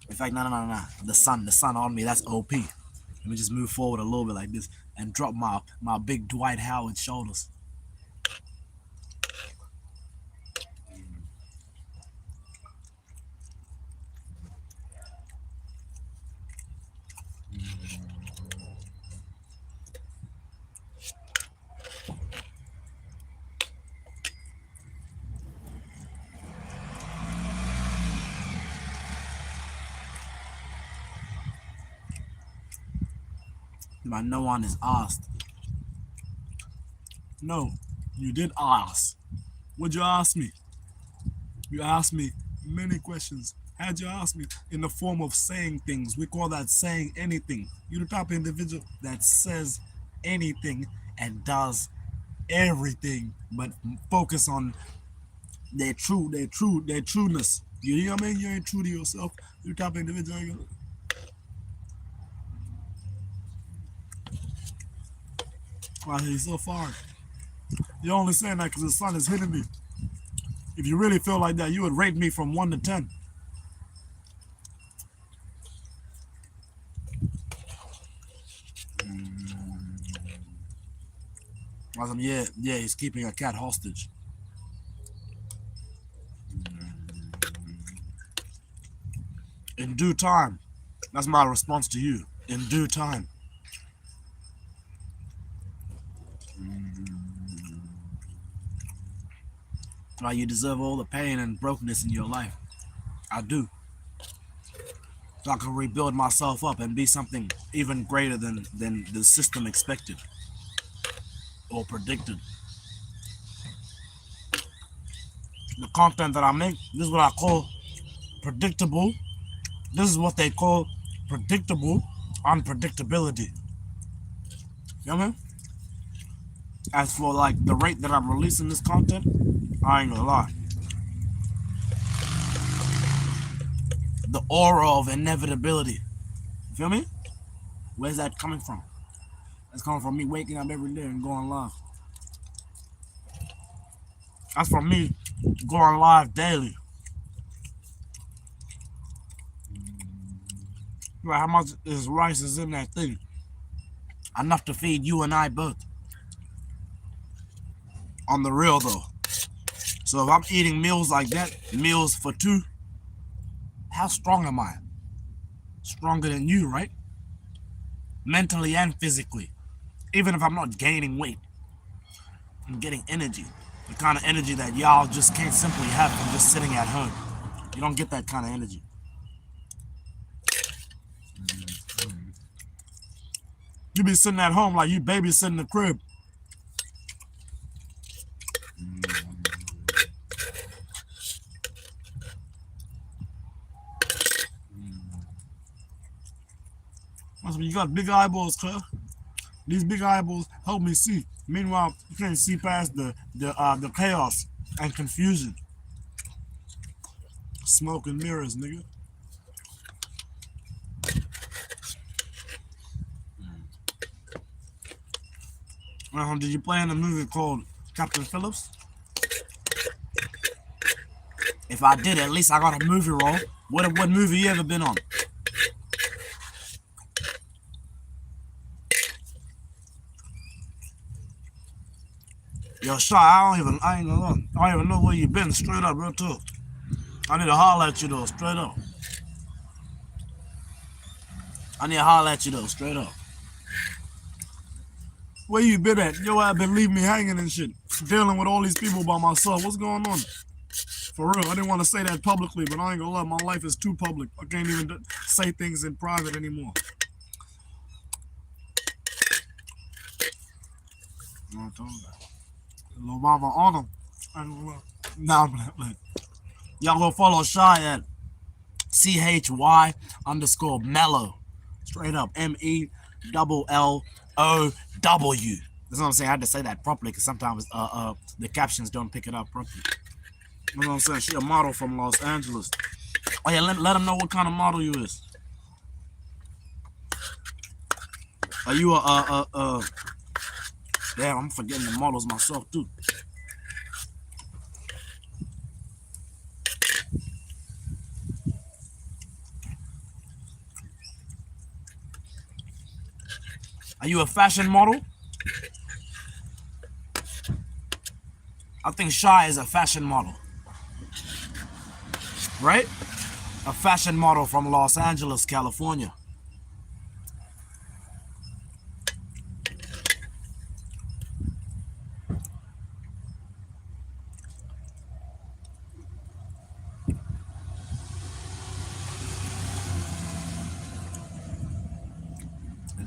In fact, no. The sun on me, that's OP. Let me just move forward a little bit like this and drop my big Dwight Howard shoulders. But no one is asked. No, you did ask. What'd you ask me? You asked me many questions. How'd you ask me? In the form of saying things. We call that saying anything. You're the type of individual that says anything and does everything, but focus on their trueness. You hear me? You ain't true to yourself. You're the type of individual. Why he's so far? You're only saying that because the sun is hitting me. If you really feel like that, you would rate me from 1 to 10. Yeah, he's keeping a cat hostage. In due time. That's my response to you. In due time. Right, you deserve all the pain and brokenness in your life. I do. So I can rebuild myself up and be something even greater than the system expected or predicted. The content that I make, this is what I call predictable. This is what they call predictable unpredictability. You know what I mean? As for like the rate that I'm releasing this content, I ain't gonna lie. The aura of inevitability. You feel me? Where's that coming from? That's coming from me waking up every day and going live. That's from me going live daily. Right, how much is rice is in that thing? Enough to feed you and I both. On the real though. So if I'm eating meals like that, meals for two, how strong am I? Stronger than you, right? Mentally and physically. Even if I'm not gaining weight, I'm getting energy. The kind of energy that y'all just can't simply have from just sitting at home. You don't get that kind of energy. You be sitting at home like you babysitting the crib. You got big eyeballs, cuz. These big eyeballs help me see. Meanwhile, you can't see past the chaos and confusion. Smoke and mirrors, nigga. Did you play in a movie called Captain Phillips? If I did, at least I got a movie role. What movie you ever been on? Yo, Shaw, I ain't gonna lie. I don't even know where you been, straight up, real talk. I need to holler at you though, straight up. Straight up. Where you been at? Yo, I've been leaving me hanging and shit. Dealing with all these people by myself. What's going on? For real, I didn't want to say that publicly, but I ain't gonna lie, my life is too public. I can't even say things in private anymore. You know what I'm talking about? Little mama on them. I ain't gonna lie. Nah, but y'all go follow Shy at CHY_mellow. Straight up. MELLOW. That's what I'm saying. I had to say that properly because sometimes the captions don't pick it up properly. You know what I'm saying? She a model from Los Angeles. Oh yeah, let them know what kind of model you is. Are you damn, I'm forgetting the models myself too. Are you a fashion model? I think Shy is a fashion model. Right? A fashion model from Los Angeles, California.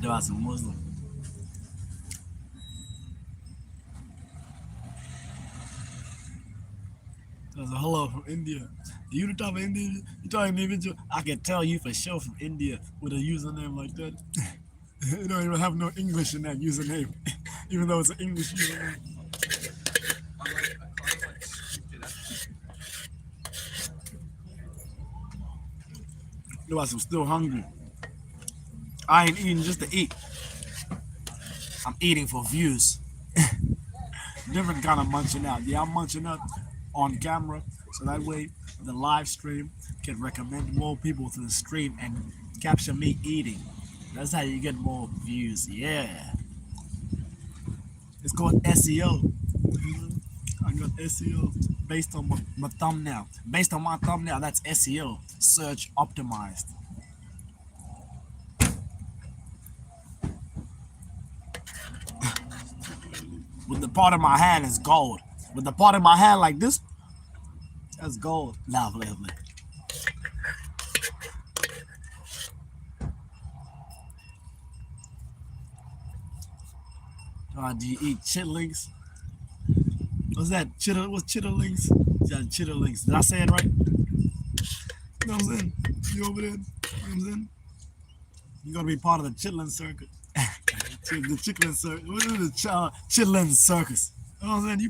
There are some Muslim. There's a hello from India. You the type of Indian? You talking individual? I can tell you for sure from India with a username like that. You don't even have no English in that username, even though it's an English username. Yo, I'm still hungry. I ain't eating just to eat. I'm eating for views. Different kind of munching out. Yeah, I'm munching up on camera, so that way the live stream can recommend more people to the stream and capture me eating. That's how you get more views. Yeah. It's called SEO. I got SEO based on my thumbnail. Based on my thumbnail, that's SEO. Search optimized. With the part of my hand is gold. With the part of my hand like this, that's gold. Nah, play. Do you eat chitlings? What's that? What's chitterlings? Yeah, chitterlings. Did I say it right? You know what I'm saying? You over there? You know what I'm saying? You gotta be part of the chitlin circuit. The chitlin circuit. What is the chitlin circus? You know what I'm saying? You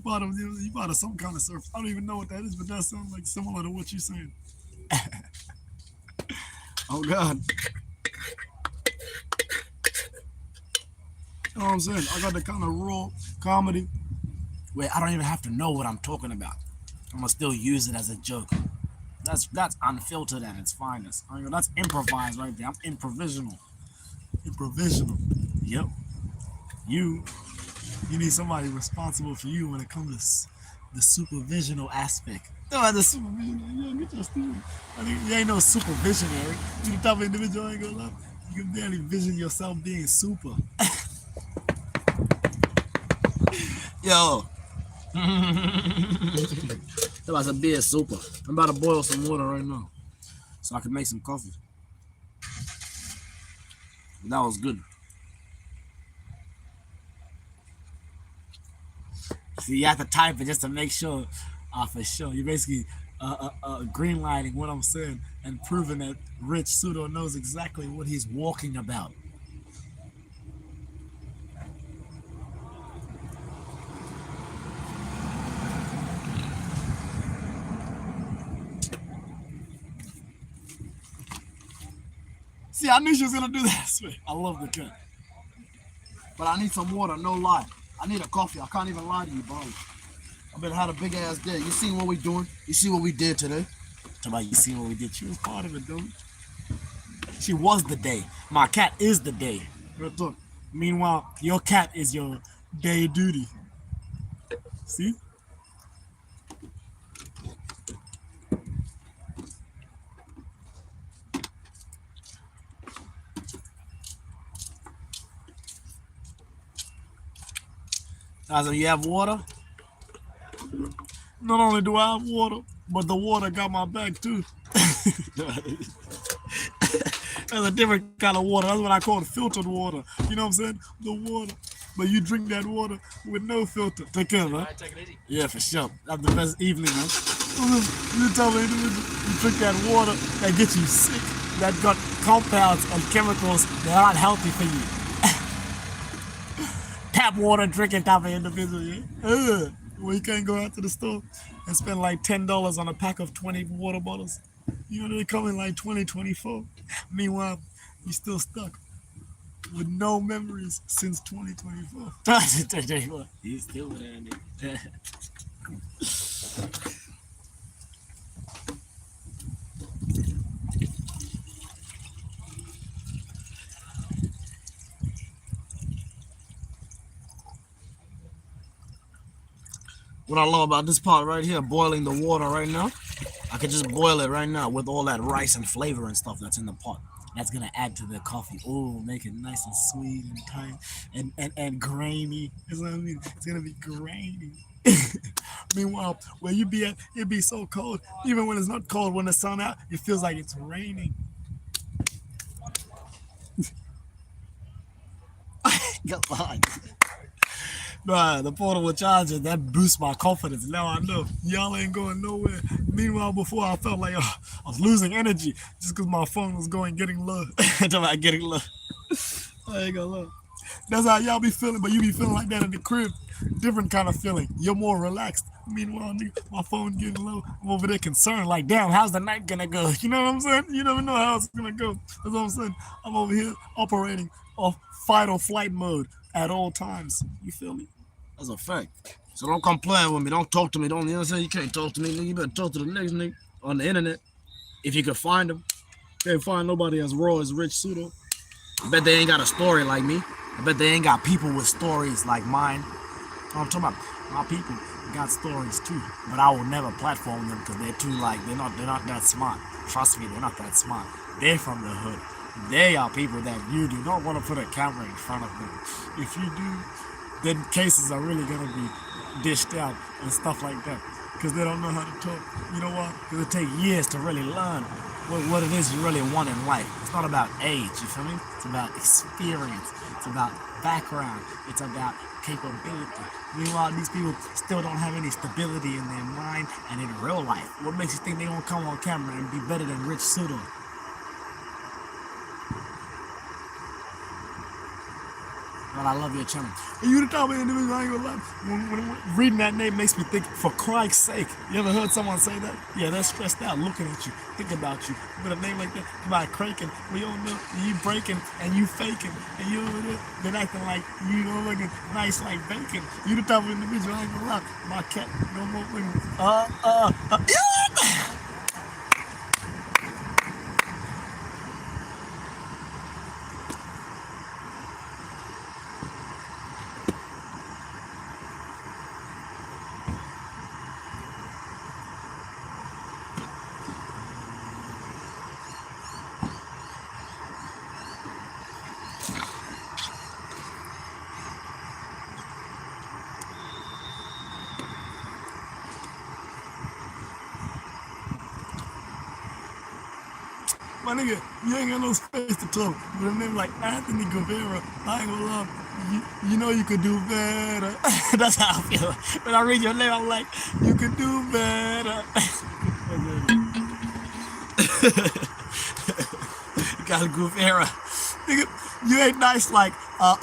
part of some kind of circus. I don't even know what that is, but that sounds like similar to what you're saying. Oh God. You know what I'm saying? I got the kind of raw comedy where I don't even have to know what I'm talking about. I'm gonna still use it as a joke. That's unfiltered at its finest. That's improvised right there. I'm improvisational. Improvisational. Yep. You need somebody responsible for you when it comes to the supervisional aspect. No, the supervision. Get your stupid. You ain't no supervisionary. You the type of individual I ain't gonna lie. You can barely vision yourself being super. Yo. That was a beer super. I'm about to boil some water right now so I can make some coffee. That was good. See, you have to type it just to make sure, for sure. You're basically green lighting what I'm saying and proving that Rich Pseudo knows exactly what he's walking about. See, I knew she was gonna do that. I swear. I love the cut. But I need some water, no lie. I need a coffee. I can't even lie to you, bro. I better had a big ass day. You see what we doing? You see what we did today? Talk about you see what we did. She was part of it, dude. She was the day. My cat is the day. Real talk. Meanwhile, your cat is your day duty. See? So you have water? Not only do I have water, but the water got my back too. That's a different kind of water. That's what I call filtered water. You know what I'm saying? The water. But you drink that water with no filter. Take care, man. Take it easy. Yeah, for sure. That's the best evening, man. You tell me, you drink that water that gets you sick, that got compounds and chemicals that aren't healthy for you. Tap water drinking type of individual, yeah? Well, you can't go out to the store and spend like $10 on a pack of 20 water bottles. You know, they come in like 20, 24. Meanwhile, you still stuck with no memories since 2024. He's still there. What I love about this pot right here, boiling the water right now, I could just boil it right now with all that rice and flavor and stuff that's in the pot. That's gonna add to the coffee. Oh, make it nice and sweet and tight and grainy. That's what I mean. It's gonna be grainy. Meanwhile, where you be at, it be so cold. Even when it's not cold, when the sun out, it feels like it's raining. Come on. Bruh, the portable charger, that boosts my confidence. Now I know y'all ain't going nowhere. Meanwhile, before I felt like I was losing energy just because my phone was getting low. Talking about getting low. I ain't gonna lie. That's how y'all be feeling, but you be feeling like that in the crib. Different kind of feeling. You're more relaxed. Meanwhile, nigga, my phone getting low. I'm over there concerned, like, damn, how's the night gonna go? You know what I'm saying? You never know how it's gonna go. That's what I'm saying. I'm over here operating off fight or flight mode at all times. You feel me? That's a fact. So don't complain with me. Don't talk to me. Don't, you know what I'm saying? You can't talk to me, nigga. You better talk to the next nigga on the internet. If you can find them. Can't find nobody as raw as Rich Pseudo. I bet they ain't got a story like me. I bet they ain't got people with stories like mine. I'm talking about my people got stories too, but I will never platform them because they're too they're not that smart. Trust me, they're not that smart. They're from the hood. They are people that you do not want to put a camera in front of them. If you do, then cases are really gonna be dished out and stuff like that because they don't know how to talk. You know what? Because it takes years to really learn what it is you really want in life. It's not about age, you feel me? It's about experience. It's about background. It's about capability. Meanwhile, these people still don't have any stability in their mind and in real life. What makes you think they're gonna come on camera and be better than Rich Pseudo? But I love your channel. You the type of individual, I ain't gonna lie. When reading that name makes me think, for Christ's sake. You ever heard someone say that? Yeah, they're stressed out looking at you, thinking about you. With a name like that, about cranking, we all know you breaking and you faking. And you over there, been acting like you know looking nice like bacon. You the type of individual, I ain't gonna lie. My cat, no more women. My nigga, you ain't got no space to talk. With a name like Anthony Guevara, I ain't gonna lie. You know you could do better. That's how I feel. When I read your name, I'm like, you could do better. You got a Guevara. Nigga, you ain't nice like, yeah?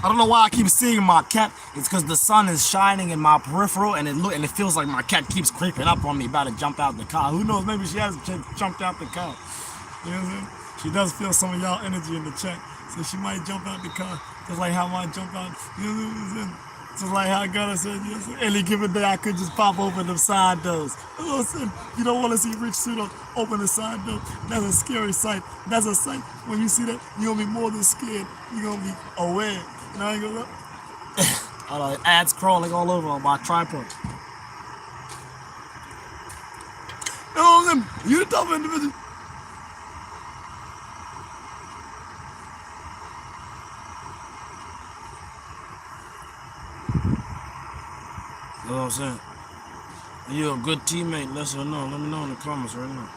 I don't know why I keep seeing my cat. It's because the sun is shining in my peripheral, and it feels like my cat keeps creeping up on me, about to jump out the car. Who knows? Maybe she hasn't jumped out the car. You know what I'm saying? She does feel some of y'all energy in the chat, so she might jump out the car, just like how I jump out. You know what I'm saying? Just like how God said, you know, any given day I could just pop open them side doors. You know what I'm saying? You don't want to see Rich Pseudo open the side door. That's a scary sight. That's a sight. When you see that, you're going to be more than scared. You're going to be aware. You know, I ain't gonna look. Ads crawling all over on my tripod. You know what I'm saying? You the type of individual. You know what I'm saying? You're a good teammate, let us know. Let me know in the comments right now.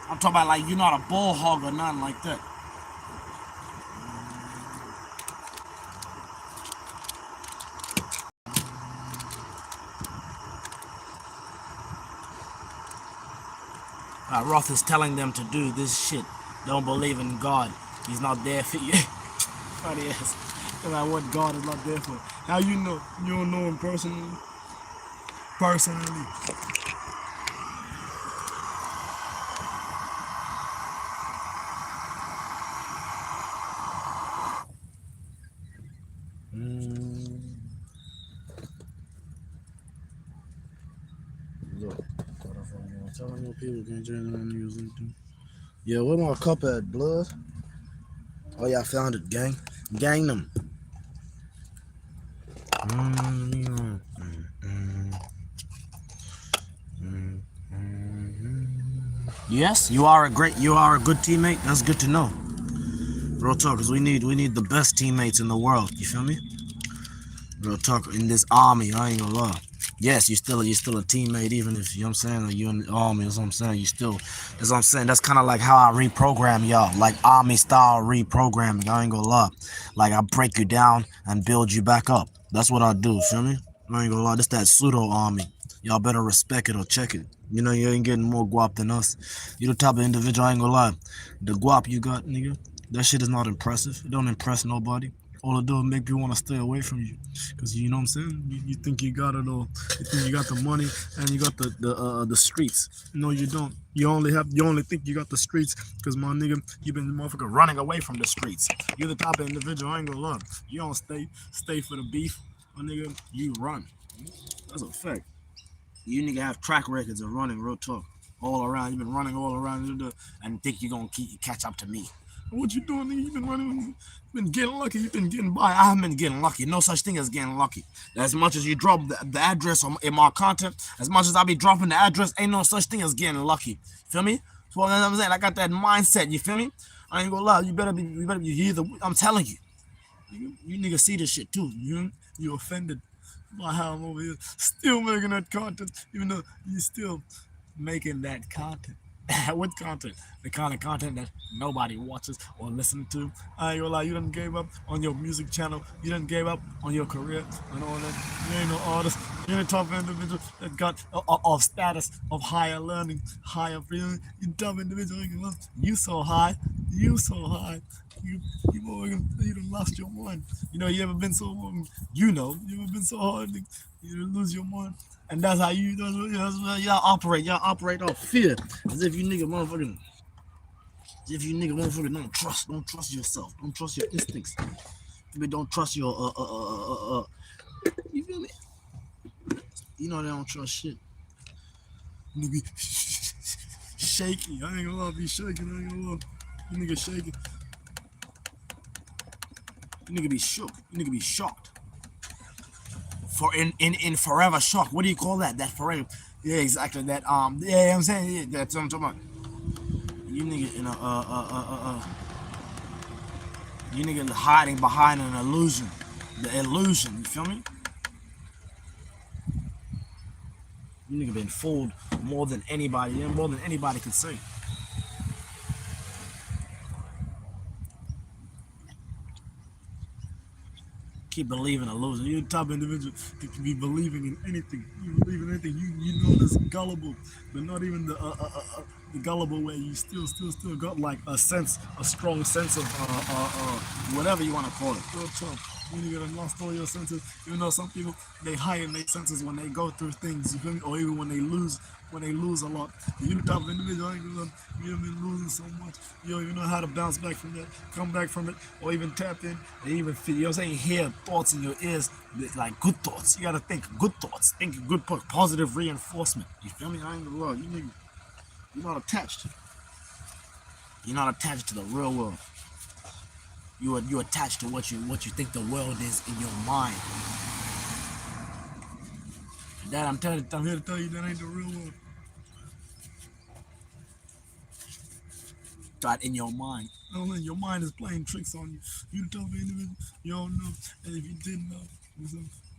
I'm talking about like you're not a ball hog or nothing like that. Roth is telling them to do this shit. Don't believe in God. He's not there for you. Funny ass. About what God is not there for. How you know? You don't know him personally? telling your people can't change no niggas LinkedIn. Yeah, where my cup at, blood? Oh yeah, I found it, gang. Gang them. Yes, you are a good teammate. That's good to know. Real talk, cause we need the best teammates in the world. You feel me? Real talk, in this army, I ain't gonna lie. Yes, you're still a teammate, even if, you know what I'm saying, like, you in the army, that's what I'm saying. That's what I'm saying. That's kind of like how I reprogram y'all, like army style reprogramming. I ain't gonna lie. Like, I break you down and build you back up. That's what I do. Feel me? I ain't gonna lie. This that pseudo army. Y'all better respect it or check it. You know, you ain't getting more guap than us. You the type of individual, I ain't gonna lie. The guap you got, nigga, that shit is not impressive. It don't impress nobody. All it do is make people want to stay away from you. Cause you know what I'm saying? You think you got it all. You think you got the money and you got the streets. No, you don't. You only think you got the streets because, my nigga, you been motherfucker running away from the streets. You're the type of individual, I ain't gonna lie. You don't stay for the beef. My nigga, you run. That's a fact. You nigga have track records of running, real talk. All around. You've been running all around and think you're gonna catch up to me. What you doing, nigga? You been running, you been getting lucky, you been getting by. I haven't been getting lucky. No such thing as getting lucky. As much as you drop the address in my content, as much as I be dropping the address, ain't no such thing as getting lucky. Feel me? So what I'm saying, I got that mindset, you feel me? I ain't gonna lie, you better be either. I'm telling you. You niggas see this shit too. You offended by how I'm over here still making that content, even though you still making that content. What content? The kind of content that nobody watches or listens to. I ain't gonna lie, you done gave up on your music channel. You done gave up on your career and all that. You ain't no artist. You ain't a tough individual that got of status, of higher learning, higher feeling. You tough individual. You so high. You so high. You done lost your mind. You know, you ever been so, you ever been so hard, you done lose your mind. And that's how y'all operate. Y'all operate off fear. As if you nigga motherfucking, don't trust yourself. Don't trust your instincts. You don't trust your, you feel me? You know they don't trust shit. You be shaky. I ain't gonna lie, be shaking. I ain't gonna lie. You nigga shaking. You nigga be shook. You nigga be shocked. For in forever shock. What do you call that? That forever. Yeah, exactly. That yeah, I'm saying, yeah, that's what I'm talking about. You nigga in you nigga hiding behind an illusion. The illusion, you feel me? You nigga been fooled more than anybody can say. Keep believing a loser. You're the type of individual that can be believing in anything. You believe in anything. You know this gullible, but not even the gullible way. You still got like a strong sense of whatever you want to call it. Real tough. You done lost all your senses. Even though some people they heighten their senses when they go through things, you feel me? Or even when they lose a lot. You the type of individual, you've been losing so much. You don't even know how to bounce back from that, come back from it, or even tap in and even feel, you know what I'm saying, hear thoughts in your ears, like good thoughts. You gotta think good thoughts, think good, positive reinforcement. You feel me? I ain't gonna lie, you're not attached. You're not attached to the real world. You attached to what you think the world is in your mind. That I'm here to tell you that ain't the real world. That in your mind. No, your mind is playing tricks on you. You tell me you don't know. And if you didn't know,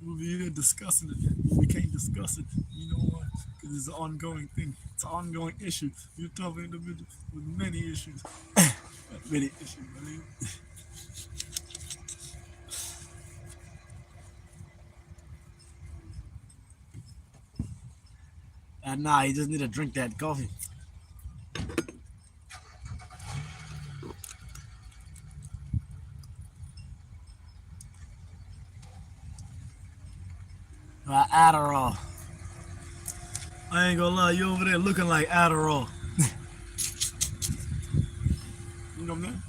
we'll be here discussing it. But we can't discuss it. You know why? Because it's an ongoing thing. It's an ongoing issue. You're a tough individual with many issues. Many issues, man. Nah, you just need to drink that coffee. Adderall. I ain't gonna lie, you over there looking like Adderall. You know what I'm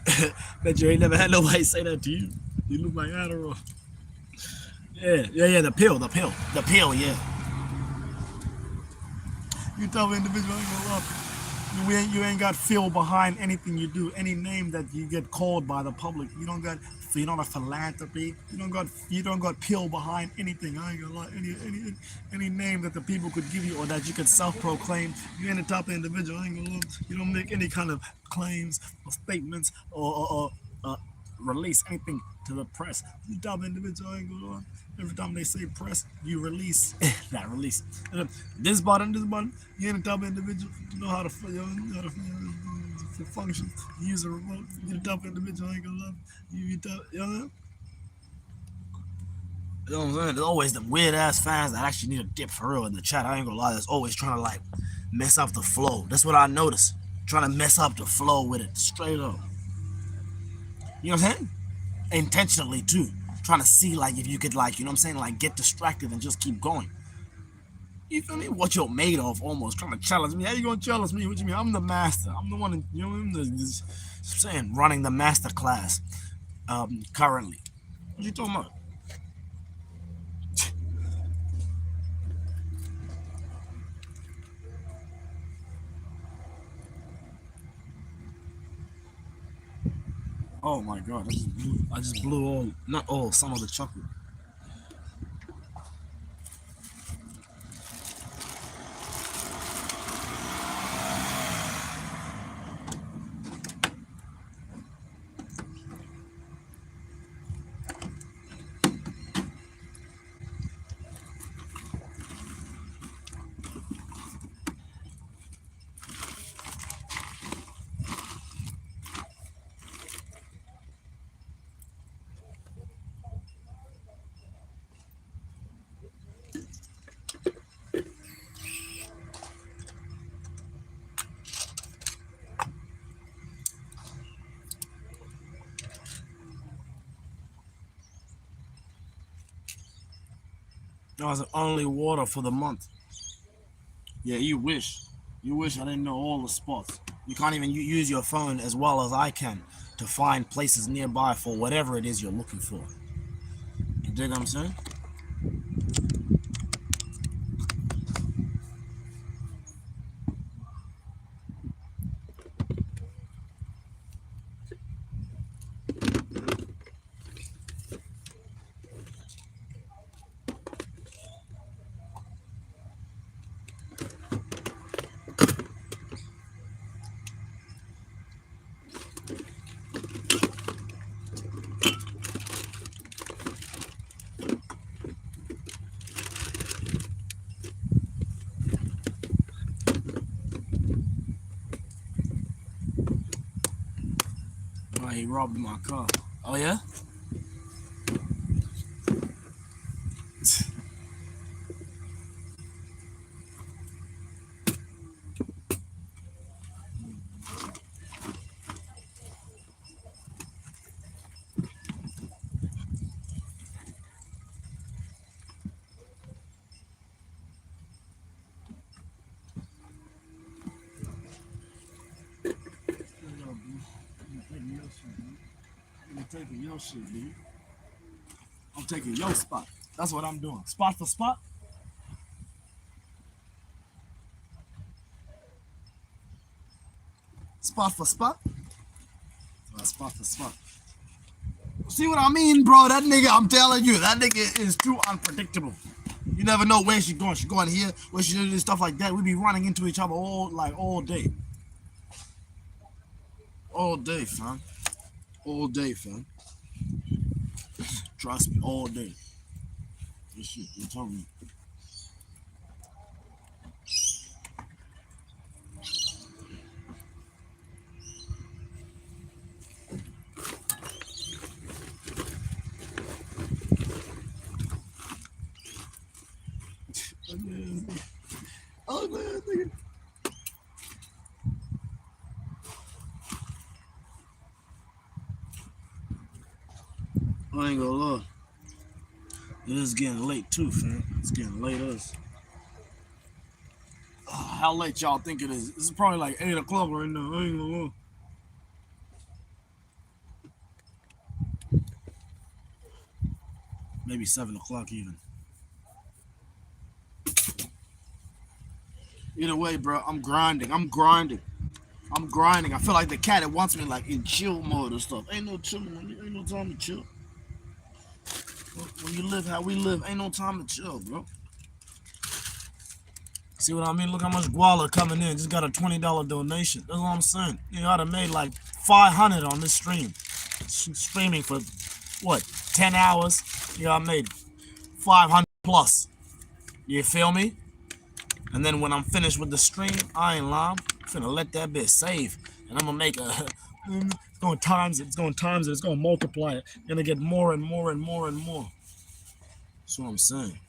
saying? Bet you ain't never had nobody say that to you. You look like Adderall. Yeah, the pill, yeah. You type of individual, I ain't gonna lie. You ain't got feel behind anything you do. Any name that you get called by the public, you don't got philanthropy. You don't got peel behind anything. I ain't gonna lie. Any name that the people could give you or that you could self-proclaim, you ain't the type of individual. I ain't gonna lie. You don't make any kind of claims or statements or release anything to the press. You type of individual. I ain't gonna lie. Every time they say press, you release that release. This button, you ain't the type of individual. You know how to function. You use a remote. You're the type of individual. I ain't gonna lie. You know what I'm saying? There's always the weird ass fans that actually need a dip for real in the chat. I ain't gonna lie. That's always trying to like mess up the flow. That's what I noticed. Trying to mess up the flow with it straight up. You know what I'm saying? Intentionally too. Trying to see like if you could like, you know what I'm saying, like get distracted and just keep going. You feel me? What you're made of, almost trying to challenge me. How you gonna challenge me? What you mean? I'm the master. I'm the one. You know, I'm saying running the master class. Currently. What you talking about? Oh my god! I just blew all, not all, some of the chocolate. That was only water for the month. Yeah, you wish. You wish I didn't know all the spots. You can't even use your phone as well as I can to find places nearby for whatever it is you're looking for. You dig what I'm saying? Oh, he robbed my car. Oh yeah? I'm taking your shit, dude. I'm taking your spot. That's what I'm doing. Spot for spot. Spot for spot. Spot for spot. See what I mean, bro? That nigga, I'm telling you, that nigga is too unpredictable. You never know where she's going. She's going here, where she's doing stuff like that. We be running into each other all day. All day, fam. All day, fam. Trust me, all day. This shit, you told me. Oh man, nigga. I ain't gonna lie. It is getting late too, fam. It's getting late us. How late y'all think it is? This is probably like 8 o'clock right now. I ain't gonna lie. Maybe 7 o'clock even. Either way, bro, I'm grinding. I'm grinding. I'm grinding. I feel like the cat that wants me like in chill mode and stuff. Ain't no chilling. Ain't no time to chill. When you live how we live, ain't no time to chill, bro. See what I mean? Look how much guala coming in. Just got a $20 donation. That's what I'm saying. You know, I'd have made like 500 on this stream. Streaming for what? 10 hours. You know, I made 500 plus. You feel me? And then when I'm finished with the stream, I ain't lying. I'm finna let that bitch save. And I'm gonna make a it's gonna times it, it's gonna multiply it. Gonna get more and more and more and more. That's what I'm saying.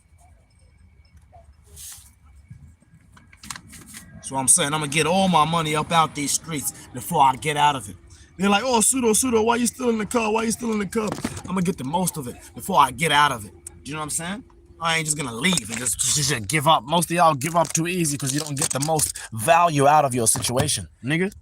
That's what I'm saying. I'm gonna get all my money up out these streets before I get out of it. They're like, oh, Pseudo, why you still in the car? Why you still in the car? I'm gonna get the most of it before I get out of it. Do you know what I'm saying? I ain't just gonna leave and just give up. Most of y'all give up too easy because you don't get the most value out of your situation, nigga.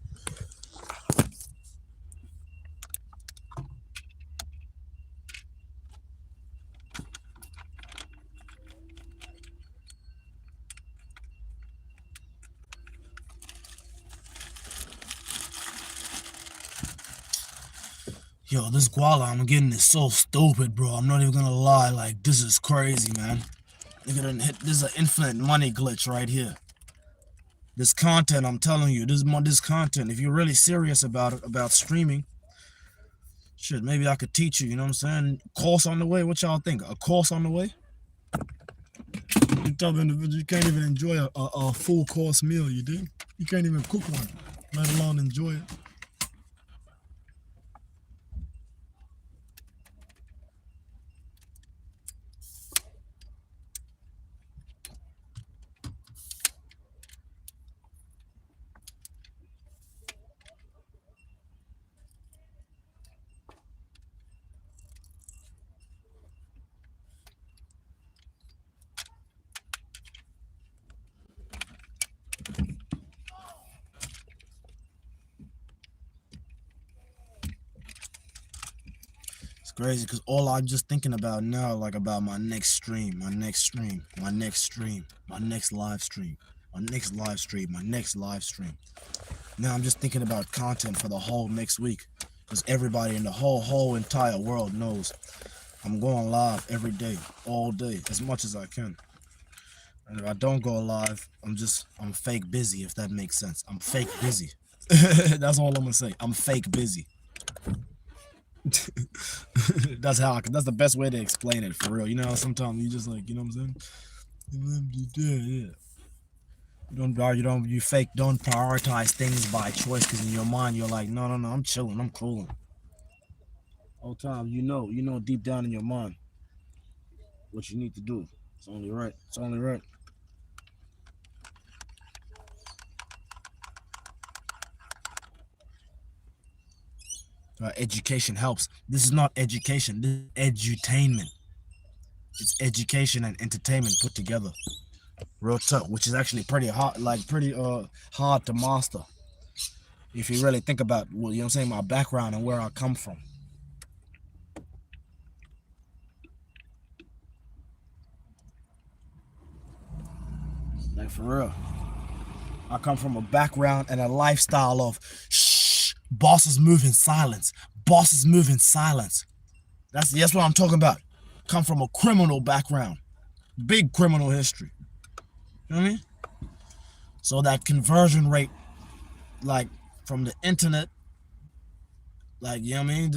Yo, this guala I'm getting is so stupid, bro. I'm not even gonna lie. Like, this is crazy, man. Look at it. This is an infinite money glitch right here. This content, I'm telling you, this content. If you're really serious about it, about streaming, shit, maybe I could teach you. You know what I'm saying? Course on the way. What y'all think? A course on the way? You tell individual you can't even enjoy a full course meal. You do? You can't even cook one, let alone enjoy it. Crazy because all I'm just thinking about now, like about my next stream, my next stream, my next stream, my next live stream, my next live stream, my next live stream. Now I'm just thinking about content for the whole next week because everybody in the whole entire world knows I'm going live every day, all day, as much as I can. And if I don't go live, I'm fake busy, if that makes sense. I'm fake busy. That's all I'm gonna say. I'm fake busy. That's the best way to explain it, for real. You know, sometimes you just like, you know what I'm saying? Yeah. You fake don't prioritize things by choice because in your mind you're like, no, I'm chilling, I'm cooling. All time, you know deep down in your mind what you need to do. It's only right. It's only right. Education helps. This is not education. This is edutainment. It's education and entertainment put together. Real tough, which is actually pretty hard, hard to master. If you really think about, well, you know what I'm saying, my background and where I come from. Like, for real. I come from a background and a lifestyle of bosses move in silence. Bosses move in silence. That's what I'm talking about. Come from a criminal background. Big criminal history. You know what I mean? So that conversion rate, like, from the internet, like, you know what I mean?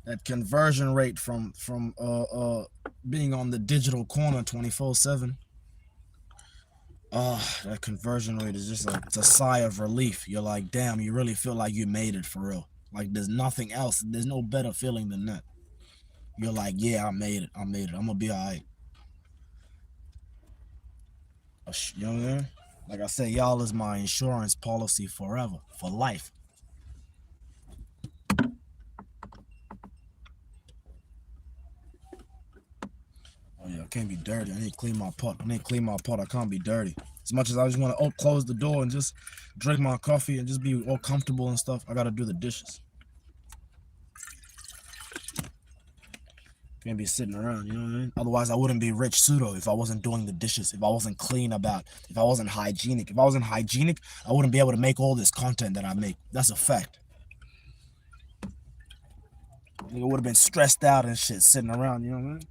That conversion rate from being on the digital corner 24/7. That conversion rate is just like, it's a sigh of relief. You're like, damn, you really feel like you made it, for real. Like, there's nothing else. There's no better feeling than that. You're like, yeah, I made it. I'm gonna be all right. You know what I mean? Like I say, y'all is my insurance policy forever, for life. Oh yeah, I can't be dirty. I need to clean my pot. I can't be dirty. As much as I just want to close the door and just drink my coffee and just be all comfortable and stuff, I gotta do the dishes. Can't be sitting around, you know what I mean? Otherwise, I wouldn't be rich pseudo if I wasn't doing the dishes, if I wasn't clean about, if I wasn't hygienic. If I wasn't hygienic, I wouldn't be able to make all this content that I make. That's a fact. Nigga would have been stressed out and shit sitting around, you know what I mean?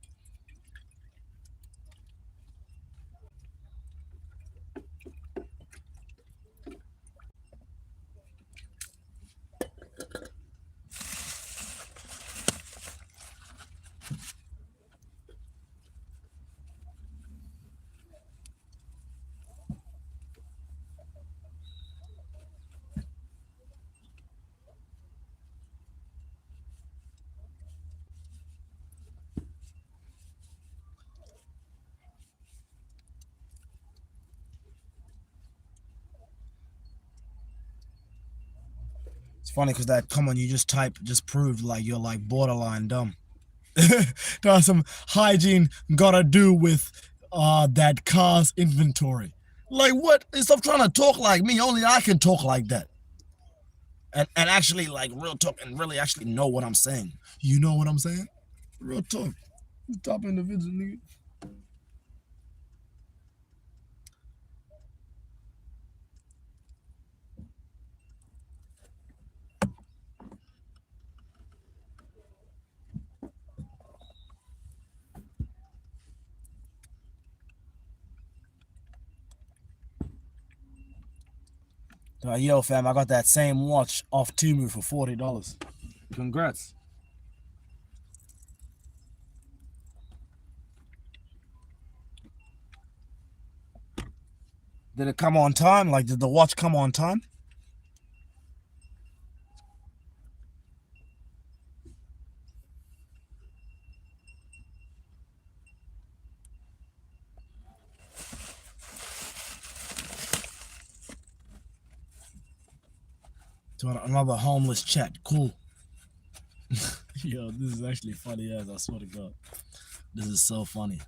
It's funny because that comment you just typed just proved like you're like borderline dumb. There's some hygiene gotta do with that car's inventory. Like what? Stop trying to talk like me. Only I can talk like that. And actually like real talk and really actually know what I'm saying. You know what I'm saying? Real talk. You top individual, nigga. Yo, fam, I got that same watch off Temu for $40. Congrats. Did it come on time? Like, did the watch come on time? To another homeless chat. Cool. Yo, this is actually funny as I swear to God. This is so funny.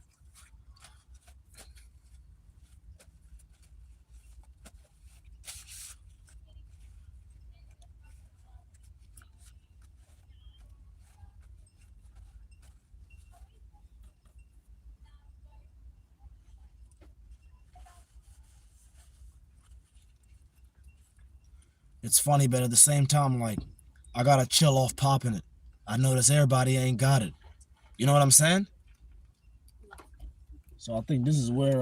It's funny, but at the same time, like, I gotta chill off popping it. I notice everybody ain't got it. You know what I'm saying? So I think this is where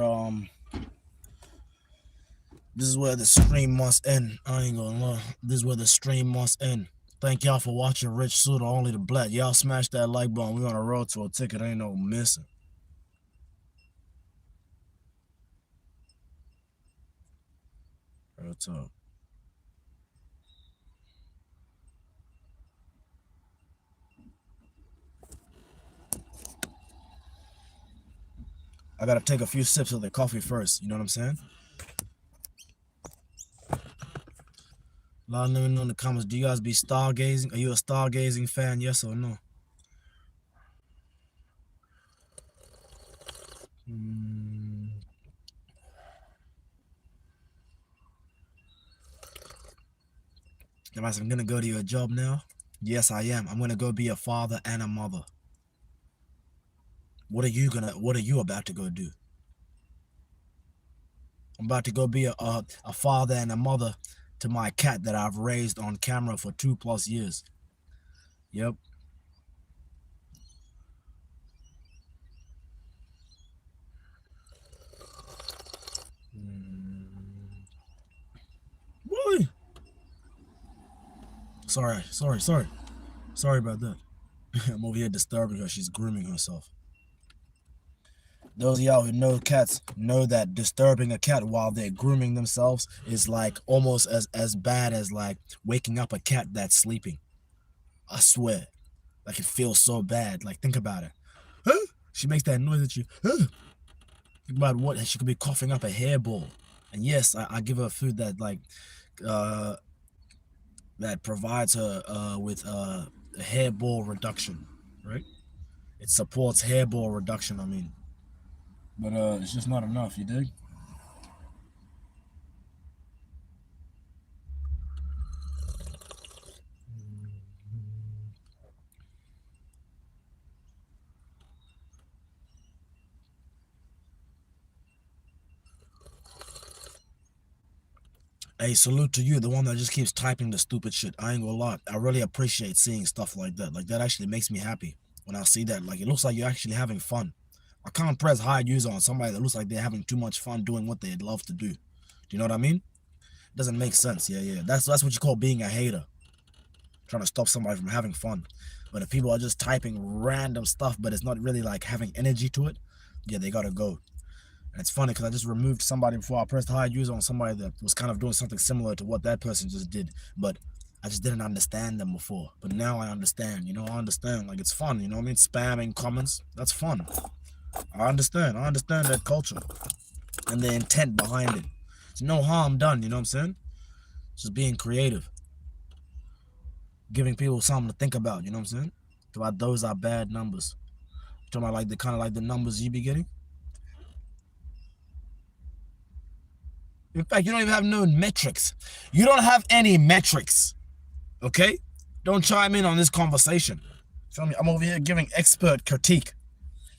the stream must end. I ain't gonna lie. This is where the stream must end. Thank y'all for watching Rich Suda Only the Black. Y'all smash that like button. We on a road to a ticket. Ain't no missing. Real talk. I gotta take a few sips of the coffee first. You know what I'm saying? Let me know in the comments. Do you guys be stargazing? Are you a stargazing fan? Yes or no? I'm gonna go to your job now. Yes, I am. I'm gonna go be a father and a mother. What are you about to go do? I'm about to go be a father and a mother to my cat that I've raised on camera for 2+ years. Yep. Boy. Sorry about that. I'm over here disturbing her. She's grooming herself. Those of y'all who know cats know that disturbing a cat while they're grooming themselves is like almost as bad as like waking up a cat that's sleeping. I swear. Like it feels so bad. Like think about it. Huh? She makes that noise at you. Huh? Think about what she could be coughing up a hairball. And yes, I give her food that like that provides her with a hairball reduction, right? It supports hairball reduction, I mean. But it's just not enough, you dig? Hey, salute to you, the one that just keeps typing the stupid shit. I ain't gonna lie. I really appreciate seeing stuff like that. Like, that actually makes me happy when I see that. Like, it looks like you're actually having fun. I can't press hide user on somebody that looks like they're having too much fun doing what they'd love to do. Do you know what I mean? It doesn't make sense. Yeah. That's what you call being a hater. Trying to stop somebody from having fun. But if people are just typing random stuff, but it's not really like having energy to it, yeah, they gotta go. And it's funny because I just removed somebody before I pressed hide user on somebody that was kind of doing something similar to what that person just did. But I just didn't understand them before. But now I understand, you know, I understand. Like, it's fun, you know what I mean? Spamming comments, that's fun. I understand that culture and the intent behind it. It's no harm done, you know what I'm saying? Just being creative. Giving people something to think about, you know what I'm saying? About those are bad numbers. Talking about like the kind of like the numbers you be getting. In fact, you don't even have no metrics. You don't have any metrics. Okay? Don't chime in on this conversation. Feel me? I'm over here giving expert critique.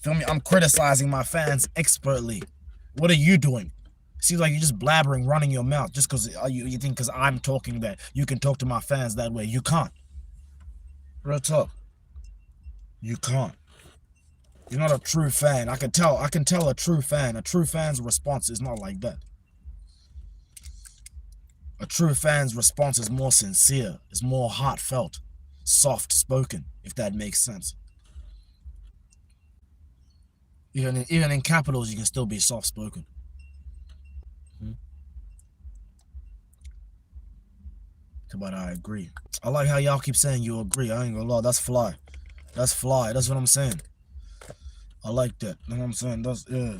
Feel me? I'm criticizing my fans expertly. What are you doing? Seems like you're just blabbering, running your mouth just because you think because I'm talking that you can talk to my fans that way. You can't. Real talk. You can't. You're not a true fan. I can tell a true fan. A true fan's response is not like that. A true fan's response is more sincere, is more heartfelt, soft spoken, if that makes sense. Even in capitals, you can still be soft spoken. But I agree. I like how y'all keep saying you agree. I ain't gonna lie, that's fly. That's fly. That's what I'm saying. I like that. You know what I'm saying? That's yeah.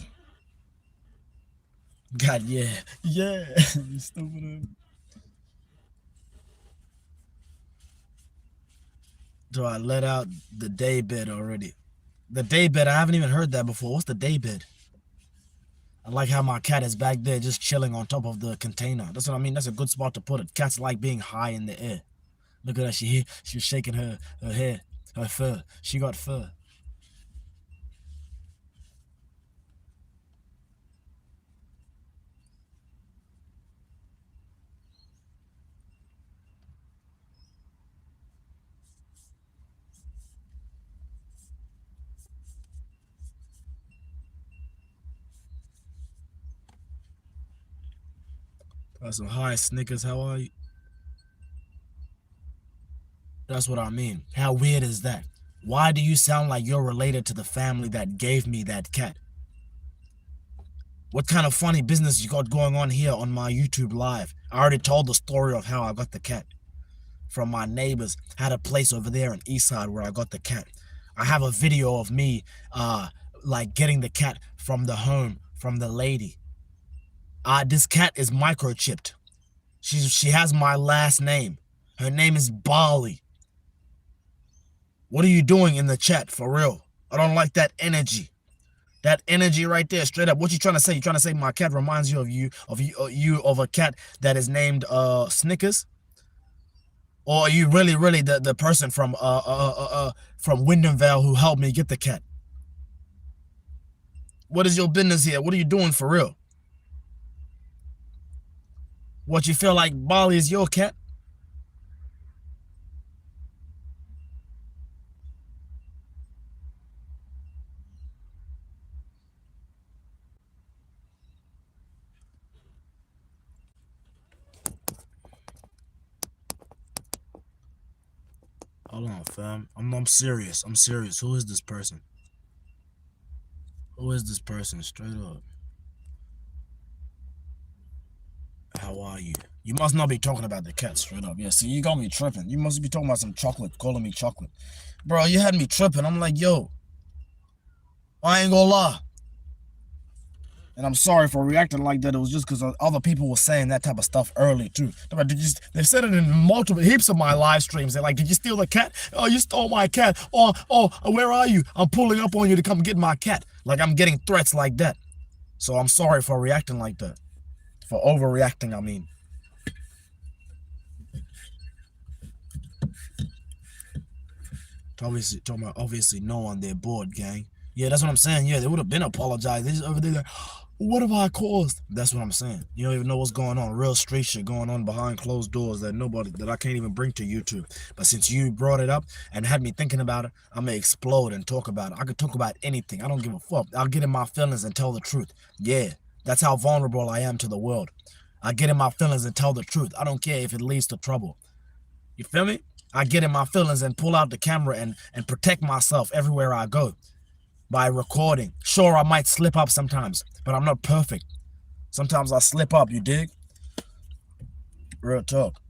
God, yeah. Yeah. You stupid. So I let out the day bed already. The day bed, I haven't even heard that before. What's the day bed? I like how my cat is back there just chilling on top of the container. That's what I mean. That's a good spot to put it. Cats like being high in the air. Look at her. She's shaking her hair, her fur. She got fur. Got some high Snickers. How are you? That's what I mean. How weird is that? Why do you sound like you're related to the family that gave me that cat? What kind of funny business you got going on here on my YouTube live? I already told the story of how I got the cat. From my neighbors, had a place over there in Eastside where I got the cat. I have a video of me like getting the cat from the home, from the lady. This cat is microchipped. She has my last name. Her name is Bali. What are you doing in the chat, for real? I don't like that energy. That energy right there, straight up. What you trying to say? You trying to say my cat reminds you of a cat that is named Snickers? Or are you really the person from Wyndham Vale who helped me get the cat? What is your business here? What are you doing for real? What, you feel like Bali is your cat? Hold on, fam. I'm serious. I'm serious. Who is this person? Who is this person? Straight up. How are you? You must not be talking about the cat, straight up. Yeah, see, you got me tripping. You must be talking about some chocolate, calling me chocolate. Bro, you had me tripping. I'm like, yo, I ain't gonna lie. And I'm sorry for reacting like that. It was just because other people were saying that type of stuff early too. They've said it in multiple heaps of my live streams. They're like, did you steal the cat? Oh, you stole my cat. Oh, where are you? I'm pulling up on you to come get my cat. Like, I'm getting threats like that. So I'm sorry for reacting like that. For overreacting, I mean. Obviously no on their board, gang. Yeah, that's what I'm saying. Yeah, they would have been apologized. They just over there like, What have I caused? That's what I'm saying. You don't even know what's going on. Real street shit going on behind closed doors that I can't even bring to YouTube. But since you brought it up and had me thinking about it, I'm gonna explode and talk about it. I could talk about anything. I don't give a fuck. I'll get in my feelings and tell the truth. Yeah, that's how vulnerable I am to the world. I get in my feelings and tell the truth. I don't care if it leads to trouble. You feel me? I get in my feelings and pull out the camera and protect myself everywhere I go by recording. Sure, I might slip up sometimes, but I'm not perfect. Sometimes I slip up, you dig? Real talk.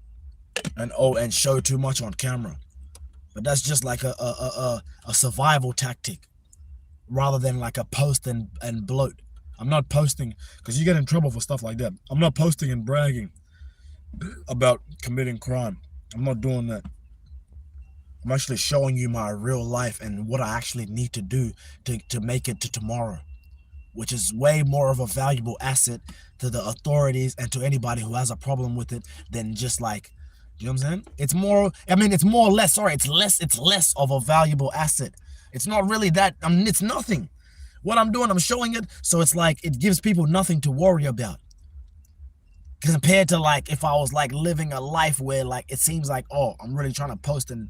And show too much on camera. But that's just like a survival tactic rather than like a post and bloat. I'm not posting, because you get in trouble for stuff like that. I'm not posting and bragging about committing crime. I'm not doing that. I'm actually showing you my real life and what I actually need to do to make it to tomorrow, which is way more of a valuable asset to the authorities and to anybody who has a problem with it than just like, you know what I'm saying? It's more, I mean, it's more or less, sorry, it's less of a valuable asset. It's not really that, it's nothing. What I'm doing, I'm showing it, so it's like, it gives people nothing to worry about. Compared to like if I was like living a life where like it seems like, oh, I'm really trying to post and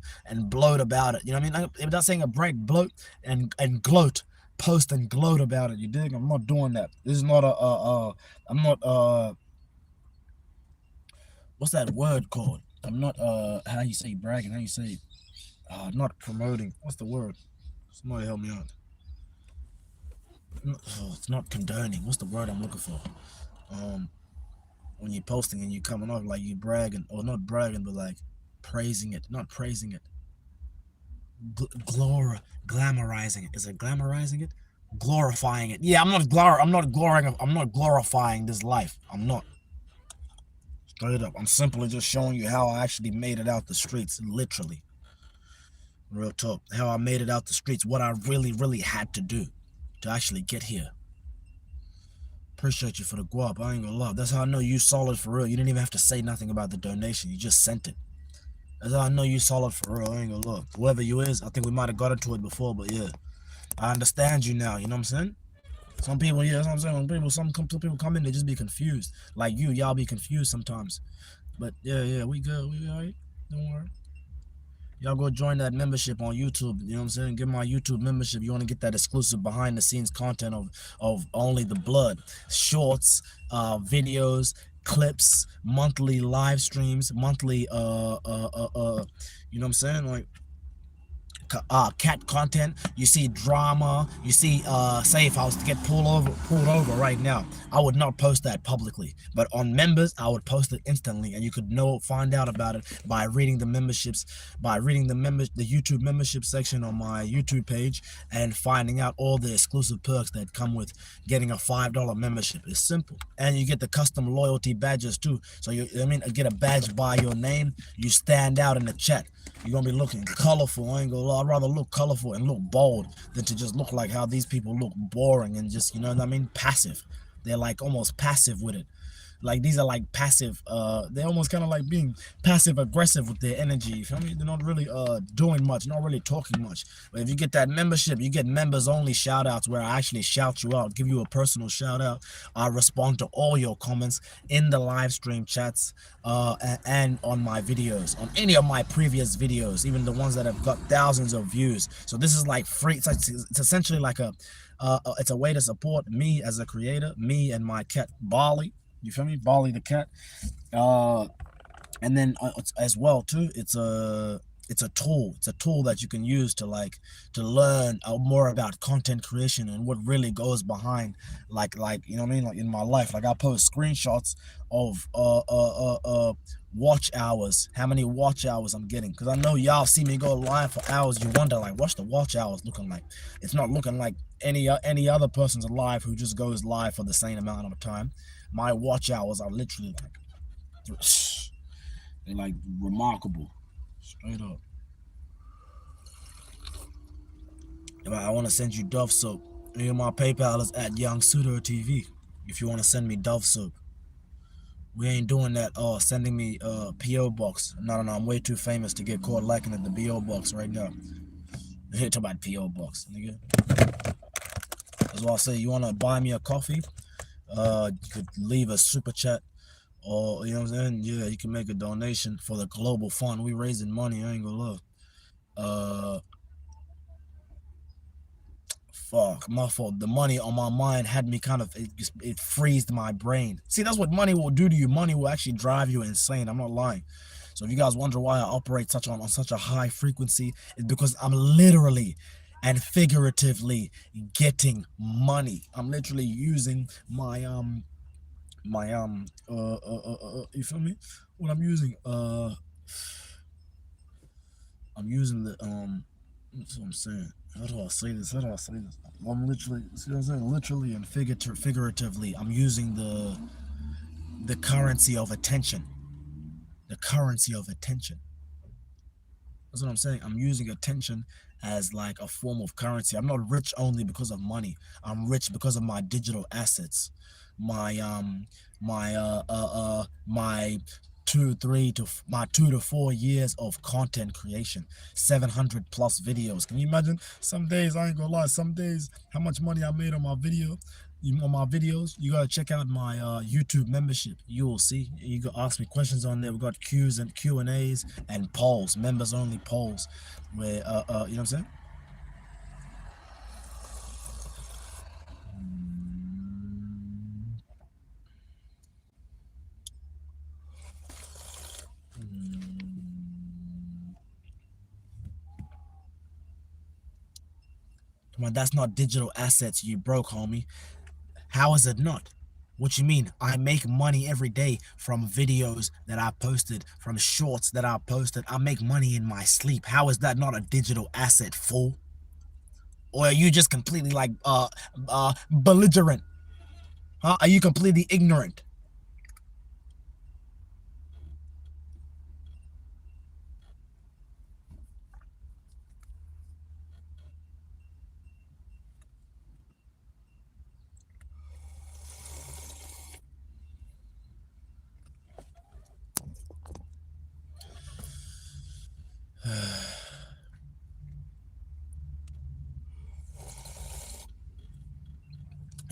bloat about it. You know what I mean? If that's saying a break, bloat and gloat, post and gloat about it. You dig? I'm not doing that. This is not I'm not what's that word called? I'm not how you say bragging, how you say not promoting. What's the word? Somebody help me out. It's not condoning. What's the word I'm looking for? When you're posting and you're coming off like you bragging, or not bragging, but like praising it, not praising it, glamorizing it. Is it glamorizing it? Glorifying it. Yeah, I'm not glorifying this life. I'm not. Straight up. I'm simply just showing you how I actually made it out the streets, literally. Real talk. How I made it out the streets, what I really had to do to actually get here. Appreciate you for the guap. I ain't gonna lie. That's how I know you solid for real. You didn't even have to say nothing about the donation. You just sent it. That's how I know you solid for real. I ain't gonna lie. Whoever you is, I think we might have got into it before, but yeah. I understand you now, you know what I'm saying? Some people, yeah, that's what I'm saying. When some people come in, they just be confused. Like y'all be confused sometimes. But yeah, we good. We all right. Don't worry. Y'all go join that membership on YouTube. You know what I'm saying? Get my YouTube membership. You want to get that exclusive behind the scenes content of only the blood. Shorts, videos, clips, monthly live streams, monthly you know what I'm saying? Like cat content. You see drama. You see say if I was to get pulled over right now, I would not post that publicly, but on members I would post it instantly, and you could find out about it by reading the memberships, the YouTube membership section on my YouTube page, and finding out all the exclusive perks that come with getting a $5 membership. It's simple, and you get the custom loyalty badges too. So you get a badge by your name. You stand out in the chat. You're gonna be looking colorful. I ain't gonna lie. I'd rather look colorful and look bold than to just look like how these people look, boring and just, you know what I mean, passive. They're like almost passive with it. Like these are like passive, they're almost kind of like being passive aggressive with their energy. You feel me? They're not really doing much, not really talking much. But if you get that membership, you get members only shout outs where I actually shout you out, give you a personal shout out. I respond to all your comments in the live stream chats and on my videos, on any of my previous videos, even the ones that have got thousands of views. So this is like free. It's essentially like it's a way to support me as a creator, me and my cat Bali. You feel me? Bali the cat. And then as well too, it's a tool. It's a tool that you can use to learn more about content creation and what really goes behind, like you know what I mean, like in my life. Like I post screenshots of watch hours, how many watch hours I'm getting, because I know y'all see me go live for hours. You wonder like, what's the watch hours looking like? It's not looking like any other person's live who just goes live for the same amount of time. My watch hours are literally like, they're like remarkable, straight up. I want to send you Dove soap. My PayPal is at YoungSudo.tv if you want to send me Dove soap. We ain't doing that sending me PO box. No, I'm way too famous to get caught lacking at the PO box right now. Talk about PO box, nigga. That's why I say, you want to buy me a coffee? You could leave a super chat, or you know what I'm saying. Yeah, you can make a donation for the global fund. We raising money. I ain't gonna lie. Fuck, my fault. The money on my mind had me kind of, it freezed my brain. See, that's what money will do to you. Money will actually drive you insane. I'm not lying. So if you guys wonder why I operate on such a high frequency, it's because I'm literally and figuratively getting money. I'm literally using my you feel me? What I'm using, I'm using the that's what I'm saying. How do I say this? I'm literally, see what I'm saying? Literally and figuratively, I'm using the currency of attention. The currency of attention. That's what I'm saying. I'm using attention as like a form of currency. I'm not rich only because of money. I'm rich because of my digital assets. My 2 to 4 years of content creation, 700 plus videos. Can you imagine? Some days, I ain't gonna lie, some days how much money I made on my videos. You gotta check out my YouTube membership. You will see. You can ask me questions on there. We got Q&As and polls, members only polls, where you know what I'm saying. Come on, that's not digital assets. You broke, homie. How is it not? What you mean? I make money every day from videos that I posted, from shorts that I posted. I make money in my sleep. How is that not a digital asset, fool? Or are you just completely like belligerent? Huh? Are you completely ignorant?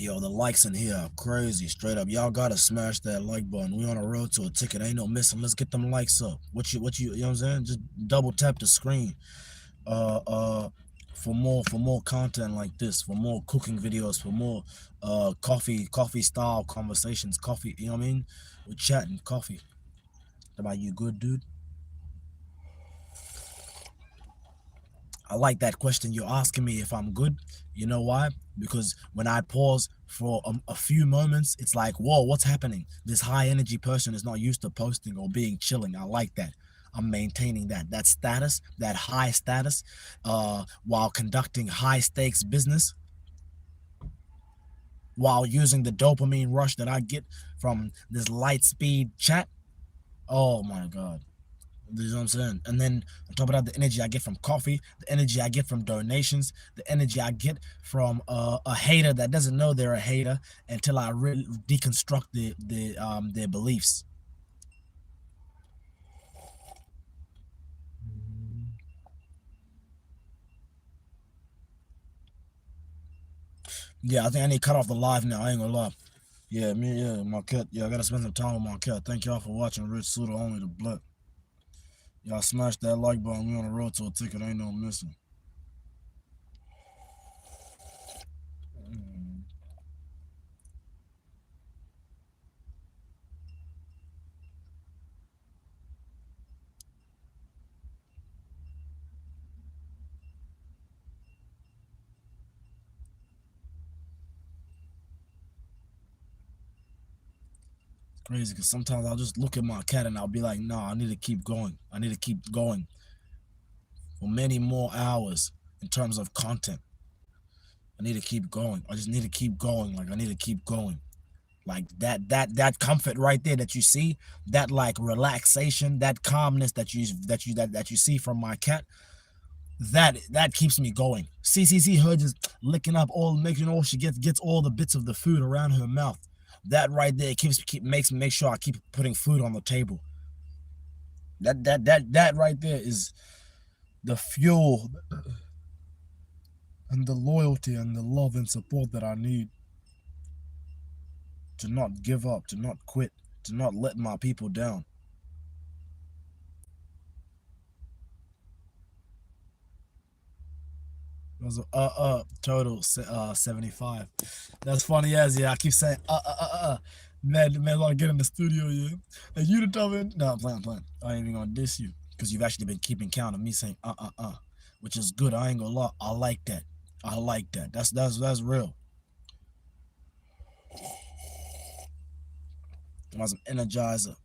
Yo, the likes in here are crazy, straight up. Y'all gotta smash that like button. We on a road to a ticket. Ain't no missing. Let's get them likes up. What you know what I'm saying? Just double tap the screen. For more content like this, for more cooking videos, for more coffee style conversations, coffee, you know what I mean? We're chatting coffee. About you good, dude? I like that question you're asking me if I'm good. You know why? Because when I pause for a few moments, it's like, whoa, what's happening? This high energy person is not used to posting or being chilling. I like that. I'm maintaining that status, that high status, while conducting high stakes business, while using the dopamine rush that I get from this light speed chat. Oh my God. You know what I'm saying? And then on top of that, the energy I get from coffee, the energy I get from donations, the energy I get from a hater that doesn't know they're a hater until I really deconstruct their beliefs. Yeah, I think I need to cut off the live now. I ain't gonna lie. Yeah, my cat. Yeah, I gotta spend some time with my cat. Thank y'all for watching Rich Suda Only the Blood. Y'all smash that like button. We on the road to a ticket. Ain't no missing. Crazy, because sometimes I'll just look at my cat and I'll be like, nah, I need to keep going. I need to keep going for many more hours in terms of content. I need to keep going. I just need to keep going. Like, I need to keep going. Like that comfort right there that you see, that like relaxation, that calmness that you see from my cat, that keeps me going. See her just licking up all, making all she gets all the bits of the food around her mouth. That right there makes me make sure I keep putting food on the table. That right there is the fuel and the loyalty and the love and support that I need. to not give up, to not quit, to not let my people down. It was total 75. That's funny as yeah. I keep saying man, want to get in the studio, yeah. And you the tell me, no, I'm playing. I ain't even gonna diss you because you've actually been keeping count of me saying which is good. I ain't gonna lie. I like that. That's real. I was an energizer.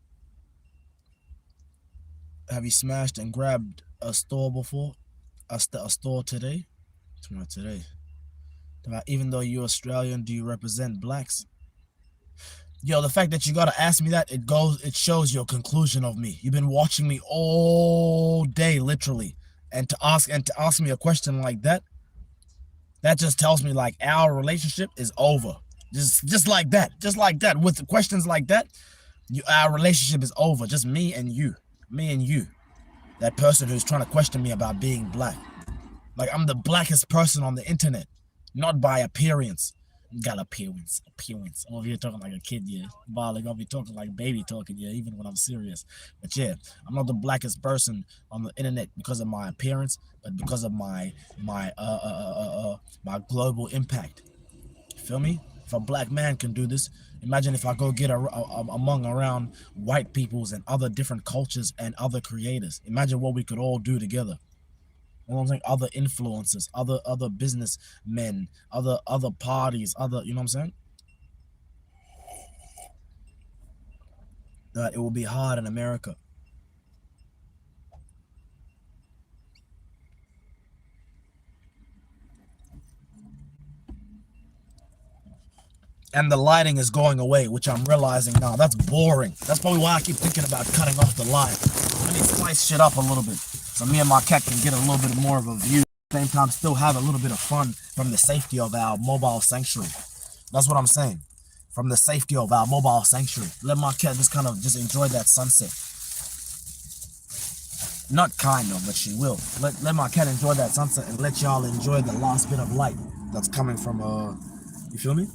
Have you smashed and grabbed a store before? A store today? Tomorrow today. Even though you're Australian, do you represent blacks? Yo, the fact that you gotta ask me that, it shows your conclusion of me. You've been watching me all day, literally, and to ask me a question like that just tells me like our relationship is over. Just like that, with questions like that, our relationship is over. Just me and you, that person who's trying to question me about being black. Like I'm the blackest person on the internet, not by appearance. Got appearance. I'm over here talking like a kid, yeah. Bali, I'll be talking like baby talking, yeah, even when I'm serious. But yeah, I'm not the blackest person on the internet because of my appearance, but because of my global impact. Feel me? If a black man can do this, imagine if I go get around white peoples and other different cultures and other creators. Imagine what we could all do together. You know what I'm saying? Other influencers, other businessmen, other parties, you know what I'm saying? That it will be hard in America. And the lighting is going away, which I'm realizing now. That's boring. That's probably why I keep thinking about cutting off the light. Let me spice shit up a little bit, so me and my cat can get a little bit more of a view. At the same time, still have a little bit of fun from the safety of our mobile sanctuary. That's what I'm saying. From the safety of our mobile sanctuary. Let my cat just enjoy that sunset. Not kind of, but she will. Let my cat enjoy that sunset and let y'all enjoy the last bit of light that's coming from, you feel me?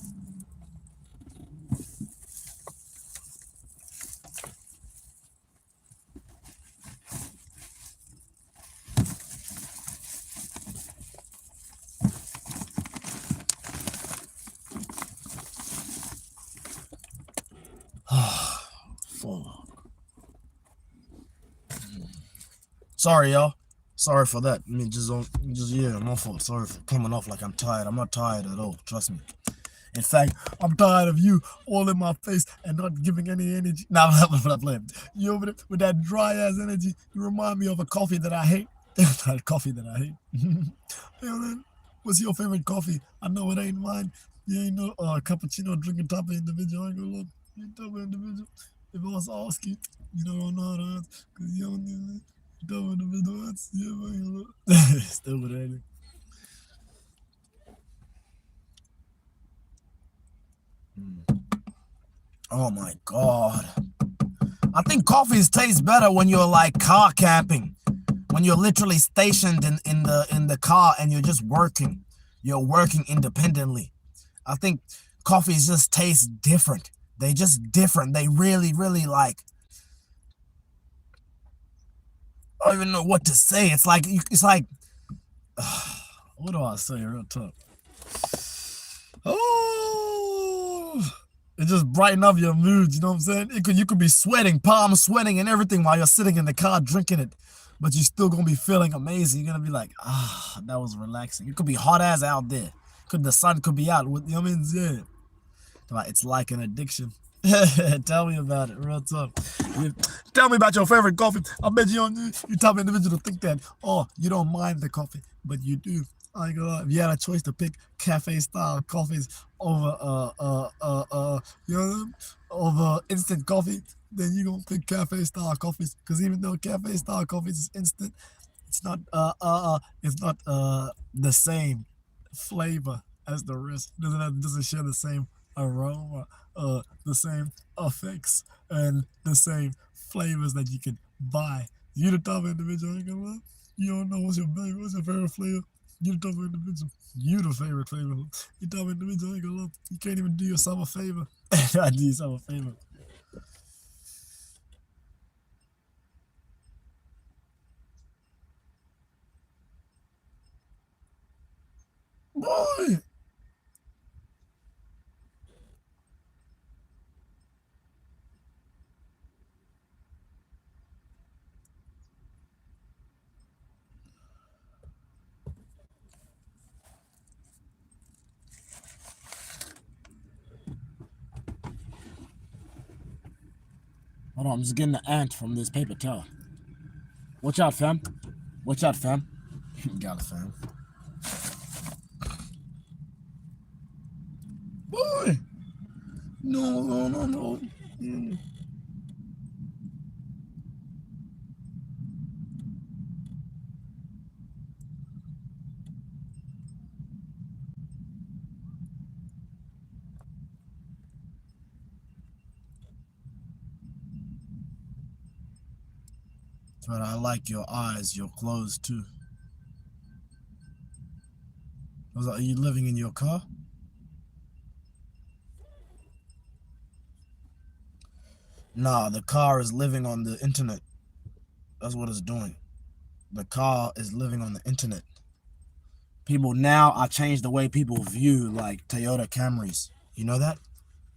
Sorry, y'all. Sorry for that. I mean, yeah, my fault. Sorry for coming off like I'm tired. I'm not tired at all. Trust me. In fact, I'm tired of you all in my face and not giving any energy. Nah, I'm not playing. You over there with that dry ass energy. You remind me of a coffee that I hate. That coffee that I hate. Hey, man, what's your favorite coffee? I know it ain't mine. You ain't no cappuccino drinking type of individual. I ain't gonna look. You ain't type of individual. If I was to ask you, you don't know how to answer because you don't know. Still with it. Oh my god. I think coffees taste better when you're like car camping. When you're literally stationed in the car and you're just working. You're working independently. I think coffees just taste different. They just different. They really, really like, I don't even know what to say. It's like what do I say real talk? Oh, it just brighten up your mood, you know what I'm saying? You could be sweating, palm sweating and everything while you're sitting in the car drinking it, but you're still gonna be feeling amazing. You're gonna be like, that was relaxing. It could be hot as out there. The sun could be out with, you know what I mean? Yeah. It's like an addiction. Tell me about it, real talk. Tell me about your favorite coffee. I bet you type of individual to think that, you don't mind the coffee, but you do. I ain't gonna lie. If you had a choice to pick cafe style coffees over over instant coffee, then you gonna pick cafe style coffees. Because even though cafe style coffees is instant, it's not the same flavor as the rest. Doesn't share the same aroma, the same effects, and the same flavors that you can buy. You the type of individual, I ain't gonna lie. You don't know what's your favorite flavor. You the type of individual. You the favorite flavor. You type of individual, I ain't gonna lie. You can't even do yourself a favor. I do yourself a favor. Boy. Hold on, I'm just getting the ant from this paper towel. Watch out, fam. Watch out, fam. Got it, fam. Boy. No. But I like your eyes, your clothes too. I was like, are you living in your car? Nah, the car is living on the internet. That's what it's doing. The car is living on the internet. People now, I changed the way people view like Toyota Camrys. You know that?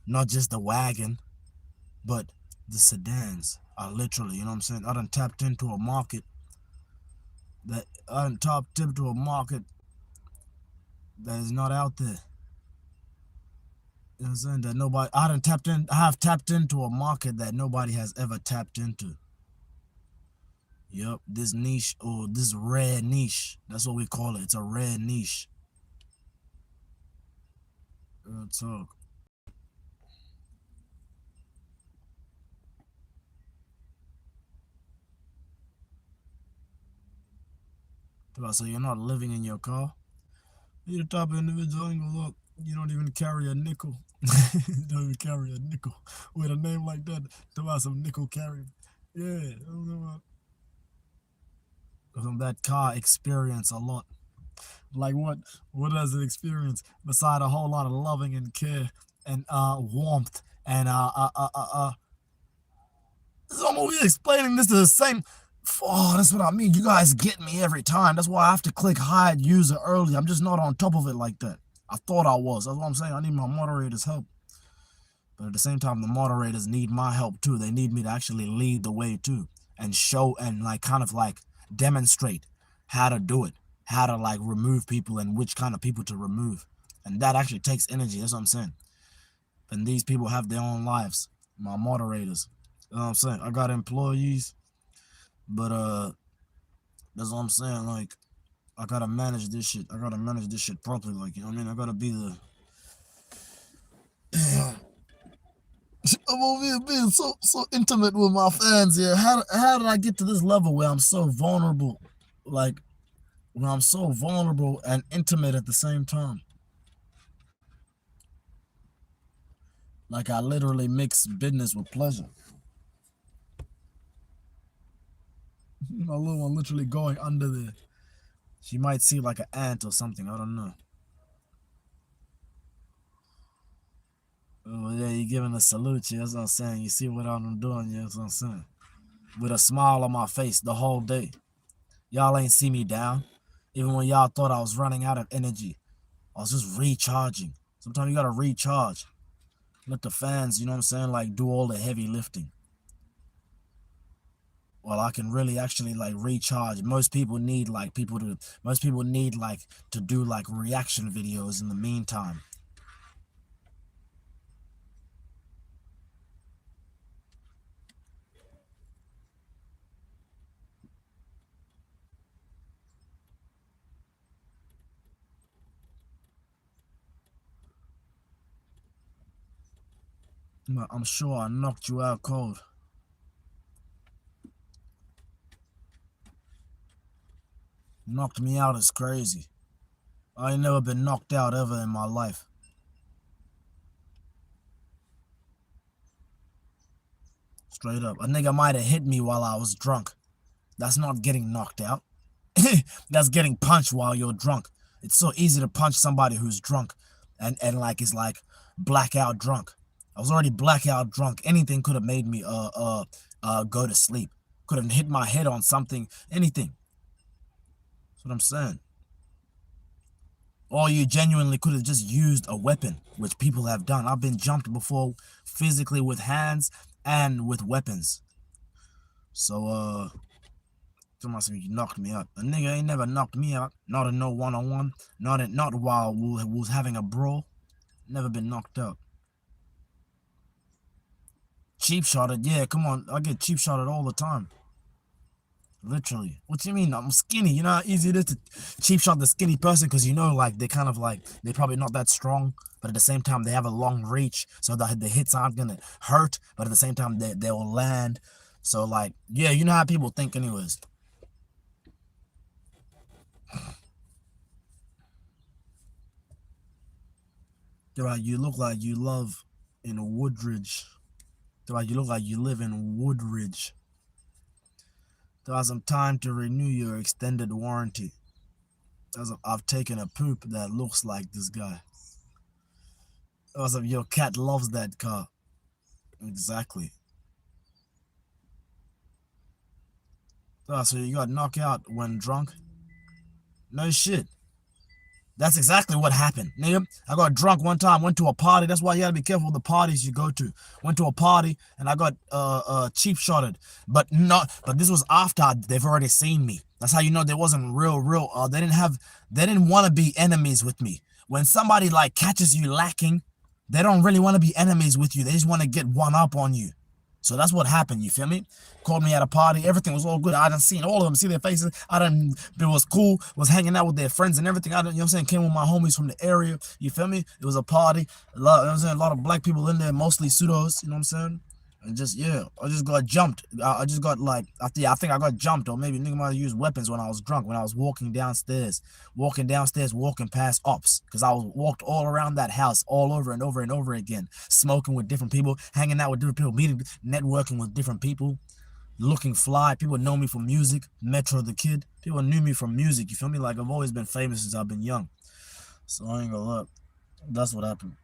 Not just the wagon, but the sedans are literally, you know what I'm saying? I done tapped into a market that is not out there. You know what I'm saying? That nobody, I have tapped into a market that nobody has ever tapped into. Yep, this niche, or this rare niche. That's what we call it. It's a rare niche. Real talk. So you're not living in your car? You're the type of individual, ain't gonna look. You don't even carry a nickel. You don't even carry a nickel. With a name like that, talk about some nickel carry. Yeah, from that car experience a lot. Like what does it experience beside a whole lot of loving and care and warmth and I'm over here explaining this to the same. Oh, that's what I mean. You guys get me every time. That's why I have to click hide user early. I'm just not on top of it like that. I thought I was. That's what I'm saying. I need my moderators' help. But at the same time, the moderators need my help too. They need me to actually lead the way too and show and like kind of like demonstrate how to do it, how to like remove people and which kind of people to remove. And that actually takes energy. That's what I'm saying. And these people have their own lives. My moderators. You know what I'm saying? I got employees, but that's what I'm saying. Like, I gotta manage this shit. I gotta manage this shit properly. Like, you know what I mean? I gotta be the. I'm over here being so intimate with my fans here. How did I get to this level where I'm so vulnerable? Like, when I'm so vulnerable and intimate at the same time. Like, I literally mix business with pleasure. My little one literally going under there. She might see like an ant or something. I don't know. Oh, yeah, you giving a salute. Yeah, that's what I'm saying. You see what I'm doing. Yeah, that's what I'm saying. With a smile on my face the whole day. Y'all ain't see me down. Even when y'all thought I was running out of energy, I was just recharging. Sometimes you gotta recharge. Let the fans, you know what I'm saying, like do all the heavy lifting. Well, I can really actually like recharge. Most people need like to do like reaction videos in the meantime. I'm sure I knocked you out cold. Knocked me out is crazy. I ain't never been knocked out ever in my life. Straight up. A nigga might have hit me while I was drunk. That's not getting knocked out. That's getting punched while you're drunk. It's so easy to punch somebody who's drunk and like is like blackout drunk. I was already blackout drunk. Anything could have made me go to sleep. Could have hit my head on something. Anything. That's what I'm saying. Or you genuinely could have just used a weapon, which people have done. I've been jumped before, physically with hands and with weapons. So you knocked me out. A nigga ain't never knocked me out. Not in no one-on-one. Not while we was having a brawl. Never been knocked out. Cheap shotted, yeah, come on. I get cheap shotted all the time. Literally. What do you mean? I'm skinny. You know how easy it is to cheap shot the skinny person, because you know, like, they kind of like, they're probably not that strong, but at the same time they have a long reach, so the hits aren't gonna hurt, but at the same time they will land. So like, yeah, you know how people think anyways. Right, you look like you love in Woodridge. Right, you look like you live in Woodridge. There was some time to renew your extended warranty. I've taken a poop that looks like this guy. Your cat loves that car. Exactly. So you got knocked out when drunk? No shit. That's exactly what happened, nigga. I got drunk one time, went to a party. That's why you gotta be careful with the parties you go to. Went to a party and I got cheap shotted. But this was after they've already seen me. That's how you know there wasn't real they didn't want to be enemies with me. When somebody like catches you lacking, they don't really want to be enemies with you. They just want to get one up on you. So that's what happened, you feel me? Called me at a party, everything was all good. I done seen all of them, see their faces. It was cool, was hanging out with their friends and everything. You know what I'm saying? Came with my homies from the area, you feel me? It was a party, a lot of black people in there, mostly pseudos, you know what I'm saying? And just, yeah, I just got jumped. I just got like, I think I got jumped, or maybe nigga might have used weapons when I was drunk, when I was walking past ops, because I walked all around that house, all over and over and over again, smoking with different people, hanging out with different people, networking with different people, looking fly. People know me from music, Metro the Kid. People knew me from music, you feel me? Like, I've always been famous since I've been young. So I ain't gonna lie. That's what happened.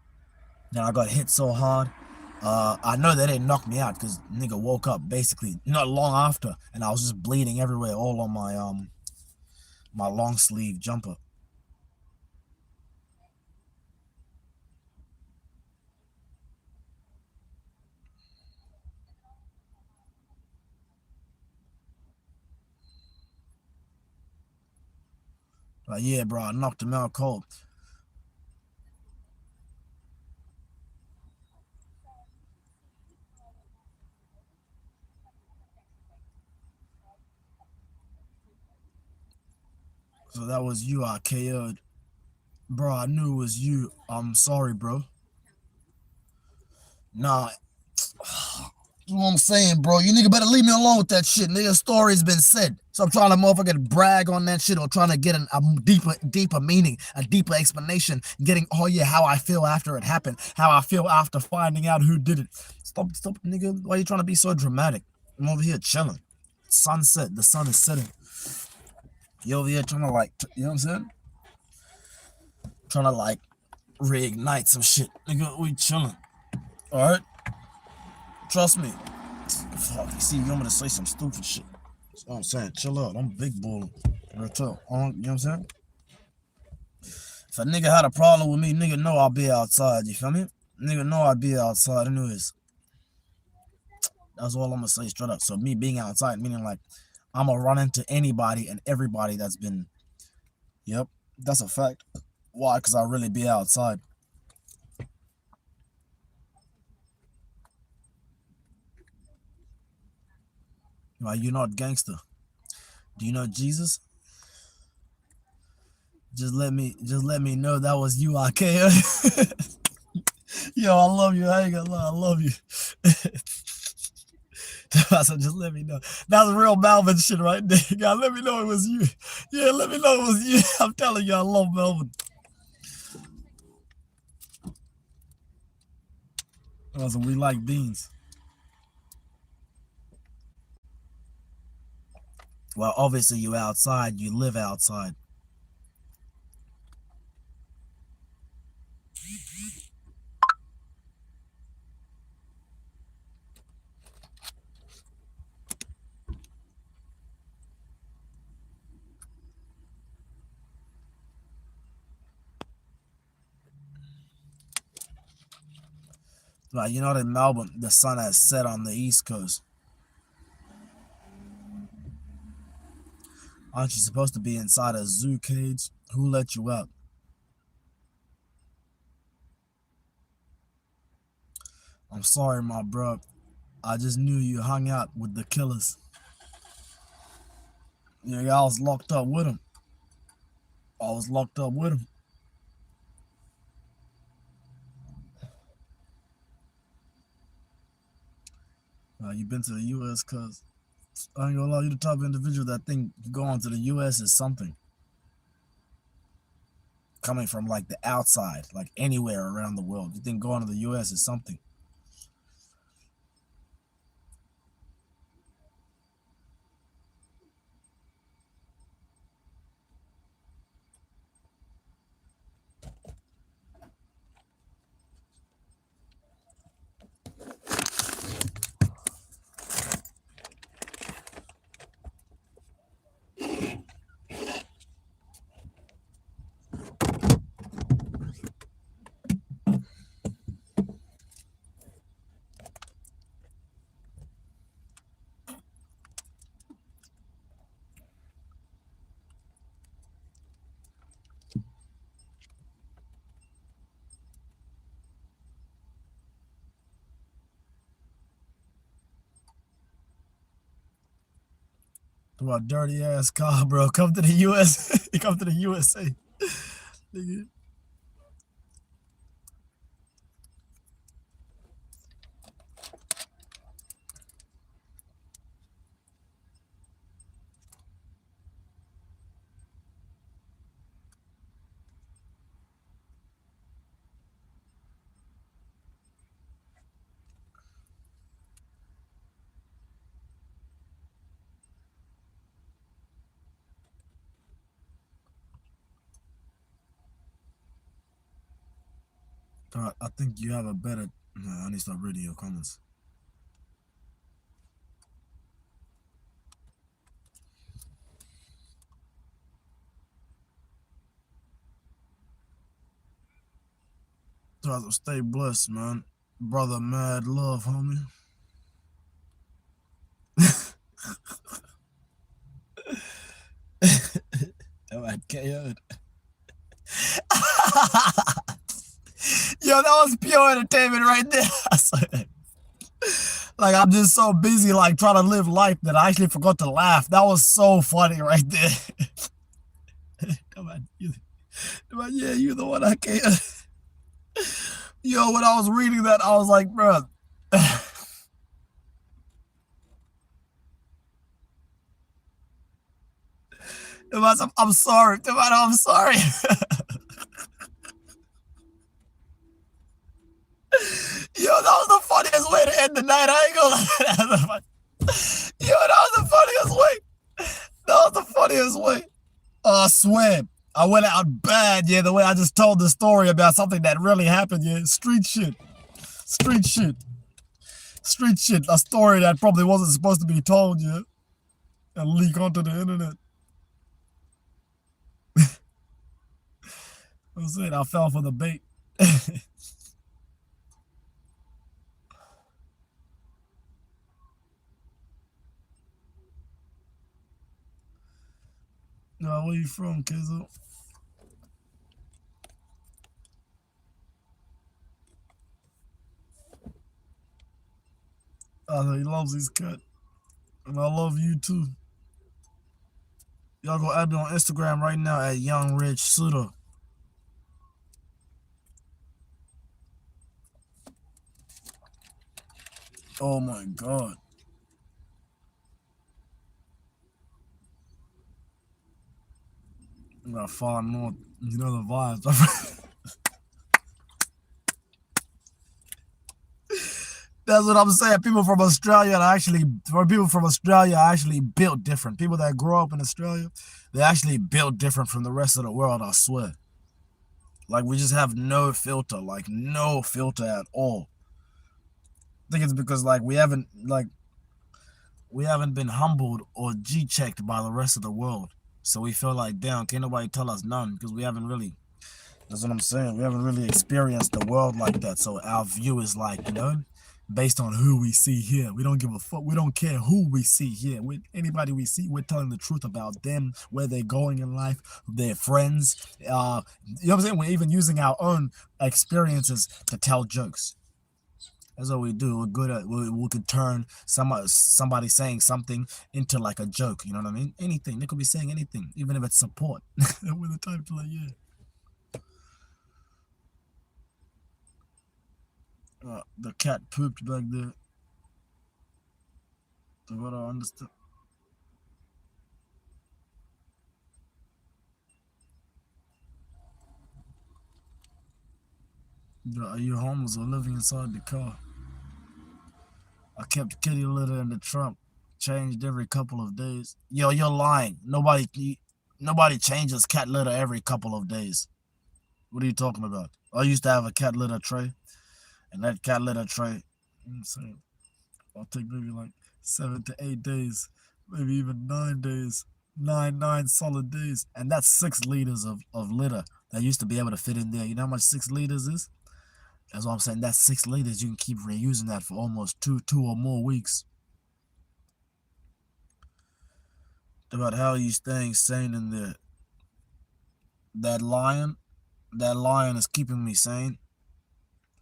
Then I got hit so hard. I know they didn't knock me out because nigga woke up basically not long after, and I was just bleeding everywhere, all on my my long sleeve jumper. But yeah, bro, I knocked him out cold. So that was you I KO'd. Bro, I knew it was you. I'm sorry, bro. Nah. You know what I'm saying, bro? You nigga better leave me alone with that shit. Nigga, story's been said. So I'm trying to motherfucking brag on that shit, or trying to get a deeper meaning, a deeper explanation, getting, oh yeah, how I feel after it happened, how I feel after finding out who did it. Stop, nigga. Why are you trying to be so dramatic? I'm over here chilling. Sunset, the sun is setting. You over here trying to like, you know what I'm saying? Trying to like reignite some shit. Nigga, we chilling. Alright? Trust me. Fuck, you see, you want me to say some stupid shit. That's what I'm saying. Chill out. I'm big balling. Real talk. You know what I'm saying? If a nigga had a problem with me, nigga know I'll be outside. You feel me? Nigga know I'll be outside anyways. That's all I'm gonna say straight up. So me being outside, meaning like I'm gonna run into anybody and everybody that's been. Yep, that's a fact. Why? Because I really be outside. Why you not gangster? Do you know Jesus? Just let me know that was you, IKO. Yo, I love you. I ain't gonna lie, I love you. So just let me know. That's real Melbourne shit right there. God, let me know it was you. Yeah, let me know it was you. I'm telling you, I love Melbourne. Also, we like beans. Well, obviously you outside, you live outside. Like, you know that in Melbourne, the sun has set on the East Coast. Aren't you supposed to be inside a zoo cage? Who let you out? I'm sorry, my bro. I just knew you hung out with the killers. Yeah, I was locked up with them. I was locked up with them. You been to the U.S. cuz I ain't gonna lie, you the type of individual that think going to the U.S. is something. Coming from like the outside, like anywhere around the world. You think going to the U.S. is something. To a dirty ass car, bro. Come to the U.S. Come to the USA. Nigga. I think you have a better. Nah, I need to stop reading your comments. So stay blessed, man. Brother, mad love, homie. Oh, I KO'd. Yo, that was pure entertainment right there. Like, I'm just so busy, like, trying to live life that I actually forgot to laugh. That was so funny right there. Come on, yeah, you the one I can't. Yo, when I was reading that, I was like, bro. I'm sorry. I'm sorry. Yo, that was the funniest way to end the night. I ain't gonna lie. Yo, that was the funniest way. That was the funniest way. I swear. I went out bad, yeah, the way I just told the story about something that really happened, yeah. Street shit. Street shit. Street shit. A story that probably wasn't supposed to be told, yeah. And leak onto the internet. That's it. I fell for the bait. No, where you from, Kizzo? I know he loves his cut. And I love you too. Y'all go add me on Instagram right now at Young Rich Suda. Oh my God. I got far north. You know the vibes. That's what I'm saying. People from Australia are actually built different. People that grow up in Australia, they actually built different from the rest of the world, I swear. Like, we just have no filter, like no filter at all. I think it's because like we haven't been humbled or G-checked by the rest of the world. So we feel like, damn, can't nobody tell us none because we haven't really That's what I'm saying. We haven't really experienced the world like that. So our view is like, you know, based on who we see here. We don't give a fuck. We don't care who we see here. With anybody we see, we're telling the truth about them, where they're going in life, their friends. You know what I'm saying? We're even using our own experiences to tell jokes. That's what we do. We're good at. We could turn somebody saying something into like a joke. You know what I mean? Anything. They could be saying anything, even if it's support. We're the type to like, yeah. The cat pooped back there. So what I understand. Are you homeless or living inside the car? I kept kitty litter in the trunk. Changed every couple of days. Yo, you're lying. Nobody changes cat litter every couple of days. What are you talking about? I used to have a cat litter tray. And that cat litter tray, I'm saying, I'll take maybe like 7 to 8 days, maybe even 9 days, nine solid days. And that's 6 liters of litter that used to be able to fit in there. You know how much 6 liters is? That's what I'm saying. That's 6 liters. You can keep reusing that for almost two or more weeks. About how you staying sane in there. That lion is keeping me sane.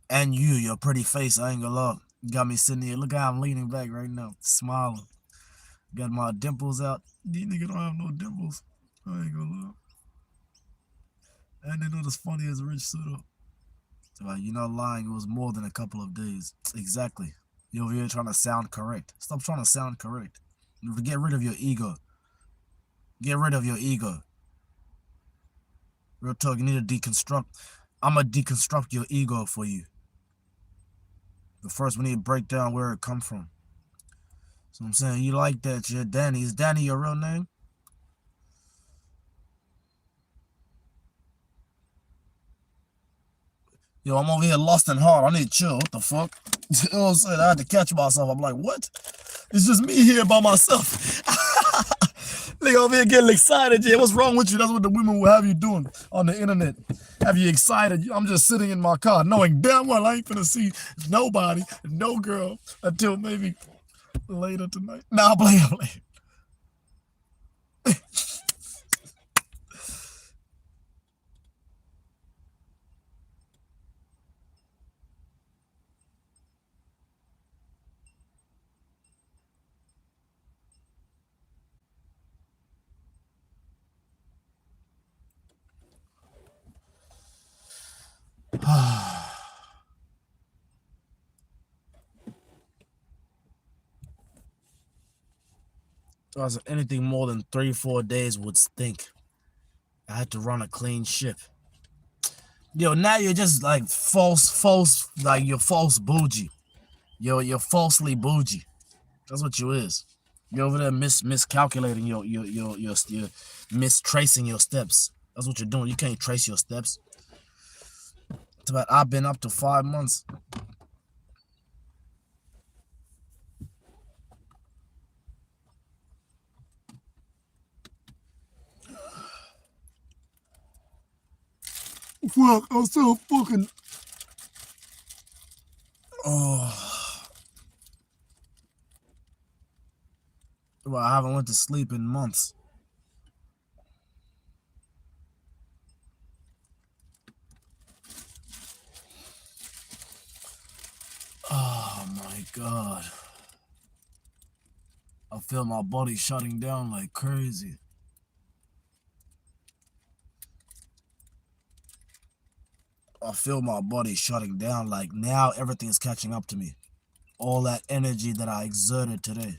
And your pretty face, I ain't gonna lie. Got me sitting here. Look how I'm leaning back right now, smiling. Got my dimples out. These niggas don't have no dimples. I ain't gonna lie. And they know that's funny as Rich Sudo. So you're not lying, it was more than a couple of days. Exactly. You're over here trying to sound correct. Stop trying to sound correct. Get rid of your ego. Get rid of your ego. Real talk, you need to deconstruct. I'm gonna deconstruct your ego for you. But first, we need to break down where it come from. So I'm saying, you like that, you're Danny. Is Danny your real name? Yo, I'm over here lost and hard. I need to chill. What the fuck? You know what I'm saying? I had to catch myself. I'm like, what? It's just me here by myself. Nigga over here getting excited. Yeah, what's wrong with you? That's what the women will have you doing on the internet. Have you excited? I'm just sitting in my car knowing damn well I ain't gonna see nobody, no girl, until maybe later tonight. Nah, I'm playing. So anything more than 3-4 days would stink. I had to run a clean ship. Yo, now you're just like false, like you're false bougie. You're falsely bougie. That's what you is. You're over there miscalculating your mistracing your steps. That's what you're doing. You can't trace your steps. It's about I've been up to 5 months. Fuck, I'm so fucking. Oh. Well, I haven't went to sleep in months. Oh my God. I feel my body shutting down like crazy. I feel my body shutting down like now everything's catching up to me. All that energy that I exerted today.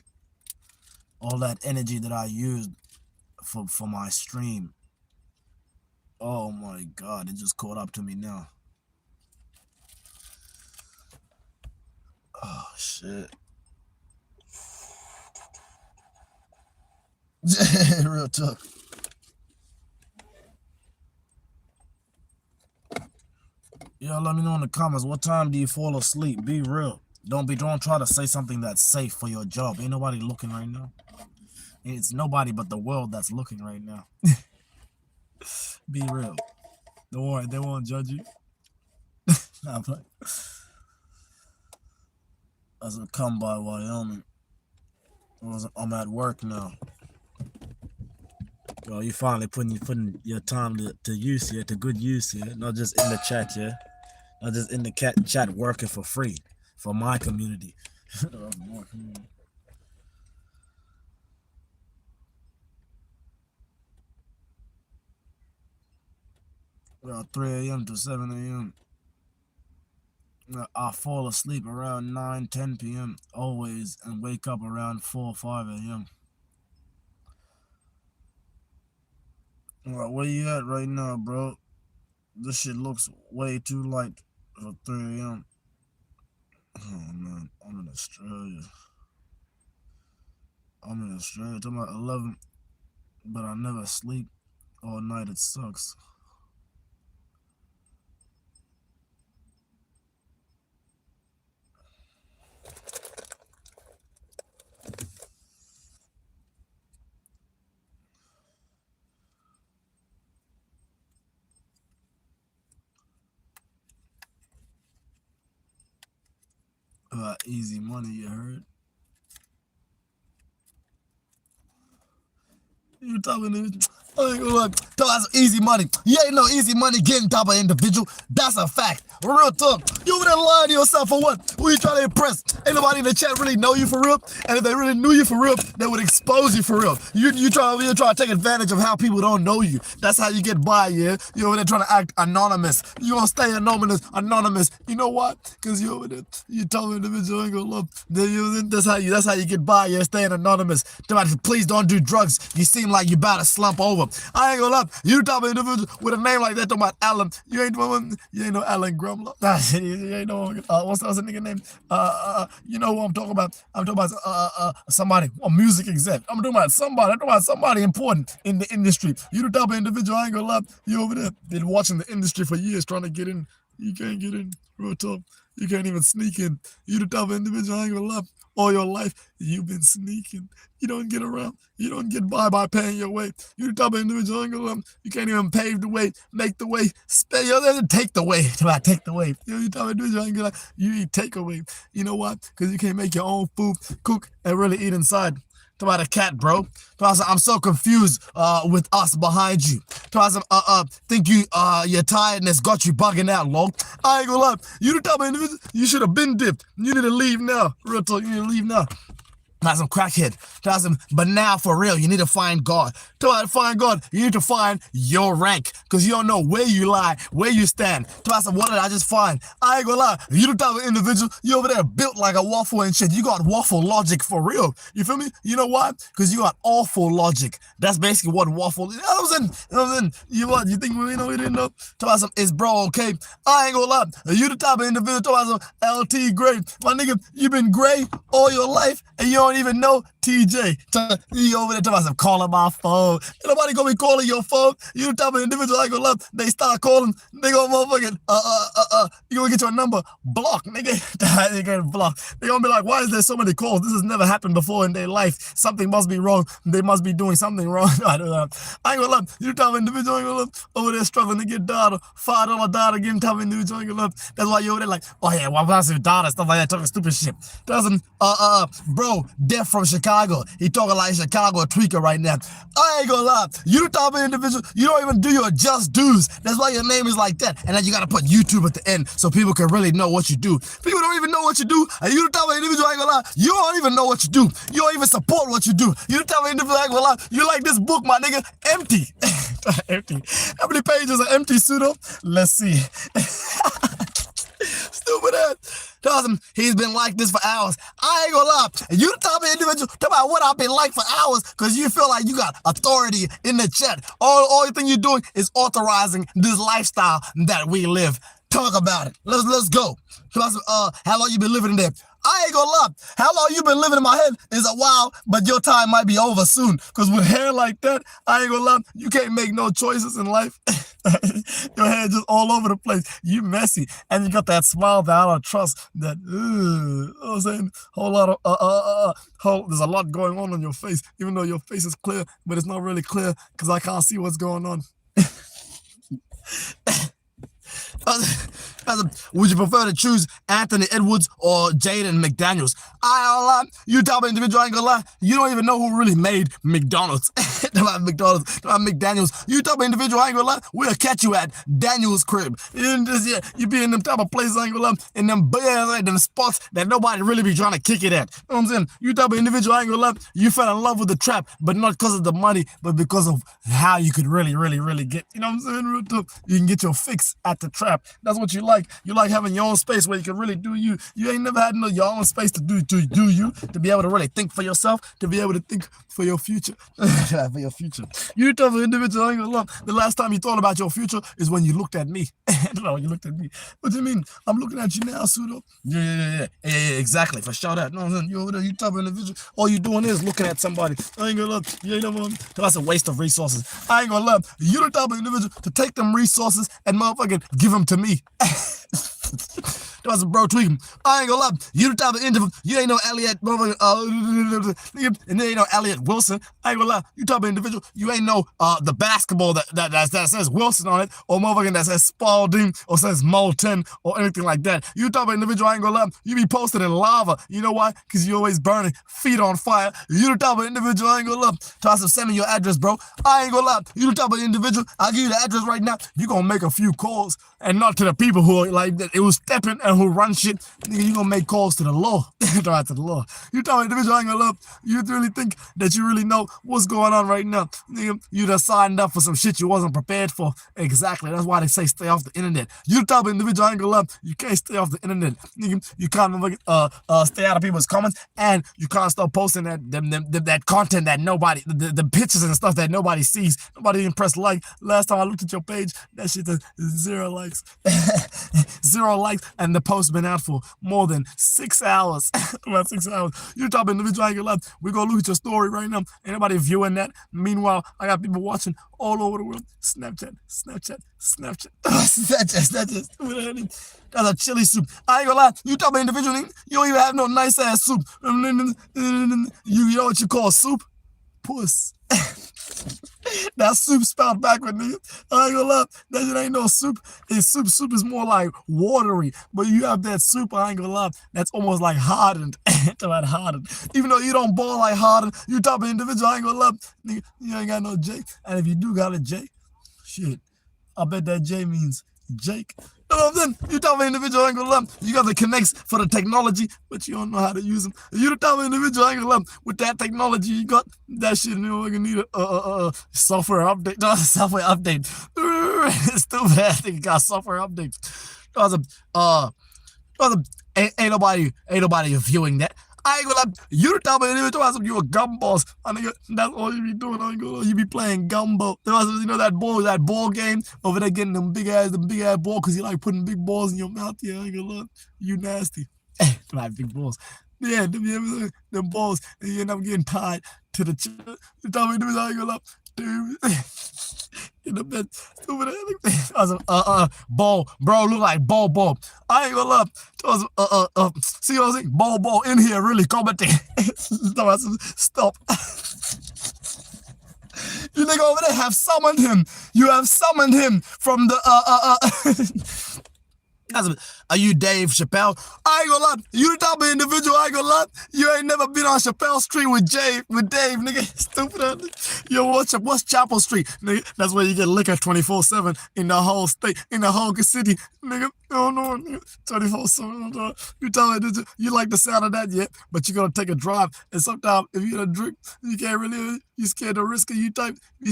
All that energy that I used for my stream. Oh my God, it just caught up to me now. Oh shit. Real talk. Y'all let me know in the comments, what time do you fall asleep? Be real. Don't try to say something that's safe for your job. Ain't nobody looking right now. It's nobody but the world that's looking right now. Be real. Don't worry, they won't judge you. Nah, but that's a come by Wyoming. I'm at work now. Yo, you finally putting your time to use here, to good use here, not just in the chat, yeah. Not just in the chat working for free for my community. Around 3 a.m. to 7 a.m. I fall asleep around 9-10 p.m. always and wake up around 4-5 a.m. Where you at right now, bro? This shit looks way too light for 3 a.m. Oh man, I'm in Australia. It's about 11, but I never sleep all night. It sucks. Easy money, you heard? You talking to I ain't gonna lie. That's easy money. You ain't no easy money getting top of individual. That's a fact. Real talk. You over there lying to yourself for what? Who you trying to impress? Ain't nobody in the chat really know you for real. And if they really knew you for real, they would expose you for real. You try to take advantage of how people don't know you. That's how you get by, yeah? You over there trying to act anonymous. You gonna stay anonymous. You know what? Because you over there, you tell individual ain't gonna love. That's how you get by, yeah? Staying anonymous. Please don't do drugs. You seem like you about to slump over. I ain't gonna lie. You talk about individual with a name like that, talking about Alan. You ain't no Alan Grumlow. Nah, shit, you ain't no what's the nigga name? You know who I'm talking about? I'm talking about somebody, a music exec. I'm talking about somebody important in the industry. You the type of individual, I ain't gonna lie. You over there been watching the industry for years trying to get in. You can't get in. Real talk. You can't even sneak in. You the type of individual, I ain't gonna lie. All your life, you've been sneaking. You don't get around. You don't get by paying your way. You the type of individual, I ain't gonna lie. You can't even pave the way, make the way, take the way. Take the way. You the type of individual, I ain't gonna lie. You eat takeaway. You know what? Because you can't make your own food, cook, and really eat inside. Talk about a cat, bro. I'm so confused with us behind you. Think your tiredness got you bugging out, lol. I ain't gonna lie. You the type of individual, you should have been dipped. You need to leave now. Real talk, you need to leave now. Some crackhead. But now for real, you need to find God. To find God, you need to find your rank. Because you don't know where you lie, where you stand. What did I just find? I ain't gonna lie. You the type of individual, you over there built like a waffle and shit. You got waffle logic for real. You feel me? You know why? Because you got awful logic. That's basically what waffle is. You know what I'm saying? You what? You think we didn't know? It's bro, okay? I ain't gonna lie. You the type of individual, LT Gray. My nigga, you been gray all your life and you don't even know TJ. You over there talking about some calling my phone. Ain't nobody gonna be calling your phone. You the type of individual I gonna love. They start calling. They gonna motherfucking you gonna get your number blocked, nigga. They get blocked. They gonna be like, why is there so many calls? This has never happened before in their life. Something must be wrong. They must be doing something wrong. I don't know. I ain't gonna love. You the type of individual I ain't gonna love. Over there struggling to get data. $5 data game type of individual I ain't gonna love. That's why you over there like, oh yeah, well, I'm with data stuff like that, talking stupid shit. Doesn't bro, Deaf from Chicago. He talking like Chicago tweaker right now. I ain't gonna lie. You the type of individual, you don't even do your just dues. That's why your name is like that. And then you gotta put YouTube at the end so people can really know what you do. People don't even know what you do. And you the type of individual, I ain't gonna lie, you don't even know what you do. You don't even support what you do. You the type of individual, I ain't gonna lie, you like this book, my nigga, empty. Empty. How many pages are empty, pseudo? Let's see. Stupid ass. He's been like this for hours. I ain't gonna lie. You the type of individual, talk about what I've been like for hours, because you feel like you got authority in the chat. All thing you're doing is authorizing this lifestyle that we live. Talk about it. Let's go. How long you been living in there? I ain't gonna lie. How long you been living in my head is a while, but your time might be over soon. Because with hair like that, I ain't gonna lie, you can't make no choices in life. Your hair just all over the place. You messy. And you got that smile that I don't trust. That, you know what I'm saying? Whole lot of, there's a lot going on your face. Even though your face is clear, but it's not really clear because I can't see what's going on. Would you prefer to choose Anthony Edwards or Jaden McDaniels? I ain't gonna lie. You type of individual, I ain't gonna lie. You don't even know who really made McDonald's. Not McDonald's, not McDaniels. You type of individual, I ain't gonna lie. We'll catch you at Daniel's crib. You be in them type of places, I ain't gonna lie. In them beds, them spots that nobody really be trying to kick it at. You know what I'm saying? You type of individual, I ain't gonna lie. You fell in love with the trap, but not because of the money, but because of how you could really get, you know what I'm saying? Real tough. You can get your fix at the trap. That's what you like. You like having your own space where you can really do you. You ain't never had your own space to do you, to be able to really think for yourself, to be able to think for your future. For your future. You tough individual, I ain't gonna lie. The last time you thought about your future is when you looked at me. No, you looked at me. What do you mean? I'm looking at you now, Pseudo. Yeah, exactly. For sure that. No, you over there, you type of individual. All you doing is looking at somebody. I ain't gonna lie. You ain't never. That's a waste of resources. I ain't gonna lie. You the type of individual to take them resources and motherfucking give them to me. That was a bro tweaking. I ain't gonna lie. You the type of individual. You ain't no Elliot motherfucking and there ain't no Elliot Wilson. I ain't gonna lie. You type of individual. You ain't no the basketball that says Wilson on it, or motherfucking that says Spalding or says Molten or anything like that. You type of individual, I ain't gonna lie. You be posted in lava. You know why? Because you always burning, feet on fire. You the type of individual, I ain't gonna lie. Toss of send me your address, bro. I ain't gonna lie. You the type of individual. I'll give you the address right now. You gonna make a few calls, and not to the people who are like it was stepping and who run shit. Nigga, you gonna make calls to the law. Right, to the law. You type of individual, I ain't gonna lie. You really think that you really know what's going on right now. Nigga, you just signed up for some shit you wasn't prepared for. Exactly. That's why they say stay off the internet. You the type of individual, I ain't gonna lie. You can't stay off the internet. Nigga, you can't stay out of people's comments, and you can't stop posting that content that nobody, the pictures and stuff that nobody sees. Nobody even press like. Last time I looked at your page, that shit is 0 likes. 0 likes, and the post been out for more than 6 hours. About 6 hours. You type of individual, I ain't gonna lie. We gonna look at your story right now. Ain't nobody viewing that. Meanwhile, I got people watching all over the world. Snapchat. Snapchat. That's a chili soup. I ain't gonna lie. You type of individual, you don't even have no nice ass soup. You know what you call soup? Puss. That soup spelled backward, nigga. I ain't gonna lie. That shit ain't no soup. It's soup. Soup is more like watery. But you have that soup, I ain't gonna lie. That's almost like hardened. Hardened. Even though you don't boil like hardened, you type of individual, I ain't gonna lie. Nigga, you ain't got no J. And if you do got a J, shit, I bet that J means Jake. You know what I'm saying? You type of individual, I ain't gonna lie. You got the connects for the technology, but you don't know how to use them. You the type of individual, I ain't gonna lie. With that technology you got, that shit, you know, you need a software update. No, software update. Stupid ass thing got software updates. Ain't nobody viewing that. I ain't gonna lie. You the type of individual, you a gumballs. I nigga, that's all you be doing. I ain't gonna lie. You be playing gumbo. You know that ball game over there getting them big ass ball because you like putting big balls in your mouth. Yeah, I ain't gonna lie. You nasty. Like big balls. Yeah, them balls, and you end up getting tied to the chair. You type of individual, I ain't gonna lie. Dude. In the bed, stupid ass. Ball, bro, look like ball. I ain't gonna lie. See what I'm saying? Ball in here, really commenting. Stop. You nigga over there have summoned him. You have summoned him from the Are you Dave Chappelle? I ain't gonna lie. You the type of individual, I ain't gonna lie. You ain't never been on Chappelle Street with Dave, nigga. Stupid. Yo, what's Chapel Street? Nigga, that's where you get liquor 24/7 in the whole state, in the whole city. Nigga, no, 24/7. You tell me, you like the sound of that yet, but you're gonna take a drive. And sometimes if you're gonna drink, you can't really, you scared to risk it. You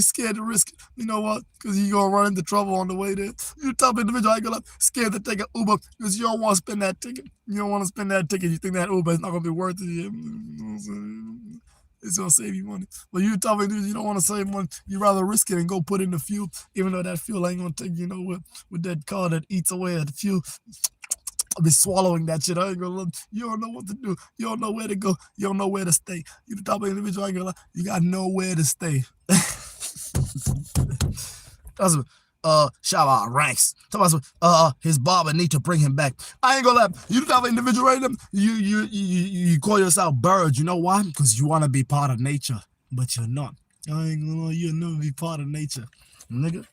scared to risk it. You know what? Because you're gonna run into trouble on the way there. You the type of individual, I ain't gonna lie, scared to take an Uber because you don't want to spend that ticket. You don't want to spend that ticket. You think that Uber is not gonna be worth it. You know what I'm saying? It's gonna save you money. But you tell me, you don't want to save money. You rather risk it and go put in the fuel, even though that fuel ain't gonna take you nowhere. With that car that eats away at the fuel, I'll be swallowing that shit. I ain't gonna lie. You don't know what to do. You don't know where to go. You don't know where to stay. You the type of individual, I ain't gonna lie. You got nowhere to stay. That's shout out ranks. His barber need to bring him back. I ain't gonna lie. You the type of individual right now. You call yourself bird. You know why? Because you want to be part of nature, but you're not. I ain't gonna lie. You'll never be part of nature, nigga.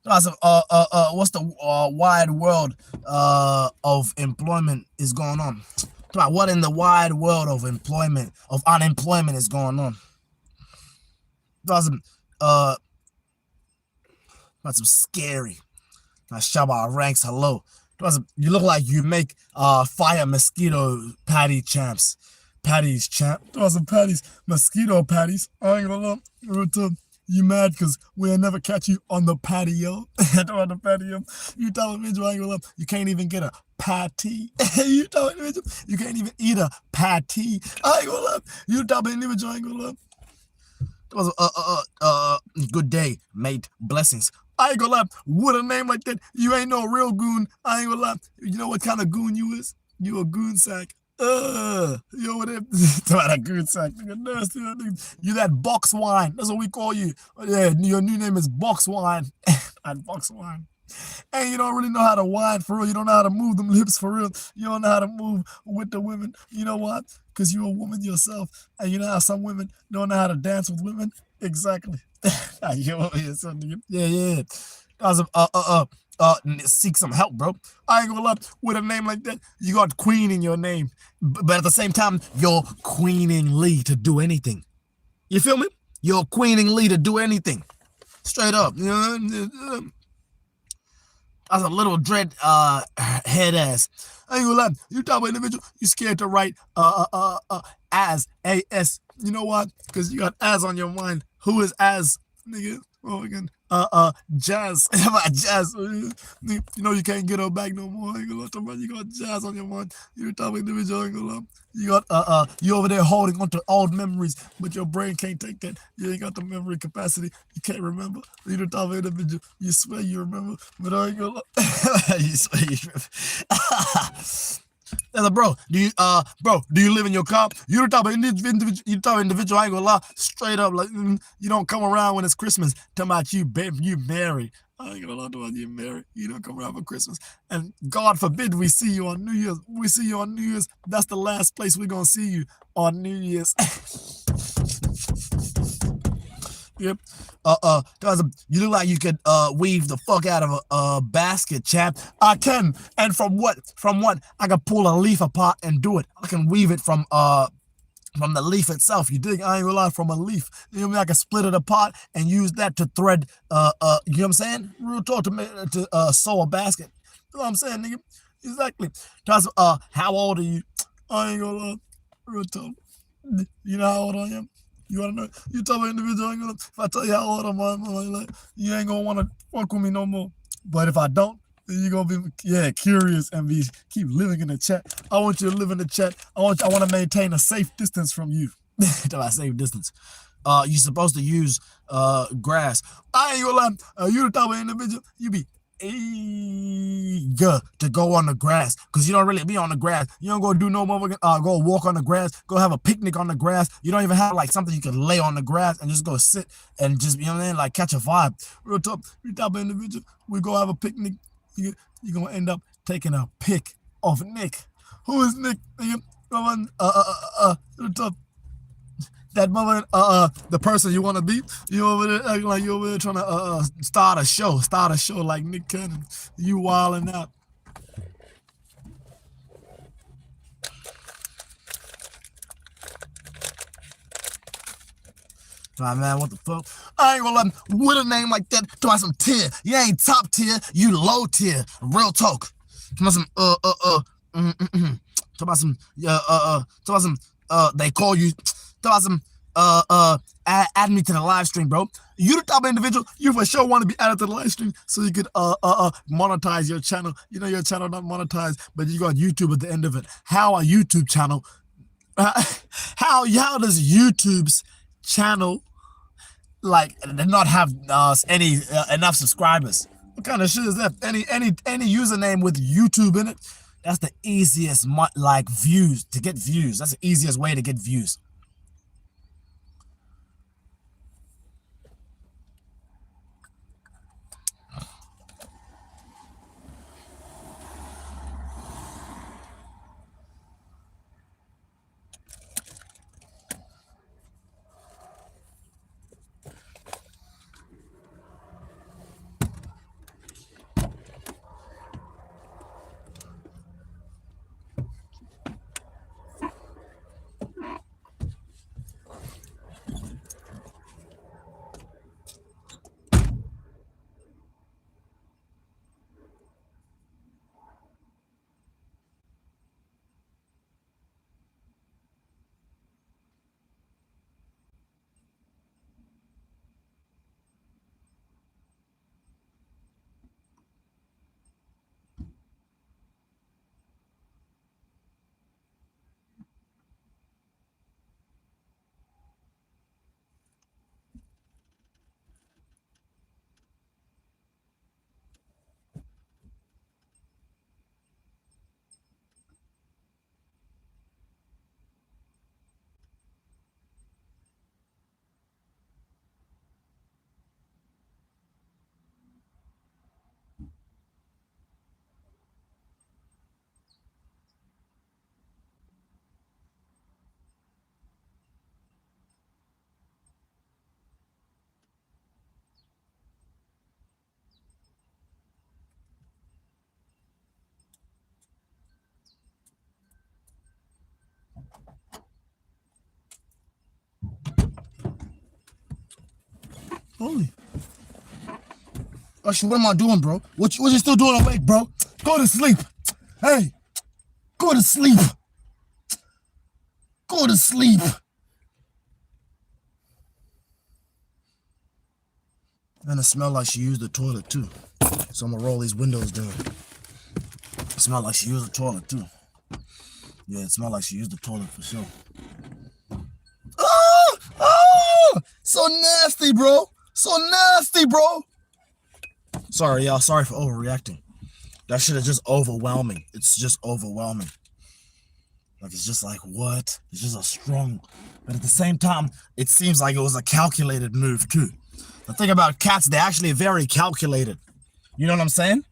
What's the wide world of employment is going on? What in the wide world of unemployment is going on? Uh, that's some scary. Shabba ranks hello. You look like you make fire mosquito patty champs. Patties champ. Some patties. Mosquito patties. I ain't gonna lie. You mad because we'll never catch you on the patio. On the patio. You telling me I ain't gonna lie. You can't even get a patty. You telling me you can't even eat a patty. I ain't gonna lie. You telling me I ain't gonna lie. It was good day, mate. Blessings. I ain't gonna lie. With a name like that, you ain't no real goon. I ain't gonna lie. You know what kind of goon you is? You a goon sack. You over there talking about a goon sack. You that box wine. That's what we call you. Yeah, your new name is box wine. And box wine. And you don't really know how to whine for real. You don't know how to move them lips for real. You don't know how to move with the women. You know what? Because you're a woman yourself. And you know how some women don't know how to dance with women? Exactly. Yeah. Seek some help, bro. I ain't gonna lie. With a name like that, you got queen in your name. But at the same time, you're queeningly to do anything. You feel me? You're queeningly to do anything. Straight up. You know? As a little dread head ass. I ain't gonna lie. You talk about individual, you scared to write as A-S. You know what? Because you got as on your mind. Who is as? Nigga. Oh again. Jazz. Jazz. You know you can't get her back no more. I ain't gonna lie. You got jazz on your mind. You talk about individual, I ain't gonna lie. You got you over there holding onto old memories, but your brain can't take that. You ain't got the memory capacity. You can't remember. You don't talk about individual. You swear you remember, but I ain't gonna lie. You swear you remember. Bro, do you live in your car? You don't talk about individual. You talk about individual. I ain't gonna lie. Straight up, like you don't come around when it's Christmas. Talking about you, babe, you married. I ain't gonna lie about you married. You don't come around for Christmas. And God forbid we see you on New Year's. We see you on New Year's. That's the last place we're gonna see you on New Year's. Yep. You look like you could weave the fuck out of a basket, chap. I can. And from what? I can pull a leaf apart and do it. I can weave it from the leaf itself. You dig? I ain't gonna lie, from a leaf. You know what I mean? I can split it apart and use that to thread you know what I'm saying? Real talk, to sew a basket. You know what I'm saying, nigga? Exactly. That's how old are you? I ain't gonna lie. Real talk. You know how old I am? You wanna know? You tell me individual, I ain't gonna, if I tell you how old I'm like, you ain't gonna wanna fuck with me no more. But if I don't, then you gonna be curious and keep living in the chat. I want you to live in the chat. I want to maintain a safe distance from you. Till I safe distance. You're supposed to use grass. I ain't gonna lie. You the type of individual, you be eager to go on the grass, because you don't really be on the grass. You don't go do no motherfucking go walk on the grass, go have a picnic on the grass. You don't even have like something you can lay on the grass and just go sit and just, you know what I mean, like catch a vibe. Real talk, you type of individual, we go have a picnic, you're gonna end up taking a pic of Nick. Who is Nick? Real talk, that moment, the person you want to be, you over there acting like you over there trying to start a show like Nick Cannon. You wilding out. Right, man, what the fuck? I ain't gonna let him with a name like that. Talk about some tier. You ain't top tier, you low tier. Real talk. Talk about some talk about some talk about some they call you. Talk about some add me to the live stream, bro. You the type of individual, you for sure want to be added to the live stream so you could monetize your channel. You know your channel not monetized, but you got YouTube at the end of it. How a YouTube channel how does YouTube's channel like not have any enough subscribers? What kind of shit is that? Any username with YouTube in it? That's the easiest like views to get views. That's the easiest way to get views. Holy. Usher, what am I doing, bro? What you still doing awake, bro? Go to sleep. Hey, go to sleep. Go to sleep. And it smell like she used the toilet too. So I'm gonna roll these windows down. It smell like she used the toilet too. Yeah, it smell like she used the toilet for sure. Oh! Oh! So nasty, bro. So nasty, bro. Sorry, y'all. Sorry for overreacting. That shit is just overwhelming. It's just overwhelming. Like, it's just like, what? It's just a strong... But at the same time, it seems like it was a calculated move, too. The thing about cats, they're actually very calculated. You know what I'm saying?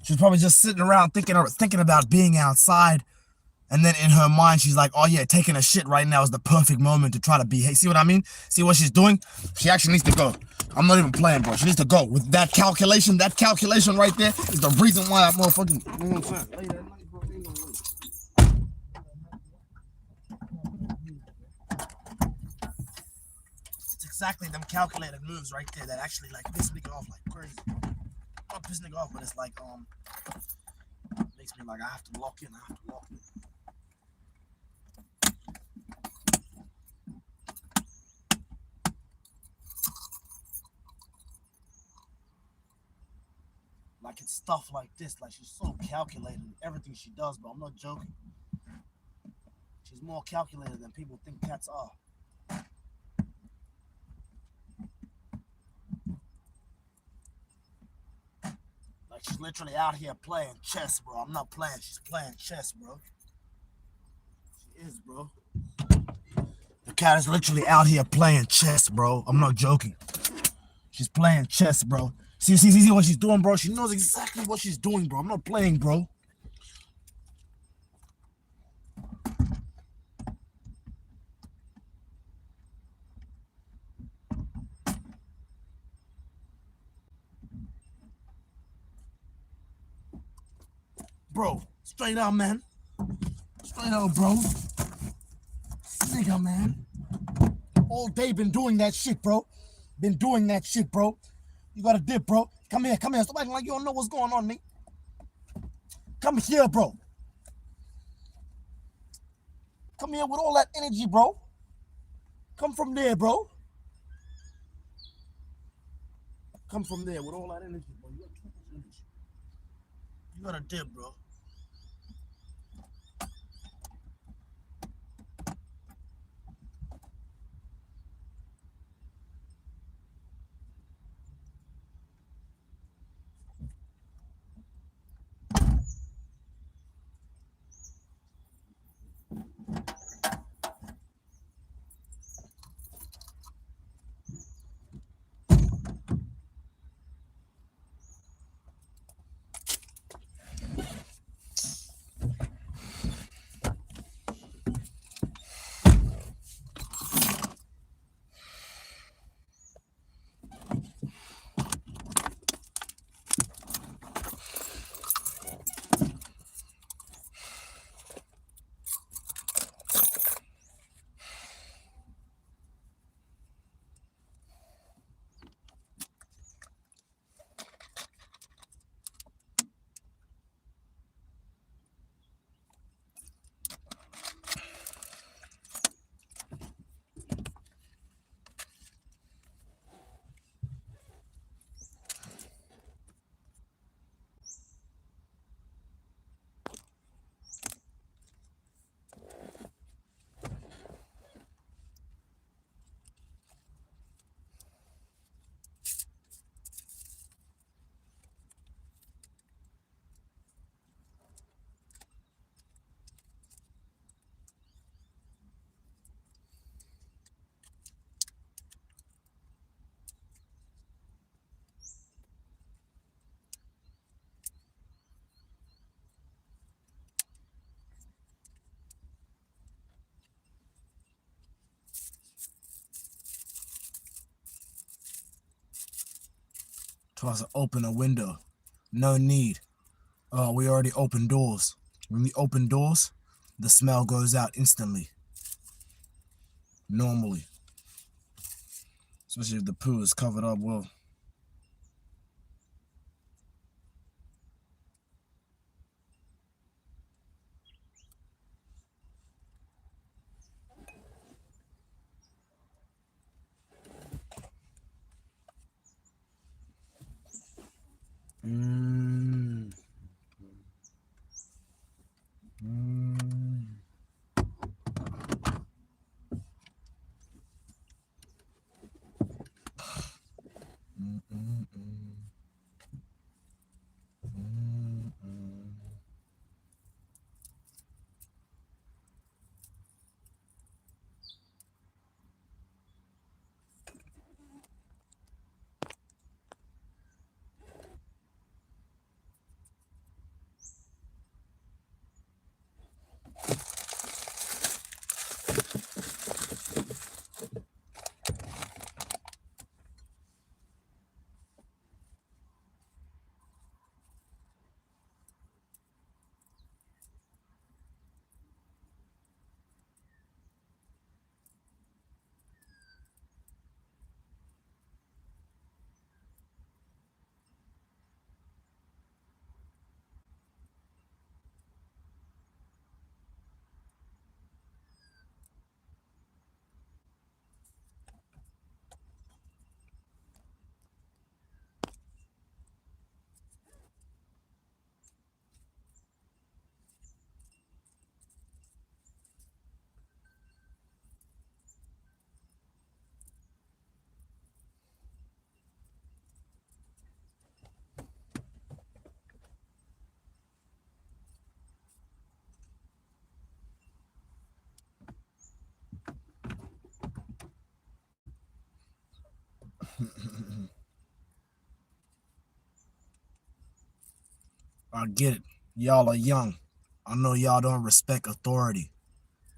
She's probably just sitting around thinking about being outside. And then in her mind, she's like, oh yeah, taking a shit right now is the perfect moment to try to behave. See what I mean? See what she's doing? She actually needs to go. I'm not even playing, bro. She needs to go. With that calculation right there is the reason why I motherfucking... You know what I'm saying? Late at night, bro, ain't no way. It's exactly them calculated moves right there that actually like piss nigga off like crazy. Not piss nigga off, but it's like makes me like I have to lock in. Like it's stuff like this, like she's so calculated in everything she does, but I'm not joking. She's more calculated than people think cats are. Like she's literally out here playing chess, bro. I'm not playing, she's playing chess, bro. She is, bro. The cat is literally out here playing chess, bro. I'm not joking. She's playing chess, bro. See what she's doing, bro? She knows exactly what she's doing, bro. I'm not playing, bro. Bro, straight out, man. Straight out, bro. Nigga, man. All day been doing that shit, bro. Been doing that shit, bro. You got a dip, bro. Come here. Stop acting like you don't know what's going on, nigga. Come here, bro. Come here with all that energy, bro. Come from there, bro. Come from there with all that energy, bro. You got too much energy. You got a dip, bro. Tries to open a window. No need. We already opened doors. When we open doors, the smell goes out instantly. Normally. Especially if the poo is covered up well. I get it. Y'all are young. I know y'all don't respect authority.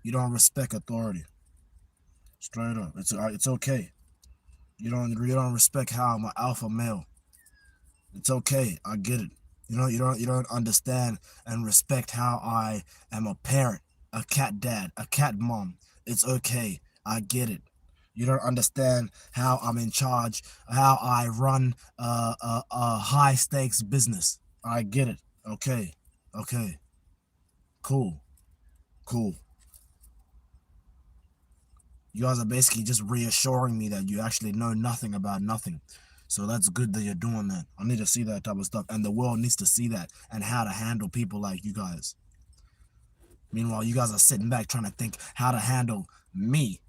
You don't respect authority. Straight up. It's okay. You don't respect how I'm an alpha male. It's okay. I get it. You don't understand and respect how I am a parent, a cat dad, a cat mom. It's okay. I get it. You don't understand how I'm in charge, how I run a high stakes business. I get it. Okay. Okay. Cool. Cool. You guys are basically just reassuring me that you actually know nothing about nothing. So that's good that you're doing that. I need to see that type of stuff. And the world needs to see that and how to handle people like you guys. Meanwhile, you guys are sitting back trying to think how to handle me.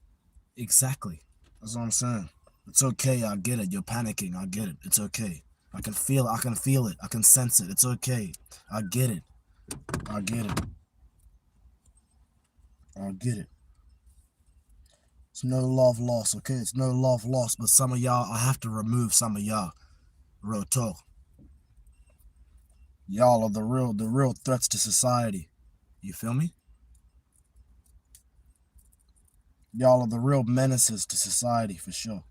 Exactly. That's what I'm saying. It's okay. I get it. You're panicking. I get it. It's okay. I can feel it. I can feel it. I can sense it. It's okay. I get it. I get it. I get it. It's no love lost, okay? It's no love lost, but some of y'all, I have to remove some of y'all. Real talk. Y'all are the real threats to society. You feel me? Y'all are the real menaces to society, for sure.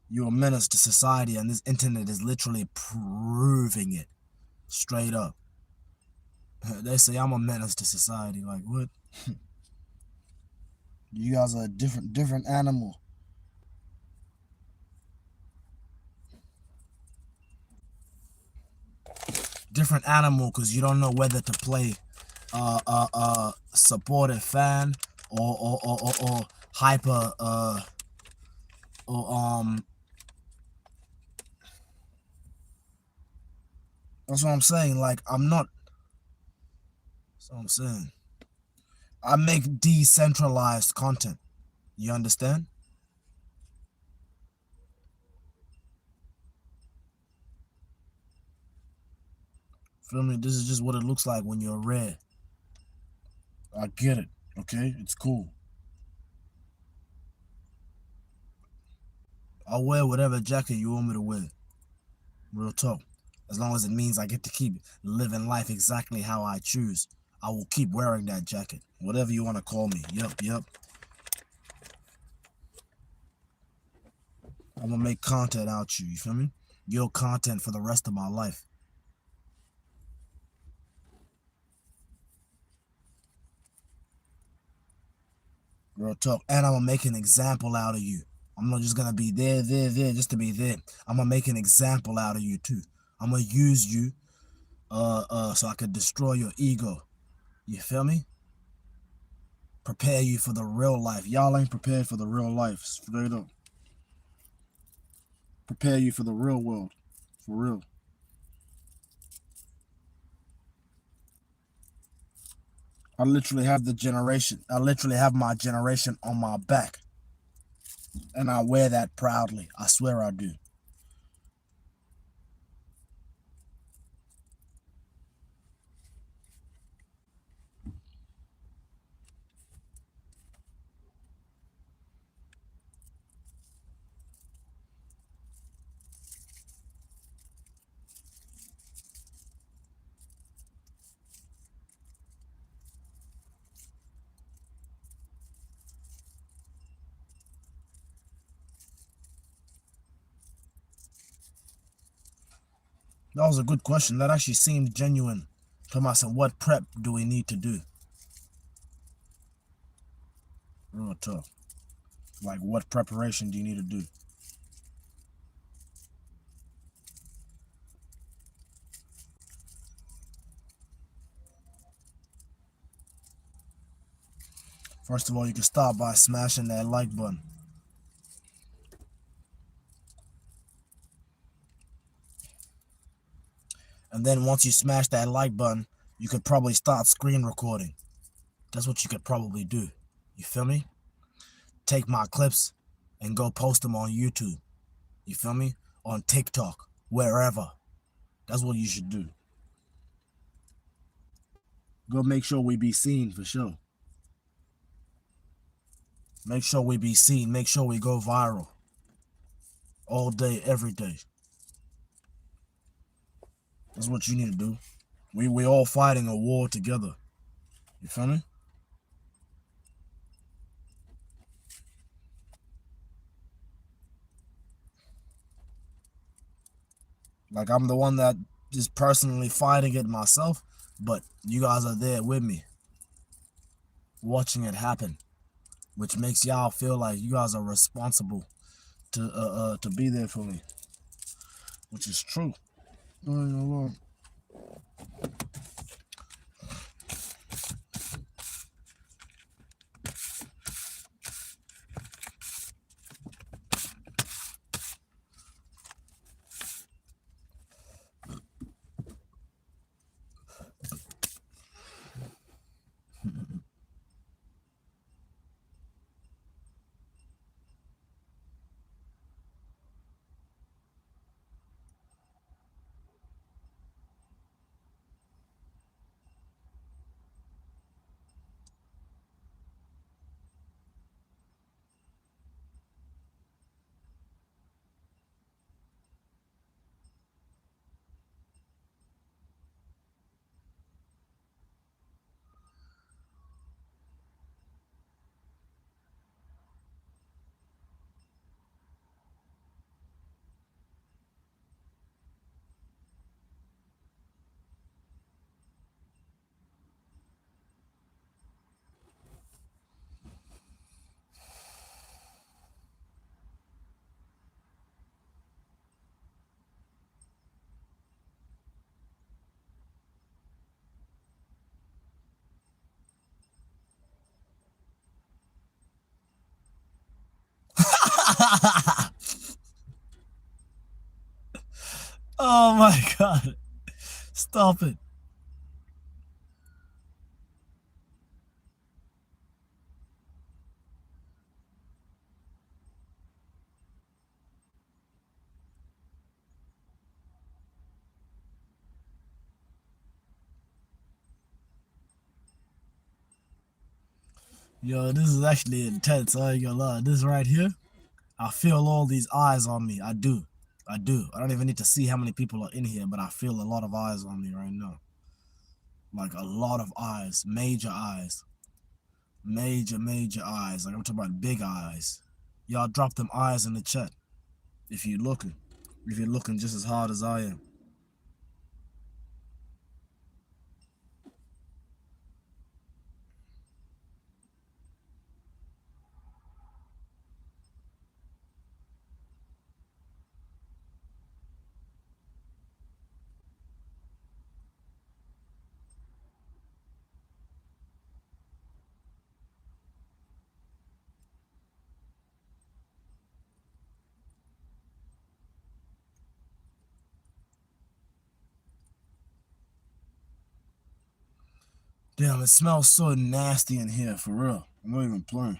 You're a menace to society, and this internet is literally proving it. Straight up. They say I'm a menace to society. Like, what? You guys are a different animal. Different animal, because you don't know whether to play supportive fan or hyper that's what I'm saying. Like, I'm not. That's what I'm saying. I make decentralized content. You understand? Feel me? This is just what it looks like when you're red. I get it. Okay? It's cool. I'll wear whatever jacket you want me to wear. Real talk. As long as it means I get to keep living life exactly how I choose, I will keep wearing that jacket. Whatever you want to call me. Yep. I'm gonna make content out you feel me? your content for the rest of my life. Real talk. And I'm gonna make an example out of you. I'm not just gonna be there just to be there. I'm gonna make an example out of you too. I'm gonna use you so I could destroy your ego. You feel me? Prepare you for the real life. Y'all ain't prepared for the real life. Straight up. Prepare you for the real world. For real. I literally have my generation on my back. And I wear that proudly. I swear I do. That was a good question. That actually seemed genuine. Thomas, what prep do we need to do? Real tough. Like, what preparation do you need to do? First of all, you can start by smashing that like button. And then once you smash that like button, you could probably start screen recording. That's what you could probably do. You feel me? Take my clips and go post them on YouTube. You feel me? On TikTok, wherever. That's what you should do. Go make sure we be seen for sure. Make sure we be seen. Make sure we go viral. All day, every day. That's what you need to do. We all fighting a war together. You feel me? Like, I'm the one that is personally fighting it myself, but you guys are there with me, watching it happen, which makes y'all feel like you guys are responsible to be there for me, which is true. Oh my God. Stop it. Yo, this is actually intense. I ain't gonna lie. This right here, I feel all these eyes on me. I do. I do. I don't even need to see how many people are in here, but I feel a lot of eyes on me right now. Like a lot of eyes. Major eyes. Major eyes. Like, I'm talking about big eyes. Y'all drop them eyes in the chat if you're looking. if you're looking just as hard as I am. Damn, it smells so nasty in here, for real. I'm not even playing.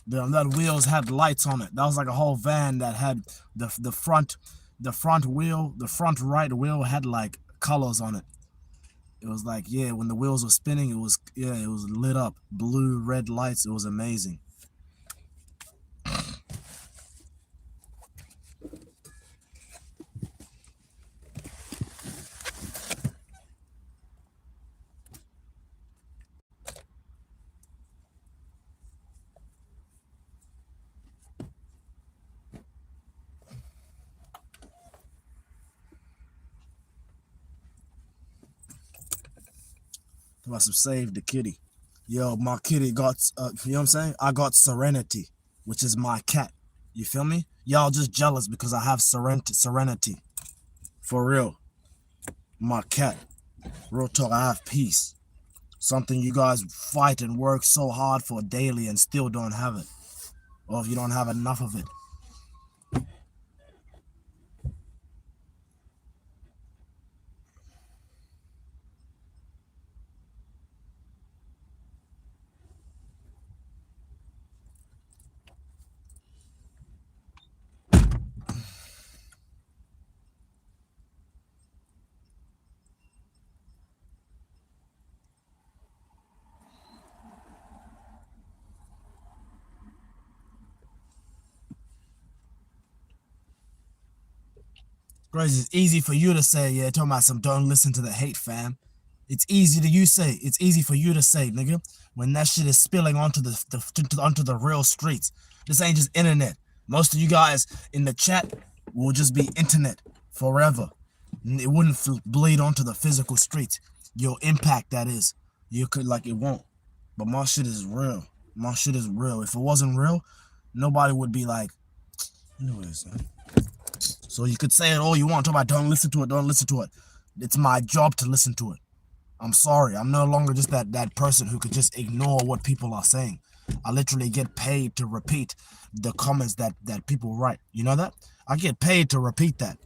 That wheels had lights on it. That was like a whole van that had the front wheel, the front right wheel had like colors on it. It was like, yeah, when the wheels were spinning, it was lit up, blue, red lights. It was amazing. Must have saved the kitty. Yo, my kitty got, you know what I'm saying? I got Serenity, which is my cat. You feel me? Y'all just jealous because I have Serenity. For real. My cat. Real talk, I have peace. Something you guys fight and work so hard for daily and still don't have it. Or if you don't have enough of it. Crazy, it's easy for you to say, yeah, talking about some don't listen to the hate, fam. It's easy to you say. It's easy for you to say, nigga, when that shit is spilling onto the real streets. This ain't just internet. Most of you guys in the chat will just be internet forever. It wouldn't bleed onto the physical streets. Your impact, that is. You could, like, it won't. But my shit is real. My shit is real. If it wasn't real, nobody would be like, anyways, man. So you could say it all you want, talk about don't listen to it. It's my job to listen to it. I'm sorry. I'm no longer just that person who could just ignore what people are saying. I literally get paid to repeat the comments that people write. You know that? I get paid to repeat that.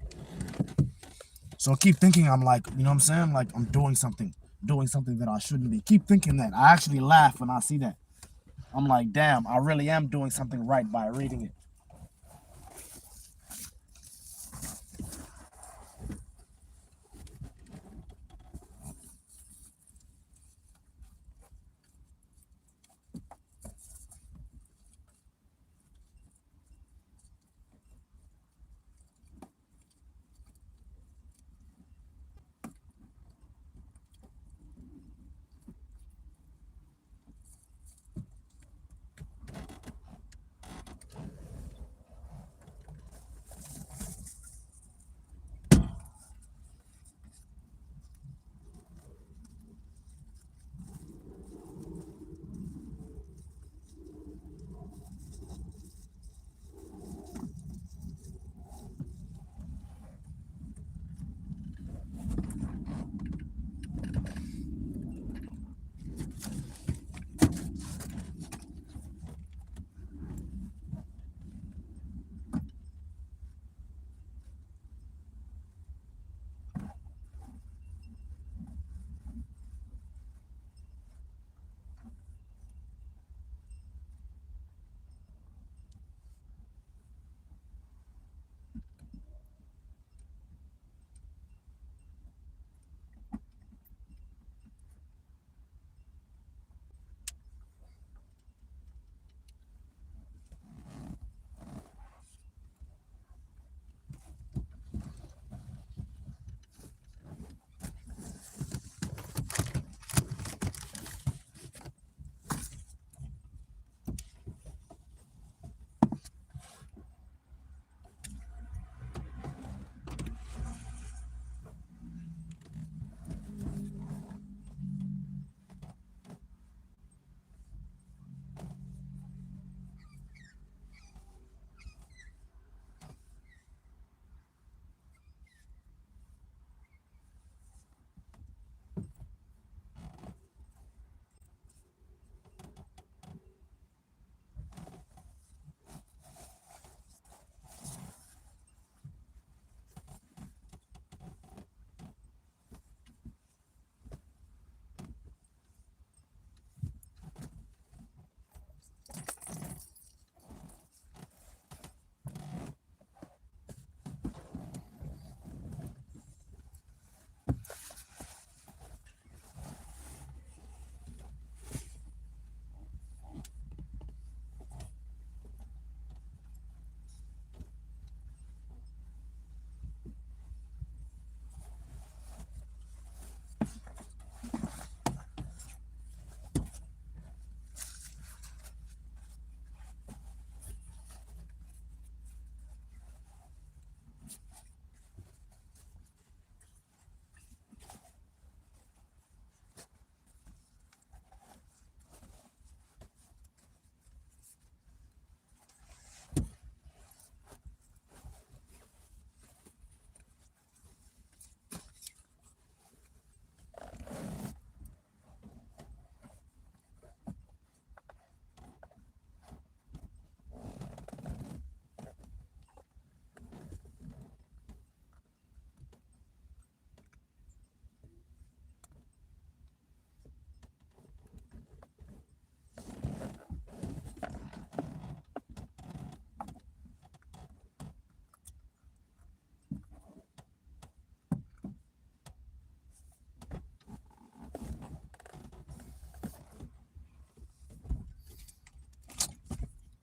So keep thinking I'm like, you know what I'm saying? Like I'm doing something that I shouldn't be. Keep thinking that. I actually laugh when I see that. I'm like, damn, I really am doing something right by reading it.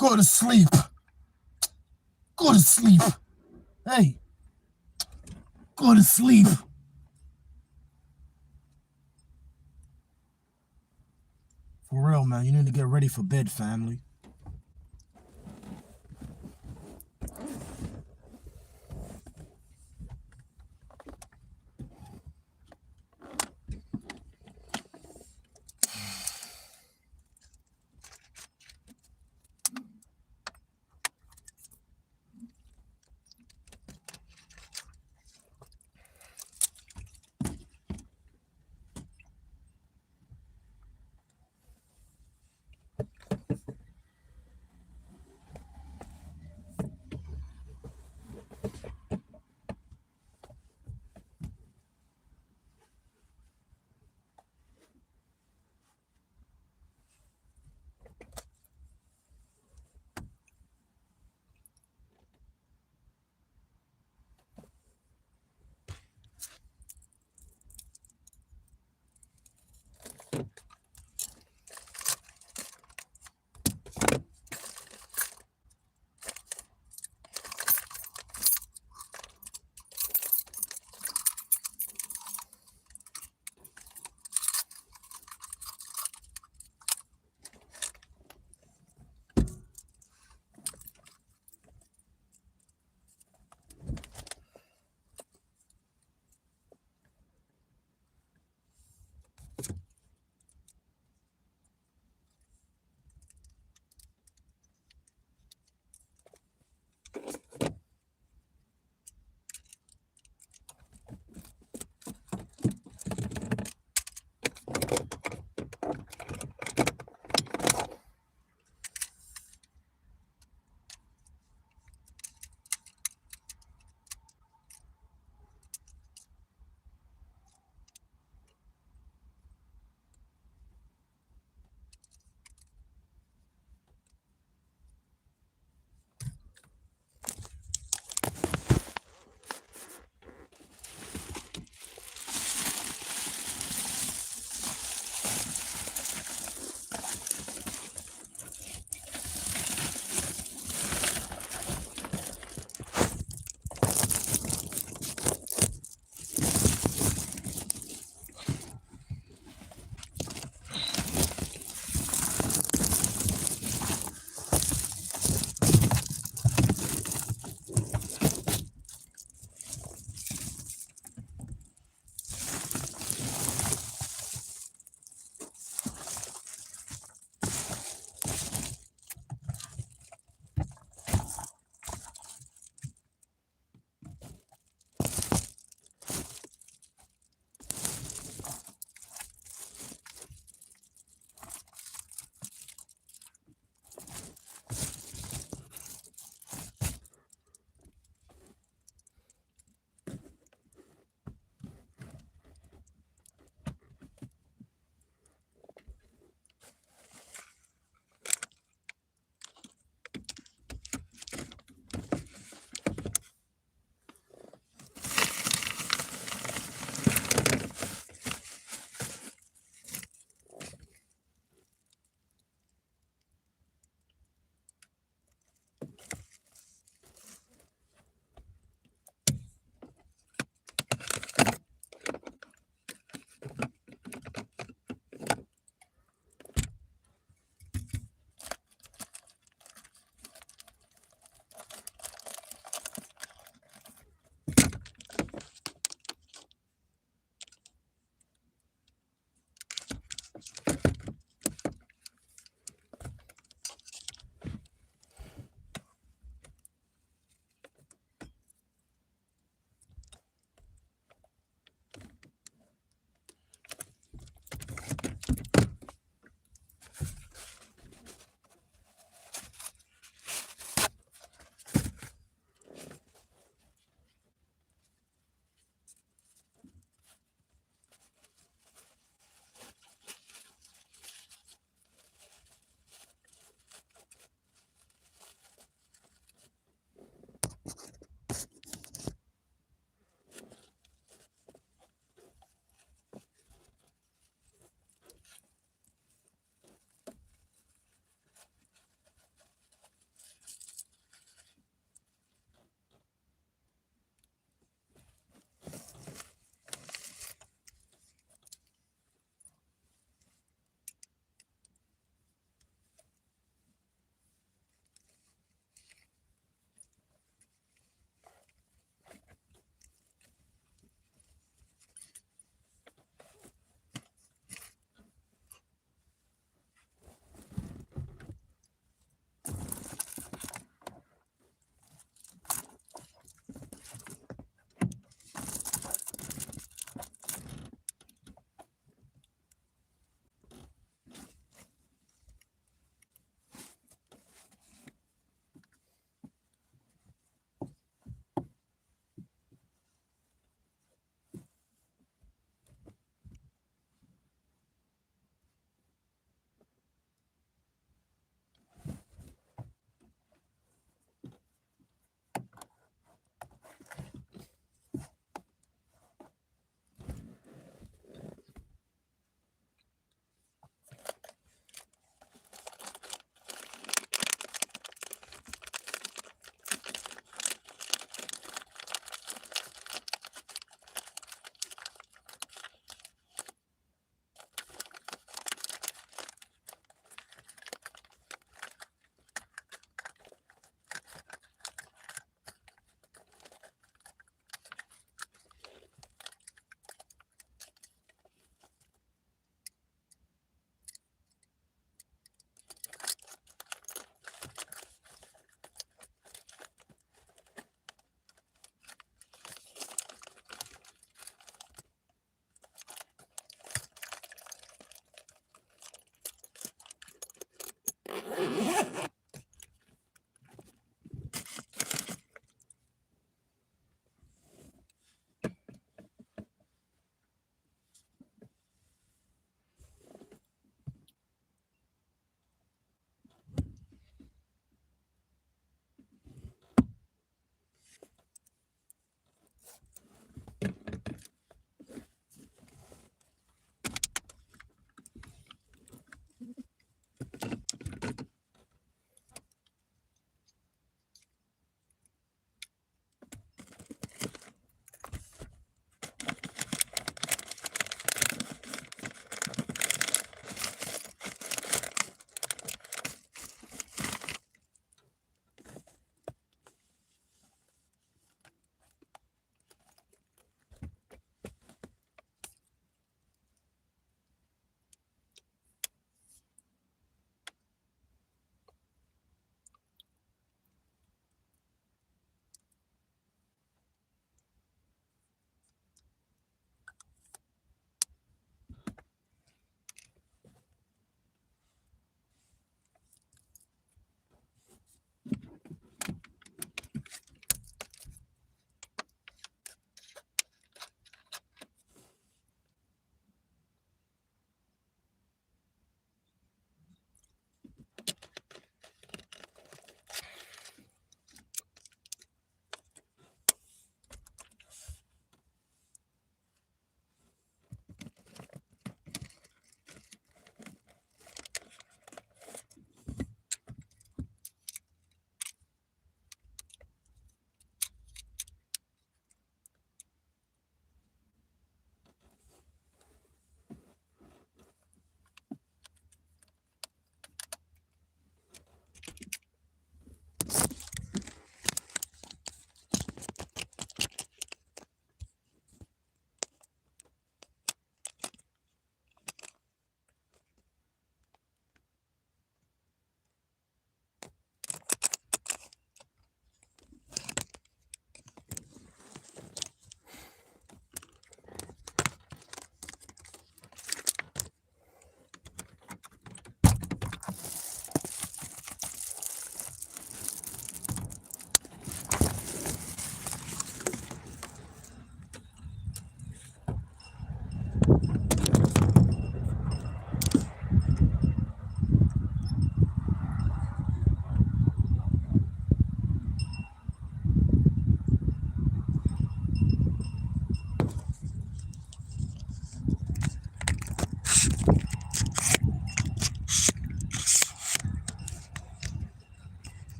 Go to sleep. Go to sleep. Hey. Go to sleep. For real, man. You need to get ready for bed, family.